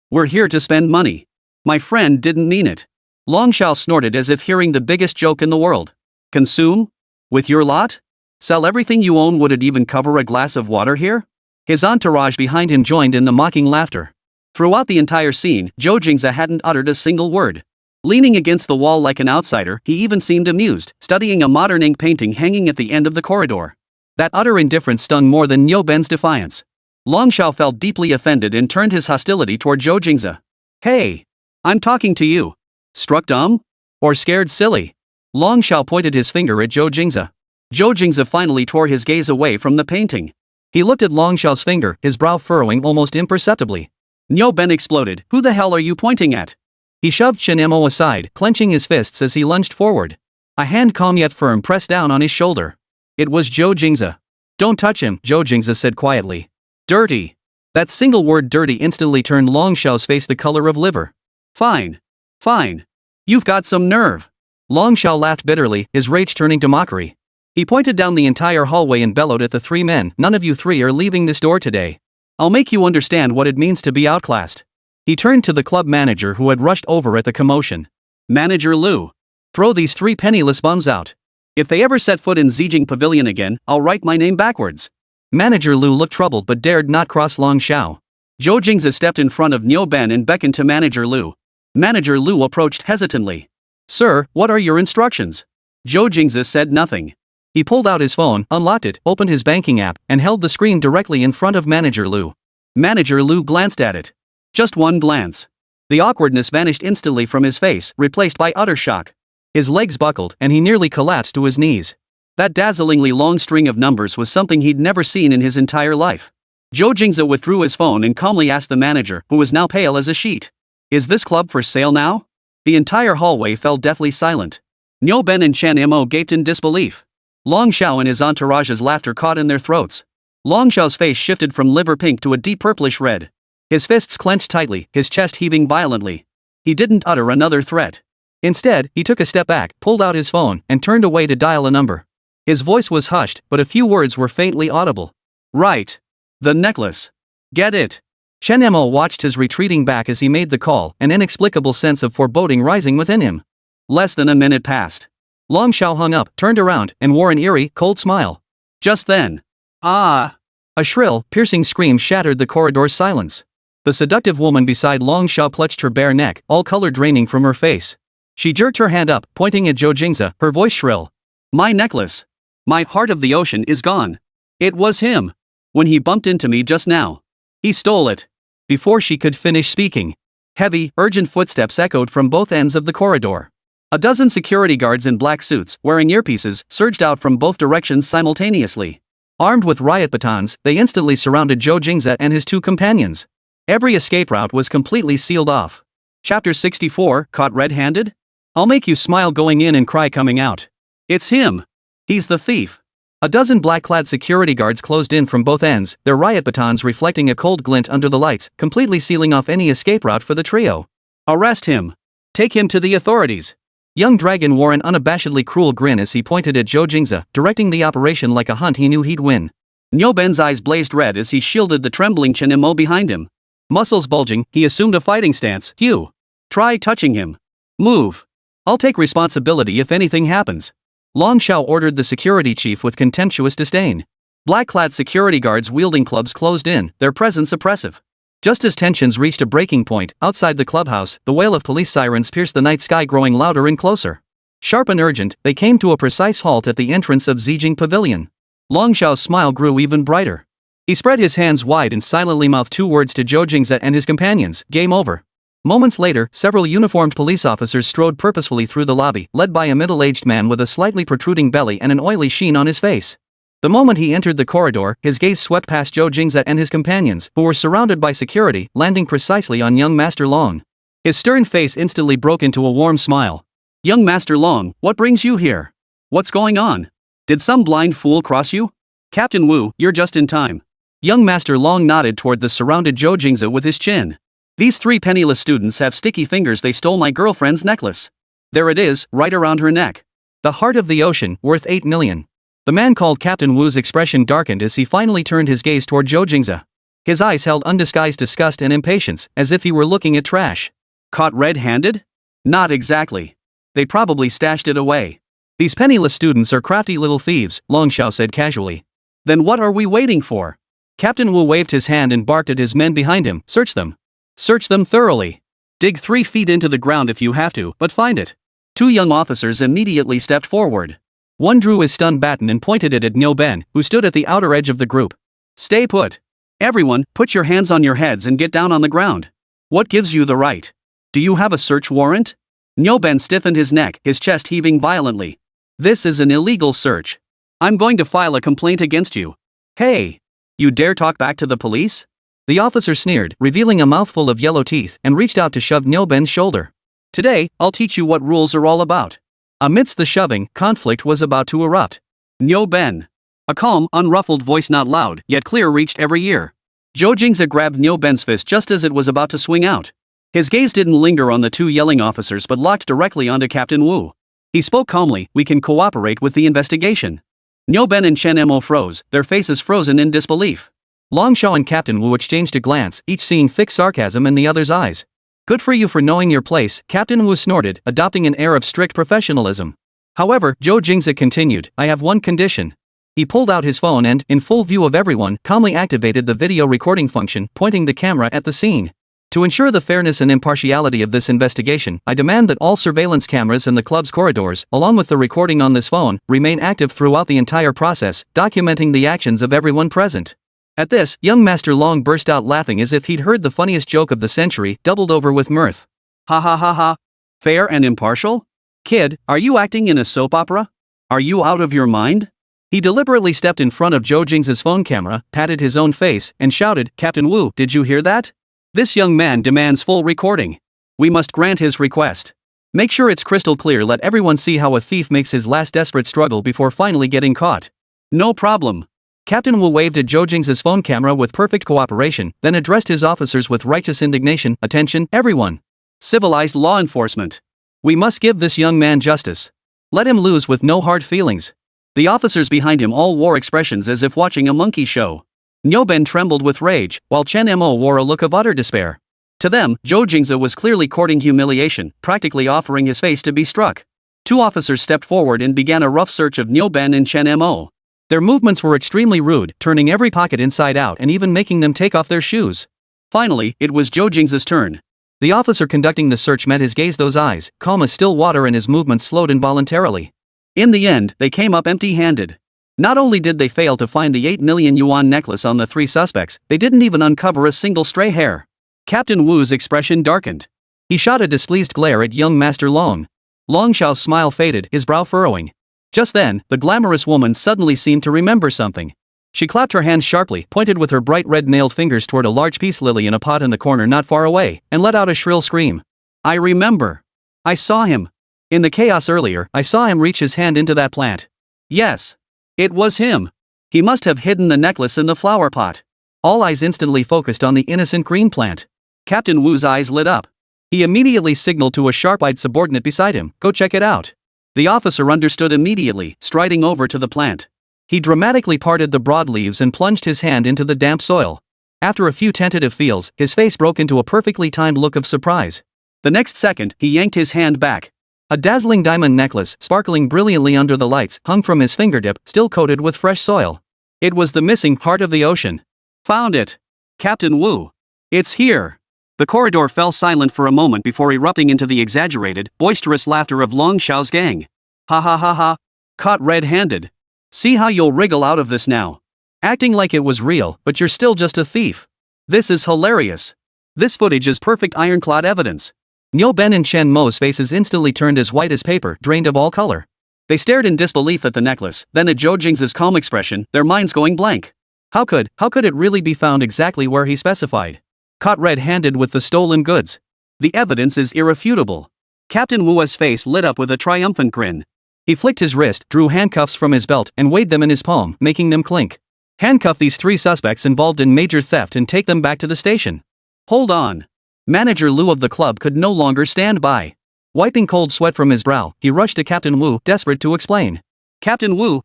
We're here to spend money. My friend didn't mean it. Long Xiao snorted as if hearing the biggest joke in the world. Consume? With your lot? Sell everything you own? Would it even cover a glass of water here? His entourage behind him joined in the mocking laughter. Throughout the entire scene, Zhou Jingze hadn't uttered a single word. Leaning against the wall like an outsider, he even seemed amused, studying a modern ink painting hanging at the end of the corridor. That utter indifference stung more than Niu Ben's defiance. Long Xiao felt deeply offended and turned his hostility toward Zhou Jingze. Hey! I'm talking to you. Struck dumb? Or scared silly? Long Xiao pointed his finger at Zhou Jingze. Zhou Jingze finally tore his gaze away from the painting. He looked at Long Xiao's finger, his brow furrowing almost imperceptibly. Niu Ben exploded. Who the hell are you pointing at? He shoved Chen Mo aside, clenching his fists as he lunged forward. A hand calm yet firm pressed down on his shoulder. It was Zhou Jingze. Don't touch him, Zhou Jingze said quietly. Dirty. That single word dirty instantly turned Long Xiao's face the color of liver. Fine. Fine. You've got some nerve. Long Xiao laughed bitterly, his rage turning to mockery. He pointed down the entire hallway and bellowed at the three men. None of you three are leaving this door today. I'll make you understand what it means to be outclassed. He turned to the club manager who had rushed over at the commotion. Manager Liu. Throw these three penniless bums out. If they ever set foot in Zijing Pavilion again, I'll write my name backwards. Manager Liu looked troubled but dared not cross Long Xiao. Zhou Jingze stepped in front of Niu Ben and beckoned to Manager Liu. Manager Liu approached hesitantly. Sir, what are your instructions? Zhou Jingze said nothing. He pulled out his phone, unlocked it, opened his banking app, and held the screen directly in front of Manager Liu. Manager Liu glanced at it. Just one glance. The awkwardness vanished instantly from his face, replaced by utter shock. His legs buckled, and he nearly collapsed to his knees. That dazzlingly long string of numbers was something he'd never seen in his entire life. Zhou Jingze withdrew his phone and calmly asked the manager, who was now pale as a sheet. Is this club for sale now? The entire hallway fell deathly silent. Niu Ben and Chen Mo gaped in disbelief. Long Xiao and his entourage's laughter caught in their throats. Long Xiao's face shifted from liver pink to a deep purplish red. His fists clenched tightly, his chest heaving violently. He didn't utter another threat. Instead, he took a step back, pulled out his phone, and turned away to dial a number. His voice was hushed, but a few words were faintly audible. Right. The necklace. Get it. Chen Mo watched his retreating back as he made the call, an inexplicable sense of foreboding rising within him. Less than a minute passed. Long Xiao hung up, turned around, and wore an eerie, cold smile. Just then. Ah! A shrill, piercing scream shattered the corridor's silence. The seductive woman beside Long Xiao clutched her bare neck, all color draining from her face. She jerked her hand up, pointing at Zhou Jingze, her voice shrill. My necklace. My heart of the ocean is gone. It was him. When he bumped into me just now. He stole it. Before she could finish speaking, heavy, urgent footsteps echoed from both ends of the corridor. A dozen security guards in black suits, wearing earpieces, surged out from both directions simultaneously. Armed with riot batons, they instantly surrounded Zhou Jingze and his two companions. Every escape route was completely sealed off. Chapter 64, Caught Red-Handed? I'll make you smile going in and cry coming out. It's him. He's the thief. A dozen black-clad security guards closed in from both ends, their riot batons reflecting a cold glint under the lights, completely sealing off any escape route for the trio. Arrest him. Take him to the authorities. Young Dragon wore an unabashedly cruel grin as he pointed at Zhou Jingze, directing the operation like a hunt he knew he'd win. Niu Ben's eyes blazed red as he shielded the trembling Chen Mo behind him. Muscles bulging, he assumed a fighting stance. You. Try touching him. Move. I'll take responsibility if anything happens. Long Xiao ordered the security chief with contemptuous disdain. Black-clad security guards wielding clubs closed in, their presence oppressive. Just as tensions reached a breaking point, outside the clubhouse, the wail of police sirens pierced the night sky, growing louder and closer. Sharp and urgent, they came to a precise halt at the entrance of Zijing Pavilion. Long Xiao's smile grew even brighter. He spread his hands wide and silently mouthed two words to Zhou Jingze and his companions, game over. Moments later, several uniformed police officers strode purposefully through the lobby, led by a middle-aged man with a slightly protruding belly and an oily sheen on his face. The moment he entered the corridor, his gaze swept past Zhou Jingze and his companions, who were surrounded by security, landing precisely on young Master Long. His stern face instantly broke into a warm smile. Young Master Long, what brings you here? What's going on? Did some blind fool cross you? Captain Wu, you're just in time. Young Master Long nodded toward the surrounded Zhou Jingze with his chin. These three penniless students have sticky fingers. They stole my girlfriend's necklace. There it is, right around her neck. The heart of the ocean, worth 8 million. The man called Captain Wu's expression darkened as he finally turned his gaze toward Zhou Jingze. His eyes held undisguised disgust and impatience, as if he were looking at trash. Caught red-handed? Not exactly. They probably stashed it away. These penniless students are crafty little thieves, Longshao said casually. Then what are we waiting for? Captain Wu waved his hand and barked at his men behind him, search them. Search them thoroughly. Dig 3 feet into the ground if you have to, but find it. 2 young officers immediately stepped forward. One drew his stun baton and pointed it at Niu Ben, who stood at the outer edge of the group. Stay put. Everyone, put your hands on your heads and get down on the ground. What gives you the right? Do you have a search warrant? Niu Ben stiffened his neck, his chest heaving violently. This is an illegal search. I'm going to file a complaint against you. Hey! You dare talk back to the police? The officer sneered, revealing a mouthful of yellow teeth, and reached out to shove Niu Ben's shoulder. Today, I'll teach you what rules are all about. Amidst the shoving, conflict was about to erupt. Niu Ben. A calm, unruffled voice not loud, yet clear reached every ear. Zhou Jingze grabbed Niu Ben's fist just as it was about to swing out. His gaze didn't linger on the 2 yelling officers but locked directly onto Captain Wu. He spoke calmly, we can cooperate with the investigation. Niu Ben and Chen Mo froze, their faces frozen in disbelief. Longshao and Captain Wu exchanged a glance, each seeing thick sarcasm in the other's eyes. Good for you for knowing your place, Captain Wu snorted, adopting an air of strict professionalism. However, Zhou Jingze continued, I have one condition. He pulled out his phone and, in full view of everyone, calmly activated the video recording function, pointing the camera at the scene. To ensure the fairness and impartiality of this investigation, I demand that all surveillance cameras in the club's corridors, along with the recording on this phone, remain active throughout the entire process, documenting the actions of everyone present. At this, young Master Long burst out laughing as if he'd heard the funniest joke of the century, doubled over with mirth. Ha ha ha ha. Fair and impartial? Kid, are you acting in a soap opera? Are you out of your mind? He deliberately stepped in front of Zhou Jingze's phone camera, patted his own face, and shouted, Captain Wu, did you hear that? This young man demands full recording. We must grant his request. Make sure it's crystal clear, let everyone see how a thief makes his last desperate struggle before finally getting caught. No problem. Captain Wu waved at Zhou Jingze's phone camera with perfect cooperation, then addressed his officers with righteous indignation, attention, everyone. Civilized law enforcement. We must give this young man justice. Let him lose with no hard feelings. The officers behind him all wore expressions as if watching a monkey show. Niu Ben trembled with rage, while Chen Mo wore a look of utter despair. To them, Zhou Jingze was clearly courting humiliation, practically offering his face to be struck. 2 officers stepped forward and began a rough search of Niu Ben and Chen Mo. Their movements were extremely rude, turning every pocket inside out and even making them take off their shoes. Finally, it was Zhou Jingze's turn. The officer conducting the search met his gaze, those eyes, calm as still water, and his movements slowed involuntarily. In the end, they came up empty-handed. Not only did they fail to find the 8 million yuan necklace on the 3 suspects, they didn't even uncover a single stray hair. Captain Wu's expression darkened. He shot a displeased glare at young Master Long. Longshao's smile faded, his brow furrowing. Just then, the glamorous woman suddenly seemed to remember something. She clapped her hands sharply, pointed with her bright red-nailed fingers toward a large peace lily in a pot in the corner not far away, and let out a shrill scream. I remember. I saw him. In the chaos earlier, I saw him reach his hand into that plant. Yes. It was him. He must have hidden the necklace in the flower pot. All eyes instantly focused on the innocent green plant. Captain Wu's eyes lit up. He immediately signaled to a sharp-eyed subordinate beside him, go check it out. The officer understood immediately, striding over to the plant. He dramatically parted the broad leaves and plunged his hand into the damp soil. After a few tentative feels, his face broke into a perfectly timed look of surprise. The next second, he yanked his hand back. A dazzling diamond necklace, sparkling brilliantly under the lights, hung from his fingertip, still coated with fresh soil. It was the missing heart of the ocean. Found it. Captain Wu. It's here. The corridor fell silent for a moment before erupting into the exaggerated, boisterous laughter of Long Xiao's gang. Ha ha ha ha. Caught red-handed. See how you'll wriggle out of this now. Acting like it was real, but you're still just a thief. This is hilarious. This footage is perfect ironclad evidence. Niu Ben and Chen Mo's faces instantly turned as white as paper, drained of all color. They stared in disbelief at the necklace, then at Zhou Jingze's calm expression, their minds going blank. How could it really be found exactly where he specified? Caught red-handed with the stolen goods. The evidence is irrefutable. Captain Wu's face lit up with a triumphant grin. He flicked his wrist, drew handcuffs from his belt, and weighed them in his palm, making them clink. Handcuff these 3 suspects involved in major theft and take them back to the station. Hold on. Manager Liu of the club could no longer stand by. Wiping cold sweat from his brow, he rushed to Captain Wu, desperate to explain. Captain Wu,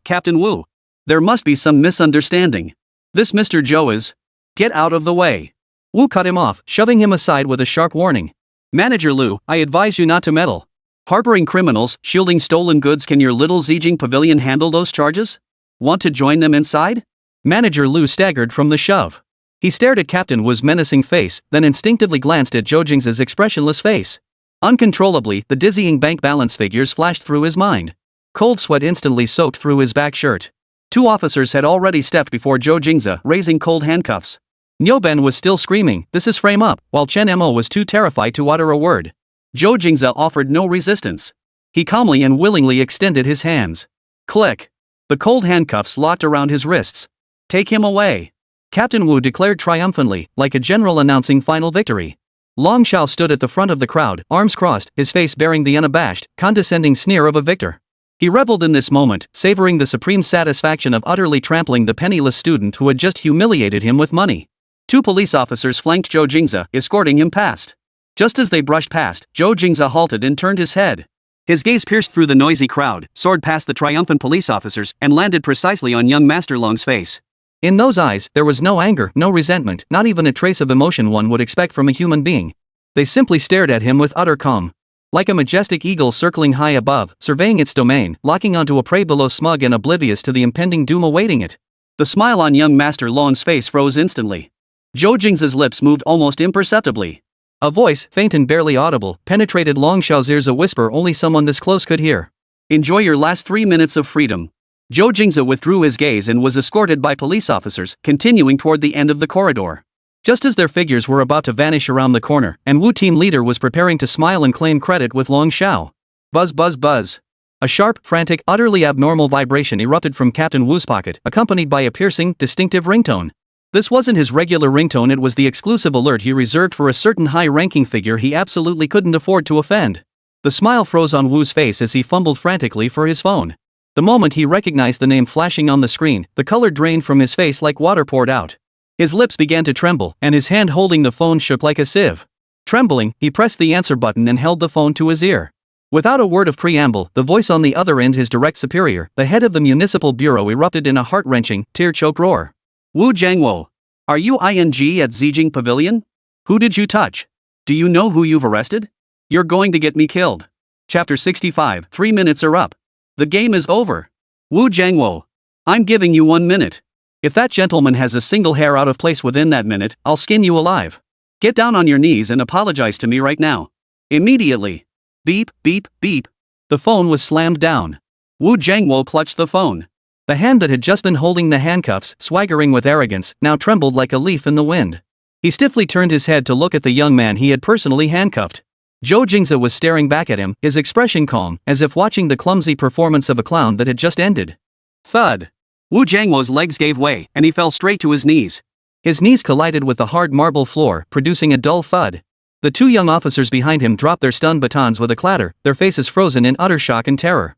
there must be some misunderstanding. This Mr. Zhou is... Get out of the way. Wu cut him off, shoving him aside with a sharp warning. Manager Lu, I advise you not to meddle. Harboring criminals, shielding stolen goods. Can your little Zijing pavilion handle those charges? Want to join them inside? Manager Lu staggered from the shove. He stared at Captain Wu's menacing face, then instinctively glanced at Zhou Jingze's expressionless face. Uncontrollably, the dizzying bank balance figures flashed through his mind. Cold sweat instantly soaked through his back shirt. Two officers had already stepped before Zhou Jingze, raising cold handcuffs. Nyoben was still screaming, "This is frame up," while Chen Mo was too terrified to utter a word. Zhou Jingze offered no resistance. He calmly and willingly extended his hands. Click. The cold handcuffs locked around his wrists. Take him away. Captain Wu declared triumphantly, like a general announcing final victory. Long Shao stood at the front of the crowd, arms crossed, his face bearing the unabashed, condescending sneer of a victor. He reveled in this moment, savoring the supreme satisfaction of utterly trampling the penniless student who had just humiliated him with money. Two police officers flanked Zhou Jingze, escorting him past. Just as they brushed past, Zhou Jingze halted and turned his head. His gaze pierced through the noisy crowd, soared past the triumphant police officers, and landed precisely on young Master Long's face. In those eyes, there was no anger, no resentment, not even a trace of emotion one would expect from a human being. They simply stared at him with utter calm. Like a majestic eagle circling high above, surveying its domain, locking onto a prey below, smug and oblivious to the impending doom awaiting it. The smile on young Master Long's face froze instantly. Zhou Jingze's lips moved almost imperceptibly. A voice, faint and barely audible, penetrated Long Shao's ears, a whisper only someone this close could hear. Enjoy your last 3 minutes of freedom. Zhou Jingze withdrew his gaze and was escorted by police officers, continuing toward the end of the corridor. Just as their figures were about to vanish around the corner, and Wu team leader was preparing to smile and claim credit with Long Shao. Buzz buzz buzz. A sharp, frantic, utterly abnormal vibration erupted from Captain Wu's pocket, accompanied by a piercing, distinctive ringtone. This wasn't his regular ringtone, it was the exclusive alert he reserved for a certain high-ranking figure he absolutely couldn't afford to offend. The smile froze on Wu's face as he fumbled frantically for his phone. The moment he recognized the name flashing on the screen, the color drained from his face like water poured out. His lips began to tremble, and his hand holding the phone shook like a sieve. Trembling, he pressed the answer button and held the phone to his ear. Without a word of preamble, the voice on the other end, his direct superior, the head of the municipal bureau, erupted in a heart-wrenching, tear-choked roar. Wu Jiangwo. Are you ING at Zijing Pavilion? Who did you touch? Do you know who you've arrested? You're going to get me killed. Chapter 65, 3 minutes are up. The game is over. Wu Jiangwo. I'm giving you 1 minute. If that gentleman has a single hair out of place within that minute, I'll skin you alive. Get down on your knees and apologize to me right now. Immediately. Beep, beep, beep. The phone was slammed down. Wu Jiangwo clutched the phone. The hand that had just been holding the handcuffs, swaggering with arrogance, now trembled like a leaf in the wind. He stiffly turned his head to look at the young man he had personally handcuffed. Zhou Jingze was staring back at him, his expression calm, as if watching the clumsy performance of a clown that had just ended. Thud. Wu Jiangwo's legs gave way, and he fell straight to his knees. His knees collided with the hard marble floor, producing a dull thud. The two young officers behind him dropped their stun batons with a clatter, their faces frozen in utter shock and terror.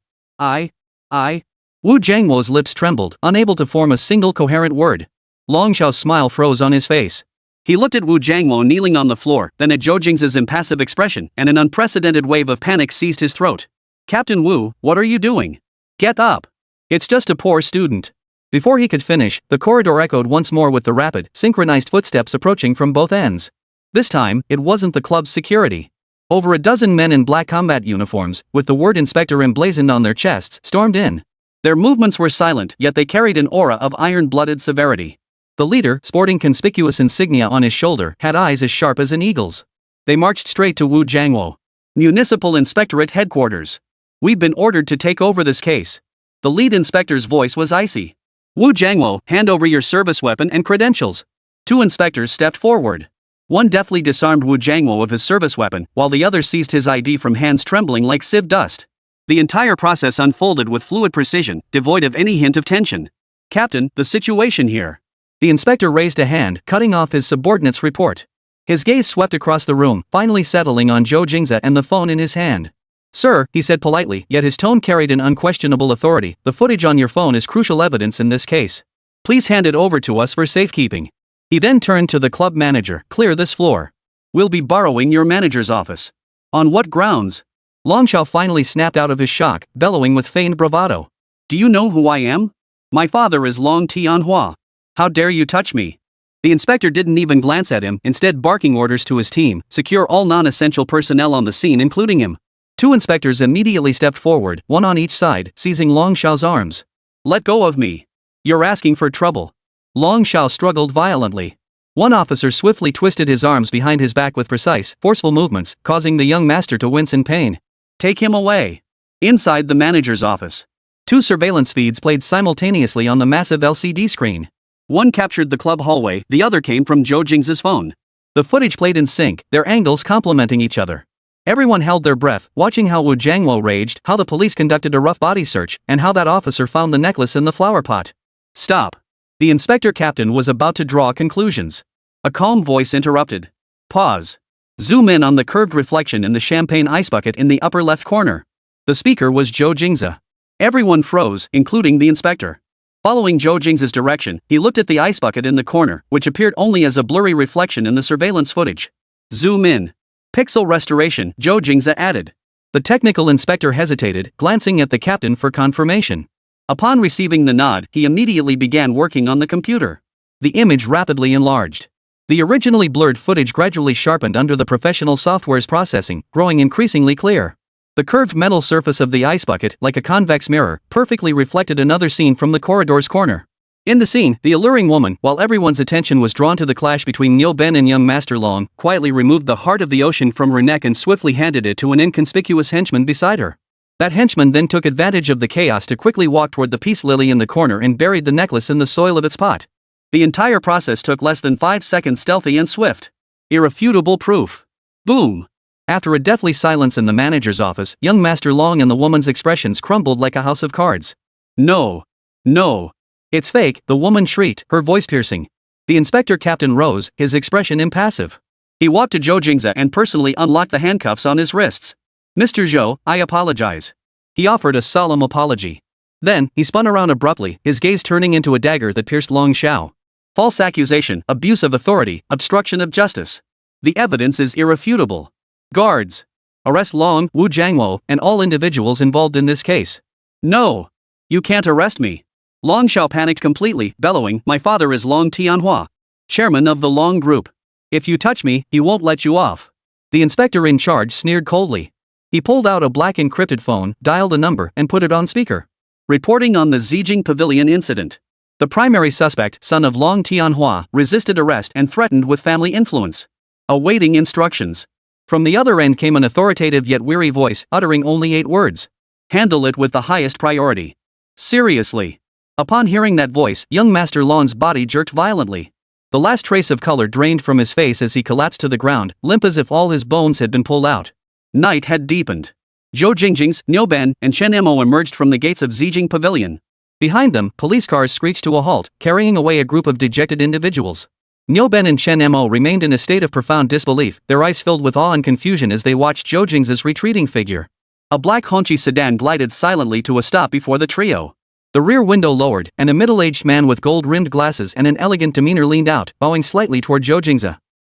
Wu Jiangwo's lips trembled, unable to form a single coherent word. Long Shao's smile froze on his face. He looked at Wu Jiangwo kneeling on the floor, then at Zhou Jingze's impassive expression, and an unprecedented wave of panic seized his throat. Captain Wu, what are you doing? Get up. It's just a poor student. Before he could finish, the corridor echoed once more with the rapid, synchronized footsteps approaching from both ends. This time, it wasn't the club's security. Over a dozen men in black combat uniforms, with the word inspector emblazoned on their chests, stormed in. Their movements were silent, yet they carried an aura of iron-blooded severity. The leader, sporting conspicuous insignia on his shoulder, had eyes as sharp as an eagle's. They marched straight to Wu Jiangwo. Municipal Inspectorate Headquarters. We've been ordered to take over this case. The lead inspector's voice was icy. Wu Jiangwo, hand over your service weapon and credentials. Two inspectors stepped forward. One deftly disarmed Wu Jiangwo of his service weapon, while the other seized his ID from hands trembling like sieve dust. The entire process unfolded with fluid precision, devoid of any hint of tension. Captain, the situation here. The inspector raised a hand, cutting off his subordinate's report. His gaze swept across the room, finally settling on Zhou Jingze and the phone in his hand. Sir, he said politely, yet his tone carried an unquestionable authority, the footage on your phone is crucial evidence in this case. Please hand it over to us for safekeeping. He then turned to the club manager, clear this floor. We'll be borrowing your manager's office. On what grounds? Long Shao finally snapped out of his shock, bellowing with feigned bravado. Do you know who I am? My father is Long Tianhua. How dare you touch me? The inspector didn't even glance at him, instead barking orders to his team, secure all non-essential personnel on the scene including him. Two inspectors immediately stepped forward, one on each side, seizing Long Xiao's arms. Let go of me. You're asking for trouble. Long Xiao struggled violently. One officer swiftly twisted his arms behind his back with precise, forceful movements, causing the young master to wince in pain. Take him away. Inside the manager's office, two surveillance feeds played simultaneously on the massive LCD screen. One captured the club hallway, the other came from Zhou Jingze's phone. The footage played in sync, their angles complementing each other. Everyone held their breath, watching how Wu Jiangwo raged, how the police conducted a rough body search, and how that officer found the necklace in the flower pot. Stop. The inspector captain was about to draw conclusions. A calm voice interrupted. Pause. Zoom in on the curved reflection in the champagne ice bucket in the upper left corner. The speaker was Zhou Jingze. Everyone froze, including the inspector. Following Zhou Jingze's direction, he looked at the ice bucket in the corner, which appeared only as a blurry reflection in the surveillance footage. Zoom in. Pixel restoration, Zhou Jingze added. The technical inspector hesitated, glancing at the captain for confirmation. Upon receiving the nod, he immediately began working on the computer. The image rapidly enlarged. The originally blurred footage gradually sharpened under the professional software's processing, growing increasingly clear. The curved metal surface of the ice bucket, like a convex mirror, perfectly reflected another scene from the corridor's corner. In the scene, the alluring woman, while everyone's attention was drawn to the clash between Niu Ben and young Master Long, quietly removed the heart of the ocean from her neck and swiftly handed it to an inconspicuous henchman beside her. That henchman then took advantage of the chaos to quickly walk toward the peace lily in the corner and buried the necklace in the soil of its pot. The entire process took less than 5 seconds, stealthy and swift. Irrefutable proof. Boom. After a deathly silence in the manager's office, young Master Long and the woman's expressions crumbled like a house of cards. No. No. It's fake, the woman shrieked, her voice piercing. The inspector captain rose, his expression impassive. He walked to Zhou Jingze and personally unlocked the handcuffs on his wrists. Mr. Zhou, I apologize. He offered a solemn apology. Then, he spun around abruptly, his gaze turning into a dagger that pierced Long Xiao. False accusation, abuse of authority, obstruction of justice. The evidence is irrefutable. Guards. Arrest Long, Wu Jiangwo, and all individuals involved in this case. No. You can't arrest me. Long Xiao panicked completely, bellowing, my father is Long Tianhua, chairman of the Long Group. If you touch me, he won't let you off. The inspector in charge sneered coldly. He pulled out a black encrypted phone, dialed a number, and put it on speaker. Reporting on the Zijing Pavilion incident. The primary suspect, son of Long Tianhua, resisted arrest and threatened with family influence. Awaiting instructions. From the other end came an authoritative yet weary voice, uttering only 8 words. Handle it with the highest priority. Seriously. Upon hearing that voice, young Master Long's body jerked violently. The last trace of color drained from his face as he collapsed to the ground, limp as if all his bones had been pulled out. Night had deepened. Zhou Jingze, Niu Ben, and Chen Mo emerged from the gates of Zijing Pavilion. Behind them, police cars screeched to a halt, carrying away a group of dejected individuals. Niu Ben and Chen Mo remained in a state of profound disbelief, their eyes filled with awe and confusion as they watched Zhou Jingze's retreating figure. A black Hongqi sedan glided silently to a stop before the trio. The rear window lowered, and a middle-aged man with gold-rimmed glasses and an elegant demeanor leaned out, bowing slightly toward Zhou Jingze.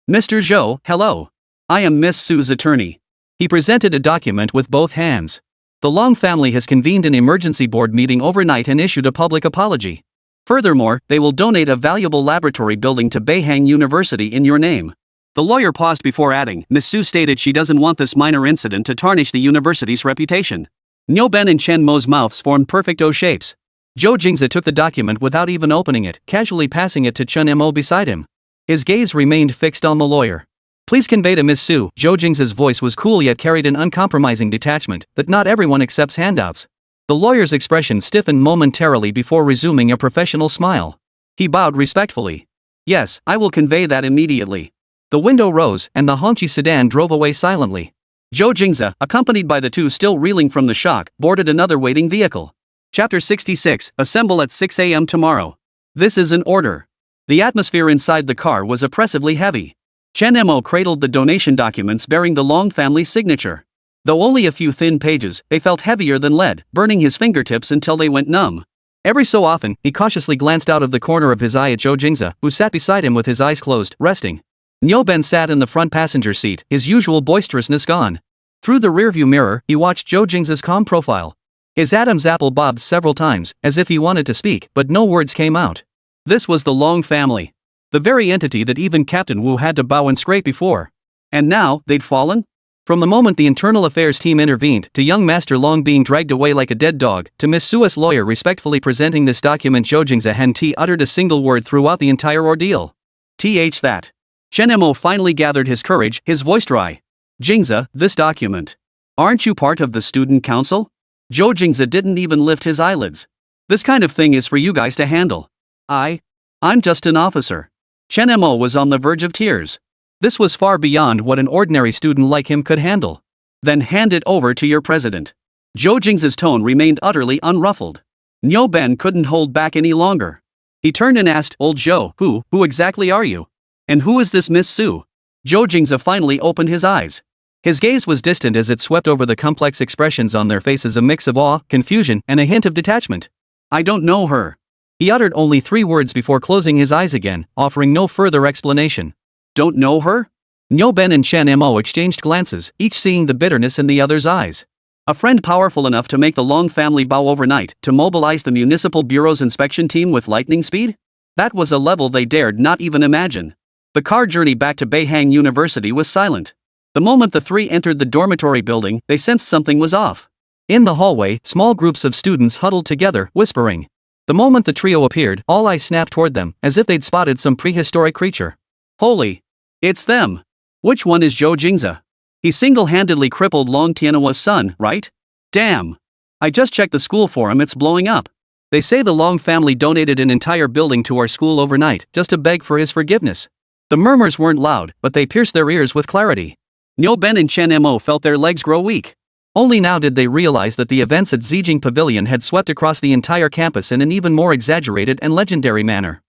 Mr. Zhou, hello. I am Miss Su's attorney. He presented a document with both hands. The Long family has convened an emergency board meeting overnight and issued a public apology. Furthermore, they will donate a valuable laboratory building to Beihang University in your name. The lawyer paused before adding, Miss Su stated she doesn't want this minor incident to tarnish the university's reputation. Niu Ben and Chen Mo's mouths formed perfect O shapes. Zhou Jingze took the document without even opening it, casually passing it to Chen Mo beside him. His gaze remained fixed on the lawyer. Please convey to Miss Su, Zhou Jingze's voice was cool yet carried an uncompromising detachment, that not everyone accepts handouts. The lawyer's expression stiffened momentarily before resuming a professional smile. He bowed respectfully. Yes, I will convey that immediately. The window rose, and the Hongqi sedan drove away silently. Zhou Jingze, accompanied by the two still reeling from the shock, boarded another waiting vehicle. Chapter 66, Assemble at 6 a.m. tomorrow. This is an order. The atmosphere inside the car was oppressively heavy. Chen Mo cradled the donation documents bearing the Long family's signature. Though only a few thin pages, they felt heavier than lead, burning his fingertips until they went numb. Every so often, he cautiously glanced out of the corner of his eye at Zhou Jingze, who sat beside him with his eyes closed, resting. Niu Ben sat in the front passenger seat, his usual boisterousness gone. Through the rearview mirror, he watched Zhou Jingze's calm profile. His Adam's apple bobbed several times, as if he wanted to speak, but no words came out. This was the Long family. The very entity that even Captain Wu had to bow and scrape before. And now, they'd fallen? From the moment the internal affairs team intervened, to young Master Long being dragged away like a dead dog, to Miss Sua's lawyer respectfully presenting this document, Zhou Jingze hadn't uttered a single word throughout the entire ordeal. That. Chen Mo finally gathered his courage, his voice dry. Jingze, this document. Aren't you part of the student council? Zhou Jingze didn't even lift his eyelids. This kind of thing is for you guys to handle. I'm just an officer. Chen Mo was on the verge of tears. This was far beyond what an ordinary student like him could handle. Then hand it over to your president. Zhou Jingze's tone remained utterly unruffled. Niu Ben couldn't hold back any longer. He turned and asked, Old Zhou, who exactly are you? And who is this Miss Su? Zhou Jingze finally opened his eyes. His gaze was distant as it swept over the complex expressions on their faces, a mix of awe, confusion, and a hint of detachment. I don't know her. He uttered only 3 words before closing his eyes again, offering no further explanation. Don't know her? Niu Ben and Chen Mo exchanged glances, each seeing the bitterness in the other's eyes. A friend powerful enough to make the Long family bow overnight, to mobilize the municipal bureau's inspection team with lightning speed? That was a level they dared not even imagine. The car journey back to Beihang University was silent. The moment the 3 entered the dormitory building, they sensed something was off. In the hallway, small groups of students huddled together, whispering. The moment the trio appeared, all eyes snapped toward them, as if they'd spotted some prehistoric creature. Holy! It's them! Which one is Zhou Jingze? He single-handedly crippled Long Tianhua's son, right? Damn! I just checked the school forum, it's blowing up. They say the Long family donated an entire building to our school overnight, just to beg for his forgiveness. The murmurs weren't loud, but they pierced their ears with clarity. Niu Ben and Chen Mo felt their legs grow weak. Only now did they realize that the events at Zijing Pavilion had swept across the entire campus in an even more exaggerated and legendary manner.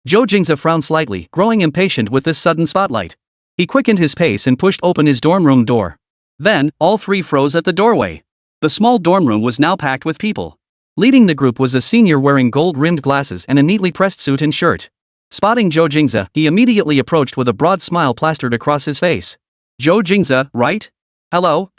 Zhou Jingze frowned slightly, growing impatient with this sudden spotlight. He quickened his pace and pushed open his dorm room door. Then, all 3 froze at the doorway. The small dorm room was now packed with people. Leading the group was a senior wearing gold-rimmed glasses and a neatly pressed suit and shirt. Spotting Zhou Jingze, he immediately approached with a broad smile plastered across his face. Zhou Jingze, right? Hello.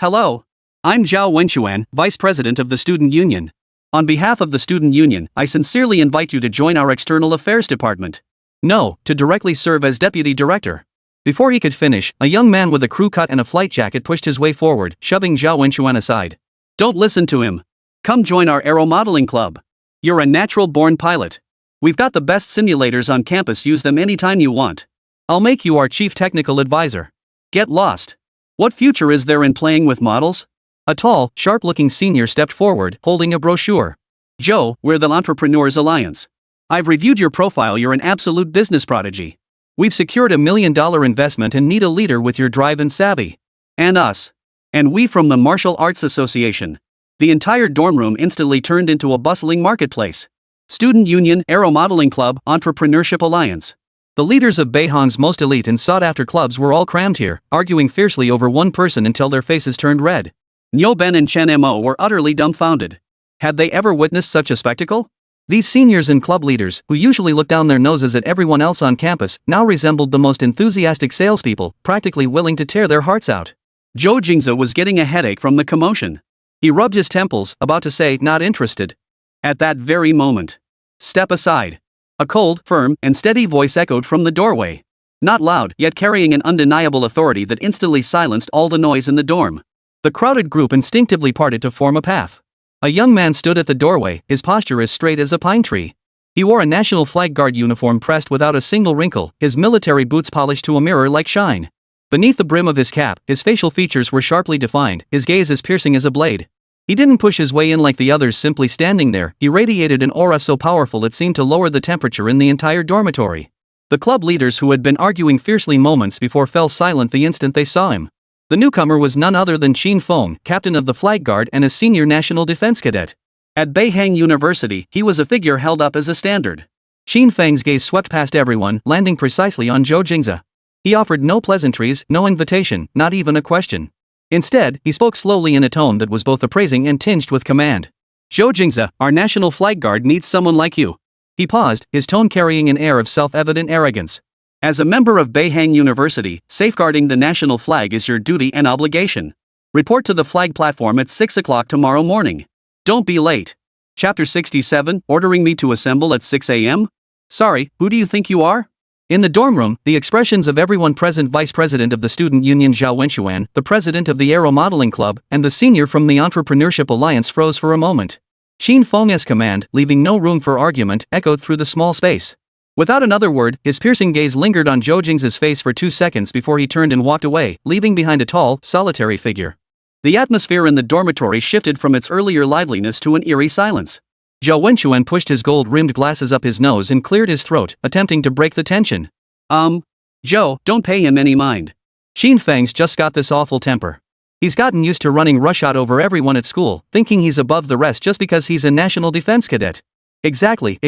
I'm Zhao Wenchuan, Vice President of the Student Union. On behalf of the Student Union, I sincerely invite you to join our External Affairs Department. No, to directly serve as Deputy Director. Before he could finish, a young man with a crew cut and a flight jacket pushed his way forward, shoving Zhao Wenchuan aside. Don't listen to him. Come join our aero modeling club. You're a natural-born pilot. We've got the best simulators on campus, use them anytime you want. I'll make you our Chief Technical Advisor. Get lost. What future is there in playing with models? A tall, sharp-looking senior stepped forward, holding a brochure. Zhou, we're the Entrepreneurs Alliance. I've reviewed your profile, you're an absolute business prodigy. We've secured $1 million investment and need a leader with your drive and savvy. And us. And we from the Martial Arts Association. The entire dorm room instantly turned into a bustling marketplace. Student Union, Aero Modeling Club, Entrepreneurship Alliance. The leaders of Beihang's most elite and sought-after clubs were all crammed here, arguing fiercely over one person until their faces turned red. Niu Ben and Chen Mo were utterly dumbfounded. Had they ever witnessed such a spectacle? These seniors and club leaders, who usually looked down their noses at everyone else on campus, now resembled the most enthusiastic salespeople, practically willing to tear their hearts out. Zhou Jingze was getting a headache from the commotion. He rubbed his temples, about to say, not interested. At that very moment. Step aside. A cold, firm, and steady voice echoed from the doorway. Not loud, yet carrying an undeniable authority that instantly silenced all the noise in the dorm. The crowded group instinctively parted to form a path. A young man stood at the doorway, his posture as straight as a pine tree. He wore a National Flag Guard uniform pressed without a single wrinkle, his military boots polished to a mirror-like shine. Beneath the brim of his cap, his facial features were sharply defined, his gaze as piercing as a blade. He didn't push his way in like the others, simply standing there, he radiated an aura so powerful it seemed to lower the temperature in the entire dormitory. The club leaders who had been arguing fiercely moments before fell silent the instant they saw him. The newcomer was none other than Qin Feng, captain of the Flag Guard and a senior national defense cadet. At Beihang University, he was a figure held up as a standard. Qin Feng's gaze swept past everyone, landing precisely on Zhou Jingze. He offered no pleasantries, no invitation, not even a question. Instead, he spoke slowly in a tone that was both appraising and tinged with command. Zhou Jingze, our National Flag Guard needs someone like you. He paused, his tone carrying an air of self-evident arrogance. As a member of Beihang University, safeguarding the national flag is your duty and obligation. Report to the flag platform at 6 o'clock tomorrow morning. Don't be late. Chapter 67, ordering me to assemble at 6 a.m.? Sorry, who do you think you are? In the dorm room, the expressions of everyone present: Vice President of the Student Union Zhou Jingze, the President of the Aero Modeling Club, and the Senior from the Entrepreneurship Alliance froze for a moment. Qin Feng's command, leaving no room for argument, echoed through the small space. Without another word, his piercing gaze lingered on Zhou Jingze's face for 2 seconds before he turned and walked away, leaving behind a tall, solitary figure. The atmosphere in the dormitory shifted from its earlier liveliness to an eerie silence. Zhou Jingze pushed his gold-rimmed glasses up his nose and cleared his throat, attempting to break the tension. Joe, don't pay him any mind. Qin Feng's just got this awful temper. He's gotten used to running roughshod over everyone at school, thinking he's above the rest just because he's a national defense cadet. Exactly,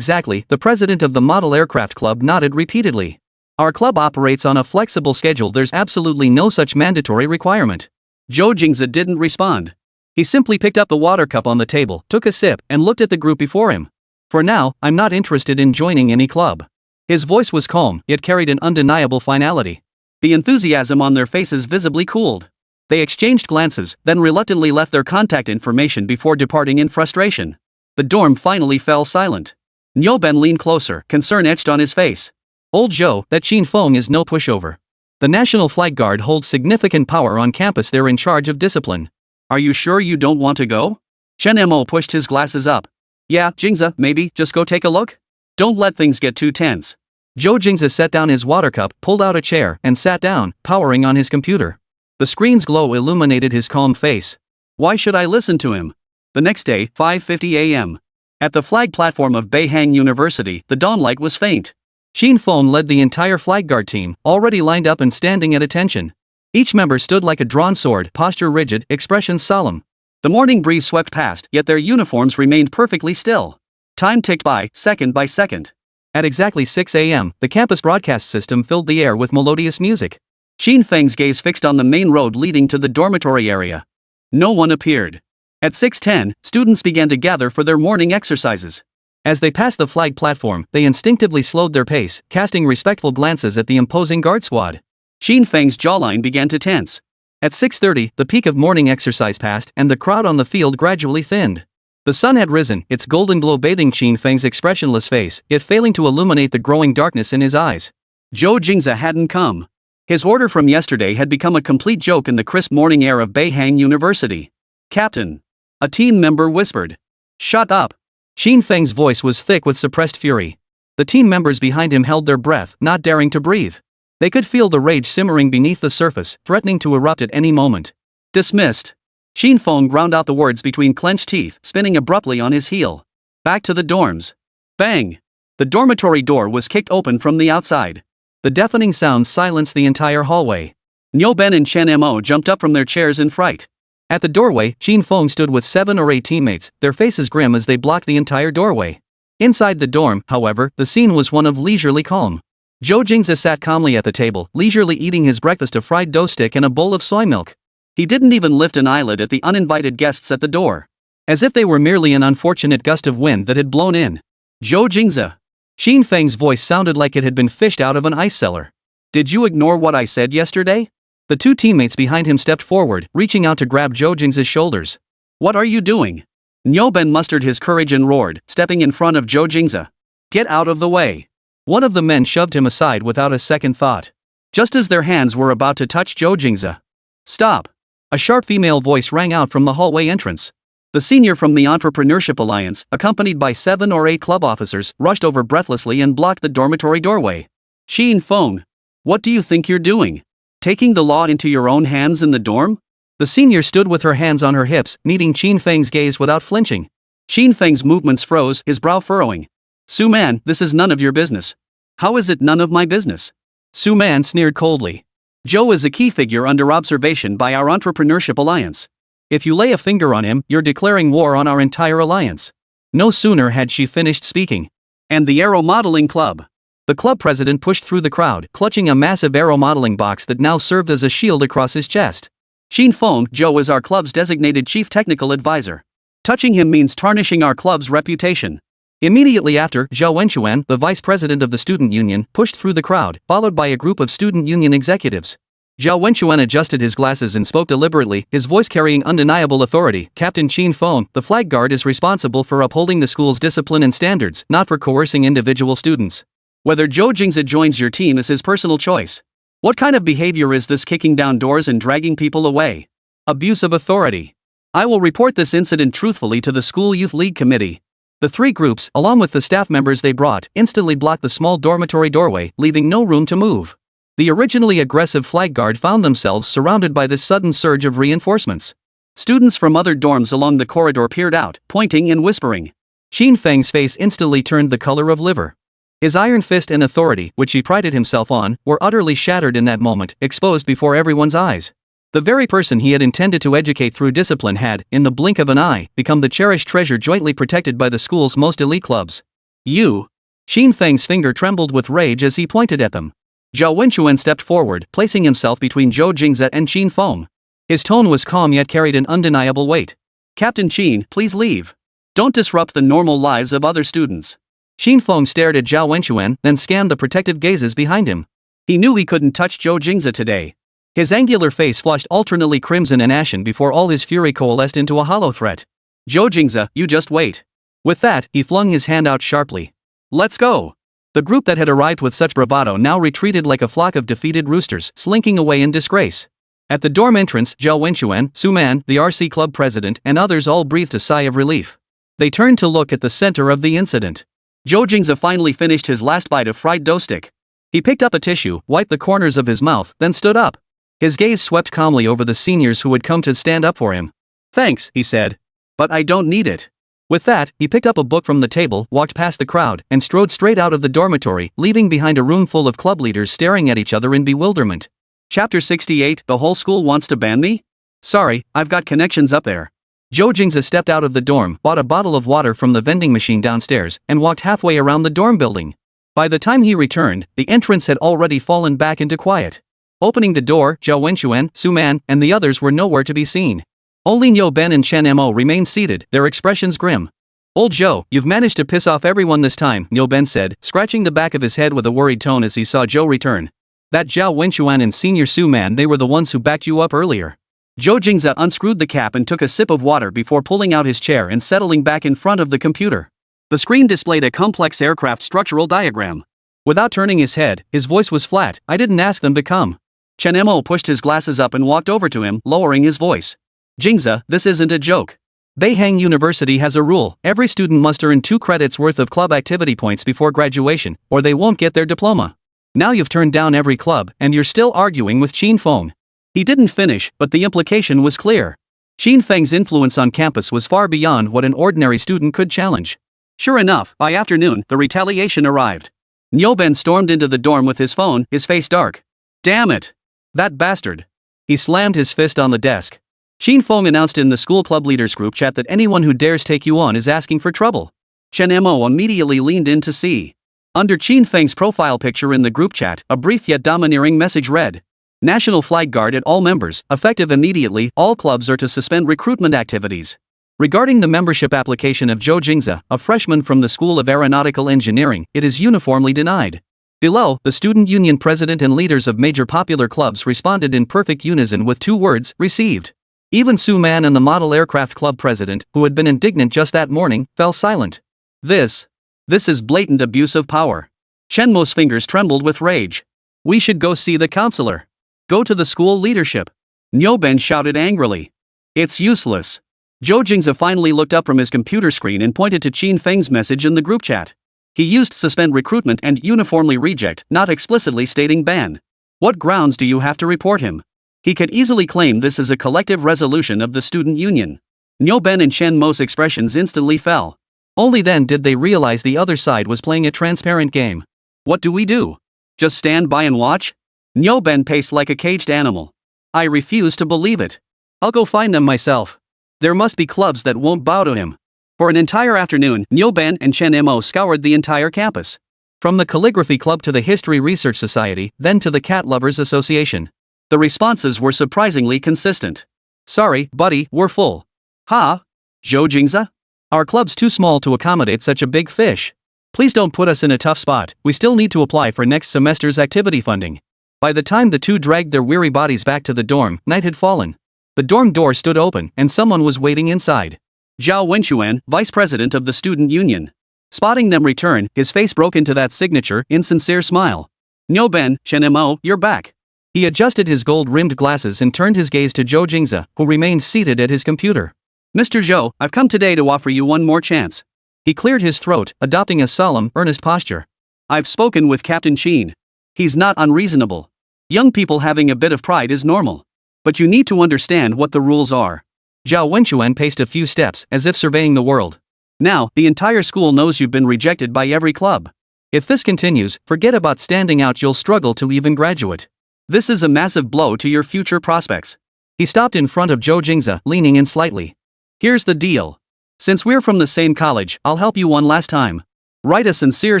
the president of the Model Aircraft Club nodded repeatedly. Our club operates on a flexible schedule. There's absolutely no such mandatory requirement. Zhou Jingze didn't respond. He simply picked up the water cup on the table, took a sip, and looked at the group before him. For now, I'm not interested in joining any club. His voice was calm, yet carried an undeniable finality. The enthusiasm on their faces visibly cooled. They exchanged glances, then reluctantly left their contact information before departing in frustration. The dorm finally fell silent. Nyoben leaned closer, concern etched on his face. Old Zhou, that Qin Feng is no pushover. The National Flag Guard holds significant power on campus. They're in charge of discipline. Are you sure you don't want to go? Chen Mo pushed his glasses up. Yeah, Jingze, maybe, just go take a look? Don't let things get too tense. Zhou Jingze set down his water cup, pulled out a chair, and sat down, powering on his computer. The screen's glow illuminated his calm face. Why should I listen to him? The next day, 5:50 a.m. At the flag platform of Beihang University, the dawnlight was faint. Qin Feng led the entire flag guard team, already lined up and standing at attention. Each member stood like a drawn sword, posture rigid, expressions solemn. The morning breeze swept past, yet their uniforms remained perfectly still. Time ticked by second. At exactly 6 a.m., the campus broadcast system filled the air with melodious music. Qin Feng's gaze fixed on the main road leading to the dormitory area. No one appeared. At 6:10, students began to gather for their morning exercises. As they passed the flag platform, they instinctively slowed their pace, casting respectful glances at the imposing guard squad. Qin Feng's jawline began to tense. At 6:30, the peak of morning exercise passed, and the crowd on the field gradually thinned. The sun had risen, its golden glow bathing Qin Feng's expressionless face, yet failing to illuminate the growing darkness in his eyes. Zhou Jingze hadn't come. His order from yesterday had become a complete joke in the crisp morning air of Beihang University. Captain. A team member whispered. Shut up. Qin Feng's voice was thick with suppressed fury. The team members behind him held their breath, not daring to breathe. They could feel the rage simmering beneath the surface, threatening to erupt at any moment. Dismissed. Qin Feng ground out the words between clenched teeth, spinning abruptly on his heel. Back to the dorms. Bang! The dormitory door was kicked open from the outside. The deafening sounds silenced the entire hallway. Nyoben and Chen Mo jumped up from their chairs in fright. At the doorway, Qin Feng stood with 7 or 8 teammates, their faces grim as they blocked the entire doorway. Inside the dorm, however, the scene was one of leisurely calm. Zhou Jingze sat calmly at the table, leisurely eating his breakfast of fried dough stick and a bowl of soy milk. He didn't even lift an eyelid at the uninvited guests at the door. As if they were merely an unfortunate gust of wind that had blown in. Zhou Jingze. Qin Feng's voice sounded like it had been fished out of an ice cellar. Did you ignore what I said yesterday? The 2 teammates behind him stepped forward, reaching out to grab Zhou Jingze's shoulders. What are you doing? Nyoben mustered his courage and roared, stepping in front of Zhou Jingze. Get out of the way. One of the men shoved him aside without a second thought. Just as their hands were about to touch Zhou Jingze. Stop. A sharp female voice rang out from the hallway entrance. The senior from the Entrepreneurship Alliance, accompanied by 7 or 8 club officers, rushed over breathlessly and blocked the dormitory doorway. Qin Feng. What do you think you're doing? Taking the law into your own hands in the dorm? The senior stood with her hands on her hips, meeting Qin Feng's gaze without flinching. Qin Feng's movements froze, his brow furrowing. Su Man, this is none of your business. How is it none of my business? Su Man sneered coldly. Zhou is a key figure under observation by our Entrepreneurship Alliance. If you lay a finger on him, you're declaring war on our entire alliance. No sooner had she finished speaking. And the Aero Modeling Club. The club president pushed through the crowd, clutching a massive aero modeling box that now served as a shield across his chest. Qin Feng, Zhou is our club's designated chief technical advisor. Touching him means tarnishing our club's reputation. Immediately after, Zhou Jingze, the vice president of the student union, pushed through the crowd, followed by a group of student union executives. Zhou Jingze adjusted his glasses and spoke deliberately, his voice carrying undeniable authority. Captain Qin Feng, the flag guard is responsible for upholding the school's discipline and standards, not for coercing individual students. Whether Zhou Jingze joins your team is his personal choice. What kind of behavior is this, kicking down doors and dragging people away? Abuse of authority. I will report this incident truthfully to the school youth league committee. The three groups, along with the staff members they brought, instantly blocked the small dormitory doorway, leaving no room to move. The originally aggressive flag guard found themselves surrounded by this sudden surge of reinforcements. Students from other dorms along the corridor peered out, pointing and whispering. Xin Feng's face instantly turned the color of liver. His iron fist and authority, which he prided himself on, were utterly shattered in that moment, exposed before everyone's eyes. The very person he had intended to educate through discipline had, in the blink of an eye, become the cherished treasure jointly protected by the school's most elite clubs. You! Xin Feng's finger trembled with rage as he pointed at them. Zhao Wenchuan stepped forward, placing himself between Zhou Jingze and Qin Feng. His tone was calm yet carried an undeniable weight. Captain Qin, please leave. Don't disrupt the normal lives of other students. Qin Feng stared at Zhao Wenchuan, then scanned the protective gazes behind him. He knew he couldn't touch Zhou Jingze today. His angular face flushed alternately crimson and ashen before all his fury coalesced into a hollow threat. Zhou Jingze, you just wait. With that, he flung his hand out sharply. Let's go. The group that had arrived with such bravado now retreated like a flock of defeated roosters, slinking away in disgrace. At the dorm entrance, Zhao Wenchuan, Su Man, the RC club president, and others all breathed a sigh of relief. They turned to look at the center of the incident. Zhou Jingze finally finished his last bite of fried dough stick. He picked up a tissue, wiped the corners of his mouth, then stood up. His gaze swept calmly over the seniors who had come to stand up for him. Thanks, he said. But I don't need it. With that, he picked up a book from the table, walked past the crowd, and strode straight out of the dormitory, leaving behind a room full of club leaders staring at each other in bewilderment. Chapter 68, The whole school wants to ban me? Sorry, I've got connections up there. Zhou Jingze stepped out of the dorm, bought a bottle of water from the vending machine downstairs, and walked halfway around the dorm building. By the time he returned, the entrance had already fallen back into quiet. Opening the door, Zhao Wenchuan, Su Man, and the others were nowhere to be seen. Only Niu Ben and Chen Mo remained seated, their expressions grim. Old Zhou, you've managed to piss off everyone this time, Niu Ben said, scratching the back of his head with a worried tone as he saw Zhou return. That Zhao Wenchuan and Senior Su Man, they were the ones who backed you up earlier. Zhou Jingze unscrewed the cap and took a sip of water before pulling out his chair and settling back in front of the computer. The screen displayed a complex aircraft structural diagram. Without turning his head, his voice was flat. I didn't ask them to come. Chen Mo pushed his glasses up and walked over to him, lowering his voice. Jingze, this isn't a joke. Beihang University has a rule: every student must earn 2 credits worth of club activity points before graduation, or they won't get their diploma. Now you've turned down every club, and you're still arguing with Qin Feng. He didn't finish, but the implication was clear. Xin Feng's influence on campus was far beyond what an ordinary student could challenge. Sure enough, by afternoon, the retaliation arrived. Niu Ben stormed into the dorm with his phone, his face dark. Damn it! That bastard! He slammed his fist on the desk. Qin Feng announced in the school club leaders group chat that anyone who dares take you on is asking for trouble. Chen Mo immediately leaned in to see. Under Qin Feng's profile picture in the group chat, a brief yet domineering message read. National Flag Guard at all members, effective immediately, all clubs are to suspend recruitment activities. Regarding the membership application of Zhou Jingze, a freshman from the School of Aeronautical Engineering, it is uniformly denied. Below, the student union president and leaders of major popular clubs responded in perfect unison with 2 words, received. Even Su Man and the Model Aircraft Club president, who had been indignant just that morning, fell silent. This is blatant abuse of power. Chen Mo's fingers trembled with rage. We should go see the counselor. Go to the school leadership. Niu Ben shouted angrily. It's useless. Zhou Jingze finally looked up from his computer screen and pointed to Qin Feng's message in the group chat. He used suspend recruitment and uniformly reject, not explicitly stating ban. What grounds do you have to report him? He could easily claim this is a collective resolution of the student union. Niu Ben and Chen Mo's expressions instantly fell. Only then did they realize the other side was playing a transparent game. What do we do? Just stand by and watch? Niu Ben paced like a caged animal. I refuse to believe it. I'll go find them myself. There must be clubs that won't bow to him. For an entire afternoon, Niu Ben and Chen Mo scoured the entire campus. From the Calligraphy Club to the History Research Society, then to the Cat Lovers Association. The responses were surprisingly consistent. Sorry, buddy, we're full. Ha? Zhou Jingze? Our club's too small to accommodate such a big fish. Please don't put us in a tough spot, we still need to apply for next semester's activity funding. By the time the two dragged their weary bodies back to the dorm, night had fallen. The dorm door stood open, and someone was waiting inside. Zhao Wenchuan, vice president of the student union. Spotting them return, his face broke into that signature, insincere smile. "Nyoben, Shenmo, you're back." He adjusted his gold-rimmed glasses and turned his gaze to Zhou Jingze, who remained seated at his computer. "Mr. Zhou, I've come today to offer you one more chance." He cleared his throat, adopting a solemn, earnest posture. "I've spoken with Captain Qin. He's not unreasonable. Young people having a bit of pride is normal. But you need to understand what the rules are." Zhao Wenquan paced a few steps, as if surveying the world. "Now, the entire school knows you've been rejected by every club. If this continues, forget about standing out, you'll struggle to even graduate. This is a massive blow to your future prospects." He stopped in front of Zhou Jingze, leaning in slightly. "Here's the deal. Since we're from the same college, I'll help you one last time. Write a sincere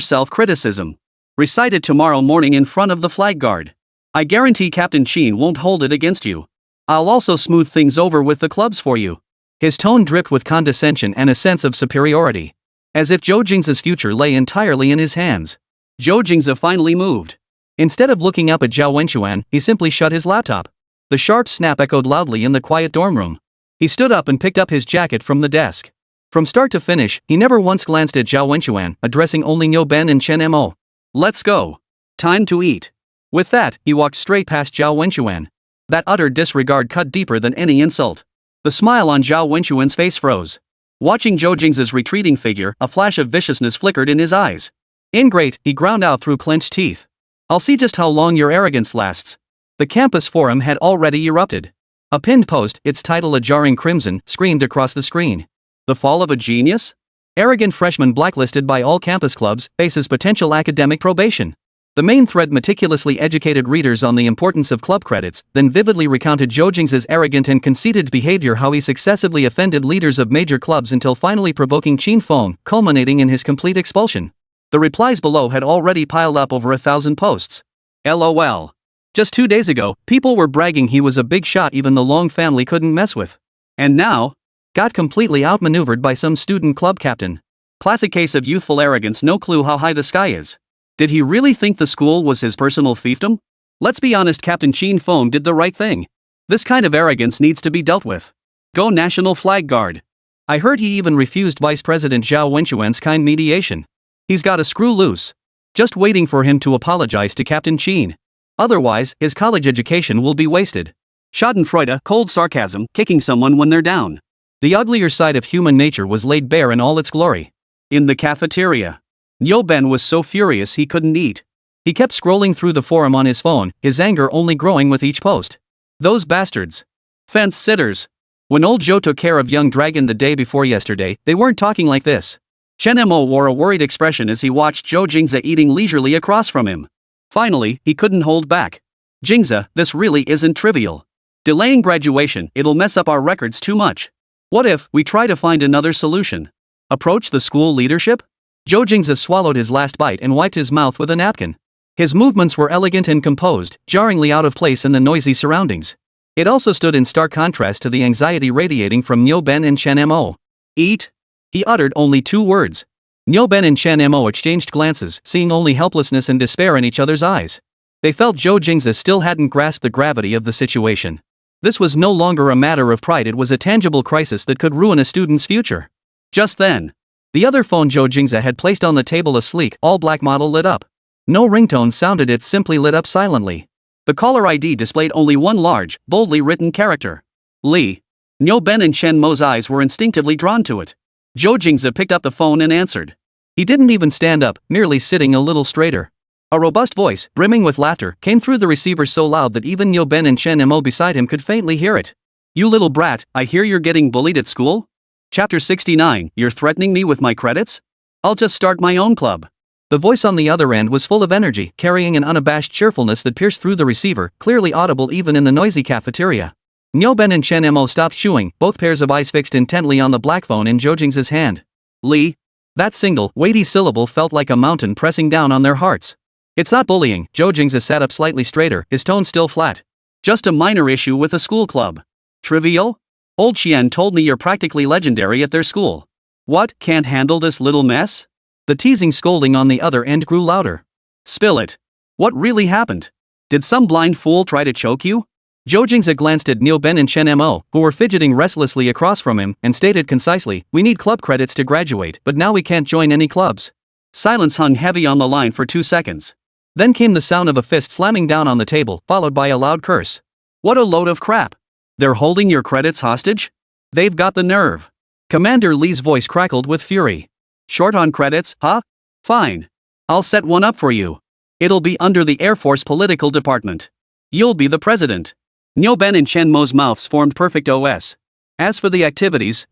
self-criticism. Recite it tomorrow morning in front of the flag guard. I guarantee Captain Qin won't hold it against you. I'll also smooth things over with the clubs for you." His tone dripped with condescension and a sense of superiority. As if Zhou Jingze's future lay entirely in his hands. Zhou Jingze finally moved. Instead of looking up at Zhao Wenquan, he simply shut his laptop. The sharp snap echoed loudly in the quiet dorm room. He stood up and picked up his jacket from the desk. From start to finish, he never once glanced at Zhao Wenquan, addressing only Nyoben and Shenmo. "Let's go. Time to eat." With that, he walked straight past Zhao Wenquan. That utter disregard cut deeper than any insult. The smile on Zhao Wenquan's face froze. Watching Zhou Jingze's retreating figure, a flash of viciousness flickered in his eyes. "Ingrate," he ground out through clenched teeth. "I'll see just how long your arrogance lasts." The campus forum had already erupted. A pinned post, its title a jarring crimson, screamed across the screen. "The fall of a genius? Arrogant freshman blacklisted by all campus clubs, faces potential academic probation." The main thread meticulously educated readers on the importance of club credits, then vividly recounted Zhou Jingze's arrogant and conceited behavior, how he successively offended leaders of major clubs until finally provoking Qin Feng, culminating in his complete expulsion. The replies below had already piled up over 1,000 posts. LOL. Just 2 days ago, people were bragging he was a big shot even the Long family couldn't mess with. And now? Got completely outmaneuvered by some student club captain. Classic case of youthful arrogance, no clue how high the sky is. Did he really think the school was his personal fiefdom? Let's be honest, Captain Qin Feng did the right thing. This kind of arrogance needs to be dealt with. Go National Flag Guard. I heard he even refused Vice President Zhao Wenquan's kind mediation. He's got a screw loose. Just waiting for him to apologize to Captain Qin. Otherwise, his college education will be wasted. Schadenfreude, cold sarcasm, kicking someone when they're down. The uglier side of human nature was laid bare in all its glory. In the cafeteria. Nyoben was so furious he couldn't eat. He kept scrolling through the forum on his phone, his anger only growing with each post. Those bastards. Fence sitters. When old Zhou took care of young Dragon the day before yesterday, they weren't talking like this. Shenmo wore a worried expression as he watched Zhou Jingze eating leisurely across from him. Finally, he couldn't hold back. "Jingze, this really isn't trivial. Delaying graduation, it'll mess up our records too much. What if we try to find another solution? Approach the school leadership?" Zhou Jingze swallowed his last bite and wiped his mouth with a napkin. His movements were elegant and composed, jarringly out of place in the noisy surroundings. It also stood in stark contrast to the anxiety radiating from Nyoben and Shenmo. "Eat?" He uttered only 2 words. Nyoben and Shenmo exchanged glances, seeing only helplessness and despair in each other's eyes. They felt Zhou Jingze still hadn't grasped the gravity of the situation. This was no longer a matter of pride, it was a tangible crisis that could ruin a student's future. Just then, the other phone Zhou Jingze had placed on the table, a sleek, all-black model, lit up. No ringtone sounded, it simply lit up silently. The caller ID displayed only one large, boldly written character. Li. Nyoben and Shenmo's eyes were instinctively drawn to it. Zhou Jingze picked up the phone and answered. He didn't even stand up, merely sitting a little straighter. A robust voice, brimming with laughter, came through the receiver so loud that even Nyoben and Shenmo beside him could faintly hear it. "You little brat, I hear you're getting bullied at school? Chapter 69, you're threatening me with my credits? I'll just start my own club." The voice on the other end was full of energy, carrying an unabashed cheerfulness that pierced through the receiver, clearly audible even in the noisy cafeteria. Nyoben and Shenmo stopped chewing, both pairs of eyes fixed intently on the black phone in Zhou Jingze's hand. "Li." That single, weighty syllable felt like a mountain pressing down on their hearts. "It's not bullying." Zhou Jingze sat up slightly straighter, his tone still flat. "Just a minor issue with a school club." "Trivial? Old Qian told me you're practically legendary at their school. What, can't handle this little mess?" The teasing scolding on the other end grew louder. "Spill it. What really happened? Did some blind fool try to choke you?" Zhou Jingze glanced at Niu Ben and Chen Mo, who were fidgeting restlessly across from him, and stated concisely, "We need club credits to graduate, but now we can't join any clubs." Silence hung heavy on the line for 2 seconds. Then came the sound of a fist slamming down on the table, followed by a loud curse. "What a load of crap! They're holding your credits hostage? They've got the nerve." Commander Lee's voice crackled with fury. "Short on credits, huh? Fine. I'll set one up for you. It'll be under the Air Force Political Department. You'll be the president." Niu Ben and Chen Mo's mouths formed perfect OS. As for the activities,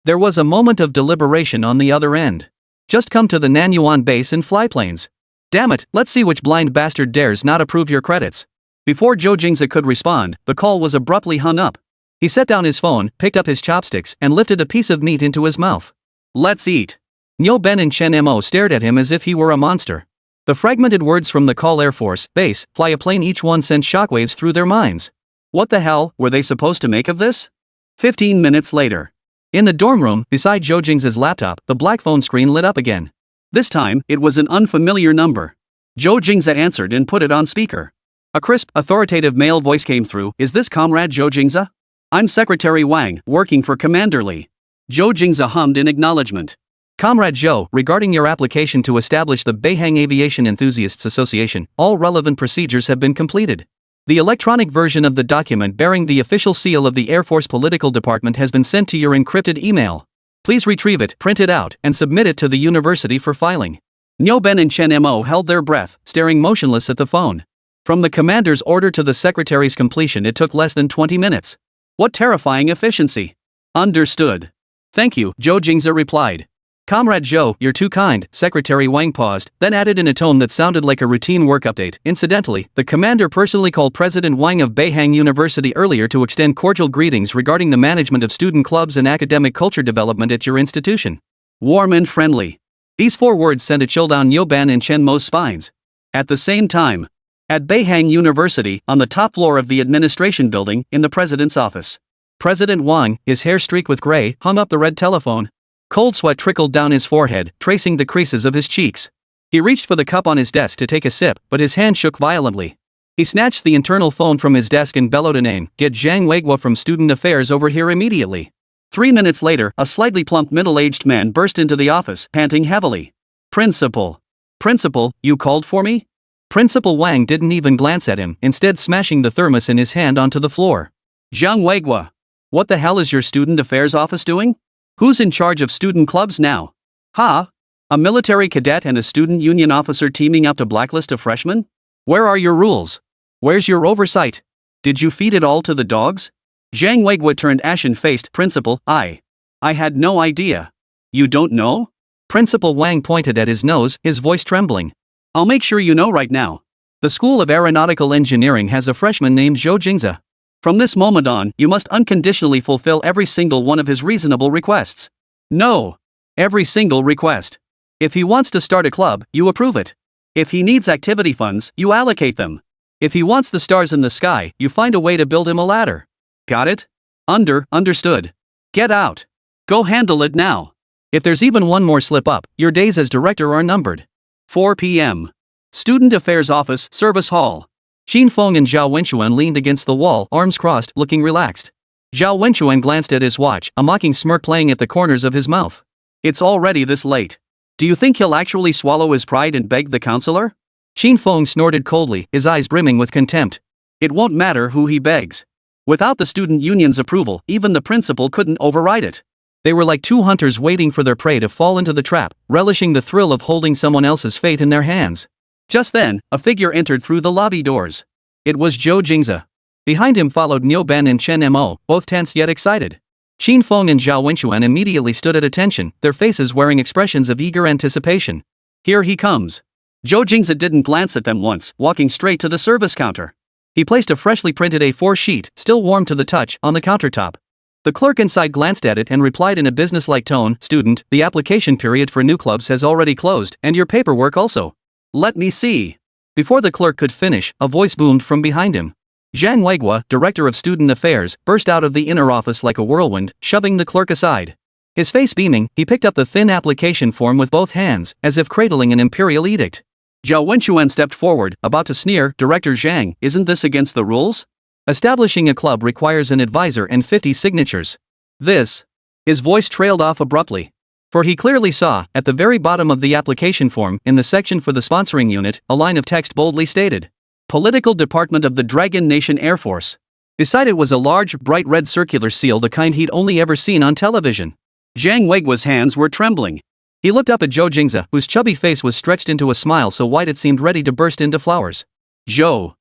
There was a moment of deliberation on the other end. "Just come to the Nanyuan base and fly planes. Damn it, let's see which blind bastard dares not approve your credits." Before Zhou Jingze could respond, the call was abruptly hung up. He set down his phone, picked up his chopsticks, and lifted a piece of meat into his mouth. "Let's eat." Niu Ben and Chen Mo stared at him as if he were a monster. The fragmented words from the call Air Force Base, fly a plane, each one sent shockwaves through their minds. What the hell were they supposed to make of this? 15 minutes later. In the dorm room, beside Zhou Jingze's laptop, the black phone screen lit up again. This time, it was an unfamiliar number. Zhou Jingze answered and put it on speaker. A crisp, authoritative male voice came through. "Is this Comrade Zhou Jingze? I'm Secretary Wang, working for Commander Lee." Zhou Jingze hummed in acknowledgement. "Comrade Zhou, regarding your application to establish the Beihang Aviation Enthusiasts Association, all relevant procedures have been completed. The electronic version of the document bearing the official seal of the Air Force Political Department has been sent to your encrypted email. Please retrieve it, print it out, and submit it to the university for filing." Niu Ben and Chen Mo held their breath, staring motionless at the phone. From the commander's order to the secretary's completion, it took less than 20 minutes. What terrifying efficiency! "Understood. Thank you," Zhou Jingze replied. "Comrade Zhou, you're too kind." Secretary Wang paused, then added in a tone that sounded like a routine work update. "Incidentally, the commander personally called President Wang of Beihang University earlier to extend cordial greetings regarding the management of student clubs and academic culture development at your institution. Warm and friendly." These 4 words sent a chill down Niu Ben and Chen Mo's spines. At the same time, at Beihang University, on the top floor of the administration building, in the president's office, President Wang, his hair streaked with gray, hung up the red telephone. Cold sweat trickled down his forehead, tracing the creases of his cheeks. He reached for the cup on his desk to take a sip, but his hand shook violently. He snatched the internal phone from his desk and bellowed a name. "Get Zhang Weiguo from Student Affairs over here immediately." 3 minutes later, a slightly plump middle-aged man burst into the office, panting heavily. "Principal. Principal, you called for me?" Principal Wang didn't even glance at him, instead smashing the thermos in his hand onto the floor. "Zhang Weiguo. What the hell is your Student Affairs office doing? Who's in charge of student clubs now? Ha? A military cadet and a student union officer teaming up to blacklist a freshman? Where are your rules? Where's your oversight? Did you feed it all to the dogs?" Zhang Weiguo turned ashen-faced. "Principal, I had no idea." "You don't know?" Principal Wang pointed at his nose, his voice trembling. "I'll make sure you know right now. The School of Aeronautical Engineering has a freshman named Zhou Jingze. From this moment on, you must unconditionally fulfill every single one of his reasonable requests. No. Every single request. If he wants to start a club, you approve it. If he needs activity funds, you allocate them. If he wants the stars in the sky, you find a way to build him a ladder. Got it? Understood. Get out. Go handle it now. If there's even one more slip up, your days as director are numbered." 4 p.m. Student Affairs Office, Service Hall. Xin Feng and Zhao Wenchuan leaned against the wall, arms crossed, looking relaxed. Zhao Wenchuan glanced at his watch, a mocking smirk playing at the corners of his mouth. "It's already this late. Do you think he'll actually swallow his pride and beg the counselor?" Xin Feng snorted coldly, his eyes brimming with contempt. "It won't matter who he begs. Without the student union's approval, even the principal couldn't override it." They were like 2 hunters waiting for their prey to fall into the trap, relishing the thrill of holding someone else's fate in their hands. Just then, a figure entered through the lobby doors. It was Zhou Jingze. Behind him followed Niu Ben and Chen Mo, both tense yet excited. Xin Feng and Zhao Wenchuan immediately stood at attention, their faces wearing expressions of eager anticipation. "Here he comes." Zhou Jingze didn't glance at them once, walking straight to the service counter. He placed a freshly printed A4 sheet, still warm to the touch, on the countertop. The clerk inside glanced at it and replied in a businesslike tone, "Student, the application period for new clubs has already closed, and your paperwork also." "Let me see." Before the clerk could finish, a voice boomed from behind him. Zhang Weiguo, Director of Student Affairs, burst out of the inner office like a whirlwind, shoving the clerk aside. His face beaming, he picked up the thin application form with both hands, as if cradling an imperial edict. Zhao Wenchuan stepped forward, about to sneer. "Director Zhang, isn't this against the rules? Establishing a club requires an advisor and 50 signatures. This. His voice trailed off abruptly. For he clearly saw, at the very bottom of the application form, in the section for the sponsoring unit, a line of text boldly stated, Political Department of the Dragon Nation Air Force. Beside it was a large, bright red circular seal, the kind he'd only ever seen on television. Zhang Weiguo's hands were trembling. He looked up at Zhou Jingze, whose chubby face was stretched into a smile so wide it seemed ready to burst into flowers. Zhou.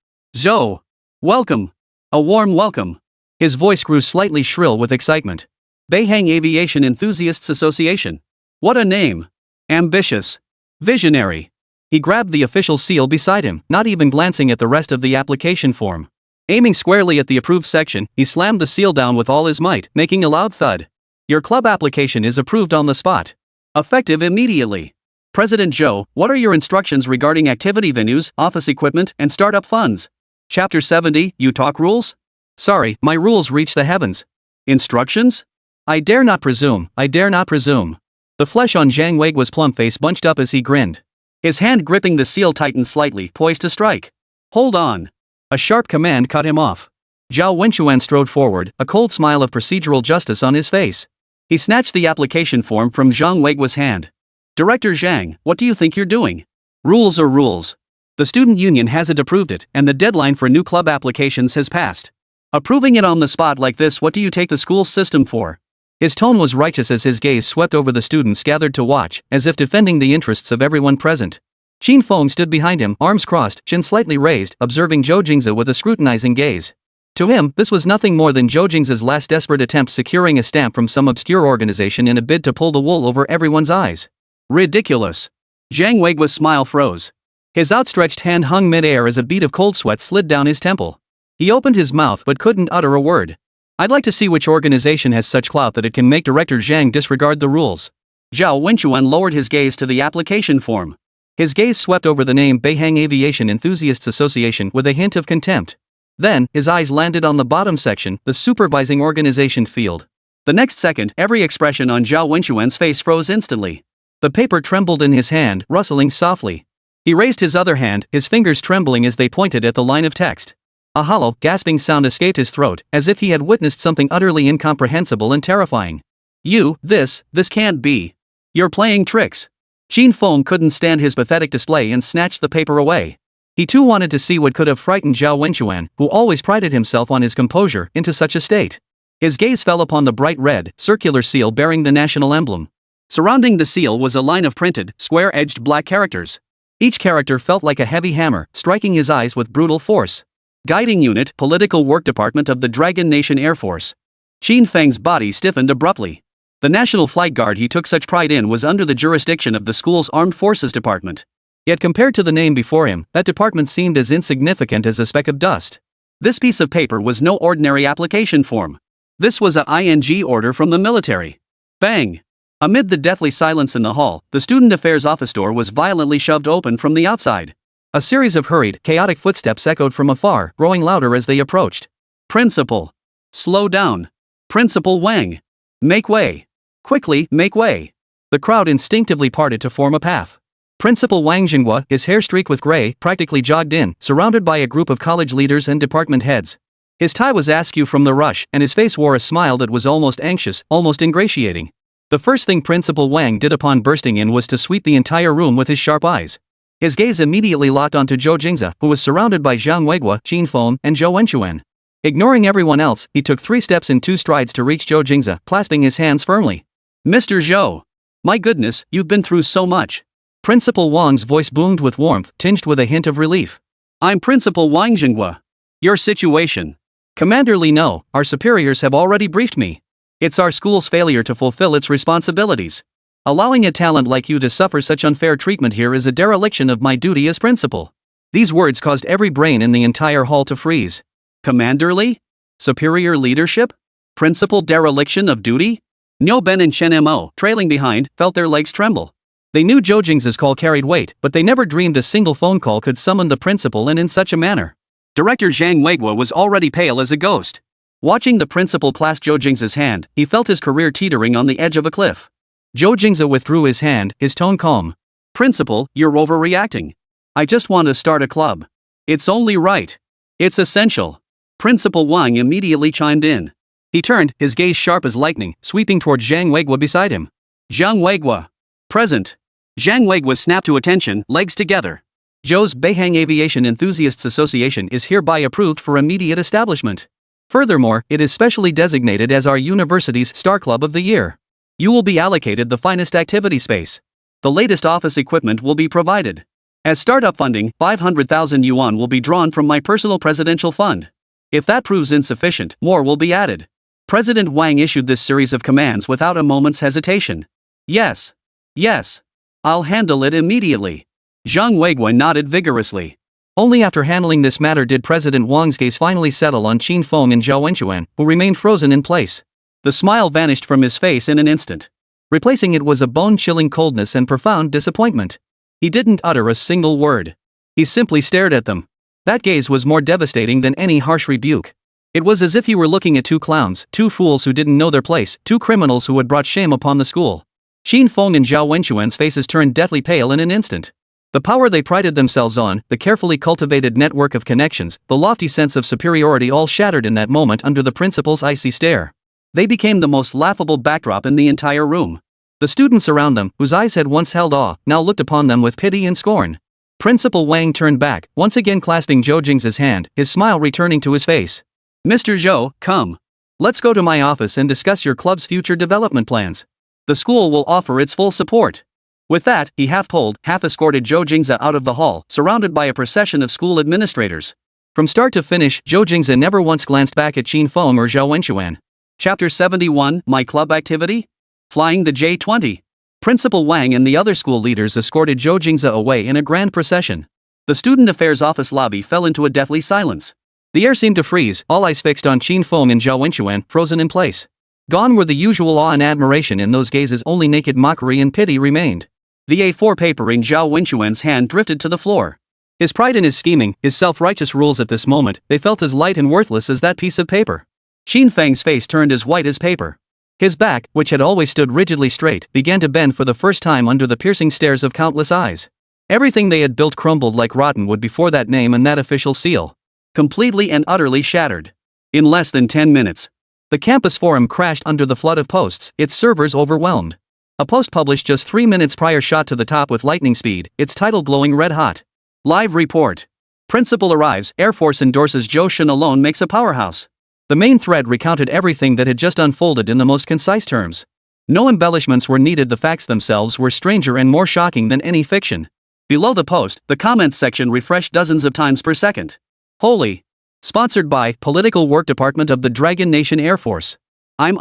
Welcome. A warm welcome. His voice grew slightly shrill with excitement. Boeing Aviation Enthusiasts Association. What a name. Ambitious. Visionary. He grabbed the official seal beside him, not even glancing at the rest of the application form. Aiming squarely at the approved section, he slammed the seal down with all his might, making a loud thud. Your club application is approved on the spot. Effective immediately. President Zhou, what are your instructions regarding activity venues, office equipment, and startup funds? Chapter 70, You Talk Rules? Sorry, my rules reach the heavens. Instructions? I dare not presume. The flesh on Zhang Weiguo's plump face bunched up as he grinned. His hand gripping the seal tightened slightly, poised to strike. Hold on. A sharp command cut him off. Zhao Wenchuan strode forward, a cold smile of procedural justice on his face. He snatched the application form from Zhang Weiguo's hand. Director Zhang, what do you think you're doing? Rules are rules. The student union hasn't approved it, and the deadline for new club applications has passed. Approving it on the spot like this, what do you take the school's system for? His tone was righteous as his gaze swept over the students gathered to watch, as if defending the interests of everyone present. Qin Feng stood behind him, arms crossed, chin slightly raised, observing Zhou Jingze with a scrutinizing gaze. To him, this was nothing more than Zhou Jingze's last desperate attempt securing a stamp from some obscure organization in a bid to pull the wool over everyone's eyes. Ridiculous. Zhang Weiguo's smile froze. His outstretched hand hung mid-air as a bead of cold sweat slid down his temple. He opened his mouth but couldn't utter a word. I'd like to see which organization has such clout that it can make Director Zhang disregard the rules. Zhao Wenchuan lowered his gaze to the application form. His gaze swept over the name Boeing Aviation Enthusiasts Association with a hint of contempt. Then, his eyes landed on the bottom section, the supervising organization field. The next second, every expression on Zhao Wenchuan's face froze instantly. The paper trembled in his hand, rustling softly. He raised his other hand, his fingers trembling as they pointed at the line of text. A hollow, gasping sound escaped his throat, as if he had witnessed something utterly incomprehensible and terrifying. This can't be. You're playing tricks. Qin Feng couldn't stand his pathetic display and snatched the paper away. He too wanted to see what could have frightened Zhao Wenchuan, who always prided himself on his composure, into such a state. His gaze fell upon the bright red, circular seal bearing the national emblem. Surrounding the seal was a line of printed, square-edged black characters. Each character felt like a heavy hammer, striking his eyes with brutal force. Guiding Unit, Political Work Department of the Dragon Nation Air Force. Qin Feng's body stiffened abruptly. The National Flight Guard he took such pride in was under the jurisdiction of the school's Armed Forces Department. Yet compared to the name before him, that department seemed as insignificant as a speck of dust. This piece of paper was no ordinary application form. This was a ING order from the military. Bang! Amid the deathly silence in the hall, the Student Affairs office door was violently shoved open from the outside. A series of hurried, chaotic footsteps echoed from afar, growing louder as they approached. Principal! Slow down! Principal Wang! Make way! Quickly, make way! The crowd instinctively parted to form a path. Principal Wang Jingwe, his hair streaked with gray, practically jogged in, surrounded by a group of college leaders and department heads. His tie was askew from the rush, and his face wore a smile that was almost anxious, almost ingratiating. The first thing Principal Wang did upon bursting in was to sweep the entire room with his sharp eyes. His gaze immediately locked onto Zhou Jingze, who was surrounded by Zhang Weiguo, Qin Feng, and Zhou Wenchuan. Ignoring everyone else, he took 3 steps in 2 strides to reach Zhou Jingze, clasping his hands firmly. Mr. Zhou! My goodness, you've been through so much. Principal Wang's voice boomed with warmth, tinged with a hint of relief. I'm Principal Wang Jingwe. Your situation. Commander Li no, our superiors have already briefed me. It's our school's failure to fulfill its responsibilities. Allowing a talent like you to suffer such unfair treatment here is a dereliction of my duty as principal. These words caused every brain in the entire hall to freeze. Commander Li? Superior leadership? Principal dereliction of duty? Niu Ben and Chen Mo, trailing behind, felt their legs tremble. They knew Zhou Jingze's call carried weight, but they never dreamed a single phone call could summon the principal and in such a manner. Director Zhang Weiguo was already pale as a ghost. Watching the principal clasp Zhou Jingze's hand, he felt his career teetering on the edge of a cliff. Zhou Jingze withdrew his hand, his tone calm. Principal, you're overreacting. I just want to start a club. It's only right. It's essential. Principal Wang immediately chimed in. He turned, his gaze sharp as lightning, sweeping toward Zhang Weiguo beside him. Zhang Weiguo. Present. Zhang Weiguo snapped to attention, legs together. Zhou's Beihang Aviation Enthusiasts Association is hereby approved for immediate establishment. Furthermore, it is specially designated as our university's Star Club of the Year. You will be allocated the finest activity space. The latest office equipment will be provided. As startup funding, 500,000 yuan will be drawn from my personal presidential fund. If that proves insufficient, more will be added. President Wang issued this series of commands without a moment's hesitation. Yes. Yes. I'll handle it immediately. Zhang Weiguo nodded vigorously. Only after handling this matter did President Wang's gaze finally settle on Qin Feng and Zhao Wenchuan, who remained frozen in place. The smile vanished from his face in an instant. Replacing it was a bone-chilling coldness and profound disappointment. He didn't utter a single word. He simply stared at them. That gaze was more devastating than any harsh rebuke. It was as if he were looking at two clowns, two fools who didn't know their place, two criminals who had brought shame upon the school. Qin Feng and Zhao Wenchuan's faces turned deathly pale in an instant. The power they prided themselves on, the carefully cultivated network of connections, the lofty sense of superiority all shattered in that moment under the principal's icy stare. They became the most laughable backdrop in the entire room. The students around them, whose eyes had once held awe, now looked upon them with pity and scorn. Principal Wang turned back, once again clasping Zhou Jingze's hand, his smile returning to his face. Mr. Zhou, come. Let's go to my office and discuss your club's future development plans. The school will offer its full support. With that, he half-pulled, half-escorted Zhou Jingze out of the hall, surrounded by a procession of school administrators. From start to finish, Zhou Jingze never once glanced back at Qin Feng or Zhao Wenchuan. Chapter 71, My Club Activity? Flying the J-20. Principal Wang and the other school leaders escorted Zhou Jingze away in a grand procession. The student affairs office lobby fell into a deathly silence. The air seemed to freeze, all eyes fixed on Qin Feng and Zhao Wenchuan, frozen in place. Gone were the usual awe and admiration in those gazes, only naked mockery and pity remained. The A4 paper in Zhao Wenchuan's hand drifted to the floor. His pride in his scheming, his self-righteous rules at this moment, they felt as light and worthless as that piece of paper. Qin Feng's face turned as white as paper. His back, which had always stood rigidly straight, began to bend for the first time under the piercing stares of countless eyes. Everything they had built crumbled like rotten wood before that name and that official seal. Completely and utterly shattered. In less than 10 minutes. The campus forum crashed under the flood of posts, its servers overwhelmed. A post published just 3 minutes prior shot to the top with lightning speed, its title glowing red hot. Live report. Principal arrives, Air Force endorses Zhou Shen alone makes a powerhouse. The main thread recounted everything that had just unfolded in the most concise terms. No embellishments were needed, the facts themselves were stranger and more shocking than any fiction. Below the post, the comments section refreshed dozens of times per second. Holy. Sponsored by Political Work Department of the Dragon Nation Air Force. I'm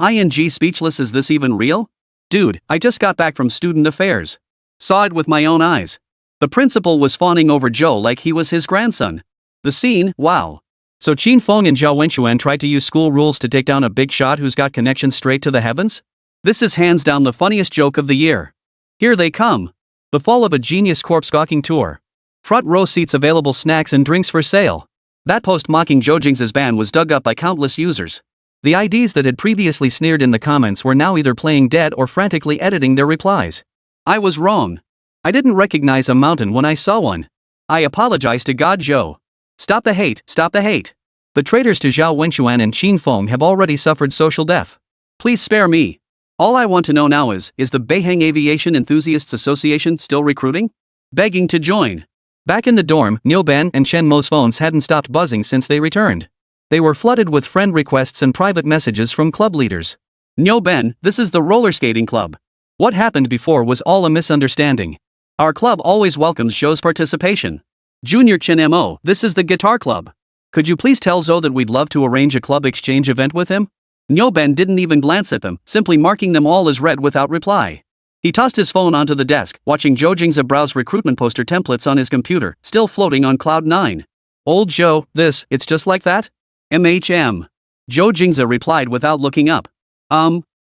speechless. Is this even real? Dude, I just got back from student affairs. Saw it with my own eyes. The principal was fawning over Zhou like he was his grandson. The scene, wow. So Qin Feng and Zhao Wenchuan tried to use school rules to take down a big shot who's got connections straight to the heavens? This is hands down the funniest joke of the year. Here they come. The fall of a genius corpse gawking tour. Front row seats available, snacks and drinks for sale. That post mocking Zhou Jingze's ban was dug up by countless users. The IDs that had previously sneered in the comments were now either playing dead or frantically editing their replies. I was wrong. I didn't recognize a mountain when I saw one. I apologize to God Zhou. Stop the hate, stop the hate. The traitors to Zhao Wenchuan and Qin Feng have already suffered social death. Please spare me. All I want to know now is the Beihang Aviation Enthusiasts Association still recruiting? Begging to join. Back in the dorm, Niu Ben and Chen Mo's phones hadn't stopped buzzing since they returned. They were flooded with friend requests and private messages from club leaders. Niu Ben, this is the roller skating club. What happened before was all a misunderstanding. Our club always welcomes Zhou's participation. Junior Chen Mo, this is the guitar club. Could you please tell Zhou that we'd love to arrange a club exchange event with him? Niu Ben didn't even glance at them, simply marking them all as read without reply. He tossed his phone onto the desk, watching Zhou Jingze browse recruitment poster templates on his computer, still floating on cloud 9. Old Zhou, it's just like that? MHM. Zhou Jingze replied without looking up.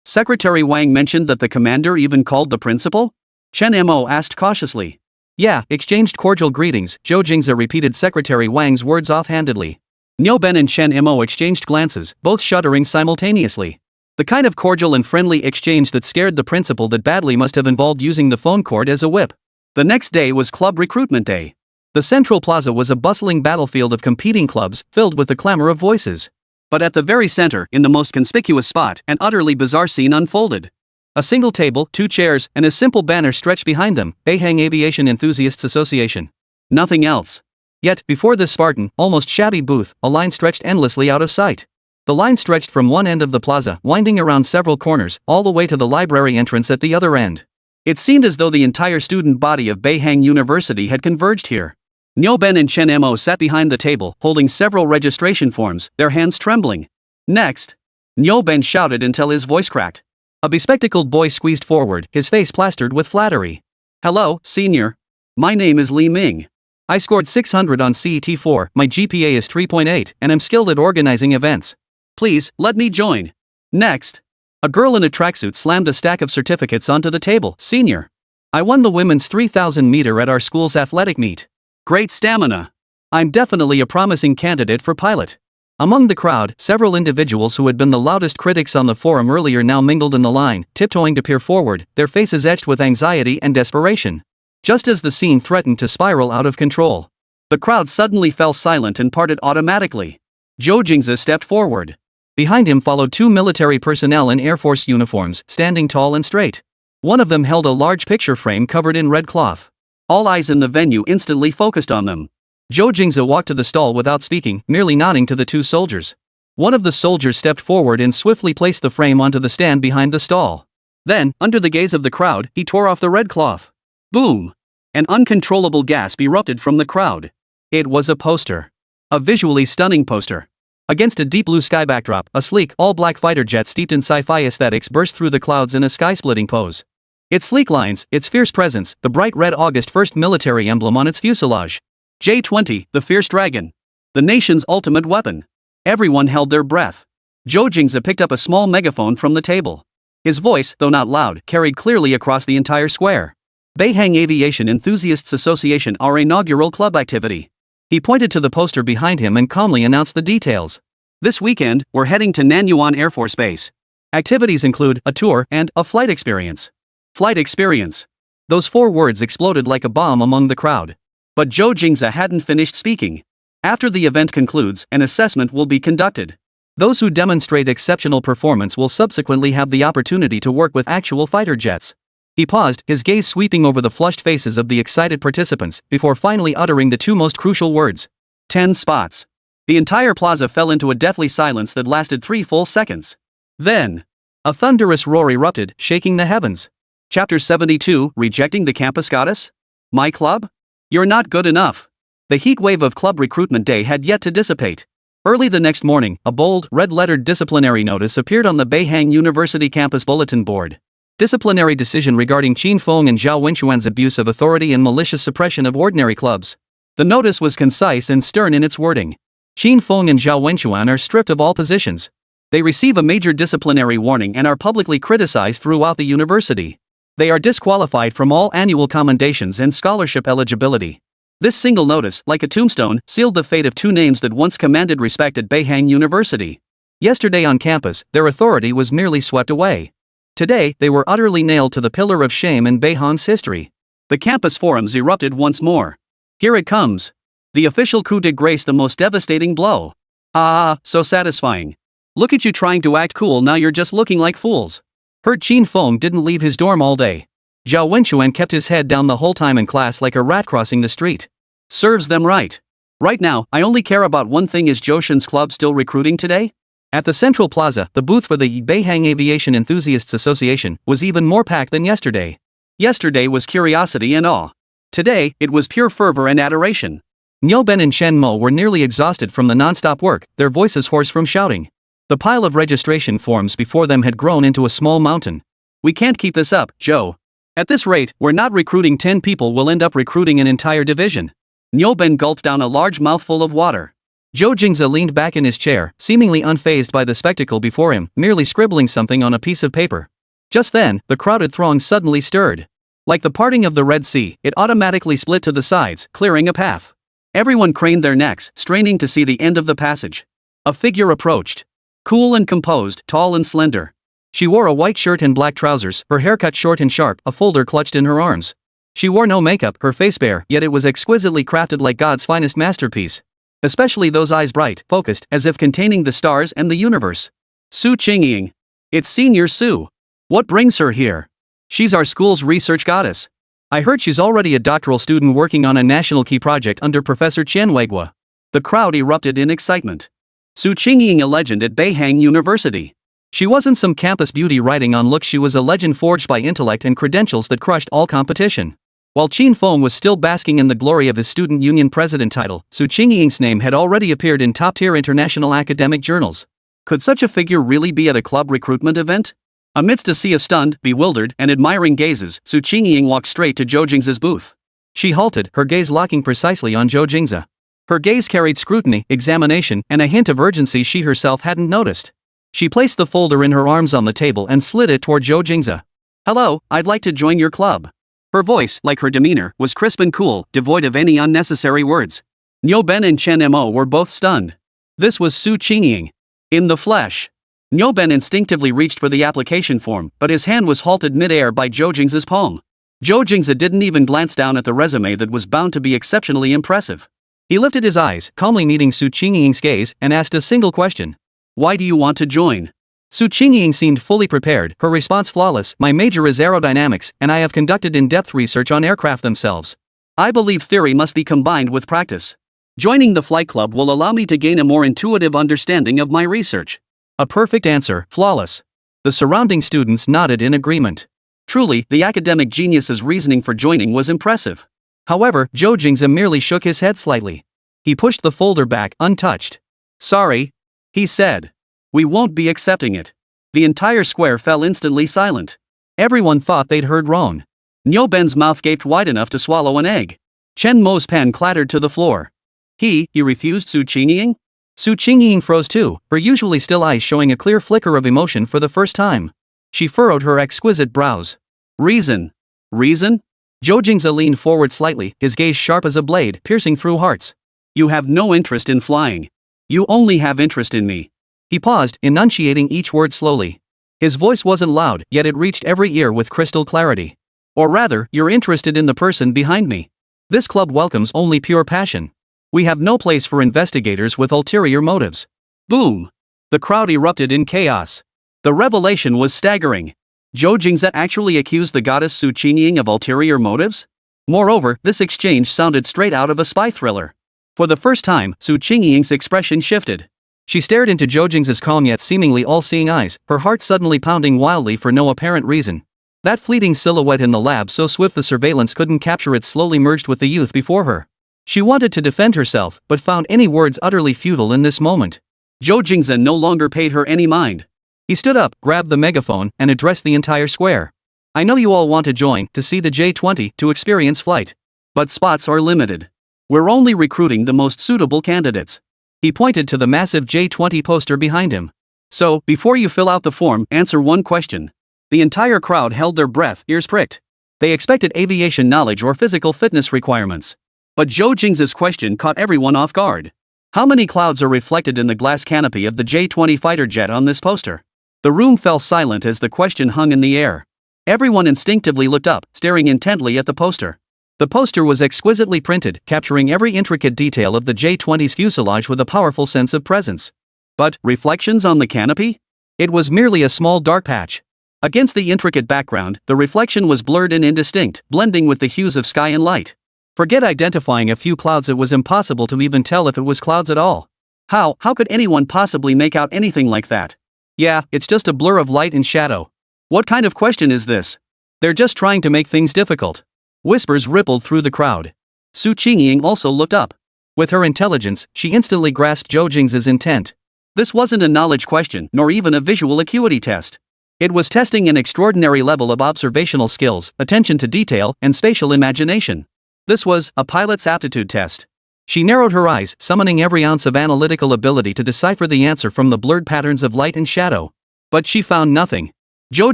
Secretary Wang mentioned that the commander even called the principal? Chen Mo asked cautiously. Yeah, exchanged cordial greetings, Zhou Jingze repeated Secretary Wang's words offhandedly. Niu Ben and Chen Mo exchanged glances, both shuddering simultaneously. The kind of cordial and friendly exchange that scared the principal that badly must have involved using the phone cord as a whip. The next day was club recruitment day. The central plaza was a bustling battlefield of competing clubs, filled with the clamor of voices. But at the very center, in the most conspicuous spot, an utterly bizarre scene unfolded. A single table, 2 chairs, and a simple banner stretched behind them, Boeing Aviation Enthusiasts Association. Nothing else. Yet, before this Spartan, almost shabby booth, a line stretched endlessly out of sight. The line stretched from one end of the plaza, winding around several corners, all the way to the library entrance at the other end. It seemed as though the entire student body of Boeing University had converged here. Nyoben and Chen Mo sat behind the table, holding several registration forms, their hands trembling. Next. Nyoben shouted until his voice cracked. A bespectacled boy squeezed forward, his face plastered with flattery. Hello, senior. My name is Li Ming. I scored 600 on CET4, my GPA is 3.8, and I'm skilled at organizing events. Please, let me join. Next. A girl in a tracksuit slammed a stack of certificates onto the table. Senior. I won the women's 3,000 meter at our school's athletic meet. Great stamina. I'm definitely a promising candidate for pilot. Among the crowd, several individuals who had been the loudest critics on the forum earlier now mingled in the line, tiptoeing to peer forward, their faces etched with anxiety and desperation. Just as the scene threatened to spiral out of control, the crowd suddenly fell silent and parted automatically. Zhou Jingze stepped forward. Behind him followed 2 military personnel in Air Force uniforms, standing tall and straight. One of them held a large picture frame covered in red cloth. All eyes in the venue instantly focused on them. Zhou Jingze walked to the stall without speaking, merely nodding to the 2 soldiers. One of the soldiers stepped forward and swiftly placed the frame onto the stand behind the stall. Then, under the gaze of the crowd, he tore off the red cloth. Boom! An uncontrollable gasp erupted from the crowd. It was a poster. A visually stunning poster. Against a deep blue sky backdrop, a sleek, all-black fighter jet steeped in sci-fi aesthetics burst through the clouds in a sky-splitting pose. Its sleek lines, its fierce presence, the bright red August 1st military emblem on its fuselage. J-20, the fierce dragon. The nation's ultimate weapon. Everyone held their breath. Zhou Jingze picked up a small megaphone from the table. His voice, though not loud, carried clearly across the entire square. Boeing Aviation Enthusiasts Association, our inaugural club activity. He pointed to the poster behind him and calmly announced the details. This weekend, we're heading to Nanyuan Air Force Base. Activities include a tour and a flight experience. Flight experience. Those 4 words exploded like a bomb among the crowd. But Zhou Jingze hadn't finished speaking. After the event concludes, an assessment will be conducted. Those who demonstrate exceptional performance will subsequently have the opportunity to work with actual fighter jets. He paused, his gaze sweeping over the flushed faces of the excited participants, before finally uttering the 2 most crucial words. 10 spots. The entire plaza fell into a deathly silence that lasted 3 full seconds. Then, a thunderous roar erupted, shaking the heavens. Chapter 72, Rejecting the Campus Goddess? My club? You're not good enough. The heat wave of club recruitment day had yet to dissipate. Early the next morning, a bold, red-lettered disciplinary notice appeared on the Boeing University campus bulletin board. Disciplinary decision regarding Qin Feng and Zhao Wenxuan's abuse of authority and malicious suppression of ordinary clubs. The notice was concise and stern in its wording. Qin Feng and Zhao Wenxuan are stripped of all positions. They receive a major disciplinary warning and are publicly criticized throughout the university. They are disqualified from all annual commendations and scholarship eligibility. This single notice, like a tombstone, sealed the fate of 2 names that once commanded respect at Boeing University. Yesterday on campus, their authority was merely swept away. Today, they were utterly nailed to the pillar of shame in Boeing's history. The campus forums erupted once more. Here it comes. The official coup de grace, the most devastating blow. Ah, so satisfying. Look at you trying to act cool, now you're just looking like fools. Heard Qin Feng didn't leave his dorm all day. Zhao Wenxuan kept his head down the whole time in class like a rat crossing the street. Serves them right. Right now, I only care about one thing: is Joshin's club still recruiting today? At the Central Plaza, the booth for the Boeing Aviation Enthusiasts Association was even more packed than yesterday. Yesterday was curiosity and awe. Today, it was pure fervor and adoration. Nyoben and Shen Mo were nearly exhausted from the non-stop work, their voices hoarse from shouting. The pile of registration forms before them had grown into a small mountain. We can't keep this up, Joe. At this rate, we're not recruiting 10 people, we'll end up recruiting an entire division. Nyoben gulped down a large mouthful of water. Zhou Jingze leaned back in his chair, seemingly unfazed by the spectacle before him, merely scribbling something on a piece of paper. Just then, the crowded throng suddenly stirred. Like the parting of the Red Sea, it automatically split to the sides, clearing a path. Everyone craned their necks, straining to see the end of the passage. A figure approached. Cool and composed, tall and slender. She wore a white shirt and black trousers, her hair cut short and sharp, a folder clutched in her arms. She wore no makeup, her face bare, yet it was exquisitely crafted like God's finest masterpiece. Especially those eyes bright, focused, as if containing the stars and the universe. Zhou Jingze. It's Senior Sue. What brings her here? She's our school's research goddess. I heard she's already a doctoral student working on a national key project under Professor Qianweigua. The crowd erupted in excitement. Zhou Jingze, a legend at Beihang University. She wasn't some campus beauty riding on looks, she was a legend forged by intellect and credentials that crushed all competition. While Qin Feng was still basking in the glory of his student union president title, Zhou Jingze's name had already appeared in top-tier international academic journals. Could such a figure really be at a club recruitment event? Amidst a sea of stunned, bewildered, and admiring gazes, Zhou Jingze walked straight to Zhou Jingze's booth. She halted, her gaze locking precisely on Zhou Jingze. Her gaze carried scrutiny, examination, and a hint of urgency she herself hadn't noticed. She placed the folder in her arms on the table and slid it toward Zhou Jingze. "Hello, I'd like to join your club." Her voice, like her demeanor, was crisp and cool, devoid of any unnecessary words. Nyoben and Chen Mo were both stunned. This was Zhou Jingze. In the flesh. Nyoben instinctively reached for the application form, but his hand was halted mid-air by Zhou Jingze's palm. Zhou Jingze didn't even glance down at the resume that was bound to be exceptionally impressive. He lifted his eyes, calmly meeting Zhou Jingze's gaze, and asked a single question. "Why do you want to join?" Zhou Jingze seemed fully prepared, her response flawless. "My major is aerodynamics, and I have conducted in-depth research on aircraft themselves. I believe theory must be combined with practice. Joining the flight club will allow me to gain a more intuitive understanding of my research." A perfect answer, flawless. The surrounding students nodded in agreement. Truly, the academic genius's reasoning for joining was impressive. However, Zhou Jingze merely shook his head slightly. He pushed the folder back, untouched. "Sorry," he said. "We won't be accepting it." The entire square fell instantly silent. Everyone thought they'd heard wrong. Nyoben's mouth gaped wide enough to swallow an egg. Chen Mo's pen clattered to the floor. He refused Zhou Jingze? Zhou Jingze froze too, her usually still eyes showing a clear flicker of emotion for the first time. She furrowed her exquisite brows. "Reason? Reason?" Zhou Jingze leaned forward slightly, his gaze sharp as a blade, piercing through hearts. "You have no interest in flying. You only have interest in me." He paused, enunciating each word slowly. His voice wasn't loud, yet it reached every ear with crystal clarity. "Or rather, you're interested in the person behind me. This club welcomes only pure passion. We have no place for investigators with ulterior motives." Boom! The crowd erupted in chaos. The revelation was staggering. Zhou Jingze actually accused the goddess Zhou Jingze of ulterior motives? Moreover, this exchange sounded straight out of a spy thriller. For the first time, Zhou Jingze's expression shifted. She stared into Zhou Jingze's calm yet seemingly all-seeing eyes, her heart suddenly pounding wildly for no apparent reason. That fleeting silhouette in the lab, so swift the surveillance couldn't capture it, slowly merged with the youth before her. She wanted to defend herself, but found any words utterly futile in this moment. Zhou Jingze no longer paid her any mind. He stood up, grabbed the megaphone, and addressed the entire square. "I know you all want to join, to see the J-20, to experience flight. But spots are limited. We're only recruiting the most suitable candidates." He pointed to the massive J-20 poster behind him. "So, before you fill out the form, answer one question." The entire crowd held their breath, ears pricked. They expected aviation knowledge or physical fitness requirements. But Zhou Jingze's question caught everyone off guard. "How many clouds are reflected in the glass canopy of the J-20 fighter jet on this poster?" The room fell silent as the question hung in the air. Everyone instinctively looked up, staring intently at the poster. The poster was exquisitely printed, capturing every intricate detail of the J-20's fuselage with a powerful sense of presence. But, reflections on the canopy? It was merely a small dark patch. Against the intricate background, the reflection was blurred and indistinct, blending with the hues of sky and light. Forget identifying a few clouds, it was impossible to even tell if it was clouds at all. How could anyone possibly make out anything like that? "Yeah, it's just a blur of light and shadow." What kind of question is this? They're just trying to make things difficult. Whispers rippled through the crowd. Zhou Jingze also looked up. With her intelligence, she instantly grasped Zhou Jingze's intent. This wasn't a knowledge question, nor even a visual acuity test. It was testing an extraordinary level of observational skills, attention to detail, and spatial imagination. This was a pilot's aptitude test. She narrowed her eyes, summoning every ounce of analytical ability to decipher the answer from the blurred patterns of light and shadow. But she found nothing. Zhou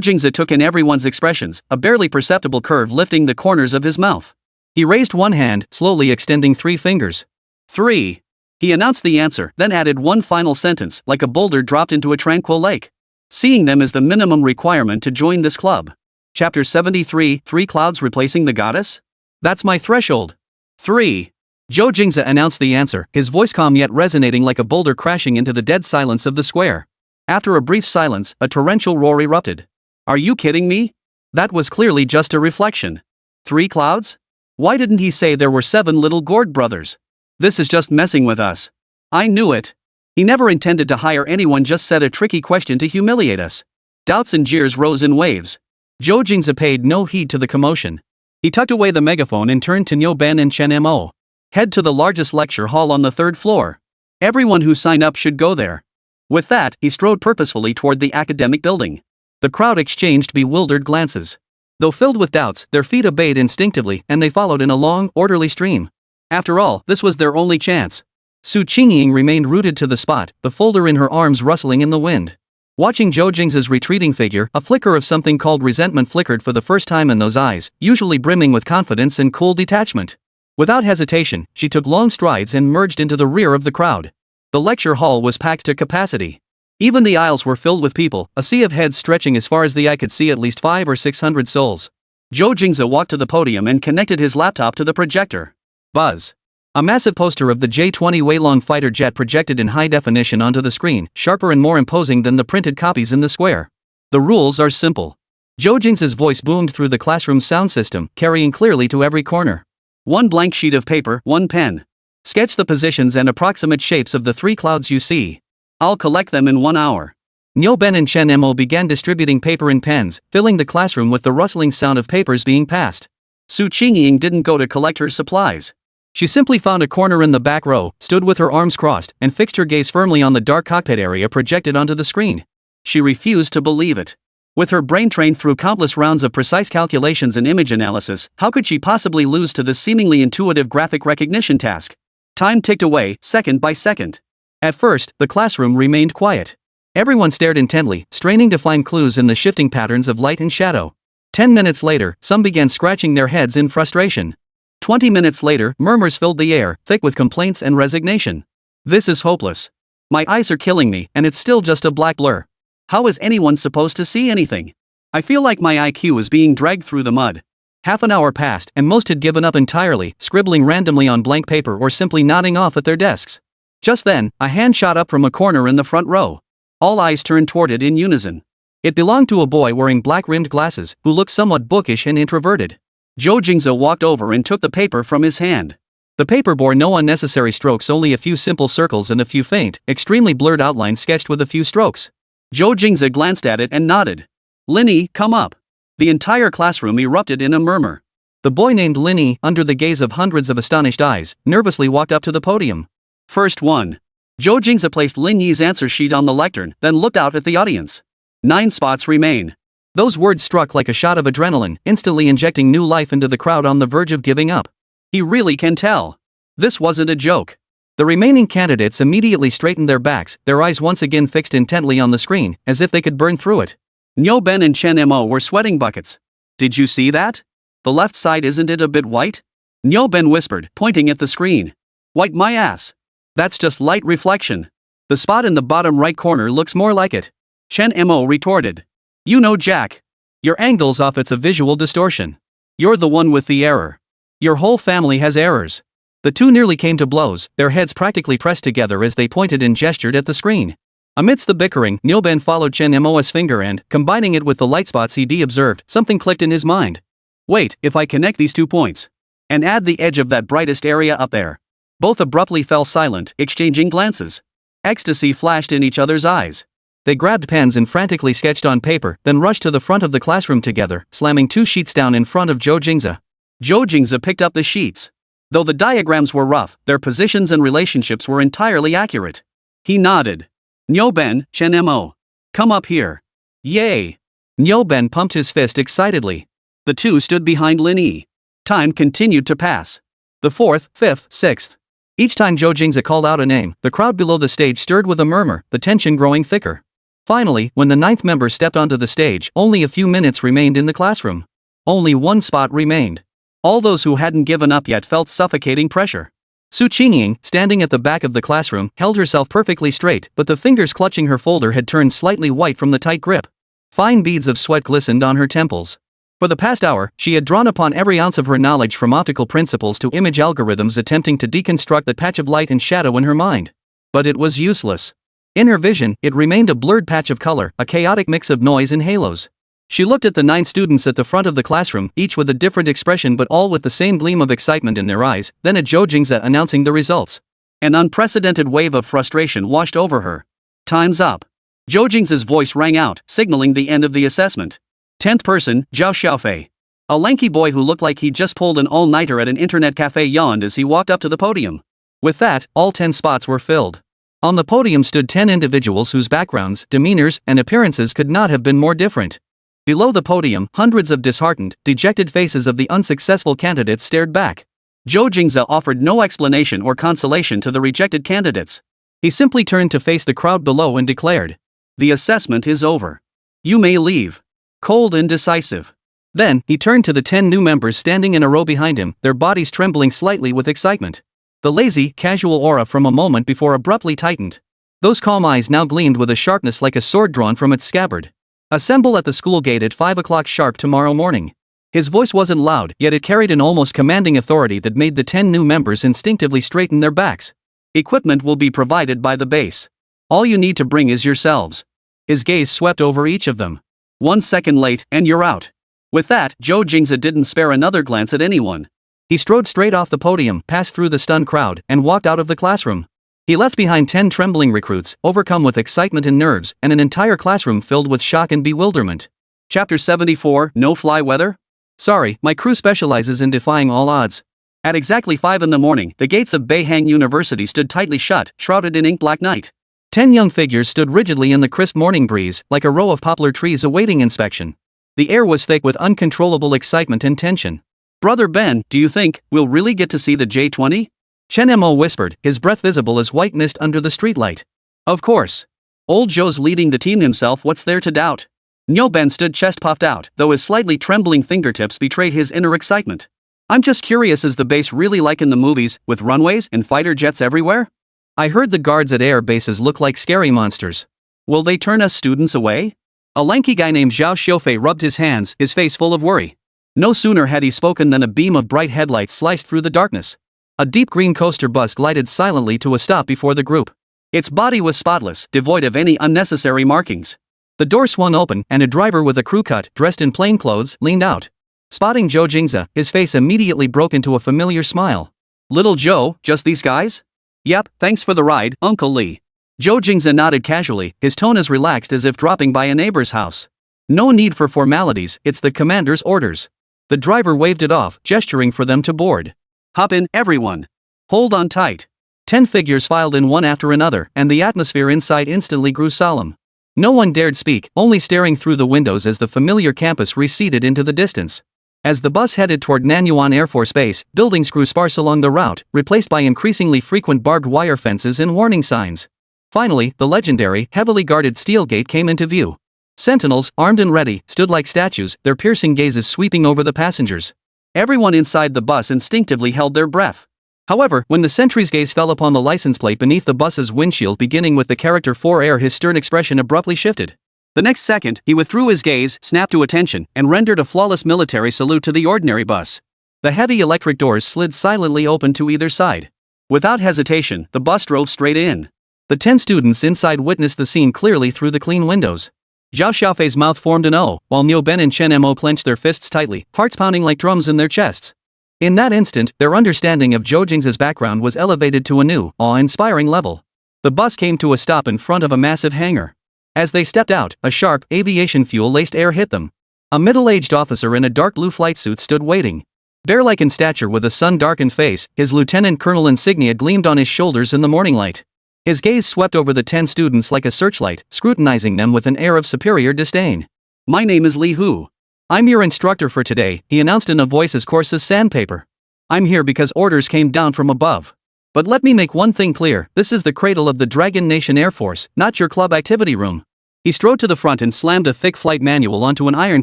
Jingze took in everyone's expressions, a barely perceptible curve lifting the corners of his mouth. He raised one hand, slowly extending 3 fingers. 3. He announced the answer, then added one final sentence, like a boulder dropped into a tranquil lake. "Seeing them is the minimum requirement to join this club." Chapter 73, 3 Clouds Replacing the Goddess? That's my threshold. 3. Zhou Jingze announced the answer, his voice calm yet resonating like a boulder crashing into the dead silence of the square. After a brief silence, a torrential roar erupted. Are you kidding me? That was clearly just a reflection. 3 clouds? Why didn't he say there were 7 little gourd brothers? This is just messing with us. I knew it. He never intended to hire anyone, just said a tricky question to humiliate us. Doubts and jeers rose in waves. Zhou Jingze paid no heed to the commotion. He tucked away the megaphone and turned to Niu Ben and Chen Mo. Head to the largest lecture hall on the 3rd floor. Everyone who signed up should go there. With that, he strode purposefully toward the academic building. The crowd exchanged bewildered glances. Though filled with doubts, their feet obeyed instinctively and they followed in a long, orderly stream. After all, this was their only chance. Su Qingying remained rooted to the spot, the folder in her arms rustling in the wind. Watching Zhou Jingze's retreating figure, a flicker of something called resentment flickered for the first time in those eyes, usually brimming with confidence and cool detachment. Without hesitation, she took long strides and merged into the rear of the crowd. The lecture hall was packed to capacity. Even the aisles were filled with people, a sea of heads stretching as far as the eye could see, at least 500 or 600 souls. Zhou Jingze walked to the podium and connected his laptop to the projector. Buzz. A massive poster of the J-20 Weilong fighter jet projected in high definition onto the screen, sharper and more imposing than the printed copies in the square. The rules are simple. Zhou Jingze's voice boomed through the classroom's sound system, carrying clearly to every corner. 1 blank sheet of paper, 1 pen. Sketch the positions and approximate shapes of the 3 clouds you see. I'll collect them in 1 hour. Niu Ben and Chen Mo began distributing paper and pens, filling the classroom with the rustling sound of papers being passed. Su Qingying didn't go to collect her supplies. She simply found a corner in the back row, stood with her arms crossed, and fixed her gaze firmly on the dark cockpit area projected onto the screen. She refused to believe it. With her brain trained through countless rounds of precise calculations and image analysis, how could she possibly lose to this seemingly intuitive graphic recognition task? Time ticked away, second by second. At first, the classroom remained quiet. Everyone stared intently, straining to find clues in the shifting patterns of light and shadow. 10 minutes later, some began scratching their heads in frustration. 20 minutes later, murmurs filled the air, thick with complaints and resignation. This is hopeless. My eyes are killing me, and it's still just a black blur. How is anyone supposed to see anything? I feel like my IQ is being dragged through the mud. Half an hour passed, and most had given up entirely, scribbling randomly on blank paper or simply nodding off at their desks. Just then, a hand shot up from a corner in the front row. All eyes turned toward it in unison. It belonged to a boy wearing black-rimmed glasses, who looked somewhat bookish and introverted. Zhou Jingze walked over and took the paper from his hand. The paper bore no unnecessary strokes, only a few simple circles and a few faint, extremely blurred outlines sketched with a few strokes. Zhou Jingze glanced at it and nodded. Linny, come up. The entire classroom erupted in a murmur. The boy named Linny, under the gaze of hundreds of astonished eyes, nervously walked up to the podium. First one. Zhou Jingze placed Linny's answer sheet on the lectern, then looked out at the audience. 9 spots remain. Those words struck like a shot of adrenaline, instantly injecting new life into the crowd on the verge of giving up. He really can tell. This wasn't a joke. The remaining candidates immediately straightened their backs, their eyes once again fixed intently on the screen, as if they could burn through it. Niu Ben and Chen Mo were sweating buckets. Did you see that? The left side, isn't it a bit white? Niu Ben whispered, pointing at the screen. White my ass. That's just light reflection. The spot in the bottom right corner looks more like it. Chen Mo retorted. You know, Jack. Your angle's off, it's a visual distortion. You're the one with the error. Your whole family has errors. The two nearly came to blows, their heads practically pressed together as they pointed and gestured at the screen. Amidst the bickering, Niu Ben followed Chen Mo's finger and, combining it with the light spots he observed, something clicked in his mind. Wait, if I connect these 2 points and add the edge of that brightest area up there. Both abruptly fell silent, exchanging glances. Ecstasy flashed in each other's eyes. They grabbed pens and frantically sketched on paper, then rushed to the front of the classroom together, slamming 2 sheets down in front of Zhou Jingze. Zhou Jingze picked up the sheets. Though the diagrams were rough, their positions and relationships were entirely accurate. He nodded. Niu Ben, Chen Mo. Come up here. Yay! Niu Ben pumped his fist excitedly. The two stood behind Linny. Time continued to pass. The 4th, 5th, 6th. Each time Zhou Jingze called out a name, the crowd below the stage stirred with a murmur, the tension growing thicker. Finally, when the 9th member stepped onto the stage, only a few minutes remained in the classroom. Only 1 spot remained. All those who hadn't given up yet felt suffocating pressure. Su Qingying, standing at the back of the classroom, held herself perfectly straight, but the fingers clutching her folder had turned slightly white from the tight grip. Fine beads of sweat glistened on her temples. For the past hour, she had drawn upon every ounce of her knowledge from optical principles to image algorithms attempting to deconstruct the patch of light and shadow in her mind. But it was useless. In her vision, it remained a blurred patch of color, a chaotic mix of noise and halos. She looked at the 9 students at the front of the classroom, each with a different expression but all with the same gleam of excitement in their eyes, then at Zhou Jingze announcing the results. An unprecedented wave of frustration washed over her. Time's up. Zhou Jingze's voice rang out, signaling the end of the assessment. 10th person, Zhao Xiaofei. A lanky boy who looked like he'd just pulled an all-nighter at an internet cafe yawned as he walked up to the podium. With that, all 10 spots were filled. On the podium stood 10 individuals whose backgrounds, demeanors, and appearances could not have been more different. Below the podium, hundreds of disheartened, dejected faces of the unsuccessful candidates stared back. Zhou Jingze offered no explanation or consolation to the rejected candidates. He simply turned to face the crowd below and declared, "The assessment is over. You may leave." Cold and decisive. Then, he turned to the 10 new members standing in a row behind him, their bodies trembling slightly with excitement. The lazy, casual aura from a moment before abruptly tightened. Those calm eyes now gleamed with a sharpness like a sword drawn from its scabbard. "Assemble at the school gate at 5 o'clock sharp tomorrow morning." His voice wasn't loud, yet it carried an almost commanding authority that made the 10 new members instinctively straighten their backs. "Equipment will be provided by the base. All you need to bring is yourselves." His gaze swept over each of them. 1 second late, and you're out. With that, Zhou Jingze didn't spare another glance at anyone. He strode straight off the podium, passed through the stunned crowd, and walked out of the classroom. He left behind 10 trembling recruits, overcome with excitement and nerves, and an entire classroom filled with shock and bewilderment. Chapter 74, No Fly Weather? Sorry, my crew specializes in defying all odds. At exactly 5 in the morning, the gates of Beihang University stood tightly shut, shrouded in ink-black night. 10 young figures stood rigidly in the crisp morning breeze, like a row of poplar trees awaiting inspection. The air was thick with uncontrollable excitement and tension. "Brother Ben, do you think we'll really get to see the J-20? Chen Mo whispered, his breath visible as white mist under the streetlight. "Of course. Old Zhou's leading the team himself, what's there to doubt?" Ben stood chest puffed out, though his slightly trembling fingertips betrayed his inner excitement. "I'm just curious, is the base really like in the movies, with runways and fighter jets everywhere? I heard the guards at air bases look like scary monsters. Will they turn us students away?" A lanky guy named Zhao Xiaofei rubbed his hands, his face full of worry. No sooner had he spoken than a beam of bright headlights sliced through the darkness. A deep green coaster bus glided silently to a stop before the group. Its body was spotless, devoid of any unnecessary markings. The door swung open, and a driver with a crew cut, dressed in plain clothes, leaned out. Spotting Zhou Jingze, his face immediately broke into a familiar smile. "Little Zhou, just these guys?" "Yep, thanks for the ride, Uncle Lee." Zhou Jingze nodded casually, his tone as relaxed as if dropping by a neighbor's house. "No need for formalities, it's the commander's orders." The driver waved it off, gesturing for them to board. "Hop in, everyone. Hold on tight." 10 figures filed in one after another, and the atmosphere inside instantly grew solemn. No one dared speak, only staring through the windows as the familiar campus receded into the distance. As the bus headed toward Nanyuan Air Force Base, buildings grew sparse along the route, replaced by increasingly frequent barbed wire fences and warning signs. Finally, the legendary, heavily guarded steel gate came into view. Sentinels, armed and ready, stood like statues, their piercing gazes sweeping over the passengers. Everyone inside the bus instinctively held their breath. However, when the sentry's gaze fell upon the license plate beneath the bus's windshield beginning with the character 4 his stern expression abruptly shifted. The next second, he withdrew his gaze, snapped to attention, and rendered a flawless military salute to the ordinary bus. The heavy electric doors slid silently open to either side. Without hesitation, the bus drove straight in. The 10 students inside witnessed the scene clearly through the clean windows. Zhao Xiaofei's mouth formed an O, while Ben and Chen Mo clenched their fists tightly, hearts pounding like drums in their chests. In that instant, their understanding of Zhou Jingze's background was elevated to a new, awe-inspiring level. The bus came to a stop in front of a massive hangar. As they stepped out, a sharp, aviation fuel-laced air hit them. A middle-aged officer in a dark blue flight suit stood waiting. Bear-like in stature with a sun-darkened face, his lieutenant colonel insignia gleamed on his shoulders in the morning light. His gaze swept over the 10 students like a searchlight, scrutinizing them with an air of superior disdain. "My name is Li Hu. I'm your instructor for today," he announced in a voice as coarse as sandpaper. "I'm here because orders came down from above. But let me make one thing clear, this is the cradle of the Dragon Nation Air Force, not your club activity room." He strode to the front and slammed a thick flight manual onto an iron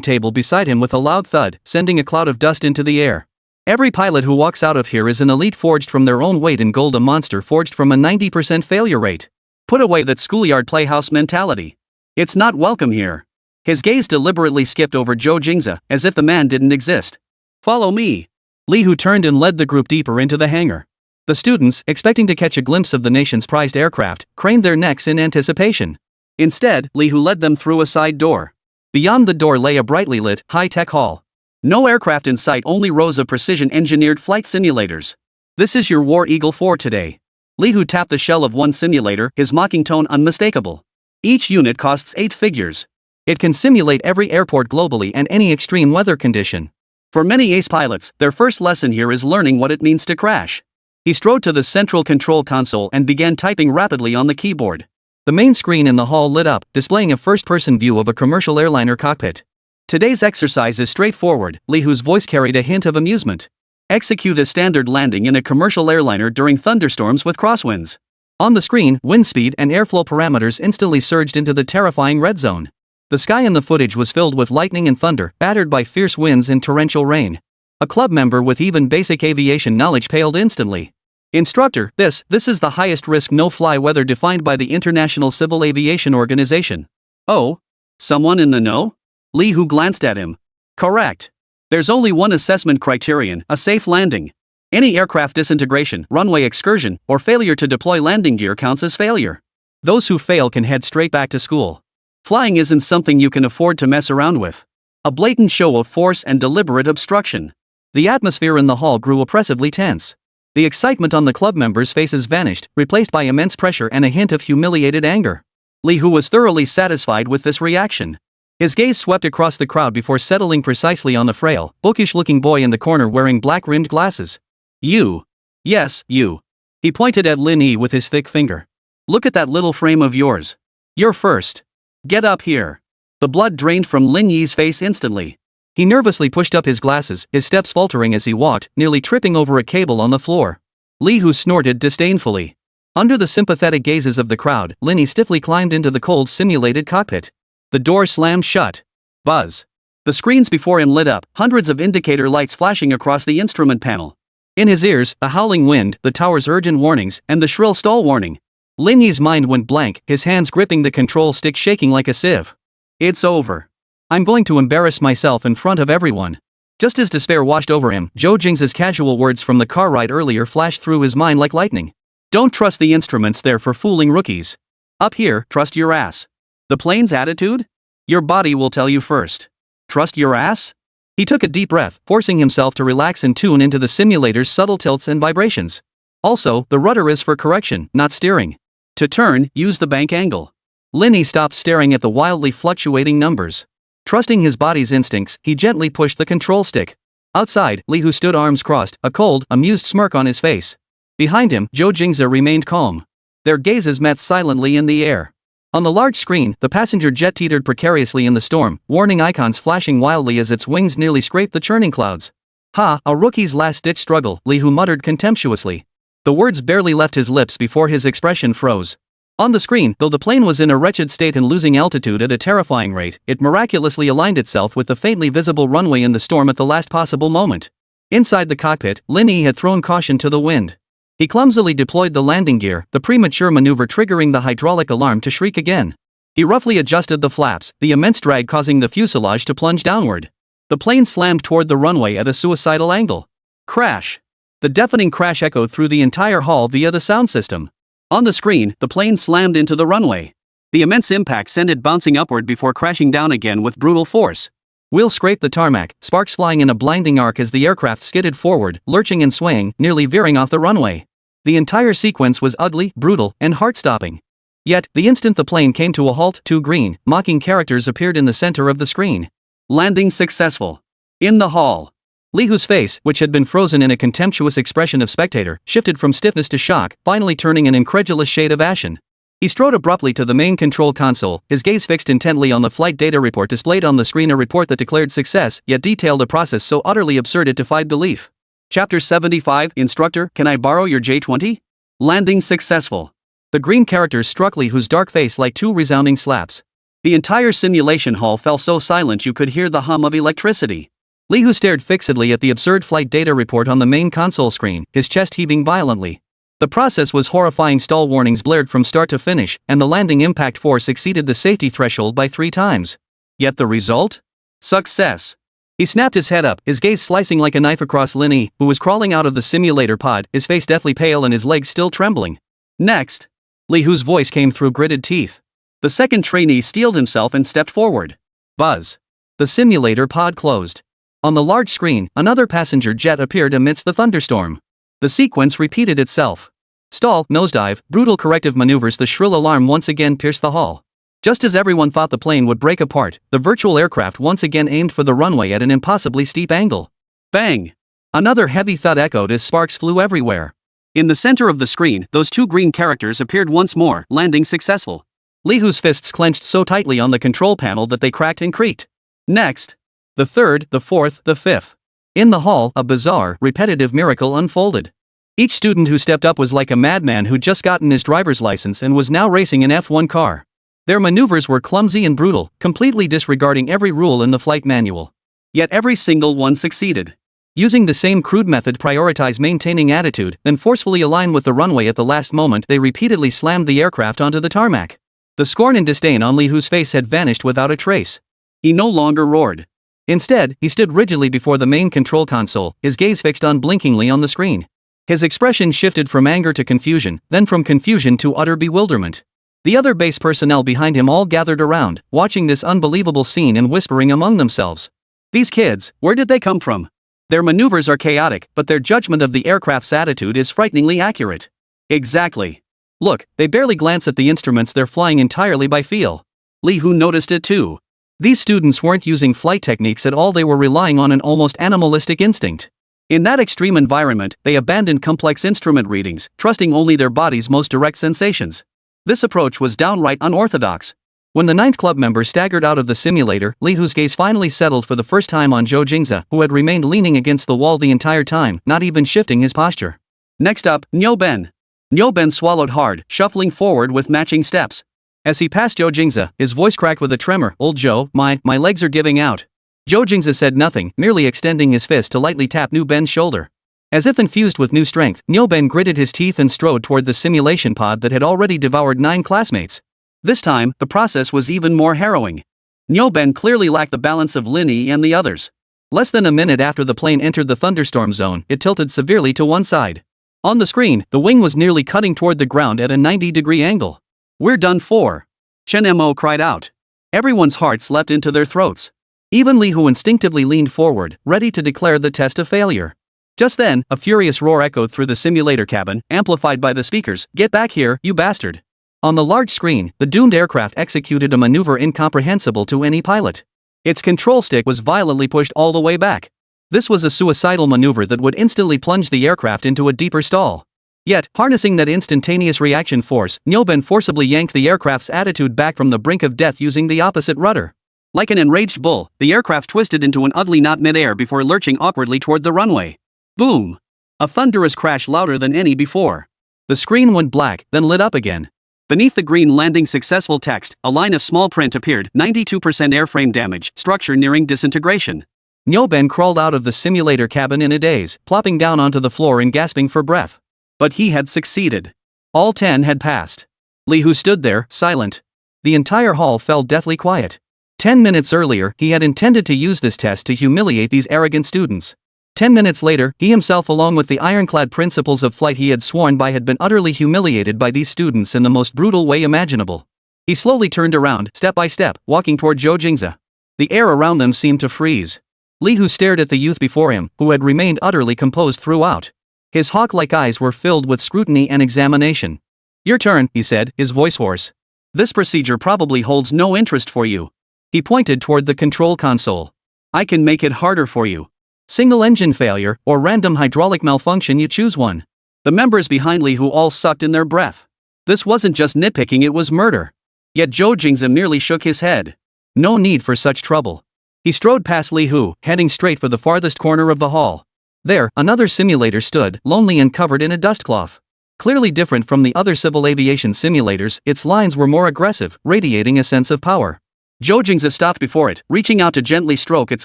table beside him with a loud thud, sending a cloud of dust into the air. "Every pilot who walks out of here is an elite forged from their own weight in gold, a monster forged from a 90% failure rate. Put away that schoolyard playhouse mentality. It's not welcome here." His gaze deliberately skipped over Zhou Jingze, as if the man didn't exist. Follow me. Li Hu turned and led the group deeper into the hangar. The students, expecting to catch a glimpse of the nation's prized aircraft, craned their necks in anticipation. Instead, Li Hu led them through a side door. Beyond the door lay a brightly lit, high-tech hall. No aircraft in sight, only rows of precision-engineered flight simulators. This is your War Eagle 4 today. Li Hu tapped the shell of one simulator, his mocking tone unmistakable. Each unit costs 8 figures. It can simulate every airport globally and any extreme weather condition. For many ace pilots, their first lesson here is learning what it means to crash. He strode to the central control console and began typing rapidly on the keyboard. The main screen in the hall lit up, displaying a first-person view of a commercial airliner cockpit. Today's exercise is straightforward, Li Hu's voice carried a hint of amusement. Execute a standard landing in a commercial airliner during thunderstorms with crosswinds. On the screen, wind speed and airflow parameters instantly surged into the terrifying red zone. The sky in the footage was filled with lightning and thunder, battered by fierce winds and torrential rain. A club member with even basic aviation knowledge paled instantly. Instructor, this is the highest risk no-fly weather defined by the International Civil Aviation Organization. Oh? Someone in the know? Li Hu glanced at him. Correct. There's only one assessment criterion, a safe landing. Any aircraft disintegration, runway excursion, or failure to deploy landing gear counts as failure. Those who fail can head straight back to school. Flying isn't something you can afford to mess around with. A blatant show of force and deliberate obstruction. The atmosphere in the hall grew oppressively tense. The excitement on the club members' faces vanished, replaced by immense pressure and a hint of humiliated anger. Li Hu was thoroughly satisfied with this reaction. His gaze swept across the crowd before settling precisely on the frail, bookish-looking boy in the corner wearing black-rimmed glasses. You. Yes, you. He pointed at Lin Yi with his thick finger. Look at that little frame of yours. You're first. Get up here. The blood drained from Lin Yi's face instantly. He nervously pushed up his glasses, his steps faltering as he walked, nearly tripping over a cable on the floor. Li Hu snorted disdainfully. Under the sympathetic gazes of the crowd, Lin Yi stiffly climbed into the cold simulated cockpit. The door slammed shut. Buzz. The screens before him lit up, hundreds of indicator lights flashing across the instrument panel. In his ears, the howling wind, the tower's urgent warnings, and the shrill stall warning. Lin Yi's mind went blank, his hands gripping the control stick shaking like a sieve. It's over. I'm going to embarrass myself in front of everyone. Just as despair washed over him, Zhou Jingze's casual words from the car ride earlier flashed through his mind like lightning. Don't trust the instruments there for fooling rookies. Up here, trust your ass. The plane's attitude? Your body will tell you first. Trust your ass? He took a deep breath, forcing himself to relax and tune into the simulator's subtle tilts and vibrations. Also, the rudder is for correction, not steering. To turn, use the bank angle. Lin Yi stopped staring at the wildly fluctuating numbers. Trusting his body's instincts, he gently pushed the control stick. Outside, Li Hu stood arms crossed, a cold, amused smirk on his face. Behind him, Zhou Jingze remained calm. Their gazes met silently in the air. On the large screen, the passenger jet teetered precariously in the storm, warning icons flashing wildly as its wings nearly scraped the churning clouds. Ha, a rookie's last-ditch struggle, Li Hu muttered contemptuously. The words barely left his lips before his expression froze. On the screen, though the plane was in a wretched state and losing altitude at a terrifying rate, it miraculously aligned itself with the faintly visible runway in the storm at the last possible moment. Inside the cockpit, Lin Yi had thrown caution to the wind. He clumsily deployed the landing gear, the premature maneuver triggering the hydraulic alarm to shriek again. He roughly adjusted the flaps, the immense drag causing the fuselage to plunge downward. The plane slammed toward the runway at a suicidal angle. Crash! The deafening crash echoed through the entire hall via the sound system. On the screen, the plane slammed into the runway. The immense impact sent it bouncing upward before crashing down again with brutal force. Wheels scraped the tarmac, sparks flying in a blinding arc as the aircraft skidded forward, lurching and swaying, nearly veering off the runway. The entire sequence was ugly, brutal, and heart-stopping. Yet, the instant the plane came to a halt, two green, mocking characters appeared in the center of the screen. Landing successful. In the hall. Li Hu's face, which had been frozen in a contemptuous expression of spectator, shifted from stiffness to shock, finally turning an incredulous shade of ashen. He strode abruptly to the main control console, his gaze fixed intently on the flight data report displayed on the screen, a report that declared success, yet detailed a process so utterly absurd it defied belief. Chapter 75, Instructor, can I borrow your J-20? Landing successful. The green characters struck Li Hu's dark face like two resounding slaps. The entire simulation hall fell so silent you could hear the hum of electricity. Li Hu stared fixedly at the absurd flight data report on the main console screen, his chest heaving violently. The process was horrifying. Stall warnings blared from start to finish, and the landing impact force exceeded the safety threshold by 3 times. Yet the result? Success. He snapped his head up, his gaze slicing like a knife across Lin Yi, who was crawling out of the simulator pod, his face deathly pale and his legs still trembling. Next. Li Hu's voice came through gritted teeth. The second trainee steeled himself and stepped forward. Buzz. The simulator pod closed. On the large screen, another passenger jet appeared amidst the thunderstorm. The sequence repeated itself. Stall, nosedive, brutal corrective maneuvers. The shrill alarm once again pierced the hall. Just as everyone thought the plane would break apart, the virtual aircraft once again aimed for the runway at an impossibly steep angle. Bang! Another heavy thud echoed as sparks flew everywhere. In the center of the screen, those two green characters appeared once more, landing successful. Li Hu's fists clenched so tightly on the control panel that they cracked and creaked. Next. The third, the fourth, the fifth. In the hall, a bizarre, repetitive miracle unfolded. Each student who stepped up was like a madman who'd just gotten his driver's license and was now racing an F1 car. Their maneuvers were clumsy and brutal, completely disregarding every rule in the flight manual. Yet every single one succeeded. Using the same crude method, prioritize maintaining attitude, then forcefully align with the runway at the last moment, they repeatedly slammed the aircraft onto the tarmac. The scorn and disdain on Li Hu's face had vanished without a trace. He no longer roared. Instead, he stood rigidly before the main control console, his gaze fixed unblinkingly on the screen. His expression shifted from anger to confusion, then from confusion to utter bewilderment. The other base personnel behind him all gathered around, watching this unbelievable scene and whispering among themselves. These kids, where did they come from? Their maneuvers are chaotic, but their judgment of the aircraft's attitude is frighteningly accurate. Exactly. Look, they barely glance at the instruments, they're flying entirely by feel. Li Hu noticed it too. These students weren't using flight techniques at all, they were relying on an almost animalistic instinct. In that extreme environment, they abandoned complex instrument readings, trusting only their body's most direct sensations. This approach was downright unorthodox. When the ninth club member staggered out of the simulator, Li Hu's gaze finally settled for the first time on Zhou Jingze, who had remained leaning against the wall the entire time, not even shifting his posture. Next up, Niu Ben. Niu Ben swallowed hard, shuffling forward with matching steps. As he passed Zhou Jingze, his voice cracked with a tremor. Old Zhou, my legs are giving out. Zhou Jingze said nothing, merely extending his fist to lightly tap Niu Ben's shoulder. As if infused with new strength, Niu Ben gritted his teeth and strode toward the simulation pod that had already devoured 9 classmates. This time, the process was even more harrowing. Niu Ben clearly lacked the balance of Lin Yi and the others. Less than a minute after the plane entered the thunderstorm zone, it tilted severely to one side. On the screen, the wing was nearly cutting toward the ground at a 90-degree angle. We're done for. Chen Mo cried out. Everyone's hearts leapt into their throats. Even Li Hu instinctively leaned forward, ready to declare the test a failure. Just then, a furious roar echoed through the simulator cabin, amplified by the speakers. Get back here, you bastard. On the large screen, the doomed aircraft executed a maneuver incomprehensible to any pilot. Its control stick was violently pushed all the way back. This was a suicidal maneuver that would instantly plunge the aircraft into a deeper stall. Yet, harnessing that instantaneous reaction force, Niu Ben forcibly yanked the aircraft's attitude back from the brink of death using the opposite rudder. Like an enraged bull, the aircraft twisted into an ugly knot mid-air before lurching awkwardly toward the runway. Boom! A thunderous crash louder than any before. The screen went black, then lit up again. Beneath the green landing successful text, a line of small print appeared, 92% airframe damage, structure nearing disintegration. Niu Ben crawled out of the simulator cabin in a daze, plopping down onto the floor and gasping for breath. But he had succeeded. All 10 had passed. Li Hu stood there, silent. The entire hall fell deathly quiet. 10 minutes earlier, he had intended to use this test to humiliate these arrogant students. 10 minutes later, he himself, along with the ironclad principles of flight he had sworn by, had been utterly humiliated by these students in the most brutal way imaginable. He slowly turned around, step by step, walking toward Zhou Jingze. The air around them seemed to freeze. Li Hu stared at the youth before him, who had remained utterly composed throughout. His hawk-like eyes were filled with scrutiny and examination. Your turn, he said, his voice hoarse. This procedure probably holds no interest for you. He pointed toward the control console. I can make it harder for you. Single engine failure, or random hydraulic malfunction, you choose one. The members behind Li Hu all sucked in their breath. This wasn't just nitpicking, it was murder. Yet Zhou Jingze merely shook his head. No need for such trouble. He strode past Li Hu, heading straight for the farthest corner of the hall. There, another simulator stood, lonely and covered in a dust cloth. Clearly different from the other civil aviation simulators, its lines were more aggressive, radiating a sense of power. Zhou Jingze stopped before it, reaching out to gently stroke its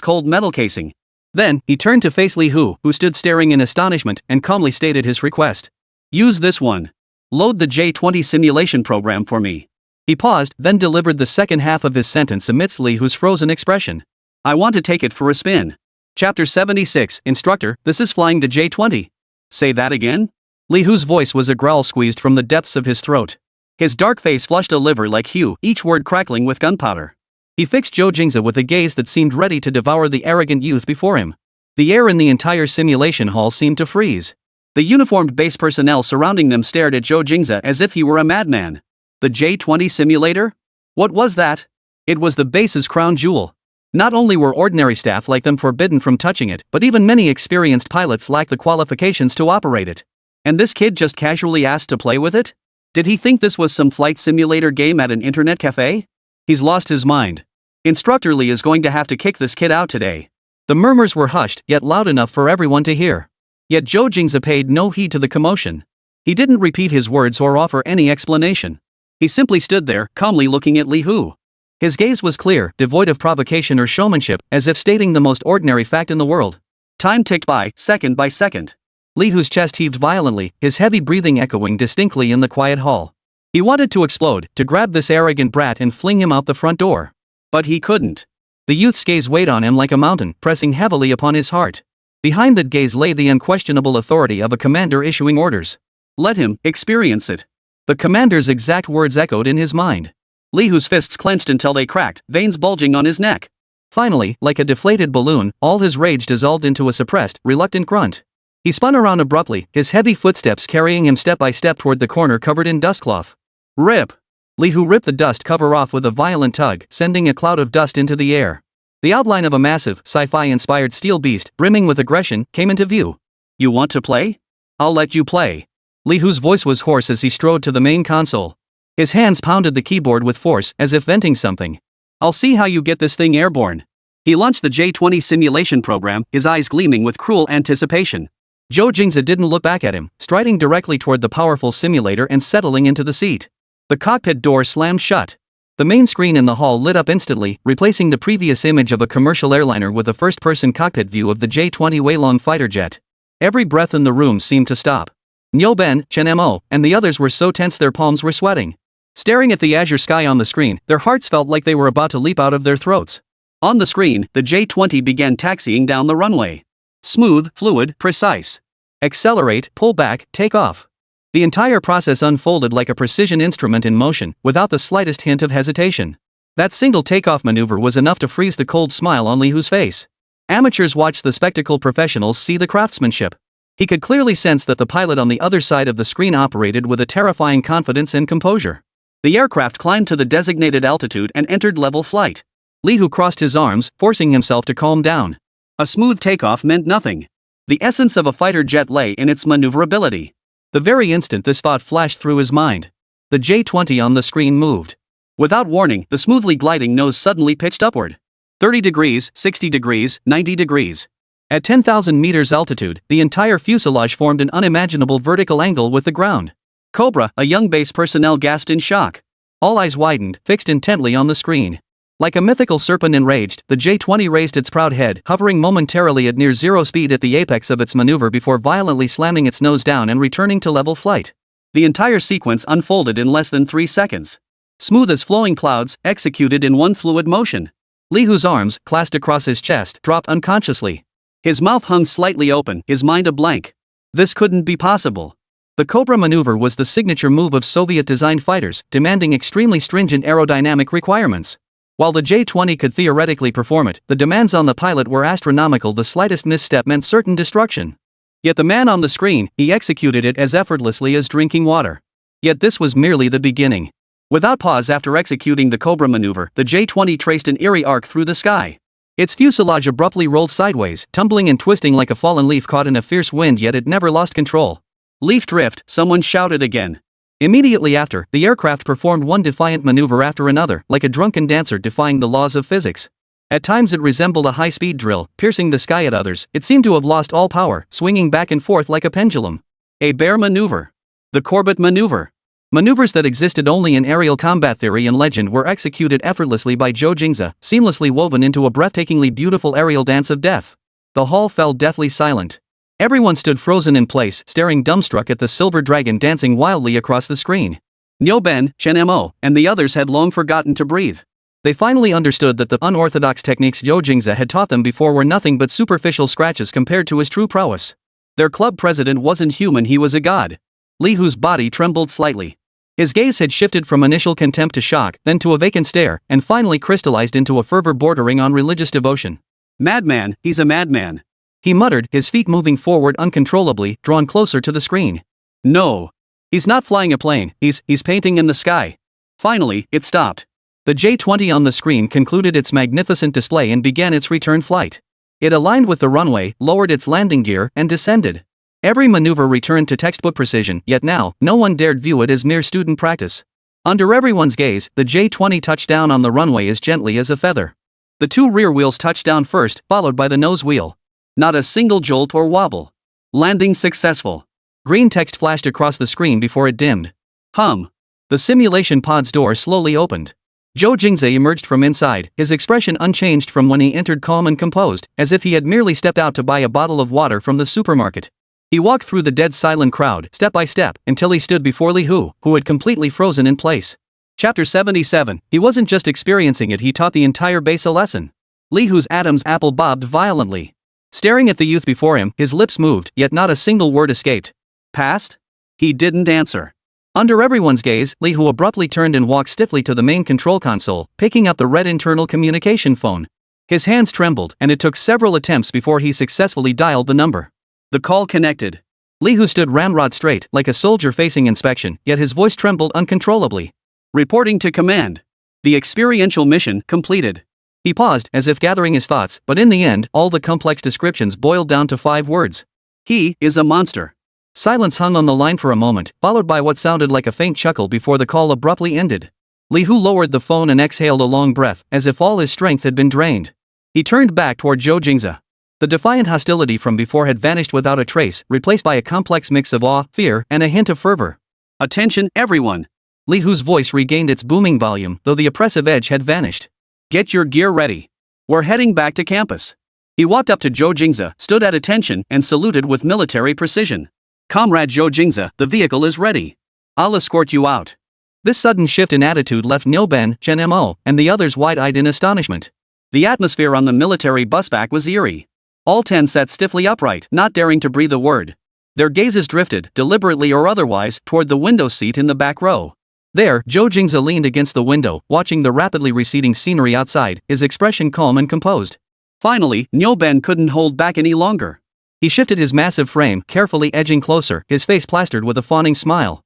cold metal casing. Then, he turned to face Li Hu, who stood staring in astonishment, and calmly stated his request. Use this one. Load the J-20 simulation program for me. He paused, then delivered the second half of his sentence amidst Li Hu's frozen expression. I want to take it for a spin. Chapter 76, Instructor, this is flying the J-20. Say that again? Li Hu's voice was a growl squeezed from the depths of his throat. His dark face flushed a liver-like hue, each word crackling with gunpowder. He fixed Zhou Jingze with a gaze that seemed ready to devour the arrogant youth before him. The air in the entire simulation hall seemed to freeze. The uniformed base personnel surrounding them stared at Zhou Jingze as if he were a madman. The J-20 simulator? What was that? It was the base's crown jewel. Not only were ordinary staff like them forbidden from touching it, but even many experienced pilots lacked the qualifications to operate it. And this kid just casually asked to play with it? Did he think this was some flight simulator game at an internet cafe? He's lost his mind. Instructor Li is going to have to kick this kid out today. The murmurs were hushed, yet loud enough for everyone to hear. Yet Zhou Jingze paid no heed to the commotion. He didn't repeat his words or offer any explanation. He simply stood there, calmly looking at Li Hu. His gaze was clear, devoid of provocation or showmanship, as if stating the most ordinary fact in the world. Time ticked by second. Li Hu's chest heaved violently, his heavy breathing echoing distinctly in the quiet hall. He wanted to explode, to grab this arrogant brat and fling him out the front door. But he couldn't. The youth's gaze weighed on him like a mountain, pressing heavily upon his heart. Behind that gaze lay the unquestionable authority of a commander issuing orders. Let him experience it. The commander's exact words echoed in his mind. Li Hu's fists clenched until they cracked, veins bulging on his neck. Finally, like a deflated balloon, all his rage dissolved into a suppressed, reluctant grunt. He spun around abruptly, his heavy footsteps carrying him step by step toward the corner covered in dustcloth. Rip! Li Hu ripped the dust cover off with a violent tug, sending a cloud of dust into the air. The outline of a massive, sci-fi-inspired steel beast, brimming with aggression, came into view. You want to play? I'll let you play. Li Hu's voice was hoarse as he strode to the main console. His hands pounded the keyboard with force, as if venting something. I'll see how you get this thing airborne. He launched the J-20 simulation program, his eyes gleaming with cruel anticipation. Zhou Jingze didn't look back at him, striding directly toward the powerful simulator and settling into the seat. The cockpit door slammed shut. The main screen in the hall lit up instantly, replacing the previous image of a commercial airliner with a first-person cockpit view of the J-20 Weilong fighter jet. Every breath in the room seemed to stop. Nyoben, Chen Mo, and the others were so tense their palms were sweating. Staring at the azure sky on the screen, their hearts felt like they were about to leap out of their throats. On the screen, the J-20 began taxiing down the runway. Smooth, fluid, precise. Accelerate, pull back, take off. The entire process unfolded like a precision instrument in motion, without the slightest hint of hesitation. That single takeoff maneuver was enough to freeze the cold smile on Li Hu's face. Amateurs watched the spectacled professionals see the craftsmanship. He could clearly sense that the pilot on the other side of the screen operated with a terrifying confidence and composure. The aircraft climbed to the designated altitude and entered level flight. Li Hu crossed his arms, forcing himself to calm down. A smooth takeoff meant nothing. The essence of a fighter jet lay in its maneuverability. The very instant this thought flashed through his mind, the J-20 on the screen moved. Without warning, the smoothly gliding nose suddenly pitched upward. 30 degrees, 60 degrees, 90 degrees. At 10,000 meters altitude, the entire fuselage formed an unimaginable vertical angle with the ground. Cobra, a young base personnel gasped in shock. All eyes widened, fixed intently on the screen. Like a mythical serpent enraged, the J-20 raised its proud head, hovering momentarily at near zero speed at the apex of its maneuver before violently slamming its nose down and returning to level flight. The entire sequence unfolded in less than 3 seconds. Smooth as flowing clouds, executed in one fluid motion. Li Hu's arms, clasped across his chest, dropped unconsciously. His mouth hung slightly open, his mind a blank. This couldn't be possible. The Cobra maneuver was the signature move of Soviet-designed fighters, demanding extremely stringent aerodynamic requirements. While the J-20 could theoretically perform it, the demands on the pilot were astronomical. The slightest misstep meant certain destruction. Yet the man on the screen, he executed it as effortlessly as drinking water. Yet this was merely the beginning. Without pause after executing the Cobra maneuver, the J-20 traced an eerie arc through the sky. Its fuselage abruptly rolled sideways, tumbling and twisting like a fallen leaf caught in a fierce wind, yet it never lost control. Leaf drift, someone shouted again. Immediately after, the aircraft performed one defiant maneuver after another, like a drunken dancer defying the laws of physics. At times it resembled a high-speed drill, piercing the sky. At others, it seemed to have lost all power, swinging back and forth like a pendulum. A bear maneuver. The Corbett maneuver. Maneuvers that existed only in aerial combat theory and legend were executed effortlessly by Zhou Jingze, seamlessly woven into a breathtakingly beautiful aerial dance of death. The hall fell deathly silent. Everyone stood frozen in place, staring dumbstruck at the silver dragon dancing wildly across the screen. Nyoben, Chen Mo, and the others had long forgotten to breathe. They finally understood that the unorthodox techniques Zhou Jingze had taught them before were nothing but superficial scratches compared to his true prowess. Their club president wasn't human, he was a god. Li Hu's body trembled slightly. His gaze had shifted from initial contempt to shock, then to a vacant stare, and finally crystallized into a fervor bordering on religious devotion. Madman, he's a madman. He muttered, his feet moving forward uncontrollably, drawn closer to the screen. No. He's not flying a plane, he's painting in the sky. Finally, it stopped. The J-20 on the screen concluded its magnificent display and began its return flight. It aligned with the runway, lowered its landing gear, and descended. Every maneuver returned to textbook precision, yet now, no one dared view it as mere student practice. Under everyone's gaze, the J-20 touched down on the runway as gently as a feather. The two rear wheels touched down first, followed by the nose wheel. Not a single jolt or wobble. Landing successful. Green text flashed across the screen before it dimmed. The simulation pod's door slowly opened. Zhou Jingze emerged from inside, his expression unchanged from when he entered, calm and composed, as if he had merely stepped out to buy a bottle of water from the supermarket. He walked through the dead silent crowd, step by step, until he stood before Li Hu, who had completely frozen in place. Chapter 77, he wasn't just experiencing it, he taught the entire base a lesson. Li Hu's Adam's apple bobbed violently. Staring at the youth before him, his lips moved, yet not a single word escaped. Past? He didn't answer. Under everyone's gaze, Li Hu abruptly turned and walked stiffly to the main control console, picking up the red internal communication phone. His hands trembled, and it took several attempts before he successfully dialed the number. The call connected. Li Hu stood ramrod straight, like a soldier facing inspection, yet his voice trembled uncontrollably. Reporting to command. The experiential mission completed. He paused, as if gathering his thoughts, but in the end, all the complex descriptions boiled down to 5 words. He is a monster. Silence hung on the line for a moment, followed by what sounded like a faint chuckle before the call abruptly ended. Li Hu lowered the phone and exhaled a long breath, as if all his strength had been drained. He turned back toward Zhou Jingze. The defiant hostility from before had vanished without a trace, replaced by a complex mix of awe, fear, and a hint of fervor. Attention, everyone! Li Hu's voice regained its booming volume, though the oppressive edge had vanished. Get your gear ready. We're heading back to campus. He walked up to Zhou Jingze, stood at attention, and saluted with military precision. Comrade Zhou Jingze, the vehicle is ready. I'll escort you out. This sudden shift in attitude left Nyoben, Chen Mo, and the others wide-eyed in astonishment. The atmosphere on the military bus back was eerie. All 10 sat stiffly upright, not daring to breathe a word. Their gazes drifted, deliberately or otherwise, toward the window seat in the back row. There, Zhou Jingze leaned against the window, watching the rapidly receding scenery outside, his expression calm and composed. Finally, Nyoben couldn't hold back any longer. He shifted his massive frame, carefully edging closer, his face plastered with a fawning smile.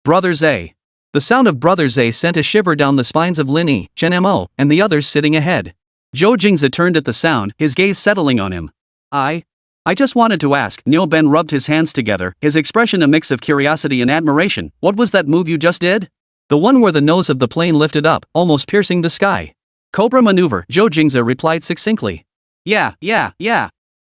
Brother Zhe. The sound of Brother Zhe sent a shiver down the spines of Lin Yi, Chen Mo, and the others sitting ahead. Zhou Jingze turned at the sound, his gaze settling on him. I just wanted to ask. Nyoben rubbed his hands together, his expression a mix of curiosity and admiration. What was that move you just did? The one where the nose of the plane lifted up, almost piercing the sky. Cobra maneuver, Zhou Jingze replied succinctly. Yeah.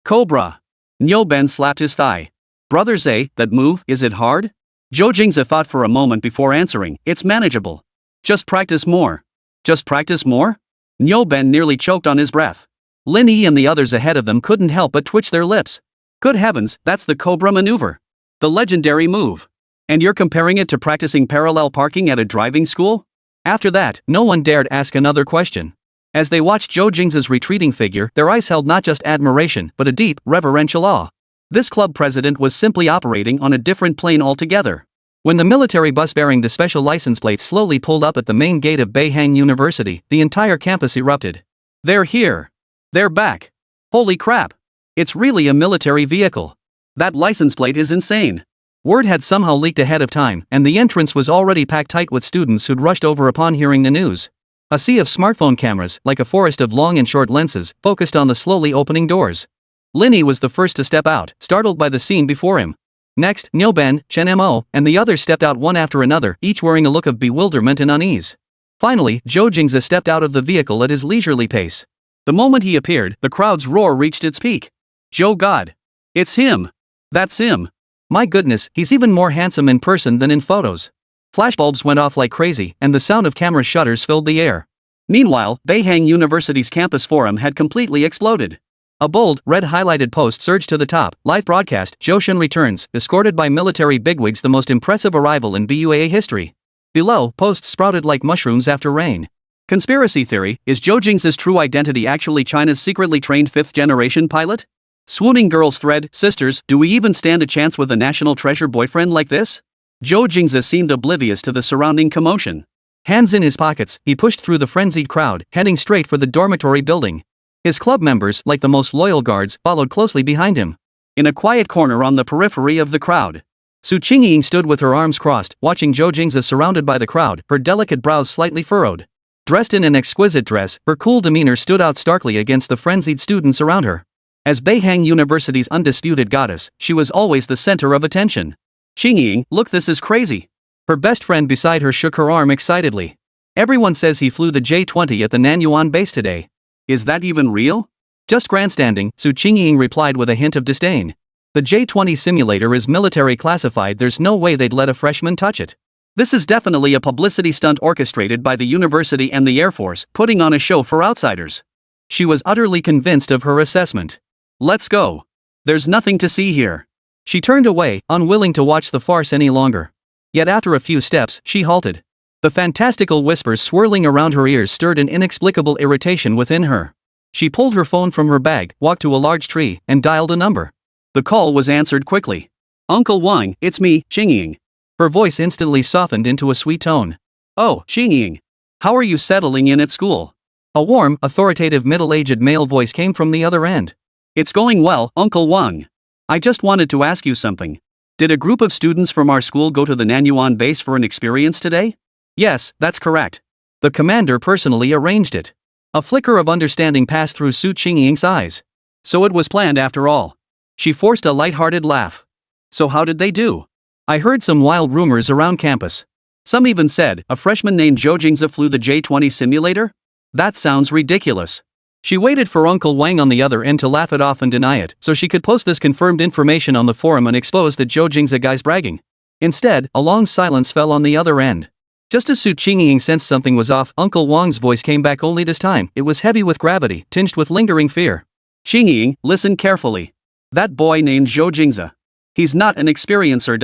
Cobra. Nyoben slapped his thigh. Brother Zhe, that move, is it hard? Zhou Jingze thought for a moment before answering. It's manageable. Just practice more. Just practice more? Nyoben nearly choked on his breath. Lin Yi and the others ahead of them couldn't help but twitch their lips. Good heavens, that's the Cobra maneuver. The legendary move. And you're comparing it to practicing parallel parking at a driving school? After that, no one dared ask another question. As they watched Zhou Jingze's retreating figure, their eyes held not just admiration, but a deep, reverential awe. This club president was simply operating on a different plane altogether. When the military bus bearing the special license plate slowly pulled up at the main gate of Boeing University, the entire campus erupted. They're here. They're back. Holy crap. It's really a military vehicle. That license plate is insane. Word had somehow leaked ahead of time, and the entrance was already packed tight with students who'd rushed over upon hearing the news. A sea of smartphone cameras, like a forest of long and short lenses, focused on the slowly opening doors. Lin Yi was the first to step out, startled by the scene before him. Next, Nyoben, Chen Mo, and the others stepped out one after another, each wearing a look of bewilderment and unease. Finally, Zhou Jingze stepped out of the vehicle at his leisurely pace. The moment he appeared, the crowd's roar reached its peak. Zhou God! It's him! That's him! My goodness, he's even more handsome in person than in photos. Flashbulbs went off like crazy, and the sound of camera shutters filled the air. Meanwhile, Boeing University's campus forum had completely exploded. A bold, red-highlighted post surged to the top. Live broadcast, Zhou Shun returns, escorted by military bigwigs, the most impressive arrival in BUAA history. Below, posts sprouted like mushrooms after rain. Conspiracy theory: is Zhou Jingze's true identity actually China's secretly trained 5th-generation pilot? Swooning girls thread: sisters, do we even stand a chance with a national treasure boyfriend like this? Zhou Jingze seemed oblivious to the surrounding commotion. Hands in his pockets, he pushed through the frenzied crowd, heading straight for the dormitory building. His club members, like the most loyal guards, followed closely behind him. In a quiet corner on the periphery of the crowd, Su Qingying stood with her arms crossed, watching Zhou Jingze surrounded by the crowd, her delicate brows slightly furrowed. Dressed in an exquisite dress, her cool demeanor stood out starkly against the frenzied students around her. As Beihang University's undisputed goddess, she was always the center of attention. Qingying, look, this is crazy. Her best friend beside her shook her arm excitedly. Everyone says he flew the J-20 at the Nanyuan base today. Is that even real? Just grandstanding, Su Qingying replied with a hint of disdain. The J-20 simulator is military classified, there's no way they'd let a freshman touch it. This is definitely a publicity stunt orchestrated by the university and the Air Force, putting on a show for outsiders. She was utterly convinced of her assessment. Let's go. There's nothing to see here. She turned away, unwilling to watch the farce any longer. Yet after a few steps, she halted. The fantastical whispers swirling around her ears stirred an inexplicable irritation within her. She pulled her phone from her bag, walked to a large tree, and dialed a number. The call was answered quickly. Uncle Wang, it's me, Qingying. Her voice instantly softened into a sweet tone. Oh, Qingying. How are you settling in at school? A warm, authoritative middle-aged male voice came from the other end. It's going well, Uncle Wang. I just wanted to ask you something. Did a group of students from our school go to the Nanyuan base for an experience today? Yes, that's correct. The commander personally arranged it. A flicker of understanding passed through Su Qingying's eyes. So it was planned after all. She forced a light-hearted laugh. So how did they do? I heard some wild rumors around campus. Some even said a freshman named Zhou Jingze flew the J-20 simulator? That sounds ridiculous. She waited for Uncle Wang on the other end to laugh it off and deny it, so she could post this confirmed information on the forum and expose the Zhou Jingze guy's bragging. Instead, a long silence fell on the other end. Just as Su Qingying sensed something was off, Uncle Wang's voice came back, only this time it was heavy with gravity, tinged with lingering fear. Qingying, listen carefully. That boy named Zhou Jingze. He's not an experiencer.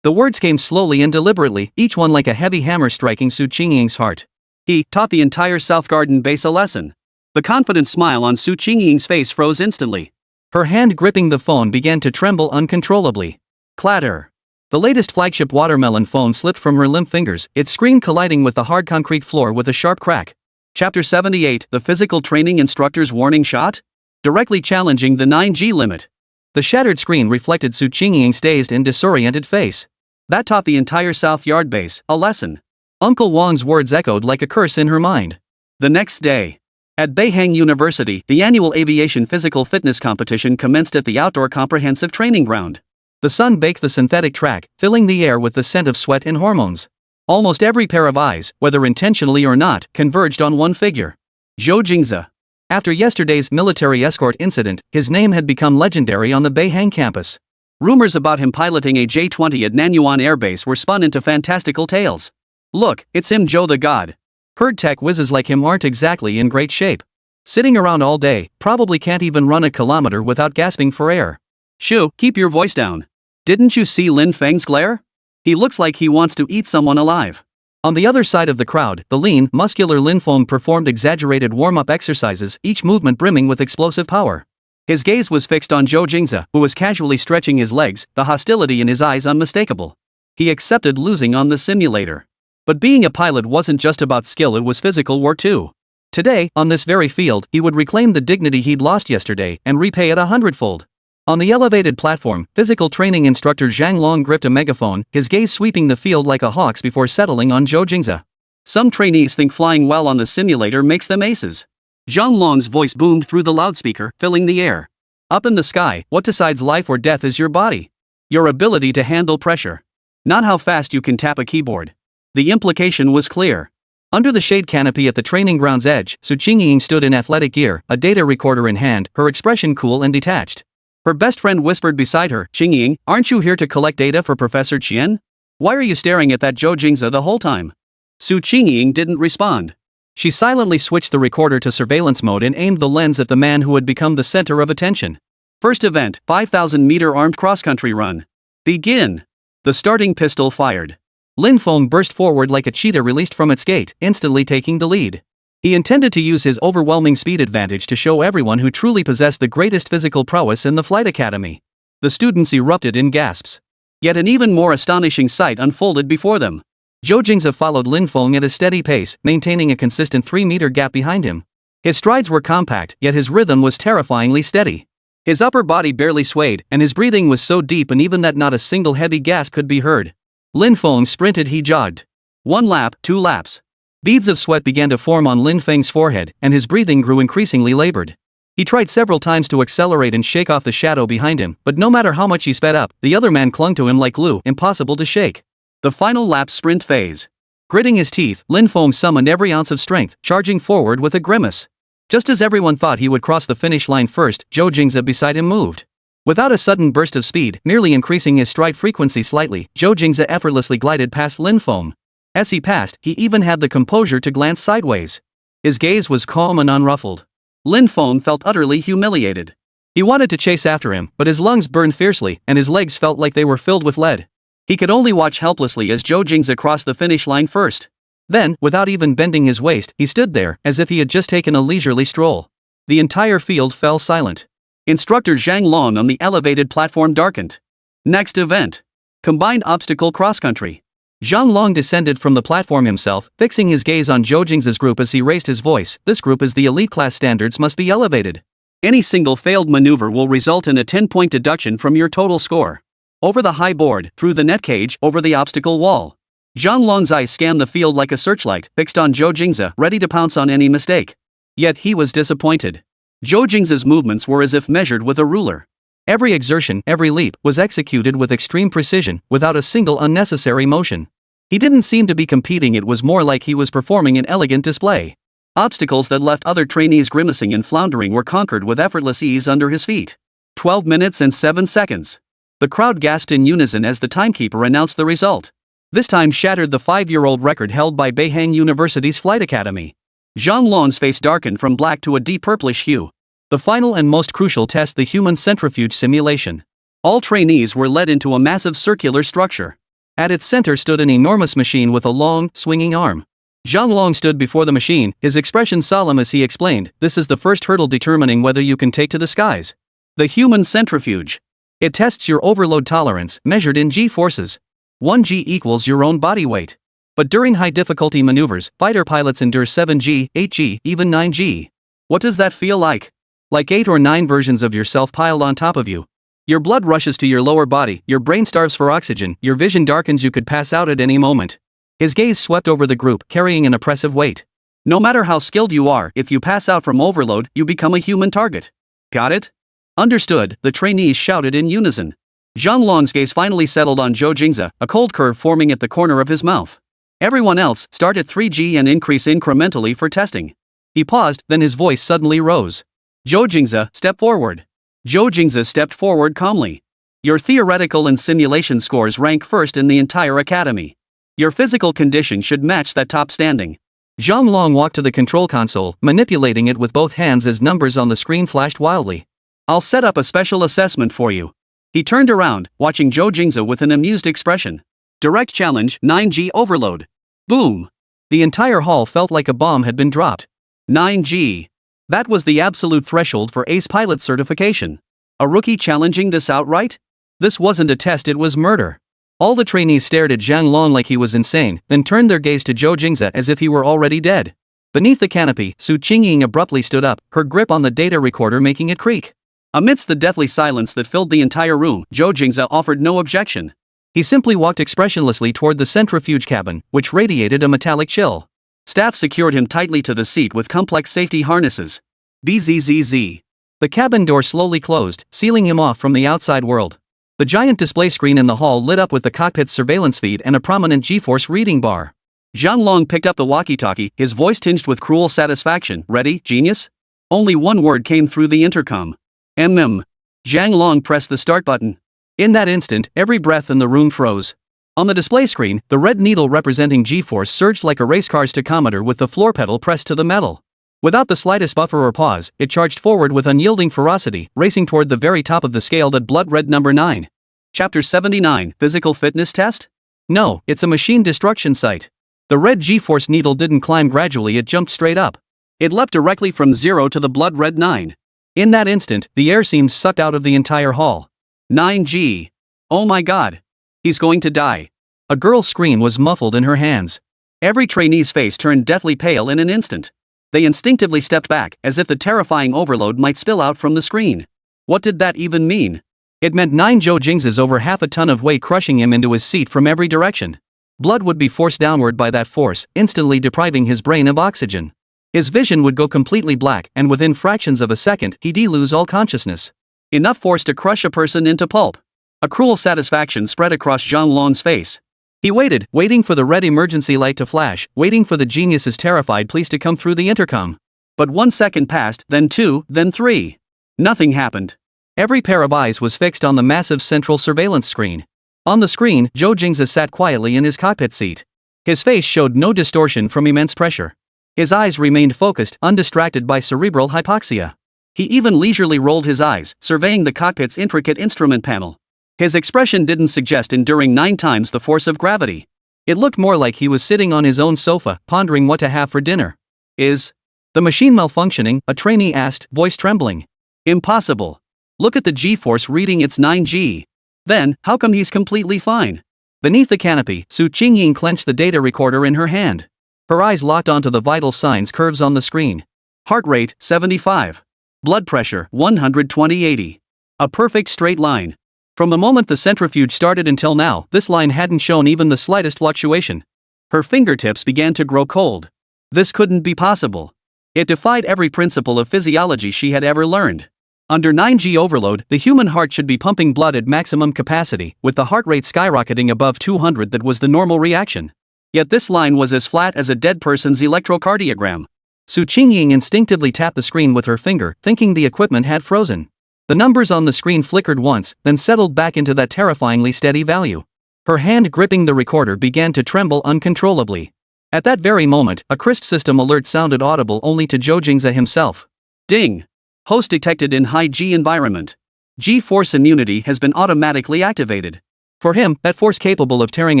The words came slowly and deliberately, each one like a heavy hammer striking Su Qingying's heart. He taught the entire South Garden base a lesson. The confident smile on Su Qingying's face froze instantly. Her hand gripping the phone began to tremble uncontrollably. Clatter. The latest flagship watermelon phone slipped from her limp fingers, its screen colliding with the hard concrete floor with a sharp crack. Chapter 78, The Physical Training Instructor's Warning Shot? Directly challenging the 9G limit. The shattered screen reflected Su Qingying's dazed and disoriented face. That taught the entire South Yard base a lesson. Uncle Wang's words echoed like a curse in her mind. The next day, at Beihang University, the annual aviation physical fitness competition commenced at the outdoor comprehensive training ground. The sun baked the synthetic track, filling the air with the scent of sweat and hormones. Almost every pair of eyes, whether intentionally or not, converged on one figure. Zhou Jingze. After yesterday's military escort incident, his name had become legendary on the Beihang campus. Rumors about him piloting a J-20 at Nanyuan Air Base were spun into fantastical tales. Look, it's him, Zhou the God. Heard tech whizzes like him aren't exactly in great shape. Sitting around all day, probably can't even run a kilometer without gasping for air. Shu, keep your voice down. Didn't you see Lin Feng's glare? He looks like he wants to eat someone alive. On the other side of the crowd, the lean, muscular Lin Feng performed exaggerated warm-up exercises, each movement brimming with explosive power. His gaze was fixed on Zhou Jingze, who was casually stretching his legs, the hostility in his eyes unmistakable. He accepted losing on the simulator. But being a pilot wasn't just about skill, it was physical work too. Today, on this very field, he would reclaim the dignity he'd lost yesterday and repay it 100-fold. On the elevated platform, physical training instructor Zhang Long gripped a megaphone, his gaze sweeping the field like a hawk's before settling on Zhou Jingze. Some trainees think flying well on the simulator makes them aces. Zhang Long's voice boomed through the loudspeaker, filling the air. Up in the sky, what decides life or death is your body. Your ability to handle pressure. Not how fast you can tap a keyboard. The implication was clear. Under the shade canopy at the training ground's edge, Su Qingying stood in athletic gear, a data recorder in hand, her expression cool and detached. Her best friend whispered beside her, Qingying, aren't you here to collect data for Professor Qian? Why are you staring at that Zhou Jingze the whole time? Su Qingying didn't respond. She silently switched the recorder to surveillance mode and aimed the lens at the man who had become the center of attention. First event, 5,000-meter armed cross-country run. Begin. The starting pistol fired. Lin Feng burst forward like a cheetah released from its gate, instantly taking the lead. He intended to use his overwhelming speed advantage to show everyone who truly possessed the greatest physical prowess in the flight academy. The students erupted in gasps. Yet an even more astonishing sight unfolded before them. Zhou Jingze followed Lin Feng at a steady pace, maintaining a consistent 3-meter gap behind him. His strides were compact, yet his rhythm was terrifyingly steady. His upper body barely swayed, and his breathing was so deep and even that not a single heavy gasp could be heard. Lin Feng sprinted, he jogged. 1 lap, 2 laps. Beads of sweat began to form on Lin Feng's forehead, and his breathing grew increasingly labored. He tried several times to accelerate and shake off the shadow behind him, but no matter how much he sped up, the other man clung to him like glue, impossible to shake. The final lap sprint phase. Gritting his teeth, Lin Feng summoned every ounce of strength, charging forward with a grimace. Just as everyone thought he would cross the finish line first, Zhou Jingze beside him moved. Without a sudden burst of speed, nearly increasing his stride frequency slightly, Zhou Jingze effortlessly glided past Lin Feng. As he passed, he even had the composure to glance sideways. His gaze was calm and unruffled. Lin Feng felt utterly humiliated. He wanted to chase after him, but his lungs burned fiercely, and his legs felt like they were filled with lead. He could only watch helplessly as Zhou Jingze crossed the finish line first. Then, without even bending his waist, he stood there, as if he had just taken a leisurely stroll. The entire field fell silent. Instructor Zhang Long on the elevated platform darkened. Next event. Combined obstacle cross-country. Zhang Long descended from the platform himself, fixing his gaze on Zhou Jingze's group as he raised his voice. This group is the elite class, standards must be elevated. Any single failed maneuver will result in a 10-point deduction from your total score. Over the high board, through the net cage, over the obstacle wall. Zhang Long's eyes scanned the field like a searchlight, fixed on Zhou Jingze, ready to pounce on any mistake. Yet he was disappointed. Zhou Jingze's movements were as if measured with a ruler. Every exertion, every leap, was executed with extreme precision, without a single unnecessary motion. He didn't seem to be competing, it was more like he was performing an elegant display. Obstacles that left other trainees grimacing and floundering were conquered with effortless ease under his feet. 12 minutes and 7 seconds. The crowd gasped in unison as the timekeeper announced the result. This time shattered the 5-year-old record held by Beihang University's Flight Academy. Zhang Long's face darkened from black to a deep purplish hue. The final and most crucial test, the human centrifuge simulation. All trainees were led into a massive circular structure. At its center stood an enormous machine with a long, swinging arm. Zhang Long stood before the machine, his expression solemn as he explained, "This is the first hurdle determining whether you can take to the skies. The human centrifuge. It tests your overload tolerance, measured in G-forces. 1 G equals your own body weight. But during high-difficulty maneuvers, fighter pilots endure 7 G, 8 G, even 9 G. What does that feel like? Like 8 or 9 versions of yourself piled on top of you. Your blood rushes to your lower body, your brain starves for oxygen, your vision darkens, you could pass out at any moment." His gaze swept over the group, carrying an oppressive weight. No matter how skilled you are, if you pass out from overload, you become a human target. Got it? Understood, the trainees shouted in unison. Zhang Long's gaze finally settled on Zhou Jingze, a cold curve forming at the corner of his mouth. Everyone else, start at 3G and increase incrementally for testing. He paused, then his voice suddenly rose. Zhou Jingze, step forward. Zhou Jingze stepped forward calmly. Your theoretical and simulation scores rank first in the entire academy. Your physical condition should match that top standing. Zhang Long walked to the control console, manipulating it with both hands as numbers on the screen flashed wildly. I'll set up a special assessment for you. He turned around, watching Zhou Jingze with an amused expression. Direct challenge, 9G overload. Boom! The entire hall felt like a bomb had been dropped. 9G. That was the absolute threshold for ace pilot certification. A rookie challenging this outright? This wasn't a test, it was murder. All the trainees stared at Zhang Long like he was insane, then turned their gaze to Zhou Jingze as if he were already dead. Beneath the canopy, Su Qingying abruptly stood up, her grip on the data recorder making it creak. Amidst the deathly silence that filled the entire room, Zhou Jingze offered no objection. He simply walked expressionlessly toward the centrifuge cabin, which radiated a metallic chill. Staff secured him tightly to the seat with complex safety harnesses. Bzzz. The cabin door slowly closed, sealing him off from the outside world. The giant display screen in the hall lit up with the cockpit's surveillance feed and a prominent G-force reading bar. Zhang Long picked up the walkie-talkie, his voice tinged with cruel satisfaction. Ready, genius? Only one word came through the intercom. Zhang Long pressed the start button. In that instant, every breath in the room froze. On the display screen, the red needle representing G-force surged like a race car's tachometer with the floor pedal pressed to the metal. Without the slightest buffer or pause, it charged forward with unyielding ferocity, racing toward the very top of the scale that blood read number 9. Chapter 79, Physical Fitness Test? No, it's a machine destruction site. The red G-force needle didn't climb gradually, it jumped straight up. It leapt directly from 0 to the blood-red 9. In that instant, the air seemed sucked out of the entire hall. 9G. Oh my god. He's going to die. A girl's scream was muffled in her hands. Every trainee's face turned deathly pale in an instant. They instinctively stepped back, as if the terrifying overload might spill out from the screen. What did that even mean? It meant 9 Zhou Jingze's over half a ton of weight crushing him into his seat from every direction. Blood would be forced downward by that force, instantly depriving his brain of oxygen. His vision would go completely black, and within fractions of a second, he'd lose all consciousness. Enough force to crush a person into pulp. A cruel satisfaction spread across Zhang Long's face. He waited, waiting for the red emergency light to flash, waiting for the genius's terrified pleas to come through the intercom. But 1 second passed, then 2, then 3. Nothing happened. Every pair of eyes was fixed on the massive central surveillance screen. On the screen, Zhou Jingze sat quietly in his cockpit seat. His face showed no distortion from immense pressure. His eyes remained focused, undistracted by cerebral hypoxia. He even leisurely rolled his eyes, surveying the cockpit's intricate instrument panel. His expression didn't suggest enduring 9 times the force of gravity. It looked more like he was sitting on his own sofa, pondering what to have for dinner. Is the machine malfunctioning? A trainee asked, voice trembling. Impossible. Look at the G-force reading, it's 9G. Then, how come he's completely fine? Beneath the canopy, Su Qingying clenched the data recorder in her hand. Her eyes locked onto the vital signs curves on the screen. Heart rate, 75. Blood pressure, 120/80. A perfect straight line. From the moment the centrifuge started until now, this line hadn't shown even the slightest fluctuation. Her fingertips began to grow cold. This couldn't be possible. It defied every principle of physiology she had ever learned. Under 9G overload, the human heart should be pumping blood at maximum capacity, with the heart rate skyrocketing above 200. That was the normal reaction. Yet this line was as flat as a dead person's electrocardiogram. Su Qingying instinctively tapped the screen with her finger, thinking the equipment had frozen. The numbers on the screen flickered once, then settled back into that terrifyingly steady value. Her hand gripping the recorder began to tremble uncontrollably. At that very moment, a crisp system alert sounded audible only to Zhou Jingze himself. Ding! Host detected in high G environment. G-force immunity has been automatically activated. For him, that force capable of tearing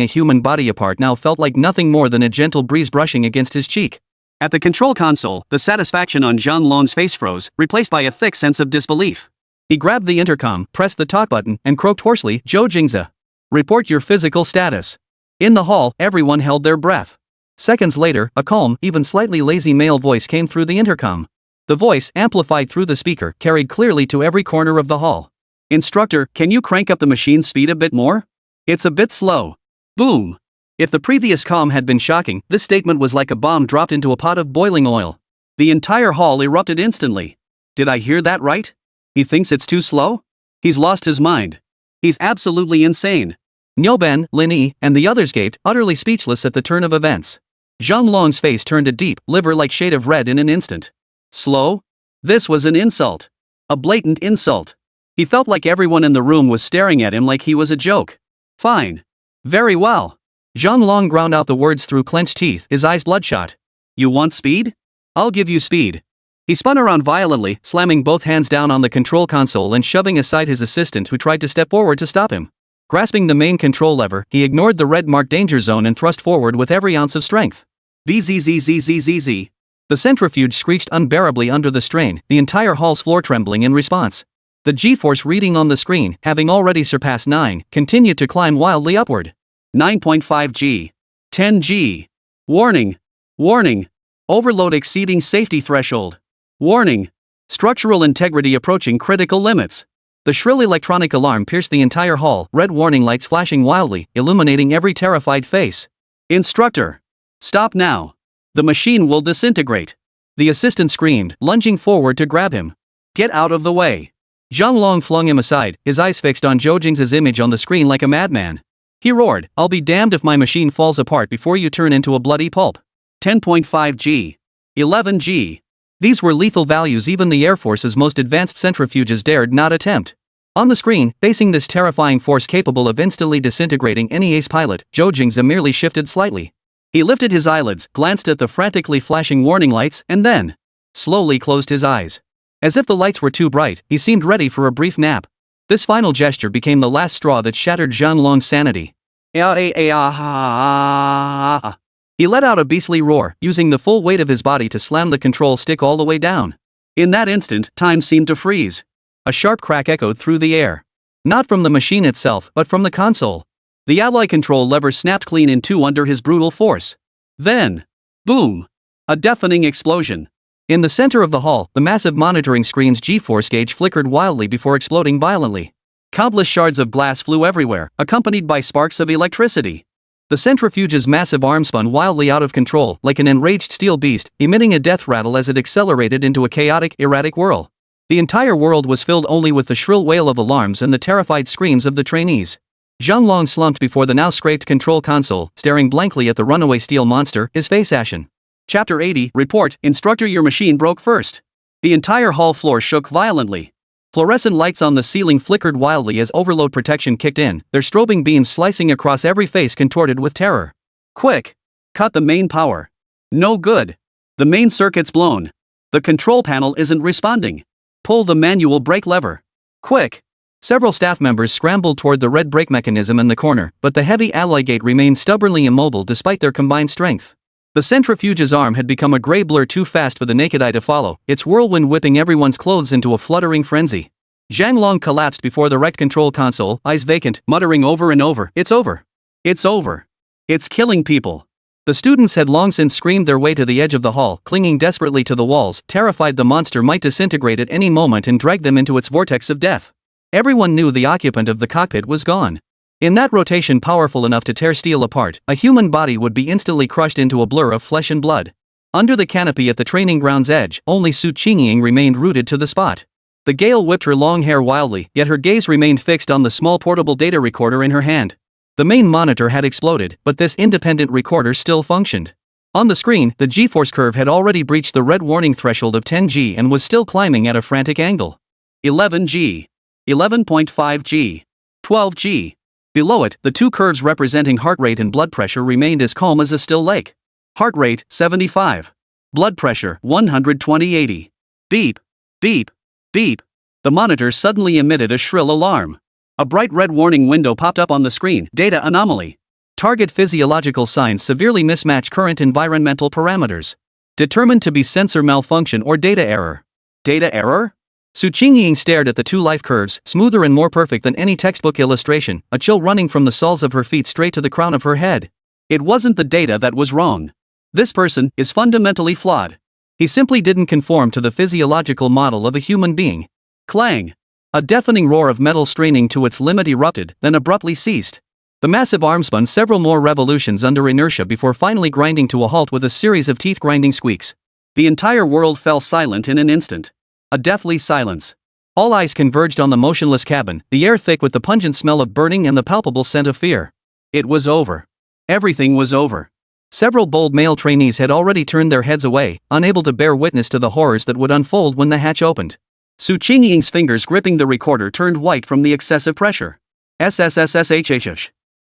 a human body apart now felt like nothing more than a gentle breeze brushing against his cheek. At the control console, the satisfaction on Zhang Long's face froze, replaced by a thick sense of disbelief. He grabbed the intercom, pressed the talk button, and croaked hoarsely, Zhou Jingze. Report your physical status. In the hall, everyone held their breath. Seconds later, a calm, even slightly lazy male voice came through the intercom. The voice, amplified through the speaker, carried clearly to every corner of the hall. Instructor, can you crank up the machine's speed a bit more? It's a bit slow. Boom. If the previous calm had been shocking, this statement was like a bomb dropped into a pot of boiling oil. The entire hall erupted instantly. Did I hear that right? He thinks it's too slow? He's lost his mind. He's absolutely insane. Nyoben, Lin-Yi, and the others gaped, utterly speechless at the turn of events. Zhang Long's face turned a deep, liver-like shade of red in an instant. Slow? This was an insult. A blatant insult. He felt like everyone in the room was staring at him like he was a joke. Fine. Very well. Zhang Long ground out the words through clenched teeth, his eyes bloodshot. You want speed? I'll give you speed. He spun around violently, slamming both hands down on the control console and shoving aside his assistant who tried to step forward to stop him. Grasping the main control lever, he ignored the red-marked danger zone and thrust forward with every ounce of strength. Bzzzzzzzzz. The centrifuge screeched unbearably under the strain, the entire hall's floor trembling in response. The G-force reading on the screen, having already surpassed 9, continued to climb wildly upward. 9.5 G. 10 G. Warning. Warning. Overload exceeding safety threshold. Warning. Structural integrity approaching critical limits. The shrill electronic alarm pierced the entire hall, red warning lights flashing wildly, illuminating every terrified face. Instructor. Stop now. The machine will disintegrate. The assistant screamed, lunging forward to grab him. Get out of the way. Zhang Long flung him aside, his eyes fixed on Zhou Jingze's image on the screen like a madman. He roared, I'll be damned if my machine falls apart before you turn into a bloody pulp. 10.5 G. 11 G. These were lethal values even the Air Force's most advanced centrifuges dared not attempt. On the screen, facing this terrifying force capable of instantly disintegrating any ace pilot, Zhou Jingze merely shifted slightly. He lifted his eyelids, glanced at the frantically flashing warning lights, and then slowly closed his eyes. As if the lights were too bright, he seemed ready for a brief nap. This final gesture became the last straw that shattered Zhang Long's sanity. He let out a beastly roar, using the full weight of his body to slam the control stick all the way down. In that instant, time seemed to freeze. A sharp crack echoed through the air. Not from the machine itself, but from the console. The alloy control lever snapped clean in two under his brutal force. Then, boom! A deafening explosion. In the center of the hall, the massive monitoring screen's G-force gauge flickered wildly before exploding violently. Countless shards of glass flew everywhere, accompanied by sparks of electricity. The centrifuge's massive arm spun wildly out of control, like an enraged steel beast, emitting a death rattle as it accelerated into a chaotic, erratic whirl. The entire world was filled only with the shrill wail of alarms and the terrified screams of the trainees. Zhang Long slumped before the now scraped control console, staring blankly at the runaway steel monster, his face ashen. Chapter 80, Report, Instructor, your machine broke first. The entire hall floor shook violently. Fluorescent lights on the ceiling flickered wildly as overload protection kicked in, their strobing beams slicing across every face contorted with terror. Quick! Cut the main power. No good. The main circuit's blown. The control panel isn't responding. Pull the manual brake lever. Quick! Several staff members scrambled toward the red brake mechanism in the corner, but the heavy alloy gate remained stubbornly immobile despite their combined strength. The centrifuge's arm had become a gray blur too fast for the naked eye to follow, its whirlwind whipping everyone's clothes into a fluttering frenzy. Zhang Long collapsed before the wrecked control console, eyes vacant, muttering over and over, "It's over. It's over. It's killing people." The students had long since screamed their way to the edge of the hall, clinging desperately to the walls, terrified the monster might disintegrate at any moment and drag them into its vortex of death. Everyone knew the occupant of the cockpit was gone. In that rotation powerful enough to tear steel apart, a human body would be instantly crushed into a blur of flesh and blood. Under the canopy at the training ground's edge, only Zhou Jingze remained rooted to the spot. The gale whipped her long hair wildly, yet her gaze remained fixed on the small portable data recorder in her hand. The main monitor had exploded, but this independent recorder still functioned. On the screen, the G-force curve had already breached the red warning threshold of 10G and was still climbing at a frantic angle. 11G. 11.5G. 12G. Below it, the two curves representing heart rate and blood pressure remained as calm as a still lake. Heart rate, 75. Blood pressure, 120/80. Beep. Beep. Beep. The monitor suddenly emitted a shrill alarm. A bright red warning window popped up on the screen, data anomaly. Target physiological signs severely mismatch current environmental parameters. Determined to be sensor malfunction or data error. Data error? Zhou Jingze stared at the two life curves, smoother and more perfect than any textbook illustration, a chill running from the soles of her feet straight to the crown of her head. It wasn't the data that was wrong. This person is fundamentally flawed. He simply didn't conform to the physiological model of a human being. Clang! A deafening roar of metal straining to its limit erupted, then abruptly ceased. The massive arm spun several more revolutions under inertia before finally grinding to a halt with a series of teeth-grinding squeaks. The entire world fell silent in an instant. A deathly silence. All eyes converged on the motionless cabin, the air thick with the pungent smell of burning and the palpable scent of fear. It was over. Everything was over. Several bold male trainees had already turned their heads away, unable to bear witness to the horrors that would unfold when the hatch opened. Zhou Jingze's fingers gripping the recorder turned white from the excessive pressure. SSS-tier.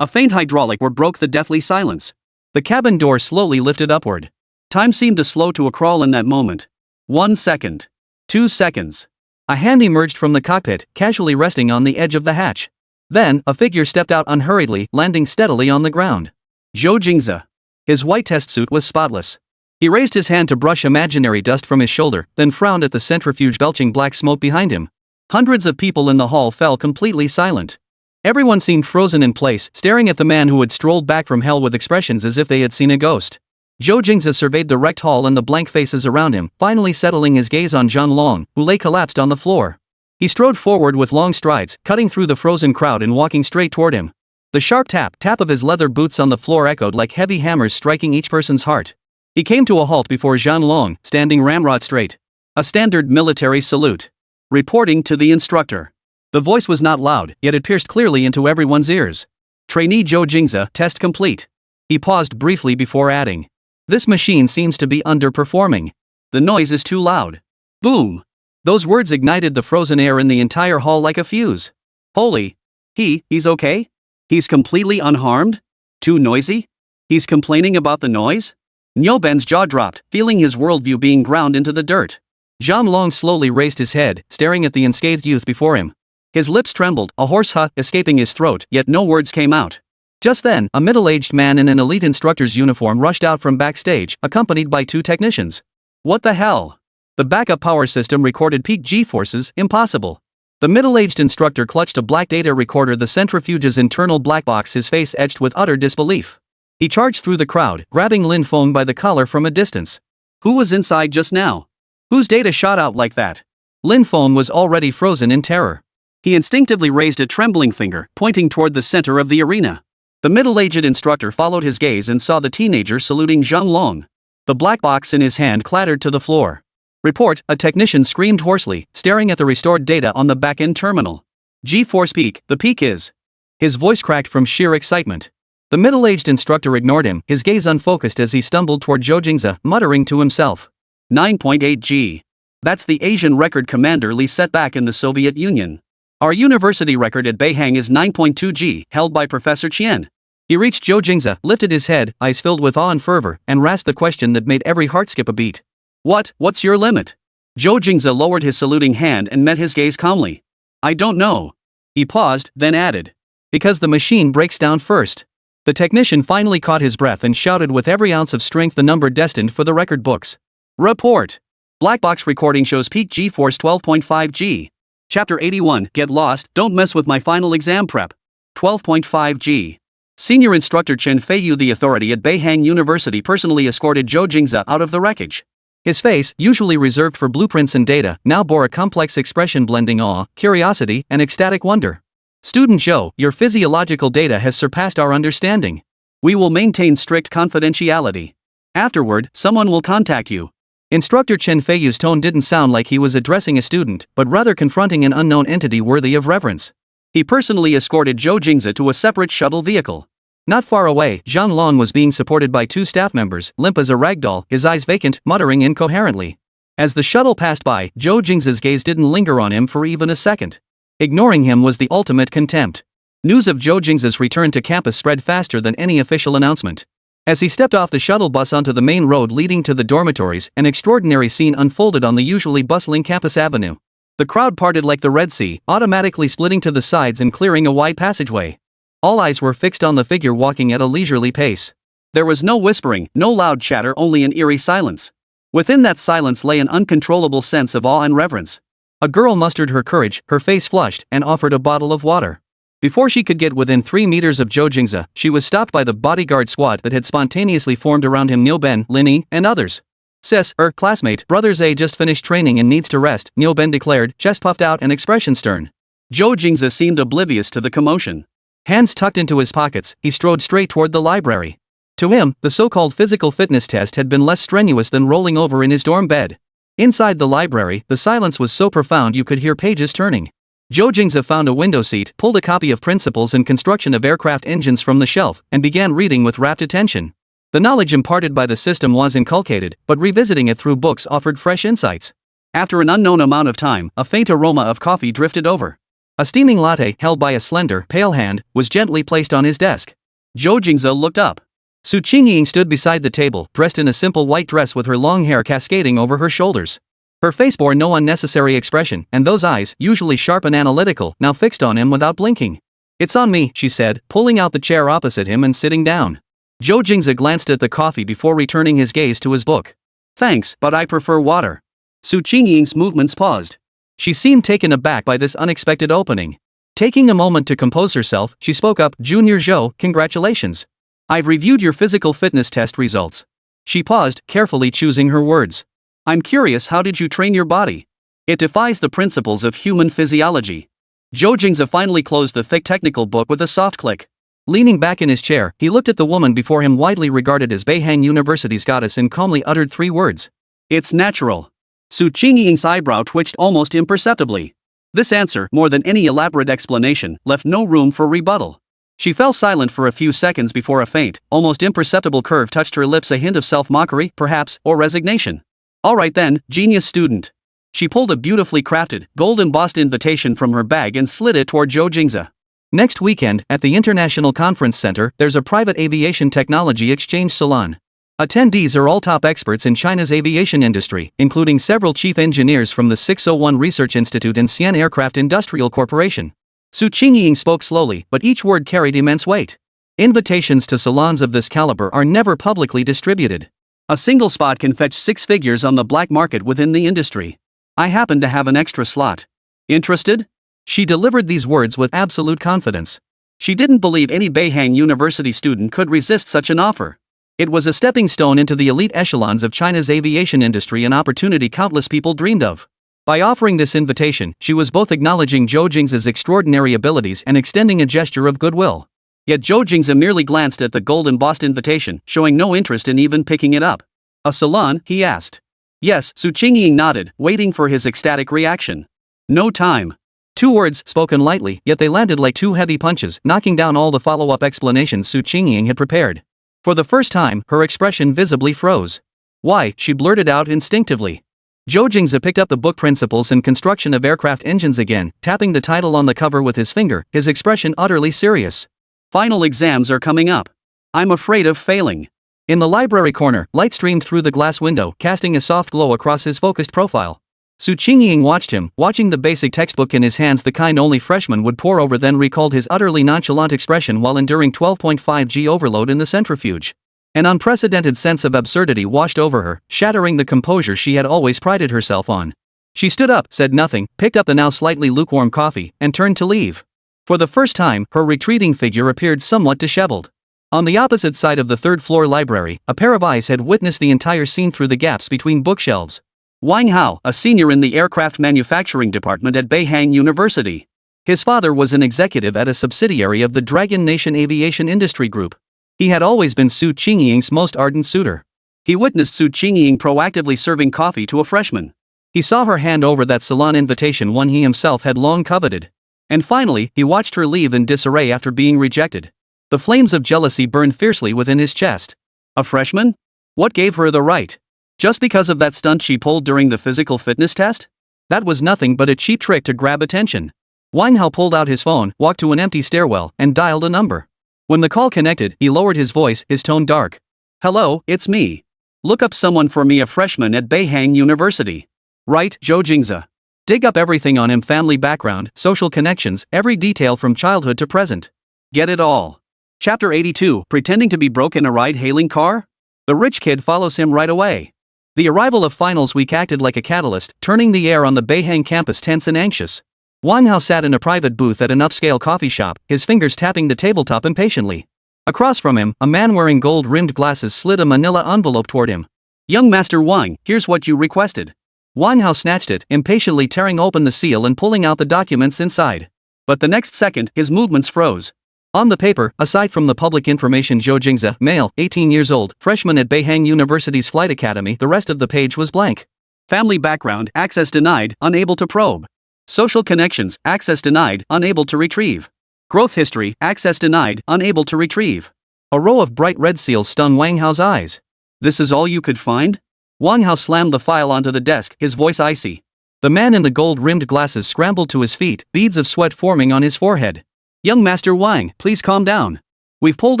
A faint hydraulic whir broke the deathly silence. The cabin door slowly lifted upward. Time seemed to slow to a crawl in that moment. 1 second. 2 seconds. A hand emerged from the cockpit, casually resting on the edge of the hatch. Then, a figure stepped out unhurriedly, landing steadily on the ground. Zhou Jingze. His white test suit was spotless. He raised his hand to brush imaginary dust from his shoulder, then frowned at the centrifuge belching black smoke behind him. Hundreds of people in the hall fell completely silent. Everyone seemed frozen in place, staring at the man who had strolled back from hell with expressions as if they had seen a ghost. Zhou Jingze surveyed the wrecked hall and the blank faces around him, finally settling his gaze on Zhang Long, who lay collapsed on the floor. He strode forward with long strides, cutting through the frozen crowd and walking straight toward him. The sharp tap of his leather boots on the floor echoed like heavy hammers striking each person's heart. He came to a halt before Zhang Long, standing ramrod straight. A standard military salute. Reporting to the instructor. The voice was not loud, yet it pierced clearly into everyone's ears. Trainee Zhou Jingze, test complete. He paused briefly before adding. This machine seems to be underperforming. The noise is too loud. Boom! Those words ignited the frozen air in the entire hall like a fuse. Holy! He's okay? He's completely unharmed? Too noisy? He's complaining about the noise? Nyoben's jaw dropped, feeling his worldview being ground into the dirt. Zhang Long slowly raised his head, staring at the unscathed youth before him. His lips trembled, a hoarse escaping his throat, yet no words came out. Just then, a middle-aged man in an elite instructor's uniform rushed out from backstage, accompanied by 2 technicians. What the hell? The backup power system recorded peak G-forces, impossible. The middle-aged instructor clutched a black data recorder, the centrifuge's internal black box, his face etched with utter disbelief. He charged through the crowd, grabbing Lin Feng by the collar from a distance. Who was inside just now? Whose data shot out like that? Lin Feng was already frozen in terror. He instinctively raised a trembling finger, pointing toward the center of the arena. The middle-aged instructor followed his gaze and saw the teenager saluting Zhang Long. The black box in his hand clattered to the floor. Report, a technician screamed hoarsely, staring at the restored data on the back-end terminal. G-force peak, the peak is. His voice cracked from sheer excitement. The middle-aged instructor ignored him, his gaze unfocused as he stumbled toward Zhou Jingze, muttering to himself. 9.8 G. That's the Asian record Commander Lee set back in the Soviet Union. Our university record at Beihang is 9.2 G, held by Professor Qian. He reached Zhou Jingze, lifted his head, eyes filled with awe and fervor, and rasped the question that made every heart skip a beat. What's your limit? Zhou Jingze lowered his saluting hand and met his gaze calmly. I don't know. He paused, then added. Because the machine breaks down first. The technician finally caught his breath and shouted with every ounce of strength the number destined for the record books. Report. Black box recording shows peak G-force 12.5 G. Chapter 81, Get Lost, Don't Mess with My Final Exam Prep. 12.5 G. Senior instructor Chen Feiyu, the authority at Beihang University, personally escorted Zhou Jingze out of the wreckage. His face, usually reserved for blueprints and data, now bore a complex expression blending awe, curiosity, and ecstatic wonder. Student Zhou, your physiological data has surpassed our understanding. We will maintain strict confidentiality. Afterward, someone will contact you. Instructor Chen Feiyu's tone didn't sound like he was addressing a student, but rather confronting an unknown entity worthy of reverence. He personally escorted Zhou Jingze to a separate shuttle vehicle. Not far away, Zhang Long was being supported by 2 staff members, limp as a ragdoll, his eyes vacant, muttering incoherently. As the shuttle passed by, Zhou Jingze's gaze didn't linger on him for even a second. Ignoring him was the ultimate contempt. News of Zhou Jingze's return to campus spread faster than any official announcement. As he stepped off the shuttle bus onto the main road leading to the dormitories, an extraordinary scene unfolded on the usually bustling campus avenue. The crowd parted like the Red Sea, automatically splitting to the sides and clearing a wide passageway. All eyes were fixed on the figure walking at a leisurely pace. There was no whispering, no loud chatter, only an eerie silence. Within that silence lay an uncontrollable sense of awe and reverence. A girl mustered her courage, her face flushed, and offered a bottle of water. Before she could get within 3 meters of Zhou Jingze, she was stopped by the bodyguard squad that had spontaneously formed around him. Niuben, Linny, and others. Sis, classmate, Brothers A just finished training and needs to rest, Niuben declared, chest puffed out and expression stern. Zhou Jingze seemed oblivious to the commotion. Hands tucked into his pockets, he strode straight toward the library. To him, the so-called physical fitness test had been less strenuous than rolling over in his dorm bed. Inside the library, the silence was so profound you could hear pages turning. Zhou Jingze found a window seat, pulled a copy of Principles and Construction of Aircraft Engines from the shelf, and began reading with rapt attention. The knowledge imparted by the system was inculcated, but revisiting it through books offered fresh insights. After an unknown amount of time, a faint aroma of coffee drifted over. A steaming latte, held by a slender, pale hand, was gently placed on his desk. Zhou Jingze looked up. Su Qingying stood beside the table, dressed in a simple white dress with her long hair cascading over her shoulders. Her face bore no unnecessary expression, and those eyes, usually sharp and analytical, now fixed on him without blinking. It's on me, she said, pulling out the chair opposite him and sitting down. Zhou Jingze glanced at the coffee before returning his gaze to his book. Thanks, but I prefer water. Su Qingying's movements paused. She seemed taken aback by this unexpected opening. Taking a moment to compose herself, she spoke up, Junior Zhou, congratulations. I've reviewed your physical fitness test results. She paused, carefully choosing her words. I'm curious, how did you train your body? It defies the principles of human physiology. Zhou Jingze finally closed the thick technical book with a soft click. Leaning back in his chair, he looked at the woman before him, widely regarded as Beihang University's goddess, and calmly uttered 3 words. It's natural. Su Qingying's eyebrow twitched almost imperceptibly. This answer, more than any elaborate explanation, left no room for rebuttal. She fell silent for a few seconds before a faint, almost imperceptible curve touched her lips, a hint of self-mockery, perhaps, or resignation. All right then, genius student. She pulled a beautifully crafted, gold-embossed invitation from her bag and slid it toward Zhou Jingze. Next weekend, at the International Conference Center, there's a private aviation technology exchange salon. Attendees are all top experts in China's aviation industry, including several chief engineers from the 601 Research Institute and Xi'an Aircraft Industrial Corporation. Su Qingying spoke slowly, but each word carried immense weight. Invitations to salons of this caliber are never publicly distributed. A single spot can fetch 6 figures on the black market within the industry. I happen to have an extra slot. Interested? She delivered these words with absolute confidence. She didn't believe any Beihang University student could resist such an offer. It was a stepping stone into the elite echelons of China's aviation industry, an opportunity countless people dreamed of. By offering this invitation, she was both acknowledging Zhou Jingze's extraordinary abilities and extending a gesture of goodwill. Yet Zhou Jingze merely glanced at the gold-embossed invitation, showing no interest in even picking it up. A salon, he asked. Yes, Su Qingying nodded, waiting for his ecstatic reaction. No time. 2 words spoken lightly, yet they landed like 2 heavy punches, knocking down all the follow-up explanations Su Qingying had prepared. For the first time, her expression visibly froze. Why, she blurted out instinctively. Zhou Jingze picked up the book Principles and Construction of Aircraft Engines again, tapping the title on the cover with his finger, his expression utterly serious. Final exams are coming up. I'm afraid of failing. In the library corner, light streamed through the glass window, casting a soft glow across his focused profile. Su Qingying watched him, watching the basic textbook in his hands, the kind only freshmen would pore over, then recalled his utterly nonchalant expression while enduring 12.5 G overload in the centrifuge. An unprecedented sense of absurdity washed over her, shattering the composure she had always prided herself on. She stood up, said nothing, picked up the now slightly lukewarm coffee, and turned to leave. For the first time, her retreating figure appeared somewhat disheveled. On the opposite side of the third-floor library, a pair of eyes had witnessed the entire scene through the gaps between bookshelves. Wang Hao, a senior in the aircraft manufacturing department at Beihang University. His father was an executive at a subsidiary of the Dragon Nation Aviation Industry Group. He had always been Su Qingying's most ardent suitor. He witnessed Su Qingying proactively serving coffee to a freshman. He saw her hand over that salon invitation, one he himself had long coveted. And finally, he watched her leave in disarray after being rejected. The flames of jealousy burned fiercely within his chest. A freshman? What gave her the right? Just because of that stunt she pulled during the physical fitness test? That was nothing but a cheap trick to grab attention. Wang Hao pulled out his phone, walked to an empty stairwell, and dialed a number. When the call connected, he lowered his voice, his tone dark. Hello, it's me. Look up someone for me, a freshman at Beihang University. Right, Zhou Jingze. Dig up everything on him: family background, social connections, every detail from childhood to present. Get it all. Chapter 82, pretending to be broke in a ride-hailing car? The rich kid follows him right away. The arrival of finals week acted like a catalyst, turning the air on the Beihang campus tense and anxious. Wang Hao sat in a private booth at an upscale coffee shop, his fingers tapping the tabletop impatiently. Across from him, a man wearing gold-rimmed glasses slid a manila envelope toward him. Young Master Wang, here's what you requested. Wang Hao snatched it, impatiently tearing open the seal and pulling out the documents inside. But the next second, his movements froze. On the paper, aside from the public information Zhou Jingze, male, 18 years old, freshman at Beihang University's Flight Academy, the rest of the page was blank. Family background, access denied, unable to probe. Social connections, access denied, unable to retrieve. Growth history, access denied, unable to retrieve. A row of bright red seals stung Wang Hao's eyes. This is all you could find? Wang Hao slammed the file onto the desk, his voice icy. The man in the gold-rimmed glasses scrambled to his feet, beads of sweat forming on his forehead. Young Master Wang, please calm down. We've pulled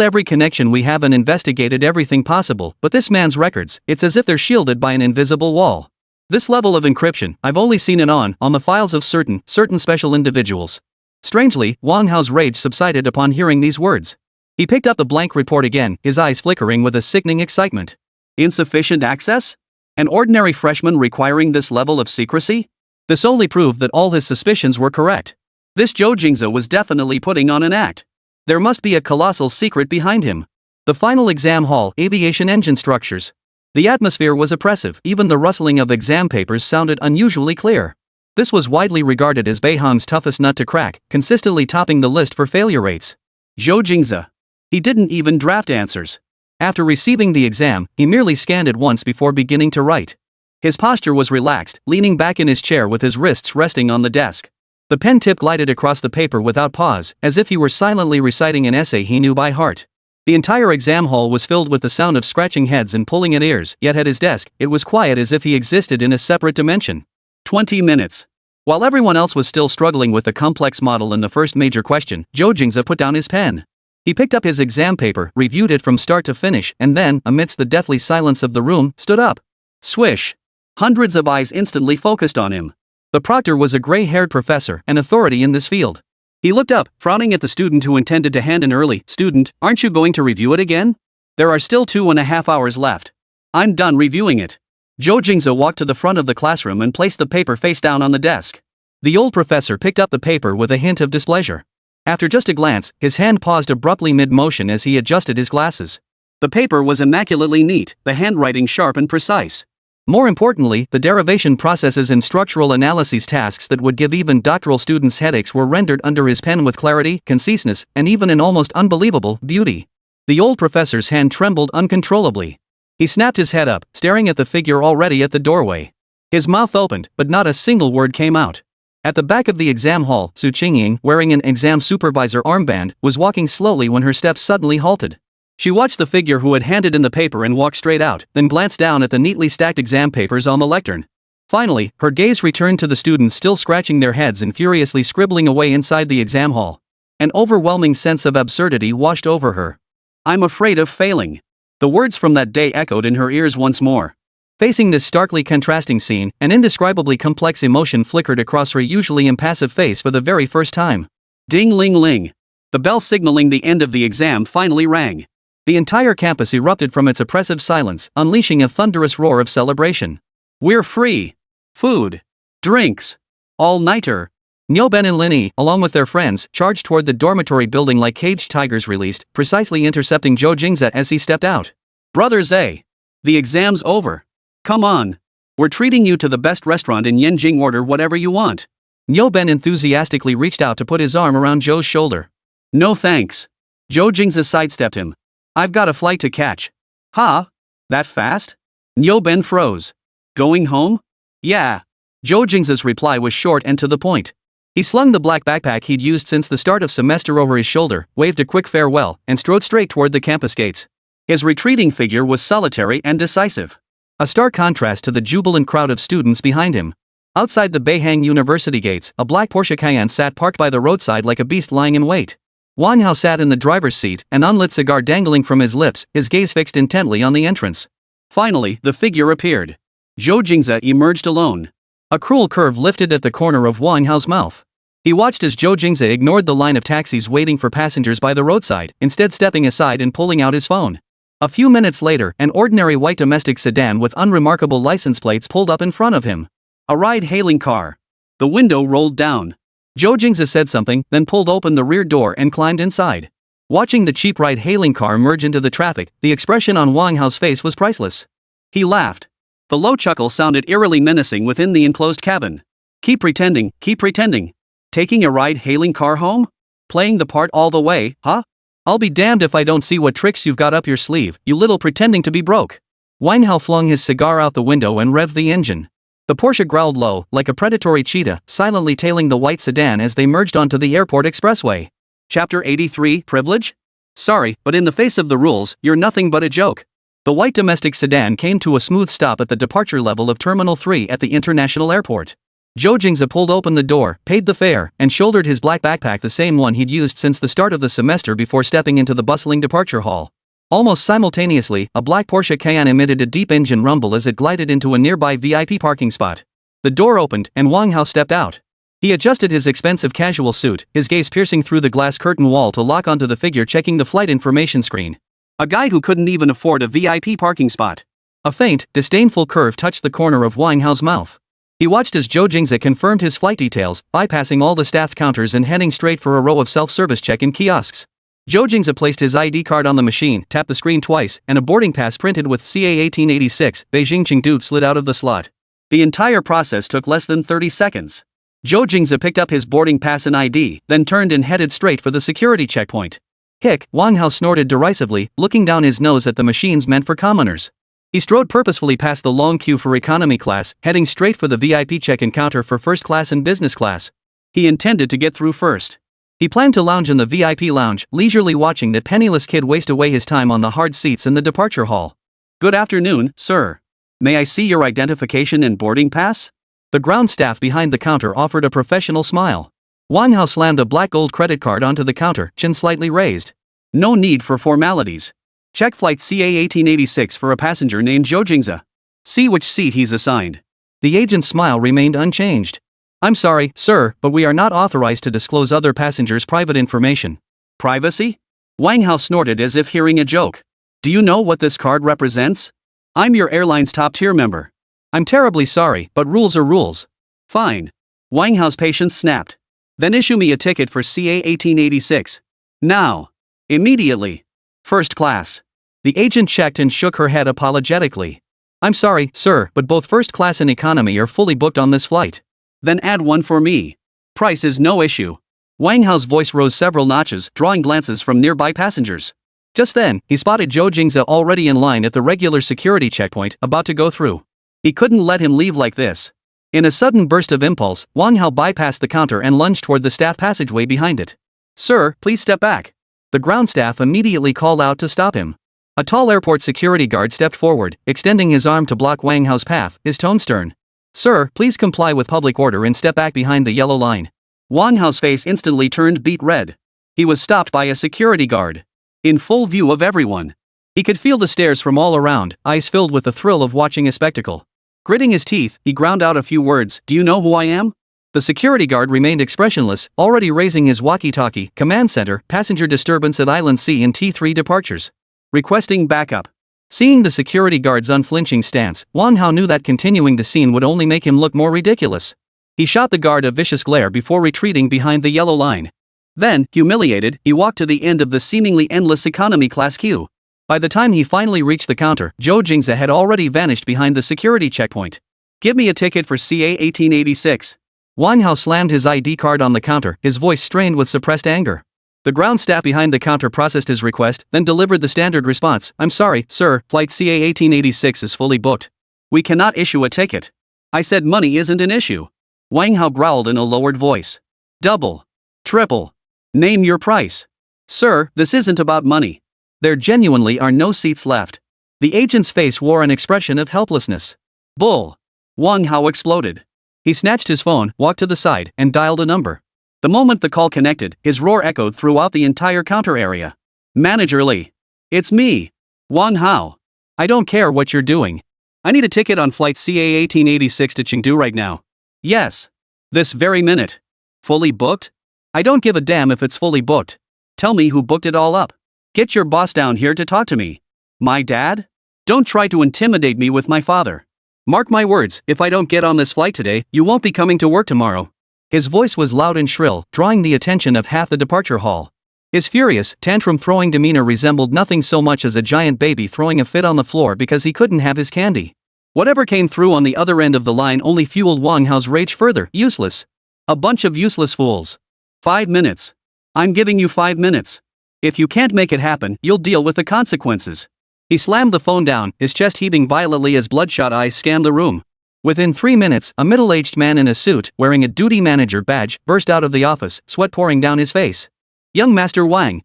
every connection we have and investigated everything possible, but this man's records, it's as if they're shielded by an invisible wall. This level of encryption, I've only seen it on the files of certain special individuals. Strangely, Wang Hao's rage subsided upon hearing these words. He picked up the blank report again, his eyes flickering with a sickening excitement. Insufficient access? An ordinary freshman requiring this level of secrecy? This only proved that all his suspicions were correct. This Zhou Jingze was definitely putting on an act. There must be a colossal secret behind him. The final exam hall, aviation engine structures. The atmosphere was oppressive, even the rustling of exam papers sounded unusually clear. This was widely regarded as Beihang's toughest nut to crack, consistently topping the list for failure rates. Zhou Jingze. He didn't even draft answers. After receiving the exam, he merely scanned it once before beginning to write. His posture was relaxed, leaning back in his chair with his wrists resting on the desk. The pen tip glided across the paper without pause, as if he were silently reciting an essay he knew by heart. The entire exam hall was filled with the sound of scratching heads and pulling at ears, yet at his desk, it was quiet as if he existed in a separate dimension. 20 minutes. While everyone else was still struggling with the complex model and the first major question, Zhou Jingze put down his pen. He picked up his exam paper, reviewed it from start to finish, and then, amidst the deathly silence of the room, stood up. Swish! Hundreds of eyes instantly focused on him. The proctor was a gray-haired professor, an authority in this field. He looked up, frowning at the student who intended to hand in early. Student, aren't you going to review it again? There are still 2.5 hours left. I'm done reviewing it. Zhou Jingze walked to the front of the classroom and placed the paper face down on the desk. The old professor picked up the paper with a hint of displeasure. After just a glance, his hand paused abruptly mid-motion as he adjusted his glasses. The paper was immaculately neat, the handwriting sharp and precise. More importantly, the derivation processes and structural analyses tasks that would give even doctoral students headaches were rendered under his pen with clarity, conciseness, and even an almost unbelievable beauty. The old professor's hand trembled uncontrollably. He snapped his head up, staring at the figure already at the doorway. His mouth opened, but not a single word came out. At the back of the exam hall, Zhou Jingze, wearing an exam supervisor armband, was walking slowly when her steps suddenly halted. She watched the figure who had handed in the paper and walked straight out, then glanced down at the neatly stacked exam papers on the lectern. Finally, her gaze returned to the students still scratching their heads and furiously scribbling away inside the exam hall. An overwhelming sense of absurdity washed over her. I'm afraid of failing. The words from that day echoed in her ears once more. Facing this starkly contrasting scene, an indescribably complex emotion flickered across her usually impassive face for the very first time. Ding-ling-ling. The bell signaling the end of the exam finally rang. The entire campus erupted from its oppressive silence, unleashing a thunderous roar of celebration. We're free! Food! Drinks! All-nighter! Nyoben and Linny, along with their friends, charged toward the dormitory building like caged tigers released, precisely intercepting Zhou Jingze as he stepped out. Brothers A! The exam's over. Come on. We're treating you to the best restaurant in Yanjing. Order whatever you want. Nyoben enthusiastically reached out to put his arm around Zhou's shoulder. No thanks. Zhou Jingze sidestepped him. I've got a flight to catch. Huh? That fast? Nyoben froze. Going home? Yeah. Zhou Jingze's reply was short and to the point. He slung the black backpack he'd used since the start of semester over his shoulder, waved a quick farewell, and strode straight toward the campus gates. His retreating figure was solitary and decisive. A stark contrast to the jubilant crowd of students behind him. Outside the Beihang University gates, a black Porsche Cayenne sat parked by the roadside like a beast lying in wait. Wang Hao sat in the driver's seat, an unlit cigar dangling from his lips, his gaze fixed intently on the entrance. Finally, the figure appeared. Zhou Jingze emerged alone. A cruel curve lifted at the corner of Wang Hao's mouth. He watched as Zhou Jingze ignored the line of taxis waiting for passengers by the roadside, instead stepping aside and pulling out his phone. A few minutes later, an ordinary white domestic sedan with unremarkable license plates pulled up in front of him. A ride-hailing car. The window rolled down. Zhou Jingze said something, then pulled open the rear door and climbed inside. Watching the cheap ride-hailing car merge into the traffic, the expression on Wang Hao's face was priceless. He laughed. The low chuckle sounded eerily menacing within the enclosed cabin. Keep pretending, keep pretending. Taking a ride-hailing car home? Playing the part all the way, huh? I'll be damned if I don't see what tricks you've got up your sleeve, you little pretending to be broke. Wang Hao flung his cigar out the window and revved the engine. The Porsche growled low, like a predatory cheetah, silently tailing the white sedan as they merged onto the airport expressway. Chapter 83, Privilege? Sorry, but in the face of the rules, you're nothing but a joke. The white domestic sedan came to a smooth stop at the departure level of Terminal 3 at the international airport. Zhou Jingze pulled open the door, paid the fare, and shouldered his black backpack, the same one he'd used since the start of the semester, before stepping into the bustling departure hall. Almost simultaneously, a black Porsche Cayenne emitted a deep engine rumble as it glided into a nearby VIP parking spot. The door opened, and Wang Hao stepped out. He adjusted his expensive casual suit, his gaze piercing through the glass curtain wall to lock onto the figure checking the flight information screen. A guy who couldn't even afford a VIP parking spot. A faint, disdainful curve touched the corner of Wang Hao's mouth. He watched as Zhou Jingze confirmed his flight details, bypassing all the staffed counters and heading straight for a row of self-service check-in kiosks. Zhou Jingze placed his ID card on the machine, tapped the screen twice, and a boarding pass printed with CA 1886, Beijing Chengdu slid out of the slot. The entire process took less than 30 seconds. Zhou Jingze picked up his boarding pass and ID, then turned and headed straight for the security checkpoint. Hick, Wang Hao snorted derisively, looking down his nose at the machines meant for commoners. He strode purposefully past the long queue for economy class, heading straight for the VIP check-in counter for first class and business class. He intended to get through first. He planned to lounge in the VIP lounge, leisurely watching that penniless kid waste away his time on the hard seats in the departure hall. Good afternoon, sir. May I see your identification and boarding pass? The ground staff behind the counter offered a professional smile. Wang Hao slammed a black gold credit card onto the counter, chin slightly raised. No need for formalities. Check flight CA 1886 for a passenger named Zhou Jingze. See which seat he's assigned. The agent's smile remained unchanged. I'm sorry, sir, but we are not authorized to disclose other passengers' private information. Privacy? Wang Hao snorted as if hearing a joke. Do you know what this card represents? I'm your airline's top-tier member. I'm terribly sorry, but rules are rules. Fine. Wang Hao's patience snapped. Then issue me a ticket for CA 1886. Now. Immediately. First class. The agent checked and shook her head apologetically. I'm sorry, sir, but both first class and economy are fully booked on this flight. Then add one for me. Price is no issue. Wang Hao's voice rose several notches, drawing glances from nearby passengers. Just then, he spotted Zhou Jingze already in line at the regular security checkpoint, about to go through. He couldn't let him leave like this. In a sudden burst of impulse, Wang Hao bypassed the counter and lunged toward the staff passageway behind it. Sir, please step back. The ground staff immediately called out to stop him. A tall airport security guard stepped forward, extending his arm to block Wang Hao's path, his tone stern. Sir, please comply with public order and step back behind the yellow line. Wang Hao's face instantly turned beet red. He was stopped by a security guard. In full view of everyone. He could feel the stares from all around, eyes filled with the thrill of watching a spectacle. Gritting his teeth, he ground out a few words. Do you know who I am? The security guard remained expressionless, already raising his walkie-talkie. Command center, passenger disturbance at Island C in T3 departures. Requesting backup. Seeing the security guard's unflinching stance, Wang Hao knew that continuing the scene would only make him look more ridiculous. He shot the guard a vicious glare before retreating behind the yellow line. Then, humiliated, he walked to the end of the seemingly endless economy class queue. By the time he finally reached the counter, Zhou Jingze had already vanished behind the security checkpoint. Give me a ticket for CA 1886. Wang Hao slammed his ID card on the counter, his voice strained with suppressed anger. The ground staff behind the counter processed his request, then delivered the standard response. I'm sorry, sir, flight CA 1886 is fully booked. We cannot issue a ticket. I said money isn't an issue. Wang Hao growled in a lowered voice. Double. Triple. Name your price. Sir, this isn't about money. There genuinely are no seats left. The agent's face wore an expression of helplessness. Bull. Wang Hao exploded. He snatched his phone, walked to the side, and dialed a number. The moment the call connected, his roar echoed throughout the entire counter area. Manager Lee. It's me. Wang Hao. I don't care what you're doing. I need a ticket on flight CA 1886 to Chengdu right now. Yes. This very minute. Fully booked? I don't give a damn if it's fully booked. Tell me who booked it all up. Get your boss down here to talk to me. My dad? Don't try to intimidate me with my father. Mark my words, if I don't get on this flight today, you won't be coming to work tomorrow. His voice was loud and shrill, drawing the attention of half the departure hall. His furious, tantrum-throwing demeanor resembled nothing so much as a giant baby throwing a fit on the floor because he couldn't have his candy. Whatever came through on the other end of the line only fueled Wang Hao's rage further. Useless. A bunch of useless fools. 5 minutes. I'm giving you 5 minutes. If you can't make it happen, you'll deal with the consequences. He slammed the phone down, his chest heaving violently as bloodshot eyes scanned the room. Within 3 minutes, a middle-aged man in a suit, wearing a duty manager badge, burst out of the office, sweat pouring down his face. Young Master Wang,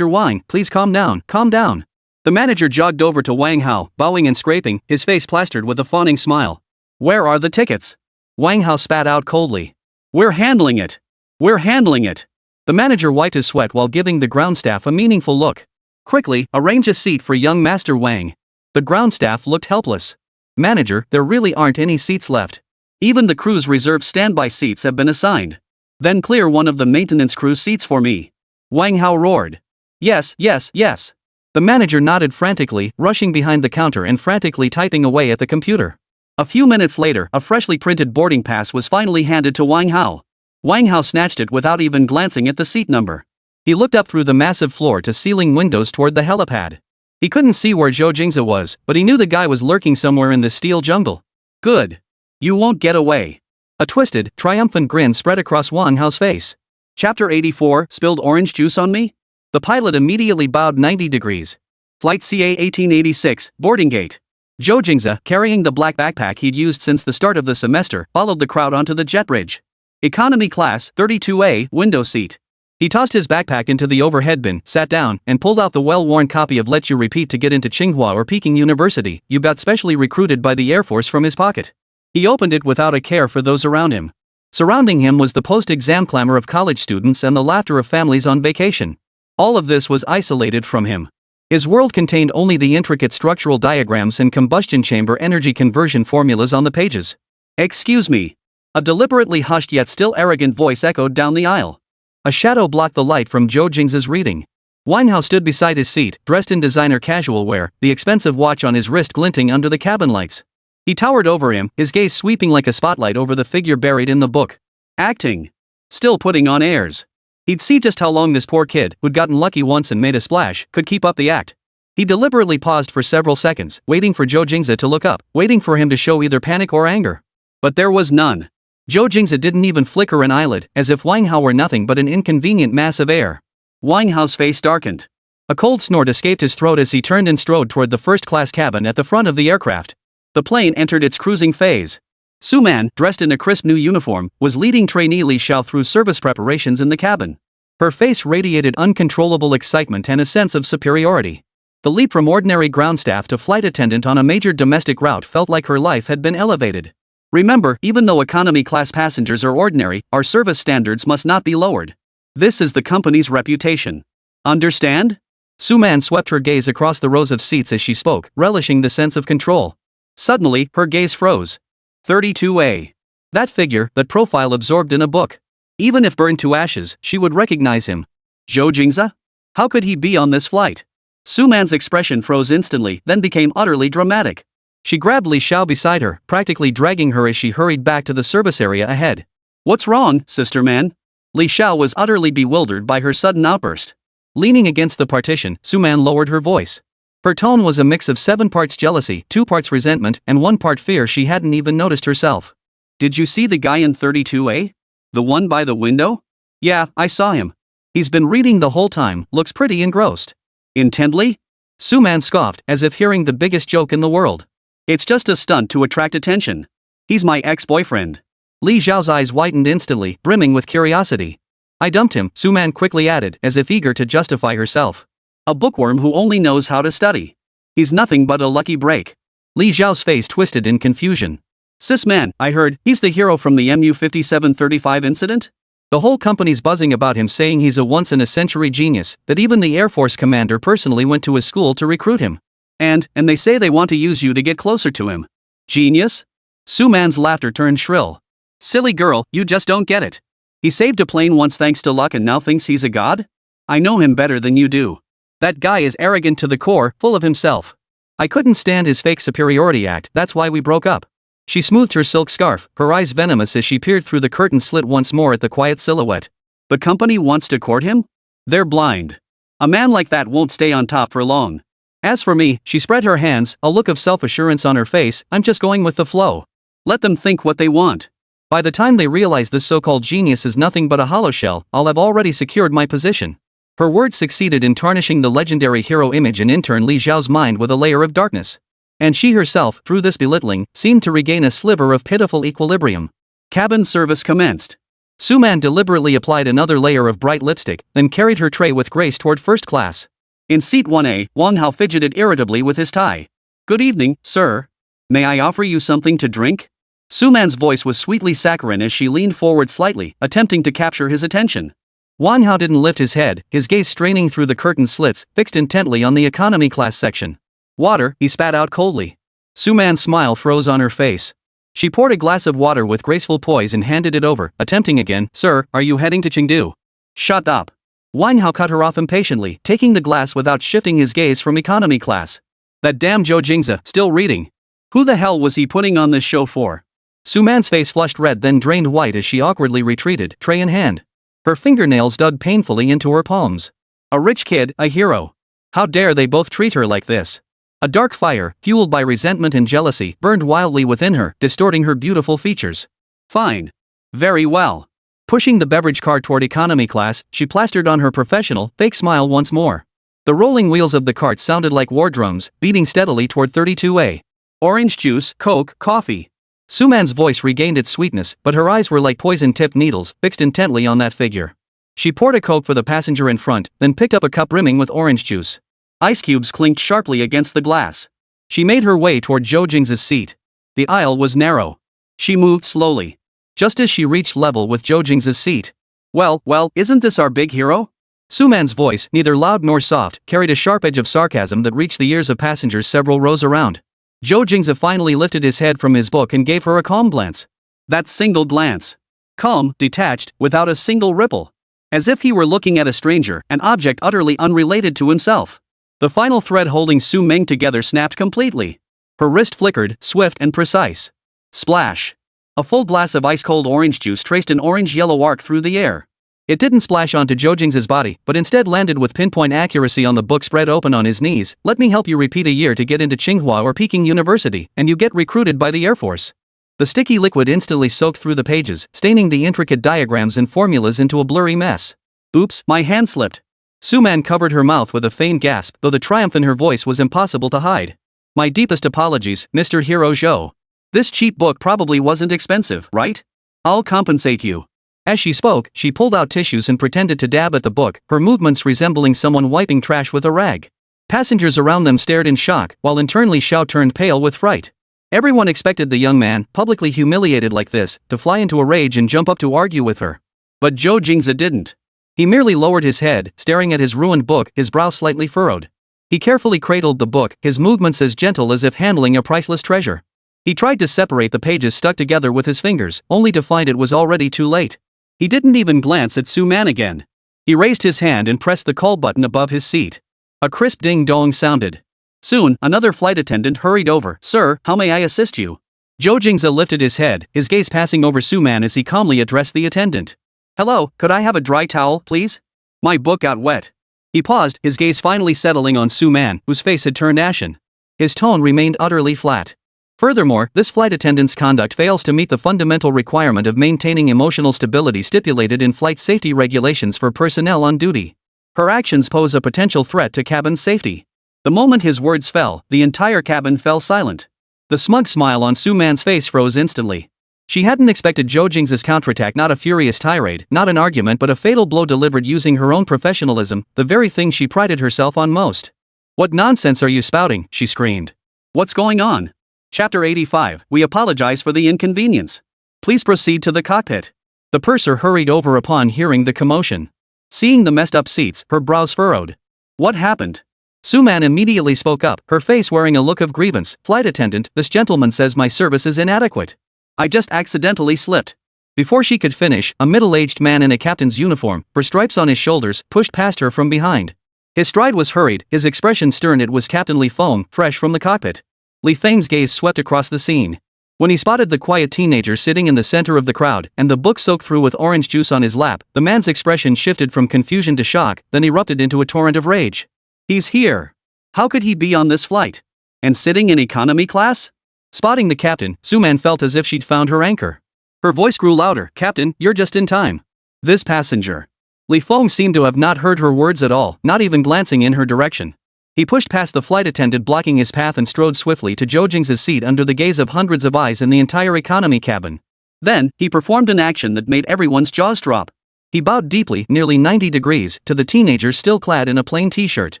please calm down, calm down. The manager jogged over to Wang Hao, bowing and scraping, his face plastered with a fawning smile. Where are the tickets? Wang Hao spat out coldly. We're handling it. We're handling it. The manager wiped his sweat while giving the ground staff a meaningful look. Quickly, arrange a seat for young Master Wang. The ground staff looked helpless. Manager, there really aren't any seats left. Even the crew's reserved standby seats have been assigned. Then clear one of the maintenance crew seats for me. Wang Hao roared. Yes, yes, yes. The manager nodded frantically, rushing behind the counter and frantically typing away at the computer. A few minutes later, a freshly printed boarding pass was finally handed to Wang Hao. Wang Hao snatched it without even glancing at the seat number. He looked up through the massive floor-to-ceiling windows toward the helipad. He couldn't see where Zhou Jingze was, but he knew the guy was lurking somewhere in the steel jungle. Good. You won't get away. A twisted, triumphant grin spread across Wang Hao's face. Chapter 84, Spilled Orange Juice on Me? The pilot immediately bowed 90 degrees. Flight CA 1886, boarding gate. Zhou Jingze, carrying the black backpack he'd used since the start of the semester, followed the crowd onto the jet bridge. Economy class, 32A, window seat. He tossed his backpack into the overhead bin, sat down, and pulled out the well-worn copy of Let You Repeat to Get Into Tsinghua or Peking University, you got specially recruited by the Air Force, from his pocket. He opened it without a care for those around him. Surrounding him was the post-exam clamor of college students and the laughter of families on vacation. All of this was isolated from him. His world contained only the intricate structural diagrams and combustion chamber energy conversion formulas on the pages. Excuse me. A deliberately hushed yet still arrogant voice echoed down the aisle. A shadow blocked the light from Zhou Jingze's reading. Wang stood beside his seat, dressed in designer casual wear, the expensive watch on his wrist glinting under the cabin lights. He towered over him, his gaze sweeping like a spotlight over the figure buried in the book. Acting. Still putting on airs. He'd see just how long this poor kid, who'd gotten lucky once and made a splash, could keep up the act. He deliberately paused for several seconds, waiting for Zhou Jingze to look up, waiting for him to show either panic or anger. But there was none. Zhou Jingze didn't even flicker an eyelid, as if Wang Hao were nothing but an inconvenient mass of air. Wang Hao's face darkened. A cold snort escaped his throat as he turned and strode toward the first-class cabin at the front of the aircraft. The plane entered its cruising phase. Su Man, dressed in a crisp new uniform, was leading trainee Li Xiao through service preparations in the cabin. Her face radiated uncontrollable excitement and a sense of superiority. The leap from ordinary ground staff to flight attendant on a major domestic route felt like her life had been elevated. Remember, even though economy-class passengers are ordinary, our service standards must not be lowered. This is the company's reputation. Understand? Su Man swept her gaze across the rows of seats as she spoke, relishing the sense of control. Suddenly, her gaze froze. 32A. That figure, that profile absorbed in a book. Even if burned to ashes, she would recognize him. Zhou Jingze? How could he be on this flight? Su Man's expression froze instantly, then became utterly dramatic. She grabbed Li Xiao beside her, practically dragging her as she hurried back to the service area ahead. What's wrong, sister man? Li Xiao was utterly bewildered by her sudden outburst. Leaning against the partition, Su Man lowered her voice. Her tone was a mix of 7 parts jealousy, 2 parts resentment, and 1 part fear she hadn't even noticed herself. Did you see the guy in 32A? The one by the window? Yeah, I saw him. He's been reading the whole time, looks pretty engrossed. Intently? Su Man scoffed, as if hearing the biggest joke in the world. It's just a stunt to attract attention. He's my ex-boyfriend. Li Xiao's eyes widened instantly, brimming with curiosity. I dumped him, Su Man quickly added, as if eager to justify herself. A bookworm who only knows how to study. He's nothing but a lucky break. Li Xiao's face twisted in confusion. Sis man, I heard, he's the hero from the MU-5735 incident? The whole company's buzzing about him, saying he's a once-in-a-century genius, that even the Air Force commander personally went to his school to recruit him. And they say they want to use you to get closer to him. Genius? Su Man's laughter turned shrill. Silly girl, you just don't get it. He saved a plane once thanks to luck and now thinks he's a god? I know him better than you do. That guy is arrogant to the core, full of himself. I couldn't stand his fake superiority act, that's why we broke up. She smoothed her silk scarf, her eyes venomous as she peered through the curtain slit once more at the quiet silhouette. The company wants to court him? They're blind. A man like that won't stay on top for long. As for me, she spread her hands, a look of self-assurance on her face, I'm just going with the flow. Let them think what they want. By the time they realize this so-called genius is nothing but a hollow shell, I'll have already secured my position. Her words succeeded in tarnishing the legendary hero image in intern Li Xiao's mind with a layer of darkness. And she herself, through this belittling, seemed to regain a sliver of pitiful equilibrium. Cabin service commenced. Su Man deliberately applied another layer of bright lipstick, then carried her tray with grace toward first class. In seat 1A, Wang Hao fidgeted irritably with his tie. Good evening, sir. May I offer you something to drink? Su Man's voice was sweetly saccharine as she leaned forward slightly, attempting to capture his attention. Wang Hao didn't lift his head, his gaze straining through the curtain slits, fixed intently on the economy class section. Water, he spat out coldly. Su Man's smile froze on her face. She poured a glass of water with graceful poise and handed it over, attempting again. Sir, are you heading to Chengdu? Shut up. Wang Hao cut her off impatiently, taking the glass without shifting his gaze from economy class. That damn Zhou Jingze, still reading. Who the hell was he putting on this show for? Su Man's face flushed red then drained white as she awkwardly retreated, tray in hand. Her fingernails dug painfully into her palms. A rich kid, a hero. How dare they both treat her like this? A dark fire, fueled by resentment and jealousy, burned wildly within her, distorting her beautiful features. Fine. Very well. Pushing the beverage cart toward economy class, she plastered on her professional, fake smile once more. The rolling wheels of the cart sounded like war drums, beating steadily toward 32A. Orange juice, Coke, coffee. Su Man's voice regained its sweetness, but her eyes were like poison-tipped needles, fixed intently on that figure. She poured a Coke for the passenger in front, then picked up a cup brimming with orange juice. Ice cubes clinked sharply against the glass. She made her way toward Zhou Jingze's seat. The aisle was narrow. She moved slowly. Just as she reached level with Zhou Jingze's seat. Well, isn't this our big hero? Su Man's voice, neither loud nor soft, carried a sharp edge of sarcasm that reached the ears of passengers several rows around. Zhou Jingze finally lifted his head from his book and gave her a calm glance. That single glance. Calm, detached, without a single ripple. As if he were looking at a stranger, an object utterly unrelated to himself. The final thread holding Su Ming together snapped completely. Her wrist flickered, swift and precise. Splash. A full glass of ice-cold orange juice traced an orange-yellow arc through the air. It didn't splash onto Zhou Jingze's body, but instead landed with pinpoint accuracy on the book spread open on his knees. Let me help you repeat a year to get into Tsinghua or Peking University, and you get recruited by the Air Force. The sticky liquid instantly soaked through the pages, staining the intricate diagrams and formulas into a blurry mess. Oops, my hand slipped. Su Man covered her mouth with a faint gasp, though the triumph in her voice was impossible to hide. My deepest apologies, Mr. Hero Zhou. This cheap book probably wasn't expensive, right? I'll compensate you. As she spoke, she pulled out tissues and pretended to dab at the book, her movements resembling someone wiping trash with a rag. Passengers around them stared in shock, while internally Xiao turned pale with fright. Everyone expected the young man, publicly humiliated like this, to fly into a rage and jump up to argue with her. But Zhou Jingze didn't. He merely lowered his head, staring at his ruined book, his brow slightly furrowed. He carefully cradled the book, his movements as gentle as if handling a priceless treasure. He tried to separate the pages stuck together with his fingers, only to find it was already too late. He didn't even glance at Su Man again. He raised his hand and pressed the call button above his seat. A crisp ding-dong sounded. Soon, another flight attendant hurried over. Sir, how may I assist you? Zhou Jingze lifted his head, his gaze passing over Su Man as he calmly addressed the attendant. Hello, could I have a dry towel, please? My book got wet. He paused, his gaze finally settling on Su Man, whose face had turned ashen. His tone remained utterly flat. Furthermore, this flight attendant's conduct fails to meet the fundamental requirement of maintaining emotional stability stipulated in flight safety regulations for personnel on duty. Her actions pose a potential threat to cabin safety. The moment his words fell, the entire cabin fell silent. The smug smile on Su Man's face froze instantly. She hadn't expected Zhou Jingze's counterattack, not a furious tirade, not an argument, but a fatal blow delivered using her own professionalism, the very thing she prided herself on most. What nonsense are you spouting? She screamed. What's going on? Chapter 85, We apologize for the inconvenience. Please proceed to the cockpit. The purser hurried over upon hearing the commotion. Seeing the messed up seats, her brows furrowed. What happened? Su Man immediately spoke up, her face wearing a look of grievance. Flight attendant, this gentleman says my service is inadequate. I just accidentally slipped. Before she could finish, a middle-aged man in a captain's uniform, her stripes on his shoulders, pushed past her from behind. His stride was hurried, his expression stern. It was Captain Li Feng, fresh from the cockpit. Li Feng's gaze swept across the scene. When he spotted the quiet teenager sitting in the center of the crowd, and the book soaked through with orange juice on his lap, the man's expression shifted from confusion to shock, then erupted into a torrent of rage. He's here. How could he be on this flight? And sitting in economy class? Spotting the captain, Su Man felt as if she'd found her anchor. Her voice grew louder. Captain, you're just in time. This passenger. Li Feng seemed to have not heard her words at all, not even glancing in her direction. He pushed past the flight attendant blocking his path and strode swiftly to Zhou Jingze's seat under the gaze of hundreds of eyes in the entire economy cabin. Then, he performed an action that made everyone's jaws drop. He bowed deeply, nearly 90 degrees, to the teenager still clad in a plain t-shirt.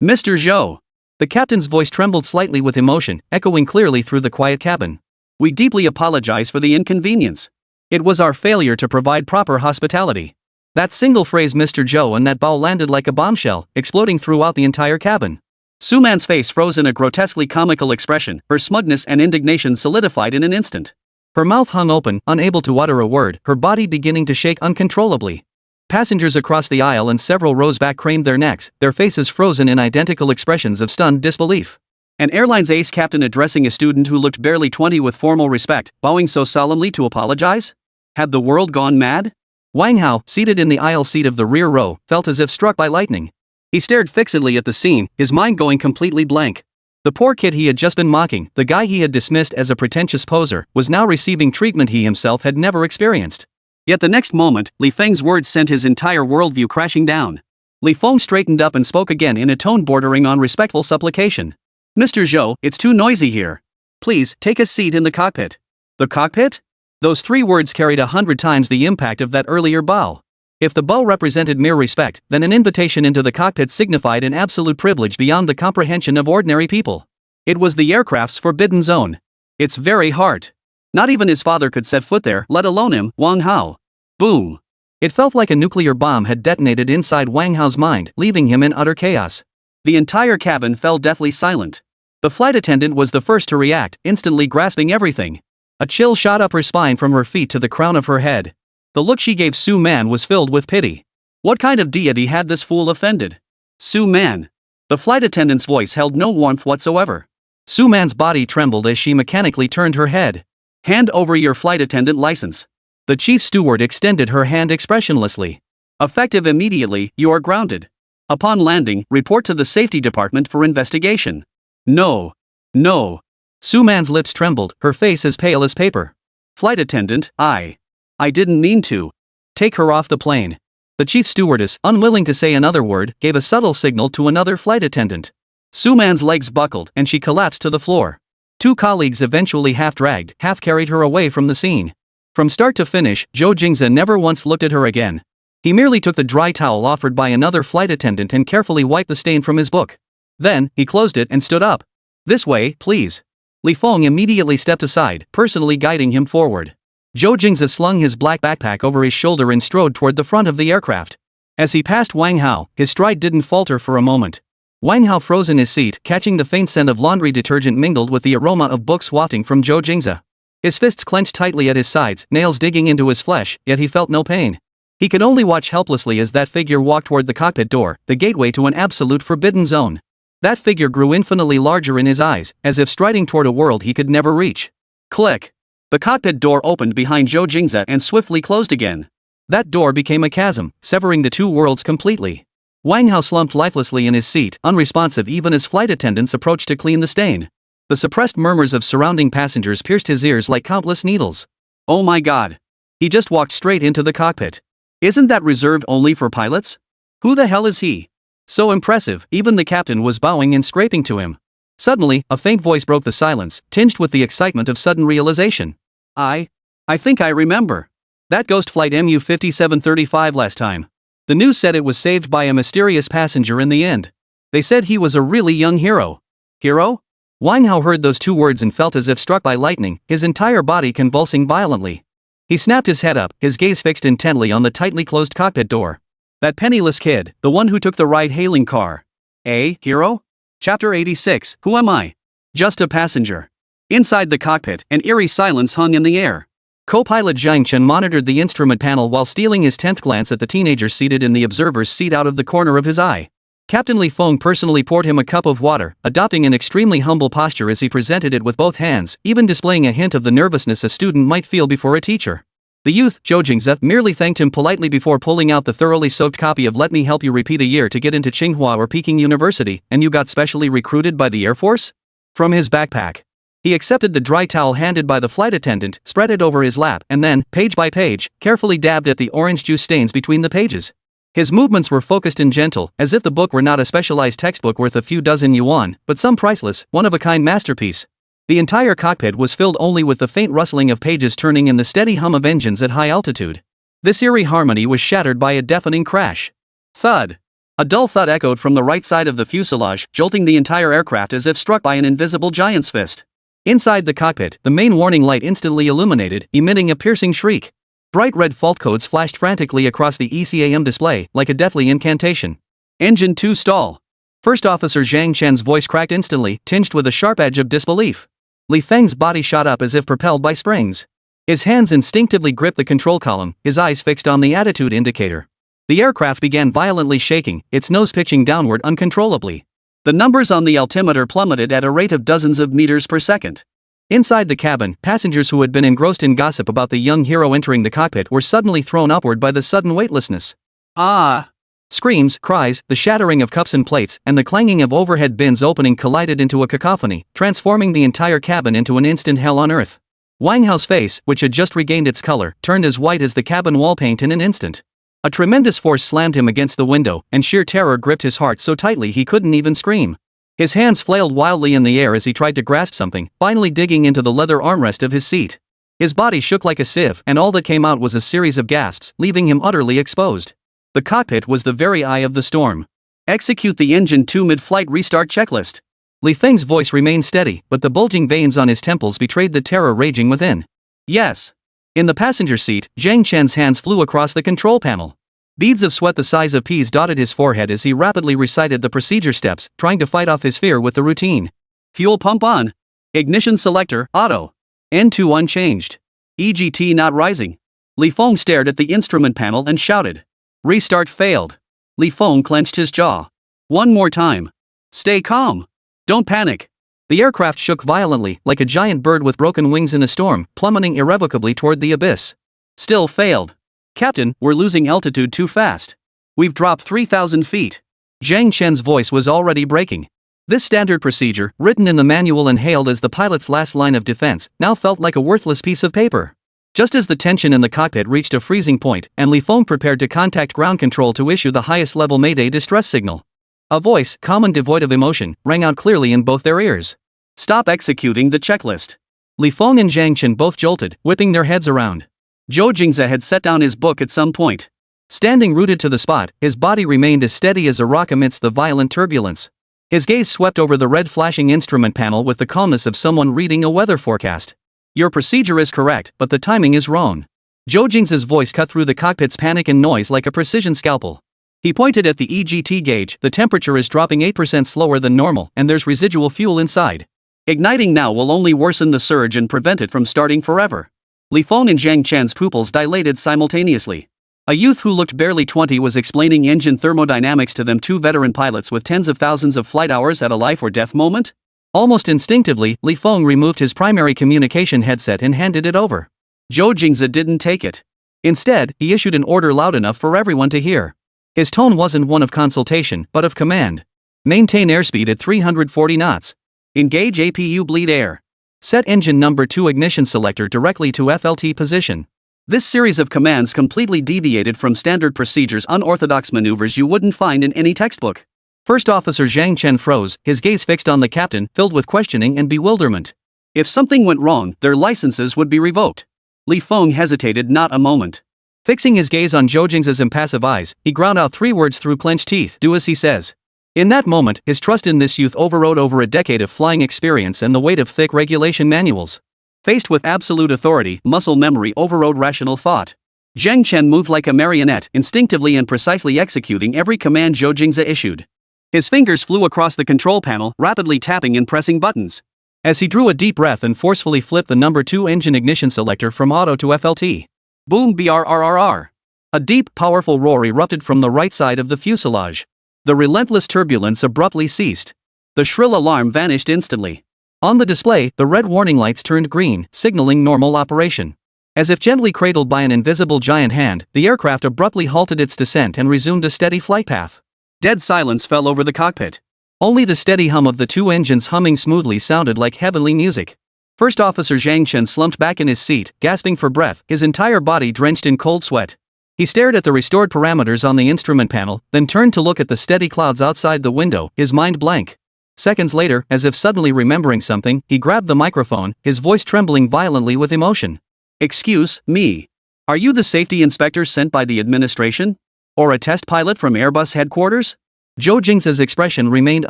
Mr. Zhou. The captain's voice trembled slightly with emotion, echoing clearly through the quiet cabin. We deeply apologize for the inconvenience. It was our failure to provide proper hospitality. That single phrase, Mr. Zhou, and that bow landed like a bombshell, exploding throughout the entire cabin. Su Man's face froze in a grotesquely comical expression, her smugness and indignation solidified in an instant. Her mouth hung open, unable to utter a word, her body beginning to shake uncontrollably. Passengers across the aisle and several rows back craned their necks, their faces frozen in identical expressions of stunned disbelief. An airline's ace captain addressing a student who looked barely 20 with formal respect, bowing so solemnly to apologize? Had the world gone mad? Wang Hao, seated in the aisle seat of the rear row, felt as if struck by lightning. He stared fixedly at the scene, his mind going completely blank. The poor kid he had just been mocking, the guy he had dismissed as a pretentious poser, was now receiving treatment he himself had never experienced. Yet the next moment, Li Feng's words sent his entire worldview crashing down. Li Feng straightened up and spoke again in a tone bordering on respectful supplication. Mr. Zhou, it's too noisy here. Please, take a seat in the cockpit. The cockpit? Those 3 words carried 100 times the impact of that earlier bow. If the bow represented mere respect, then an invitation into the cockpit signified an absolute privilege beyond the comprehension of ordinary people. It was the aircraft's forbidden zone. Its very heart. Not even his father could set foot there, let alone him, Wang Hao. Boom. It felt like a nuclear bomb had detonated inside Wang Hao's mind, leaving him in utter chaos. The entire cabin fell deathly silent. The flight attendant was the first to react, instantly grasping everything. A chill shot up her spine from her feet to the crown of her head. The look she gave Su Man was filled with pity. What kind of deity had this fool offended? Su Man. The flight attendant's voice held no warmth whatsoever. Su Man's body trembled as she mechanically turned her head. Hand over your flight attendant license. The chief steward extended her hand expressionlessly. Effective immediately, you are grounded. Upon landing, report to the safety department for investigation. No. No. Su Man's lips trembled, her face as pale as paper. Flight attendant, I didn't mean to. Take her off the plane. The chief stewardess, unwilling to say another word, gave a subtle signal to another flight attendant. Su Man's legs buckled and she collapsed to the floor. Two colleagues eventually half-dragged, half-carried her away from the scene. From start to finish, Zhou Jingze never once looked at her again. He merely took the dry towel offered by another flight attendant and carefully wiped the stain from his book. Then, he closed it and stood up. This way, please. Li Feng immediately stepped aside, personally guiding him forward. Zhou Jingze slung his black backpack over his shoulder and strode toward the front of the aircraft. As he passed Wang Hao, his stride didn't falter for a moment. Wang Hao froze in his seat, catching the faint scent of laundry detergent mingled with the aroma of books wafting from Zhou Jingze. His fists clenched tightly at his sides, nails digging into his flesh, yet he felt no pain. He could only watch helplessly as that figure walked toward the cockpit door, the gateway to an absolute forbidden zone. That figure grew infinitely larger in his eyes, as if striding toward a world he could never reach. Click! The cockpit door opened behind Zhou Jingze and swiftly closed again. That door became a chasm, severing the two worlds completely. Wang Hao slumped lifelessly in his seat, unresponsive even as flight attendants approached to clean the stain. The suppressed murmurs of surrounding passengers pierced his ears like countless needles. Oh my god! He just walked straight into the cockpit. Isn't that reserved only for pilots? Who the hell is he? So impressive, even the captain was bowing and scraping to him. Suddenly, a faint voice broke the silence, tinged with the excitement of sudden realization. I think I remember. That ghost flight MU-5735 last time. The news said it was saved by a mysterious passenger in the end. They said he was a really young hero. Hero? Wang Hao heard those two words and felt as if struck by lightning, his entire body convulsing violently. He snapped his head up, his gaze fixed intently on the tightly closed cockpit door. That penniless kid, the one who took the ride-hailing car. A hero? Chapter 86, Who am I? Just a passenger. Inside the cockpit, an eerie silence hung in the air. Co-pilot Zhang Chen monitored the instrument panel while stealing his 10th glance at the teenager seated in the observer's seat out of the corner of his eye. Captain Li Feng personally poured him a cup of water, adopting an extremely humble posture as he presented it with both hands, even displaying a hint of the nervousness a student might feel before a teacher. The youth, Zhou Jingze, merely thanked him politely before pulling out the thoroughly soaked copy of Let Me Help You Repeat a Year to Get into Tsinghua or Peking University, and you got specially recruited by the Air Force? From his backpack. He accepted the dry towel handed by the flight attendant, spread it over his lap, and then, page by page, carefully dabbed at the orange juice stains between the pages. His movements were focused and gentle, as if the book were not a specialized textbook worth a few dozen yuan, but some priceless, one-of-a-kind masterpiece. The entire cockpit was filled only with the faint rustling of pages turning and the steady hum of engines at high altitude. This eerie harmony was shattered by a deafening crash. Thud! A dull thud echoed from the right side of the fuselage, jolting the entire aircraft as if struck by an invisible giant's fist. Inside the cockpit, the main warning light instantly illuminated, emitting a piercing shriek. Bright red fault codes flashed frantically across the ECAM display, like a deathly incantation. Engine 2 stall. First Officer Zhang Chen's voice cracked instantly, tinged with a sharp edge of disbelief. Li Feng's body shot up as if propelled by springs. His hands instinctively gripped the control column, his eyes fixed on the attitude indicator. The aircraft began violently shaking, its nose pitching downward uncontrollably. The numbers on the altimeter plummeted at a rate of dozens of meters per second. Inside the cabin, passengers who had been engrossed in gossip about the young hero entering the cockpit were suddenly thrown upward by the sudden weightlessness. Ah! Screams, cries, the shattering of cups and plates, and the clanging of overhead bins opening collided into a cacophony, transforming the entire cabin into an instant hell on earth. Wang Hao's face, which had just regained its color, turned as white as the cabin wall paint in an instant. A tremendous force slammed him against the window, and sheer terror gripped his heart so tightly he couldn't even scream. His hands flailed wildly in the air as he tried to grasp something, finally digging into the leather armrest of his seat. His body shook like a sieve, and all that came out was a series of gasps, leaving him utterly exposed. The cockpit was the very eye of the storm. Execute the Engine 2 mid-flight restart checklist. Li Feng's voice remained steady, but the bulging veins on his temples betrayed the terror raging within. Yes. In the passenger seat, Zhang Chen's hands flew across the control panel. Beads of sweat the size of peas dotted his forehead as he rapidly recited the procedure steps, trying to fight off his fear with the routine. Fuel pump on. Ignition selector, auto. N2 unchanged. EGT not rising. Li Feng stared at the instrument panel and shouted. Restart failed. Li Feng clenched his jaw. One more time. Stay calm. Don't panic. The aircraft shook violently, like a giant bird with broken wings in a storm, plummeting irrevocably toward the abyss. Still failed. Captain, we're losing altitude too fast. We've dropped 3,000 feet. Zhang Chen's voice was already breaking. This standard procedure, written in the manual and hailed as the pilot's last line of defense, now felt like a worthless piece of paper. Just as the tension in the cockpit reached a freezing point, and Li Feng prepared to contact ground control to issue the highest level Mayday distress signal, a voice, calm and devoid of emotion, rang out clearly in both their ears. Stop executing the checklist. Li Feng and Zhang Chen both jolted, whipping their heads around. Zhou Jingze had set down his book at some point. Standing rooted to the spot, his body remained as steady as a rock amidst the violent turbulence. His gaze swept over the red flashing instrument panel with the calmness of someone reading a weather forecast. Your procedure is correct, but the timing is wrong. Zhou Jingze's voice cut through the cockpit's panic and noise like a precision scalpel. He pointed at the EGT gauge. The temperature is dropping 8% slower than normal, and there's residual fuel inside. Igniting now will only worsen the surge and prevent it from starting forever. Li Feng and Zhang Chen's pupils dilated simultaneously. A youth who looked barely 20 was explaining engine thermodynamics to them, two veteran pilots with tens of thousands of flight hours at a life-or-death moment? Almost instinctively, Li Feng removed his primary communication headset and handed it over. Zhou Jingze didn't take it. Instead, he issued an order loud enough for everyone to hear. His tone wasn't one of consultation, but of command. Maintain airspeed at 340 knots. Engage APU bleed air. Set engine number 2 ignition selector directly to FLT position. This series of commands completely deviated from standard procedures, unorthodox maneuvers you wouldn't find in any textbook. First Officer Zhang Chen froze, his gaze fixed on the captain, filled with questioning and bewilderment. If something went wrong, their licenses would be revoked. Li Feng hesitated not a moment. Fixing his gaze on Zhou Jingze's impassive eyes, he ground out 3 words through clenched teeth: do as he says. In that moment, his trust in this youth overrode over a decade of flying experience and the weight of thick regulation manuals. Faced with absolute authority, muscle memory overrode rational thought. Zhang Chen moved like a marionette, instinctively and precisely executing every command Zhou Jingze issued. His fingers flew across the control panel, rapidly tapping and pressing buttons. As he drew a deep breath and forcefully flipped the number 2 engine ignition selector from auto to FLT. Boom, brrrr. A deep, powerful roar erupted from the right side of the fuselage. The relentless turbulence abruptly ceased. The shrill alarm vanished instantly. On the display, the red warning lights turned green, signaling normal operation. As if gently cradled by an invisible giant hand, the aircraft abruptly halted its descent and resumed a steady flight path. Dead silence fell over the cockpit. Only the steady hum of the 2 engines humming smoothly sounded like heavenly music. First Officer Zhang Chen slumped back in his seat, gasping for breath, his entire body drenched in cold sweat. He stared at the restored parameters on the instrument panel, then turned to look at the steady clouds outside the window, his mind blank. Seconds later, as if suddenly remembering something, he grabbed the microphone, his voice trembling violently with emotion. Excuse me. Are you the safety inspector sent by the administration? Or a test pilot from Airbus headquarters? Zhou Jingze's expression remained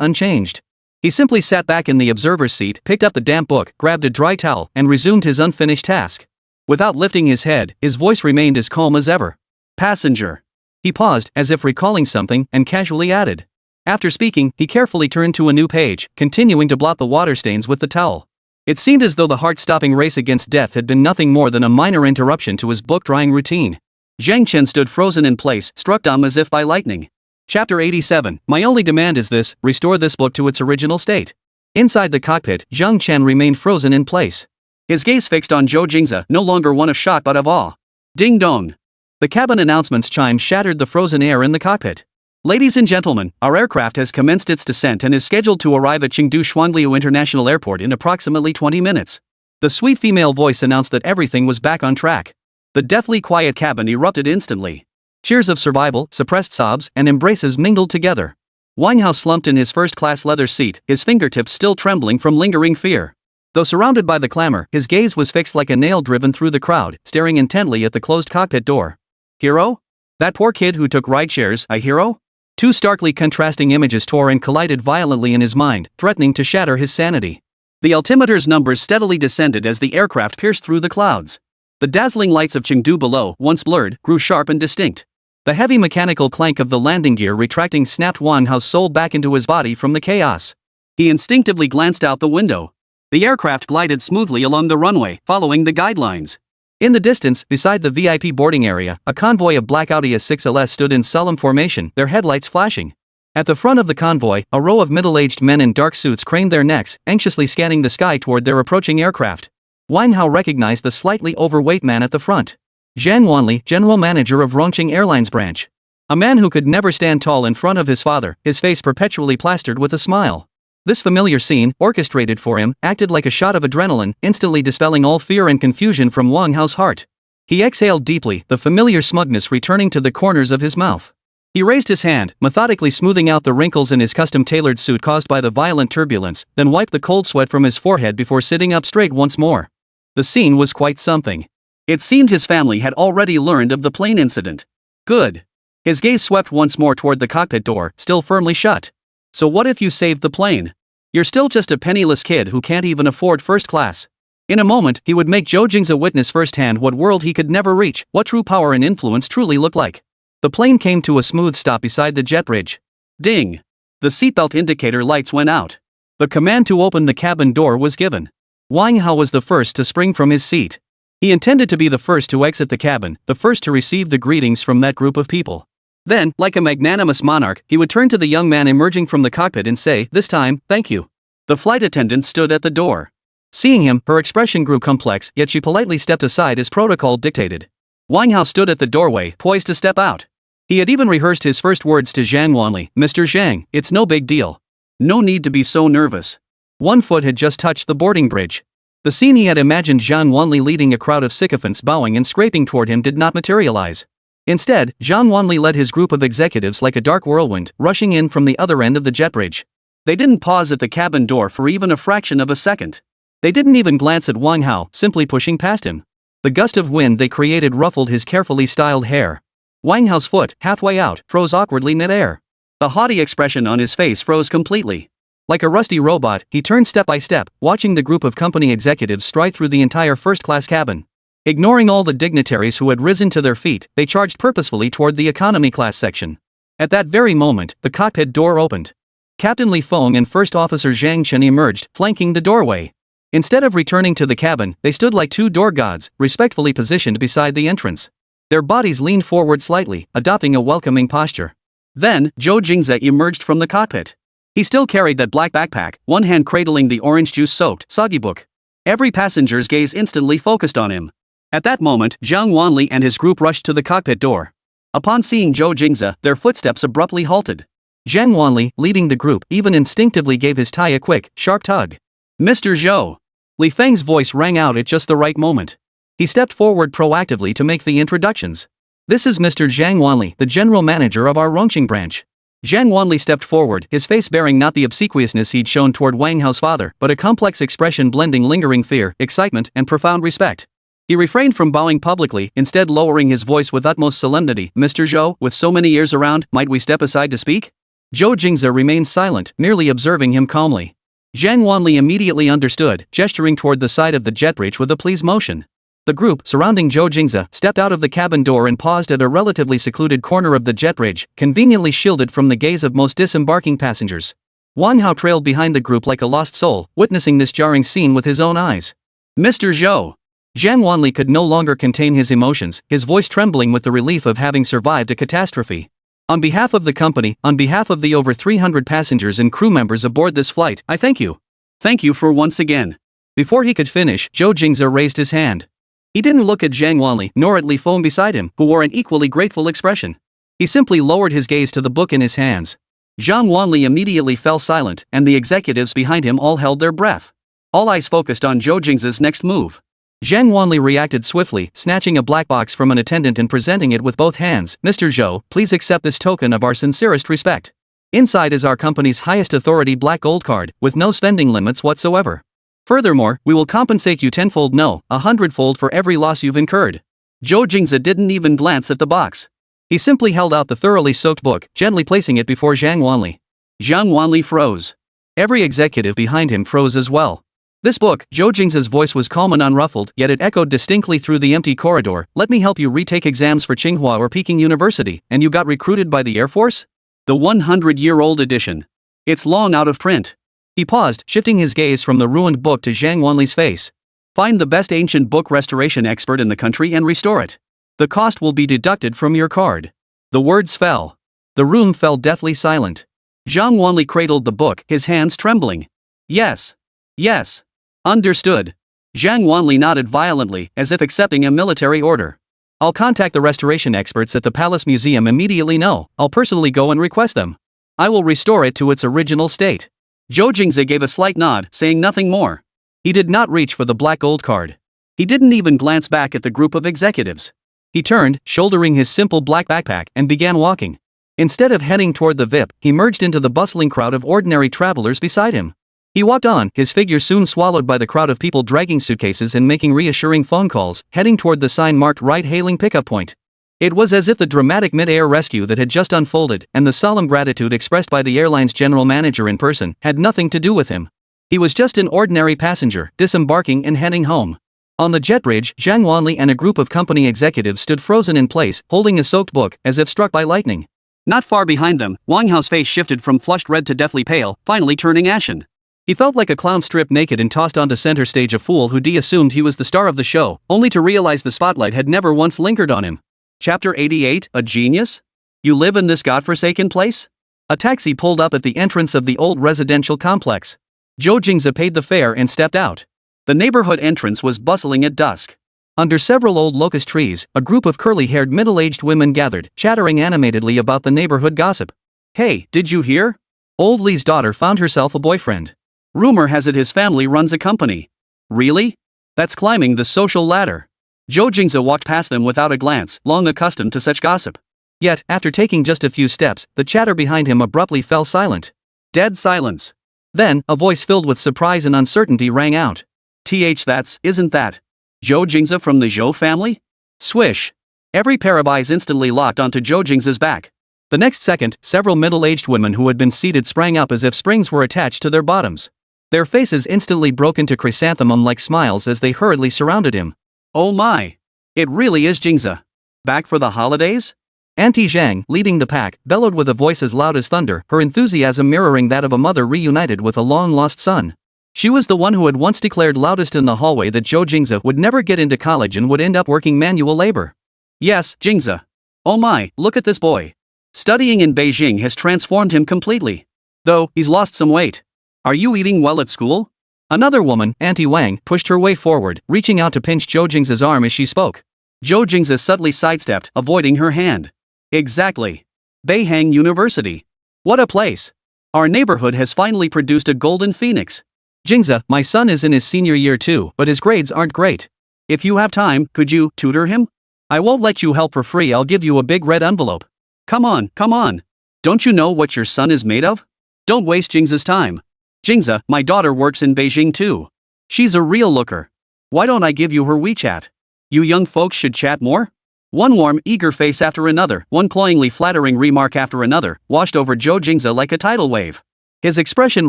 unchanged. He simply sat back in the observer's seat, picked up the damp book, grabbed a dry towel, and resumed his unfinished task. Without lifting his head, his voice remained as calm as ever. Passenger. He paused, as if recalling something, and casually added. After speaking, he carefully turned to a new page, continuing to blot the water stains with the towel. It seemed as though the heart-stopping race against death had been nothing more than a minor interruption to his book-drying routine. Zhang Chen stood frozen in place, struck dumb as if by lightning. Chapter 87. My only demand is this: restore this book to its original state. Inside the cockpit, Zhang Chen remained frozen in place. His gaze fixed on Zhou Jingze, no longer one of shock but of awe. Ding dong. The cabin announcements chime shattered the frozen air in the cockpit. Ladies and gentlemen, our aircraft has commenced its descent and is scheduled to arrive at Chengdu Shuangliu International Airport in approximately 20 minutes. The sweet female voice announced that everything was back on track. The deathly quiet cabin erupted instantly. Cheers of survival, suppressed sobs, and embraces mingled together. Winehouse slumped in his first-class leather seat, his fingertips still trembling from lingering fear. Though surrounded by the clamor, his gaze was fixed like a nail driven through the crowd, staring intently at the closed cockpit door. Hero? That poor kid who took ride shares, a hero? 2 starkly contrasting images tore and collided violently in his mind, threatening to shatter his sanity. The altimeter's numbers steadily descended as the aircraft pierced through the clouds. The dazzling lights of Chengdu below, once blurred, grew sharp and distinct. The heavy mechanical clank of the landing gear retracting snapped Wanhao's soul back into his body from the chaos. He instinctively glanced out the window. The aircraft glided smoothly along the runway, following the guidelines. In the distance, beside the VIP boarding area, a convoy of black Audi S6LS stood in solemn formation, their headlights flashing. At the front of the convoy, a row of middle-aged men in dark suits craned their necks, anxiously scanning the sky toward their approaching aircraft. Wang Hao recognized the slightly overweight man at the front. Zhang Wanli, general manager of Rongqing Airlines branch. A man who could never stand tall in front of his father, his face perpetually plastered with a smile. This familiar scene, orchestrated for him, acted like a shot of adrenaline, instantly dispelling all fear and confusion from Wang Hao's heart. He exhaled deeply, the familiar smugness returning to the corners of his mouth. He raised his hand, methodically smoothing out the wrinkles in his custom-tailored suit caused by the violent turbulence, then wiped the cold sweat from his forehead before sitting up straight once more. The scene was quite something. It seemed his family had already learned of the plane incident. Good. His gaze swept once more toward the cockpit door, still firmly shut. So what if you saved the plane? You're still just a penniless kid who can't even afford first class. In a moment, he would make Zhou Jingze witness firsthand what world he could never reach, what true power and influence truly look like. The plane came to a smooth stop beside the jet bridge. Ding! The seatbelt indicator lights went out. The command to open the cabin door was given. Wang Hao was the first to spring from his seat. He intended to be the first to exit the cabin, the first to receive the greetings from that group of people. Then, like a magnanimous monarch, he would turn to the young man emerging from the cockpit and say, "This time, thank you." The flight attendant stood at the door. Seeing him, her expression grew complex, yet she politely stepped aside as protocol dictated. Wang Hao stood at the doorway, poised to step out. He had even rehearsed his first words to Zhang Wanli, "Mr. Zhang, it's no big deal. No need to be so nervous." One foot had just touched the boarding bridge. The scene he had imagined Zhang Wanli leading a crowd of sycophants bowing and scraping toward him did not materialize. Instead, Zhang Wanli led his group of executives like a dark whirlwind, rushing in from the other end of the jet bridge. They didn't pause at the cabin door for even a fraction of a second. They didn't even glance at Wang Hao, simply pushing past him. The gust of wind they created ruffled his carefully styled hair. Wang Hao's foot, halfway out, froze awkwardly mid-air. The haughty expression on his face froze completely. Like a rusty robot, he turned step by step, watching the group of company executives stride through the entire first-class cabin. Ignoring all the dignitaries who had risen to their feet, they charged purposefully toward the economy class section. At that very moment, the cockpit door opened. Captain Li Feng and First Officer Zhang Chen emerged, flanking the doorway. Instead of returning to the cabin, they stood like two door gods, respectfully positioned beside the entrance. Their bodies leaned forward slightly, adopting a welcoming posture. Then, Zhou Jingze emerged from the cockpit. He still carried that black backpack, one hand cradling the orange juice-soaked, soggy book. Every passenger's gaze instantly focused on him. At that moment, Zhang Wanli and his group rushed to the cockpit door. Upon seeing Zhou Jingze, their footsteps abruptly halted. Zhang Wanli, leading the group, even instinctively gave his tie a quick, sharp tug. "Mr. Zhou!" Li Feng's voice rang out at just the right moment. He stepped forward proactively to make the introductions. "This is Mr. Zhang Wanli, the general manager of our Rongqing branch." Zhang Wanli stepped forward, his face bearing not the obsequiousness he'd shown toward Wang Hao's father, but a complex expression blending lingering fear, excitement, and profound respect. He refrained from bowing publicly, instead lowering his voice with utmost solemnity. "Mr. Zhou, with so many ears around, might we step aside to speak?" Zhou Jingze remained silent, merely observing him calmly. Zhang Wanli immediately understood, gesturing toward the side of the jet bridge with a please motion. The group, surrounding Zhou Jingze, stepped out of the cabin door and paused at a relatively secluded corner of the jet bridge, conveniently shielded from the gaze of most disembarking passengers. Wang Hao trailed behind the group like a lost soul, witnessing this jarring scene with his own eyes. "Mr. Zhou!" Zhang Wanli could no longer contain his emotions, his voice trembling with the relief of having survived a catastrophe. "On behalf of the company, on behalf of the over 300 passengers and crew members aboard this flight, I thank you. Thank you for once again." Before he could finish, Zhou Jingze raised his hand. He didn't look at Zhang Wanli, nor at Li Feng beside him, who wore an equally grateful expression. He simply lowered his gaze to the book in his hands. Zhang Wanli immediately fell silent, and the executives behind him all held their breath. All eyes focused on Zhou Jingze's next move. Zhang Wanli reacted swiftly, snatching a black box from an attendant and presenting it with both hands. "Mr. Zhou, please accept this token of our sincerest respect. Inside is our company's highest authority black gold card, with no spending limits whatsoever. Furthermore, we will compensate you tenfold, no, 100-fold for every loss you've incurred." Zhou Jingze didn't even glance at the box. He simply held out the thoroughly soaked book, gently placing it before Zhang Wanli. Zhang Wanli froze. Every executive behind him froze as well. This book, Zhou Jingze's voice was calm and unruffled, yet it echoed distinctly through the empty corridor. "Let me help you retake exams for Tsinghua or Peking University, and you got recruited by the Air Force? The 100-year-old edition. It's long out of print. He paused, shifting his gaze from the ruined book to Zhang Wanli's face. Find the best ancient book restoration expert in the country and restore it. The cost will be deducted from your card. The words fell. The room fell deathly silent. Zhang Wanli cradled the book, his hands trembling. Yes. Yes. Understood. Zhang Wanli nodded violently, as if accepting a military order. I'll contact the restoration experts at the Palace Museum immediately. No, I'll personally go and request them. I will restore it to its original state. Zhou Jingze gave a slight nod, saying nothing more. He did not reach for the black gold card. He didn't even glance back at the group of executives. He turned, shouldering his simple black backpack, and began walking. Instead of heading toward the VIP, he merged into the bustling crowd of ordinary travelers beside him. He walked on, his figure soon swallowed by the crowd of people dragging suitcases and making reassuring phone calls, heading toward the sign marked ride-hailing pickup point. It was as if the dramatic mid-air rescue that had just unfolded, and the solemn gratitude expressed by the airline's general manager in person, had nothing to do with him. He was just an ordinary passenger, disembarking and heading home. On the jet bridge, Zhang Wanli and a group of company executives stood frozen in place, holding a soaked book, as if struck by lightning. Not far behind them, Wang Hao's face shifted from flushed red to deathly pale, finally turning ashen. He felt like a clown stripped naked and tossed onto center stage, a fool who assumed he was the star of the show, only to realize the spotlight had never once lingered on him. Chapter 88, A Genius? You live in this godforsaken place? A taxi pulled up at the entrance of the old residential complex. Zhou Jingze paid the fare and stepped out. The neighborhood entrance was bustling at dusk. Under several old locust trees, a group of curly-haired middle-aged women gathered, chattering animatedly about the neighborhood gossip. Hey, did you hear? Old Li's daughter found herself a boyfriend. Rumor has it his family runs a company. Really? That's climbing the social ladder. Zhou Jingze walked past them without a glance, long accustomed to such gossip. Yet, after taking just a few steps, the chatter behind him abruptly fell silent. Dead silence. Then, a voice filled with surprise and uncertainty rang out. Isn't that Zhou Jingze from the Zhou family? Swish. Every pair of eyes instantly locked onto Zhou Jingze's back. The next second, several middle-aged women who had been seated sprang up as if springs were attached to their bottoms. Their faces instantly broke into chrysanthemum-like smiles as they hurriedly surrounded him. Oh my! It really is Jingze. Back for the holidays? Auntie Zhang, leading the pack, bellowed with a voice as loud as thunder, her enthusiasm mirroring that of a mother reunited with a long-lost son. She was the one who had once declared loudest in the hallway that Zhou Jingze would never get into college and would end up working manual labor. Yes, Jingze. Oh my, look at this boy. Studying in Beijing has transformed him completely. Though, he's lost some weight. Are you eating well at school? Another woman, Auntie Wang, pushed her way forward, reaching out to pinch Zhou Jingze's arm as she spoke. Zhou Jingze subtly sidestepped, avoiding her hand. Exactly. Beihang University. What a place. Our neighborhood has finally produced a golden phoenix. Jingze, my son is in his senior year too, but his grades aren't great. If you have time, could you tutor him? I won't let you help for free. I'll give you a big red envelope. Come on. Don't you know what your son is made of? Don't waste Jingze's time. Jingze, my daughter works in Beijing too. She's a real looker. Why don't I give you her WeChat? You young folks should chat more? One warm, eager face after another, one cloyingly flattering remark after another, washed over Zhou Jingze like a tidal wave. His expression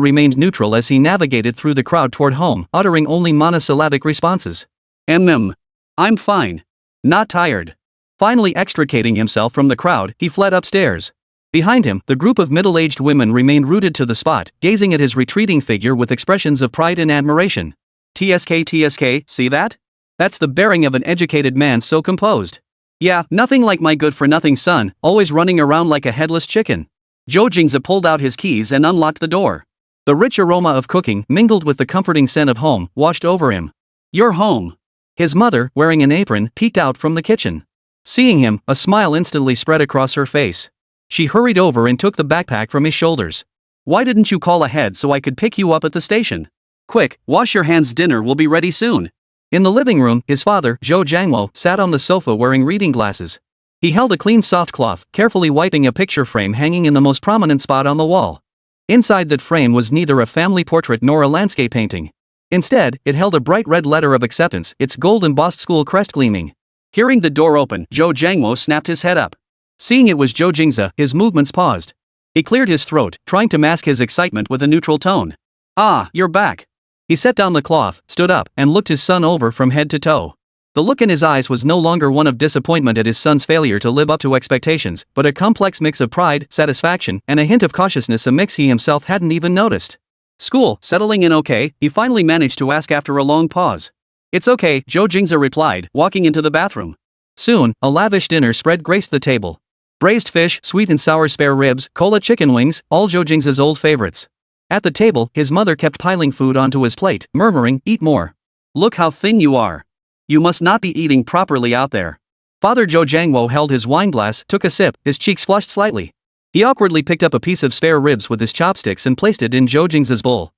remained neutral as he navigated through the crowd toward home, uttering only monosyllabic responses. I'm fine. Not tired. Finally extricating himself from the crowd, he fled upstairs. Behind him, the group of middle-aged women remained rooted to the spot, gazing at his retreating figure with expressions of pride and admiration. TSK, see that? That's the bearing of an educated man so composed. Yeah, nothing like my good-for-nothing son, always running around like a headless chicken. Zhou Jingze pulled out his keys and unlocked the door. The rich aroma of cooking, mingled with the comforting scent of home, washed over him. You're home. His mother, wearing an apron, peeked out from the kitchen. Seeing him, a smile instantly spread across her face. She hurried over and took the backpack from his shoulders. Why didn't you call ahead so I could pick you up at the station? Quick, wash your hands, dinner will be ready soon. In the living room, his father, Zhou Jingze, sat on the sofa wearing reading glasses. He held a clean soft cloth, carefully wiping a picture frame hanging in the most prominent spot on the wall. Inside that frame was neither a family portrait nor a landscape painting. Instead, it held a bright red letter of acceptance, its gold-embossed school crest gleaming. Hearing the door open, Zhou Jingze snapped his head up. Seeing it was Zhou Jingze, his movements paused. He cleared his throat, trying to mask his excitement with a neutral tone. Ah, you're back. He set down the cloth, stood up, and looked his son over from head to toe. The look in his eyes was no longer one of disappointment at his son's failure to live up to expectations, but a complex mix of pride, satisfaction, and a hint of cautiousness, a mix he himself hadn't even noticed. School, settling in okay, he finally managed to ask after a long pause. It's okay, Zhou Jingze replied, walking into the bathroom. Soon, a lavish dinner spread graced the table. Braised fish, sweet and sour spare ribs, cola chicken wings, all Zhou Jingze's old favorites. At the table, his mother kept piling food onto his plate, murmuring, "Eat more. Look how thin you are. You must not be eating properly out there." Father Zhou Jingze held his wine glass, took a sip, his cheeks flushed slightly. He awkwardly picked up a piece of spare ribs with his chopsticks and placed it in Zhou Jingze's bowl.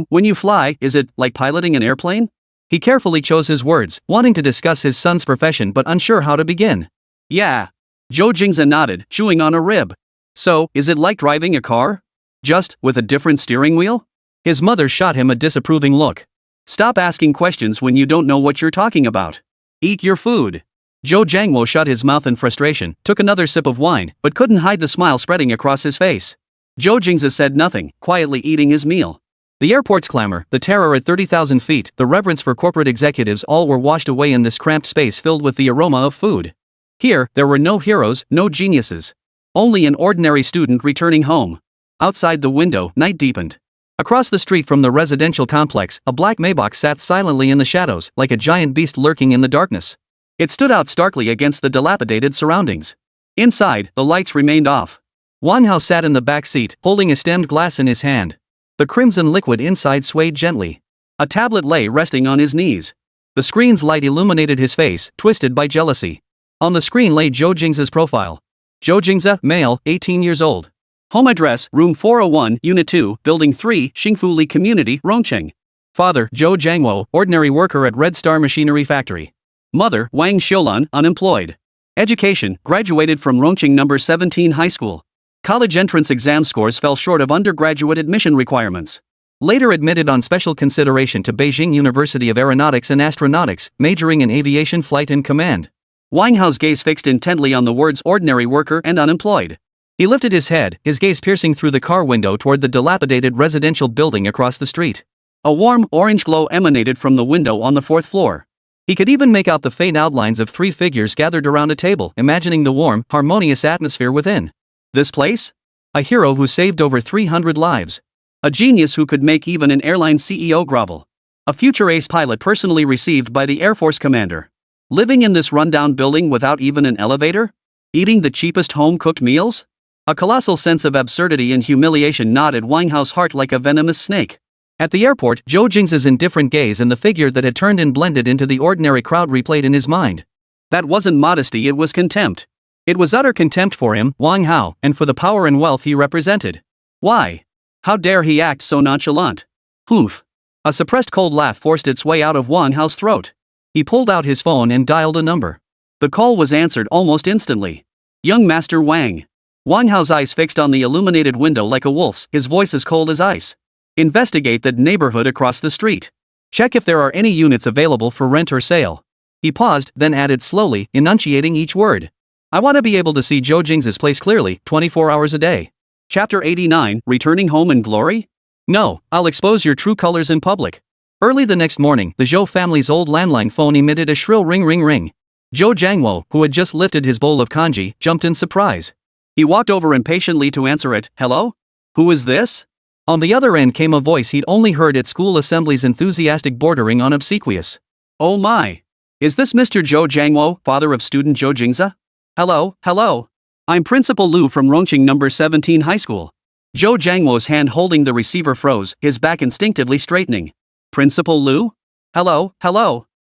When you fly, is it like piloting an airplane? He carefully chose his words, wanting to discuss his son's profession but unsure how to begin. Yeah. Zhou Jingze nodded, chewing on a rib. So, is it like driving a car? Just, with a different steering wheel? His mother shot him a disapproving look. Stop asking questions when you don't know what you're talking about. Eat your food. Zhou Jingze shut his mouth in frustration, took another sip of wine, but couldn't hide the smile spreading across his face. Zhou Jingze said nothing, quietly eating his meal. The airport's clamor, the terror at 30,000 feet, the reverence for corporate executives all were washed away in this cramped space filled with the aroma of food. Here, there were no heroes, no geniuses. Only an ordinary student returning home. Outside the window, night deepened. Across the street from the residential complex, a black Maybach sat silently in the shadows, like a giant beast lurking in the darkness. It stood out starkly against the dilapidated surroundings. Inside, the lights remained off. Wang Hao sat in the back seat, holding a stemmed glass in his hand. The crimson liquid inside swayed gently. A tablet lay resting on his knees. The screen's light illuminated his face, twisted by jealousy. On the screen lay Zhou Jingze's profile. Zhou Jingze, male, 18 years old. Home address, room 401, unit 2, building 3, Xingfuli Community, Rongqing. Father, Zhou Jingze, ordinary worker at Red Star Machinery Factory. Mother, Wang Xiulan, unemployed. Education, graduated from Rongqing No. 17 High School. College entrance exam scores fell short of undergraduate admission requirements. Later admitted on special consideration to Beijing University of Aeronautics and Astronautics, majoring in aviation flight and command. Wang Hao's gaze fixed intently on the words ordinary worker and unemployed. He lifted his head, his gaze piercing through the car window toward the dilapidated residential building across the street. A warm, orange glow emanated from the window on the 4th floor. He could even make out the faint outlines of 3 figures gathered around a table, imagining the warm, harmonious atmosphere within. This place? A hero who saved over 300 lives. A genius who could make even an airline CEO grovel. A future ace pilot personally received by the Air Force commander. Living in this rundown building without even an elevator? Eating the cheapest home-cooked meals? A colossal sense of absurdity and humiliation gnawed at Wang Hao's heart like a venomous snake. At the airport, Zhou Jingze's indifferent gaze and the figure that had turned and blended into the ordinary crowd replayed in his mind. That wasn't modesty, it was contempt. It was utter contempt for him, Wang Hao, and for the power and wealth he represented. Why? How dare he act so nonchalant? Oof. A suppressed cold laugh forced its way out of Wang Hao's throat. He pulled out his phone and dialed a number. The call was answered almost instantly. Young Master Wang. Wang Hao's eyes fixed on the illuminated window like a wolf's, his voice as cold as ice. Investigate that neighborhood across the street. Check if there are any units available for rent or sale. He paused, then added slowly, enunciating each word. I want to be able to see Zhou Jingze's place clearly, 24 hours a day. Chapter 89, Returning Home in Glory? No, I'll expose your true colors in public. Early the next morning, the Zhou family's old landline phone emitted a shrill ring ring ring. Zhou Jingze, who had just lifted his bowl of kanji, jumped in surprise. He walked over impatiently to answer it. Hello? Who is this? On the other end came a voice he'd only heard at school assemblies, enthusiastic bordering on obsequious. Oh my. Is this Mr. Zhou Jingze, father of student Zhou Jingze? Hello. I'm Principal Liu from Rongqing No. 17 High School. Zhou Jingze's hand holding the receiver froze, his back instinctively straightening. Principal Liu? Hello.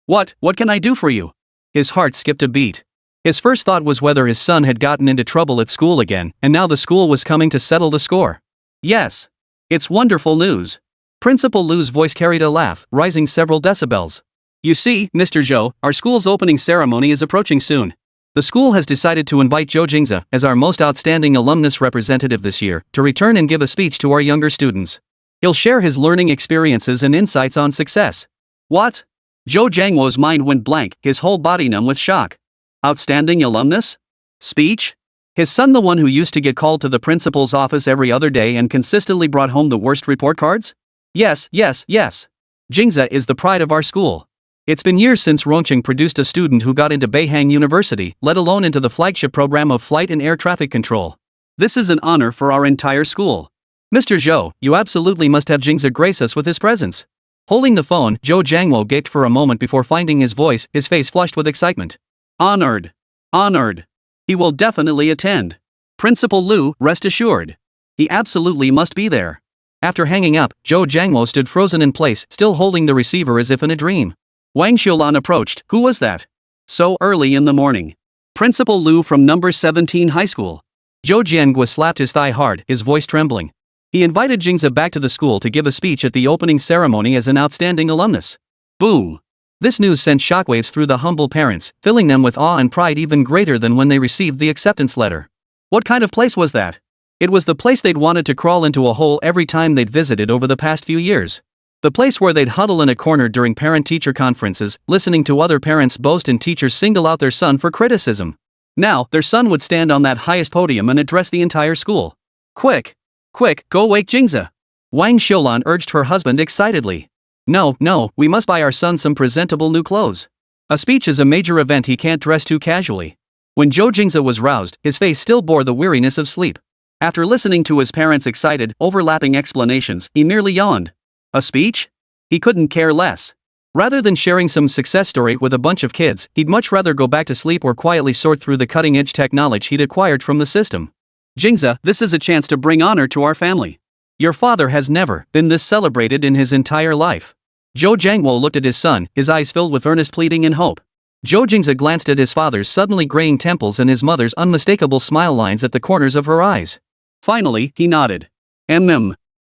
What can I do for you? His heart skipped a beat. His first thought was whether his son had gotten into trouble at school again, and now the school was coming to settle the score. Yes. It's wonderful news. Principal Liu's voice carried a laugh, rising several decibels. You see, Mr. Zhou, our school's opening ceremony is approaching soon. The school has decided to invite Zhou Jingze, as our most outstanding alumnus representative this year, to return and give a speech to our younger students. He'll share his learning experiences and insights on success. What? Zhou Jingze's mind went blank, his whole body numb with shock. Outstanding alumnus? Speech? His son, the one who used to get called to the principal's office every other day and consistently brought home the worst report cards? Yes. Jingze is the pride of our school. It's been years since Rongqing produced a student who got into Beihang University, let alone into the flagship program of flight and air traffic control. This is an honor for our entire school. Mr. Zhou, you absolutely must have Jingze grace us with his presence. Holding the phone, Zhou Jingze gaped for a moment before finding his voice, his face flushed with excitement. Honored. Honored. He will definitely attend. Principal Lu, rest assured. He absolutely must be there. After hanging up, Zhou Jingze stood frozen in place, still holding the receiver as if in a dream. Wang Xiulan approached. Who was that? So early in the morning. Principal Lu from number 17 high school. Zhou Jingze slapped his thigh hard, his voice trembling. He invited Jingze back to the school to give a speech at the opening ceremony as an outstanding alumnus. Boom! This news sent shockwaves through the humble parents, filling them with awe and pride even greater than when they received the acceptance letter. What kind of place was that? It was the place they'd wanted to crawl into a hole every time they'd visited over the past few years. The place where they'd huddle in a corner during parent-teacher conferences, listening to other parents boast and teachers single out their son for criticism. Now, their son would stand on that highest podium and address the entire school. Quick! Quick, go wake Jingze! Wang Xiulan urged her husband excitedly. No, we must buy our son some presentable new clothes. A speech is a major event he can't dress too casually. When Zhou Jingze was roused, his face still bore the weariness of sleep. After listening to his parents' excited, overlapping explanations, he merely yawned. A speech? He couldn't care less. Rather than sharing some success story with a bunch of kids, he'd much rather go back to sleep or quietly sort through the cutting-edge technology he'd acquired from the system. Jingze, this is a chance to bring honor to our family. Your father has never been this celebrated in his entire life. Zhou Jingze looked at his son, his eyes filled with earnest pleading and hope. Zhou Jingze glanced at his father's suddenly graying temples and his mother's unmistakable smile lines at the corners of her eyes. Finally, he nodded.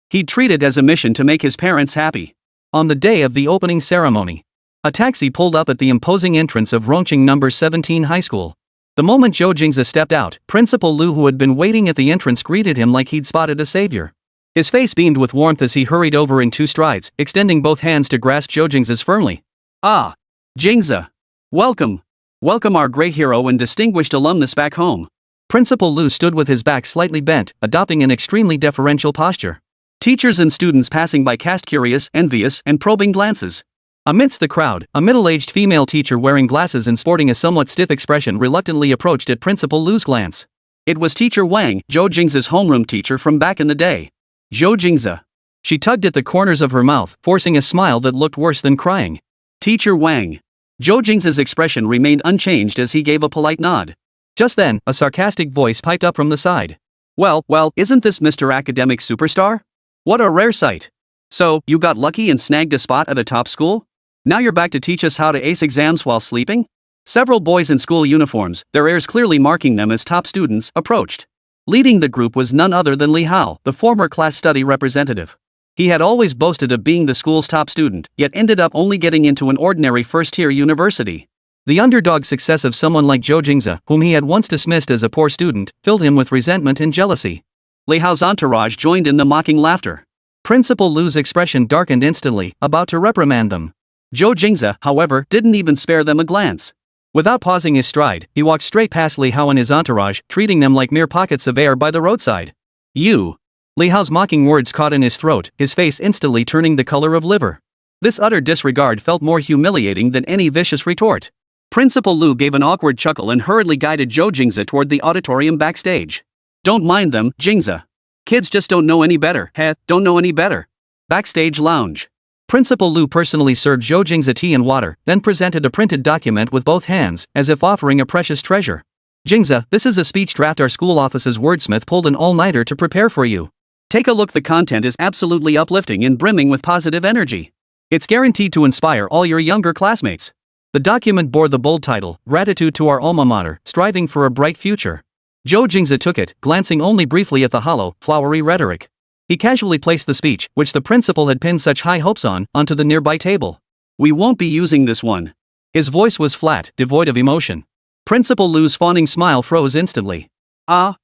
He'd treat it as a mission to make his parents happy. On the day of the opening ceremony, a taxi pulled up at the imposing entrance of Rongqing number 17 high school. The moment Zhou Jingze stepped out, Principal Lu, who had been waiting at the entrance, greeted him like he'd spotted a savior. His face beamed with warmth as he hurried over in 2 strides, extending both hands to grasp Zhou Jingze's firmly. Ah! Jingze! Welcome! Welcome our great hero and distinguished alumnus back home. Principal Lu stood with his back slightly bent, adopting an extremely deferential posture. Teachers and students passing by cast curious, envious, and probing glances. Amidst the crowd, a middle-aged female teacher wearing glasses and sporting a somewhat stiff expression reluctantly approached at Principal Lu's glance. It was Teacher Wang, Zhou Jingze's homeroom teacher from back in the day. Zhou Jingze. She tugged at the corners of her mouth, forcing a smile that looked worse than crying. Teacher Wang. Zhou Jingze's expression remained unchanged as he gave a polite nod. Just then, a sarcastic voice piped up from the side. Well, isn't this Mr. Academic Superstar? What a rare sight. So, you got lucky and snagged a spot at a top school? Now you're back to teach us how to ace exams while sleeping? Several boys in school uniforms, their airs clearly marking them as top students, approached. Leading the group was none other than Li Hao, the former class study representative. He had always boasted of being the school's top student, yet ended up only getting into an ordinary first-tier university. The underdog success of someone like Zhou Jingze, whom he had once dismissed as a poor student, filled him with resentment and jealousy. Li Hao's entourage joined in the mocking laughter. Principal Lu's expression darkened instantly, about to reprimand them. Zhou Jingze, however, didn't even spare them a glance. Without pausing his stride, he walked straight past Li Hao and his entourage, treating them like mere pockets of air by the roadside. You! Li Hao's mocking words caught in his throat, his face instantly turning the color of liver. This utter disregard felt more humiliating than any vicious retort. Principal Lu gave an awkward chuckle and hurriedly guided Zhou Jingze toward the auditorium backstage. Don't mind them, Jingze. Kids just don't know any better, don't know any better. Backstage lounge. Principal Lu personally served Zhou Jingze tea and water, then presented a printed document with both hands, as if offering a precious treasure. Jingze, this is a speech draft our school office's wordsmith pulled an all-nighter to prepare for you. Take a look, the content is absolutely uplifting and brimming with positive energy. It's guaranteed to inspire all your younger classmates. The document bore the bold title, Gratitude to our alma mater, striving for a bright future. Zhou Jingze took it, glancing only briefly at the hollow, flowery rhetoric. He casually placed the speech, which the principal had pinned such high hopes on, onto the nearby table. We won't be using this one. His voice was flat, devoid of emotion. Principal Lu's fawning smile froze instantly. But.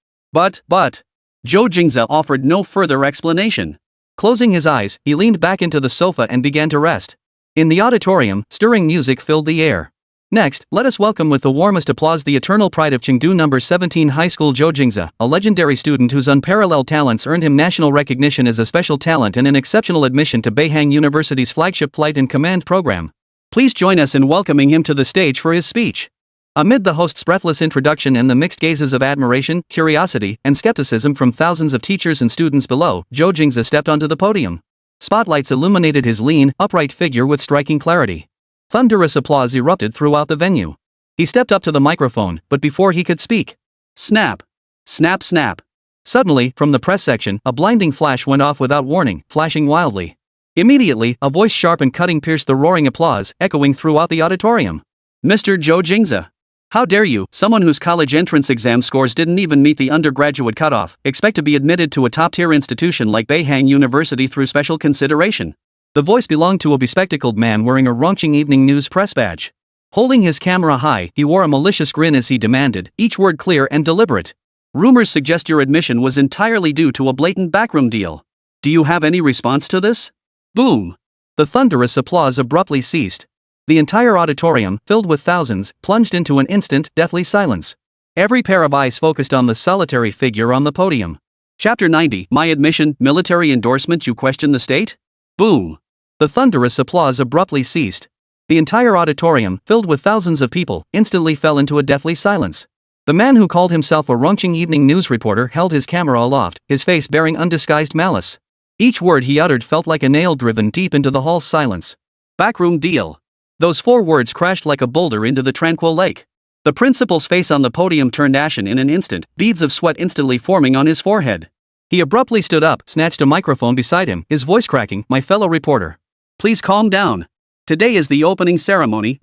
Zhou Jingze offered no further explanation. Closing his eyes, he leaned back into the sofa and began to rest. In the auditorium, stirring music filled the air. Next, let us welcome with the warmest applause the eternal pride of Chengdu number 17 High School, Zhou Jingze, a legendary student whose unparalleled talents earned him national recognition as a special talent and an exceptional admission to Beihang University's flagship flight and command program. Please join us in welcoming him to the stage for his speech. Amid the host's breathless introduction and the mixed gazes of admiration, curiosity, and skepticism from thousands of teachers and students below, Zhou Jingze stepped onto the podium. Spotlights illuminated his lean, upright figure with striking clarity. Thunderous applause erupted throughout the venue. He stepped up to the microphone, but before he could speak, snap! Snap snap! Suddenly, from the press section, a blinding flash went off without warning, flashing wildly. Immediately, a voice sharp and cutting pierced the roaring applause, echoing throughout the auditorium. Mr. Zhou Jingze! How dare you, someone whose college entrance exam scores didn't even meet the undergraduate cutoff, expect to be admitted to a top-tier institution like Boeing University through special consideration? The voice belonged to a bespectacled man wearing a raunching evening news press badge. Holding his camera high, he wore a malicious grin as he demanded, each word clear and deliberate. Rumors suggest your admission was entirely due to a blatant backroom deal. Do you have any response to this? Boom! The thunderous applause abruptly ceased. The entire auditorium, filled with thousands, plunged into an instant, deathly silence. Every pair of eyes focused on the solitary figure on the podium. Chapter 90, My Admission, Military Endorsement. You question the state? Boom! The thunderous applause abruptly ceased. The entire auditorium, filled with thousands of people, instantly fell into a deathly silence. The man who called himself a raunching evening news reporter held his camera aloft, his face bearing undisguised malice. Each word he uttered felt like a nail driven deep into the hall's silence. Backroom deal. Those 4 words crashed like a boulder into the tranquil lake. The principal's face on the podium turned ashen in an instant, beads of sweat instantly forming on his forehead. He abruptly stood up, snatched a microphone beside him, his voice cracking, "My fellow reporter. Please calm down. Today is the opening ceremony,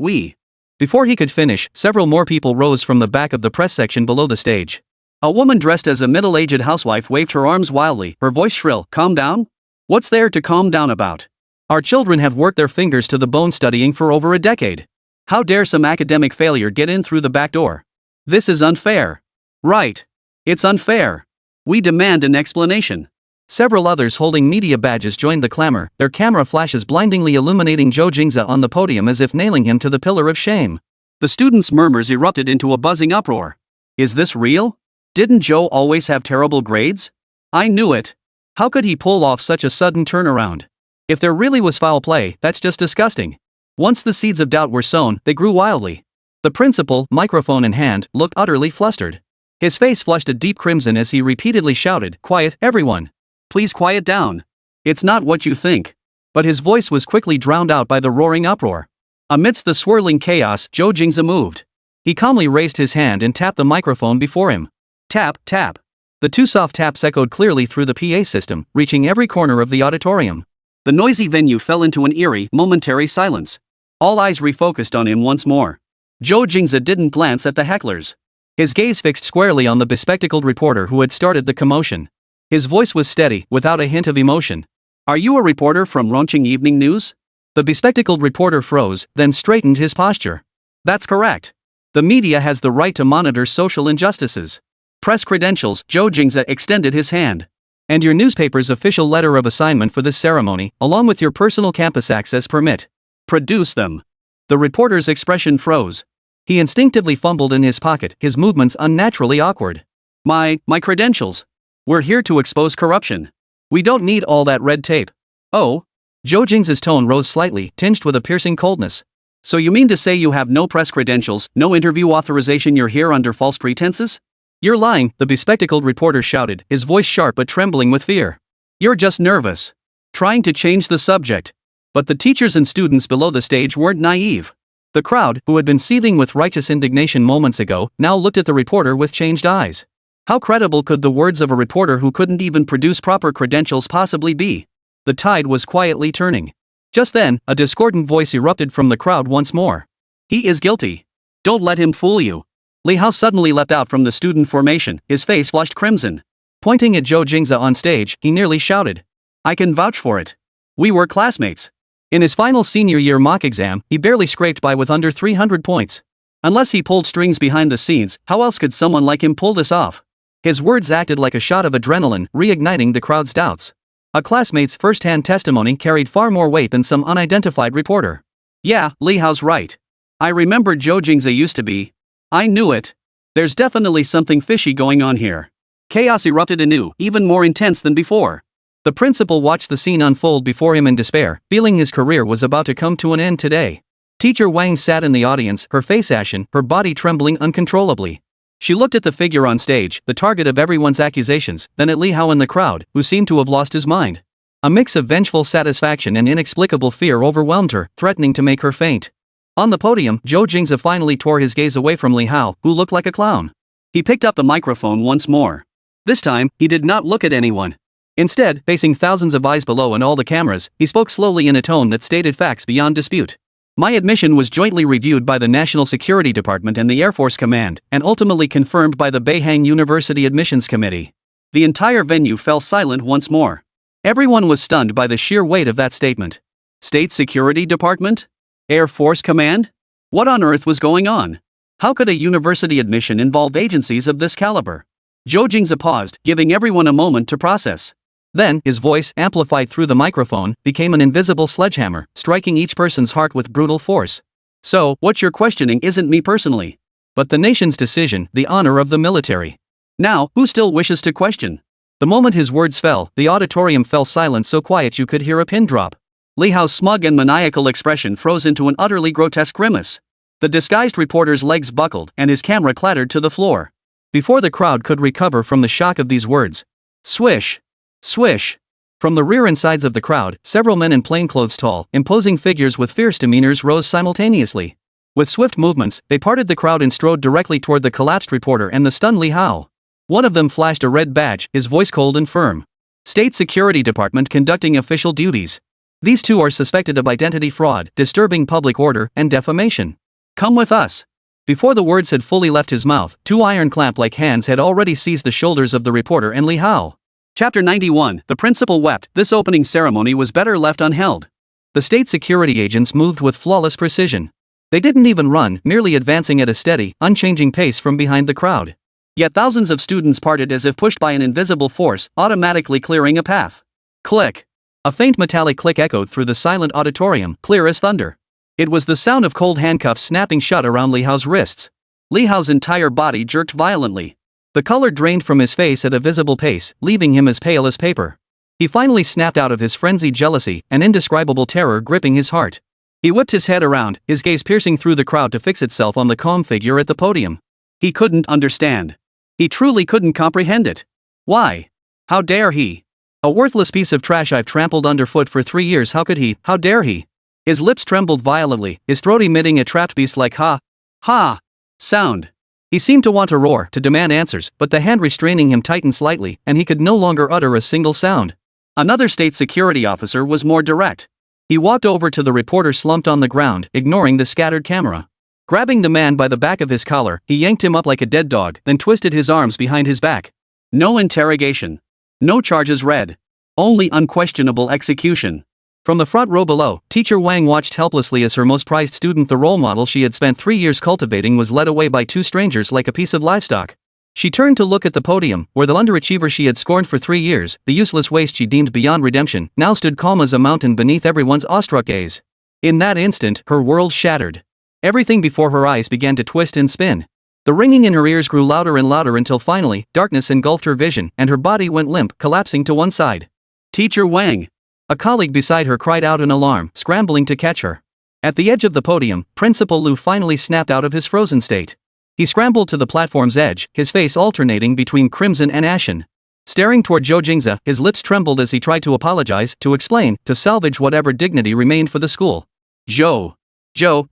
Before he could finish, several more people rose from the back of the press section below the stage. A woman dressed as a middle-aged housewife waved her arms wildly, her voice shrill, "Calm down? What's there to calm down about? Our children have worked their fingers to the bone studying for over a decade. How dare some academic failure get in through the back door? This is unfair. Right. It's unfair. We demand an explanation." Several others holding media badges joined the clamor, their camera flashes blindingly illuminating Zhou Jingze on the podium as if nailing him to the pillar of shame. The students' murmurs erupted into a buzzing uproar. Is this real? Didn't Zhou always have terrible grades? I knew it. How could he pull off such a sudden turnaround? If there really was foul play, that's just disgusting. Once the seeds of doubt were sown, they grew wildly. The principal, microphone in hand, looked utterly flustered. His face flushed a deep crimson as he repeatedly shouted, "Quiet, everyone. Please quiet down. It's not what you think." But his voice was quickly drowned out by the roaring uproar. Amidst the swirling chaos, Zhou Jingze moved. He calmly raised his hand and tapped the microphone before him. Tap, tap. The 2 soft taps echoed clearly through the PA system, reaching every corner of the auditorium. The noisy venue fell into an eerie, momentary silence. All eyes refocused on him once more. Zhou Jingze didn't glance at the hecklers. His gaze fixed squarely on the bespectacled reporter who had started the commotion. His voice was steady, without a hint of emotion. "Are you a reporter from Raunching Evening News?" The bespectacled reporter froze, then straightened his posture. "That's correct. The media has the right to monitor social injustices. Press credentials." Zhou Jingze extended his hand. "And your newspaper's official letter of assignment for this ceremony, along with your personal campus access permit. Produce them." The reporter's expression froze. He instinctively fumbled in his pocket, his movements unnaturally awkward. My credentials. We're here to expose corruption. We don't need all that red tape." "Oh?" Zhou Jingze's tone rose slightly, tinged with a piercing coldness. "So you mean to say you have no press credentials, no interview authorization, you're here under false pretenses?" "You're lying," the bespectacled reporter shouted, his voice sharp but trembling with fear. "You're just nervous. Trying to change the subject." But the teachers and students below the stage weren't naive. The crowd, who had been seething with righteous indignation moments ago, now looked at the reporter with changed eyes. How credible could the words of a reporter who couldn't even produce proper credentials possibly be? The tide was quietly turning. Just then, a discordant voice erupted from the crowd once more. "He is guilty. Don't let him fool you." Li Hao suddenly leapt out from the student formation, his face flushed crimson. Pointing at Zhou Jingze on stage, he nearly shouted, "I can vouch for it. We were classmates." In his final senior year mock exam, he barely scraped by with under 300 points. Unless he pulled strings behind the scenes, how else could someone like him pull this off? His words acted like a shot of adrenaline, reigniting the crowd's doubts. A classmate's first-hand testimony carried far more weight than some unidentified reporter. "Yeah, Li Hao's right. I remember Zhou Jingze used to be. I knew it. There's definitely something fishy going on here." Chaos erupted anew, even more intense than before. The principal watched the scene unfold before him in despair, feeling his career was about to come to an end today. Teacher Wang sat in the audience, her face ashen, her body trembling uncontrollably. She looked at the figure on stage, the target of everyone's accusations, then at Li Hao in the crowd, who seemed to have lost his mind. A mix of vengeful satisfaction and inexplicable fear overwhelmed her, threatening to make her faint. On the podium, Zhou Jingze finally tore his gaze away from Li Hao, who looked like a clown. He picked up the microphone once more. This time, he did not look at anyone. Instead, facing thousands of eyes below and all the cameras, he spoke slowly in a tone that stated facts beyond dispute. My admission was jointly reviewed by the National Security Department and the Air Force Command, and ultimately confirmed by the Beihang University Admissions Committee. The entire venue fell silent once more. Everyone was stunned by the sheer weight of that statement. State Security Department? Air Force Command? What on earth was going on? How could a university admission involve agencies of this caliber? Zhou Jingze paused, giving everyone a moment to process. Then, his voice, amplified through the microphone, became an invisible sledgehammer, striking each person's heart with brutal force. So, what you're questioning isn't me personally, but the nation's decision, the honor of the military. Now, who still wishes to question? The moment his words fell, the auditorium fell silent, so quiet you could hear a pin drop. Li Hao's smug and maniacal expression froze into an utterly grotesque grimace. The disguised reporter's legs buckled, and his camera clattered to the floor. Before the crowd could recover from the shock of these words, swish! Swish! From the rear and sides of the crowd, several men in plainclothes, tall, imposing figures with fierce demeanors, rose simultaneously. With swift movements, they parted the crowd and strode directly toward the collapsed reporter and the stunned Li Hao. One of them flashed a red badge, his voice cold and firm. State Security Department conducting official duties. These two are suspected of identity fraud, disturbing public order, and defamation. Come with us. Before the words had fully left his mouth, two iron clamp-like hands had already seized the shoulders of the reporter and Li Hao. Chapter 91, the principal wept. This opening ceremony was better left unheld. The state security agents moved with flawless precision. They didn't even run, merely advancing at a steady, unchanging pace from behind the crowd. Yet thousands of students parted as if pushed by an invisible force, automatically clearing a path. Click! A faint metallic click echoed through the silent auditorium, clear as thunder. It was the sound of cold handcuffs snapping shut around Li Hao's wrists. Li Hao's entire body jerked violently. The color drained from his face at a visible pace, leaving him as pale as paper. He finally snapped out of his frenzied jealousy, an indescribable terror gripping his heart. He whipped his head around, his gaze piercing through the crowd to fix itself on the calm figure at the podium. He couldn't understand. He truly couldn't comprehend it. Why? How dare he? A worthless piece of trash I've trampled underfoot for 3 years. How could he? How dare he? His lips trembled violently, his throat emitting a trapped beast-like ha sound. He seemed to want to roar, to demand answers, but the hand restraining him tightened slightly, and he could no longer utter a single sound. Another state security officer was more direct. He walked over to the reporter slumped on the ground, ignoring the scattered camera. Grabbing the man by the back of his collar, he yanked him up like a dead dog, then twisted his arms behind his back. No interrogation. No charges read. Only unquestionable execution. From the front row below, Teacher Wang watched helplessly as her most prized student, the role model she had spent 3 years cultivating, was led away by two strangers like a piece of livestock. She turned to look at the podium, where the underachiever she had scorned for 3 years, the useless waste she deemed beyond redemption, now stood calm as a mountain beneath everyone's awestruck gaze. In that instant, her world shattered. Everything before her eyes began to twist and spin. The ringing in her ears grew louder and louder until finally, darkness engulfed her vision, and her body went limp, collapsing to one side. Teacher Wang! A colleague beside her cried out in alarm, scrambling to catch her. At the edge of the podium, Principal Lu finally snapped out of his frozen state. He scrambled to the platform's edge, his face alternating between crimson and ashen. Staring toward Zhou Jingze, his lips trembled as he tried to apologize, to explain, to salvage whatever dignity remained for the school. Zhou,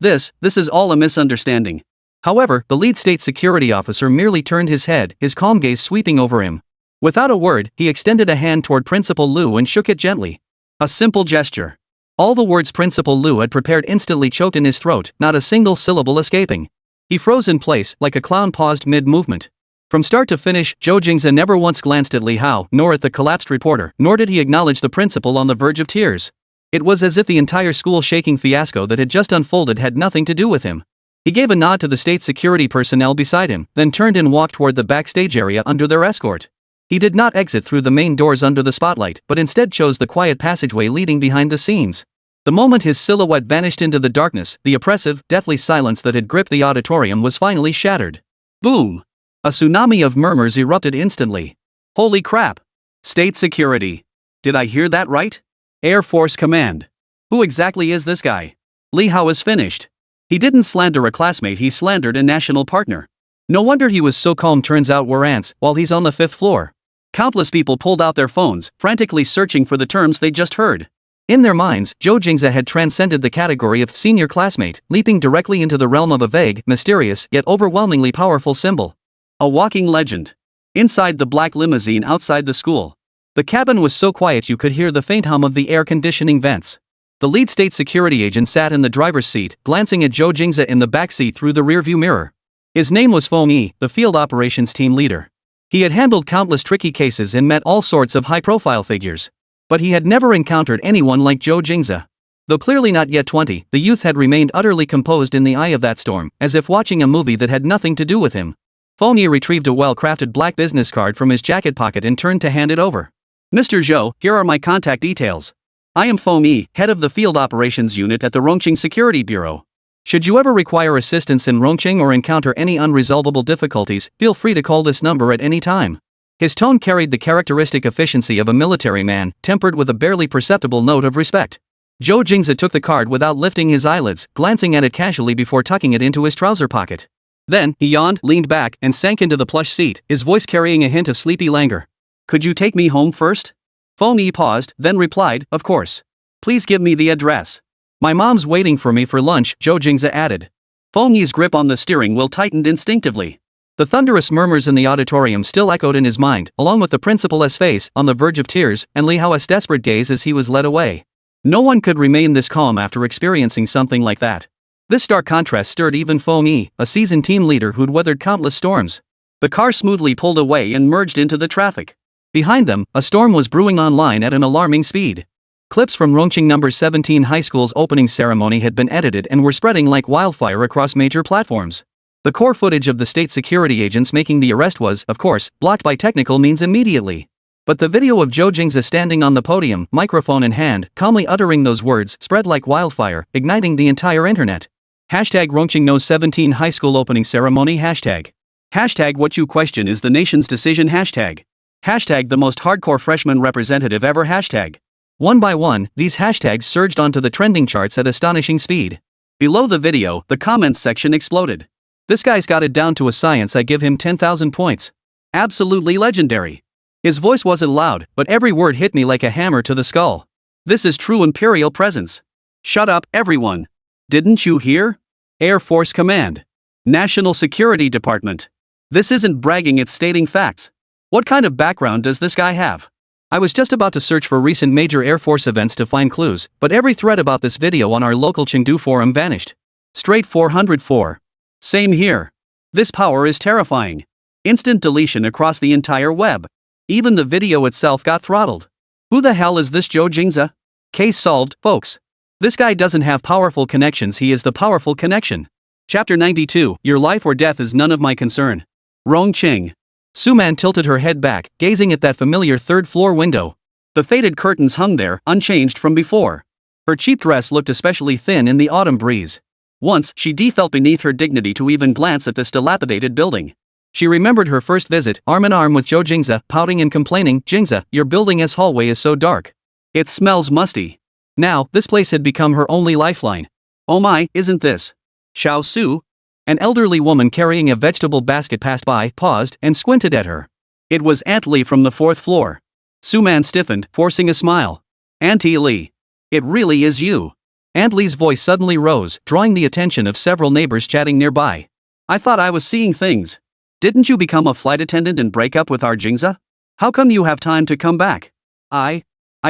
this is all a misunderstanding. However, the lead state security officer merely turned his head, his calm gaze sweeping over him. Without a word, he extended a hand toward Principal Lu and shook it gently. A simple gesture. All the words Principal Lu had prepared instantly choked in his throat, not a single syllable escaping. He froze in place, like a clown paused mid-movement. From start to finish, Zhou Jingze never once glanced at Li Hao, nor at the collapsed reporter, nor did he acknowledge the principal on the verge of tears. It was as if the entire school-shaking fiasco that had just unfolded had nothing to do with him. He gave a nod to the state security personnel beside him, then turned and walked toward the backstage area under their escort. He did not exit through the main doors under the spotlight, but instead chose the quiet passageway leading behind the scenes. The moment his silhouette vanished into the darkness, the oppressive, deathly silence that had gripped the auditorium was finally shattered. Boom! A tsunami of murmurs erupted instantly. Holy crap! State security. Did I hear that right? Air Force Command. Who exactly is this guy? Li Hao is finished. He didn't slander a classmate, he slandered a national partner. No wonder he was so calm, turns out we're ants while he's on the 5th floor. Countless people pulled out their phones, frantically searching for the terms they just heard. In their minds, Zhou Jingze had transcended the category of senior classmate, leaping directly into the realm of a vague, mysterious, yet overwhelmingly powerful symbol. A walking legend. Inside the black limousine outside the school. The cabin was so quiet you could hear the faint hum of the air conditioning vents. The lead state security agent sat in the driver's seat, glancing at Zhou Jingze in the backseat through the rearview mirror. His name was Feng, the field operations team leader. He had handled countless tricky cases and met all sorts of high-profile figures. But he had never encountered anyone like Zhou Jingze. Though clearly not yet 20, the youth had remained utterly composed in the eye of that storm, as if watching a movie that had nothing to do with him. Feng retrieved a well-crafted black business card from his jacket pocket and turned to hand it over. "Mr. Zhou, here are my contact details. I am Feng, head of the Field Operations Unit at the Rongqing Security Bureau. Should you ever require assistance in Rongqing or encounter any unresolvable difficulties, feel free to call this number at any time." His tone carried the characteristic efficiency of a military man, tempered with a barely perceptible note of respect. Zhou Jingze took the card without lifting his eyelids, glancing at it casually before tucking it into his trouser pocket. Then, he yawned, leaned back, and sank into the plush seat, his voice carrying a hint of sleepy languor. "Could you take me home first?" Feng paused, then replied, "Of course. Please give me the address." "My mom's waiting for me for lunch," Zhou Jingze added. Feng's grip on the steering wheel tightened instinctively. The thunderous murmurs in the auditorium still echoed in his mind, along with the principal's face, on the verge of tears, and Li Hao's desperate gaze as he was led away. No one could remain this calm after experiencing something like that. This stark contrast stirred even Feng, a seasoned team leader who'd weathered countless storms. The car smoothly pulled away and merged into the traffic. Behind them, a storm was brewing online at an alarming speed. Clips from Rongqing No. 17 High School's opening ceremony had been edited and were spreading like wildfire across major platforms. The core footage of the state security agents making the arrest was, of course, blocked by technical means immediately. But the video of Zhou Jingze standing on the podium, microphone in hand, calmly uttering those words, spread like wildfire, igniting the entire internet. Hashtag Rongqing No. 17 High School opening ceremony hashtag. Hashtag what you question is the nation's decision hashtag. Hashtag the most hardcore freshman representative ever hashtag. One by one, these hashtags surged onto the trending charts at astonishing speed. Below the video, the comments section exploded. "This guy's got it down to a science, I give him 10,000 points. Absolutely legendary. His voice wasn't loud, but every word hit me like a hammer to the skull. This is true imperial presence. Shut up, everyone. Didn't you hear? Air Force Command. National Security Department. This isn't bragging, it's stating facts. What kind of background does this guy have?" I was just about to search for recent major Air Force events to find clues, but every thread about this video on our local Chengdu forum vanished. Straight 404. Same here. This power is terrifying. Instant deletion across the entire web. Even the video itself got throttled. Who the hell is this Zhou Jingze? Case solved, folks. This guy doesn't have powerful connections, he is the powerful connection. Chapter 92, Your life or death is none of my concern. Rongqing. Suman tilted her head back, gazing at that familiar third-floor window. The faded curtains hung there, unchanged from before. Her cheap dress looked especially thin in the autumn breeze. Once, she felt beneath her dignity to even glance at this dilapidated building. She remembered her first visit, arm in arm with Zhou Jingze, pouting and complaining, "Jingze, your building's hallway is so dark. It smells musty." Now, this place had become her only lifeline. "Oh my, isn't this Xiao Su?" An elderly woman carrying a vegetable basket passed by, paused, and squinted at her. It was Aunt Li from the 4th floor. Suman stiffened, forcing a smile. "Auntie Li. It really is you." Aunt Li's voice suddenly rose, drawing the attention of several neighbors chatting nearby. "I thought I was seeing things. Didn't you become a flight attendant and break up with our Jingze? How come you have time to come back?" I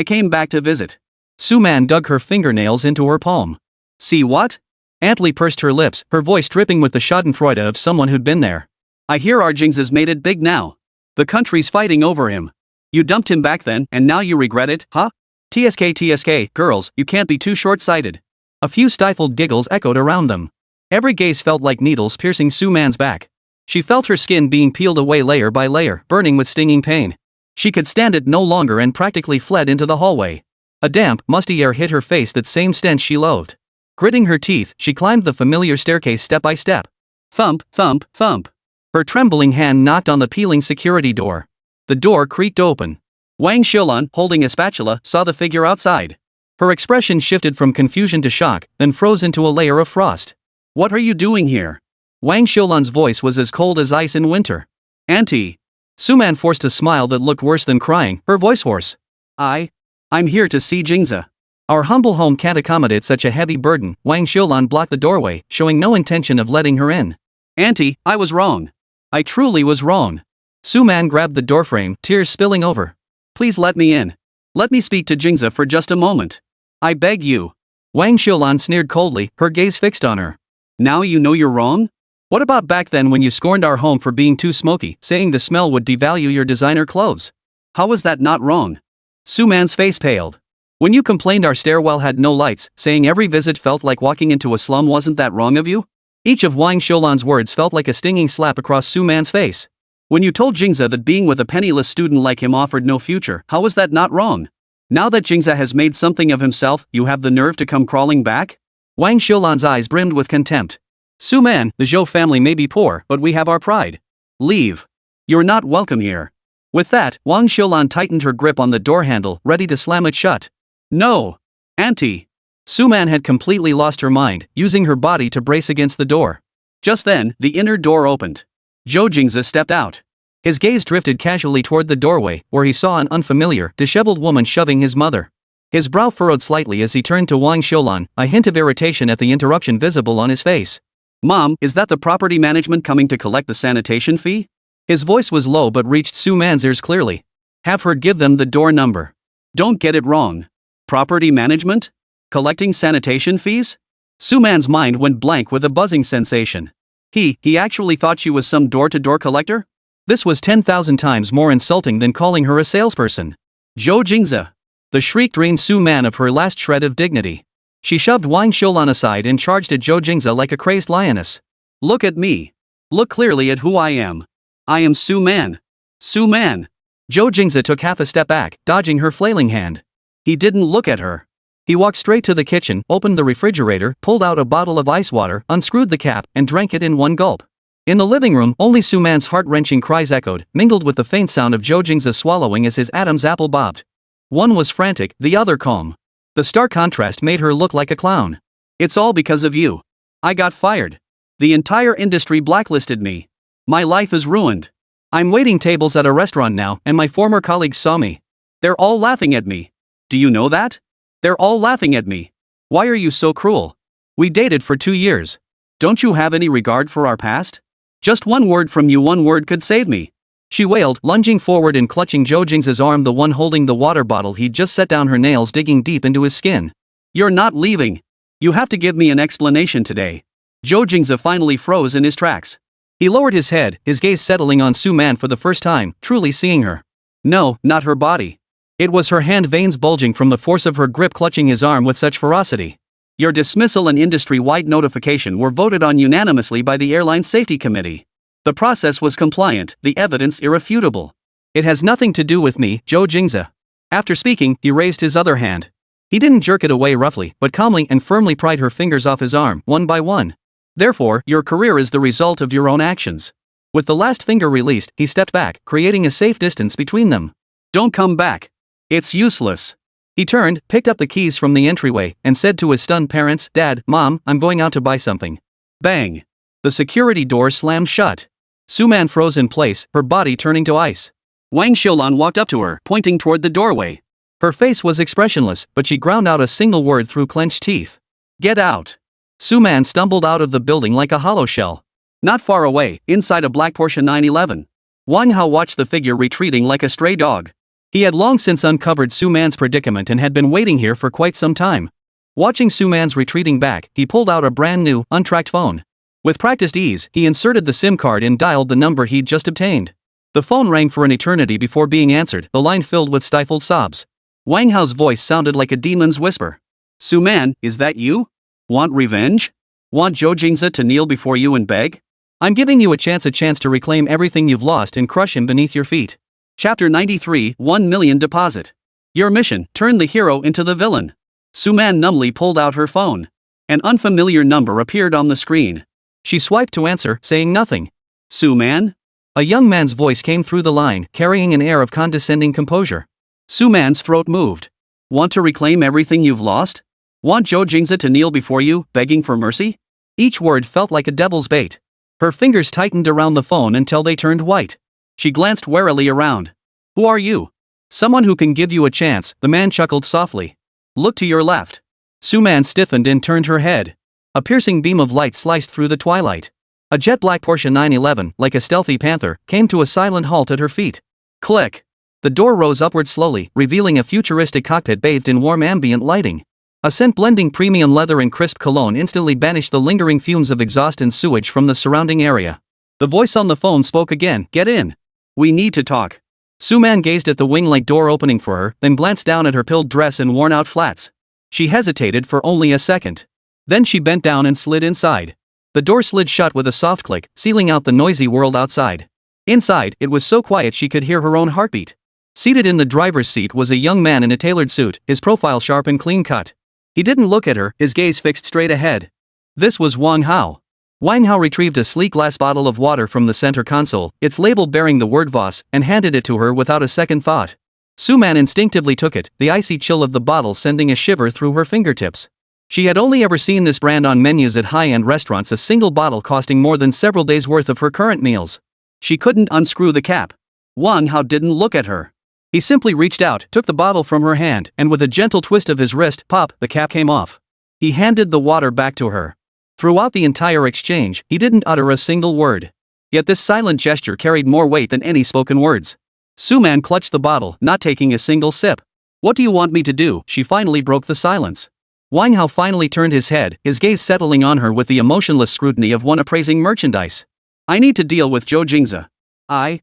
came back to visit." Suman dug her fingernails into her palm. "See what?" Aunt Li pursed her lips, her voice dripping with the schadenfreude of someone who'd been there. "I hear our Jingze's made it big now. The country's fighting over him. You dumped him back then, and now you regret it, huh? TSK, girls, you can't be too short-sighted." A few stifled giggles echoed around them. Every gaze felt like needles piercing Suman's back. She felt her skin being peeled away layer by layer, burning with stinging pain. She could stand it no longer and practically fled into the hallway. A damp, musty air hit her face, that same stench she loathed. Gritting her teeth, she climbed the familiar staircase step by step. Thump, thump, thump. Her trembling hand knocked on the peeling security door. The door creaked open. Wang Xiulan, holding a spatula, saw the figure outside. Her expression shifted from confusion to shock, then froze into a layer of frost. What are you doing here? Wang Xiulan's voice was as cold as ice in winter. Auntie. Suman forced a smile that looked worse than crying, her voice hoarse. I'm here to see Jingze. Our humble home can't accommodate such a heavy burden. Wang Xiulan blocked the doorway, showing no intention of letting her in. Auntie, I was wrong. I truly was wrong. Suman grabbed the doorframe, tears spilling over. Please let me in. Let me speak to Jingze for just a moment. I beg you. Wang Xiulan sneered coldly, her gaze fixed on her. Now you know you're wrong? What about back then when you scorned our home for being too smoky, saying the smell would devalue your designer clothes? How was that not wrong? Suman's face paled. When you complained our stairwell had no lights, saying every visit felt like walking into a slum, wasn't that wrong of you? Each of Wang Xiulan's words felt like a stinging slap across Suman's face. When you told Jingze that being with a penniless student like him offered no future, how was that not wrong? Now that Jingze has made something of himself, you have the nerve to come crawling back? Wang Xiulan's eyes brimmed with contempt. Suman, the Zhou family may be poor, but we have our pride. Leave. You're not welcome here. With that, Wang Xiulan tightened her grip on the door handle, ready to slam it shut. No. Auntie. Suman had completely lost her mind, using her body to brace against the door. Just then, the inner door opened. Zhou Jingze stepped out. His gaze drifted casually toward the doorway, where he saw an unfamiliar, disheveled woman shoving his mother. His brow furrowed slightly as he turned to Wang Xiulan, a hint of irritation at the interruption visible on his face. Mom, is that the property management coming to collect the sanitation fee? His voice was low but reached Suman's ears clearly. Have her give them the door number. Don't get it wrong. Property management? Collecting sanitation fees? Suman's mind went blank with a buzzing sensation. He actually thought she was some door-to-door collector? This was 10,000 times more insulting than calling her a salesperson. Zhou Jingze. The shriek drained Suman of her last shred of dignity. She shoved Wang Xiulan aside and charged at Zhou Jingze like a crazed lioness. Look at me. Look clearly at who I am. I am Suman. Suman. Zhou Jingze took half a step back, dodging her flailing hand. He didn't look at her. He walked straight to the kitchen, opened the refrigerator, pulled out a bottle of ice water, unscrewed the cap, and drank it in one gulp. In the living room, only Suman's heart-wrenching cries echoed, mingled with the faint sound of Zhou Jingze swallowing as his Adam's apple bobbed. One was frantic, the other calm. The stark contrast made her look like a clown. It's all because of you. I got fired. The entire industry blacklisted me. My life is ruined. I'm waiting tables at a restaurant now, and my former colleagues saw me. They're all laughing at me. Do you know that? They're all laughing at me. Why are you so cruel? We dated for 2 years. Don't you have any regard for our past? Just one word from you, one word could save me. She wailed, lunging forward and clutching Zhou Jingze's arm, the one holding the water bottle he'd just set down, her nails digging deep into his skin. You're not leaving. You have to give me an explanation today. Zhou Jingze finally froze in his tracks. He lowered his head, his gaze settling on Suman for the first time, truly seeing her. No, not her body. It was her hand, veins bulging from the force of her grip clutching his arm with such ferocity. Your dismissal and industry-wide notification were voted on unanimously by the Airline Safety Committee. The process was compliant, the evidence irrefutable. It has nothing to do with me, Zhou Jingze. After speaking, he raised his other hand. He didn't jerk it away roughly, but calmly and firmly pried her fingers off his arm, one by one. Therefore, your career is the result of your own actions. With the last finger released, he stepped back, creating a safe distance between them. Don't come back. It's useless. He turned, picked up the keys from the entryway, and said to his stunned parents, Dad, Mom, I'm going out to buy something. Bang. The security door slammed shut. Suman froze in place, her body turning to ice. Wang Xiulan walked up to her, pointing toward the doorway. Her face was expressionless, but she ground out a single word through clenched teeth. Get out. Suman stumbled out of the building like a hollow shell. Not far away, inside a black Porsche 911. Wang Hao watched the figure retreating like a stray dog. He had long since uncovered Suman's predicament and had been waiting here for quite some time. Watching Suman's retreating back, he pulled out a brand new, untracked phone. With practiced ease, he inserted the SIM card and dialed the number he'd just obtained. The phone rang for an eternity before being answered, the line filled with stifled sobs. Wang Hao's voice sounded like a demon's whisper. Suman, is that you? Want revenge? Want Zhou Jingze to kneel before you and beg? I'm giving you a chance to reclaim everything you've lost and crush him beneath your feet. Chapter 93, 1 million deposit. Your mission, turn the hero into the villain. Suman numbly pulled out her phone. An unfamiliar number appeared on the screen. She swiped to answer, saying nothing. Suman? A young man's voice came through the line, carrying an air of condescending composure. Suman's throat moved. Want to reclaim everything you've lost? Want Zhou Jingze to kneel before you, begging for mercy? Each word felt like a devil's bait. Her fingers tightened around the phone until they turned white. She glanced warily around. Who are you? Someone who can give you a chance, the man chuckled softly. Look to your left. Suman stiffened and turned her head. A piercing beam of light sliced through the twilight. A jet-black Porsche 911, like a stealthy panther, came to a silent halt at her feet. Click. The door rose upward slowly, revealing a futuristic cockpit bathed in warm ambient lighting. A scent blending premium leather and crisp cologne instantly banished the lingering fumes of exhaust and sewage from the surrounding area. The voice on the phone spoke again. Get in. We need to talk. Suman gazed at the wing-like door opening for her, then glanced down at her pilled dress and worn-out flats. She hesitated for only a second. Then she bent down and slid inside. The door slid shut with a soft click, sealing out the noisy world outside. Inside, it was so quiet she could hear her own heartbeat. Seated in the driver's seat was a young man in a tailored suit, his profile sharp and clean-cut. He didn't look at her, his gaze fixed straight ahead. This was Wang Hao. Wang Hao retrieved a sleek glass bottle of water from the center console, its label bearing the word Voss, and handed it to her without a second thought. Suman instinctively took it, the icy chill of the bottle sending a shiver through her fingertips. She had only ever seen this brand on menus at high-end restaurants, a single bottle costing more than several days' worth of her current meals. She couldn't unscrew the cap. Wang Hao didn't look at her. He simply reached out, took the bottle from her hand, and with a gentle twist of his wrist, pop, the cap came off. He handed the water back to her. Throughout the entire exchange, he didn't utter a single word. Yet this silent gesture carried more weight than any spoken words. Suman clutched the bottle, not taking a single sip. What do you want me to do? She finally broke the silence. Wang Hao finally turned his head, his gaze settling on her with the emotionless scrutiny of one appraising merchandise. I need to deal with Zhou Jingze. I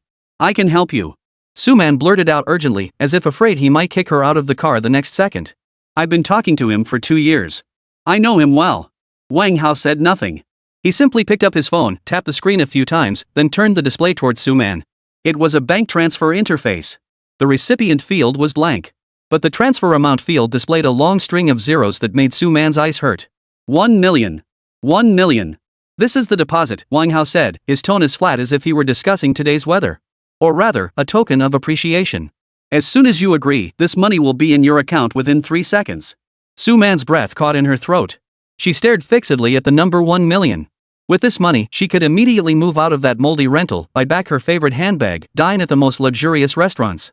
can help you. Suman blurted out urgently, as if afraid he might kick her out of the car the next second. I've been talking to him for 2 years. I know him well. Wang Hao said nothing. He simply picked up his phone, tapped the screen a few times, then turned the display towards Suman. It was a bank transfer interface. The recipient field was blank. But the transfer amount field displayed a long string of zeros that made Suman's eyes hurt. 1 million. 1 million. This is the deposit, Wang Hao said, his tone as flat as if he were discussing today's weather. Or rather, a token of appreciation. As soon as you agree, this money will be in your account within 3 seconds. Suman's breath caught in her throat. She stared fixedly at the number 1 million. With this money, she could immediately move out of that moldy rental, buy back her favorite handbag, dine at the most luxurious restaurants.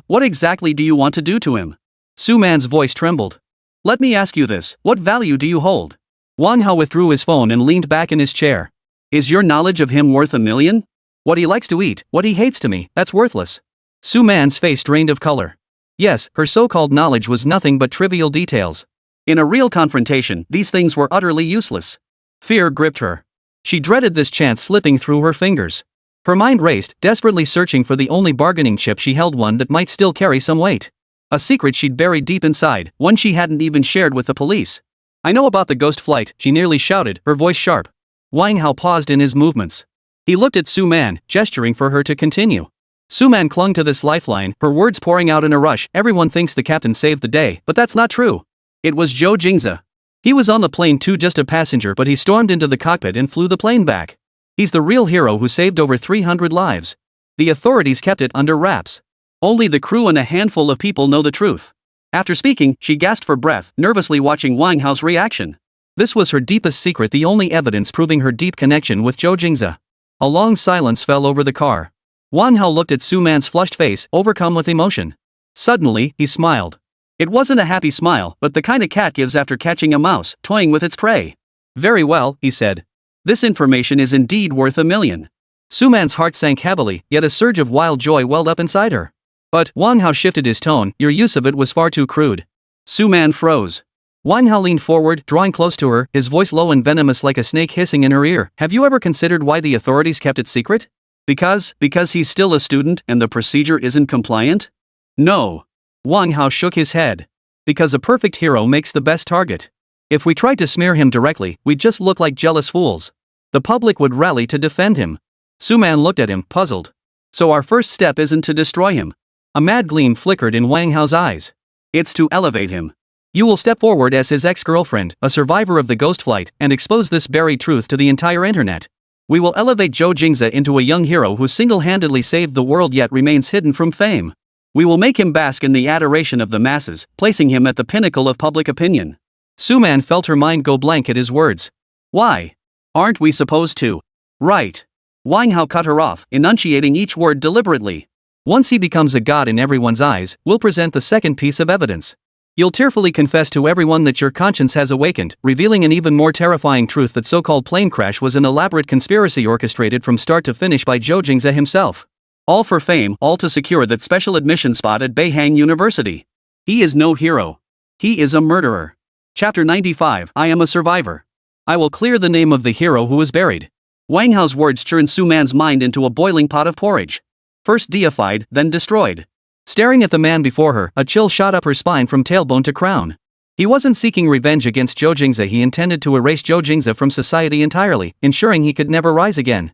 What exactly do you want to do to him? Suman's voice trembled. Let me ask you this, what value do you hold? Wang Hao withdrew his phone and leaned back in his chair. Is your knowledge of him worth 1 million? What he likes to eat, what he hates to me, that's worthless. Suman's face drained of color. Yes, her so-called knowledge was nothing but trivial details. In a real confrontation, these things were utterly useless. Fear gripped her. She dreaded this chance slipping through her fingers. Her mind raced, desperately searching for the only bargaining chip she held, one that might still carry some weight. A secret she'd buried deep inside, one she hadn't even shared with the police. I know about the ghost flight, she nearly shouted, her voice sharp. Wang Hao paused in his movements. He looked at Suman, gesturing for her to continue. Suman clung to this lifeline, her words pouring out in a rush. Everyone thinks the captain saved the day, but that's not true. It was Zhou Jingze. He was on the plane too, just a passenger, but he stormed into the cockpit and flew the plane back. He's the real hero who saved over 300 lives. The authorities kept it under wraps. Only the crew and a handful of people know the truth. After speaking, she gasped for breath, nervously watching Wang Hao's reaction. This was her deepest secret, the only evidence proving her deep connection with Zhou Jingze. A long silence fell over the car. Wang Hao looked at Suman's flushed face, overcome with emotion. Suddenly, he smiled. It wasn't a happy smile, but the kind a cat gives after catching a mouse, toying with its prey. Very well, he said. This information is indeed worth 1 million. Suman's heart sank heavily, yet a surge of wild joy welled up inside her. But, Wang Hao shifted his tone, your use of it was far too crude. Suman froze. Wang Hao leaned forward, drawing close to her, his voice low and venomous like a snake hissing in her ear. Have you ever considered why the authorities kept it secret? Because he's still a student and the procedure isn't compliant? No. Wang Hao shook his head. Because a perfect hero makes the best target. If we tried to smear him directly, we'd just look like jealous fools. The public would rally to defend him. Suman looked at him, puzzled. So our first step isn't to destroy him. A mad gleam flickered in Wang Hao's eyes. It's to elevate him. You will step forward as his ex-girlfriend, a survivor of the ghost flight, and expose this buried truth to the entire internet. We will elevate Zhou Jingze into a young hero who single-handedly saved the world yet remains hidden from fame. We will make him bask in the adoration of the masses, placing him at the pinnacle of public opinion. Suman felt her mind go blank at his words. Why? Aren't we supposed to? Right. Wang Hao cut her off, enunciating each word deliberately. Once he becomes a god in everyone's eyes, we'll present the second piece of evidence. You'll tearfully confess to everyone that your conscience has awakened, revealing an even more terrifying truth: that so-called plane crash was an elaborate conspiracy orchestrated from start to finish by Zhou Jingze himself. All for fame, all to secure that special admission spot at Beihang University. He is no hero. He is a murderer. Chapter 95. I am a survivor. I will clear the name of the hero who is buried. Wang Hao's words churned Su Man's mind into a boiling pot of porridge. First deified, then destroyed. Staring at the man before her, a chill shot up her spine from tailbone to crown. He wasn't seeking revenge against Zhou Jingze, he intended to erase Zhou Jingze from society entirely, ensuring he could never rise again.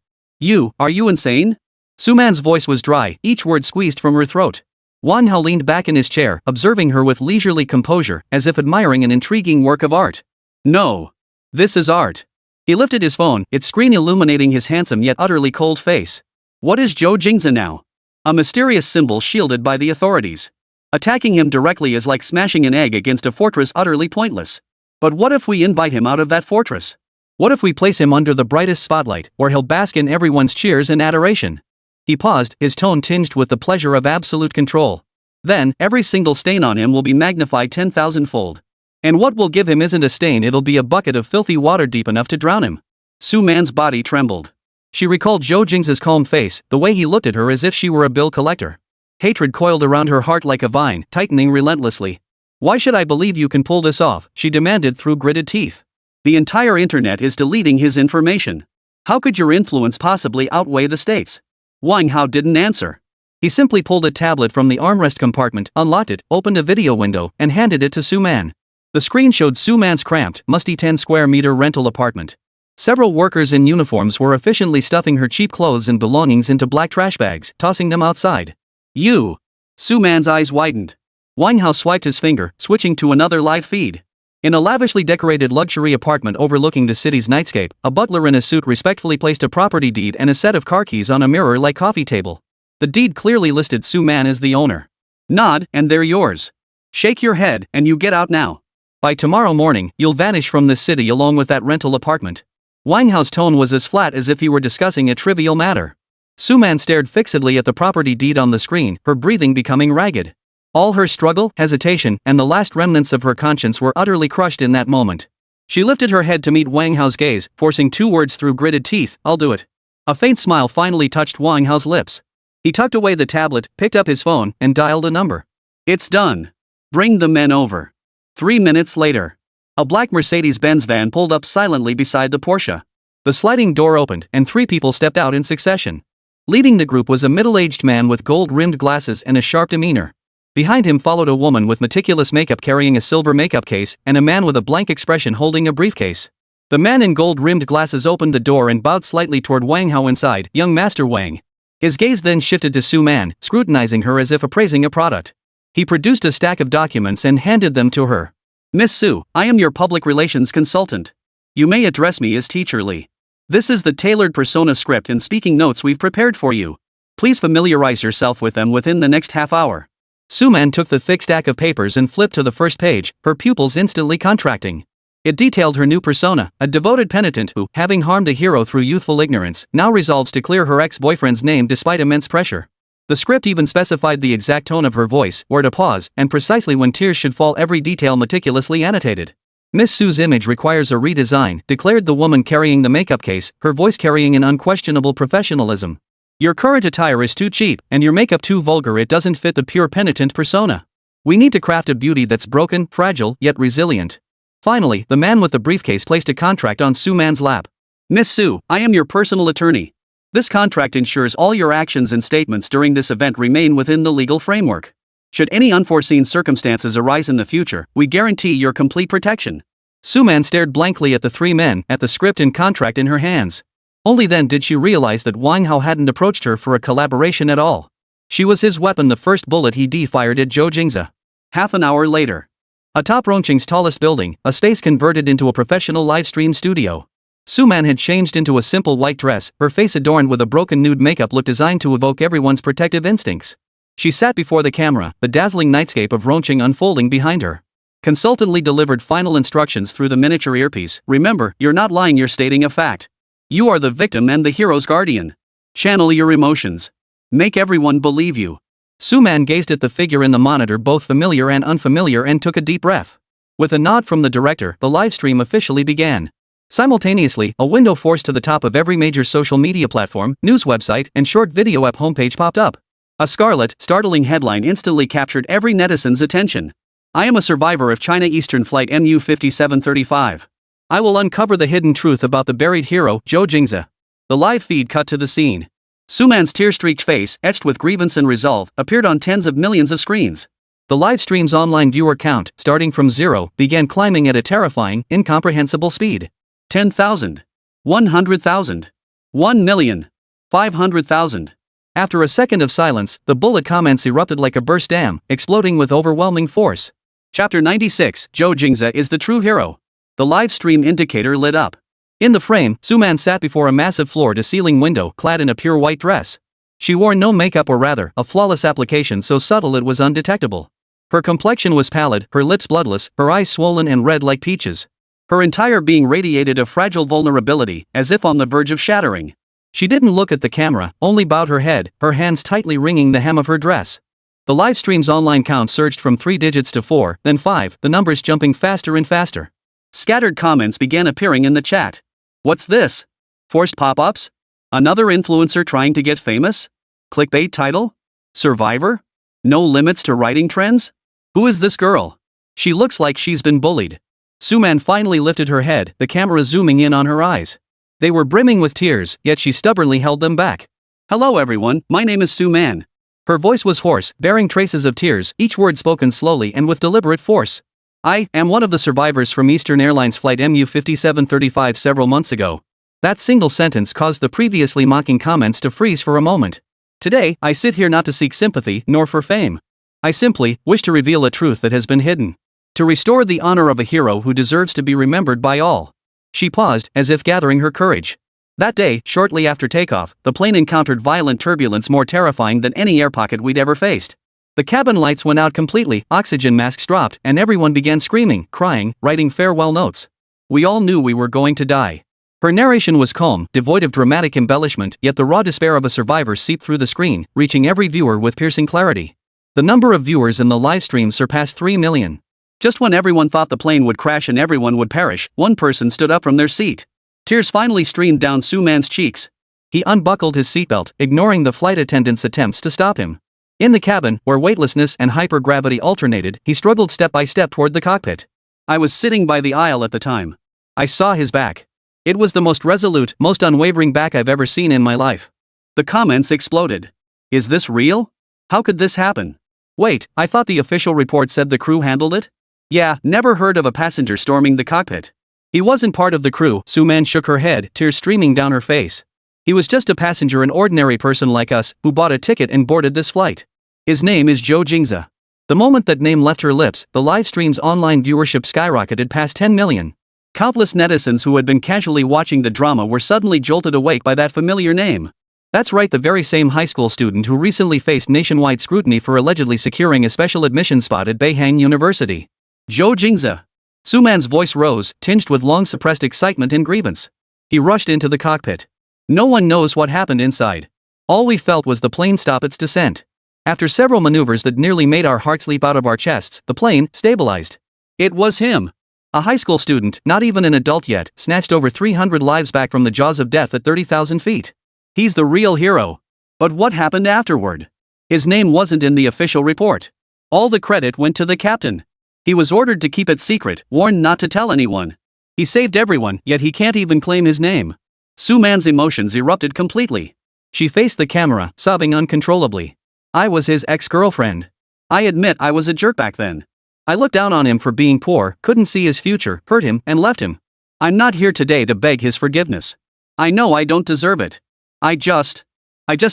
Are you insane? Su Man's voice was dry, each word squeezed from her throat. Wang Hao leaned back in his chair, observing her with leisurely composure, as if admiring an intriguing work of art. No. This is art. He lifted his phone, its screen illuminating his handsome yet utterly cold face. What is Zhou Jingze now? A mysterious symbol shielded by the authorities. Attacking him directly is like smashing an egg against a fortress, utterly pointless. But what if we invite him out of that fortress? What if we place him under the brightest spotlight, where he'll bask in everyone's cheers and adoration? He paused, his tone tinged with the pleasure of absolute control. Then, every single stain on him will be magnified 10,000-fold. And what we'll give him isn't a stain, it'll be a bucket of filthy water deep enough to drown him. Su Man's body trembled. She recalled Zhou Jingze's calm face, the way he looked at her as if she were a bill collector. Hatred coiled around her heart like a vine, tightening relentlessly. Why should I believe you can pull this off? She demanded through gritted teeth. The entire internet is deleting his information. How could your influence possibly outweigh the state's? Wang Hao didn't answer. He simply pulled a tablet from the armrest compartment, unlocked it, opened a video window, and handed it to Su Man. The screen showed Su Man's cramped, musty 10-square-meter rental apartment. Several workers in uniforms were efficiently stuffing her cheap clothes and belongings into black trash bags, tossing them outside. Su Man's eyes widened. Wang Hao swiped his finger, switching to another live feed. In a lavishly decorated luxury apartment overlooking the city's nightscape, a butler in a suit respectfully placed a property deed and a set of car keys on a mirror-like coffee table. The deed clearly listed Su Man as the owner. Nod, and they're yours. Shake your head, and you get out now. By tomorrow morning, you'll vanish from this city along with that rental apartment. Wang Hao's tone was as flat as if he were discussing a trivial matter. Su Man stared fixedly at the property deed on the screen, her breathing becoming ragged. All her struggle, hesitation, and the last remnants of her conscience were utterly crushed in that moment. She lifted her head to meet Wang Hao's gaze, forcing two words through gritted teeth: I'll do it. A faint smile finally touched Wang Hao's lips. He tucked away the tablet, picked up his phone, and dialed a number. It's done. Bring the men over. 3 minutes later. A black Mercedes-Benz van pulled up silently beside the Porsche. The sliding door opened, and 3 people stepped out in succession. Leading the group was a middle-aged man with gold-rimmed glasses and a sharp demeanor. Behind him followed a woman with meticulous makeup carrying a silver makeup case, and a man with a blank expression holding a briefcase. The man in gold-rimmed glasses opened the door and bowed slightly toward Wang Hao inside. Young Master Wang. His gaze then shifted to Su Man, scrutinizing her as if appraising a product. He produced a stack of documents and handed them to her. Miss Su, I am your public relations consultant. You may address me as Teacher Lee. This is the tailored persona script and speaking notes we've prepared for you. Please familiarize yourself with them within the next half hour. Su Man took the thick stack of papers and flipped to the first page, her pupils instantly contracting. It detailed her new persona, a devoted penitent who, having harmed a hero through youthful ignorance, now resolves to clear her ex-boyfriend's name despite immense pressure. The script even specified the exact tone of her voice, where to pause, and precisely when tears should fall, every detail meticulously annotated. Miss Su's image requires a redesign, declared the woman carrying the makeup case, her voice carrying an unquestionable professionalism. Your current attire is too cheap, and your makeup too vulgar. It doesn't fit the pure penitent persona. We need to craft a beauty that's broken, fragile, yet resilient. Finally, the man with the briefcase placed a contract on Su Man's lap. Miss Su, I am your personal attorney. This contract ensures all your actions and statements during this event remain within the legal framework. Should any unforeseen circumstances arise in the future, we guarantee your complete protection. Su Man stared blankly at the 3 men, at the script and contract in her hands. Only then did she realize that Wang Hao hadn't approached her for a collaboration at all. She was his weapon, the first bullet he fired at Zhou Jingze. Half an hour later. Atop Rongqing's tallest building, a space converted into a professional live-stream studio. Su Man had changed into a simple white dress, her face adorned with a broken nude makeup look designed to evoke everyone's protective instincts. She sat before the camera, the dazzling nightscape of Rongqing unfolding behind her. Consultantly delivered final instructions through the miniature earpiece. Remember, you're not lying, you're stating a fact. You are the victim and the hero's guardian. Channel your emotions. Make everyone believe you. Suman gazed at the figure in the monitor, both familiar and unfamiliar, and took a deep breath. With a nod from the director, the livestream officially began. Simultaneously, a window forced to the top of every major social media platform, news website, and short video app homepage popped up. A scarlet, startling headline instantly captured every netizen's attention. I am a survivor of China Eastern Flight MU 5735. I will uncover the hidden truth about the buried hero, Zhou Jingze. The live feed cut to the scene. Suman's tear-streaked face, etched with grievance and resolve, appeared on tens of millions of screens. The live stream's online viewer count, starting from 0, began climbing at a terrifying, incomprehensible speed. 10,000. 100,000. 1 million. 500,000. After a second of silence, the bullet comments erupted like a burst dam, exploding with overwhelming force. Chapter 96, Zhou Jingze is the true hero. The live stream indicator lit up. In the frame, Suman sat before a massive floor-to-ceiling window, clad in a pure white dress. She wore no makeup, or rather, a flawless application so subtle it was undetectable. Her complexion was pallid, her lips bloodless, her eyes swollen and red like peaches. Her entire being radiated a fragile vulnerability, as if on the verge of shattering. She didn't look at the camera, only bowed her head, her hands tightly wringing the hem of her dress. The livestream's online count surged from 3 digits to 4, then 5, the numbers jumping faster and faster. Scattered comments began appearing in the chat. What's this? Forced pop-ups? Another influencer trying to get famous? Clickbait title? Survivor? No limits to writing trends? Who is this girl? She looks like she's been bullied. Suman finally lifted her head, the camera zooming in on her eyes. They were brimming with tears, yet she stubbornly held them back. Hello everyone, my name is Suman. Her voice was hoarse, bearing traces of tears, each word spoken slowly and with deliberate force. I am one of the survivors from Eastern Airlines Flight MU 5735 several months ago. That single sentence caused the previously mocking comments to freeze for a moment. Today, I sit here not to seek sympathy, nor for fame. I simply wish to reveal a truth that has been hidden. To restore the honor of a hero who deserves to be remembered by all. She paused, as if gathering her courage. That day, shortly after takeoff, the plane encountered violent turbulence more terrifying than any air pocket we'd ever faced. The cabin lights went out completely, oxygen masks dropped, and everyone began screaming, crying, writing farewell notes. We all knew we were going to die. Her narration was calm, devoid of dramatic embellishment, yet the raw despair of a survivor seeped through the screen, reaching every viewer with piercing clarity. The number of viewers in the livestream surpassed 3 million. Just when everyone thought the plane would crash and everyone would perish, one person stood up from their seat. Tears finally streamed down Suman's cheeks. He unbuckled his seatbelt, ignoring the flight attendant's attempts to stop him. In the cabin, where weightlessness and hypergravity alternated, he struggled step by step toward the cockpit. I was sitting by the aisle at the time. I saw his back. It was the most resolute, most unwavering back I've ever seen in my life. The comments exploded. Is this real? How could this happen? Wait, I thought the official report said the crew handled it? Yeah, never heard of a passenger storming the cockpit. He wasn't part of the crew. Suman shook her head, tears streaming down her face. He was just a passenger, an ordinary person like us, who bought a ticket and boarded this flight. His name is Zhou Jingze. The moment that name left her lips, the livestream's online viewership skyrocketed past 10 million. Countless netizens who had been casually watching the drama were suddenly jolted awake by that familiar name. That's right, the very same high school student who recently faced nationwide scrutiny for allegedly securing a special admission spot at Boeing University. Zhou Jingze. Suman's voice rose, tinged with long-suppressed excitement and grievance. He rushed into the cockpit. No one knows what happened inside. All we felt was the plane stop its descent. After several maneuvers that nearly made our hearts leap out of our chests, the plane stabilized. It was him. A high school student, not even an adult yet, snatched over 300 lives back from the jaws of death at 30,000 feet. He's the real hero. But what happened afterward? His name wasn't in the official report. All the credit went to the captain. He was ordered to keep it secret, warned not to tell anyone. He saved everyone, yet he can't even claim his name. Suman's emotions erupted completely. She faced the camera, sobbing uncontrollably. I was his ex-girlfriend. I admit I was a jerk back then. I looked down on him for being poor, couldn't see his future, hurt him, and left him. I'm not here today to beg his forgiveness. I know I don't deserve it. I just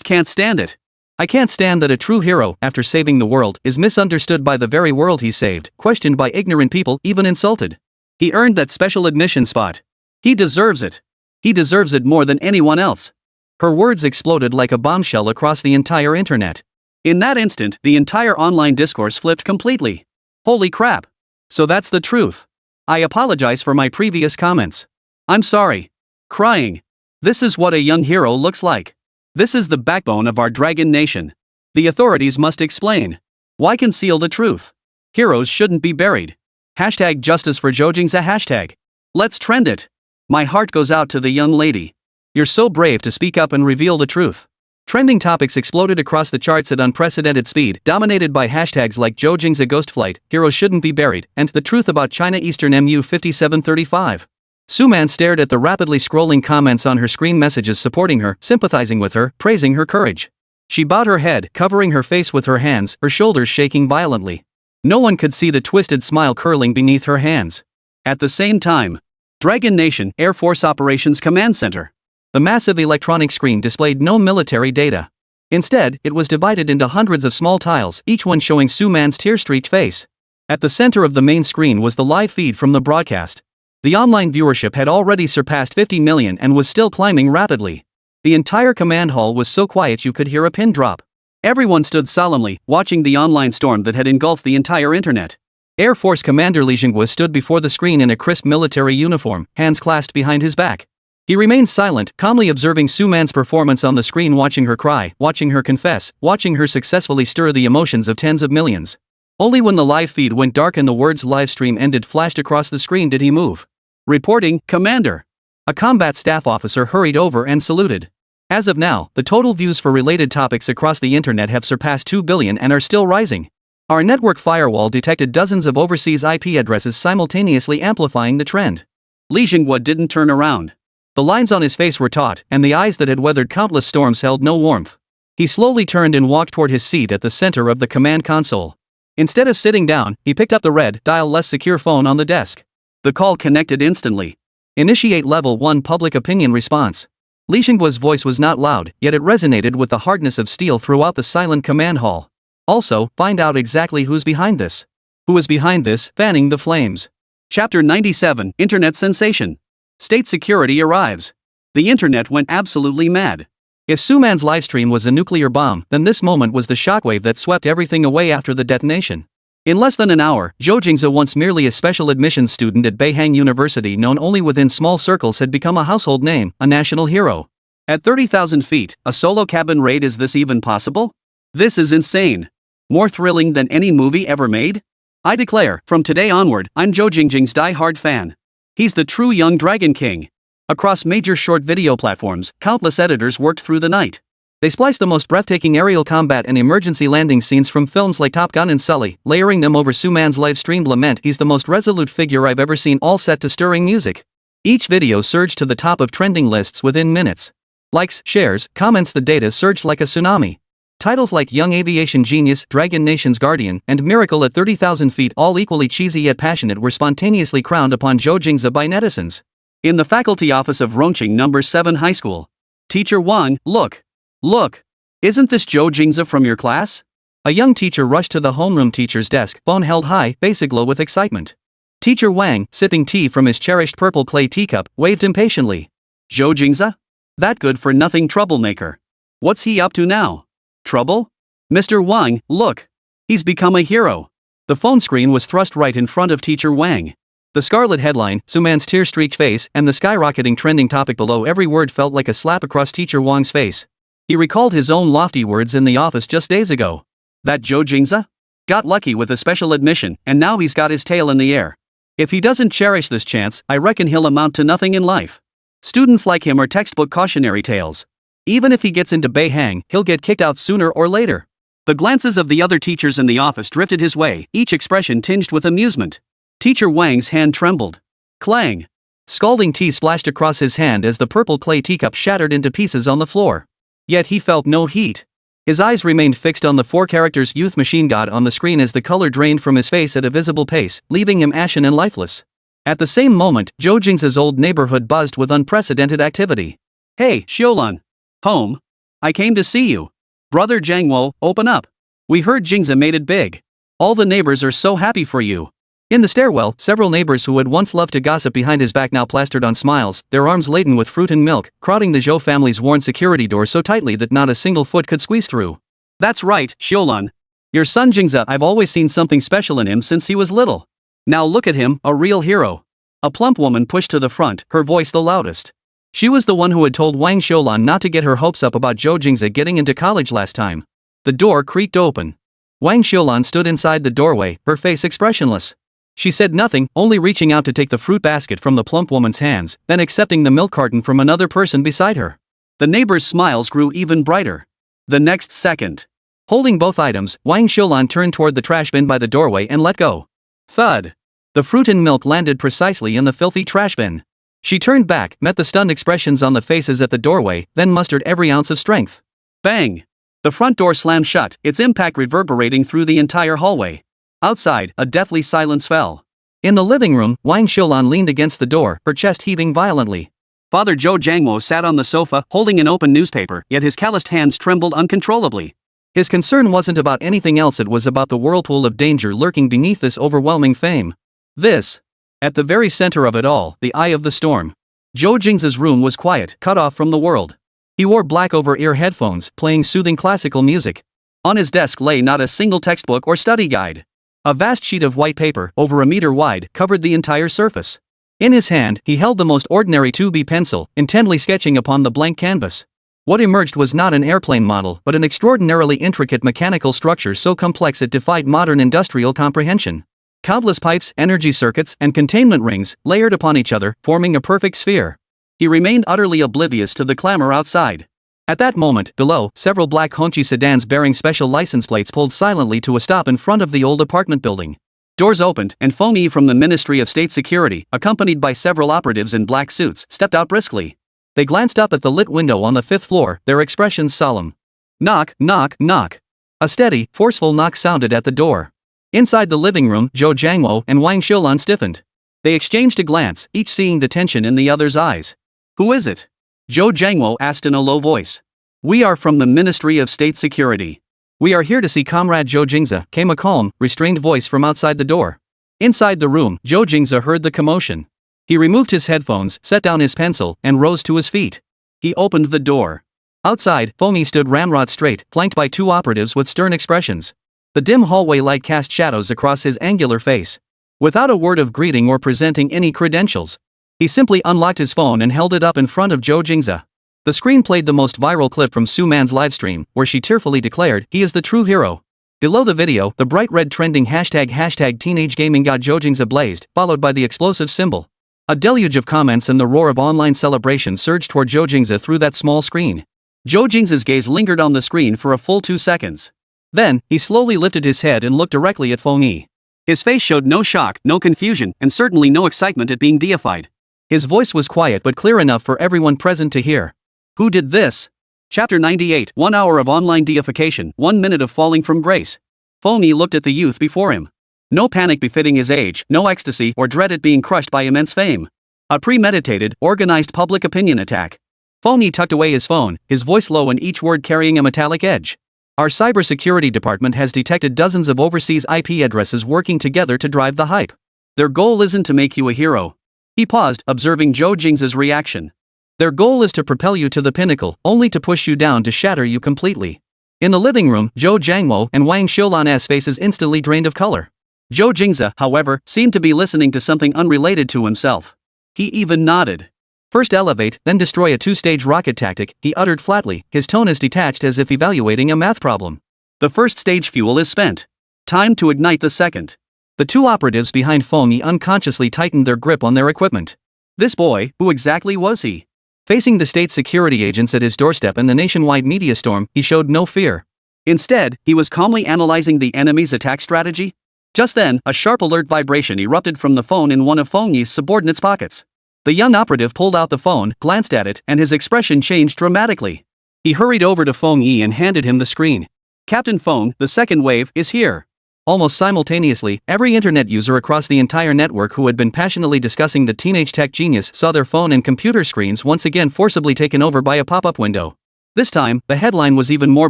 can't stand it. I can't stand that a true hero, after saving the world, is misunderstood by the very world he saved, questioned by ignorant people, even insulted. He earned that special admission spot. He deserves it. He deserves it more than anyone else. Her words exploded like a bombshell across the entire internet. In that instant, the entire online discourse flipped completely. Holy crap! So that's the truth. I apologize for my previous comments. I'm sorry. Crying. This is what a young hero looks like. This is the backbone of our dragon nation. The authorities must explain. Why conceal the truth? Heroes shouldn't be buried. Hashtag justice for Zhou Jingze hashtag. Let's trend it. My heart goes out to the young lady. You're so brave to speak up and reveal the truth. Trending topics exploded across the charts at unprecedented speed, dominated by hashtags like Zhou Jingze ghost flight, heroes shouldn't be buried, and the truth about China Eastern MU 5735. Suman stared at the rapidly scrolling comments on her screen, messages supporting her, sympathizing with her, praising her courage. She bowed her head, covering her face with her hands, her shoulders shaking violently. No one could see the twisted smile curling beneath her hands. At the same time, Dragon Nation Air Force Operations Command Center. The massive electronic screen displayed no military data. Instead, it was divided into hundreds of small tiles, each one showing Suman's tear-streaked face. At the center of the main screen was the live feed from the broadcast. The online viewership had already surpassed 50 million and was still climbing rapidly. The entire command hall was so quiet you could hear a pin drop. Everyone stood solemnly, watching the online storm that had engulfed the entire internet. Air Force Commander Li Jingwe stood before the screen in a crisp military uniform, hands clasped behind his back. He remained silent, calmly observing Suman's performance on the screen, watching her cry, watching her confess, watching her successfully stir the emotions of tens of millions. Only when the live feed went dark and the words "live stream ended" flashed across the screen did he move. Reporting, Commander. A combat staff officer hurried over and saluted. As of now, the total views for related topics across the internet have surpassed 2 billion and are still rising. Our network firewall detected dozens of overseas IP addresses simultaneously, amplifying the trend. Li Jingwe didn't turn around. The lines on his face were taut, and the eyes that had weathered countless storms held no warmth. He slowly turned and walked toward his seat at the center of the command console. Instead of sitting down, he picked up the red, dial-less secure phone on the desk. The call connected instantly. Initiate Level 1 Public Opinion Response. Li Jingwe's voice was not loud, yet it resonated with the hardness of steel throughout the silent command hall. Also, find out exactly who's behind this. Who is behind this, fanning the flames? Chapter 97, Internet Sensation. State security arrives. The internet went absolutely mad. If Suman's livestream was a nuclear bomb, then this moment was the shockwave that swept everything away after the detonation. In less than an hour, Zhou Jingze, once merely a special admissions student at Beihang University known only within small circles, had become a household name, a national hero. At 30,000 feet, a solo cabin raid, is this even possible? This is insane. More thrilling than any movie ever made? I declare, from today onward, I'm Zhou Jingze's die-hard fan. He's the true young Dragon King. Across major short video platforms, countless editors worked through the night. They spliced the most breathtaking aerial combat and emergency landing scenes from films like Top Gun and Sully, layering them over Suman's live-streamed lament. He's the most resolute figure I've ever seen, all set to stirring music. Each video surged to the top of trending lists within minutes. Likes, shares, comments, the data surged like a tsunami. Titles like Young Aviation Genius, Dragon Nation's Guardian, and Miracle at 30,000 feet, all equally cheesy yet passionate, were spontaneously crowned upon Zhou Jingze by netizens. In the faculty office of Rongqing No. 7 High School. Teacher Wang, look. Look. Isn't this Zhou Jingze from your class? A young teacher rushed to the homeroom teacher's desk, phone held high, face aglow with excitement. Teacher Wang, sipping tea from his cherished purple clay teacup, waved impatiently. Zhou Jingze? That good-for-nothing troublemaker. What's he up to now? Trouble? Mr. Wang, look. He's become a hero. The phone screen was thrust right in front of Teacher Wang. The scarlet headline, Suman's tear-streaked face, and the skyrocketing trending topic below every word felt like a slap across Teacher Wang's face. He recalled his own lofty words in the office just days ago. That Zhou Jingze? Got lucky with a special admission, and now he's got his tail in the air. If he doesn't cherish this chance, I reckon he'll amount to nothing in life. Students like him are textbook cautionary tales. Even if he gets into Beihang, he'll get kicked out sooner or later. The glances of the other teachers in the office drifted his way, each expression tinged with amusement. Teacher Wang's hand trembled. Clang! Scalding tea splashed across his hand as the purple clay teacup shattered into pieces on the floor. Yet he felt no heat. His eyes remained fixed on the 4 characters Youth Machine God on the screen as the color drained from his face at a visible pace, leaving him ashen and lifeless. At the same moment, Zhou Jingze's old neighborhood buzzed with unprecedented activity. Hey, Xiulan. Home. I came to see you. Brother Jiangwo, open up. We heard Jingze made it big. All the neighbors are so happy for you. In the stairwell, several neighbors who had once loved to gossip behind his back now plastered on smiles, their arms laden with fruit and milk, crowding the Zhou family's worn security door so tightly that not a single foot could squeeze through. That's right, Xiulan. Your son Jingze, I've always seen something special in him since he was little. Now look at him, a real hero. A plump woman pushed to the front, her voice the loudest. She was the one who had told Wang Xiulan not to get her hopes up about Zhou Jingze getting into college last time. The door creaked open. Wang Xiulan stood inside the doorway, her face expressionless. She said nothing, only reaching out to take the fruit basket from the plump woman's hands, then accepting the milk carton from another person beside her. The neighbors' smiles grew even brighter. The next second, holding both items, Wang Xiulan turned toward the trash bin by the doorway and let go. Thud! The fruit and milk landed precisely in the filthy trash bin. She turned back, met the stunned expressions on the faces at the doorway, then mustered every ounce of strength. Bang! The front door slammed shut, its impact reverberating through the entire hallway. Outside, a deathly silence fell. In the living room, Wang Xiulan leaned against the door, her chest heaving violently. Father Zhou Jingze sat on the sofa, holding an open newspaper, yet his calloused hands trembled uncontrollably. His concern wasn't about anything else, it was about the whirlpool of danger lurking beneath this overwhelming fame. This. At the very center of it all, the eye of the storm. Zhou Jingze's room was quiet, cut off from the world. He wore black over-ear headphones, playing soothing classical music. On his desk lay not a single textbook or study guide. A vast sheet of white paper, over a meter wide, covered the entire surface. In his hand, he held the most ordinary 2B pencil, intently sketching upon the blank canvas. What emerged was not an airplane model, but an extraordinarily intricate mechanical structure so complex it defied modern industrial comprehension. Countless pipes, energy circuits, and containment rings, layered upon each other, forming a perfect sphere. He remained utterly oblivious to the clamor outside. At that moment, below, several black Hongqi sedans bearing special license plates pulled silently to a stop in front of the old apartment building. Doors opened, and Feng Yi from the Ministry of State Security, accompanied by several operatives in black suits, stepped out briskly. They glanced up at the lit window on the 5th floor, their expressions solemn. Knock, knock, knock. A steady, forceful knock sounded at the door. Inside the living room, Zhou Jingze and Wang Xiulan stiffened. They exchanged a glance, each seeing the tension in the other's eyes. Who is it? Zhou Jingze asked in a low voice. We are from the Ministry of State Security. We are here to see Comrade Zhou Jingze, came a calm, restrained voice from outside the door. Inside the room, Zhou Jingze heard the commotion. He removed his headphones, set down his pencil, and rose to his feet. He opened the door. Outside, Feng Yi stood ramrod straight, flanked by two operatives with stern expressions. The dim hallway light cast shadows across his angular face. Without a word of greeting or presenting any credentials, he simply unlocked his phone and held it up in front of Zhou Jingze. The screen played the most viral clip from Su Man's livestream, where she tearfully declared, "He is the true hero." Below the video, the bright red trending hashtag teenage gaming got Zhou Jingze blazed, followed by the explosive symbol. A deluge of comments and the roar of online celebration surged toward Zhou Jingze through that small screen. Zhou Jingze's gaze lingered on the screen for a full 2 seconds. Then, he slowly lifted his head and looked directly at Feng Yi. His face showed no shock, no confusion, and certainly no excitement at being deified. His voice was quiet but clear enough for everyone present to hear. Who did this? Chapter 98, 1 hour of online deification, 1 minute of falling from grace. Feng Yi looked at the youth before him. No panic befitting his age, no ecstasy or dread at being crushed by immense fame. A premeditated, organized public opinion attack. Feng Yi tucked away his phone, his voice low and each word carrying a metallic edge. Our cybersecurity department has detected dozens of overseas IP addresses working together to drive the hype. Their goal isn't to make you a hero. He paused, observing Zhou Jingze's reaction. Their goal is to propel you to the pinnacle, only to push you down to shatter you completely. In the living room, Zhou Jingze and Wang Xiulan's faces instantly drained of color. Zhou Jingze, however, seemed to be listening to something unrelated to himself. He even nodded. First elevate, then destroy a 2-stage rocket tactic, he uttered flatly, his tone as detached as if evaluating a math problem. The first stage fuel is spent. Time to ignite the second. The two operatives behind Feng Yi unconsciously tightened their grip on their equipment. This boy, who exactly was he? Facing the state security agents at his doorstep and the nationwide media storm, he showed no fear. Instead, he was calmly analyzing the enemy's attack strategy. Just then, a sharp alert vibration erupted from the phone in one of Feng Yi's subordinates' pockets. The young operative pulled out the phone, glanced at it, and his expression changed dramatically. He hurried over to Feng Yi and handed him the screen. Captain Feng, the second wave, is here. Almost simultaneously, every internet user across the entire network who had been passionately discussing the teenage tech genius saw their phone and computer screens once again forcibly taken over by a pop-up window. This time, the headline was even more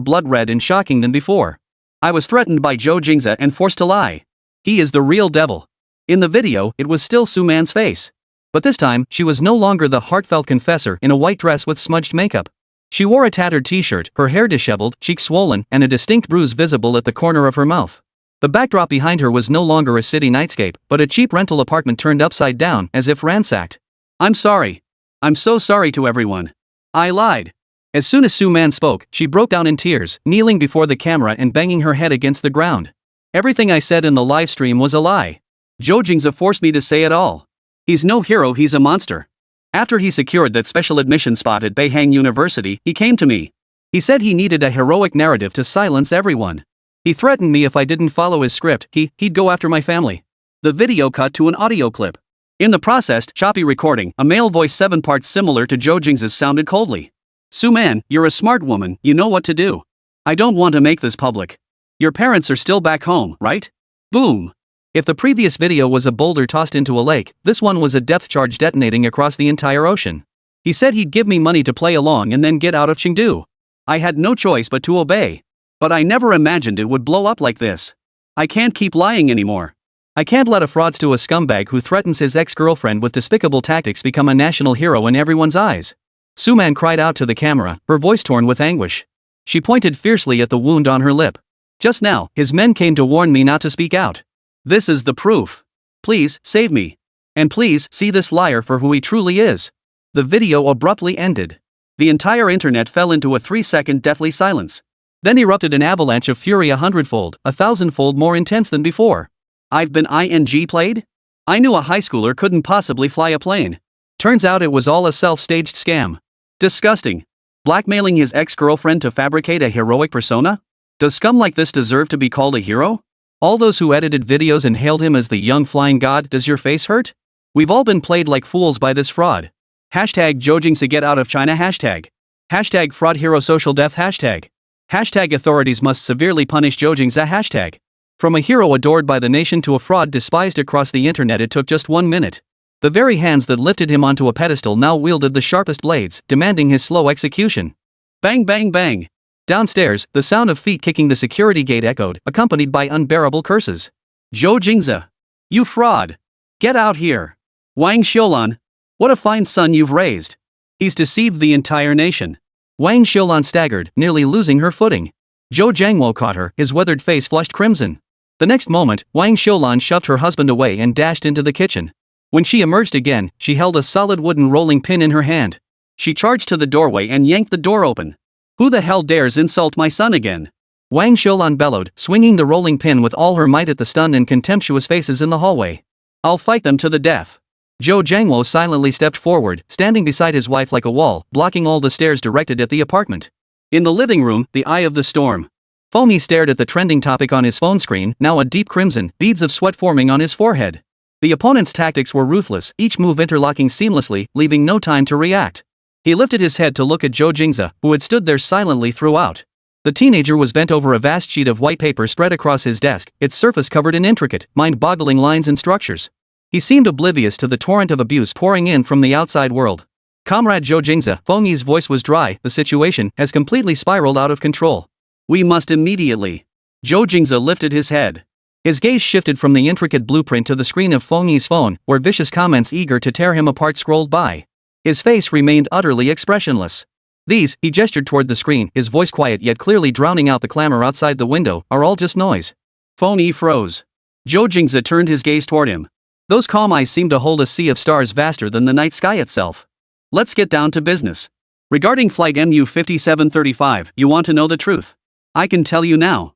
blood-red and shocking than before. I was threatened by Zhou Jingze and forced to lie. He is the real devil. In the video, it was still Su Man's face. But this time, she was no longer the heartfelt confessor in a white dress with smudged makeup. She wore a tattered t-shirt, her hair disheveled, cheeks swollen, and a distinct bruise visible at the corner of her mouth. The backdrop behind her was no longer a city nightscape, but a cheap rental apartment turned upside down as if ransacked. I'm sorry. I'm so sorry to everyone. I lied. As soon as Su Man spoke, she broke down in tears, kneeling before the camera and banging her head against the ground. Everything I said in the live stream was a lie. Zhou Jingze forced me to say it all. He's no hero, he's a monster. After he secured that special admission spot at Beihang University, he came to me. He said he needed a heroic narrative to silence everyone. He threatened me if I didn't follow his script, he'd go after my family. The video cut to an audio clip. In the processed, choppy recording, a male voice 7 parts similar to Zhou Jingze's sounded coldly. Su Man, you're a smart woman, you know what to do. I don't want to make this public. Your parents are still back home, right? Boom. If the previous video was a boulder tossed into a lake, this one was a depth charge detonating across the entire ocean. He said he'd give me money to play along and then get out of Chengdu. I had no choice but to obey. But I never imagined it would blow up like this. I can't keep lying anymore. I can't let a fraudster, a scumbag who threatens his ex-girlfriend with despicable tactics, become a national hero in everyone's eyes. Su Man cried out to the camera, her voice torn with anguish. She pointed fiercely at the wound on her lip. Just now, his men came to warn me not to speak out. This is the proof. Please, save me. And please, see this liar for who he truly is. The video abruptly ended. The entire internet fell into a 3-second deathly silence. Then erupted an avalanche of fury 100-fold, 1,000-fold more intense than before. I've been ing played? I knew a high schooler couldn't possibly fly a plane. Turns out it was all a self-staged scam. Disgusting. Blackmailing his ex-girlfriend to fabricate a heroic persona? Does scum like this deserve to be called a hero? All those who edited videos and hailed him as the young flying god, does your face hurt? We've all been played like fools by this fraud. Hashtag Zhou Jingze get out of China hashtag. Hashtag fraud hero social death hashtag. Hashtag authorities must severely punish Zhou Jingze hashtag. From a hero adored by the nation to a fraud despised across the internet, it took just 1 minute. The very hands that lifted him onto a pedestal now wielded the sharpest blades, demanding his slow execution. Bang bang bang. Downstairs, the sound of feet kicking the security gate echoed, accompanied by unbearable curses. Zhou Jingze. You fraud. Get out here. Wang Xiulan. What a fine son you've raised. He's deceived the entire nation. Wang Xiulan staggered, nearly losing her footing. Zhou Jingze caught her, his weathered face flushed crimson. The next moment, Wang Xiulan shoved her husband away and dashed into the kitchen. When she emerged again, she held a solid wooden rolling pin in her hand. She charged to the doorway and yanked the door open. Who the hell dares insult my son again? Wang Xiulan bellowed, swinging the rolling pin with all her might at the stunned and contemptuous faces in the hallway. I'll fight them to the death. Zhou Jingze silently stepped forward, standing beside his wife like a wall, blocking all the stares directed at the apartment. In the living room, the eye of the storm. Foamy stared at the trending topic on his phone screen, now a deep crimson, beads of sweat forming on his forehead. The opponent's tactics were ruthless, each move interlocking seamlessly, leaving no time to react. He lifted his head to look at Zhou Jingze, who had stood there silently throughout. The teenager was bent over a vast sheet of white paper spread across his desk, its surface covered in intricate, mind-boggling lines and structures. He seemed oblivious to the torrent of abuse pouring in from the outside world. Comrade Zhou Jingze, Fengyi's voice was dry, the situation has completely spiraled out of control. We must immediately. Zhou Jingze lifted his head. His gaze shifted from the intricate blueprint to the screen of Fengyi's phone, where vicious comments eager to tear him apart scrolled by. His face remained utterly expressionless. These, he gestured toward the screen, his voice quiet yet clearly drowning out the clamor outside the window, are all just noise. Fengyi froze. Zhou Jingze turned his gaze toward him. Those calm eyes seemed to hold a sea of stars vaster than the night sky itself. Let's get down to business. Regarding flight MU-5735, you want to know the truth? I can tell you now.